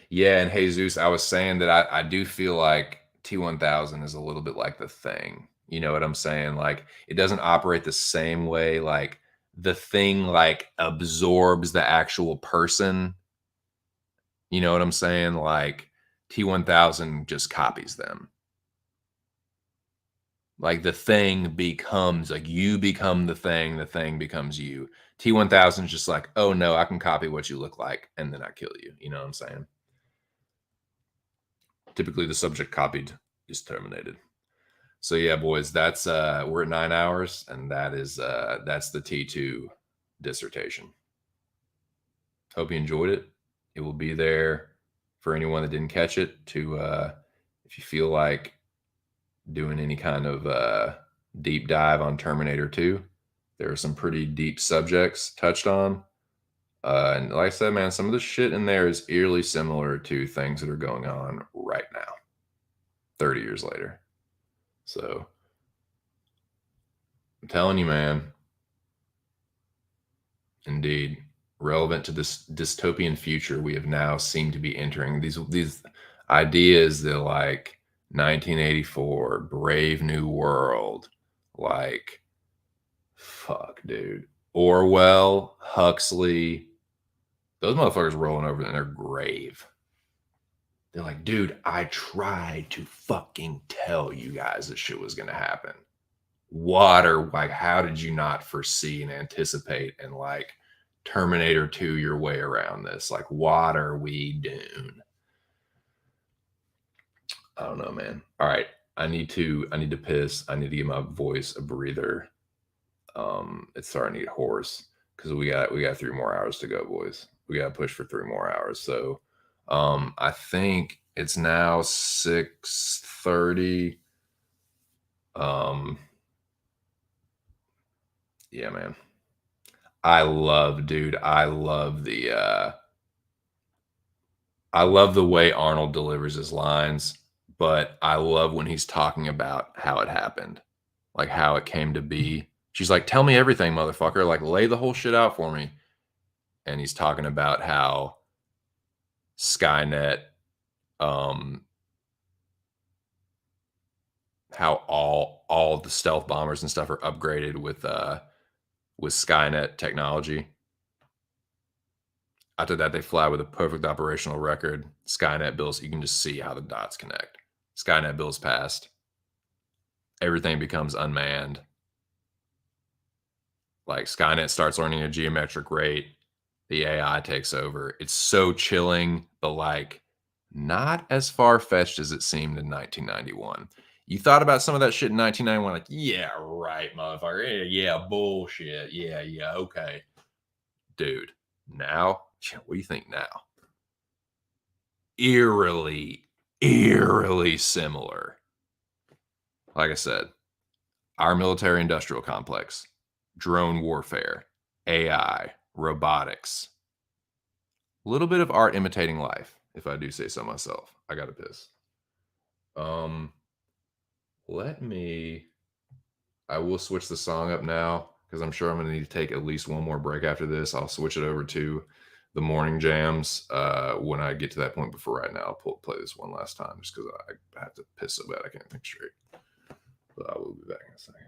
Yeah, and Jesus, I was saying that I do feel like T1000 is a little bit like the thing. You know what I'm saying? Like, it doesn't operate the same way. Like, the thing like absorbs the actual person. You know what I'm saying? Like, T1000 just copies them. Like, the thing becomes like, you become the thing becomes you. T1000 is just like, oh no, I can copy what you look like, and then I kill you. You know what I'm saying? Typically, the subject copied is terminated. So yeah, boys, that's we're at 9 hours, and that's the T2 dissertation. Hope you enjoyed it. It will be there for anyone that didn't catch it to if you feel like doing any kind of deep dive on Terminator 2. There are some pretty deep subjects touched on. And like I said, man, some of the shit in there is eerily similar to things that are going on right now, 30 years later. So I'm telling you, man, indeed, relevant to this dystopian future we have now seemed to be entering. These ideas that like 1984, Brave New World, like fuck, dude. Orwell, Huxley, those motherfuckers rolling over in their grave. They're like, dude, I tried to fucking tell you guys this shit was gonna happen. Water, like, how did you not foresee and anticipate and like Terminator 2 your way around this? Like, what are we doing? I don't know, man. All right. I need to piss. I need to give my voice a breather. It's starting to get hoarse because we got 3 more hours to go, boys. We got to push for 3 more hours. So I think it's now 6:30. Um yeah, man. Dude, I love the way Arnold delivers his lines, but I love when he's talking about how it happened, like how it came to be. She's like, "Tell me everything, motherfucker. Like, lay the whole shit out for me." And he's talking about how Skynet, um, how all the stealth bombers and stuff are upgraded with Skynet technology. After that, they fly with a perfect operational record. Skynet builds. You can just see how the dots connect. Skynet builds past. Everything becomes unmanned. Like Skynet starts learning a geometric rate. The AI takes over. It's so chilling, but like not as far fetched as it seemed in 1991. You thought about some of that shit in 1991, like, yeah, right, motherfucker. Yeah, bullshit. Yeah, okay. Dude, now, what do you think now? Eerily similar. Like I said, our military industrial complex, drone warfare, AI, robotics, a little bit of art imitating life, if I do say so myself. I gotta piss. Um, let me. I will switch the song up now because I'm sure I'm gonna need to take at least one more break after this. I'll switch it over to the morning jams when I get to that point. But for right now, I'll play this one last time just because I have to piss so bad I can't think straight. But I will be back in a second.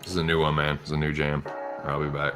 This is a new one, man. It's a new jam. I'll be back.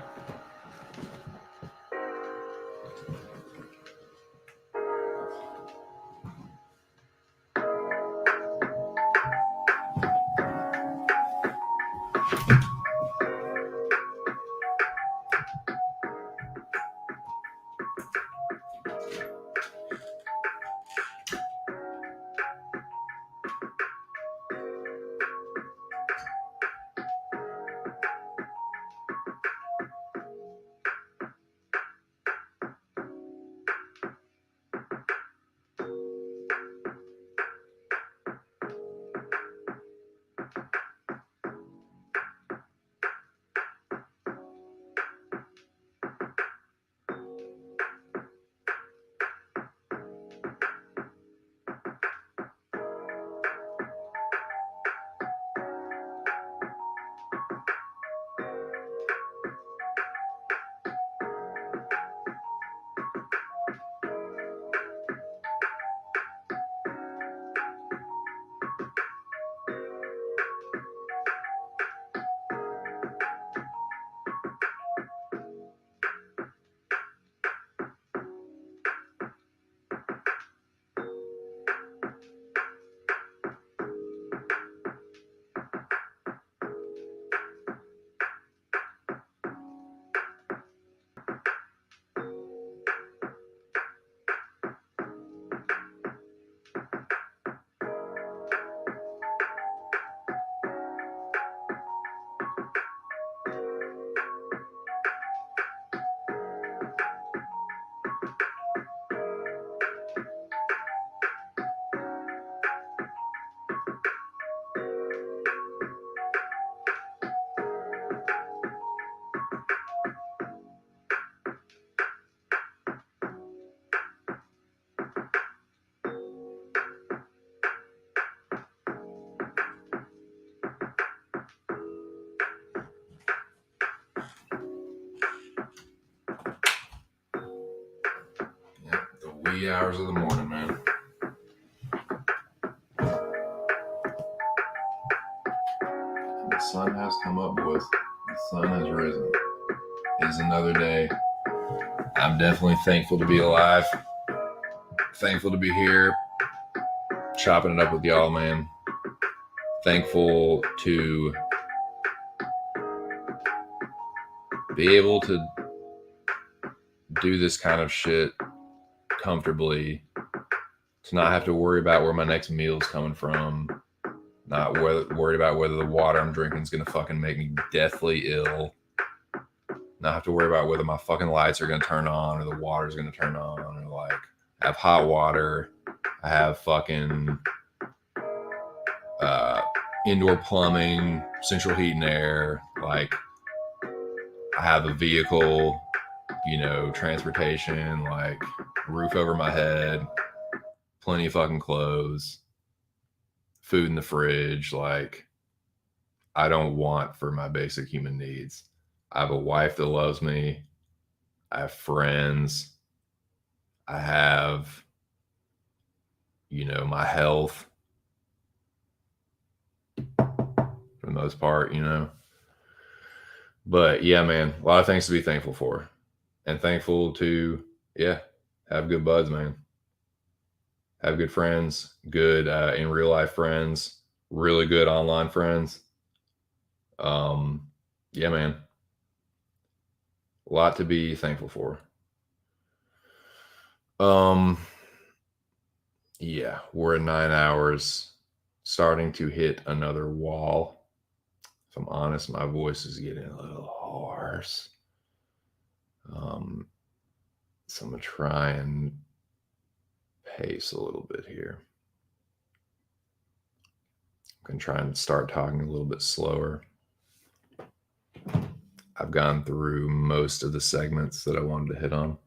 wee hours of the morning, man. The sun has come up, boys. The sun has risen. It's another day. I'm definitely thankful to be alive. Thankful to be here, chopping it up with y'all, man. Thankful to be able to do this kind of shit comfortably, to not have to worry about where my next meal's coming from, not worried about whether the water I'm drinking is gonna fucking make me deathly ill, not have to worry about whether my fucking lights are gonna turn on or the water's gonna turn on, or like I have hot water, I have fucking indoor plumbing, central heat and air, like I have a vehicle, you know, transportation, like roof over my head, plenty of fucking clothes, food in the fridge. Like, I don't want for my basic human needs. I have a wife that loves me. I have friends. I have, you know, my health for the most part, you know. But yeah, man, a lot of things to be thankful for. And thankful to, yeah, have good buds, man. Have good friends, good in real life friends, really good online friends. Yeah, man. A lot to be thankful for. Yeah, we're at 9 hours, starting to hit another wall. If I'm honest, my voice is getting a little hoarse. So I'm gonna try and pace a little bit here. I'm gonna try and start talking a little bit slower. I've gone through most of the segments that I wanted to hit on.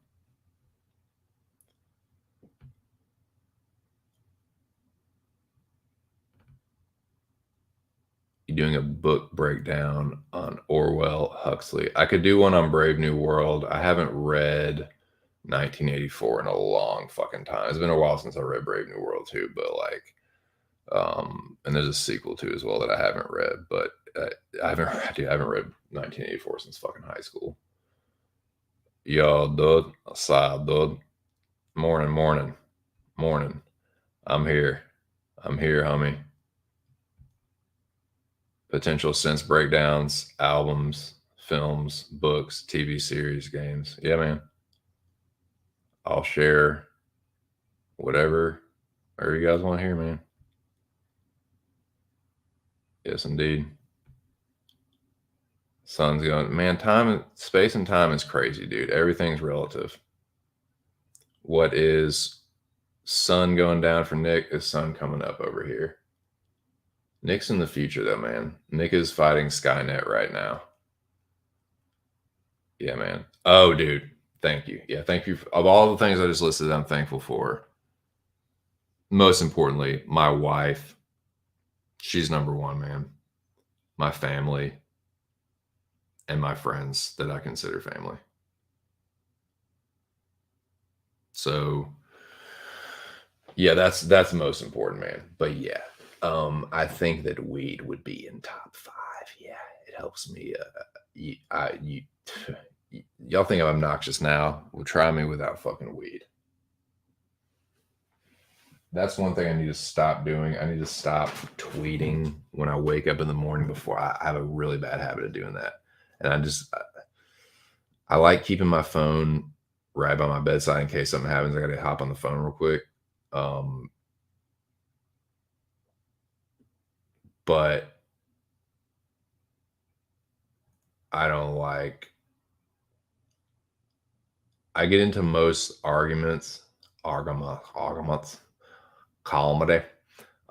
Doing a book breakdown on Orwell Huxley. I could do one on Brave New World. I haven't read 1984 in a long fucking time. It's been a while since I read Brave New World too, but like, and there's a sequel too as well that I haven't read, but I haven't read 1984 since fucking high school. Yo, dude, aside, dude. Morning. I'm here, homie. Potential sense breakdowns, albums, films, books, TV series, games. Yeah, man. I'll share whatever you guys want to hear, man. Yes, indeed. Sun's going, man, space and time is crazy, dude. Everything's relative. What is sun going down for Nick is sun coming up over here. Nick's in the future, though, man. Nick is fighting Skynet right now. Yeah, man. Oh, dude. Thank you. Yeah, thank you. Of all the things I just listed, I'm thankful for. Most importantly, my wife. She's number one, man. My family and my friends that I consider family. So, yeah, that's most important, man. But yeah, I think that weed would be in top 5. Yeah, it helps me. Y'all think I'm obnoxious now? Well, try me without fucking weed. That's one thing I need to stop doing. I need to stop tweeting when I wake up in the morning before I have a really bad habit of doing that. And I like keeping my phone right by my bedside in case something happens. I got to hop on the phone real quick. But I don't like, I get into most arguments, comedy.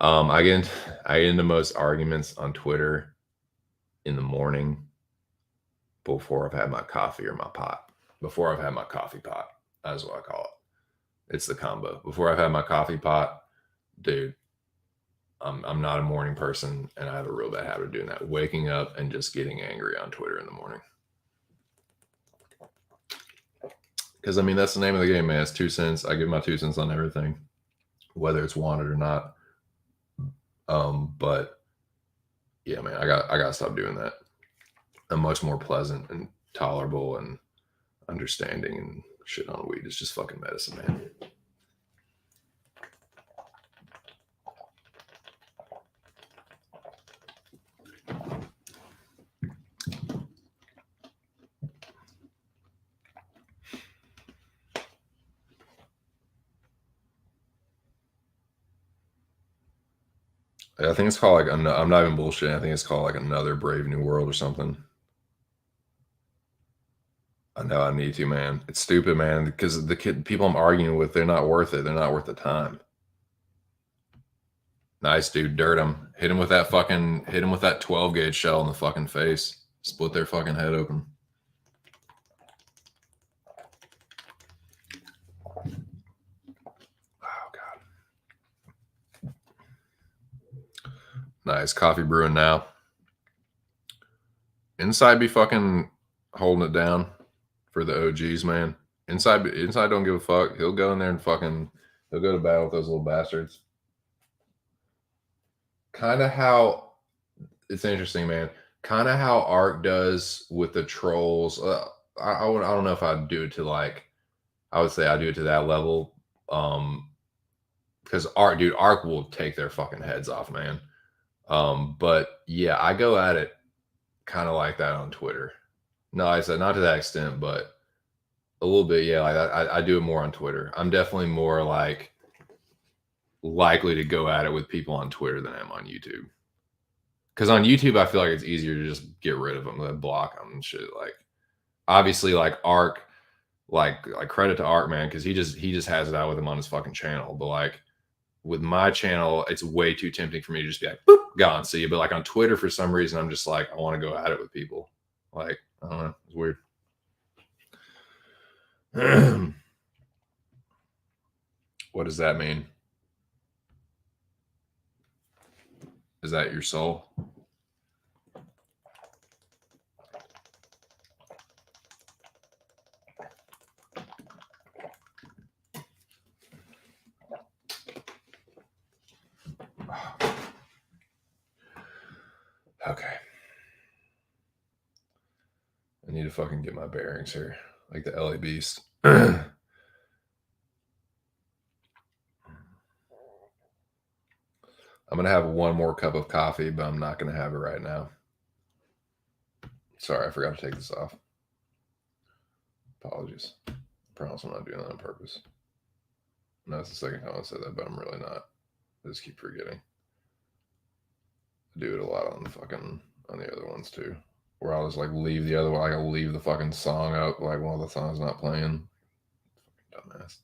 I get into most arguments on Twitter in the morning before I've had my coffee or my pot. Before I've had my coffee pot, that's what I call it. It's the combo. Before I've had my coffee pot, dude, I'm not a morning person, and I have a real bad habit of doing that. Waking up and just getting angry on Twitter in the morning. Because I mean, that's the name of the game, man. It's 2 cents. I give my 2 cents on everything, whether it's wanted or not. But yeah, man, I gotta stop doing that. I'm much more pleasant and tolerable and understanding, and shit on weed is just fucking medicine, man. I think it's called like I'm not even bullshitting. I think it's called like Another Brave New World or something. I know I need to, man. It's stupid, man, because the people I'm arguing with, they're not worth it. They're not worth the time. Nice, dude. Dirt him. Hit him with that 12 gauge shell in the fucking face. Split their fucking head open. Oh god. Nice. Coffee brewing now. Inside be fucking holding it down for the OGs, man. Inside don't give a fuck. He'll go in there and he'll go to battle with those little bastards. Kind of how it's interesting, man. Kind of how Ark does with the trolls. I don't know if I'd do it to like. I would say I do it to that level. Because Ark will take their fucking heads off, man. But yeah, I go at it kind of like that on Twitter. No, I said not to that extent, but a little bit, yeah. Like I do it more on Twitter. I'm definitely more like likely to go at it with people on Twitter than I am on YouTube. Because on YouTube, I feel like it's easier to just get rid of them, like block them and shit. Like, obviously, like Ark, like credit to Ark, man, because he just has it out with him on his fucking channel. But like with my channel, it's way too tempting for me to just be like, boop, gone, see you. But like on Twitter, for some reason, I'm just like, I want to go at it with people. Like, I don't know, it's weird. What does that mean? Is that your soul? Okay. I need to fucking get my bearings here, like the LA Beast. I'm gonna have one more cup of coffee, but I'm not gonna have it right now. Sorry, I forgot to take this off. Apologies. I promise I'm not doing that on purpose. No, it's the second time I said that, but I'm really not. I just keep forgetting. I do it a lot on the other ones too. Where I'll just like leave the other one, like I'll leave the fucking song up, like while the song's not playing. Fucking dumbass.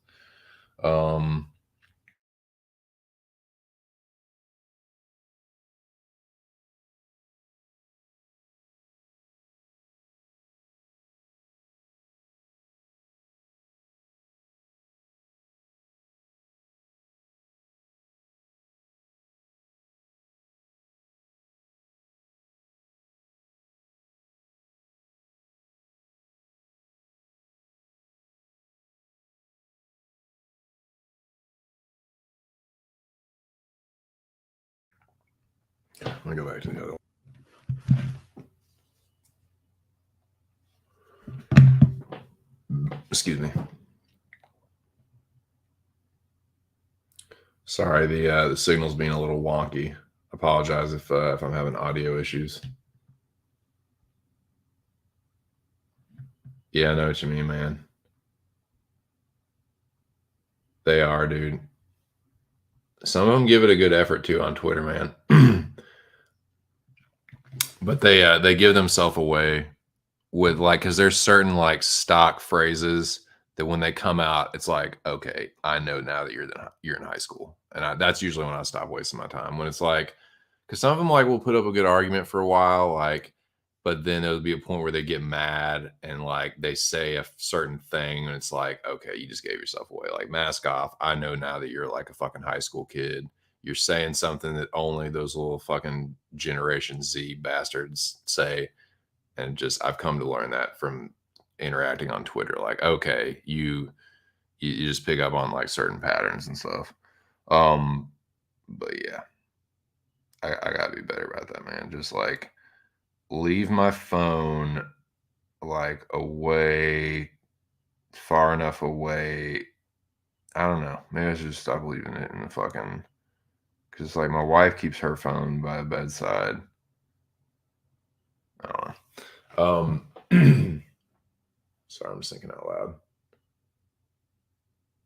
I'm gonna go back to the other one. Excuse me. Sorry, the signal's being a little wonky. Apologize if I'm having audio issues. Yeah, I know what you mean, man. They are, dude. Some of them give it a good effort too on Twitter, man. But they give themselves away with like, because there's certain like stock phrases that when they come out, it's like, okay, I know now that you're in high school, and that's usually when I stop wasting my time. When it's like, because some of them like will put up a good argument for a while, like, but then there'll be a point where they get mad and like they say a certain thing, and it's like, okay, you just gave yourself away. Like, mask off. I know now that you're like a fucking high school kid. You're saying something that only those little fucking Generation Z bastards say, and just I've come to learn that from interacting on Twitter. Like, okay, you just pick up on like certain patterns and stuff. Um, but yeah, I gotta be better about that, man. Just like leave my phone like away, far enough away. I don't know. Maybe I should just stop leaving it in the fucking. Because like my wife keeps her phone by the bedside. I don't know. Sorry, I'm just thinking out loud.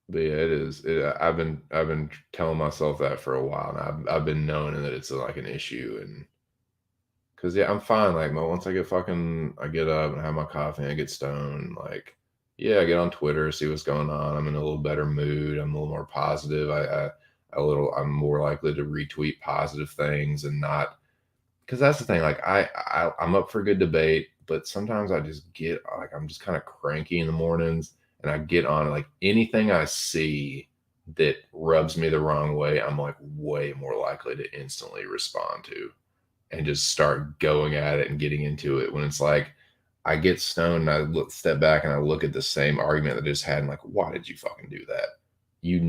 But yeah, it is. I've been telling myself that for a while, and I've been knowing that it's like an issue, and because yeah, I'm fine. Like once I get up and have my coffee, and I get stoned. Like yeah, I get on Twitter, see what's going on. I'm in a little better mood. I'm a little more positive. I'm more likely to retweet positive things and not because that's the thing. Like I'm up for good debate, but sometimes I just get like I'm just kind of cranky in the mornings, and I get on like anything I see that rubs me the wrong way. I'm like way more likely to instantly respond to and just start going at it and getting into it. When it's like I get stoned and step back and I look at the same argument that I just had and like, why did you fucking do that? You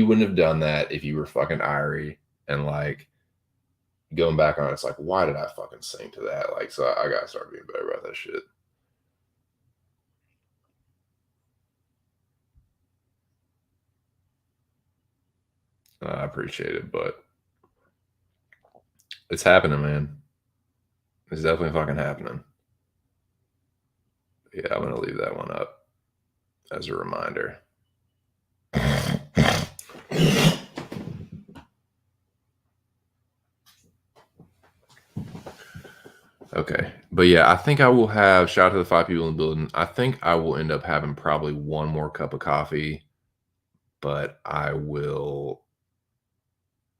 wouldn't have done that if you were fucking Irie and like going back on it, it's like, why did I fucking sing to that? Like, so I gotta start being better about that shit. I appreciate it, but it's happening, man. It's definitely fucking happening. Yeah, I'm gonna leave that one up as a reminder. Okay. But yeah, I think I will have shout out to the 5 people in the building. I think I will end up having probably one more cup of coffee, but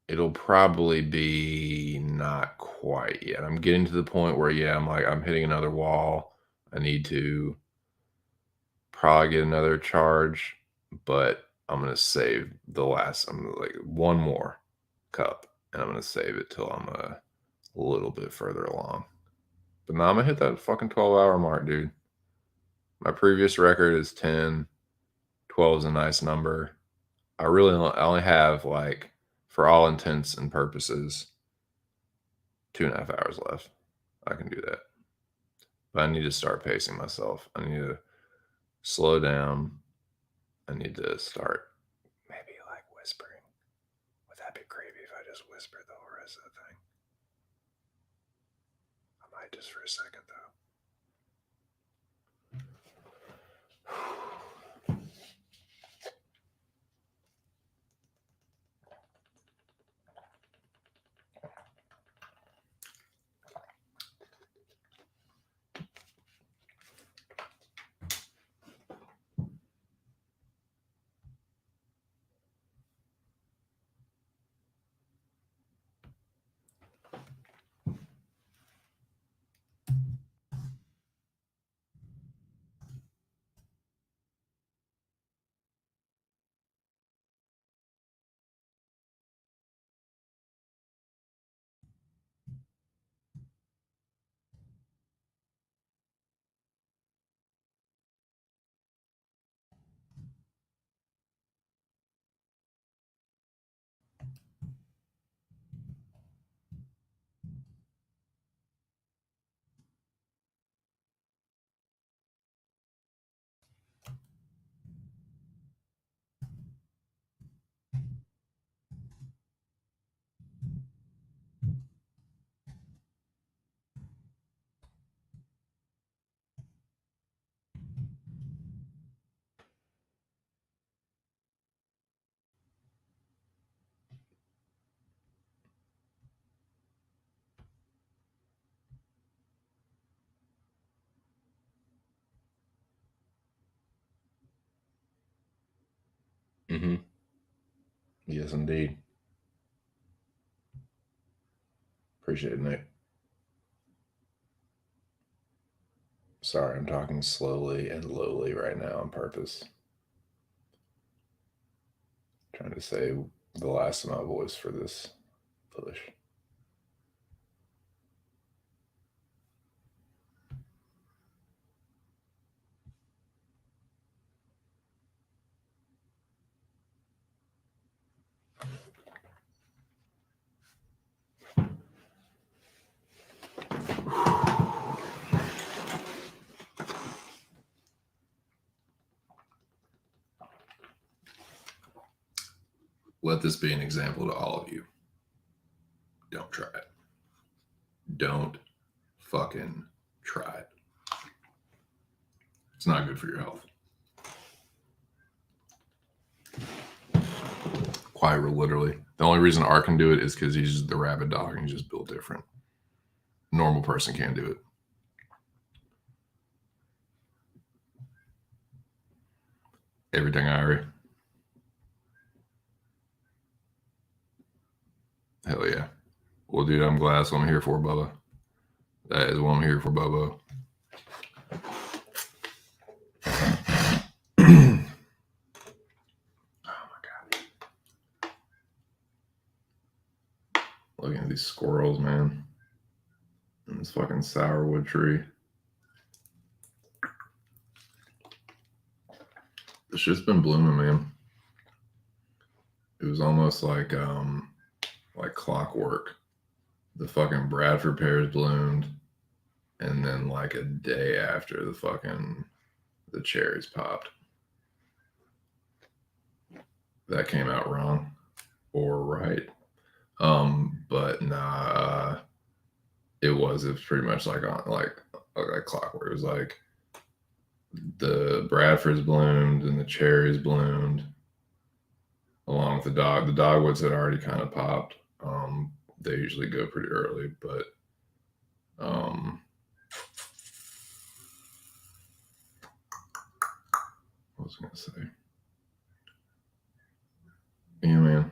it'll probably be not quite yet. I'm getting to the point where yeah, I'm hitting another wall. I need to probably get another charge, but I'm gonna save the last. I'm gonna like one more cup, and I'm gonna save it till I'm a little bit further along. But now I'm gonna hit that fucking 12-hour mark, dude. My previous record is 10. 12 is a nice number. I only have like, for all intents and purposes, 2.5 hours left. I can do that, but I need to start pacing myself. I need to slow down. I need to start maybe like whispering. Would that be creepy if I just whispered the whole rest of the thing? I might just for a second though. Mm-hmm. Yes, indeed. Appreciate it, Nick. Sorry, I'm talking slowly and lowly right now on purpose. Trying to save the last of my voice for this push. let this be an example to all of you. Don't try it. Don't fucking try it. It's not good for your health. Quite literally. The only reason Ark can do it is because he's the rabid dog and he's just built different. Normal person can't do it. Everything Irie. Hell yeah. Well, dude, I'm glad that's what I'm here for, Bubba. That is what I'm here for, Bubba. Looking at these squirrels, man. And this fucking sourwood tree. The shit's been blooming, man. It was almost like clockwork. The fucking Bradford pears bloomed, and then like a day after the cherries popped. That came out wrong or right. But nah, it was pretty much like clockwork. It was like the Bradfords bloomed and the cherries bloomed along with the dog. The dogwoods had already kind of popped. They usually go pretty early, but what was I gonna say? Yeah, man.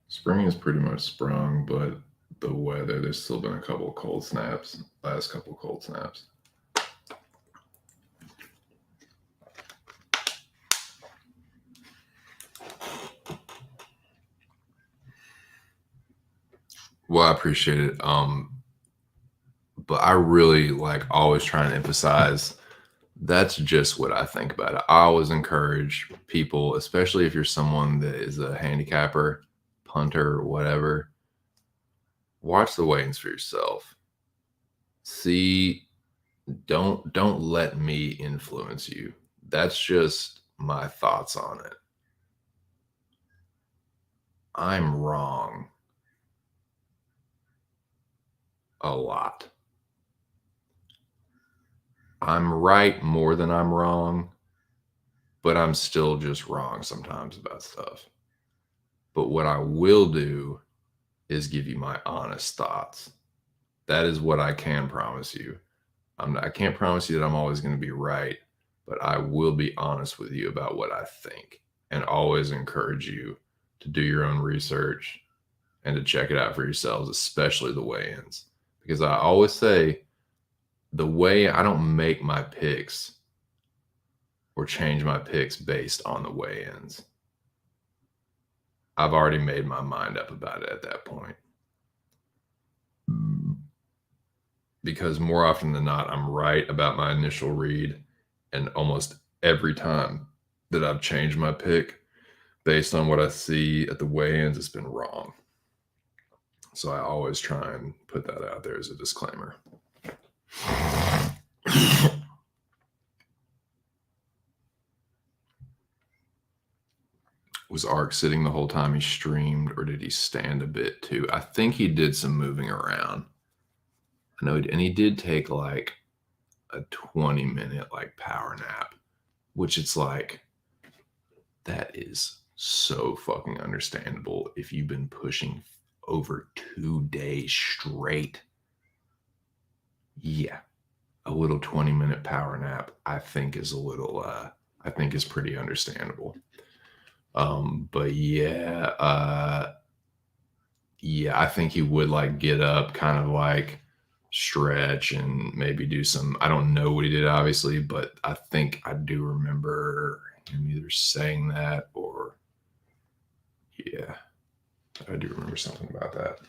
Spring is pretty much sprung, but the weather, there's still been a couple of cold snaps. Last couple of cold snaps. Well, I appreciate it. But I really always try and emphasize that's just what I think about it. I always encourage people, especially if you're someone that is a handicapper, punter, whatever, watch the weigh-ins for yourself. See, don't let me influence you. That's just my thoughts on it. I'm wrong a lot. I'm right more than I'm wrong, but I'm still just wrong sometimes about stuff. But what I will do is give you my honest thoughts. That is what I can promise you. I can't promise you that I'm always going to be right, but I will be honest with you about what I think and always encourage you to do your own research and to check it out for yourselves, especially the weigh-ins. Because I always say I don't make my picks or change my picks based on the weigh-ins. I've already made my mind up about it at that point. Because more often than not, I'm right about my initial read. And almost every time that I've changed my pick based on what I see at the weigh-ins, it's been wrong. So I always try and put that out there as a disclaimer. Was Ark sitting the whole time he streamed, or did he stand a bit too? I think he did some moving around. I know, and he did take like a 20-minute power nap, which it's like, that is so fucking understandable if you've been pushing over 2 days straight. Yeah, a little 20-minute power nap, I think is pretty understandable. But yeah, I think he would get up, kind of stretch and maybe do some, I don't know what he did obviously, but I think I do remember him either saying that or yeah, I do remember something about that.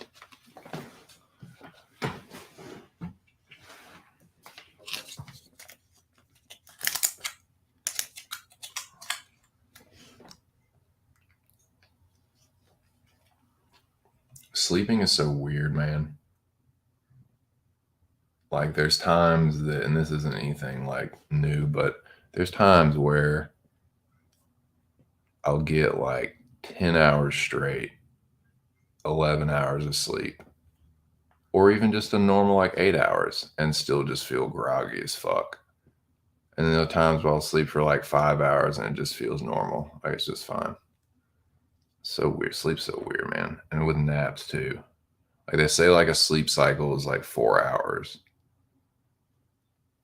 Sleeping is so weird, man. There's times that, and this isn't anything new, but there's times where I'll get 10 hours straight, 11 hours of sleep, or even just a normal like 8 hours and still just feel groggy as fuck. And then there are times where I'll sleep for like 5 hours and it just feels normal. Like it's just fine. So weird. Sleep's so weird, man. And with naps too. Like they say like a sleep cycle is like 4 hours.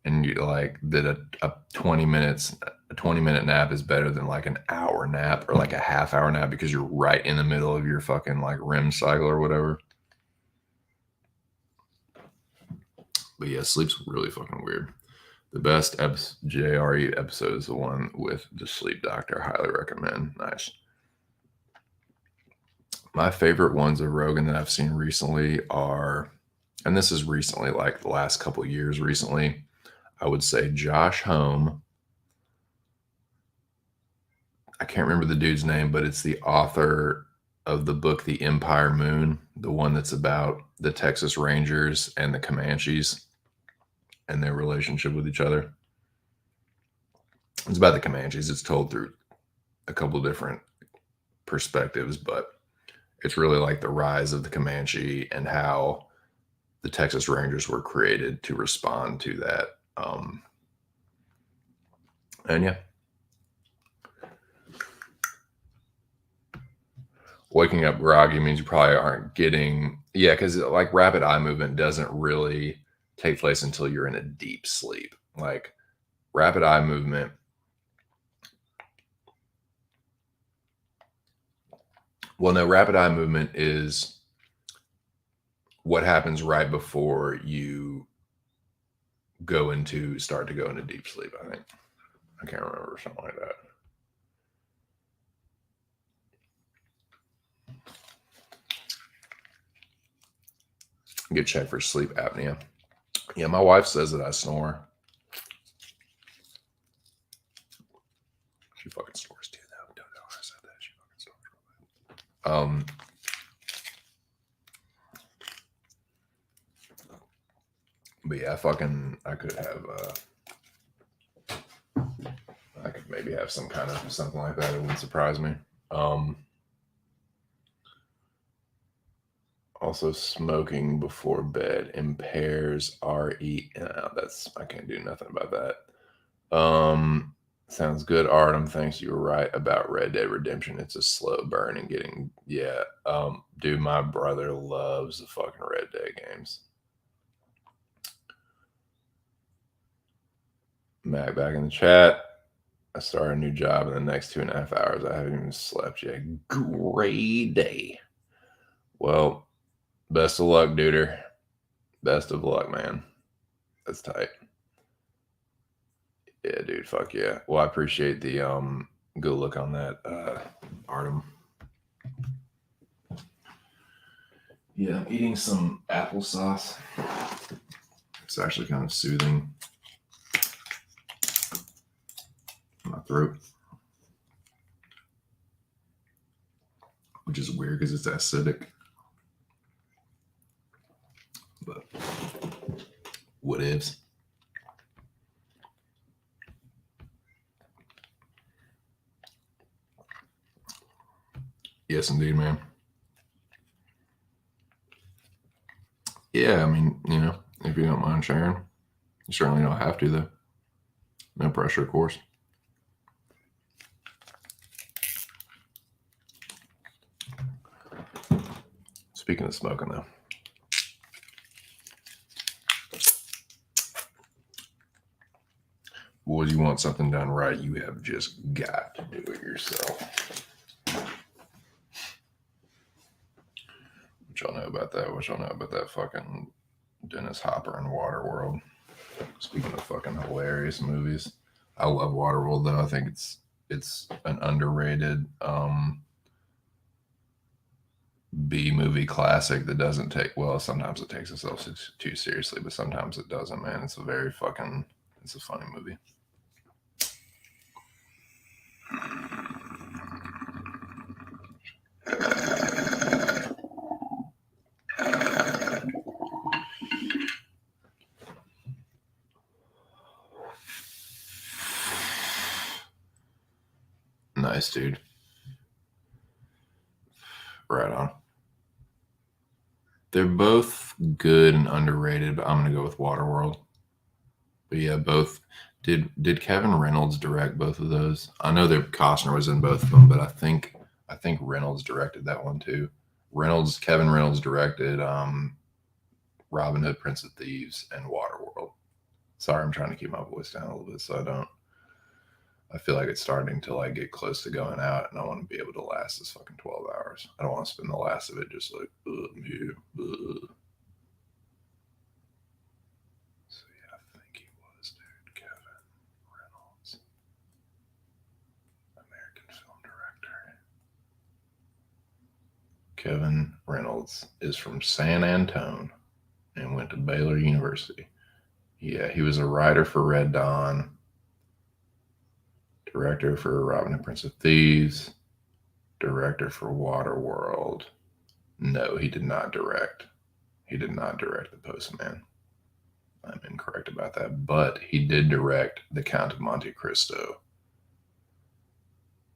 And you like that a 20-minute nap is better than like an hour nap or like a half hour nap because you're right in the middle of your fucking like REM cycle or whatever. But yeah, sleep's really fucking weird. The best JRE episode is the one with the sleep doctor. Highly recommend. Nice. My favorite ones of Rogan that I've seen recently are, and this is recently, like the last couple of years recently, I would say Josh Home. I can't remember the dude's name, but it's the author of the book The Empire Moon, the one that's about the Texas Rangers and the Comanches and their relationship with each other. It's about the Comanches. It's told through a couple of different perspectives, but it's really like the rise of the Comanche and how the Texas Rangers were created to respond to that. And yeah, waking up groggy means you probably aren't getting, yeah, because like rapid eye movement doesn't really take place until you're in a deep sleep. Like rapid eye movement, well, no, rapid eye movement is what happens right before you start to go into deep sleep, I think. I can't remember, something like that. Get checked for sleep apnea. Yeah, my wife says that I snore. She fucking snores too, though. Don't know if I said that. She fucking snores. But yeah, I could maybe have some kind of something like that. It wouldn't surprise me. Also, smoking before bed impairs RE. I can't do nothing about that. Sounds good, Artem. Thanks. You were right about Red Dead Redemption. It's a slow burn and getting, yeah. Dude, my brother loves the fucking Red Dead games. Mac back in the chat. I start a new job in the next 2.5 hours. I haven't even slept yet. Great day. Well, best of luck, duder. Best of luck, man. That's tight. Yeah, dude. Fuck yeah. Well, I appreciate the good look on that, Artem. Yeah, I'm eating some applesauce. It's actually kind of soothing my throat, which is weird because it's acidic. But what ifs? Yes, indeed, man. Yeah, I mean, if you don't mind sharing, you certainly don't have to, though. No pressure, of course. Speaking of smoking, though. Well, you want something done right, you have just got to do it yourself. What y'all know about that? What y'all know about that fucking Dennis Hopper and Waterworld? Speaking of fucking hilarious movies, I love Waterworld, though. I think it's an underrated B movie classic that doesn't take, well, sometimes it takes itself too seriously, but sometimes it doesn't, man. It's a funny movie. Nice, dude. They're both good and underrated, but I'm gonna go with Waterworld. But yeah, both. Did Kevin Reynolds direct both of those? I know that Costner was in both of them, but I think Reynolds directed that one too. Kevin Reynolds directed Robin Hood, Prince of Thieves, and Waterworld. Sorry, I'm trying to keep my voice down a little bit so I don't. I feel like it's starting to like get close to going out, and I want to be able to last this fucking 12 hours. I don't want to spend the last of it just like, ugh. So yeah, I think he was, dude. Kevin Reynolds, American film director. Kevin Reynolds is from San Antone and went to Baylor University. Yeah, he was a writer for Red Dawn, director for Robin Hood, Prince of Thieves, director for Waterworld. No, he did not direct. He did not direct The Postman. I'm incorrect about that, but he did direct The Count of Monte Cristo,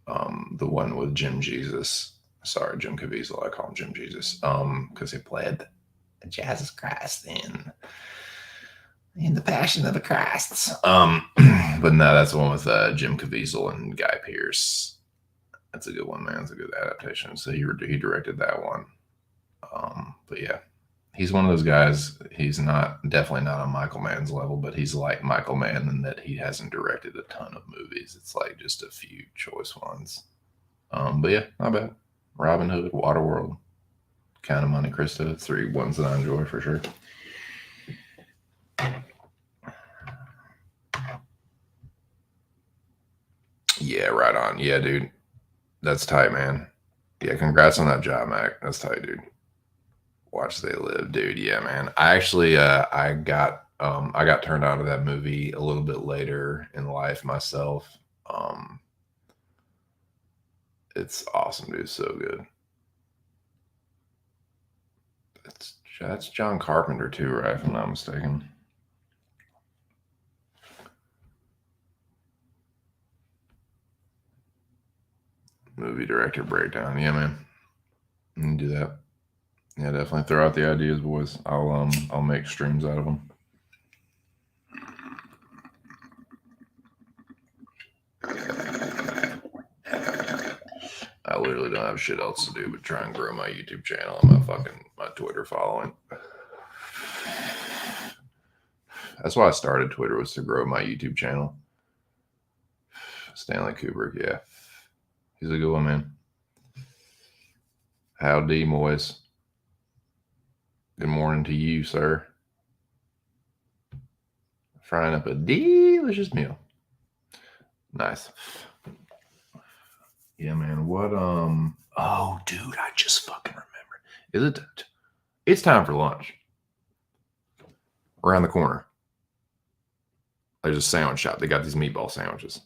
the one with Jim Jesus. Sorry, Jim Caviezel. I call him Jim Jesus, because he played Jesus Christ in The Passion of the Christ. But no, that's the one with Jim Caviezel and Guy Pearce. That's a good one, man. It's a good adaptation. So he directed that one. But yeah, he's one of those guys. He's definitely not on Michael Mann's level, but he's like Michael Mann in that he hasn't directed a ton of movies. It's like just a few choice ones. But yeah, not bad. Robin Hood, Waterworld, Count of Monte Cristo, 3 ones that I enjoy for sure. Yeah, right on. Yeah, dude. That's tight, man. Yeah, congrats on that job, Mac. That's tight, dude. Watch They Live, dude. Yeah, man. I actually I got turned on to that movie a little bit later in life myself. It's awesome, dude. So good. That's John Carpenter too, right? If I'm not mistaken. Movie director breakdown. Yeah, man. You can do that. Yeah, definitely throw out the ideas, boys. I'll make streams out of them. I literally don't have shit else to do but try and grow my YouTube channel and my Twitter following. That's why I started Twitter, was to grow my YouTube channel. Stanley Kubrick, yeah. He's a good one, man. Howdy, Moise. Good morning to you, sir. Frying up a delicious meal. Nice. Yeah, man. What oh dude, I just fucking remembered. It's time for lunch. Around the corner. There's a sandwich shop. They got these meatball sandwiches.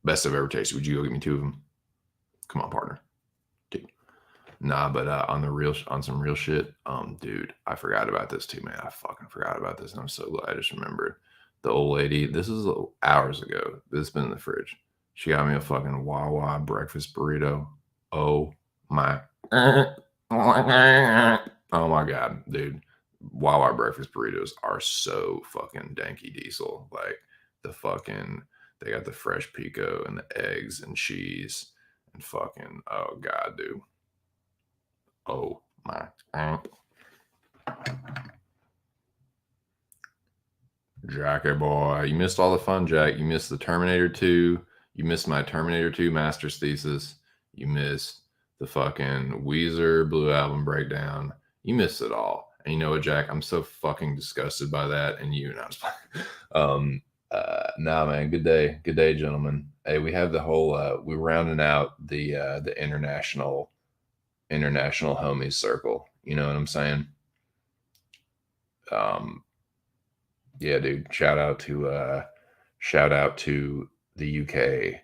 Best I've ever tasted. Would you go get me 2 of them? Come on, partner. Dude. Nah, but on some real shit, dude, I forgot about this too, man. I fucking forgot about this, and I'm so glad I just remembered. The old lady, this is hours ago. This has been in the fridge. She got me a fucking Wawa breakfast burrito. Oh my oh my god, dude. Wawa breakfast burritos are so fucking danky diesel. Like they got the fresh pico and the eggs and cheese and fucking, oh god, dude. Oh my. Jackie boy, you missed all the fun, Jack. You missed the Terminator 2. You missed my Terminator 2 master's thesis. You missed the fucking Weezer Blue Album breakdown. You missed it all. And you know what, Jack? I'm so fucking disgusted by that. And you, and I was nah, man. Good day, gentlemen. Hey, we have the whole. We're rounding out the international homies circle. You know what I'm saying? Yeah, dude. Shout out to the UK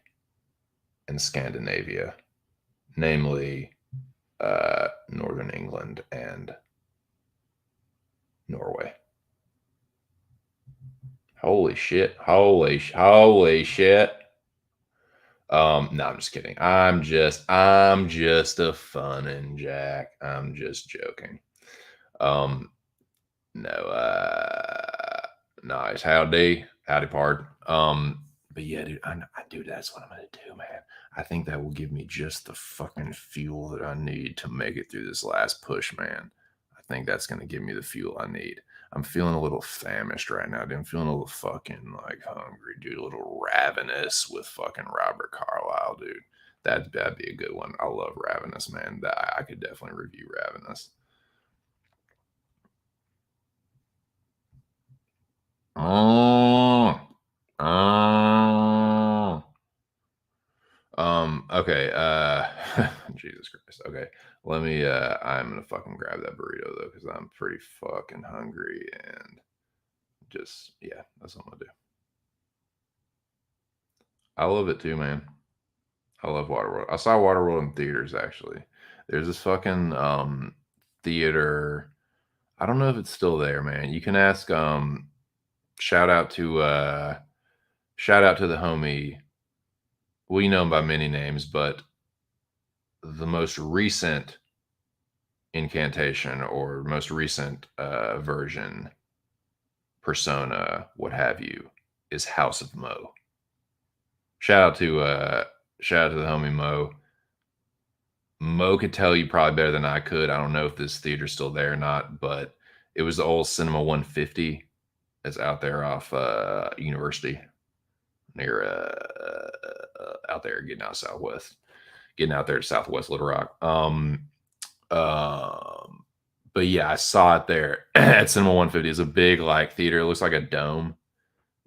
and Scandinavia, namely Northern England and Norway. Holy shit. Holy shit. No, I'm just kidding. I'm just a funnin' Jack. I'm just joking. Um, no, nice. Howdy part. But yeah, dude, dude, that's what I'm gonna do, man. I think that will give me just the fucking fuel that I need to make it through this last push, man. I think that's gonna give me the fuel I need. I'm feeling a little famished right now, dude. I'm feeling a little fucking like hungry, dude. A little ravenous with fucking Robert Carlyle, dude. That'd be a good one. I love Ravenous, man. I could definitely review Ravenous. Oh, oh. Okay, Jesus Christ. Okay. I'm gonna fucking grab that burrito though, because I'm pretty fucking hungry and just yeah, that's what I'm gonna do. I love it too, man. I love Waterworld. I saw Waterworld in theaters actually. There's this fucking theater. I don't know if it's still there, man. You can ask shout out to shout out to the homie. We know him by many names, but the most recent incantation or most recent version, persona, what have you, is House of Mo. Shout out to shout out to the homie Mo. Mo could tell you probably better than I could. I don't know if this theater's still there or not, but it was the old Cinema 150 that's out there off University near out there getting out southwest, getting out there to Southwest Little Rock. Um, but yeah, I saw it there at Cinema 150. It's a big like theater. It looks like a dome.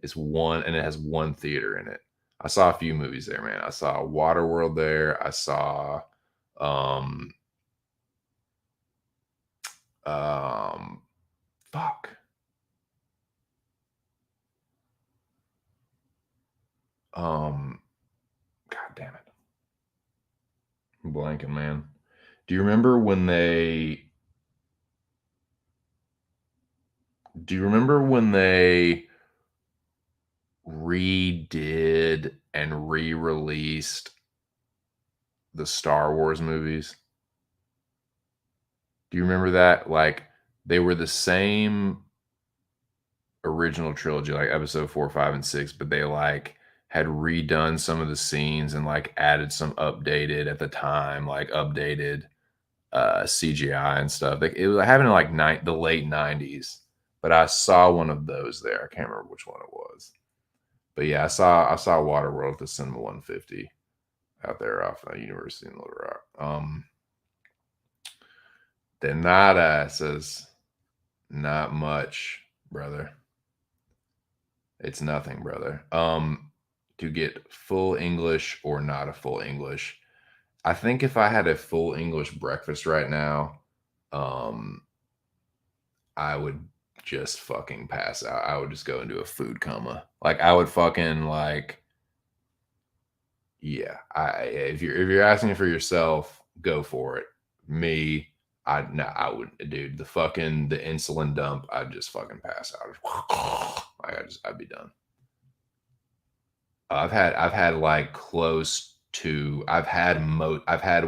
It's one, and it has one theater in it. I saw a few movies there, man. I saw Waterworld there. I saw, um, um, fuck, um, god damn it, I'm blanking, man. Do you remember when they? Do you remember when they redid and re-released the Star Wars movies? Do you remember that? Like they were the same original trilogy, like episode 4, 5, and 6, but they like had redone some of the scenes and like added some updated at the time, like updated CGI and stuff. Like it was happening in like the late 90s. But I saw one of those there. I can't remember which one it was. But yeah, I saw Waterworld at the Cinema 150 out there off University in Little Rock. De nada says not much, brother. It's nothing, brother. To get full English or not a full English. I think if I had a full English breakfast right now, um, I would just fucking pass out. I would just go into a food coma. Like I would fucking like, yeah. If you're asking for yourself, go for it. Me, I wouldn't, dude. The insulin dump, I'd just fucking pass out. I'd be done. I've had like close to I've had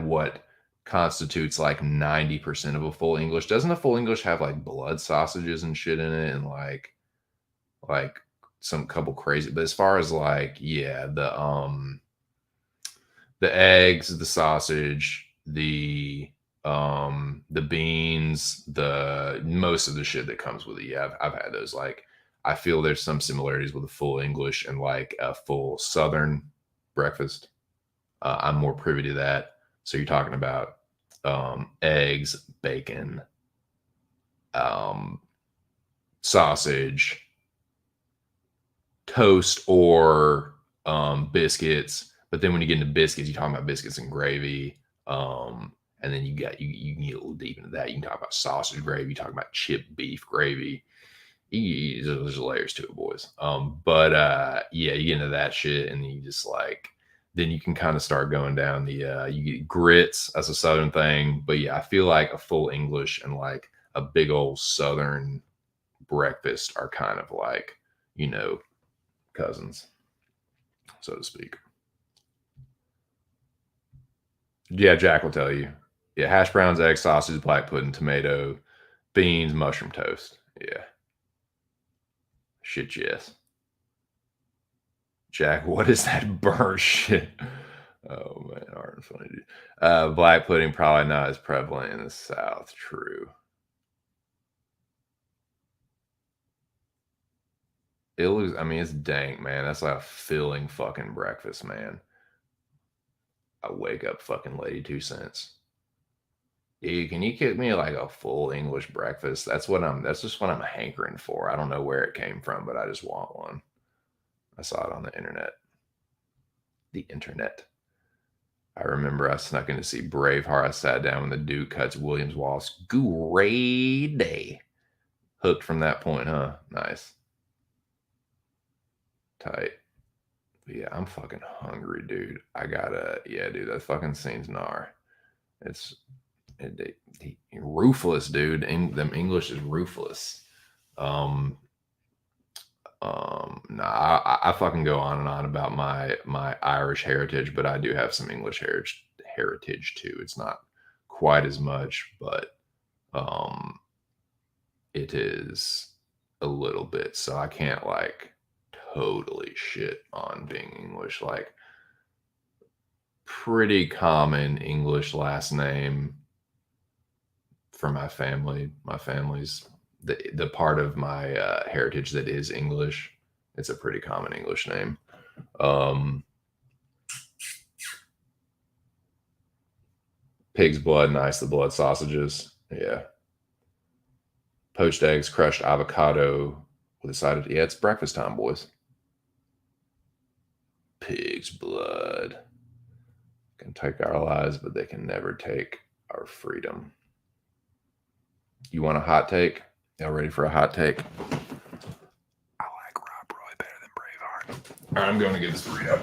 what constitutes like 90% of a full English. Doesn't a full English have like blood sausages and shit in it and like some couple crazy, but as far as like yeah, the eggs, the sausage, the beans, the most of the shit that comes with it. Yeah, I've had those. Like I feel there's some similarities with a full English and like a full Southern breakfast. I'm more privy to that. So you're talking about eggs, bacon, um, sausage, toast, or biscuits. But then when you get into biscuits, you're talking about biscuits and gravy. And then you can get a little deep into that. You can talk about sausage gravy. You talk about chipped beef gravy. There's layers to it, boys. But yeah, you get into that shit, and you just like then you can kind of start going down the you get grits. That's a southern thing, but yeah, I feel like a full English and like a big old southern breakfast are kind of like cousins, so to speak. Yeah, Jack will tell you. Yeah, hash browns, egg, sausage, black pudding, tomato, Beans, mushroom toast. Yeah. Shit, yes. Jack, what is that burnt shit? Oh man, aren't funny, dude. Black pudding probably not as prevalent in the South. True. It looks. I mean, it's dank, man. That's like a filling fucking breakfast, man. I wake up fucking lady 2 cents. Dude, can you get me like a full English breakfast? That's what I'm. That's just what I'm hankering for. I don't know where it came from, but I just want one. I saw it on the internet. The internet. I remember I snuck in to see Braveheart. I sat down when the dude cuts Williams Wallace. Great day. Hooked from that point, huh? Nice. Tight. But yeah, I'm fucking hungry, dude. I gotta, yeah, dude, that fucking scene's gnar. It's ruthless, dude. Them English is ruthless. Um, nah, I fucking go on and on about my Irish heritage, but I do have some English heritage too. It's not quite as much, but um, it is a little bit. So I can't like totally shit on being English. Like pretty common English last name for my family. My family's the part of my heritage that is English. It's a pretty common English name. Pig's blood, nice. The blood sausages, yeah. Poached eggs, crushed avocado with a side of, yeah. It's breakfast time, boys. Pig's blood can take our lives, but they can never take our freedom. You want a hot take? Y'all ready for a hot take? I like Rob Roy better than Braveheart. All right, I'm going to get this burrito.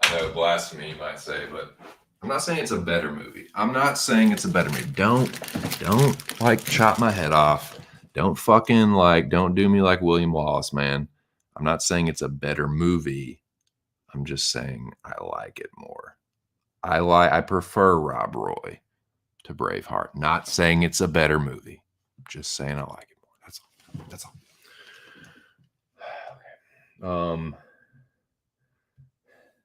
I know blasphemy, you might say, but I'm not saying it's a better movie. I'm not saying it's a better movie. Don't like chop my head off. Don't fucking like, don't do me like William Wallace, man. I'm not saying it's a better movie. I'm just saying I like it more. I prefer Rob Roy to Braveheart. Not saying it's a better movie. Just saying I like it more. That's all. Okay.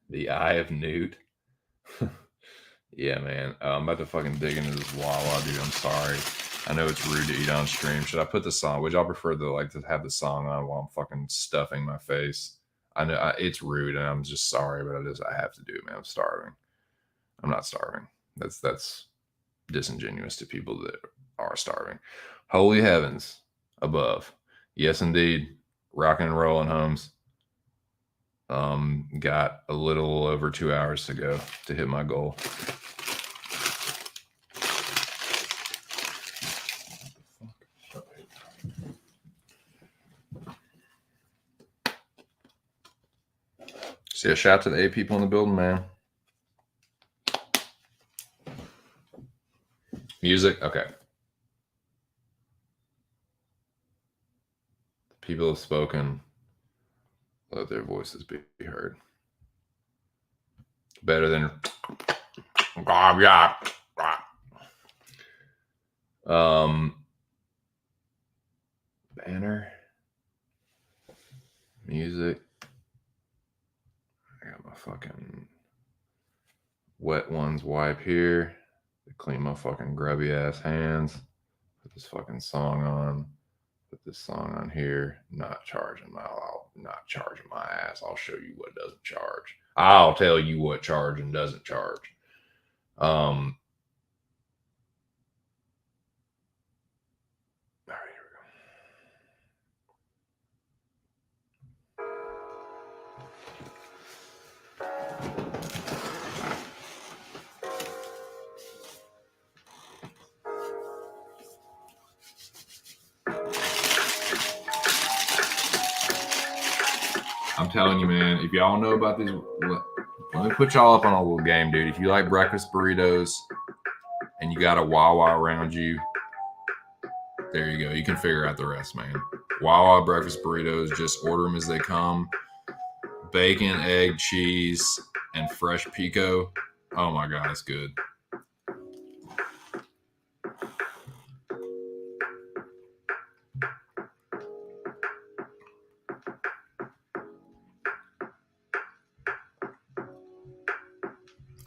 The Eye of Newt. Yeah, man. I'm about to fucking dig into this Wawa, dude. I'm sorry. I know it's rude to eat on stream. Should I put the song? Would y'all prefer to have the song on while I'm fucking stuffing my face? I know it's rude, and I'm just sorry, but I have to do it, man. I'm starving. I'm not starving. That's disingenuous to people that are starving. Holy heavens above. Yes, indeed. Rocking and rolling, Holmes. Got a little over 2 hours to go to hit my goal. So yeah, shout out to the 8 people in the building, man. Music, okay. People have spoken. Let their voices be heard. Better than banner. Music. I got my fucking wet ones wipe here to clean my fucking grubby ass hands. Put this fucking song on. Put this song on here. Not charging my ass. I'll show you what doesn't charge. I'll tell you what charge and doesn't charge. All right, here we go. I'm telling you, man, if y'all know about these, let me put y'all up on a little game, dude. If you like breakfast burritos and you got a Wawa around you, there you go. You can figure out the rest, man. Wawa breakfast burritos, just order them as they come. Bacon, egg, cheese, and fresh pico. Oh my God, it's good.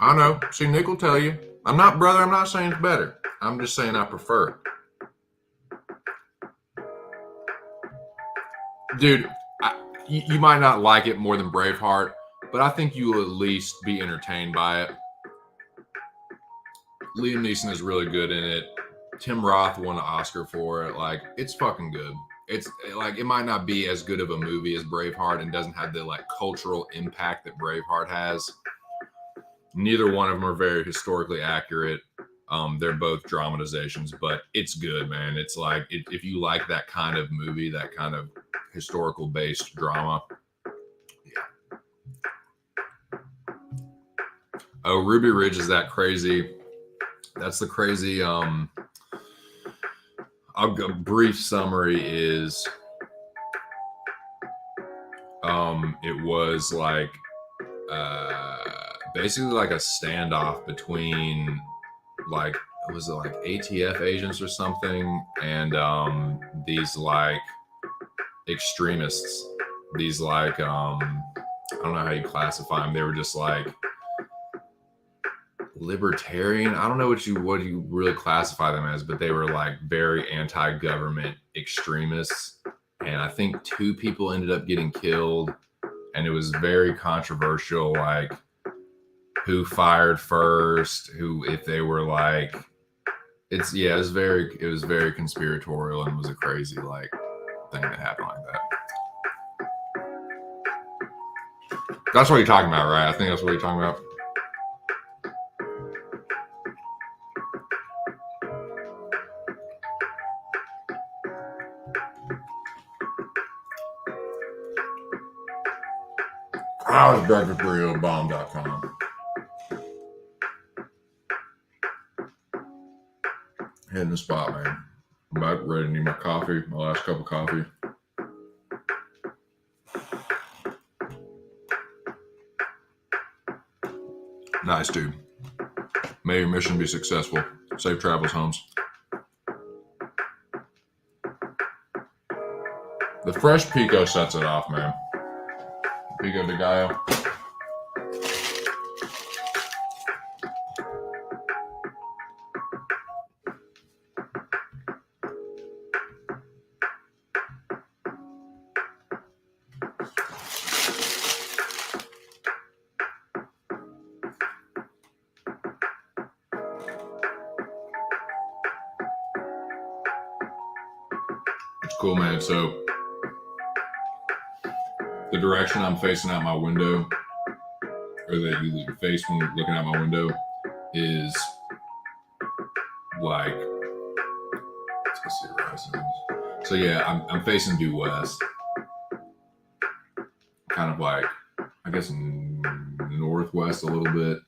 I know. See, Nick will tell you. I'm not saying it's better. I'm just saying I prefer it. Dude, you might not like it more than Braveheart, but I think you will at least be entertained by it. Liam Neeson is really good in it. Tim Roth won an Oscar for it. Like, it's fucking good. It's like, it might not be as good of a movie as Braveheart and doesn't have the like cultural impact that Braveheart has. Neither one of them are very historically accurate. They're both dramatizations, but it's good, man. It's like, if you like that kind of movie, that kind of historical based drama. Yeah. Oh, Ruby Ridge is that crazy. That's the crazy. A brief summary is, it was like, basically like a standoff between like, was it like ATF agents or something, and these like extremists, these like I don't know how you classify them. They were just like libertarian. I don't know what you really classify them as, but they were like very anti-government extremists. And I think 2 people ended up getting killed, and it was very controversial, like who fired first, if they were like, it was very conspiratorial, and it was a crazy like thing that happened like that. That's what you're talking about, right? I think that's what you're talking about. breakfastburritomobomb.com. Hitting the spot, man. I'm about ready to need my coffee, my last cup of coffee. Nice, dude. May your mission be successful. Safe travels, Holmes. The fresh pico sets it off, man. Pico de gallo. It's cool, man. So the direction I'm facing out my window, or that you face when you're looking out my window, is like, let's go see the horizons. So yeah, I'm facing due west, kind of like, I guess northwest a little bit,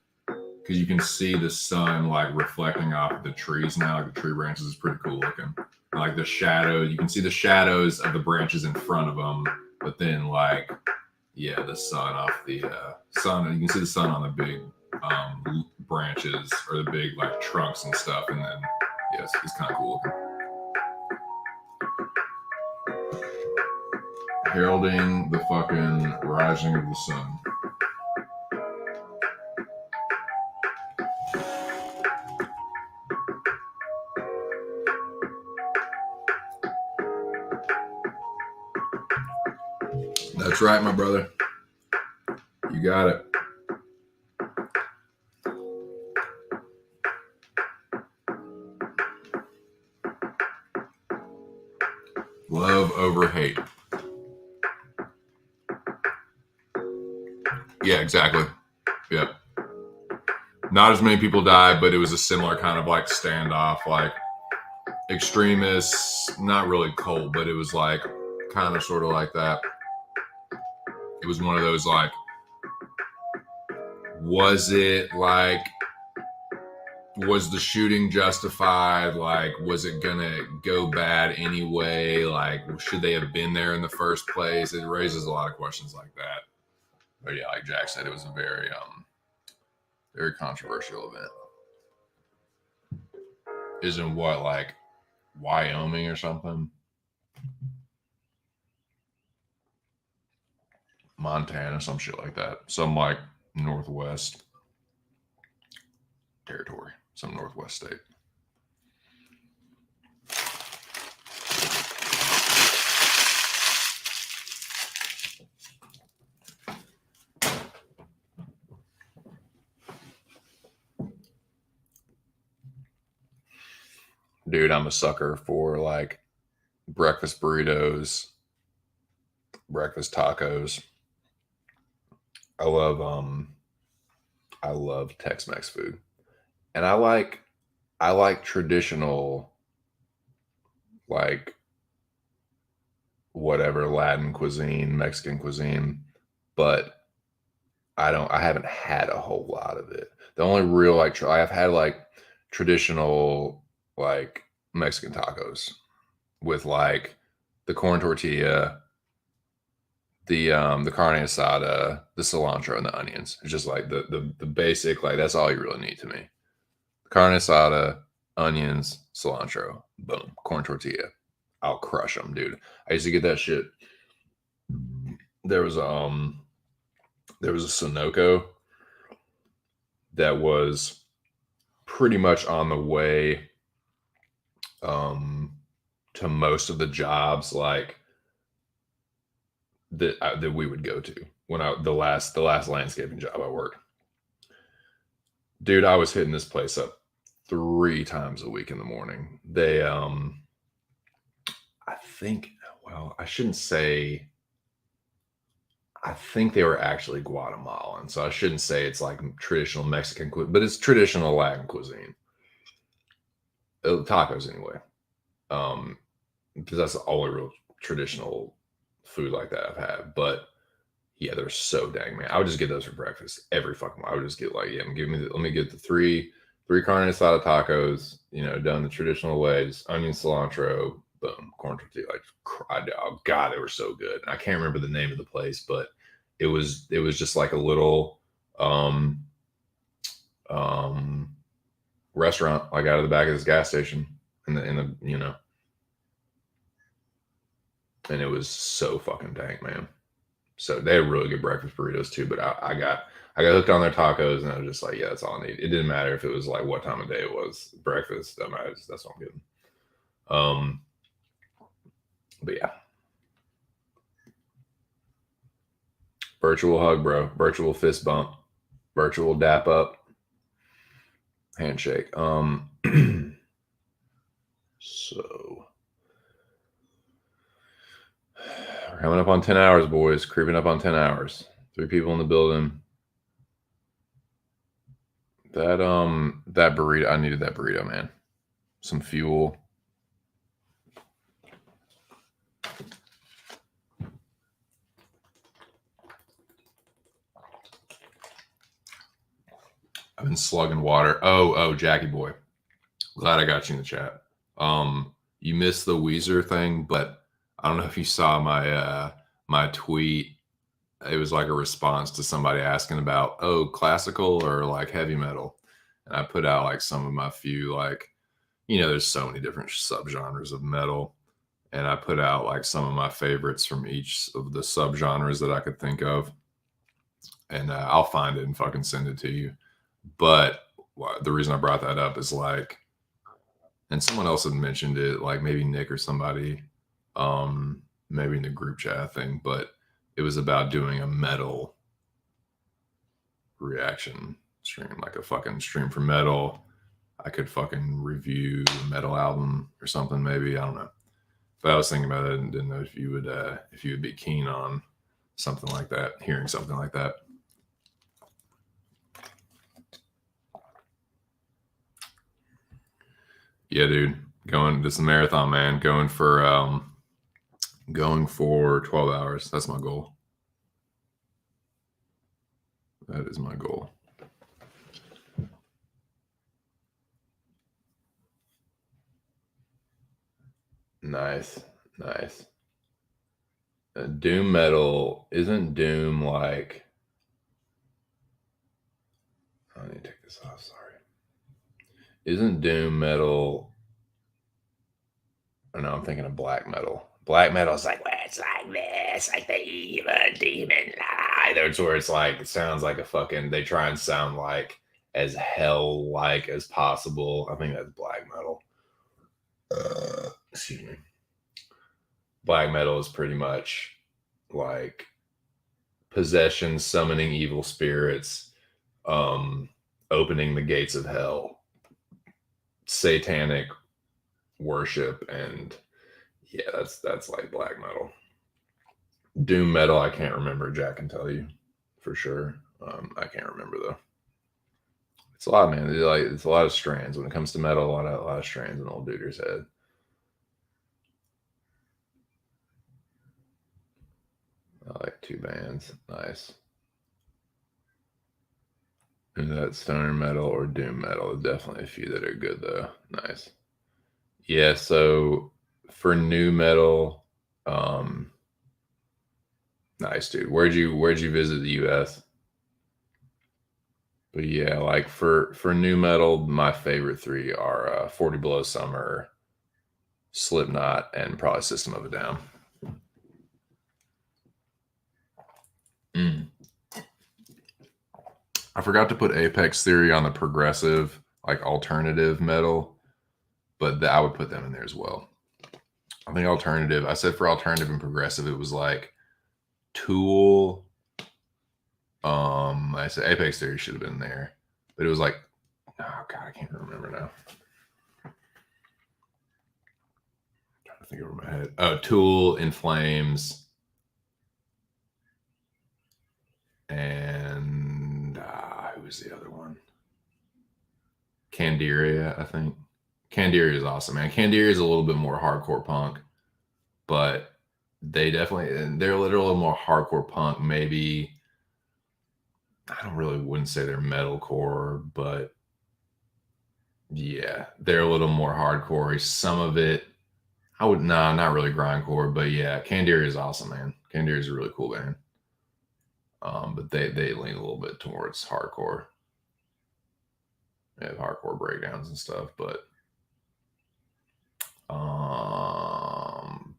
because you can see the sun like reflecting off of the trees now. Like the tree branches is pretty cool looking. Like the shadow, you can see the shadows of the branches in front of them, but then like, yeah, the sun off the sun, and you can see the sun on the big branches, or the big like trunks and stuff, and then yes, it's kind of cool looking. Heralding the fucking rising of the sun. That's right, my brother. You got it. Love over hate. Yeah, exactly. Yeah. Not as many people died, but it was a similar kind of like standoff, like extremists, not really cold, but it was like kind of sort of like that. It was one of those like, was it like, was the shooting justified? Like, was it gonna go bad anyway? Like, should they have been there in the first place? It raises a lot of questions like that. But yeah, like Jack said, it was a very very controversial event. Isn't what, like Wyoming or something? Montana, some shit like that. Some like Northwest territory, some Northwest state. Dude, I'm a sucker for like breakfast burritos, breakfast tacos. I love Tex-Mex food. And I like traditional, like whatever Latin cuisine, Mexican cuisine, but I haven't had a whole lot of it. The only real like I have had like traditional like Mexican tacos with like the corn tortilla, the carne asada, the cilantro, and the onions. It's just like the basic, like that's all you really need to me. Carne asada, onions, cilantro, boom, corn tortilla. I'll crush them, dude. I used to get that shit. There was there was a Sunoco that was pretty much on the way to most of the jobs like that we would go to when the last landscaping job I worked. Dude, I was hitting this place up 3 times a week in the morning. They I think, well, I shouldn't say, I think they were actually Guatemalan, so I shouldn't say it's like traditional Mexican cuisine, but it's traditional Latin cuisine. Tacos anyway. Because that's the only real traditional food like that I've had. But yeah, they're so dang, man. I would just get those for breakfast every fucking. I would just get like, yeah, let me get the three carne asada tacos, you know, done the traditional ways, onion, cilantro, boom, corn tortilla. Like, oh god, they were so good. I can't remember the name of the place, but it was just like a little restaurant like out of the back of this gas station in the you know, and it was so fucking dank, man. So they had really good breakfast burritos too, but I got hooked on their tacos, and I was just like, yeah, that's all I need. It didn't matter if it was like what time of day it was. Breakfast, that matters. That's what I'm getting. But yeah, virtual hug, bro. Virtual fist bump. Virtual dap up. Handshake. So we're coming up on 10 hours, boys. Creeping up on 10 hours. 3 people in the building. That burrito, I needed that burrito, man. Some fuel. I've been slugging water. Oh, Jackie boy. Glad I got you in the chat. You missed the Weezer thing, but I don't know if you saw my my tweet. It was like a response to somebody asking about, oh, classical or like heavy metal. And I put out like some of my few, like, you know, there's so many different subgenres of metal. And I put out like some of my favorites from each of the subgenres that I could think of. And I'll find it and fucking send it to you. But the reason I brought that up is like, and someone else had mentioned it, like maybe Nick or somebody, maybe in the group chat thing, but it was about doing a metal reaction stream, like a fucking stream for metal. I could fucking review a metal album or something, maybe. I don't know. But I was thinking about it and didn't know if you would be keen on something like that, hearing something like that. Yeah, dude. This is a marathon, man. Going for 12 hours. That's my goal. That is my goal. Nice. Doom metal, isn't doom like... I need to take this off, sorry. Isn't doom metal... Oh no, I'm thinking of black metal. Black metal is like, well, it's like this, like the evil demon. That's where it's like, it sounds like a fucking, they try and sound like as hell-like as possible. I think that's black metal. Excuse me. Black metal is pretty much like possession, summoning evil spirits, opening the gates of hell, satanic worship, and yeah, that's like black metal. Doom metal, I can't remember. Jack can tell you for sure. I can't remember though. It's a lot, man. It's a lot of strands when it comes to metal. A lot of strands in old duder's head. I like 2 bands. Nice. And that stoner metal or doom metal. There's definitely a few that are good though. Nice. Yeah. So for new metal, nice, dude. Where'd you visit the U.S.? But yeah, like for new metal, my favorite 3 are 40 Below Summer, Slipknot, and probably System of a Down. I forgot to put Apex Theory on the progressive, like alternative metal, but I would put them in there as well. I think alternative, I said for alternative and progressive, it was like Tool. I said Apex Theory should have been there, but it was like, oh god, I can't remember now. I'm trying to think over my head. Oh, Tool, In Flames, and who was the other one? Candiria, I think. Candiria is awesome, man. Candiria is a little bit more hardcore punk, but they're a little more hardcore punk. Maybe wouldn't say they're metalcore, but yeah, they're a little more hardcore. Some of it, not really grindcore, but yeah, Candiria is awesome, man. Candiria is a really cool band. But they lean a little bit towards hardcore. They have hardcore breakdowns and stuff, but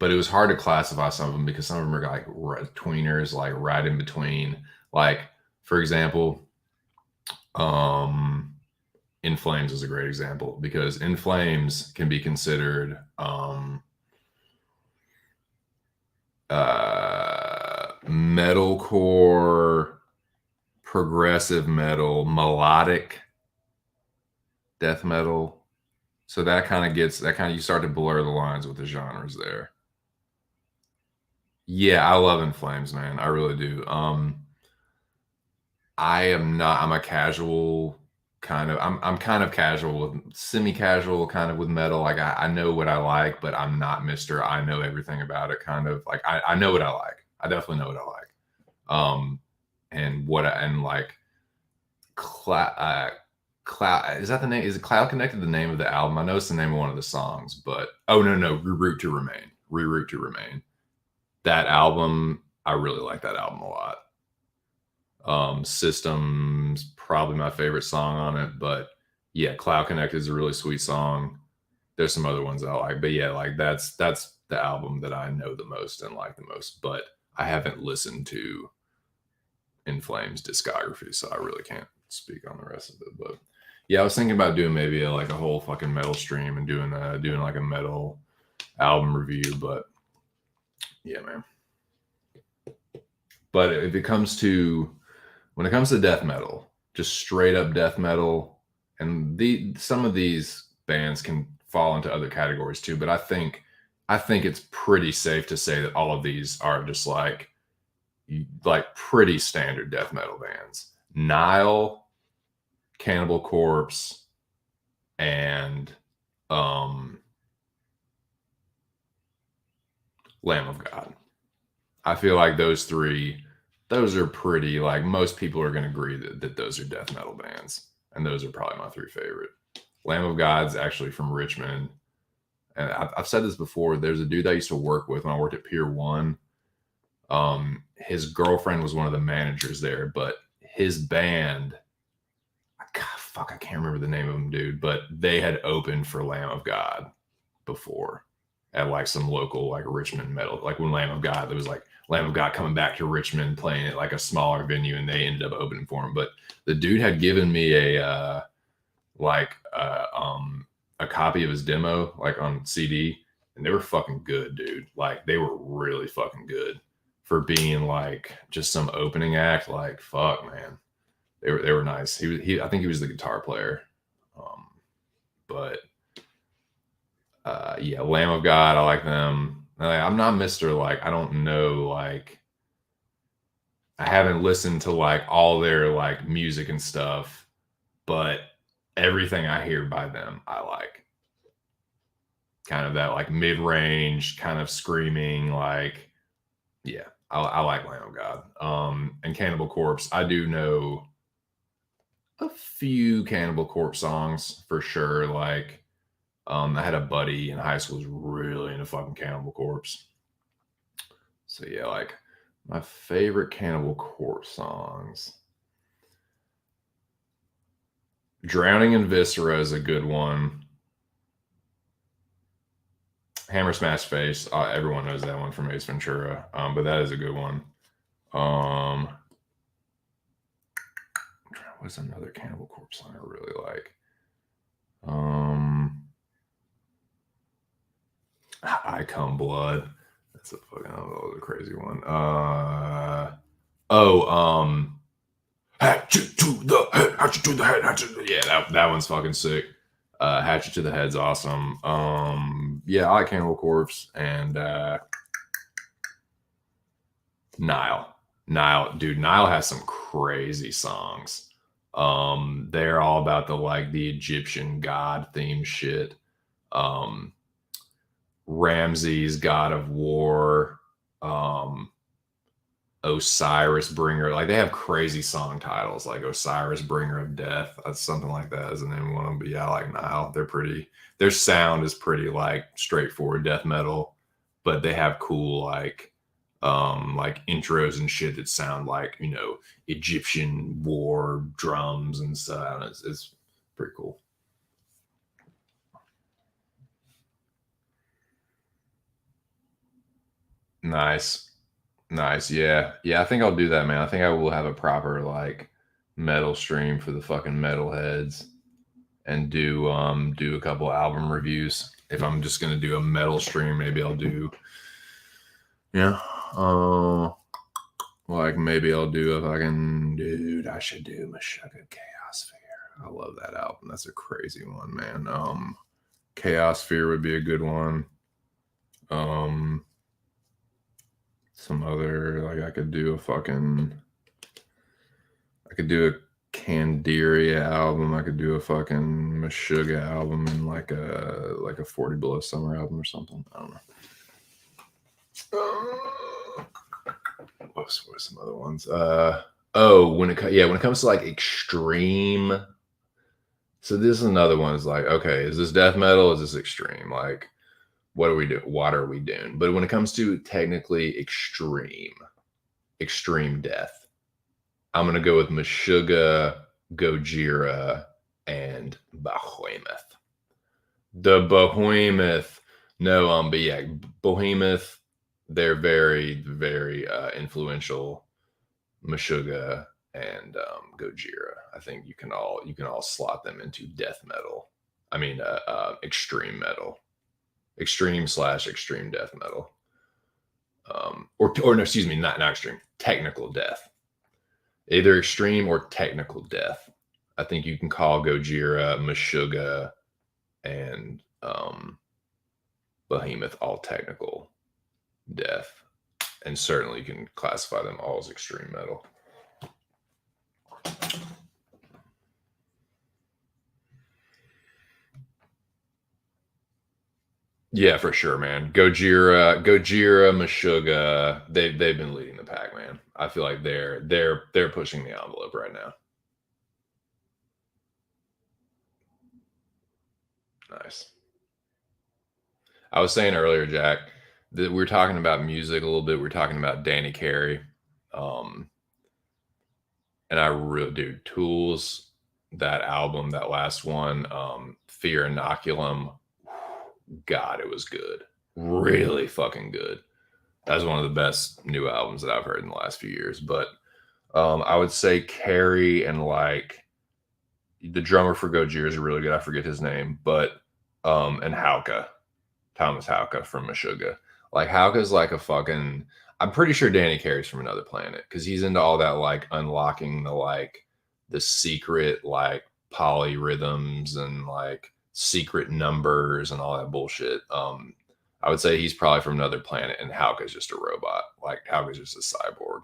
it was hard to classify some of them because some of them are like tweeners, like right in between. Like, for example, In Flames is a great example because In Flames can be considered metalcore, progressive metal, melodic death metal. So that kind of you start to blur the lines with the genres there. Yeah, I love In Flames, man. I really do. I'm a casual kind of, I'm kind of casual with semi-casual kind of with metal. Like I know what I like, but I'm not Mr. I know everything about it kind of. Like I know what I like. I definitely know what I like. And like Cloud, is that the name? Is it Cloud Connected the name of the album? I know it's the name of one of the songs, but no, Reroute to Remain. That album, I really like that album a lot. System's probably my favorite song on it, but yeah, Cloud Connected is a really sweet song. There's some other ones I like, but yeah, like that's the album that I know the most and like the most, but I haven't listened to In Flames discography, so I really can't speak on the rest of it. But yeah, I was thinking about doing maybe a whole fucking metal stream and doing like a metal album review, but yeah, man. But when it comes to death metal, just straight up death metal, and some of these bands can fall into other categories too, but I think it's pretty safe to say that all of these are just like pretty standard death metal bands. Nile, Cannibal Corpse, and Lamb of God. I feel like those 3 those are pretty, like, most people are going to agree that those are death metal bands. And those are probably my 3 favorite. Lamb of God's actually from Richmond. And I've said this before. There's a dude I used to work with when I worked at Pier 1. His girlfriend was one of the managers there, but his band, I can't remember the name of them, dude, but they had opened for Lamb of God before at like some local like Richmond metal. Like when Lamb of God, there was like Lamb of God coming back to Richmond playing at like a smaller venue, and they ended up opening for him. But the dude had given me a copy of his demo like on CD, and they were fucking good, dude. Like they were really fucking good for being like just some opening act. Like fuck, man, they were nice. He I think he was the guitar player, but yeah, Lamb of God, I like them. I'm not Mr. Like, I don't know, like, I haven't listened to like all their like music and stuff, but everything I hear by them, I like. Kind of that like mid range, kind of screaming, like, yeah, I like Lamb of God. And Cannibal Corpse, I do know a few Cannibal Corpse songs for sure. Like, I had a buddy in high school who was really into fucking Cannibal Corpse. So yeah, like my favorite Cannibal Corpse songs. Drowning in Viscera is a good one. Hammer Smash Face, everyone knows that one from Ace Ventura, but that is a good one. What's another Cannibal Corpse song I really like? I Come Blood. That's a fucking a crazy one. Hatchet to the head, hatchet to the head, hatchet. Yeah, that one's fucking sick. Hatchet to the Head's awesome. Yeah, I like Cannibal Corpse and Nile. Dude, Nile has some crazy songs. They're all about the Egyptian god theme shit. Ramses, God of War, Osiris Bringer. Like they have crazy song titles like Osiris Bringer of Death. That's something like that is the name of one of them. But yeah, I like Nile. Their sound is pretty like straightforward death metal, but they have cool like intros and shit that sound like, Egyptian war drums and stuff. It's pretty cool. Nice. Nice. Yeah. Yeah, I think I'll do that, man. I think I will have a proper like metal stream for the fucking metal heads and do a couple album reviews. If I'm just gonna do a metal stream, maybe I'll do yeah. Like maybe I'll do if I can dude, I should do Meshuggah Chaos Fear. I love that album. That's a crazy one, man. Chaos Fear would be a good one. Some other like I could do a Candiria album. I could do a fucking Meshuggah album and like a 40 Below Summer album or something. I don't know. What are some other ones? When it comes to like extreme. So this is another one. Is like, okay, is this death metal? Is this extreme? Like, what are we doing? What are we doing? But when it comes to technically extreme death, I'm gonna go with Meshuggah, Gojira, and Behemoth. The Behemoth, no, but yeah, Behemoth. They're very, very influential. Meshuggah and Gojira. I think you can all slot them into death metal. I mean, extreme metal, extreme/extreme death metal. Or no, excuse me, not extreme, technical death. Either extreme or technical death. I think you can call Gojira, Meshuggah, and Behemoth all technical death. And certainly you can classify them all as extreme metal. Yeah, for sure, man. Gojira, Meshuggah, they've been leading the pack, man. I feel like they're pushing the envelope right now. Nice. I was saying earlier, Jack, that we were talking about music a little bit. We are talking about Danny Carey. Um, and I really do Tools, that album, that last one, Fear Inoculum. God, it was good. Really fucking good. That's one of the best new albums that I've heard in the last few years. But I would say Carey and like the drummer for Gojira is really good. I forget his name, but and Hauka, Thomas Hauka from Meshuggah. Like Hauka's like a fucking. I'm pretty sure Danny Carey's from another planet because he's into all that like unlocking the secret like polyrhythms and like secret numbers and all that bullshit. I would say he's probably from another planet, and Hauka's just a robot. Like Hauka's just a cyborg.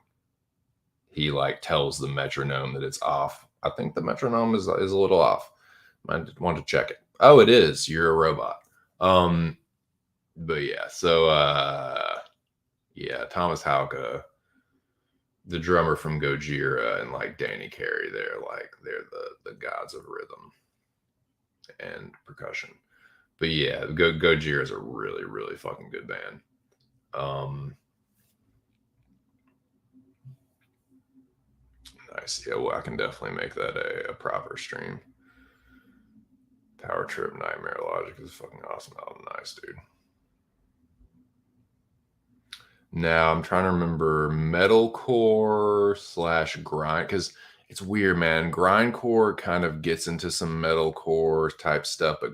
He like tells the metronome that it's off. I think the metronome is a little off. I want to check it. Oh, it is. You're a robot. Um, but yeah, so yeah, Thomas Hauka, the drummer from Gojira, and like Danny Carey, they're the gods of rhythm and percussion. But yeah, Gojira is a really really fucking good band. Um, nice. Yeah, well, I can definitely make that a proper stream. Power Trip Nightmare Logic is a fucking awesome album. Nice, dude. Now I'm trying to remember metalcore slash grind because it's weird, man. Grindcore kind of gets into some metalcore type stuff, but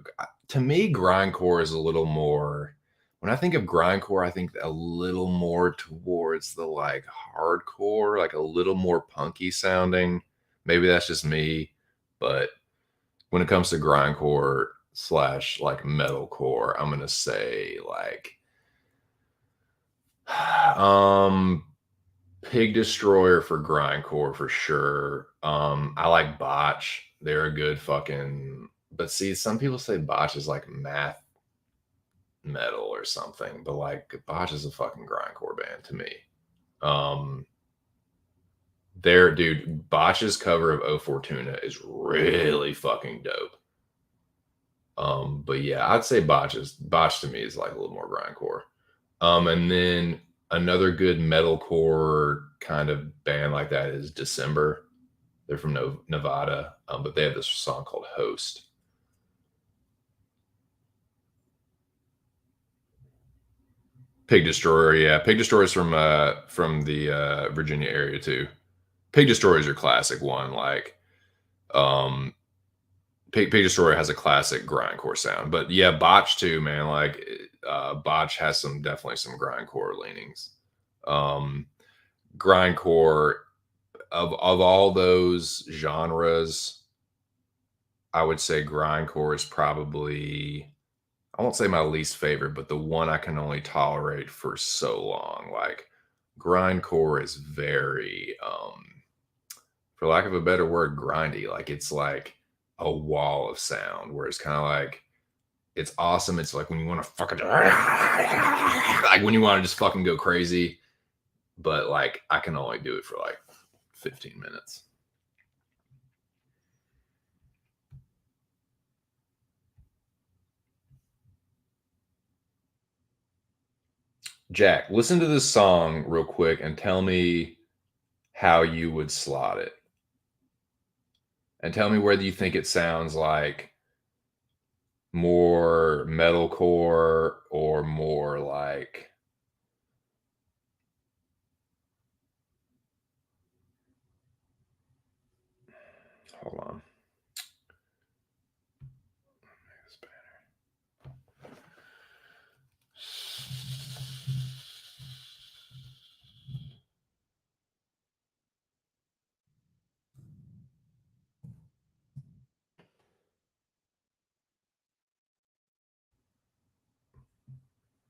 to me, grindcore is a little more. When I think of grindcore, I think a little more towards the like hardcore, like a little more punky sounding. Maybe that's just me, but when it comes to grindcore slash like metalcore, I'm gonna say like um Pig Destroyer for grindcore for sure. I like Botch. They're a good fucking. But see, some people say Botch is like math metal or something, but like Botch is a fucking grindcore band to me. Um, there, dude, Botch's cover of O Fortuna is really fucking dope. But yeah, I'd say Botch to me is like a little more grindcore. And then another good metalcore kind of band like that is December. They're from Nevada, but they have this song called "Host." Pig Destroyer, yeah, Pig Destroyer is from the Virginia area too. Pig Destroyer is your classic one, like um, Pig Destroyer has a classic grindcore sound, but yeah, Botch too, man. Like Botch has definitely some grindcore leanings. Um, Grindcore of all those genres, I would say grindcore is probably I won't say my least favorite, but the one I can only tolerate for so long. Like grindcore is very for lack of a better word, grindy. Like it's like a wall of sound where it's kind of like it's awesome. It's like when you want to fucking like when you want to just fucking go crazy, but like I can only do it for like 15 minutes. Jack, listen to this song real quick and tell me how you would slot it. And tell me whether you think it sounds like more metalcore or more like hold on.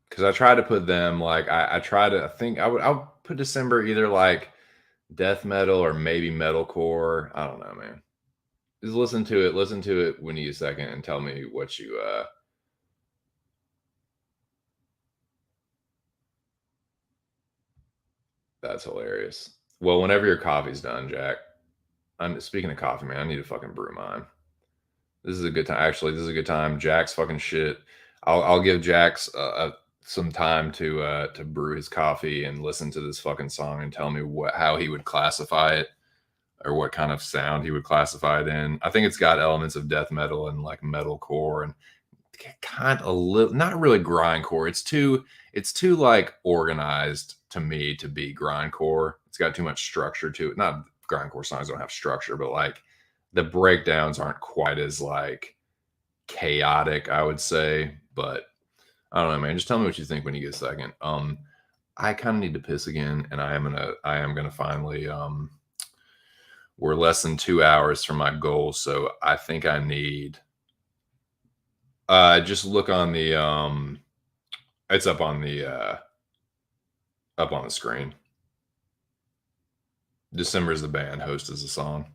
Because I try to put them like I try to I think I'll put December either like death metal or maybe metalcore. I don't know, man. Just listen to it when you get a second and tell me what you That's hilarious. Well, whenever your coffee's done, Jack, speaking of coffee, man, I need to fucking brew mine. This is a good time. Actually, this is a good time. Jack's fucking shit. I'll give Jack's some time to brew his coffee and listen to this fucking song and tell me how he would classify it or what kind of sound he would classify it in. I think it's got elements of death metal and like metalcore and kind of not really grindcore. It's too like organized to me to be grindcore. It's got too much structure to it. Not grindcore songs don't have structure, but like the breakdowns aren't quite as like chaotic, I would say. But I don't know, man. Just tell me what you think when you get a second. I kind of need to piss again, and I am gonna finally we're less than 2 hours from my goal, so I think I need just look on the it's up on the screen. December is the band, Host is the song.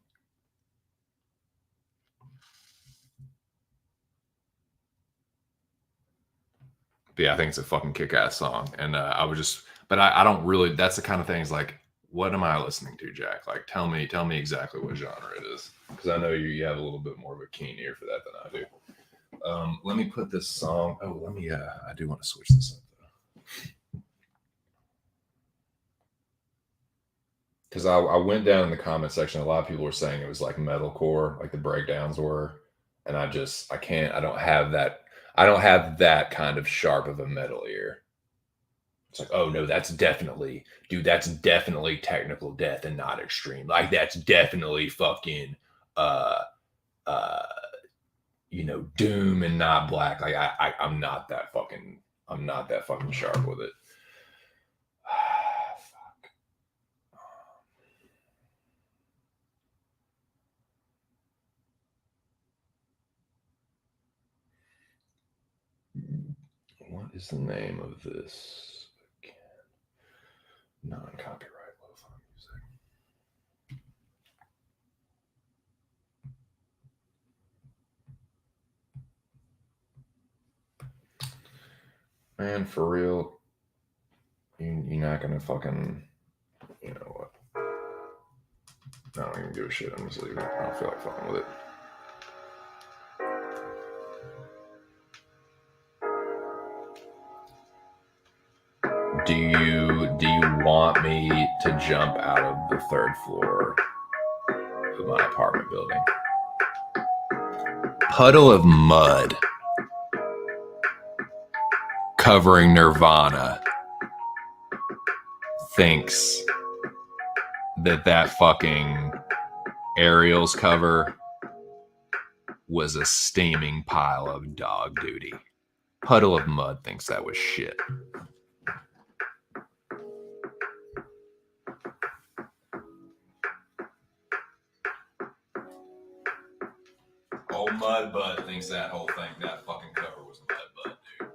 But yeah, I think it's a fucking kick-ass song. And I was just but I don't really that's the kind of things like what am I listening to, Jack? Like tell me exactly what genre it is. Because I know you have a little bit more of a keen ear for that than I do. Let me put this song. Oh, let me I do want to switch this up though. Because I went down in the comment section. A lot of people were saying it was like metalcore, like the breakdowns were, and I can't. I don't have that. I don't have that kind of sharp of a metal ear. It's like, oh no, that's definitely, dude. That's definitely technical death and not extreme. Like that's definitely fucking, uh, uh, doom and not black. Like I'm not that fucking. I'm not that fucking sharp with it. What is the name of this? Non-copyright lo-fi music. Man, for real, you're not gonna fucking, you know what? I don't even give a shit. I'm just leaving it. I don't feel like fucking with it. Do you want me to jump out of the third floor of my apartment building? Puddle of mud covering Nirvana thinks that fucking Ariel's cover was a steaming pile of dog duty. Puddle of Mud thinks that was shit. Old Mud Butt thinks that whole thing, that fucking cover was Mud Butt, dude.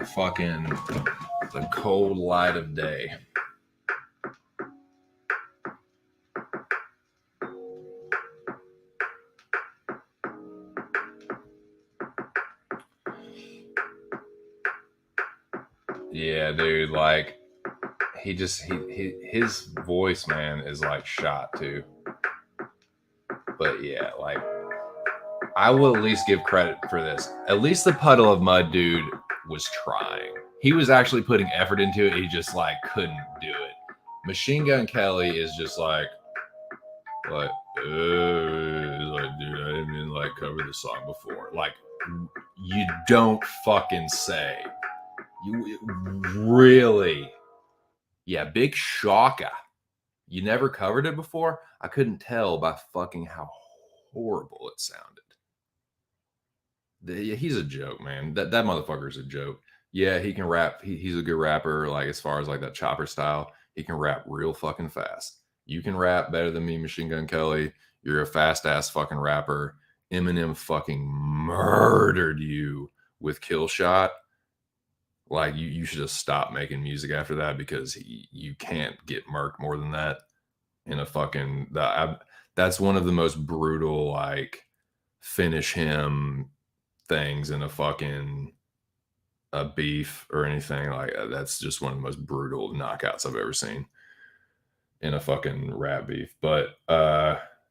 fucking the cold light of day. Yeah, dude, like his voice, man, is like shot too. But yeah, like I will at least give credit for this. At least the Puddle of Mud dude was trying. He was actually putting effort into it. He just like couldn't do it. Machine Gun Kelly is just like, dude, I didn't even like cover this song before. Like, you don't fucking say. You really? Yeah, big shocker. You never covered it before? I couldn't tell by fucking how horrible it sounded. He's a joke, man. That motherfucker's a joke. Yeah, he can rap. He's a good rapper. Like as far as like that chopper style, he can rap real fucking fast. You can rap better than me, Machine Gun Kelly. You're a fast ass fucking rapper. Eminem fucking murdered you with Kill Shot. Like you should just stop making music after that because you can't get murked more than that in a fucking that's one of the most brutal like finish him things in a fucking a beef or anything like that. That's just one of the most brutal knockouts I've ever seen in a fucking rap beef. But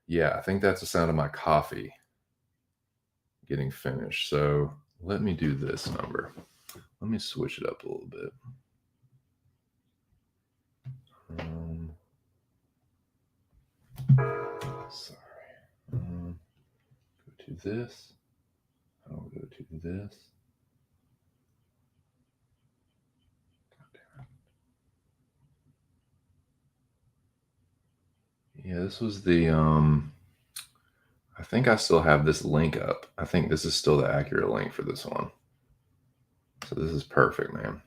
yeah, I think that's the sound of my coffee getting finished. So let me do this number. Let me switch it up a little bit. Sorry. Go to this. I'll go to this. Yeah, this was the I think I still have this link up. I think this is still the accurate link for this one. So this is perfect, man.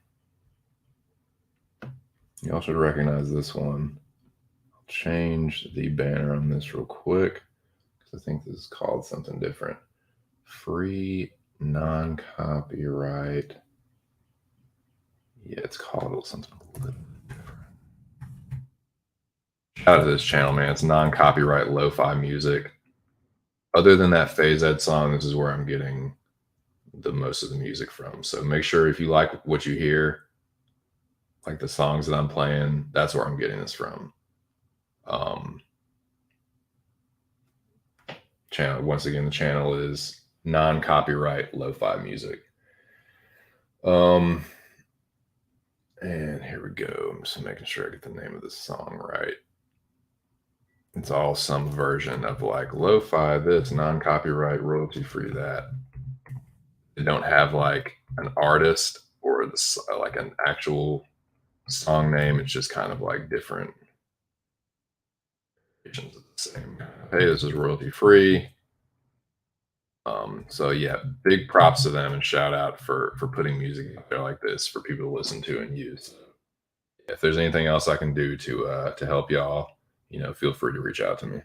Y'all should recognize this one. I'll change the banner on this real quick because I think this is called something different. Free non-copyright. Yeah, it's called something a little different. Shout out to this channel, man. It's non-copyright lo-fi music. Other than that Phase Ed song, this is where I'm getting the most of the music from. So make sure if you like what you hear, like the songs that I'm playing, that's where I'm getting this from. Channel, once again, the channel is non-copyright lo-fi music. And here we go. I'm just making sure I get the name of the song right. It's all some version of like lo-fi this, non-copyright, royalty-free that. They don't have like an artist or this, like an actual song name. It's just kind of like different versions of the same. Hey, this is royalty-free. So yeah, big props to them and shout out for putting music out there like this for people to listen to and use. If there's anything else I can do to help y'all, you know, feel free to reach out to me.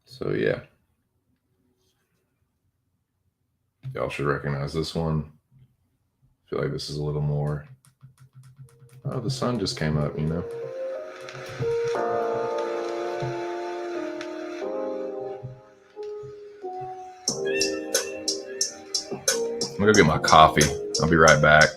So yeah, y'all should recognize this one. I feel like this is a little more. Oh, the sun just came up, you know. I'm gonna go get my coffee. I'll be right back.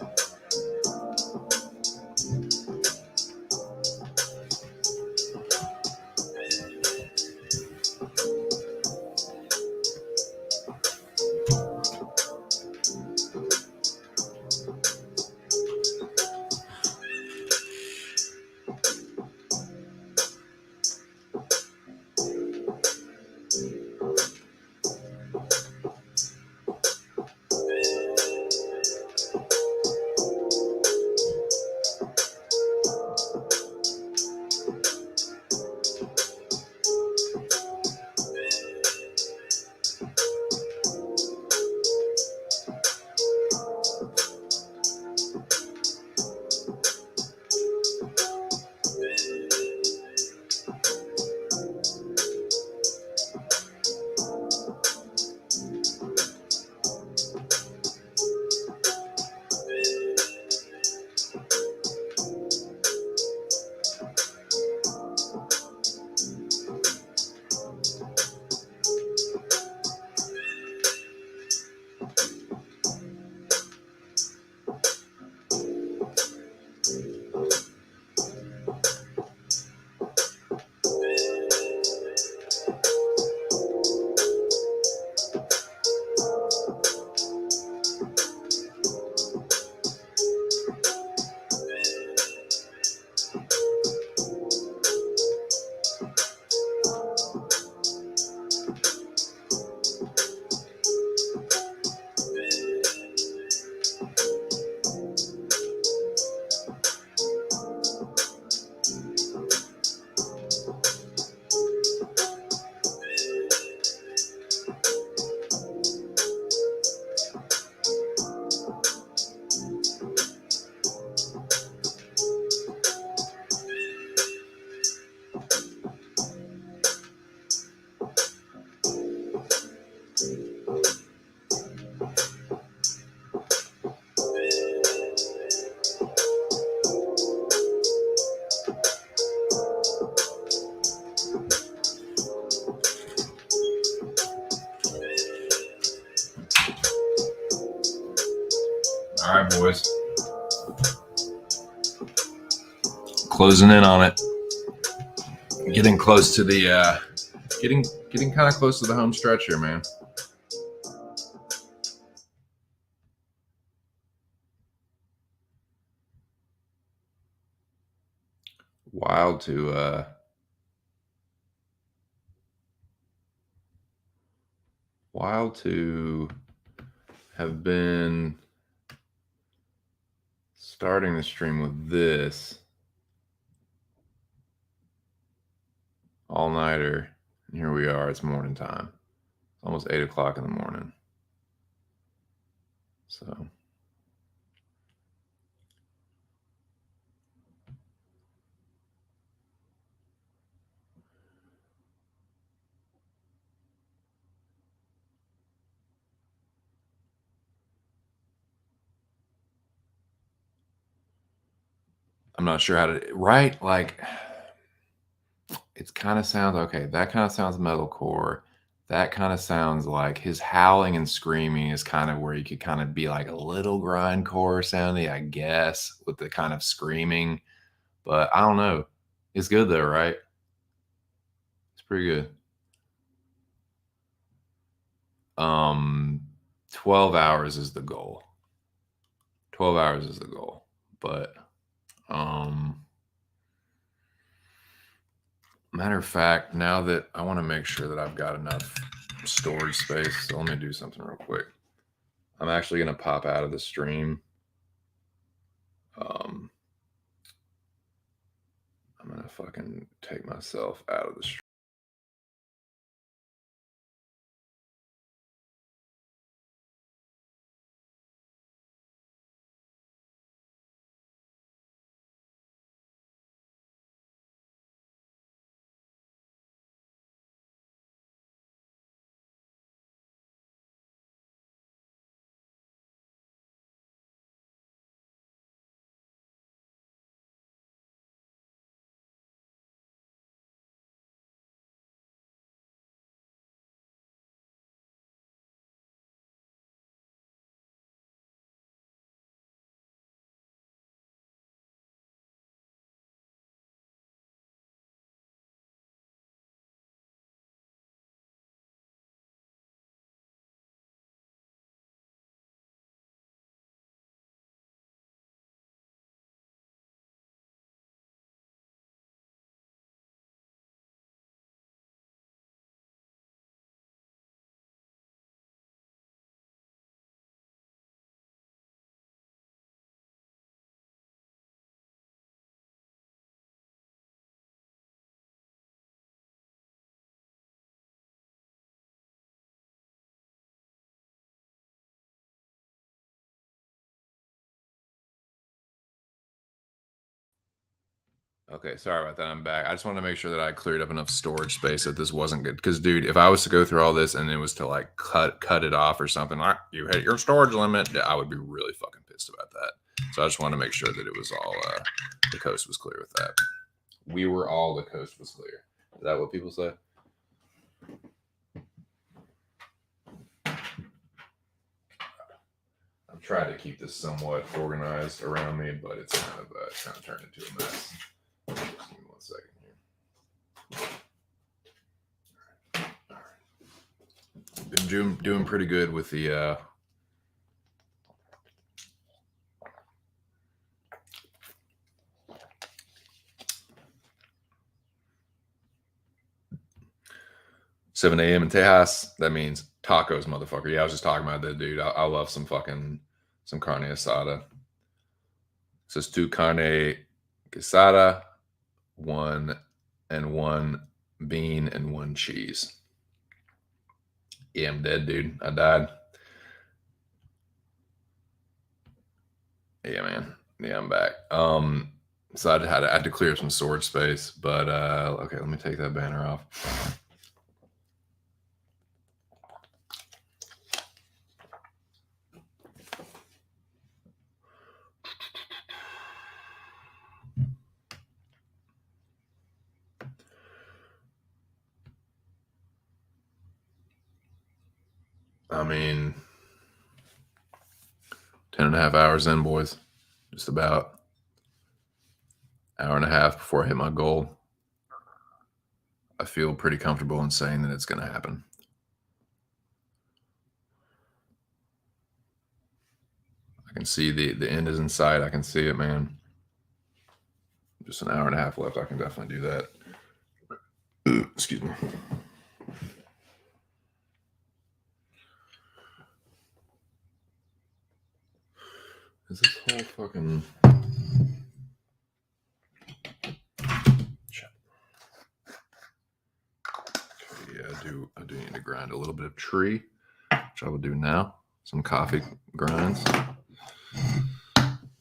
All right, boys. Closing in on it. Getting close to the getting kind of close to the home stretch here, man. Wild to have been starting the stream with this all-nighter, and here we are. It's morning time. It's almost 8 o'clock in the morning. So I'm not sure how to right. Like, it kind of sounds okay. That kind of sounds metalcore. That kind of sounds like his howling and screaming is kind of where he could kind of be like a little grindcore sounding, I guess, with the kind of screaming. But I don't know. It's good though, right? It's pretty good. 12 hours is the goal. 12 hours is the goal. But matter of fact, now that I want to make sure that I've got enough storage space, so let me do something real quick. I'm actually going to pop out of the stream. I'm going to fucking take myself out of the stream. Okay, sorry about that. I'm back. I just wanted to make sure that I cleared up enough storage space that this wasn't good. Because, dude, if I was to go through all this and it was to like cut it off or something, like you hit your storage limit, I would be really fucking pissed about that. So I just want to make sure that it was all the coast was clear with that. The coast was clear. Is that what people say? I'm trying to keep this somewhat organized around me, but it's kind of turned into a mess. Just give me 1 second here. All right. Been doing pretty good with the $7 a.m. in Tejas. That means tacos, motherfucker. Yeah, I was just talking about that, dude. I love some carne asada. So it's 2 carne asada, 1 bean and 1 cheese. Yeah, I'm dead, dude. I died. Yeah, man. Yeah, I'm back. So I had to clear some storage space, but okay, let me take that banner off. I mean, 10 10.5 hours in, boys. Just about hour and a half before I hit my goal. I feel pretty comfortable in saying that it's going to happen. I can see the end is in sight. I can see it, man. Just an hour and a half left. I can definitely do that. Excuse me. Is this whole fucking... I do need to grind a little bit of tree, which I will do now. Some coffee grinds.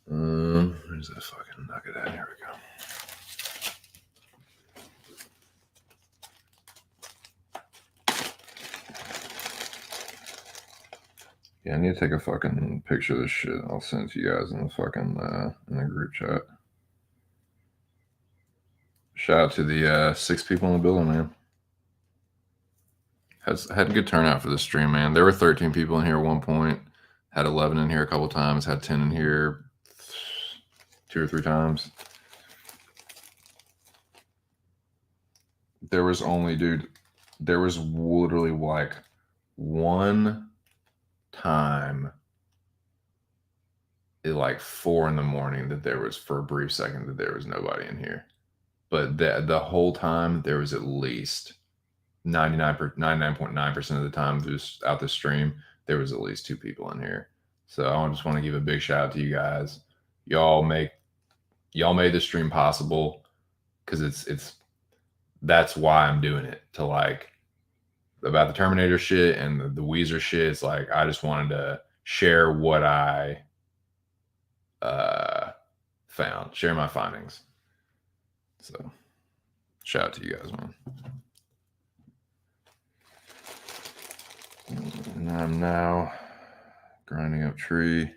Where's that fucking nugget at? Here we go. Yeah, I need to take a fucking picture of this shit. I'll send it to you guys in the fucking in the group chat. Shout out to the 6 people in the building, man. Had a good turnout for the stream, man. There were 13 people in here at one point. Had 11 in here a couple times. Had 10 in here 2 or 3 times. There was only, dude, there was literally like one time at like 4 in the morning that there was, for a brief second, that there was nobody in here. But the whole time there was at least 99.9% of the time just out the stream, there was at least 2 people in here. So I just want to give a big shout out to you guys. Y'all made the stream possible, because that's why I'm doing it, to like about the Terminator shit and the Weezer shit. It's like I just wanted to share what I found, share my findings. So shout out to you guys, man. And I'm now grinding up tree.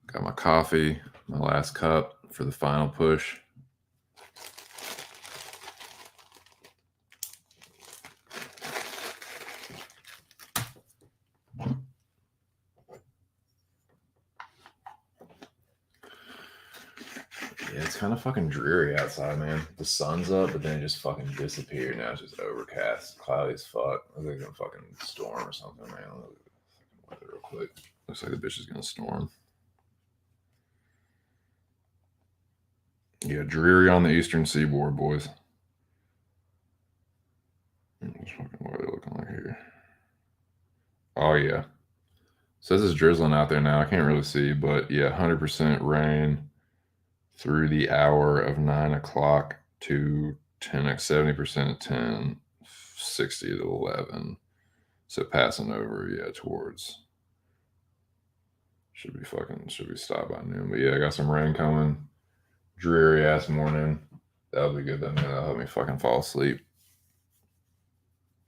Got my coffee, my last cup for the final push. Yeah, it's kind of fucking dreary outside, man. The sun's up, but then it just fucking disappeared. Now it's just overcast, cloudy as fuck. I think it's gonna fucking storm or something, man. Look at the weather real quick. Looks like the bitch is gonna storm. Yeah, dreary on the eastern seaboard, boys. What's fucking weather looking like here? Oh yeah. Says it's drizzling out there now. I can't really see, but yeah, 100% rain through the hour of 9 o'clock to 70% at 10, 60 to 11. So passing over, yeah, towards. Should be stopped by noon. But yeah, I got some rain coming. Dreary ass morning. That'll be good. That'll help me fucking fall asleep.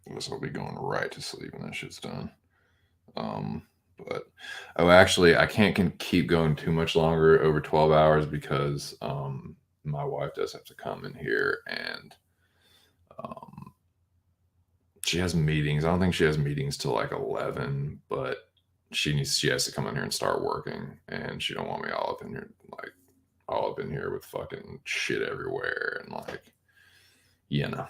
I guess I'll be going right to sleep when that shit's done. But actually, I can't keep going too much longer, over 12 hours, because my wife does have to come in here, and she has meetings. I don't think she has meetings till like 11, but she has to come in here and start working, and she don't want me all up in here with fucking shit everywhere, and like, you know.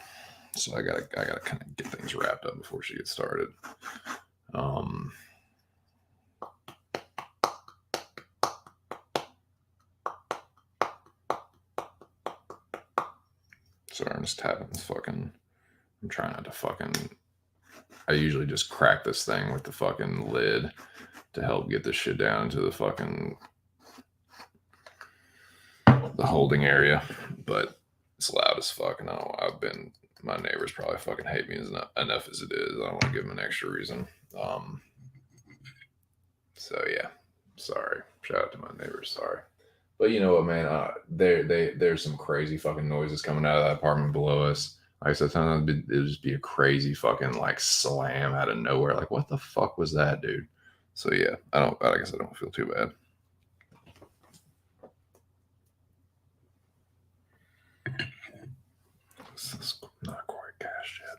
So I gotta kind of get things wrapped up before she gets started. Sorry, I'm just tapping this fucking. I'm trying not to fucking. I usually just crack this thing with the fucking lid to help get this shit down into the fucking the holding area, but it's loud as fuck, and my neighbors probably fucking hate me enough as it is. I don't want to give them an extra reason. So yeah, sorry. Shout out to my neighbors. Sorry. But you know what, man? There's some crazy fucking noises coming out of that apartment below us. Like I said, sometimes it'd just be a crazy fucking like slam out of nowhere. Like, what the fuck was that, dude? So yeah, I guess I don't feel too bad. This is not quite cashed yet.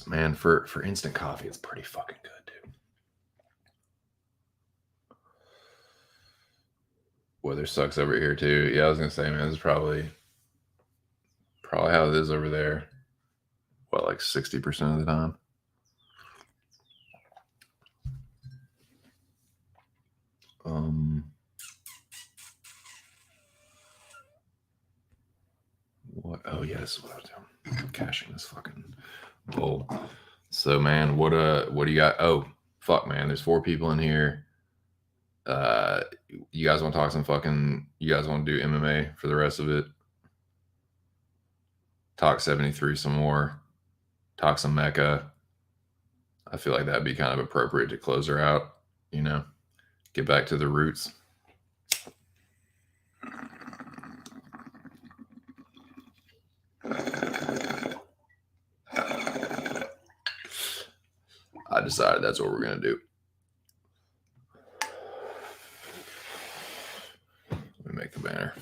man. For instant coffee, it's pretty fucking good, dude. Weather sucks over here too. Yeah, I was gonna say, man, this is probably how it is over there. What, like 60% of the time? What? Oh yeah, this is what I was doing. Caching this fucking bowl. So man, what do you got? Oh fuck, man, there's 4 people in here. You guys want to talk some fucking? You guys want to do MMA for the rest of it? Talk 73 some more. Talk some Mecca. I feel like that'd be kind of appropriate to close her out. You know, get back to the roots. I decided that's what we're gonna do. Let me make the banner.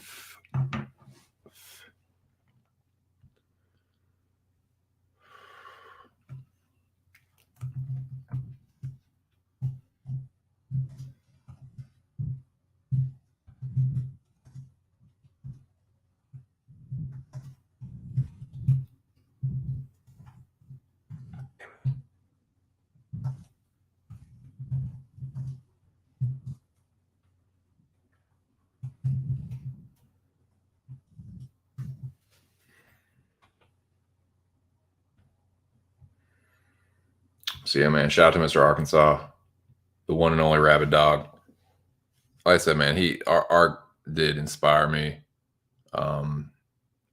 So yeah, man, shout out to Mr. Arkansas, the one and only rabid dog. Like I said, man, Ark did inspire me.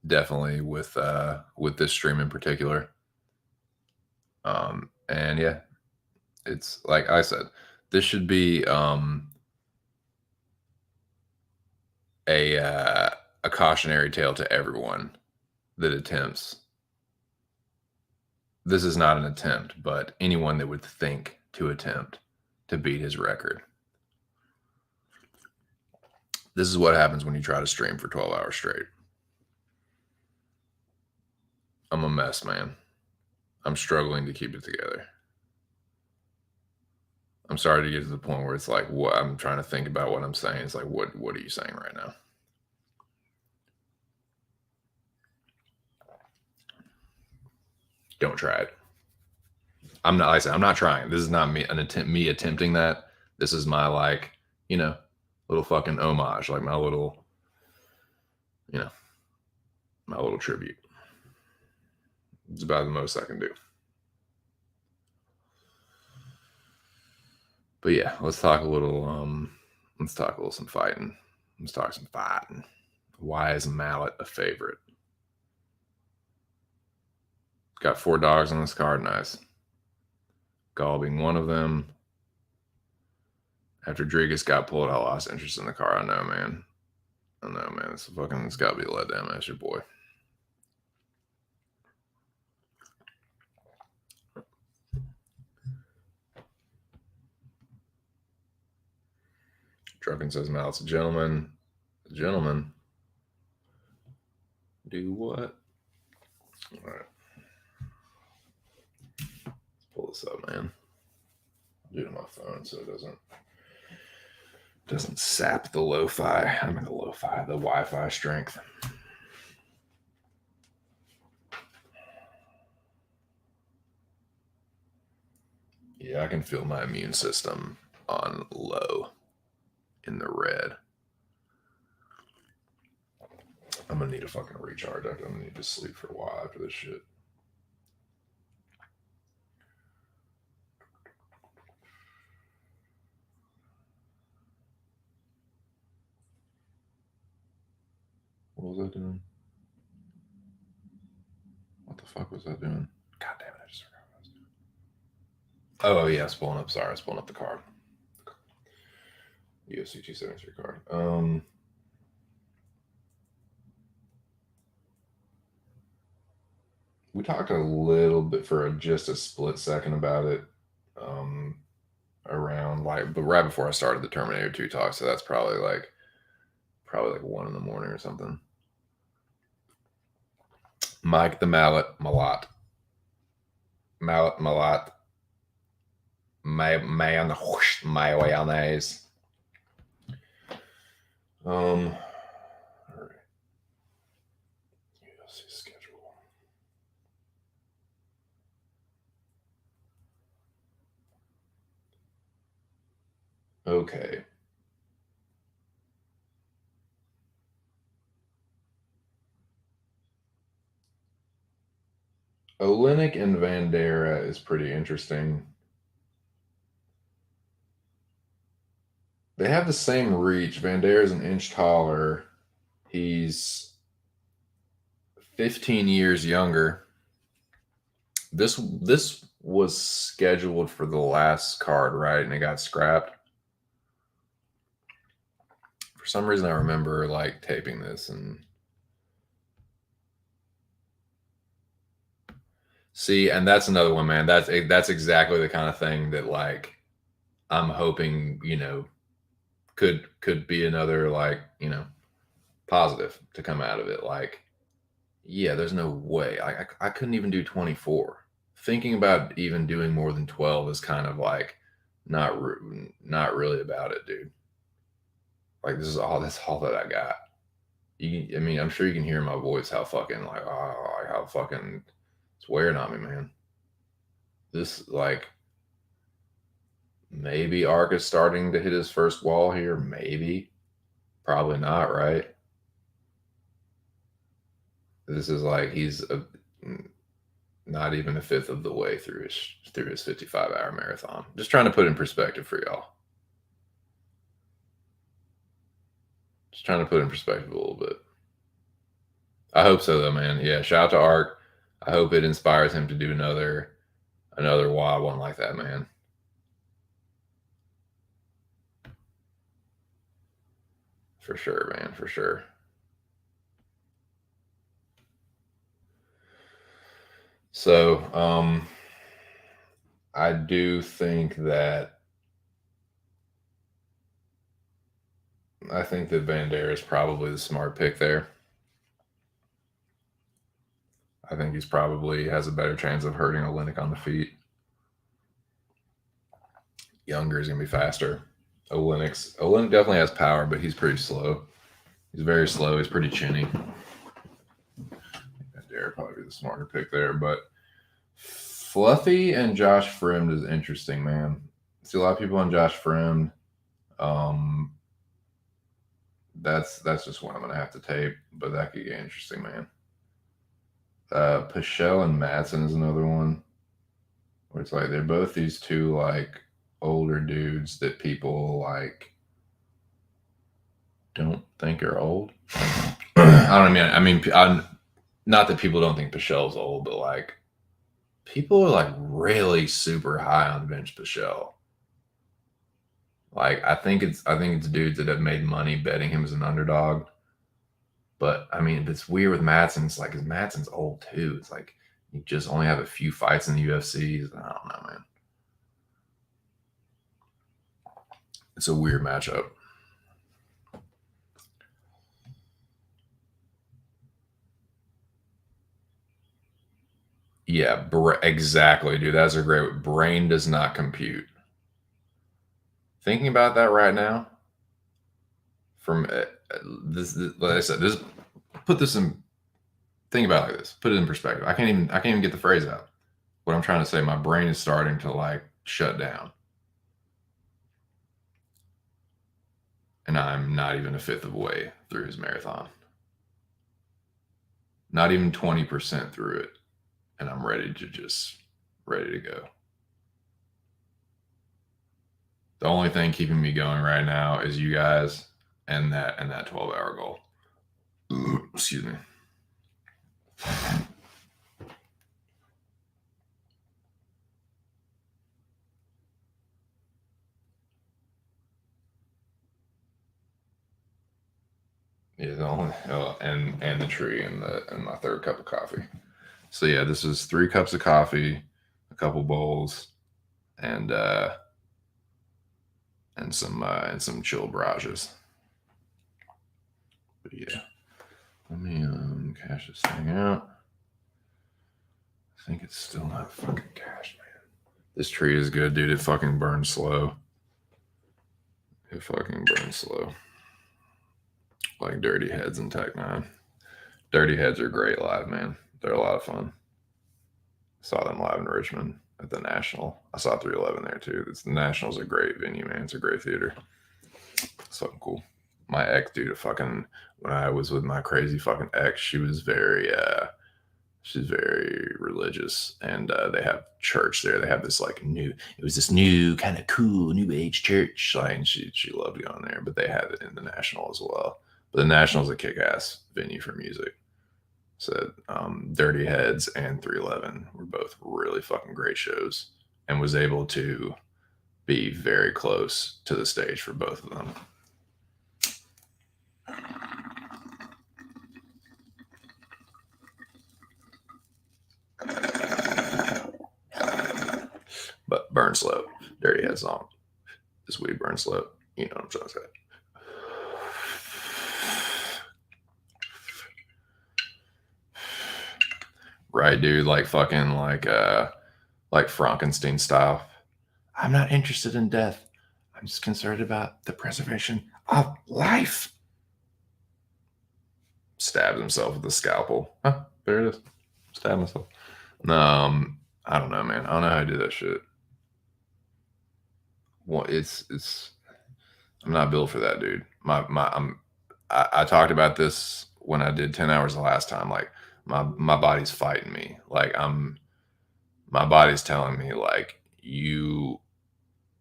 Definitely with this stream in particular. And yeah, it's like I said, this should be a cautionary tale to everyone that attempts. This is not an attempt, but anyone that would think to attempt to beat his record. This is what happens when you try to stream for 12 hours straight. I'm a mess, man. I'm struggling to keep it together. I'm sorry to get to the point where it's like, what I'm trying to think about what I'm saying. It's like, what are you saying right now? Don't try it. I'm not. Like I said, I'm not trying. This is not me attempting that. This is my, like, you know, little fucking homage, like my little, you know, my little tribute. It's about the most I can do. But yeah, let's talk a little some fighting. Let's talk some fighting. Why is Mallet a favorite? Got 4 dogs on this card. Nice. Gall being one of them. After Drigas got pulled, I lost interest in the car. I know, man. It's got to be a letdown. That's your boy. Truckin says Mallet's a gentleman. Gentleman. Do what? All right. Let's pull this up, man. I'll do it on my phone so it doesn't sap the lo-fi. I mean the Wi-Fi strength. Yeah, I can feel my immune system on low in the red. I'm gonna need a fucking recharge. I'm gonna need to sleep for a while after this shit. What was that doing? What the fuck was that doing? God damn it, I just forgot what I was doing. Oh yeah, it's pulling up. Sorry, I was pulling up the card. UFC 273 card. We talked a little bit for just a split second about it. Around but right before I started the Terminator 2 talk, so that's probably like 1 in the morning or something. Mike the Mallet Malott. Malat mayonnaise. All right. UFC schedule. Okay. Olenek and Vandera is pretty interesting. They have the same reach. Vandera's an inch taller. He's 15 years younger. This was scheduled for the last card, right? And it got scrapped. For some reason, I remember like taping this and see, and that's another one, man. That's exactly the kind of thing that like I'm hoping could be another like positive to come out of it. Like, yeah, there's no way I couldn't even do 24. Thinking about even doing more than 12 is kind of like not really about it, dude. Like that's all that I got. I mean, I'm sure you can hear in my voice how fucking like how fucking it's wearing on me, man. This like maybe Ark is starting to hit his first wall here. Maybe, probably not, right? This is like not even a fifth of the way through his 55-hour marathon. Just trying to put in perspective for y'all. Just trying to put in perspective a little bit. I hope so, though, man. Yeah, shout out to Ark. I hope it inspires him to do another wild one like that, man. For sure, man. For sure. So, I do think that Bandera is probably the smart pick there. I think he's probably has a better chance of hurting Olenek on the feet. Younger is gonna be faster. Olenek definitely has power, but he's pretty slow. He's very slow. He's pretty chinny. Bandera probably be the smarter pick there, but Fluffy and Josh Fremd is interesting, man. See a lot of people on Josh Fremd. That's just one I'm gonna have to tape, but that could get interesting, man. Pichelle and Madsen is another one where it's like they're both these two like older dudes that people like don't think are old. I mean, not that people don't think Pichelle's old, but like people are like really super high on Vince Pichelle. Like I think it's dudes that have made money betting him as an underdog. But I mean, it's weird with Madsen. It's like, Madsen's old too. It's like you just only have a few fights in the UFC. I don't know, man. It's a weird matchup. Yeah, exactly, dude. That's a great. Brain does not compute. Thinking about that right now, from this, like I said, this put this in. Think about it like this. Put it in perspective. I can't even get the phrase out. What I'm trying to say, my brain is starting to like shut down, and I'm not even a fifth of the way through his marathon. Not even 20% through it, and I'm ready to go. The only thing keeping me going right now is you guys and that 12-hour goal. Excuse me. Yeah, the only and the tree and my third cup of coffee. So yeah, this is 3 cups of coffee, a couple bowls, and some chill barrages. But yeah, let me cash this thing out. I think it's still not fucking cashed, man. This tree is good, dude. It fucking burns slow. It fucking burns slow. Like Dirty Heads and Tech 9. Dirty Heads are great live, man. They're a lot of fun. Saw them live in Richmond at the National. I saw 311 there too. The National's a great venue, man. It's a great theater. Something cool. My ex, dude, when I was with my crazy fucking ex, she's very religious, and they have church there. They have this new kind of cool new age church. Like, and she loved going there, but they had it in the National as well. But the National is a kick-ass venue for music. So Dirty Heads and 311 were both really fucking great shows, and was able to be very close to the stage for both of them. But burn slow. Dirty Heads song. This weed burn slow. You know what I'm trying to say. Right, dude. Like fucking like Frankenstein style. I'm not interested in death. I'm just concerned about the preservation of life. Stabs himself with a scalpel. Huh, there it is. Stab himself. I don't know, man. I don't know how to do that shit. Well, I'm not built for that, dude. I talked about this when I did 10 hours the last time. Like my body's fighting me. Like my body's telling me, like, you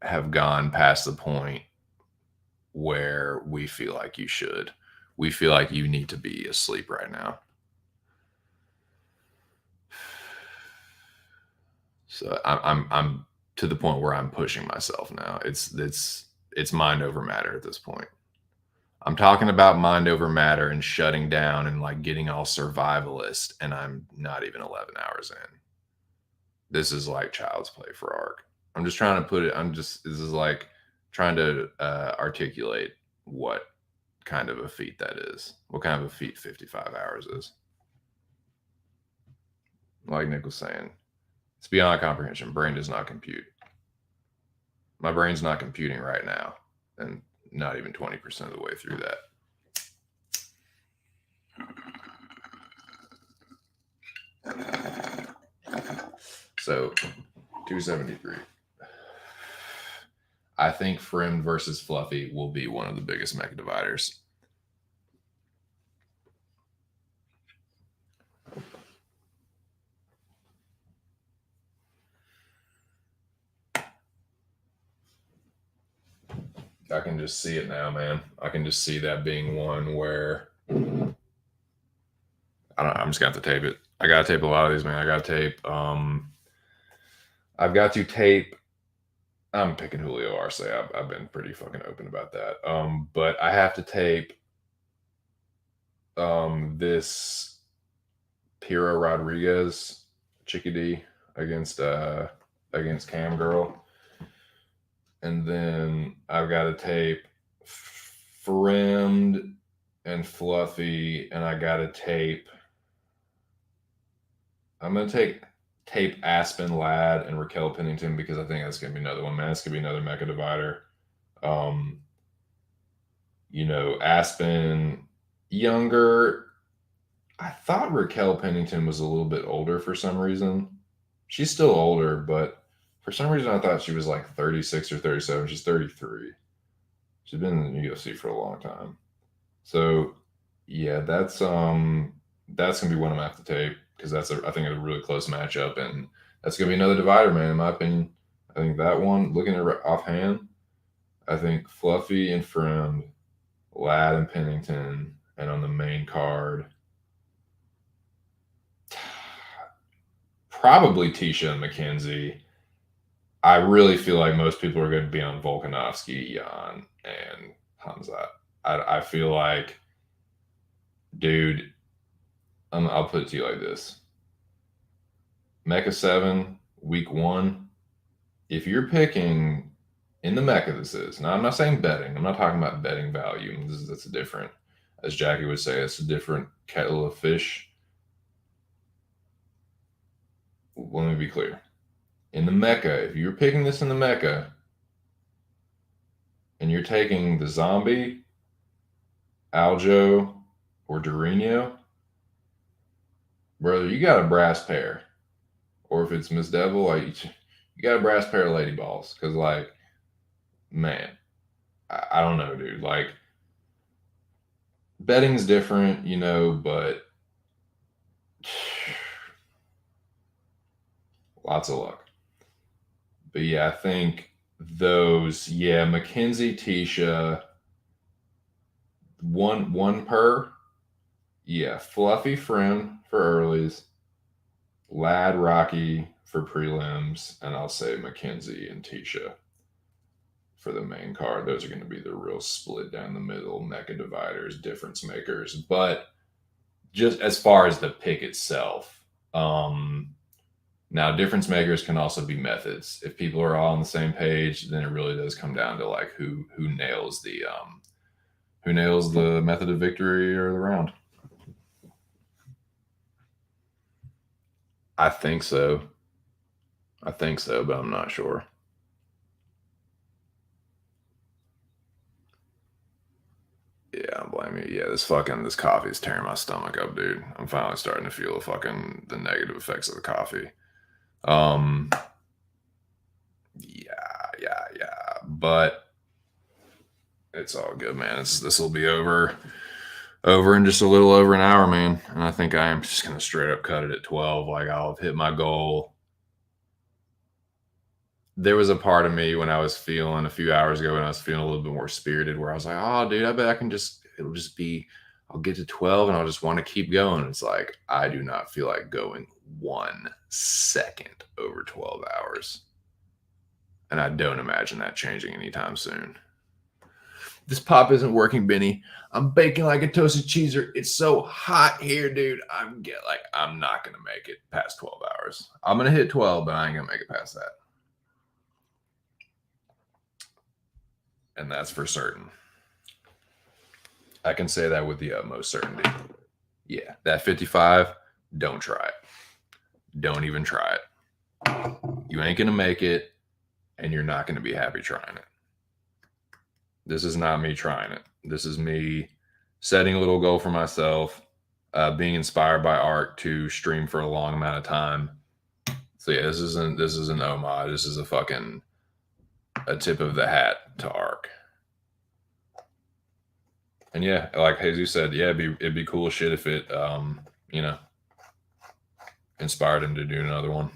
have gone past the point where we feel like you should. We feel like you need to be asleep right now. So I'm to the point where I'm pushing myself now. It's mind over matter at this point. I'm talking about mind over matter and shutting down and like getting all survivalist, and I'm not even 11 hours in. This is like child's play for Ark. I'm just trying to put it. This is like trying to articulate what kind of a feat that is. What kind of a feat 55 hours is. Like Nick was saying, it's beyond comprehension. Brain does not compute. My brain's not computing right now, and not even 20% of the way through that. So 273. I think Frim versus Fluffy will be one of the biggest Mecca dividers. I can just see it now, man. I can just see that being one where I'm just gonna have to tape it. I gotta tape a lot of these, man. I've got to tape. I'm picking Julio Arce. I've been pretty fucking open about that. But I have to tape this Piero Rodriguez Chickadee against Cam Girl. And then I've got to tape Friend and Fluffy, and I got to tape. I'm going to tape Aspen Ladd and Raquel Pennington, because I think that's going to be another one, man. It's going to be another Mecca divider. Aspen younger. I thought Raquel Pennington was a little bit older for some reason. She's still older, but for some reason, I thought she was like 36 or 37. She's 33. She's been in the UFC for a long time. So, yeah, that's gonna be one I'm gonna have to tape, because I think it's a really close matchup, and that's gonna be another divider, man. In my opinion, I think that one, looking at it offhand, I think Fluffy and Friend, Ladd and Pennington, and on the main card, probably Tisha and McKenzie. I really feel like most people are going to be on Volkanovski, Jan, and Hamzat. I feel like, dude, I'll put it to you like this. Mecca 7, week 1, if you're picking in the Mecca, this is. Now, I'm not saying betting. I'm not talking about betting value. That's a different, as Jackie would say, it's a different kettle of fish. let me be clear. In the Mecca, if you're picking this in the Mecca and you're taking the Zombie, Aljo, or Dorino, brother, you got a brass pair. Or if it's Miss Devil, like you got a brass pair of lady balls. Cause like, man, I don't know, dude. Like betting's different, you know, but lots of luck. But yeah, I think those, yeah, Mackenzie, Tisha, one per. Yeah, Fluffy Friend for earlies, Lad Rocky for prelims, and I'll say Mackenzie and Tisha for the main card. Those are going to be the real split down the middle, Mecca dividers, difference makers. But just as far as the pick itself, now difference makers can also be methods. If people are all on the same page, then it really does come down to like who nails the method of victory or the round. I think so, but I'm not sure. Yeah, I blame you. Yeah, this coffee is tearing my stomach up, dude. I'm finally starting to feel the negative effects of the coffee. Um, yeah, but it's all good, man. This will be over in just a little over an hour, man. And I think I am just gonna straight up cut it at 12. Like I'll have hit my goal. There was a part of me when I was feeling a few hours ago when I was feeling a little bit more spirited where I was like, oh dude, I bet I can it'll just be I'll get to 12 and I'll just want to keep going. It's like I do not feel like going 1 second over 12 hours. And I don't imagine that changing anytime soon. This pop isn't working, Benny. I'm baking like a toasted cheeser. It's so hot here, dude. I'm not gonna make it past 12 hours. I'm gonna hit 12, but I ain't gonna make it past that. And that's for certain. I can say that with the utmost certainty. Yeah, that 55, don't try it. Don't even try it. You ain't gonna make it, and you're not gonna be happy trying it. This is not me trying it. This is me setting a little goal for myself, being inspired by Ark to stream for a long amount of time. So yeah, this is an homage. This is a tip of the hat to Ark. And yeah, like Jesus said, yeah, it'd be cool shit if it inspired him to do another one.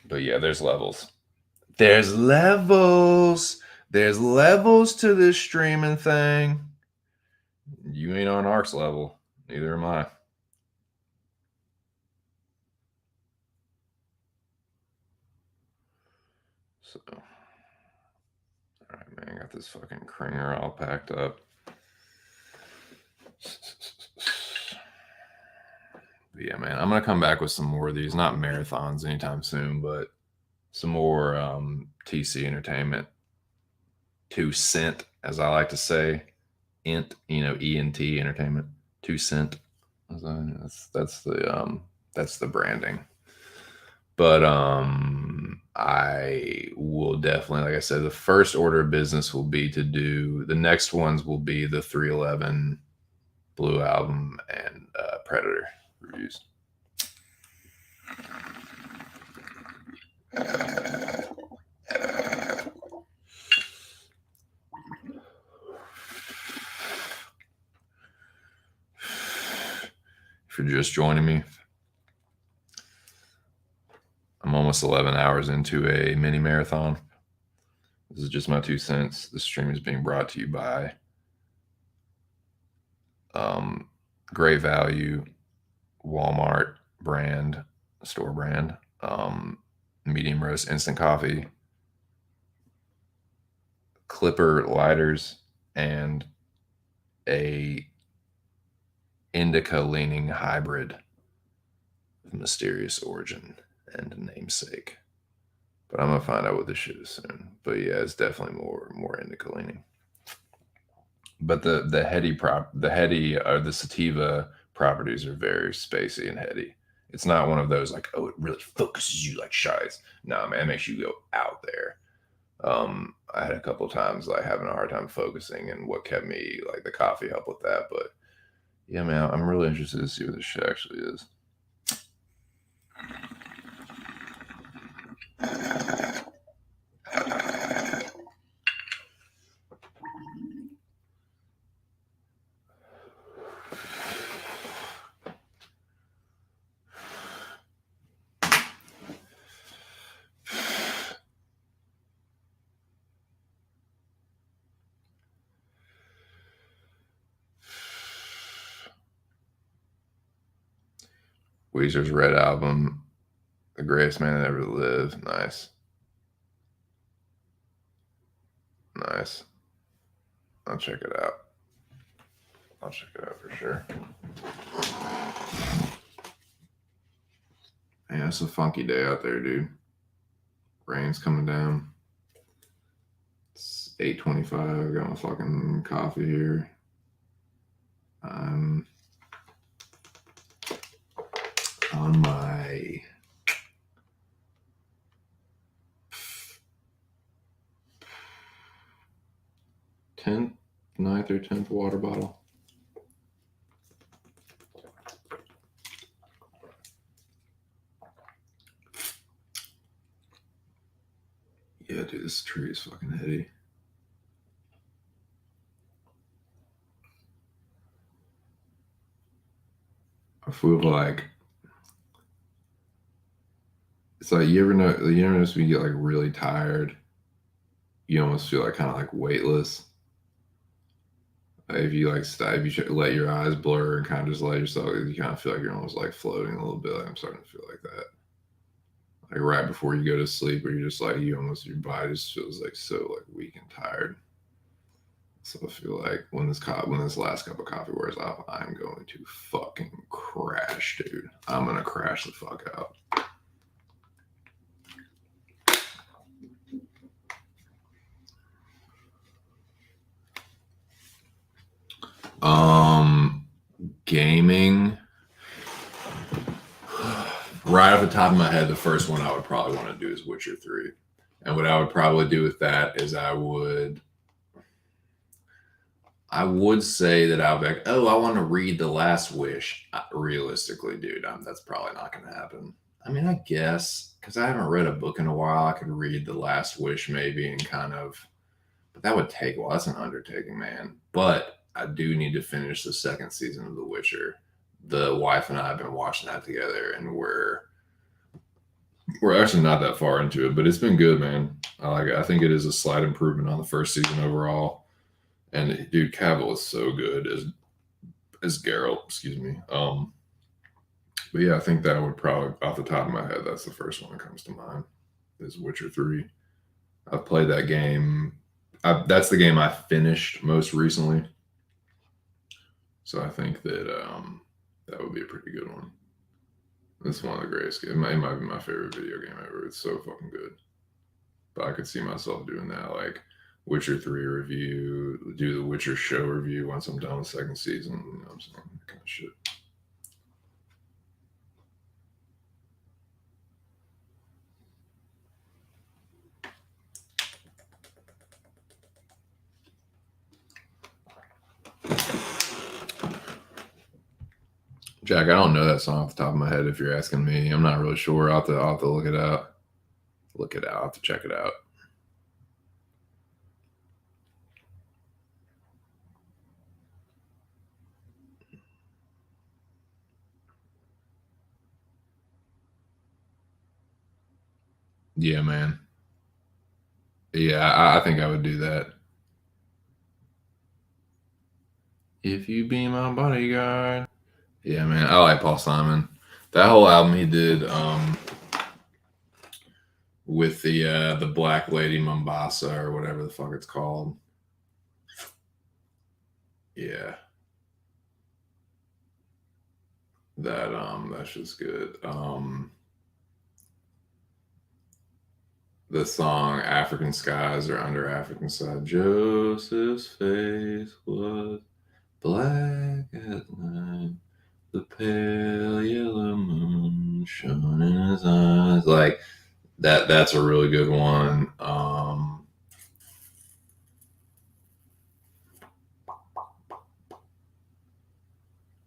But yeah, there's levels. There's levels to this streaming thing. You ain't on Ark's level. Neither am I. So, all right, man, got this fucking cringer all packed up. But yeah, man, I'm gonna come back with some more of these, not marathons anytime soon, but some more TC Entertainment 2 cent, as I like to say, ENT Entertainment 2 cent. That's the branding. But I will definitely, like I said, the first order of business will be to do the next ones will be the 311 Blue Album and Predator reviews. If you're just joining me, I'm almost 11 hours into a mini marathon. This is just my 2 cents. This stream is being brought to you by Great Value, Walmart brand, store brand, medium roast instant coffee, Clipper lighters, and a indica leaning hybrid of mysterious origin and namesake. But I'm gonna find out what this shit is soon. But yeah, it's definitely more indica leaning. But the sativa properties are very spacey and heady. It's not one of those like, oh, it really focuses you like shies. No, man, it makes you go out there. I had a couple times like having a hard time focusing, and what kept me like the coffee helped with that. But yeah, man, I'm really interested to see what this shit actually is. Weezer's Red Album, The Greatest Man That Ever Lived. Nice. Nice. I'll check it out. I'll check it out for sure. Man, it's a funky day out there, dude. Rain's coming down. It's 8:25. I got my fucking coffee here. I'm on my 9th or 10th water bottle. Yeah, dude, this tree is fucking heady. I feel like it's like you ever notice when you get like really tired, you almost feel like kind of like weightless. Like if you like if you let your eyes blur and kind of just let yourself, you kind of feel like you're almost like floating a little bit. Like I'm starting to feel like that. Like right before you go to sleep, or you're just like your body just feels like so like weak and tired. So I feel like when this last cup of coffee wears off, I'm going to fucking crash, dude. I'm gonna crash the fuck out. Gaming. Right off the top of my head, the first one I would probably want to do is Witcher 3. And what I would probably do with that is I would say that I would be like, oh, I want to read The Last Wish. Realistically, dude, that's probably not going to happen. I mean, I guess, because I haven't read a book in a while, I could read The Last Wish maybe and kind of, but that would take a while. That's an undertaking, man. But I do need to finish the second season of The Witcher. The wife and I have been watching that together, and we're actually not that far into it, but it's been good, man. I like it. I think it is a slight improvement on the first season overall. And dude, Cavill is so good as Geralt, excuse me. But yeah, I think that would probably, off the top of my head, that's the first one that comes to mind, is Witcher 3. I've played that game. That's the game I finished most recently. So I think that that would be a pretty good one. It's one of the greatest games. It might be my favorite video game ever. It's so fucking good. But I could see myself doing that, like Witcher 3 review, do the Witcher show review once I'm done with second season. You know what I'm saying? That kind of shit. Jack, I don't know that song off the top of my head. If you're asking me, I'm not really sure. I'll have to look it out. I'll have to check it out. Yeah, man. Yeah, I think I would do that. If you be my bodyguard. Yeah, man. I like Paul Simon. That whole album he did with the Black Lady Mombasa or whatever the fuck it's called. Yeah. That's just good. The song African Skies or Under African Side. Joseph's face was black at night. The pale yellow moon shone in his eyes. Like that's a really good one.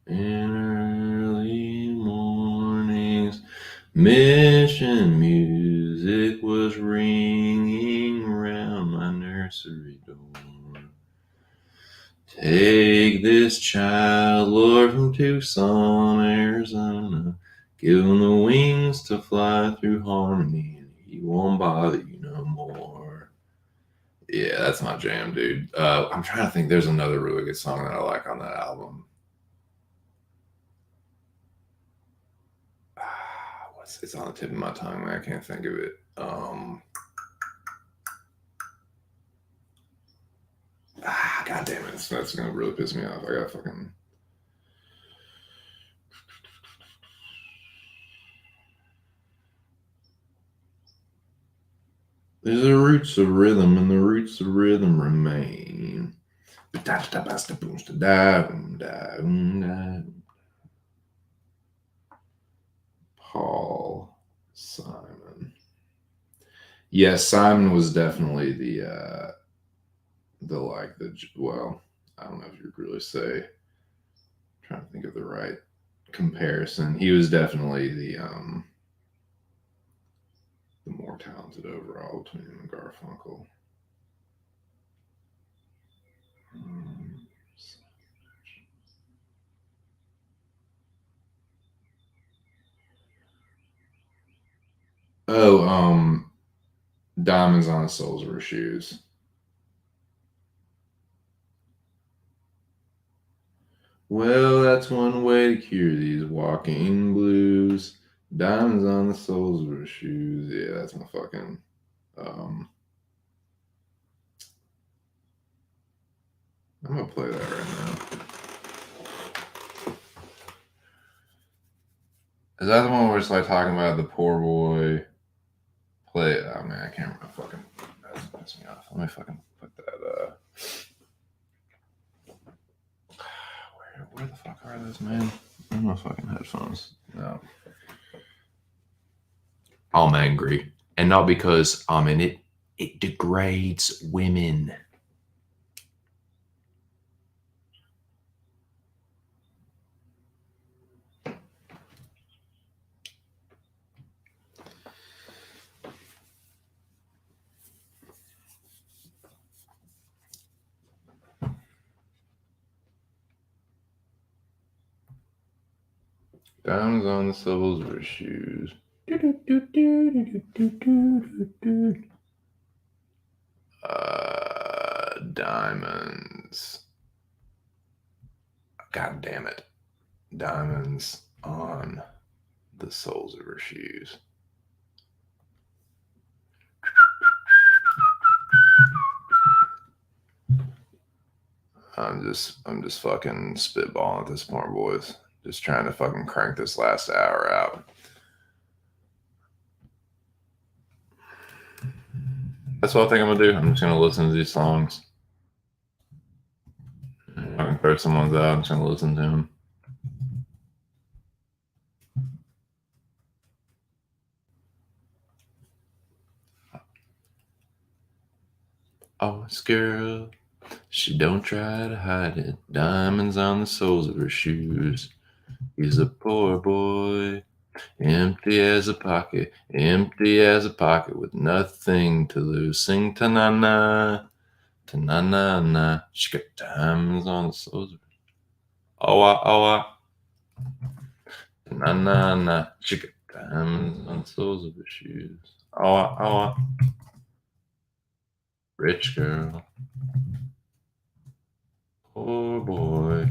In early mornings, mission music was ringing round my nursery door. Take this child, Lord, from Tucson, Arizona. Give him the wings to fly through harmony, and he won't bother you no more. Yeah, that's my jam, dude. I'm trying to think. There's another really good song that I like on that album. It's on the tip of my tongue, man. I can't think of it. God damn it. That's gonna really piss me off. I gotta fucking. There's the roots of rhythm, and the roots of rhythm remain. Paul Simon. Yes, Simon was definitely the well, I don't know if you'd really say. I'm trying to think of the right comparison. He was definitely the more talented overall between him and Garfunkel. Oh, Diamonds on the Soles of Her Shoes. Well, that's one way to cure these walking blues. Diamonds on the soles of her shoes. Yeah, that's my fucking. I'm gonna play that right now. Is that the one where it's like talking about the poor boy? Play it. Oh man, I can't remember. Fucking. That's pissing me off. Let me fucking put that. Where the fuck are those, man? Where's my fucking headphones? No. I'm angry, and not because I'm in it. It degrades women. Diamonds on the soles of her shoes. Diamonds. God damn it. Diamonds on the soles of her shoes. I'm just fucking spitballing at this point, boys. Just trying to fucking crank this last hour out. That's what I think I'm gonna do. I'm just gonna listen to these songs. I can throw some ones out. I'm just gonna listen to them. Oh, this girl, she don't try to hide it. Diamonds on the soles of her shoes. He's a poor boy, empty as a pocket with nothing to lose. Sing ta-na-na, ta-na-na-na. She got diamonds on the soles of her shoes. Oh, ta-na-na-na. She got diamonds on the soles of her shoes. Oh, rich girl, poor boy.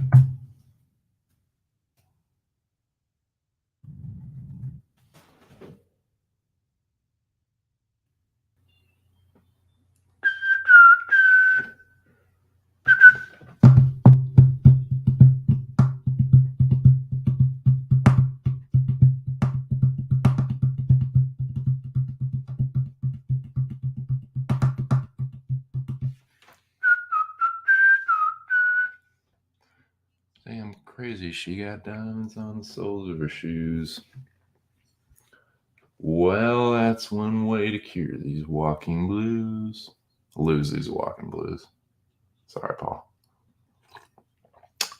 Damn crazy. She got diamonds on the soles of her shoes. Well, that's one way to cure these walking blues. Lose these walking blues. Sorry, Paul.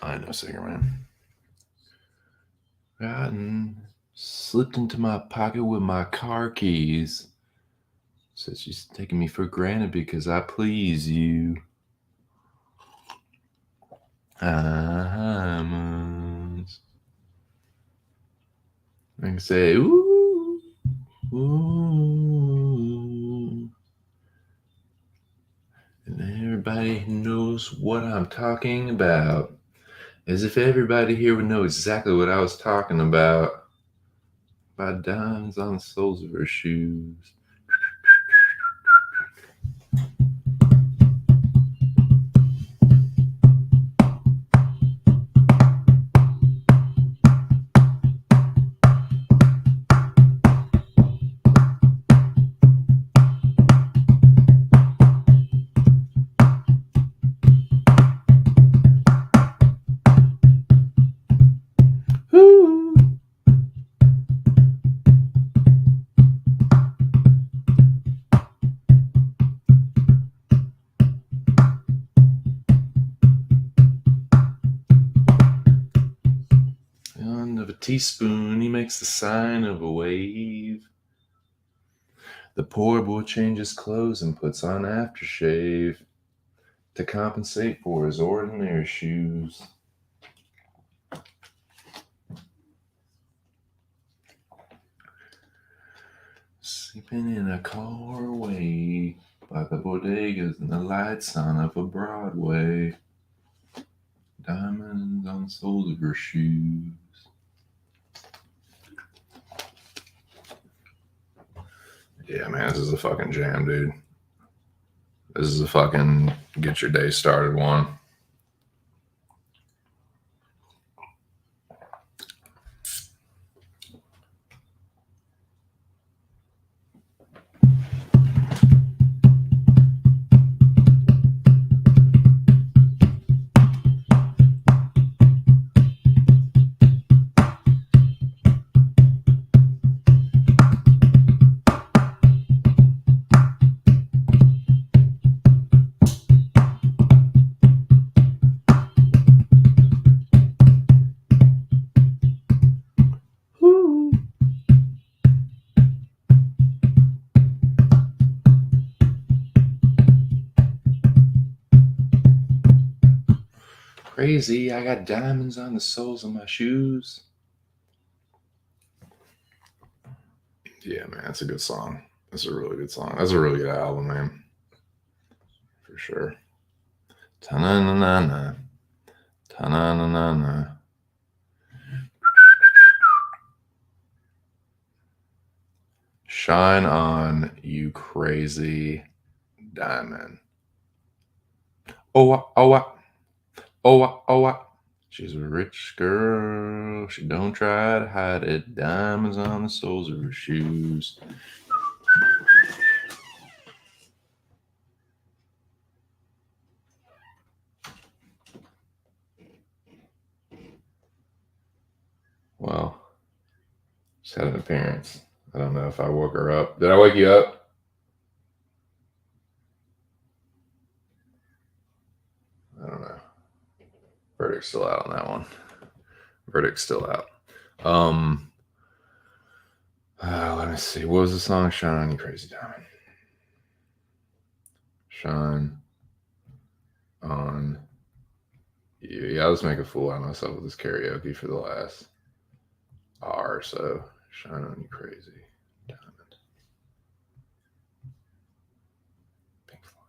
I ain't no singer, man. Gotten slipped into my pocket with my car keys. Says she's taking me for granted because I please you. Diamonds. I can say, ooh, ooh. And everybody knows what I'm talking about. As if everybody here would know exactly what I was talking about. By diamonds on the soles of her shoes. Ooh. Of a teaspoon, he makes the sign of a wave. The poor boy changes clothes and puts on aftershave to compensate for his ordinary shoes. Sleeping in a car away by the bodegas and the lights on up a Broadway. Diamonds on the soles of her shoes. Yeah, man, this is a fucking jam, dude. This is a fucking get your day started one. Crazy, I got diamonds on the soles of my shoes. Yeah, man, that's a good song. That's a really good song. That's a really good album, man. For sure. Ta-na-na-na-na. Ta-na-na-na-na. Shine on, you crazy diamond. Oh, oh, oh, oh. She's a rich girl. She don't try to hide it. Diamonds on the soles of her shoes. Well, just had an appearance. I don't know if I woke her up. Did I wake you up? I don't know. Verdict's still out on that one. Verdict's still out. Let me see. What was the song? Shine on, you crazy diamond. Shine on you. Yeah, let's make a fool out of myself with this karaoke for the last hour or so. Shine on, you crazy diamond. Pink Floyd.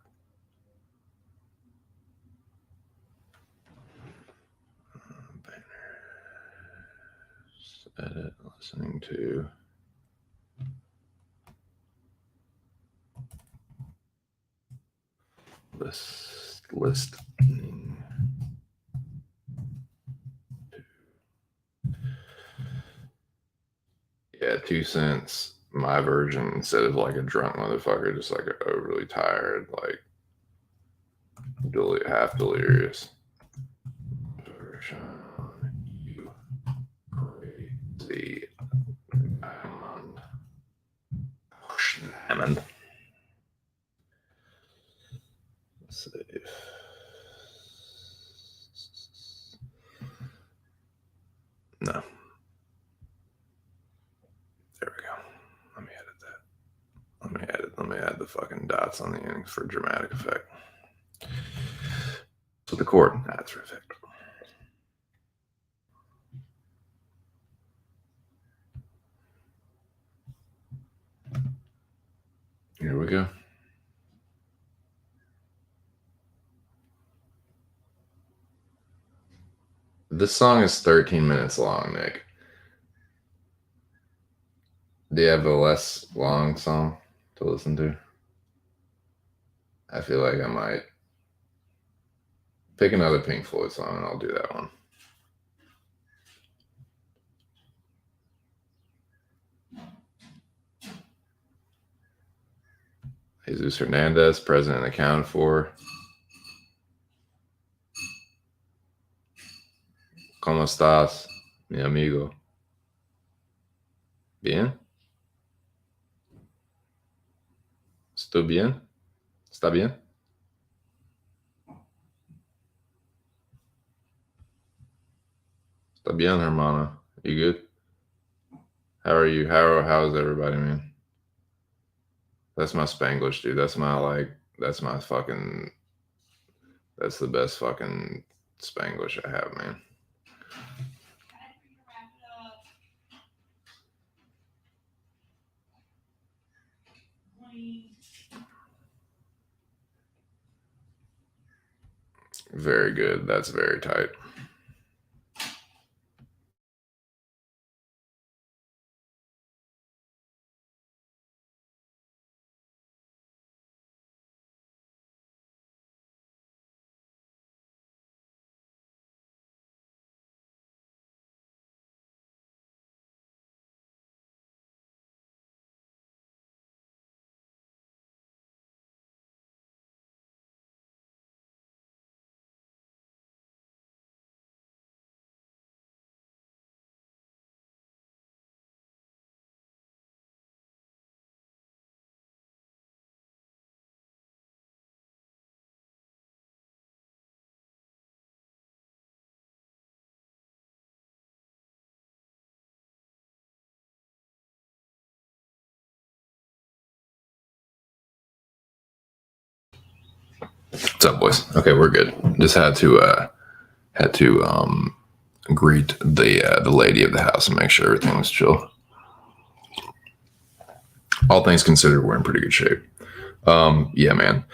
Edit, listening to. Listening. Yeah, 2 cents. My version instead of like a drunk motherfucker, just like overly tired, like half delirious version. No. There we go. Let me edit that. Let me add the fucking dots on the end for dramatic effect. So the chord, that's perfect. Here we go. This song is 13 minutes long, Nick. Do you have a less long song to listen to? I feel like I might pick another Pink Floyd song and I'll do that one. Jesus Hernandez, President Accounted For. ¿Cómo estás, mi amigo? Bien? ¿Estoy bien? ¿Está bien? ¿Está bien, hermana? You good? How are you? How's everybody, man? That's my Spanglish, dude. That's my that's the best fucking Spanglish I have, man. Very good. That's very tight. What's up, boys? Okay, we're good. Just had to greet the lady of the house and make sure everything was chill. All things considered, we're in pretty good shape. Yeah, man.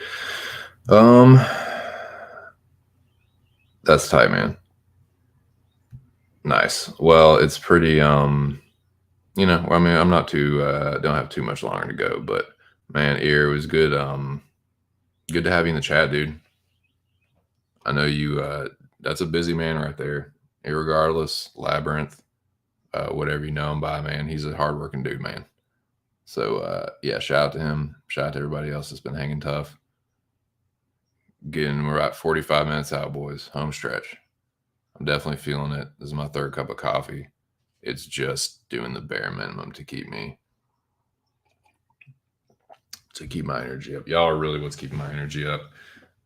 That's tight, man. Nice. Well, it's pretty I mean, I'm not too don't have too much longer to go, but man, it was good good to have you in the chat, dude. I know you that's a busy man right there. Irregardless, Labyrinth, whatever you know him by, man. He's a hardworking dude, man. So yeah, shout out to him. Shout out to everybody else that's been hanging tough. We're about 45 minutes out, boys. Home stretch. I'm definitely feeling it. This is my third cup of coffee. It's just doing the bare minimum to keep my energy up. Y'all are really what's keeping my energy up.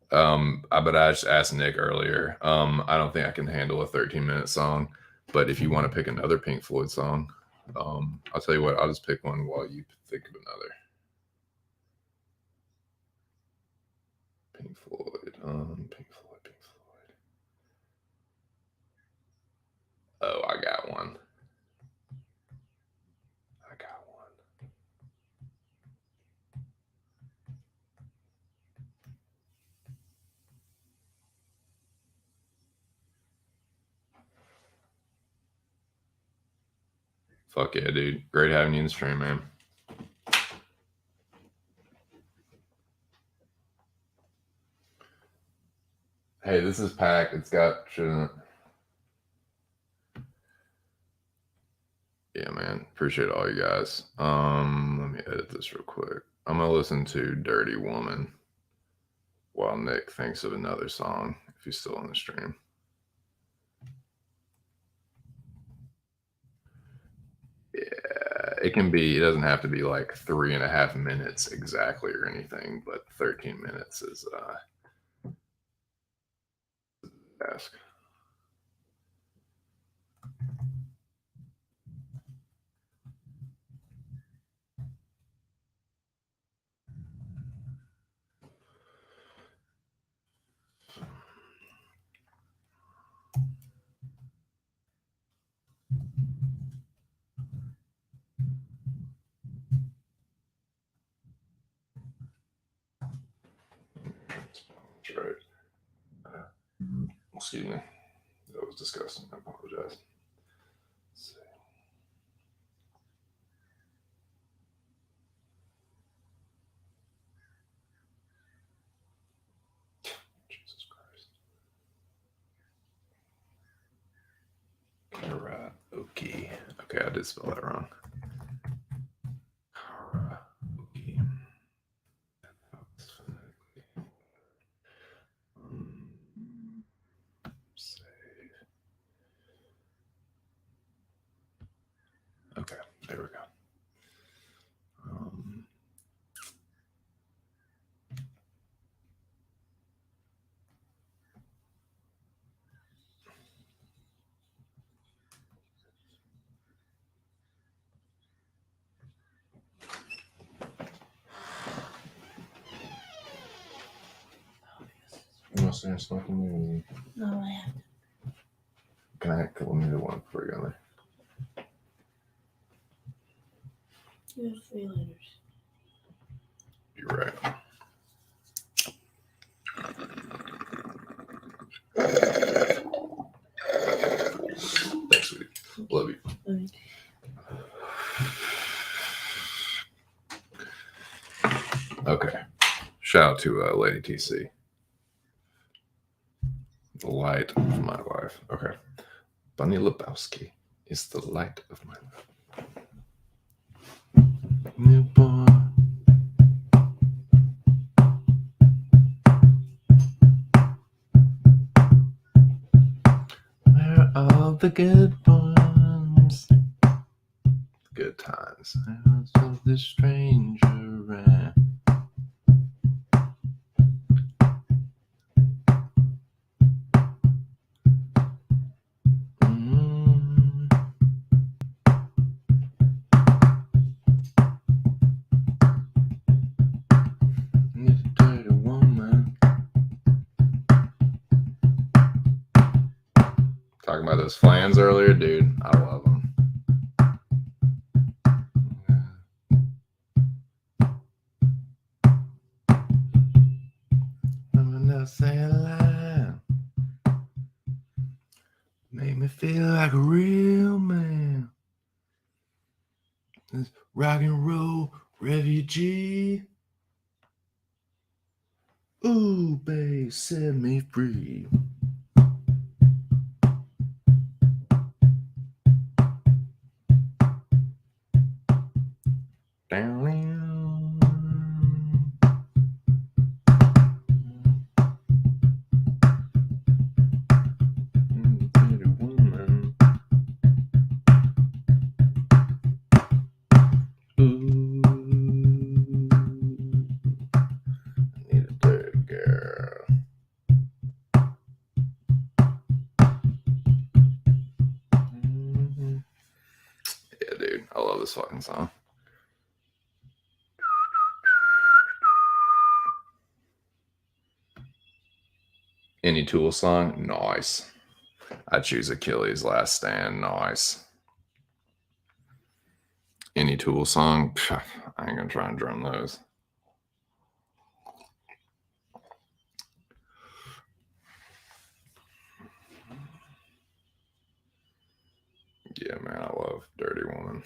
But I just asked Nick earlier. I don't think I can handle a 13-minute song, but if you want to pick another Pink Floyd song, I'll tell you what. I'll just pick one while you think of another. Pink Floyd. Pink Floyd. Oh, I got one. Fuck yeah, dude. Great having you in the stream, man. Hey, this is packed. It's got shouldn't. Yeah, man. Appreciate all you guys. Let me edit this real quick. I'm gonna listen to Dirty Woman while Nick thinks of another song if he's still on the stream. Yeah, it can be. It doesn't have to be like 3.5 minutes exactly or anything, but 13 minutes is ask. That's right. Excuse me. That was disgusting. I apologize. Let's see. Jesus Christ. Karaoke. Okay, I did spell that wrong. Karaoke. Save. Okay, there we go. You want to start smoking? No, I have to. Can I let me do one before you go there? You have 3 letters. You're right. Thanks, sweetie. Love you. Okay. Okay. Shout out to Lady TC. The light of my life. Okay. Bunny Lebowski is the light of my life. Newborn. Where are all the good ones? Good times. I was this stranger ran. Dirty woman. Talking about those flans earlier, dude. I love them. I'm gonna say a line. Make me feel like a real man. This rock and roll refugee. Ooh, babe, set me free. Down. Pretty woman. Ooh, I need a dirty girl. Yeah, dude, I love this fucking song. Any Tool song? Nice. I choose Achilles' Last Stand. Nice. Any Tool song? Pff, I ain't gonna try and drum those. Yeah, man, I love Dirty Woman.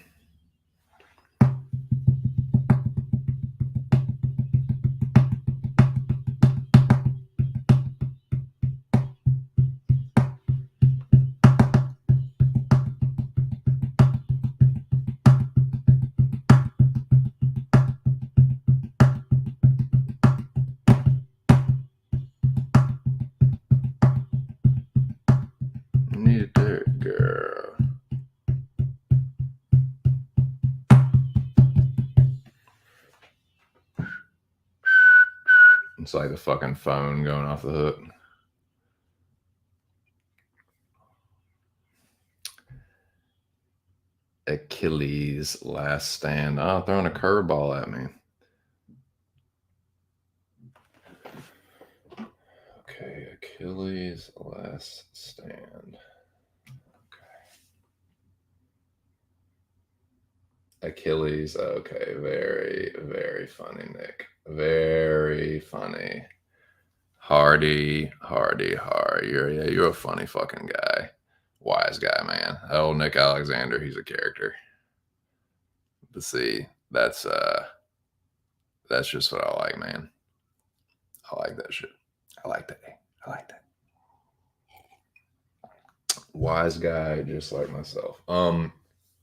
Need a dirty girl. It's like the fucking phone going off the hook. Achilles' Last Stand. Oh, throwing a curveball at me. Okay, Achilles' Last Stand. Okay. Achilles. Okay, very, very funny, Nick. Very funny. Hardy. You're a funny fucking guy. Wise guy, man. That old Nick Alexander, he's a character. But see, that's just what I like, man. I like that shit. I like that. I like that. Wise guy, just like myself. All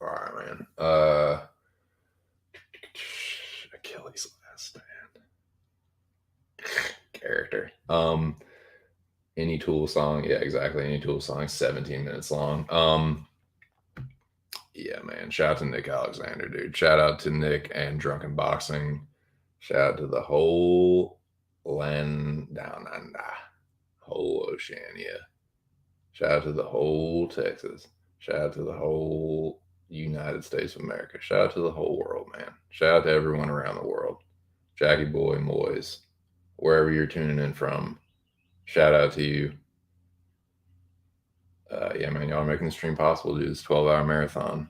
right, man. Achilles last stand. Character. Any Tool song, yeah, exactly. Any Tool song, 17 minutes long. Yeah, man. Shout out to Nick Alexander, dude. Shout out to Nick and Drunken Boxing. Shout out to the whole land down under, whole Oceania. Shout out to the whole Texas. Shout out to the whole United States of America. Shout out to the whole world, man. Shout out to everyone around the world. Jackie Boy, Moyes, wherever you're tuning in from, shout out to you. Yeah, man, y'all are making the stream possible to do this 12-hour marathon.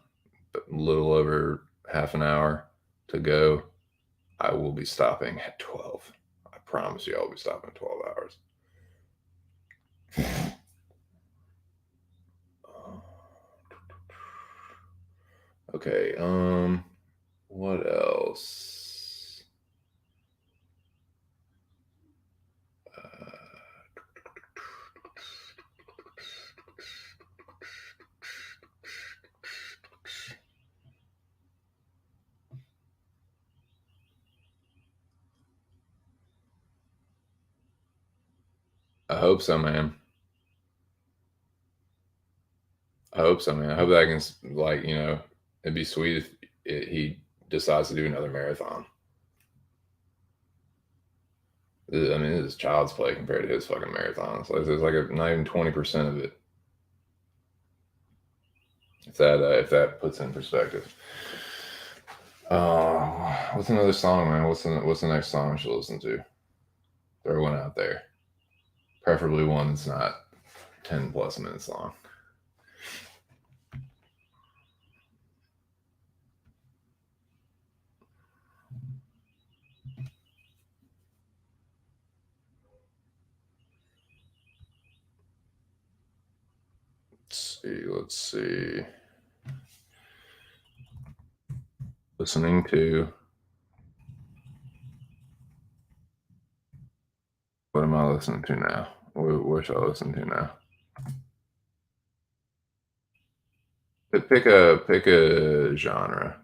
But a little over half an hour to go. I will be stopping at 12. I promise you I'll be stopping at 12 hours. Okay, what else? I hope so, man. I hope so, man. I hope that I can, like, you know, it'd be sweet if he decides to do another marathon. I mean, this is child's play compared to his fucking marathons. Like, there's like not even 20% of it. If that puts in perspective. What's another song, man? What's the next song I should listen to? Throw one out there. Preferably one that's not 10 plus minutes long. Let's see. Listening to. What am I listening to now? What should I listen to now? Pick a genre.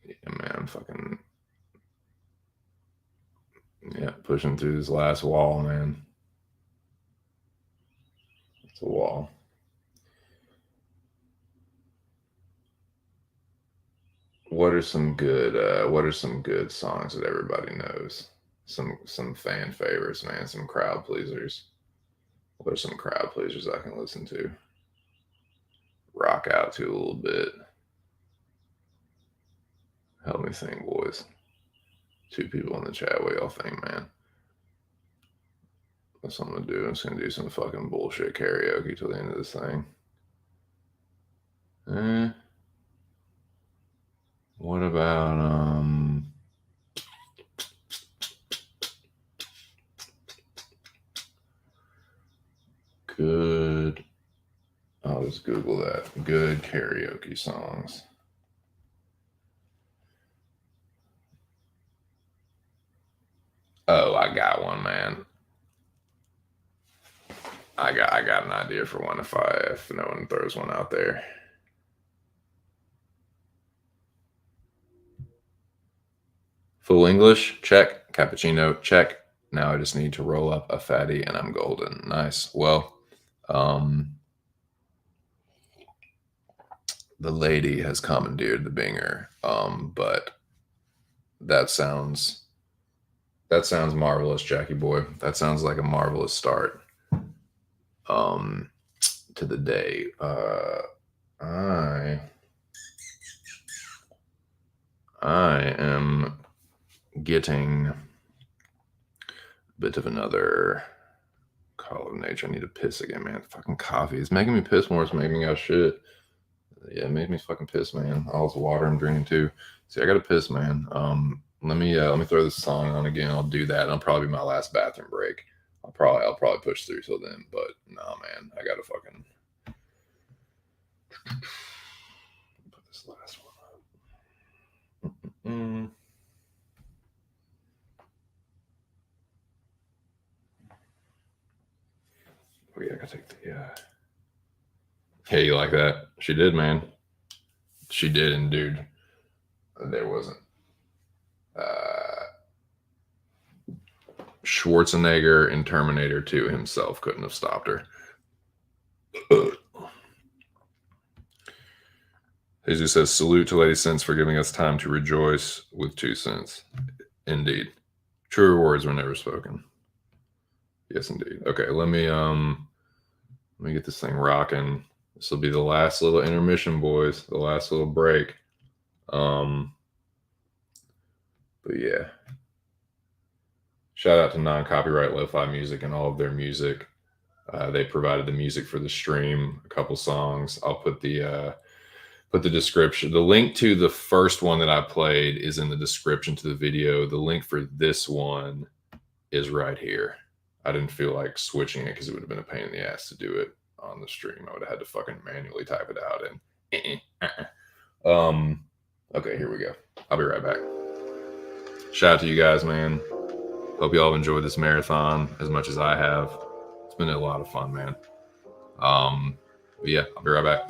Yeah, man, I'm fucking pushing through this last wall, man. It's a wall. What are some good songs that everybody knows? Some fan favorites, man, some crowd pleasers. What are some crowd pleasers I can listen to? Rock out to a little bit. Help me think, boys. 2 people in the chat. What y'all think, man? That's what I'm gonna do. I'm just gonna do some fucking bullshit karaoke till the end of this thing. What about good? I'll just Google that. Good karaoke songs. Oh, I got one, man. I got an idea for one if no one throws one out there. Full English, check. Cappuccino, check. Now I just need to roll up a fatty and I'm golden. Nice. Well, the lady has commandeered the binger, but that sounds marvelous, Jackie boy. That sounds like a marvelous start to the day. I am getting a bit of another call of nature. I need to piss again, man. Fucking coffee. It's making me piss more. It's making me out shit. Yeah, it made me fucking piss, man. All this water I'm drinking too. See, I gotta piss, man. Let me throw this song on again. I'll do that. It'll probably be my last bathroom break. I'll probably push through till then. But nah, man, I gotta fucking put this last one up. Oh yeah, I gotta take the Hey, you like that? She did, man. She did, and dude, there wasn't Schwarzenegger in Terminator 2 himself couldn't have stopped her. Jesus says, salute to Lady Sense for giving us time to rejoice with 2 cents. Indeed. Truer words were never spoken. Yes, indeed. Okay, let me get this thing rocking. This will be the last little intermission, boys. The last little break. But yeah. Shout out to non-copyright lo-fi music and all of their music. They provided the music for the stream, a couple songs. I'll put the description. The link to the first one that I played is in the description to the video. The link for this one is right here. I didn't feel like switching it because it would have been a pain in the ass to do it on the stream. I would have had to fucking manually type it out. And okay, here we go. I'll be right back. Shout out to you guys, man. Hope you all enjoyed this marathon as much as I have. It's been a lot of fun, man. But yeah, I'll be right back.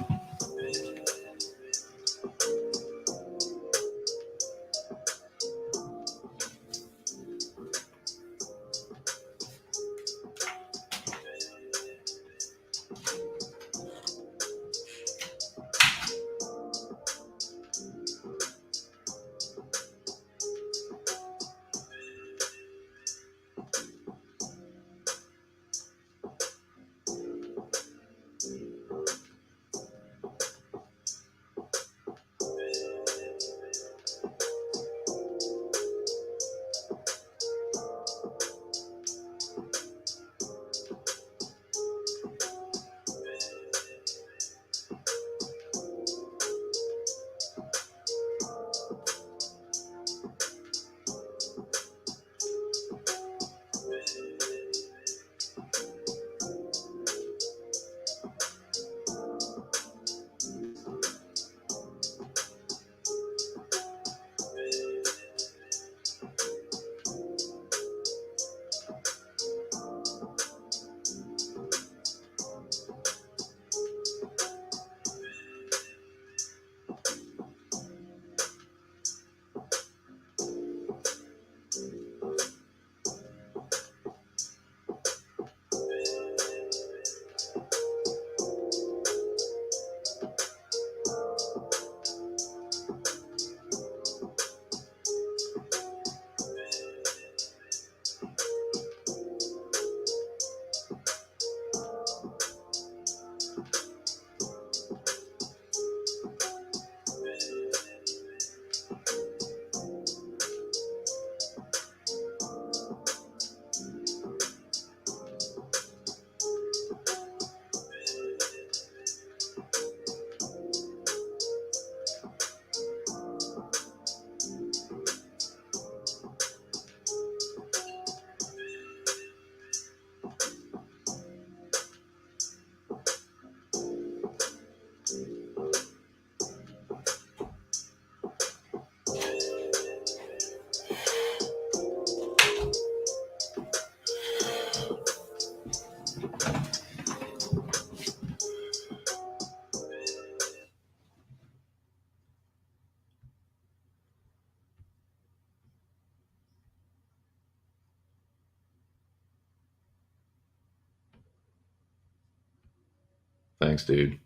Thanks, dude.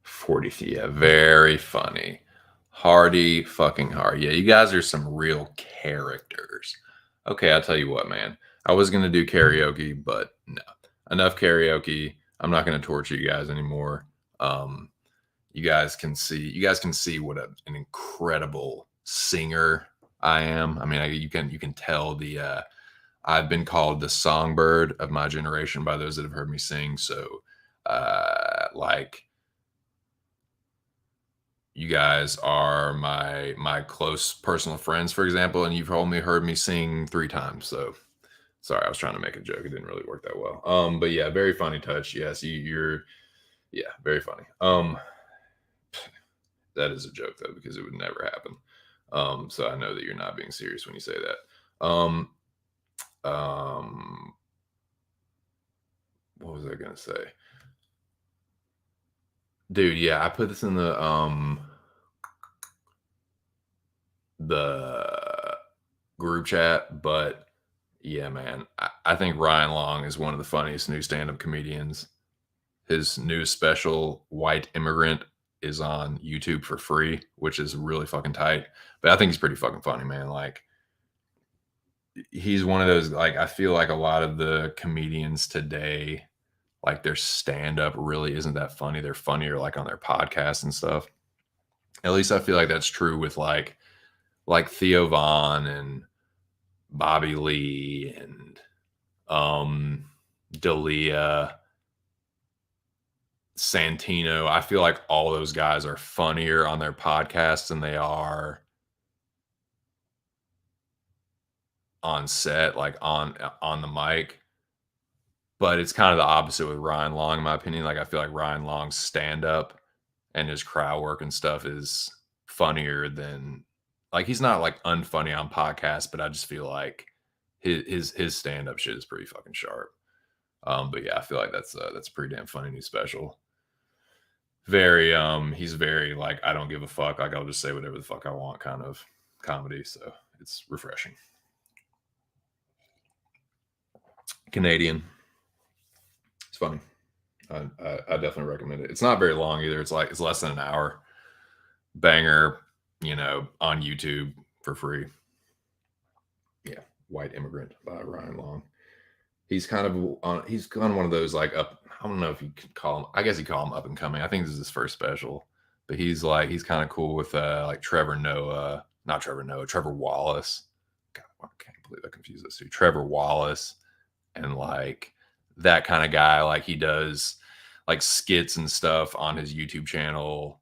40th, yeah, very funny. Hardy fucking hard. Yeah, you guys are some real characters. Okay, I'll tell you what, man. I was gonna do karaoke, but no. Enough karaoke. I'm not gonna torture you guys anymore. You guys can see what an incredible singer I am. I mean, you can tell I've been called the songbird of my generation by those that have heard me sing. So, like you guys are my close personal friends, for example, and you've only heard me sing 3 times. So sorry, I was trying to make a joke. It didn't really work that well. But yeah, very funny touch. Yes, you're yeah, very funny. That is a joke though, because it would never happen. So I know that you're not being serious when you say that. Um, what was I gonna say? Dude, yeah, I put this in the group chat, but yeah, man, I think Ryan Long is one of the funniest new stand-up comedians. His new special, White Immigrant, is on YouTube for free, which is really fucking tight. But I think he's pretty fucking funny, man. Like he's one of those, like, I feel like a lot of the comedians today, like their stand-up really isn't that funny. They're funnier like on their podcasts and stuff. At least I feel like that's true with like Theo Vaughn and Bobby Lee and Dalia, Santino. I feel like all those guys are funnier on their podcasts than they are on set, like on the mic. But it's kind of the opposite with Ryan Long, in my opinion. Like I feel like Ryan Long's stand up and his crowd work and stuff is funnier than, like, he's not like unfunny on podcasts, but I just feel like his stand up shit is pretty fucking sharp. But yeah, I feel like that's a pretty damn funny new special. Very he's very like, I don't give a fuck, like I'll just say whatever the fuck I want kind of comedy. So it's refreshing. Canadian. It's funny. I definitely recommend it. It's not very long either. It's less than an hour. Banger, on YouTube for free. Yeah, White Immigrant by Ryan Long. He's kind of one of those like up. I don't know if you could call him. I guess you call him up and coming. I think this is his first special, but he's kind of cool with like Trevor Noah, not Trevor Noah, Trevor Wallace. God, I can't believe I confused those two. Trevor Wallace and like that kind of guy. Like he does like skits and stuff on his YouTube channel,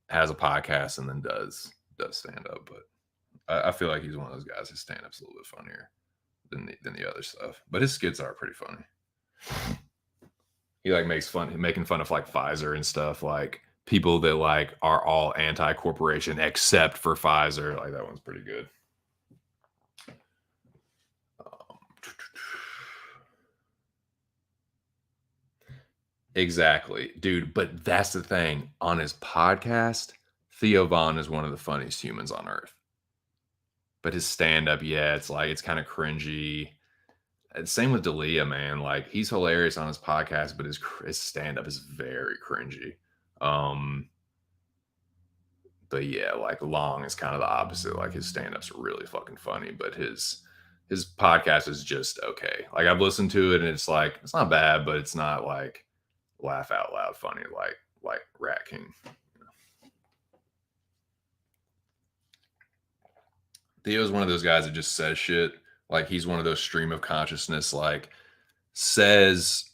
has a podcast, and then does stand up. But I feel like he's one of those guys. His stand up's a little bit funnier than the other stuff, but his skits are pretty funny. He like making fun of like Pfizer and stuff, like people that like are all anti-corporation except for Pfizer. Like that one's pretty good. Exactly, dude. But that's the thing. On his podcast, Theo Vaughn is one of the funniest humans on earth. But his stand-up, yeah, it's like it's kind of cringy. And same with Dalia, man. Like he's hilarious on his podcast, but his stand-up is very cringy. Um, but yeah, like Long is kind of the opposite. Like his stand-up's really fucking funny, but his podcast is just okay. Like I've listened to it and it's like it's not bad, but it's not like laugh out loud funny like Rat King. Theo's one of those guys that just says shit. Like he's one of those stream of consciousness, like says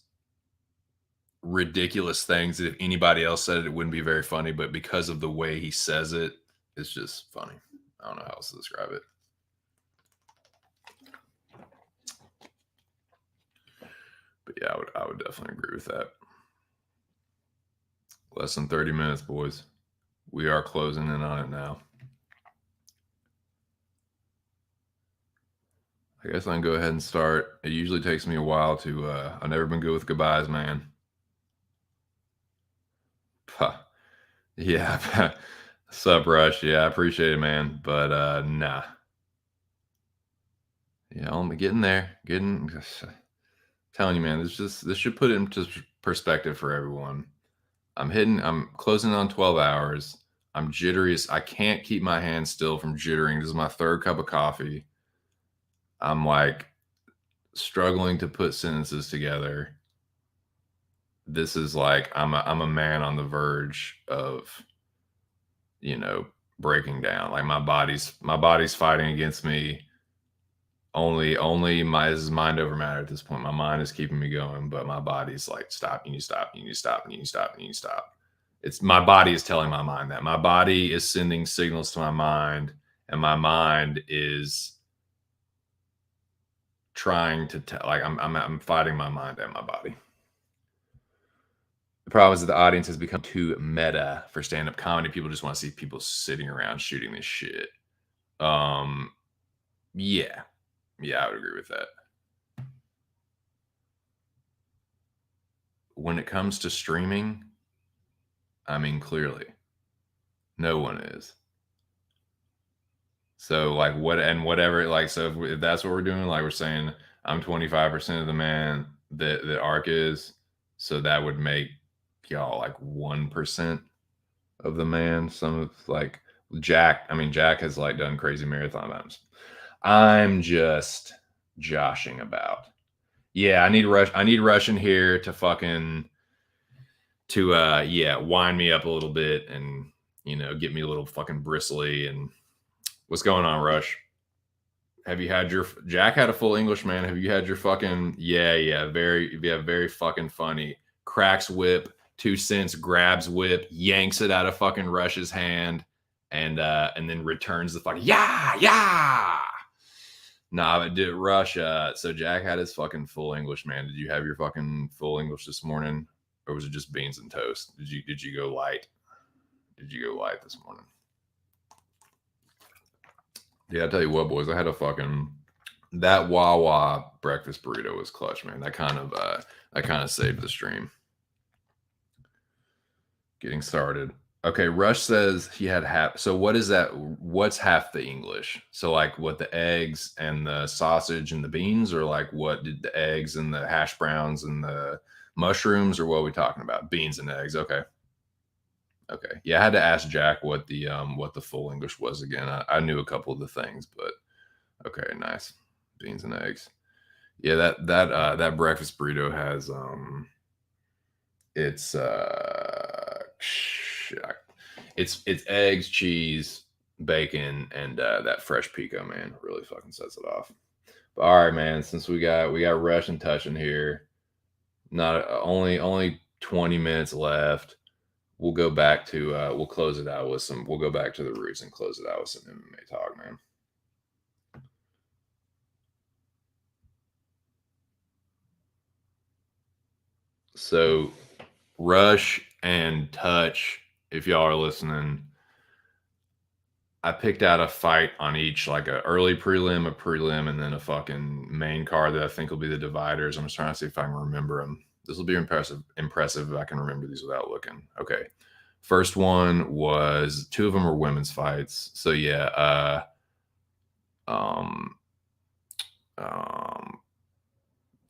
ridiculous things that if anybody else said it, it wouldn't be very funny. But because of the way he says it, it's just funny. I don't know how else to describe it. But yeah, I would definitely agree with that. Less than 30 minutes, boys. We are closing in on it now. I guess I can go ahead and start. It usually takes me a while to I've never been good with goodbyes, man. Puh. Yeah. Sup, Rush? Yeah, I appreciate it, man. But nah. Yeah, I'm getting there. Telling you, man, this should put it into perspective for everyone. I'm closing on 12 hours. I'm jittery. I can't keep my hands still from jittering. This is my third cup of coffee. I'm like struggling to put sentences together. This is like I'm a man on the verge of, breaking down. Like my body's fighting against me. Only my this is mind over matter at this point. My mind is keeping me going, but my body's like, stop, you need to stop, you need to stop, you need to stop, you need to stop. It's my body is telling my mind that. My body is sending signals to my mind, and my mind is trying to tell, like I'm fighting my mind and my body. The problem is that the audience has become too meta for stand-up comedy. People just want to see people sitting around shooting this shit. Yeah. Yeah, I would agree with that. When it comes to streaming, I mean, clearly, no one is. So, like, whatever, like, so if that's what we're doing, like, we're saying I'm 25% of the man that Ark is, so that would make y'all like 1% of the man. Some of like Jack, I mean, Jack has like done crazy marathon times. I'm just joshing about. Yeah, I need Rush in here to fucking wind me up a little bit and get me a little fucking bristly. And what's going on, Rush? Have you had your Jack had a full English, man? Have you had your fucking very fucking funny. Cracks whip, 2 cents, grabs whip, yanks it out of fucking Rush's hand, and then returns the fucking yeah. Nah, but did Rush? So Jack had his fucking full English, man. Did you have your fucking full English this morning, or was it just beans and toast? Did you go light? Did you go light this morning? Yeah, I tell you what, boys, I had a fucking that Wawa breakfast burrito was clutch, man. That kind of saved the stream. Getting started. Okay, Rush says he had half. So what is that? What's half the English? So like what the eggs and the sausage and the beans, or like what did the eggs and the hash browns and the mushrooms, or what are we talking about? Beans and eggs. Okay. Okay. Yeah, I had to ask Jack what the full English was again. I knew a couple of the things, but okay, nice. Beans and eggs. Yeah, that breakfast burrito has it's it's eggs, cheese, bacon, and that fresh pico, man. Really fucking sets it off. But all right, man, since we got Rush and Touch in here, not only 20 minutes left. We'll go back to we'll close it out with some. We'll go back to the roots and close it out with some MMA talk, man. So, Rush and Touch, if y'all are listening, I picked out a fight on each, like a early prelim, a prelim, and then a fucking main card that I think will be the dividers. I'm just trying to see if I can remember them. This will be impressive if I can remember these without looking. Okay. First one was 2 of them were women's fights. So yeah,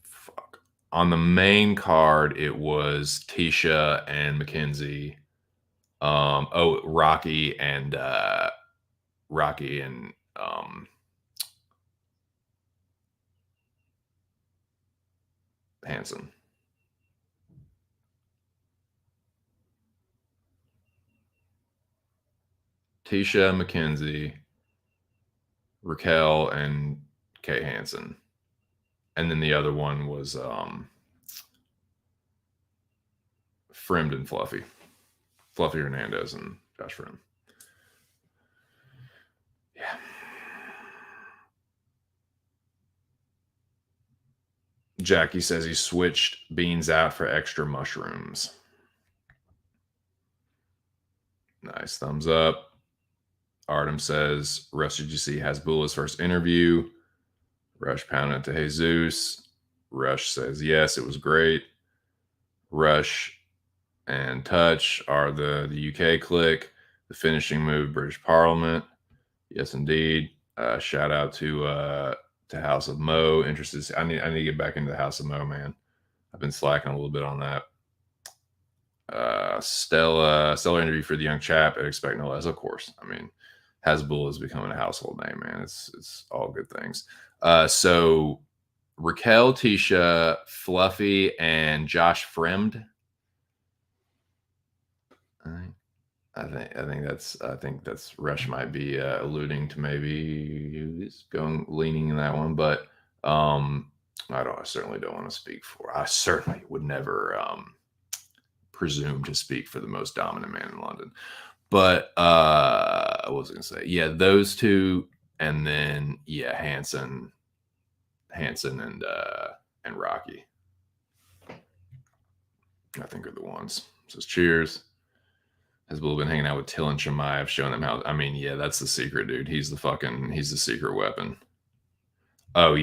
fuck. On the main card, it was Tisha and Mackenzie. Rocky and Hanson. Tisha McKenzie, Raquel, and Kay Hansen. And then the other one was Friend and Fluffy. Fluffy Hernandez and Josh Friend. Yeah. Jackie says he switched beans out for extra mushrooms. Nice. Thumbs up. Artem says, Rush, did you see Hasbullah's first interview? Rush pounded to Jesus. Rush says, yes, it was great. Rush and Touch are the UK clique, the finishing move, British Parliament. Yes, indeed. Shout out to House of Mo. Interested. I need to get back into the House of Mo, man. I've been slacking a little bit on that. Stellar interview for the young chap. I expect no less, of course. I mean, Hasbulla is becoming a household name, man. It's all good things. So Raquel, Tisha, Fluffy, and Josh Fremd. I think that's Rush might be alluding to maybe he's going leaning in that one, but I certainly don't want to speak for. I certainly would never presume to speak for the most dominant man in London. But I was gonna say, yeah, those two, and then yeah, Hanson and Rocky, I think are the ones. Says cheers. Has Will been hanging out with Till and Chimaev, showing them how? I mean, yeah, that's the secret, dude. He's the secret weapon. Oh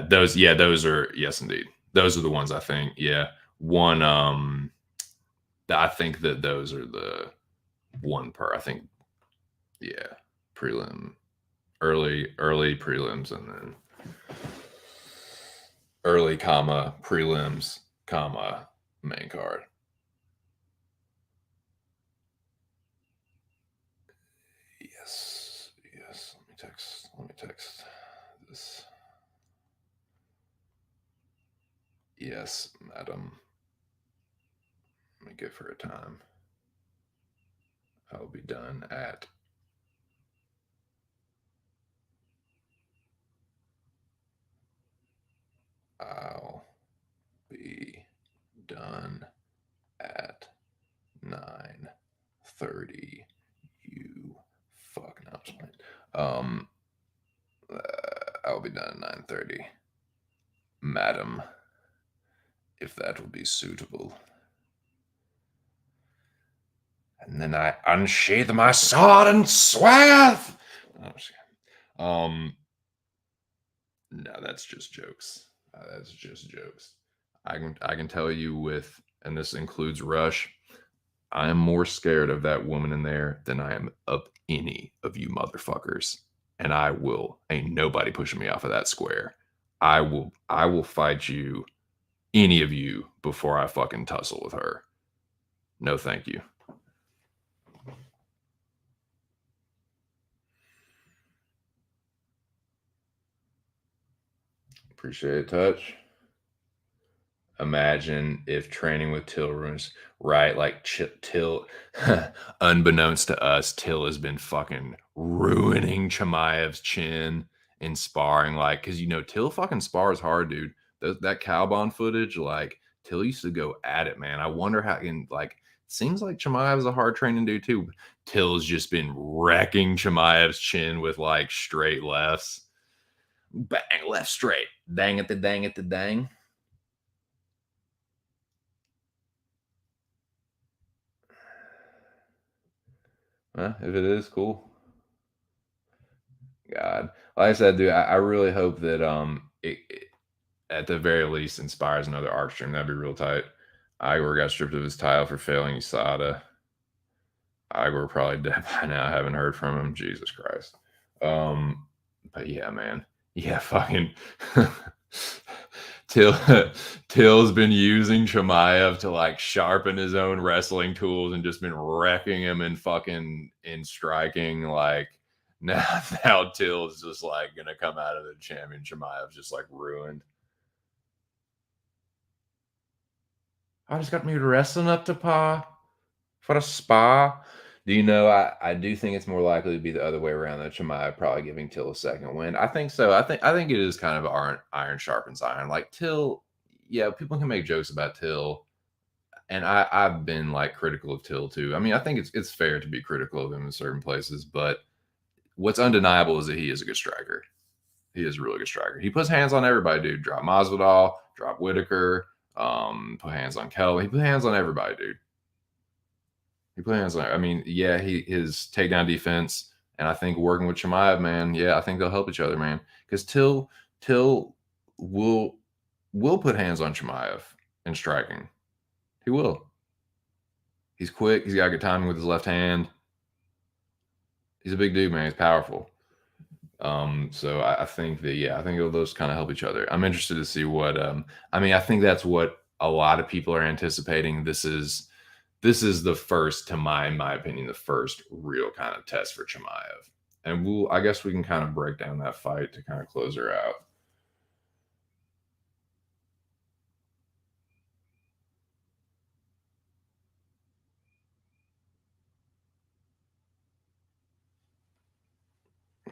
those are yes, indeed. Those are the ones I think. Yeah, one. I think that those are the one per. I think yeah, prelim, early prelims, and then early comma prelims comma main card. Yes. Let me text this. Yes, madam. Let me give her a time. I'll be done at I'll be done at 9:30. You fuck no, I'm just playing. I'll be done at 9:30. Madam, if that will be suitable. And then I unsheath my sword and swath. No, that's just jokes. That's just jokes. I can tell you with, and this includes Rush. I am more scared of that woman in there than I am of any of you motherfuckers. And ain't nobody pushing me off of that square. I will fight you, any of you, before I fucking tussle with her. No, thank you. Appreciate it, Touch. Imagine if training with Till ruins, right? Like Till, unbeknownst to us, Till has been fucking ruining Chimaev's chin in sparring. Like, cause Till fucking spars hard, dude. That Cowbon footage, like Till used to go at it, man. I wonder how in like seems like Chimaev's a hard training dude too. Till's just been wrecking Chimaev's chin with like straight lefts. Bang, left straight. Dang it, the dang it, the dang. If it is, cool. God, like I said, dude, I really hope that it at the very least inspires another Ark stream. That'd be real tight. Igor got stripped of his title for failing USADA. Igor probably dead by now. I haven't heard from him. Jesus Christ. But yeah, man. Yeah, fucking Till Till's been using Chimaev to like sharpen his own wrestling tools and just been wrecking him in fucking in striking. Like now Till's just like gonna come out of the champion. Chimaev's just like ruined. I just got me wrestling up to par for a spa. Do you know? I do think it's more likely to be the other way around. That Chimaev probably giving Till a second win. I think so. I think it is kind of iron sharpens iron. Like Till, yeah, people can make jokes about Till, and I've been like critical of Till too. I mean, I think it's fair to be critical of him in certain places, but what's undeniable is that he is a good striker. He is a really good striker. He puts hands on everybody, dude. Drop Masvidal, drop Whitaker, put hands on Kelly. He put hands on everybody, dude. He put hands on. I mean, yeah, his takedown defense, and I think working with Chimaev, man, yeah, I think they'll help each other, man. Because Till will put hands on Chimaev in striking. He will. He's quick. He's got good timing with his left hand. He's a big dude, man. He's powerful. So I think that I think those kind of help each other. I'm interested to see what. I mean, I think that's what a lot of people are anticipating. This is the first, to my opinion, the first real kind of test for Chimaev. And I guess we can kind of break down that fight to kind of close her out.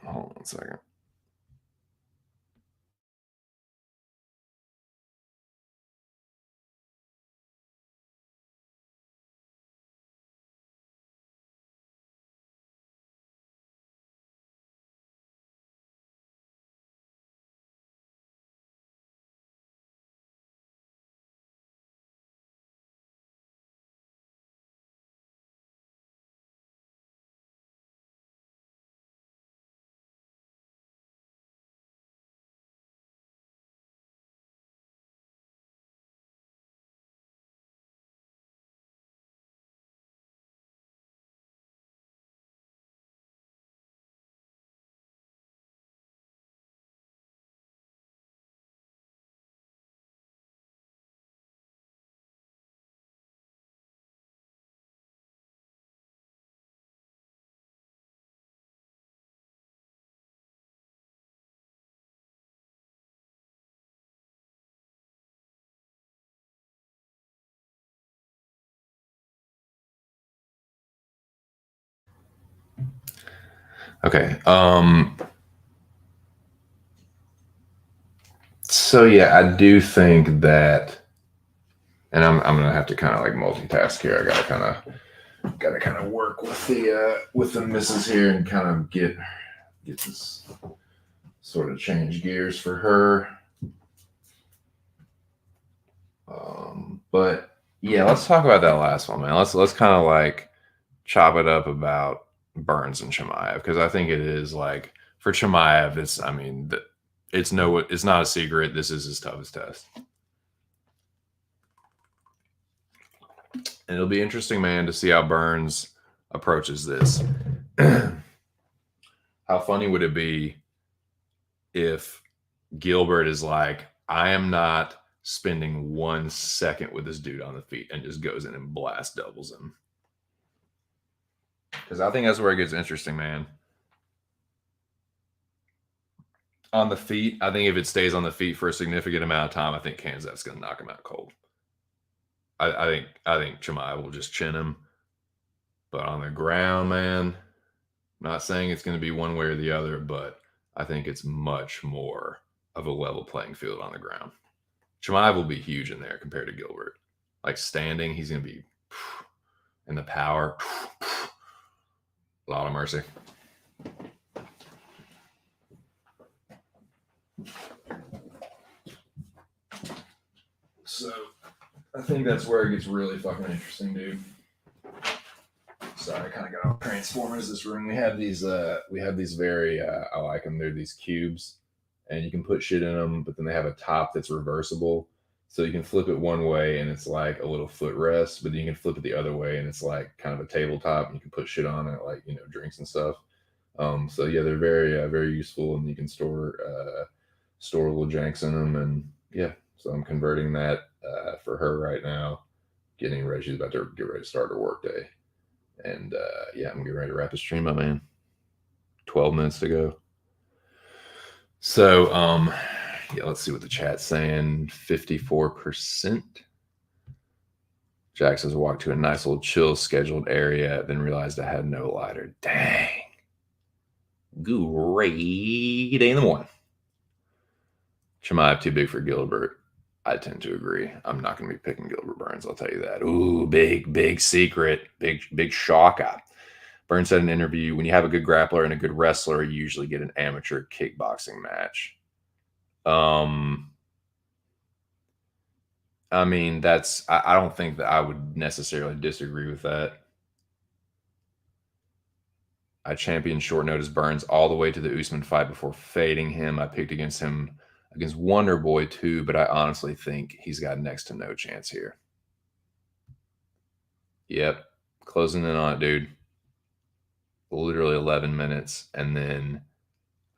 Hold on 1 second. Okay. So yeah, I do think that, and I'm gonna have to kind of like multitask here. I gotta kind of work with the missus here and kind of get this sort of change gears for her. But yeah, let's talk about that last one, man. Let's kind of like chop it up about Burns and Chimaev, because I think it is like for Chimaev, it's not a secret. This is his toughest test. And it'll be interesting, man, to see how Burns approaches this. How funny would it be if Gilbert is like, I am not spending 1 second with this dude on the feet, and just goes in and blast doubles him? Because I think that's where it gets interesting, man. On the feet, I think if it stays on the feet for a significant amount of time, I think Kanzat's going to knock him out cold. I think Chimaev will just chin him. But on the ground, man, I'm not saying it's going to be one way or the other, but I think it's much more of a level playing field on the ground. Chimaev will be huge in there compared to Gilbert. Like standing, he's going to be in the power. A lot of mercy. So I think that's where it gets really fucking interesting, dude. Sorry, I kind of got off Transformers this room. We have these very I like them. They're these cubes, and you can put shit in them, but then they have a top that's reversible. So you can flip it one way and it's like a little footrest, but then you can flip it the other way and it's like kind of a tabletop, and you can put shit on it, like, you know, drinks and stuff. So yeah, they're very useful, and you can store little janks in them, and yeah. So I'm converting that for her right now, getting ready. She's about to get ready to start her work day, and yeah, I'm getting ready to wrap the stream up, man. 12 minutes to go. So yeah, let's see what the chat's saying. 54%. Jack says, walked to a nice little chill scheduled area, then realized I had no lighter. Dang. Great day in the morning. Chimaev too big for Gilbert. I tend to agree. I'm not going to be picking Gilbert Burns, I'll tell you that. Ooh, big secret. Big shocker. Burns said in an interview, when you have a good grappler and a good wrestler, you usually get an amateur kickboxing match. I mean, I don't think that I would necessarily disagree with that. I championed short notice Burns all the way to the Usman fight before fading him. I picked against him against Wonder Boy too, but I honestly think he's got next to no chance here. Yep. Closing in on it, dude. Literally 11 minutes, and then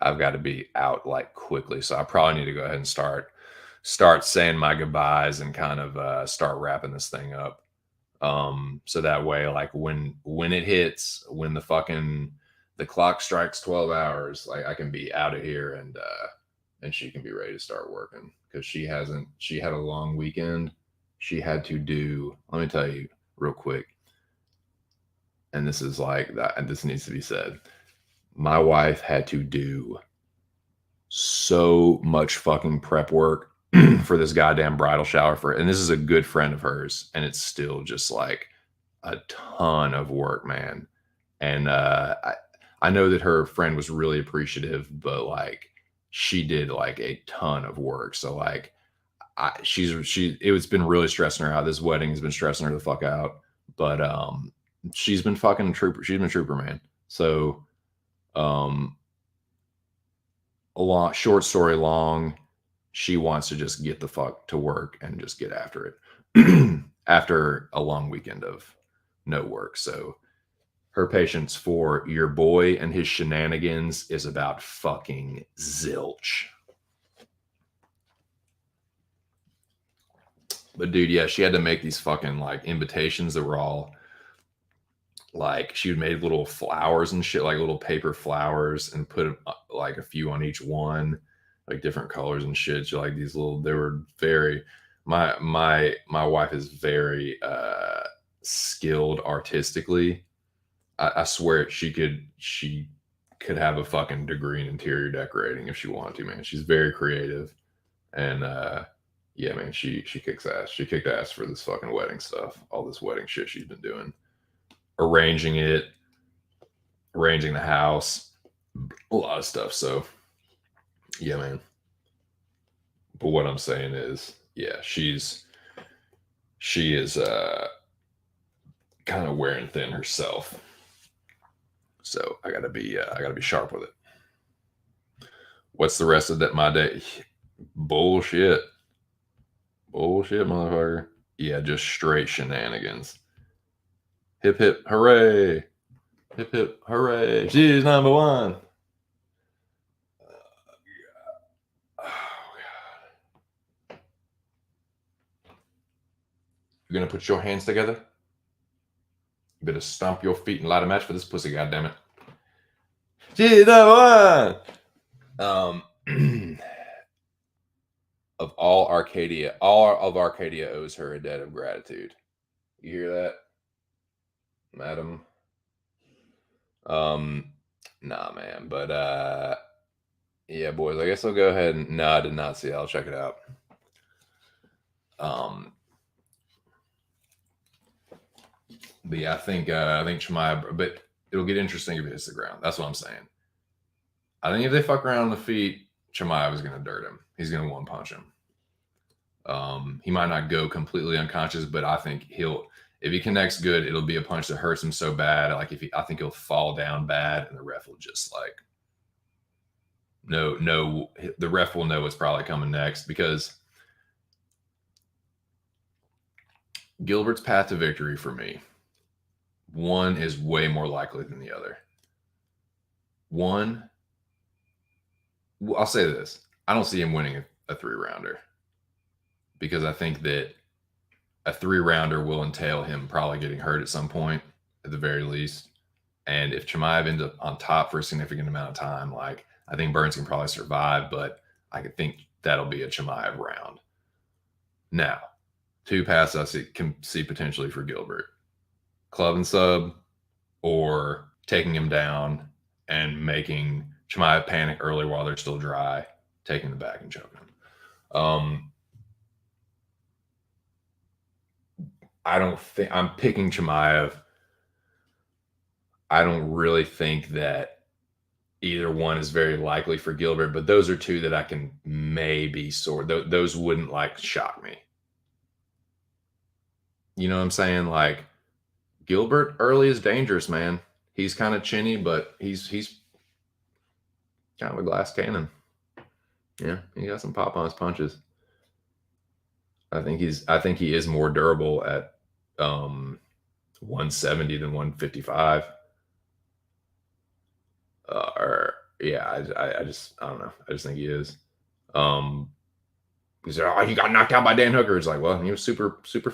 I've got to be out like quickly. So I probably need to go ahead and start saying my goodbyes and kind of start wrapping this thing up. So that way, like when it hits, when the clock strikes 12 hours, like I can be out of here, and she can be ready to start working, because she had a long weekend. She had to do, let me tell you real quick, and this is like that, and this needs to be said. My wife had to do so much fucking prep work for this goddamn bridal shower and this is a good friend of hers, and it's still just like a ton of work, man. And I know that her friend was really appreciative, but like she did like a ton of work. So like it's been really stressing her out. This wedding has been stressing her the fuck out. But she's been fucking trooper. She's been a trooper, man. So um a long short story long, she wants to just get the fuck to work and just get after it after a long weekend of no work. So her patience for your boy and his shenanigans is about fucking zilch. But dude, yeah, she had to make these fucking like invitations that were all like she made little flowers and shit, like little paper flowers, and put like a few on each one, like different colors and shit. She like these little. They were very. My wife is very skilled artistically. I swear she could have a fucking degree in interior decorating if she wanted to, man. She's very creative, and yeah, man, she kicks ass. She kicked ass for this fucking wedding stuff, all this wedding shit she's been doing, arranging it, arranging the house, a lot of stuff. So yeah, man. But what I'm saying is, yeah, she is kind of wearing thin herself. So I gotta be sharp with it. What's the rest of that my day? Bullshit. Bullshit, motherfucker. Yeah, just straight shenanigans. Hip hip hooray. Hip hip hooray. She's number one. Oh, God. You're gonna put your hands together? You better stomp your feet and light a match for this pussy, goddammit. She's number one. Of all of Arcadia owes her a debt of gratitude. You hear that, madam? Nah, man. But yeah, boys. I guess I'll go ahead and no, I did not see it. I'll check it out. But yeah, I think Shemaya, but it'll get interesting if it hits the ground. That's what I'm saying. I think if they fuck around on the feet, Shemaya was gonna dirt him. He's gonna one punch him. He might not go completely unconscious, but I think if he connects good, it'll be a punch that hurts him so bad. Like I think he'll fall down bad, and the ref will just like, no, the ref will know what's probably coming next because Gilbert's path to victory for me, one is way more likely than the other. One, I'll say this: I don't see him winning a 3-rounder. Because I think that a 3-rounder will entail him probably getting hurt at some point, at the very least. And if Chimaev ends up on top for a significant amount of time, like I think Burns can probably survive, but I could think that'll be a Chimaev round. Now, 2 paths I can see potentially for Gilbert: club and sub, or taking him down and making Chimaev panic early while they're still dry, taking the back and choking him. I don't think I'm picking Chimaev. I don't really think that either one is very likely for Gilbert, but those are 2 that I can maybe sort. Those wouldn't like shock me. You know what I'm saying? Like Gilbert early is dangerous, man. He's kind of chinny, but he's kind of a glass cannon. Yeah, he got some pop on his punches. I think he is more durable at 170 than 155. Or yeah, I just I don't know. I just think he is. He said, "Oh, he got knocked out by Dan Hooker." It's like, well, he was super fucking